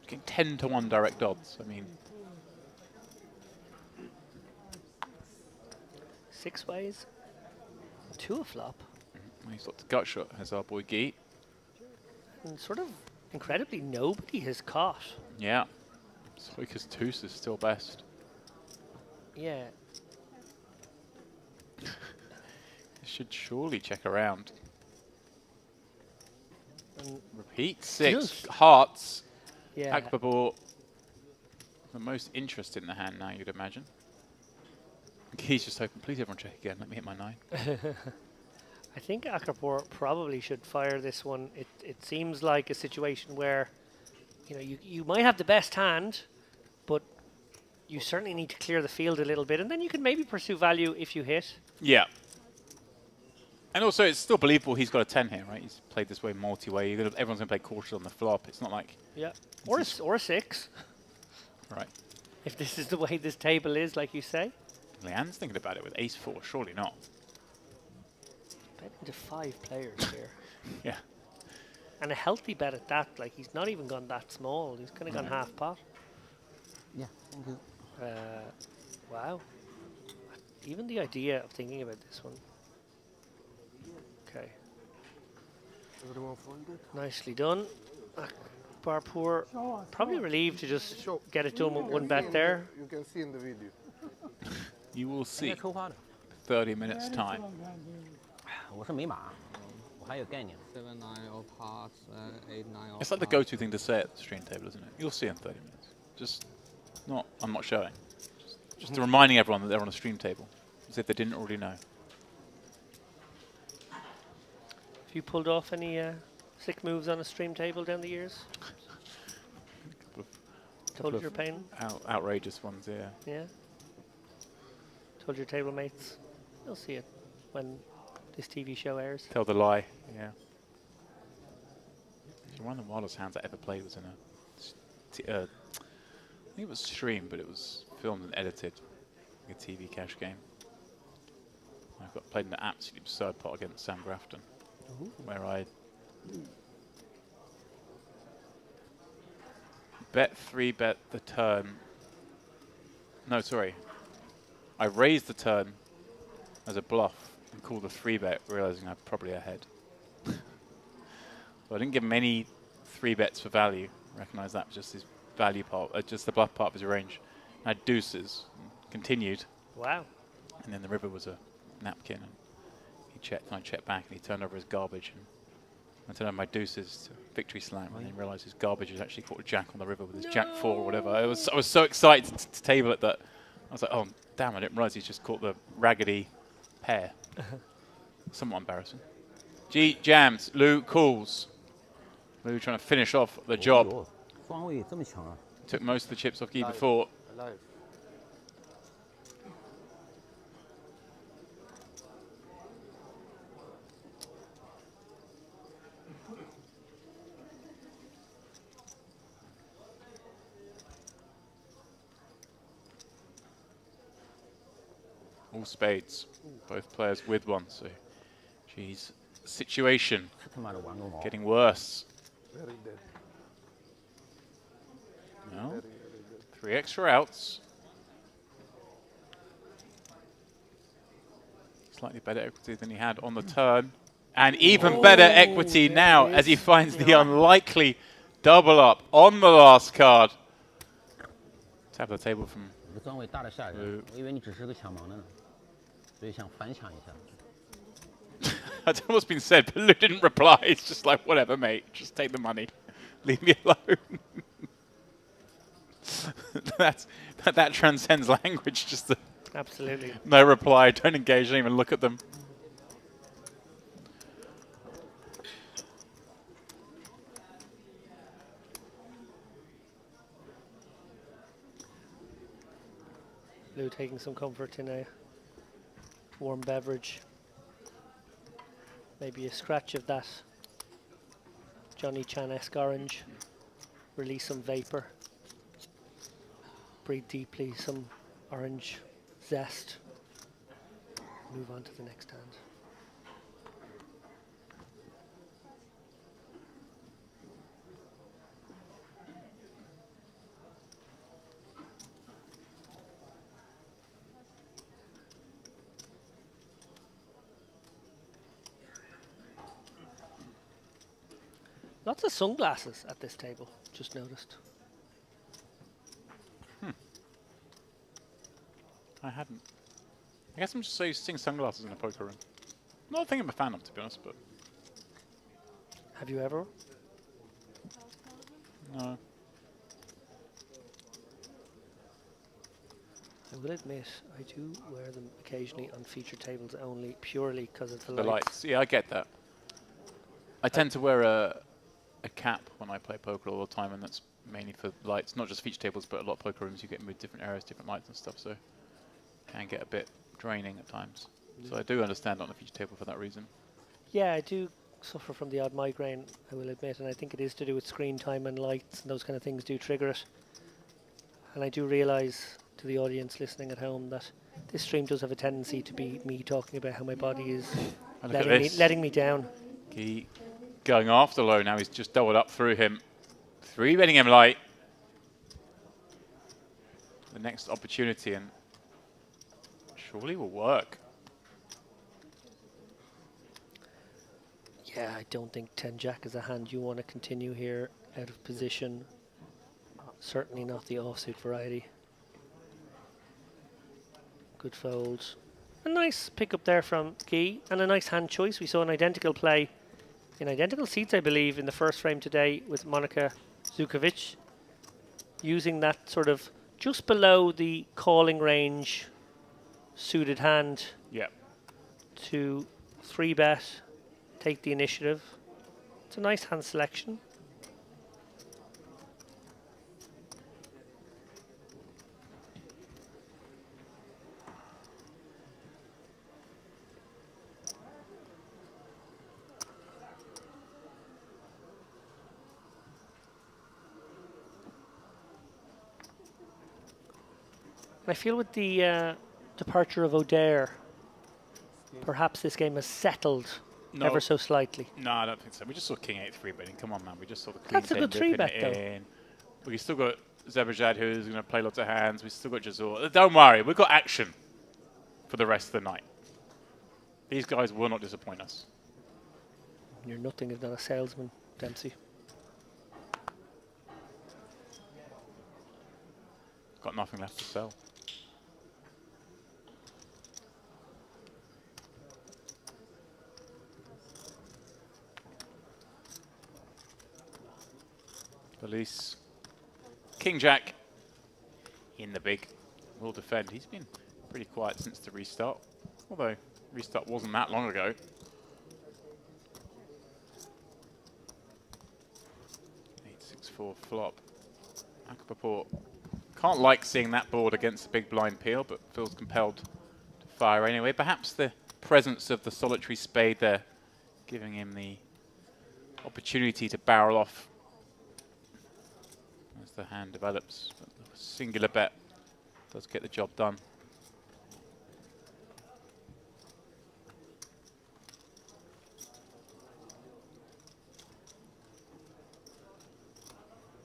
J: Getting 10 to 1 direct odds. I mean,
B: 6 ways. 2 a flop.
J: he's got the gut shot, has our boy Guy.
B: And sort of incredibly, nobody has caught.
J: Yeah. Soika's Toos is still best.
B: Yeah.
J: Should surely check around.
B: And
J: Repeat 6
B: just-
J: hearts.
B: Yeah.
J: Akbabor, the most interest in the hand now, you'd imagine. He's just hoping, please everyone check again. Let me hit my 9.
B: I think Akapor probably should fire this one. It seems like a situation where, you know, you might have the best hand, but you certainly need to clear the field a little bit, and then you can maybe pursue value if you hit.
J: Yeah. And also, it's still believable he's got a 10 here, right? He's played this way multi-way. Everyone's going to play cautious on the flop. It's not like...
B: Yeah. Or a 6.
J: Right.
B: If this is the way this table is, like you say.
J: Leanne's thinking about it with ace-4. Surely not.
B: Bet into 5 players here.
J: Yeah.
B: And a healthy bet at that. Like, he's not even gone that small. He's kind of gone half pot.
O: Yeah, thank you.
B: Wow. Even the idea of thinking about this one. Okay.
N: Everyone folded?
B: Nicely done. Barpoor, probably relieved to just get it done with one bet there.
N: You can see in the video.
J: You will see. 30 minutes time.
O: 我是没码，我还有概念。7, 9 of hearts, 8, 9 of
J: It's like the go-to thing to say at the stream table, isn't it? You'll see in 30 minutes. Just not, I'm not showing. Just reminding everyone that they're on a stream table, as if they didn't already know.
B: Have you pulled off any sick moves on a stream table down the years? Told your pain?
J: Outrageous ones, yeah.
B: Yeah. Told your table mates. You'll see it when this TV show airs.
J: Tell the lie, yeah. One of the wildest hands I ever played was in I think it was streamed, but it was filmed and edited, like a TV cash game. I got played in an absolutely absurd pot against Sam Grafton, where I bet 3-bet the turn. No, sorry. I raised the turn as a bluff and called a 3-bet, realizing I'm probably ahead. So I didn't give him any 3-bets for value. Recognize that was just his value part, just the bluff part of his range. I had deuces, and continued.
B: Wow.
J: And then the river was a napkin, and he checked, and I checked back, and he turned over his garbage, and I turned over my deuces to victory slam, and then realized his garbage was actually caught a jack on the river with his jack 4 or whatever. I was so excited to table it that I was like, oh damn, I didn't realize he's just caught the raggedy pair. Somewhat embarrassing. G jams, Lou calls. Lou trying to finish off the job.
O: 双位这么强啊
J: Took most of the chips off Guy before.
N: Alive.
J: All spades. Both players with one, so geez. Situation getting worse.
N: Very dead.
J: No.
N: Very
J: 3 extra outs. Slightly better equity than he had on the turn. And even better equity now as he finds the unlikely double up on the last card. Tap the table from
O: 你的段位大的吓人，我以为你只是个抢盲的呢，所以想反抢一下。
J: That's almost been said, but Lou didn't reply. It's just like, whatever, mate. Just take the money. Leave me alone. That's that transcends language. Just
B: absolutely
J: no reply. Don't engage. Don't even look at them.
B: Lou taking some comfort in a warm beverage. Maybe a scratch of that Johnny Chan-esque orange. Release some vapor. Breathe deeply, some orange zest. Move on to the next hand. Lots of sunglasses at this table, just noticed.
J: I hadn't. I guess I'm just so used to seeing sunglasses in a poker room. Not a thing I'm a fan of, to be honest, but...
B: Have you ever?
J: No.
B: I will admit, I do wear them occasionally on feature tables only, purely because of the
J: The
B: lights.
J: lights. Yeah, I get that. I tend to wear a cap when I play poker all the time, and that's mainly for lights. Not just feature tables, but a lot of poker rooms you get with different areas, different lights and stuff, so can get a bit draining at times. So I do understand on a feature table for that reason.
B: Yeah, I do suffer from the odd migraine, I will admit, and I think it is to do with screen time and lights and those kind of things do trigger it. And I do realise to the audience listening at home that this stream does have a tendency to be me talking about how my body is letting me down.
J: He going after low now. He's just doubled up through him. 3-betting him light. The next opportunity, and surely will work.
B: Yeah, I don't think 10-Jack is a hand you want to continue here out of position. Certainly not the offsuit variety. Good fold. A nice pickup there from Guy, and a nice hand choice. We saw an identical play in identical seats, I believe, in the first frame today with Monica Zukovic, using that sort of just below the calling range suited hand to 3-bet, take the initiative. It's a nice hand selection. I feel with the departure of O'Dare, perhaps this game has settled ever so slightly.
J: No, I don't think so. We just saw King 8 3-betting. Come on, man. We just saw the Queen
B: That's a
J: 10
B: good 3-bet, though.
J: in. We still got Zebajad, who's going to play lots of hands. We still got Jazor. Don't worry. We've got action for the rest of the night. These guys will not disappoint us.
B: You're nothing if not a salesman, Dempsey.
J: Got nothing left to sell. Police. King Jack in the big. Will defend. He's been pretty quiet since the restart. Although restart wasn't that long ago. 8-6-4 flop. Akapaport. Can't like seeing that board against the big blind peel, but feels compelled to fire anyway. Perhaps the presence of the solitary spade there giving him the opportunity to barrel off as the hand develops. But the singular bet does get the job done.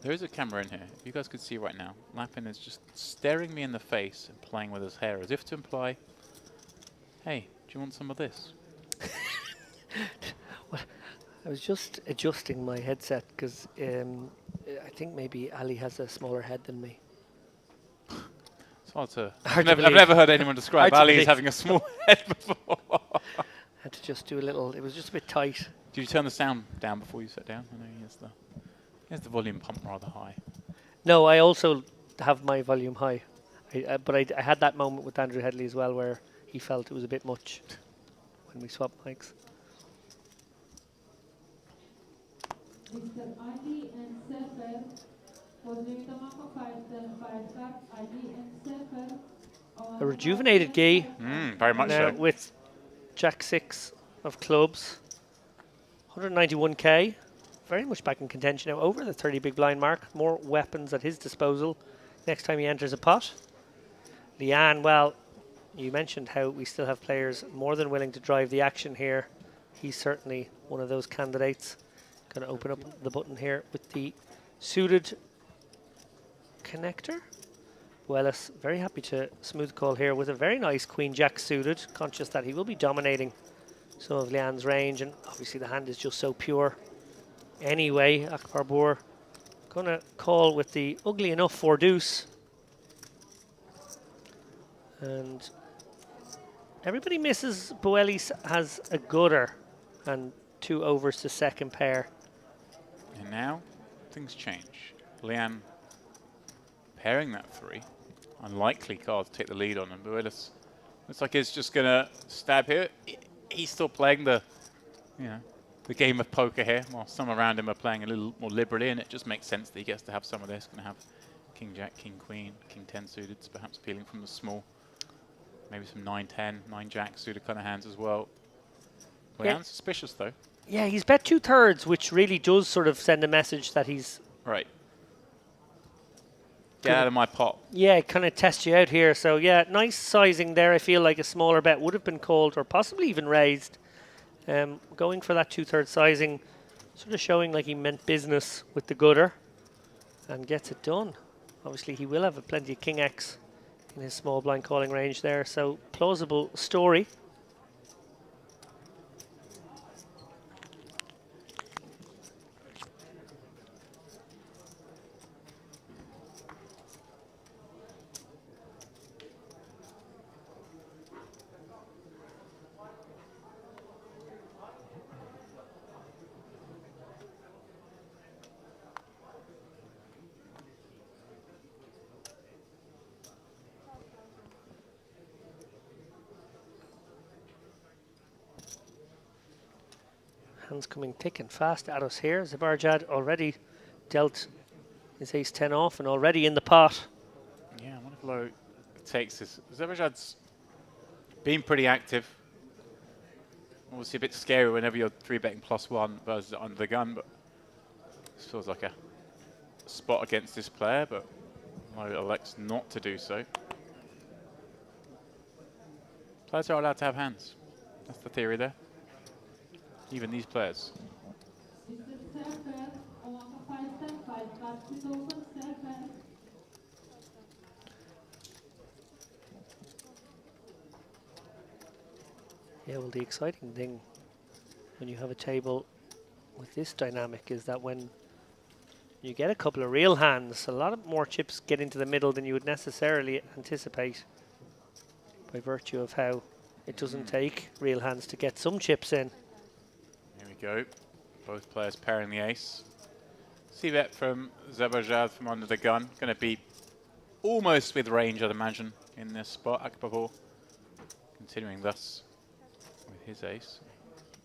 J: There is a camera in here. If you guys could see right now, Lappin is just staring me in the face and playing with his hair as if to imply, hey, do you want some of this?
B: Well, I was just adjusting my headset because I think maybe Ali has a smaller head than me.
J: It's hard to... I've never heard anyone describe Ali as having a small head before.
B: Had to just do a little... It was just a bit tight.
J: Did you turn the sound down before you sat down? I know he has the volume pump rather high.
B: No, I also have my volume high. But I had that moment with Andrew Headley as well where he felt it was a bit much when we swapped mics. A rejuvenated Guy.
J: Very much
B: now
J: so.
B: With Jack 6 of clubs. 191k. Very much back in contention now. Over the 30 big blind mark. More weapons at his disposal next time he enters a pot. Leanne, well, you mentioned how we still have players more than willing to drive the action here. He's certainly one of those candidates. Going to open up the button here with the suited connector. Wellis, very happy to smooth call here with a very nice Queen Jack suited, conscious that he will be dominating some of Leanne's range, and obviously the hand is just so pure. Anyway, Akbar Boer going to call with the ugly enough 4 deuce. And everybody misses. Boelis has a gutter and 2 overs to second pair.
J: And now things change. Leanne pairing that 3. Unlikely card to take the lead on, and Boelis looks like he's just going to stab here. He's still playing the game of poker here, while some around him are playing a little more liberally, and it just makes sense that he gets to have some of this. Going to have King Jack, King Queen, King 10 suited, perhaps peeling from the small. Maybe some 9-10, 9-Jack suited kind of hands as well. Leanne's suspicious though.
B: Yeah, he's bet 2/3, which really does sort of send a message that he's...
J: Right. Get out of my pot.
B: Yeah, kind of test you out here. So yeah, nice sizing there. I feel like a smaller bet would have been called or possibly even raised. Going for that 2/3 sizing, sort of showing like he meant business with the gutter and gets it done. Obviously he will have plenty of King X in his small blind calling range there. So plausible story. Hands coming thick and fast at us here. Zabarjad already dealt his ace-10 off and already in the pot.
J: Yeah, I wonder if Low takes this. Zabarjad's been pretty active. Obviously a bit scary whenever you're 3-betting +1 versus under the gun, but this feels like a spot against this player, but Low elects not to do so. Players are allowed to have hands. That's the theory there. Even these players.
B: Yeah, well, the exciting thing when you have a table with this dynamic is that when you get a couple of real hands, a lot of more chips get into the middle than you would necessarily anticipate by virtue of how it doesn't take real hands to get some chips in.
J: Here we go. Both players pairing the ace. C-bet from Zabarjad from under the gun. Going to be almost with range, I'd imagine, in this spot. Akbabur continuing thus with his ace.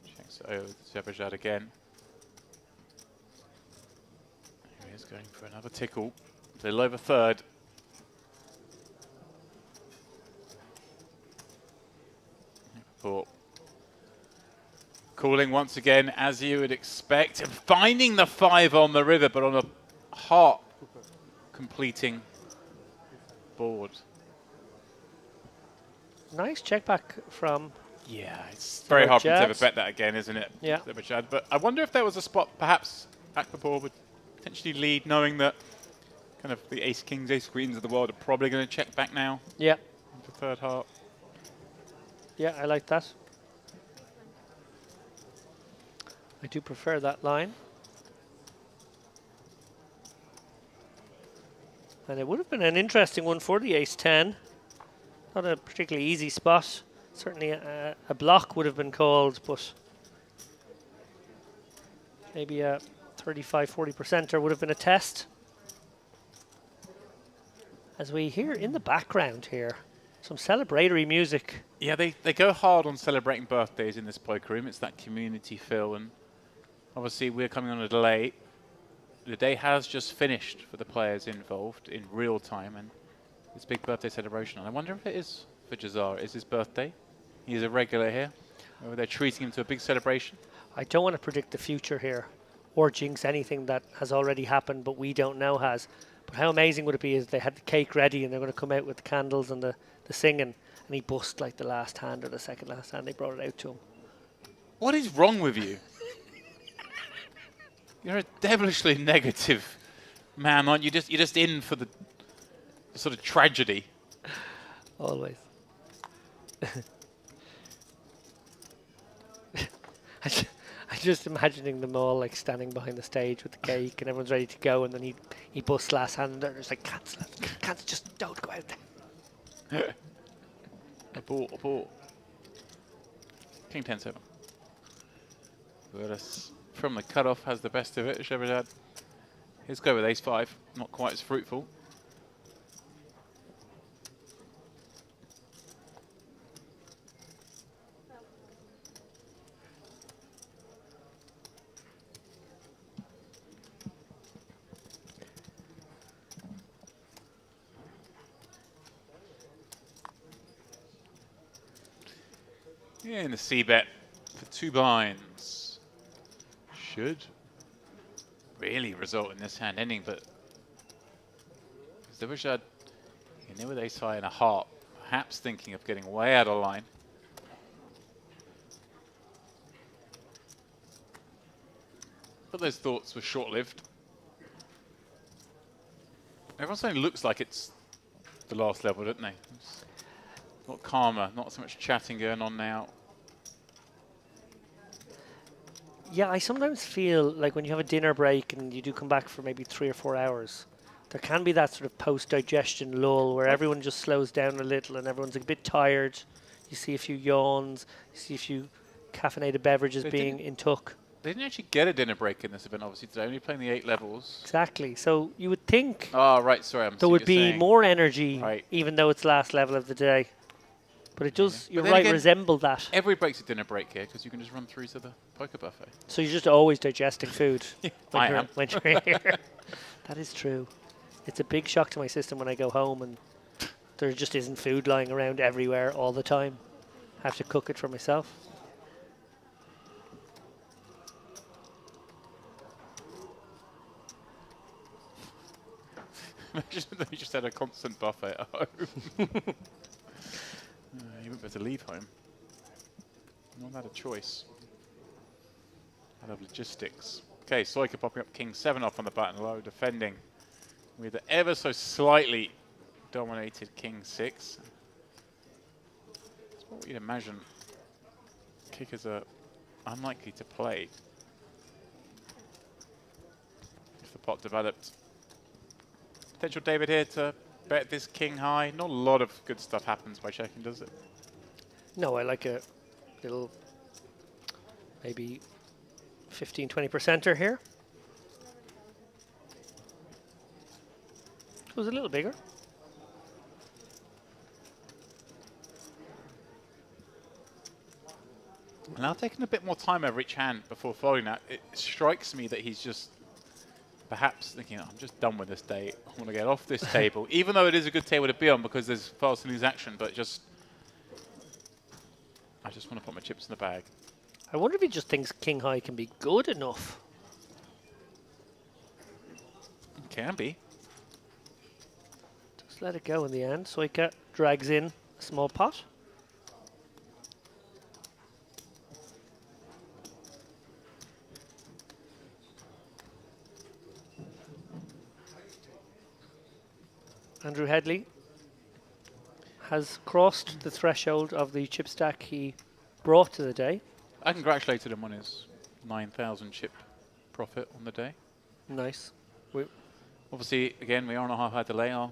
J: Checks it over to Zabarjad again. Here he is going for another tickle. A little over third. Akbabur calling once again, as you would expect, and finding the 5 on the river, but on a heart completing board.
B: Nice check back from...
J: Yeah, it's very hard to ever bet that again, isn't it?
B: Yeah.
J: But I wonder if there was a spot, perhaps Akbabur would potentially lead, knowing that kind of the ace-kings, ace-queens of the world are probably going to check back now.
B: Yeah.
J: Into third heart.
B: Yeah, I like that. I do prefer that line. And it would have been an interesting one for the ace-10. Not a particularly easy spot. Certainly a block would have been called, but maybe a 35-40%er would have been a test. As we hear in the background here, some celebratory music.
J: Yeah, they go hard on celebrating birthdays in this poker room. It's that community feel, and obviously we're coming on a delay. The day has just finished for the players involved in real time, and it's a big birthday celebration. And I wonder if it is for Jazar. Is his birthday? He's a regular here. Or they're treating him to a big celebration.
B: I don't want to predict the future here or jinx anything that has already happened but we don't know has. But how amazing would it be if they had the cake ready and they're going to come out with the candles and the singing, and he bust like the last hand or the second last hand. They brought it out to him.
J: What is wrong with you? You're a devilishly negative man, aren't you? You're just in for the sort of tragedy.
B: Always. I'm just imagining them all like standing behind the stage with the cake and everyone's ready to go, and then he busts last hand and they're just like, cancel it, just don't go out there.
J: Abort. King 10-7. Vertus from the cutoff has the best of it. Sheberdad. He's go with ace-5. Not quite as fruitful. Yeah, in the C-bet for 2 blinds. Should really result in this hand ending, but Zivashad, you know, with ace-high and a heart, perhaps thinking of getting way out of line. But those thoughts were short-lived. Everyone suddenly looks like it's the last level, don't they? It's a lot calmer, not so much chatting going on now.
B: Yeah, I sometimes feel like when you have a dinner break and you do come back for maybe 3 or 4 hours, there can be that sort of post-digestion lull where everyone just slows down a little and everyone's a bit tired. You see a few yawns, you see a few caffeinated beverages being intook.
J: They didn't actually get a dinner break in this event, obviously, today, only playing the 8 levels.
B: Exactly. So you would think
J: right, sorry,
B: there would be more energy, even though it's last level of the day. But it does, you're right, again, resemble that.
J: Every break's a dinner break here, because you can just run through to the poker buffet.
B: So you're just always digesting food
J: I am.
B: when you're here. That is true. It's a big shock to my system when I go home and there just isn't food lying around everywhere all the time. I have to cook it for myself.
J: Imagine if they just had a constant buffet at home. You wouldn't better leave home. Not had a choice. Out of logistics. Okay, Soika popping up King 7 off on the button low, defending with the ever so slightly dominated King 6. That's what you'd imagine kickers are unlikely to play if the pot developed. Potential David here to bet this king high. Not a lot of good stuff happens by checking, does it?
B: No, I like a little, maybe 15-20%er here. It was a little bigger.
J: Now taking a bit more time over each hand before folding that, it strikes me that he's just perhaps thinking, I'm just done with this day. I want to get off this table, even though it is a good table to be on because there's fast and loose action, but I just want to put my chips in the bag.
B: I wonder if he just thinks king high can be good enough.
J: It can be.
B: Just let it go in the end. Soika drags in a small pot. Andrew Headley has crossed the threshold of the chip stack he brought to the day.
J: I congratulated him on his 9,000 chip profit on the day.
B: Nice.
J: Obviously, again, we are on a half-hour delay.
B: And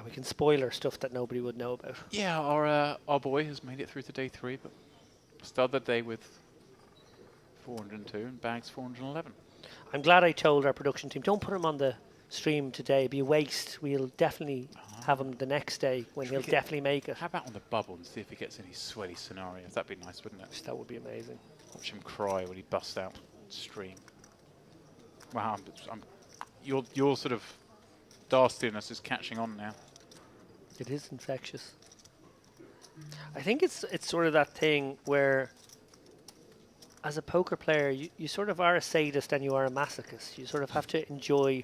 B: we can spoiler stuff that nobody would know about.
J: Yeah, our boy has made it through to day 3, but started the day with 402 and bags 411.
B: I'm glad I told our production team, don't put him on the stream today. It'd be a waste. We'll definitely have him the next day when he'll definitely make it.
J: How about on the bubble and see if he gets any sweaty scenarios? That'd be nice, wouldn't it?
B: That would be amazing.
J: Watch him cry when he busts out stream. Wow, your sort of dastiness is catching on now.
B: It is infectious. I think it's sort of that thing where, as a poker player, you sort of are a sadist and you are a masochist. You sort of have to enjoy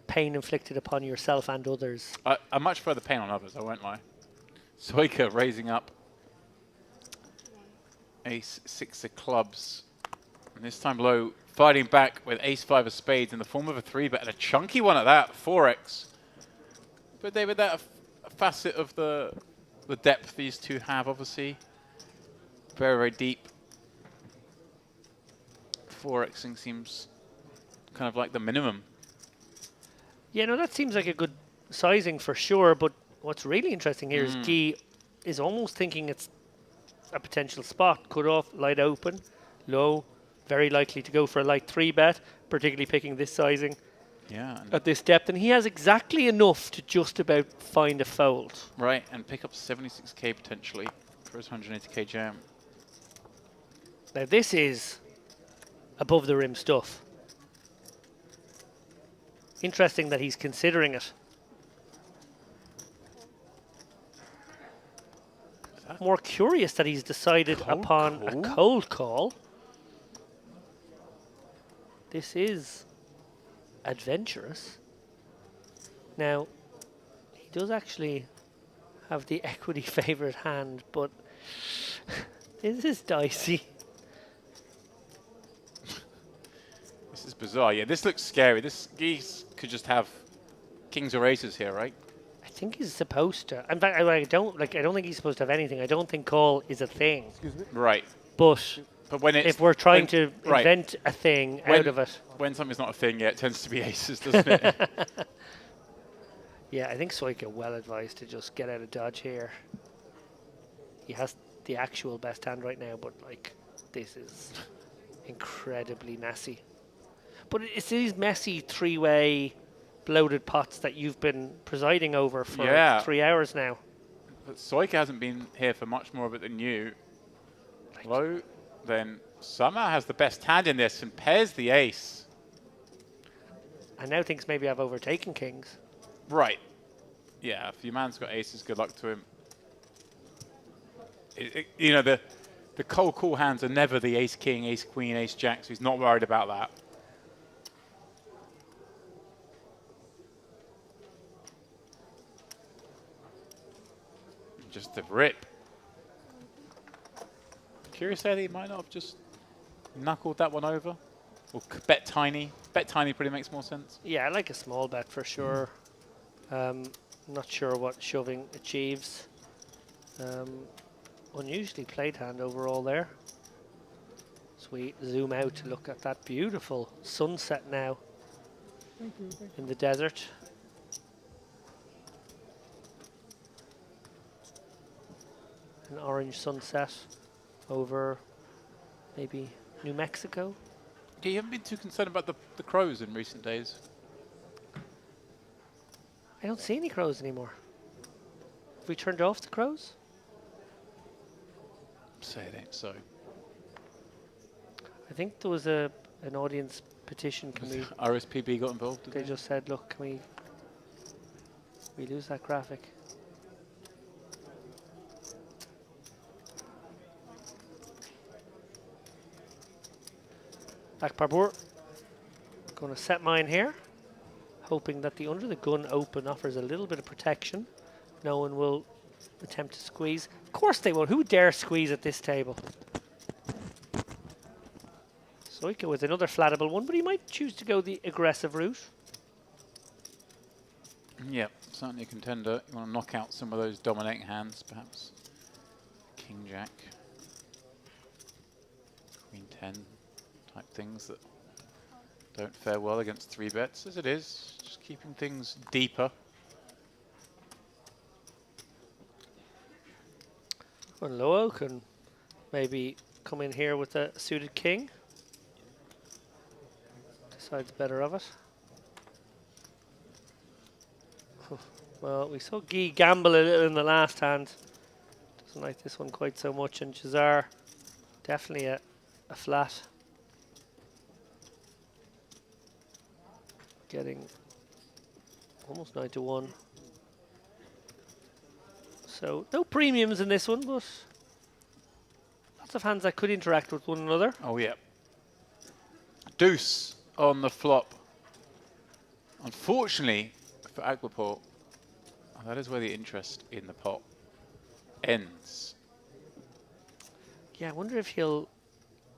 B: pain inflicted upon yourself and others.
J: I much prefer the pain on others, I won't lie. Soika raising up ace 6 of clubs. And this time low, fighting back with ace 5 of spades in the form of a 3-bet, and a chunky one at that, 4x. But David, that a facet of the depth these two have, obviously. Very, very deep. 4xing seems kind of like the minimum.
B: Yeah, no, that seems like a good sizing for sure, but what's really interesting here is Guy is almost thinking it's a potential spot. Cut off, light open, low, very likely to go for a light 3-bet, particularly picking this sizing at this depth. And he has exactly enough to just about find a fold.
J: Right, and pick up 76k potentially for his 180k jam.
B: Now this is above the rim stuff. Interesting that he's considering it. More curious that he's decided upon a cold call. This is adventurous. Now, he does actually have the equity favored hand, but this is dicey.
J: This is bizarre. Yeah, this looks scary. This geese could just have kings or aces here, right?
B: I think he's supposed to. In fact, I don't think he's supposed to have anything. I don't think call is a thing.
J: Excuse me? Right.
B: But
J: when it's,
B: if we're trying to invent a thing out of it.
J: When something's not a thing, yeah, it tends to be aces, doesn't it?
B: Yeah, I think Soika well advised to just get out of dodge here. He has the actual best hand right now, but like this is incredibly messy. But it's these messy three-way bloated pots that you've been presiding over for 3 hours now.
J: But Soika hasn't been here for much more of it than you. Low, then somehow has the best hand in this and pairs the ace.
B: And now thinks maybe I've overtaken kings.
J: Right. Yeah, if your man's got aces, good luck to him. You know, the cold call hands are never the ace king, ace queen, ace jack, so he's not worried about that. Just the rip. Curious how he might not have just knuckled that one over. Or bet tiny. Bet tiny pretty makes more sense.
B: Yeah, I like a small bet for sure. Not sure what shoving achieves. Unusually played hand overall there. So we zoom out to look at that beautiful sunset now in the desert. An orange sunset over maybe New Mexico.
J: Yeah, you haven't been too concerned about the crows in recent days.
B: I don't see any crows anymore. Have we turned off the crows?
J: Say it ain't so.
B: I think there was an audience petition. Can we?
J: RSPB got involved.
B: They just said, "Look, can we lose that graphic?" Back parbour. Going to set mine here, hoping that the under the gun open offers a little bit of protection. No one will attempt to squeeze. Of course they won't. Who dare squeeze at this table? Soika with another flattable one, but he might choose to go the aggressive route.
J: Yeah, certainly a contender. You want to knock out some of those dominating hands, perhaps. King Jack, Queen 10 type things that don't fare well against 3 bets, as it is. Just keeping things deeper.
B: Well, Loo can maybe come in here with a suited king. Decides better of it. Well, we saw Guy gamble a little in the last hand. Doesn't like this one quite so much, and Chazar definitely a flat. Getting almost 9 to 1. So no premiums in this one, but lots of hands that could interact with one another.
J: Oh yeah. Deuce on the flop. Unfortunately for Aquaport, that is where the interest in the pot ends.
B: Yeah, I wonder if he'll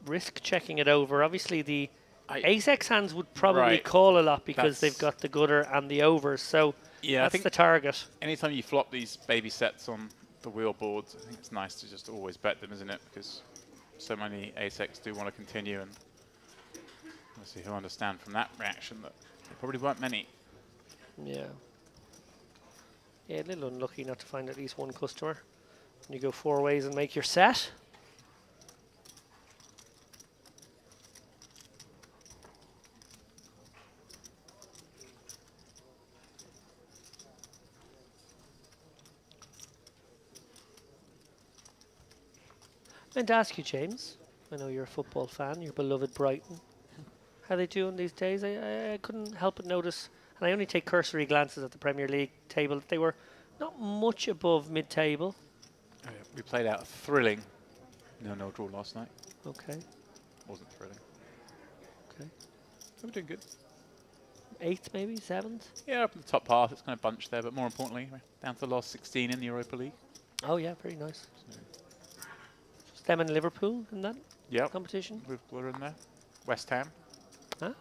B: risk checking it over. Obviously, the ace-x hands would probably call a lot because they've got the gutter and the overs. So
J: yeah,
B: that's
J: I think
B: the target.
J: Anytime you flop these baby sets on the wheel boards, I think it's nice to just always bet them, isn't it? Because so many ace-x do want to continue, and let's see who'll understand from that reaction that there probably weren't many.
B: Yeah. Yeah, a little unlucky not to find at least one customer. You go 4 ways and make your set. I meant to ask you, James. I know you're a football fan, your beloved Brighton. How they doing these days? I couldn't help but notice, and I only take cursory glances at the Premier League table, they were not much above mid-table.
J: Oh, yeah. We played out a thrilling 0-0 draw last night.
B: Okay.
J: Wasn't thrilling.
B: Okay.
J: We're doing good.
B: 8th maybe? 7th?
J: Yeah, up in the top half. It's kind of bunched there, but more importantly, we're down to the last 16 in the Europa League.
B: Oh yeah, very nice. So them and Liverpool in that competition?
J: We're in there. West Ham.
B: Huh?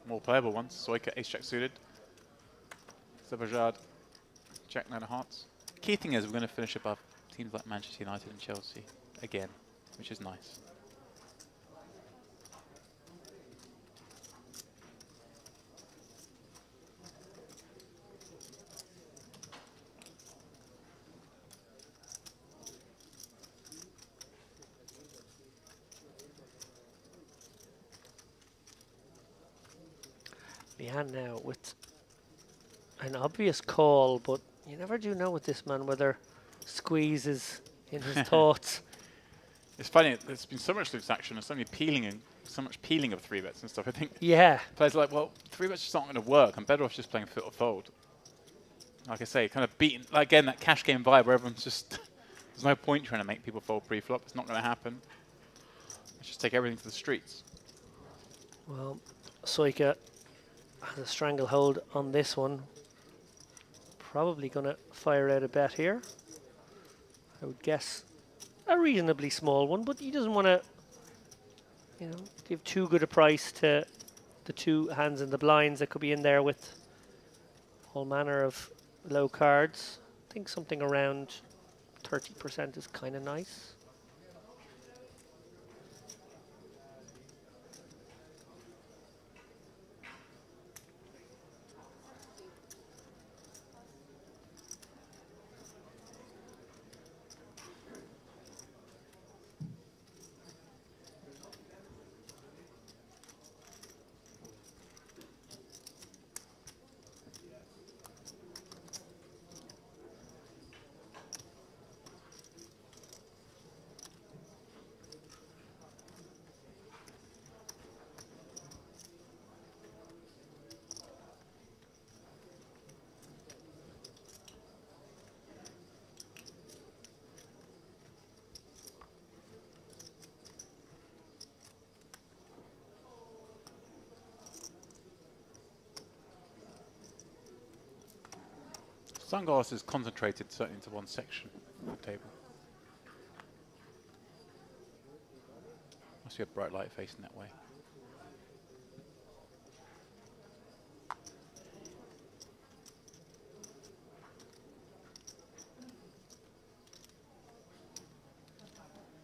J: More playable ones. Soika, ace-jack suited. Sabajad, jack 9 of hearts. Key thing is we're going to finish above teams like Manchester United and Chelsea again, which is nice.
B: Leanne now with an obvious call, but you never do know with this man whether squeeze is in his thoughts.
J: It's funny, there's been so much loose action, there's so much peeling of 3-bets and stuff. I think players are like, well, 3-bets just aren't going to work. I'm better off just playing fit or fold. Like I say, kind of beating, like, again, that cash game vibe where everyone's just, there's no point trying to make people fold pre-flop. It's not going to happen. Let's just take everything to the streets.
B: Well, Soika has a stranglehold on this one. Probably going to fire out a bet here. I would guess a reasonably small one, but he doesn't want to, you know, give too good a price to the 2 hands in the blinds that could be in there with all manner of low cards. I think something around 30% is kind of nice.
J: Sunglasses concentrated certainly into one section of the table. Must be a bright light facing that way.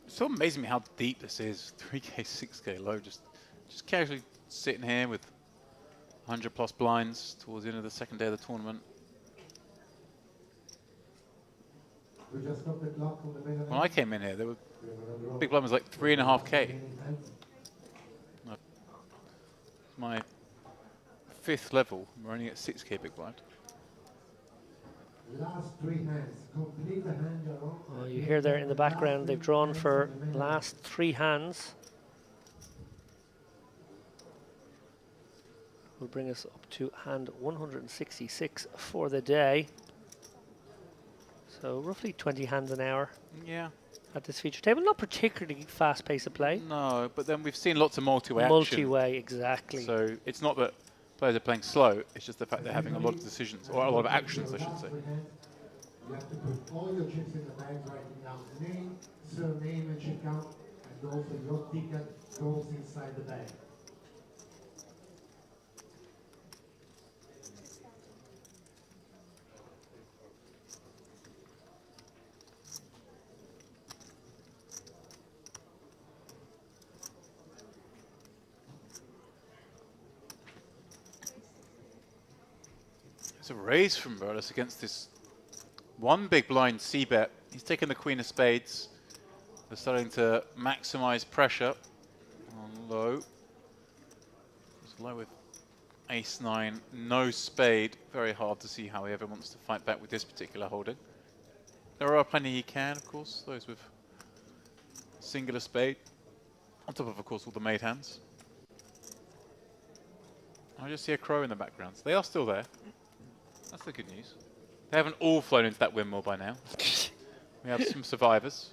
J: It's so amazing how deep this is. 3K, 6K low, just casually sitting here with 100 plus blinds towards the end of the second day of the tournament. When I came in here, there were big blind was like 3.5K. my 5th level. We're only at 6k big blind.
S: Last 3 hands. Complete the hand you're on.
B: Well, you hear there in the background, they've drawn for last 3 hands. Will bring us up to hand 166 for the day. So roughly 20 hands an hour.
J: Yeah.
B: At this feature table, not particularly fast pace of play.
J: No, but then we've seen lots of multi-way action.
B: Multi-way, exactly.
J: So it's not that players are playing slow, it's just the fact they're having a lot of decisions, or a lot of actions, I should say.
S: You have to put all your chips in the bag, writing down name, surname, and check out, and also your ticket goes inside the bag.
J: It's a raise from Berlis against this one big blind c-bet. He's taking the queen of spades. They're starting to maximize pressure on low. It's low with ace-9, no spade. Very hard to see how he ever wants to fight back with this particular holding. There are plenty he can, of course, those with singular spade. On top of course, all the made hands. I just see a crow in the background. So they are still there. That's the good news. They haven't all flown into that windmill by now. We have some survivors.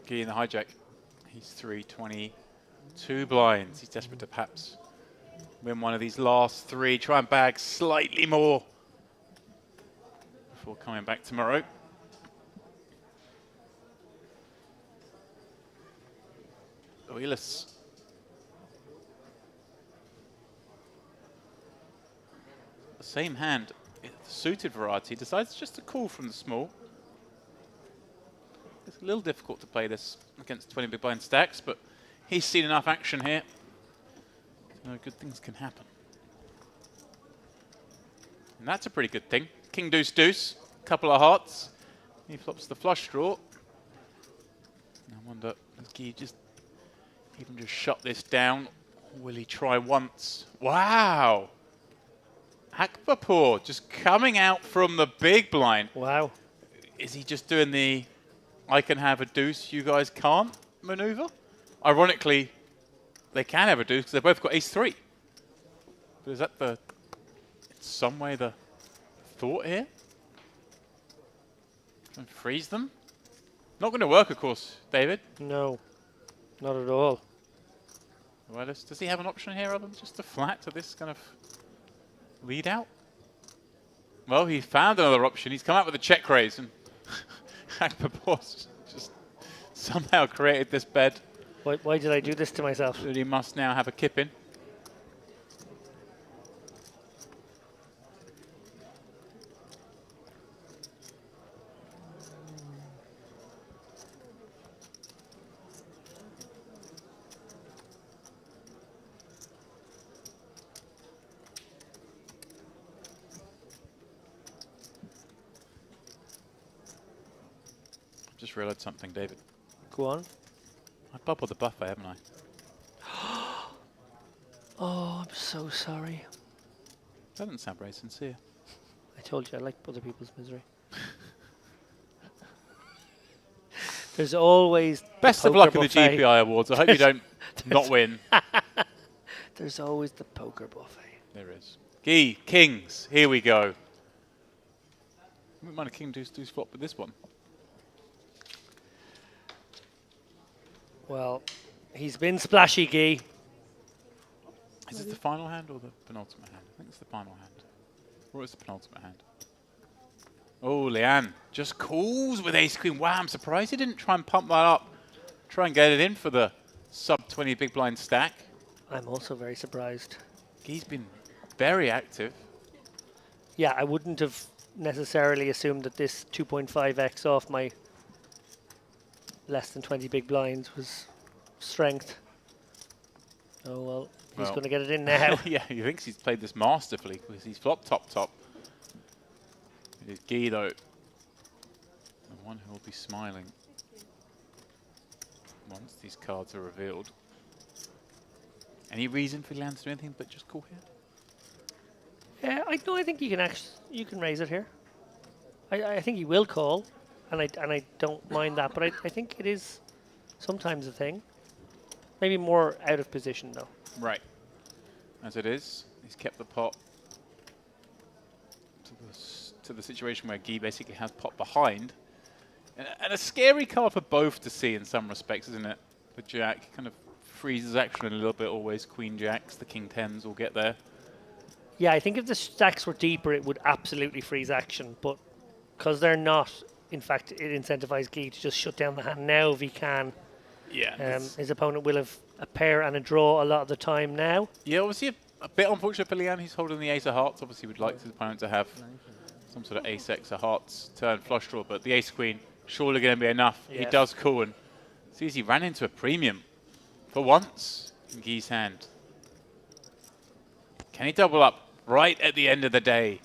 J: Key in the hijack. He's 322 blinds. He's desperate to perhaps win one of these last 3. Try and bag slightly more before coming back tomorrow. Oilus. The same hand, the suited variety, decides just to call from the small. It's a little difficult to play this against 20 big blind stacks, but he's seen enough action here. So good things can happen. And that's a pretty good thing. King deuce deuce, couple of hearts. He flops the flush draw. I wonder, does Guy just even just shut this down? Or will he try once? Wow! Akbarpour just coming out from the big blind.
B: Wow.
J: Is he just doing the I can have a deuce, you guys can't maneuver? Ironically, they can have a deuce because they've both got ace-3. But is that the, in some way, the thought here? And freeze them? Not going to work, of course, David.
B: No, not at all.
J: Well, does he have an option here other than just a flat to this kind of lead out? Well, he found another option. He's come out with a check raise and Akbarpour just somehow created this bed.
B: Why did I do this to myself?
J: That he must now have a kip in. Just realised something, David.
B: Go on.
J: I bubbled the buffet, haven't I?
B: Oh, I'm so sorry.
J: That doesn't sound very sincere.
B: I told you I like other people's misery. There's always
J: best of luck in the GPI Awards. I hope you don't not win.
B: There's always the poker buffet.
J: There is. Guy, kings. Here we go. wouldn't mind a king deuce deuce flop with this one.
B: Well, he's been splashy, Guy.
J: Is it the final hand or the penultimate hand? I think it's the final hand. Or it's the penultimate hand. Oh, Leanne just calls with ace queen. Wow, I'm surprised he didn't try and pump that up. Try and get it in for the sub 20 big blind stack.
B: I'm also very surprised.
J: Guy's been very active.
B: Yeah, I wouldn't have necessarily assumed that this 2.5x off my less than 20 big blinds was strength. Oh, well, he's going to get it in now.
J: Yeah, he thinks he's played this masterfully because he's flopped top. It is Guy, though, the one who will be smiling once these cards are revealed. Any reason for Leanne to do anything but just call here?
B: Yeah, I think you can raise it here. I think he will call, and I don't mind that, but I think it is sometimes a thing. Maybe more out of position though.
J: Right. As it is, he's kept the pot to the situation where Guy basically has pot behind. And a scary card for both to see in some respects, isn't it? The Jack kind of freezes action a little bit always. Queen Jacks, the King Tens will get there.
B: Yeah, I think if the stacks were deeper, it would absolutely freeze action. But because they're not, in fact, it incentivizes Guy to just shut down the hand now if he can.
J: Yeah.
B: His opponent will have a pair and a draw a lot of the time now.
J: Yeah, obviously a bit unfortunate for Leanne. He's holding the ace of hearts. Obviously, would like his opponent to have some sort of ace X of hearts turn flush draw, but the ace queen surely going to be enough.
B: Yeah.
J: He does call and sees he ran into a premium for once in Guy's hand. Can he double up right at the end of the day?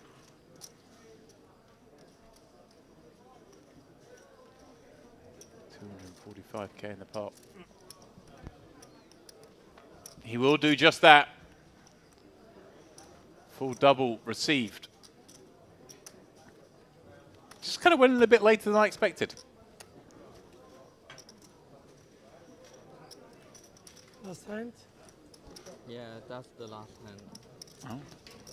J: $245K in the pot. He will do just that. Full double received. Just kind of went a little bit later than I expected.
L: Last hand?
O: Yeah, that's the last hand.
J: Oh,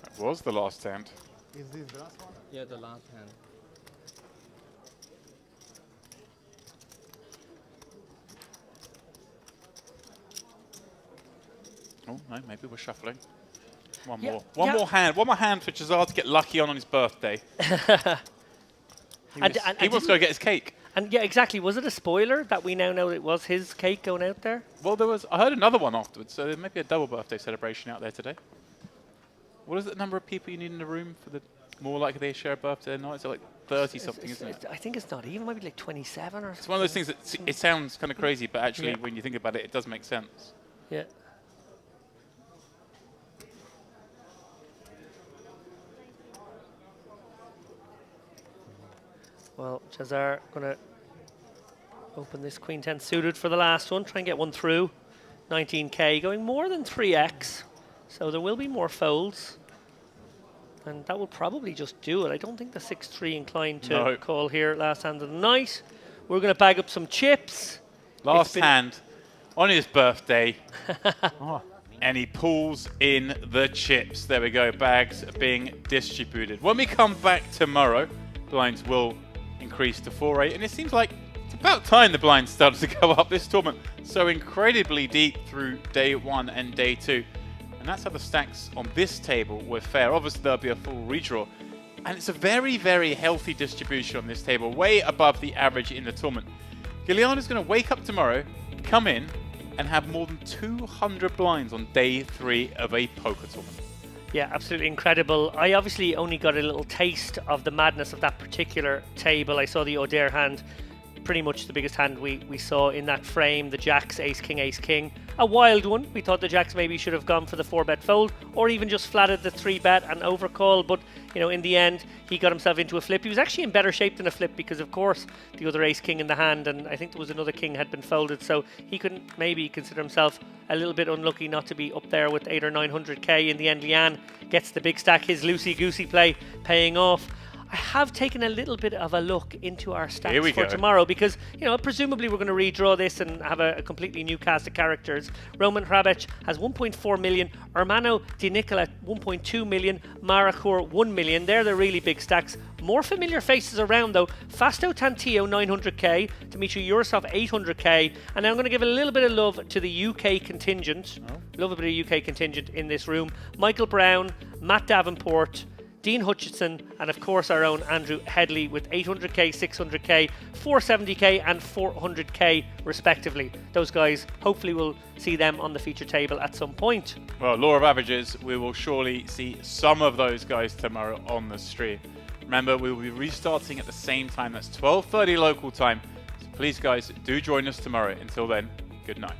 J: that was the last hand.
M: Is this the last one?
O: Yeah, the last hand.
J: Oh, no, maybe we're shuffling. One
B: Yeah,
J: more. One more hand for Chazard to get lucky on his birthday. He wants to go get his cake.
B: And yeah, exactly. Was it a spoiler that we now know it was his cake going out there?
J: Well, I heard another one afterwards, so there may be a double birthday celebration out there today. What is the number of people you need in the room for the more likely they share a birthday night? It's like 30 something, isn't it?
B: I think it's not even, maybe like 27 or something.
J: It's one of those things that it sounds kind of crazy, but actually when you think about it, it does make sense.
B: Yeah. Well, Chazar going to open this Queen 10 suited for the last one. Try and get one through. 19K, going more than 3x. So there will be more folds. And that will probably just do it. I don't think the 6-3 inclined to call here last hand of the night. We're going to bag up some chips.
J: Last hand on his birthday. And he pulls in the chips. There we go. Bags are being distributed. When we come back tomorrow, blinds will increase to 4-8. And it seems like it's about time the blinds started to go up this tournament. So incredibly deep through day 1 and day 2. And that's how the stacks on this table were fair. Obviously, there'll be a full redraw. And it's a very, very healthy distribution on this table, way above the average in the tournament. Giuliano's going to wake up tomorrow, come in, and have more than 200 blinds on day 3 of a poker tournament.
B: Yeah, absolutely incredible. I obviously only got a little taste of the madness of that particular table. I saw the O'Dare hand, pretty much the biggest hand we saw in that frame, the Jacks, Ace King. A wild one. We thought the Jacks maybe should have gone for the 4-bet fold or even just flatted the 3-bet and overcall, but you know, in the end he got himself into a flip. He was actually in better shape than a flip because of course the other Ace King in the hand, and I think there was another King had been folded, so he could maybe consider himself a little bit unlucky not to be up there with 800 or 900k. In the end, Leanne gets the big stack, his loosey-goosey play paying off. I have taken a little bit of a look into our
J: Here
B: stats
J: we
B: for
J: go.
B: tomorrow because, you know, presumably we're going to redraw this and have a completely new cast of characters. Roman Hrabec has 1.4 million, Ermano Di Nicola 1.2 million, Maracour 1 million. They're the really big stacks. More familiar faces around though. Fasto Tantillo 900k, Dmitry Yurosov 800k, and I'm going to give a little bit of love to the UK contingent. Love a bit of UK contingent in this room. Michael Brown, Matt Davenport, Dean Hutchinson, and of course our own Andrew Headley with 800k, 600k, 470k and 400k respectively. Those guys, hopefully we'll see them on the feature table at some point.
J: Well, law of averages, we will surely see some of those guys tomorrow on the stream. Remember, we will be restarting at the same time. That's 12:30 local time. So please, guys, do join us tomorrow. Until then, good night.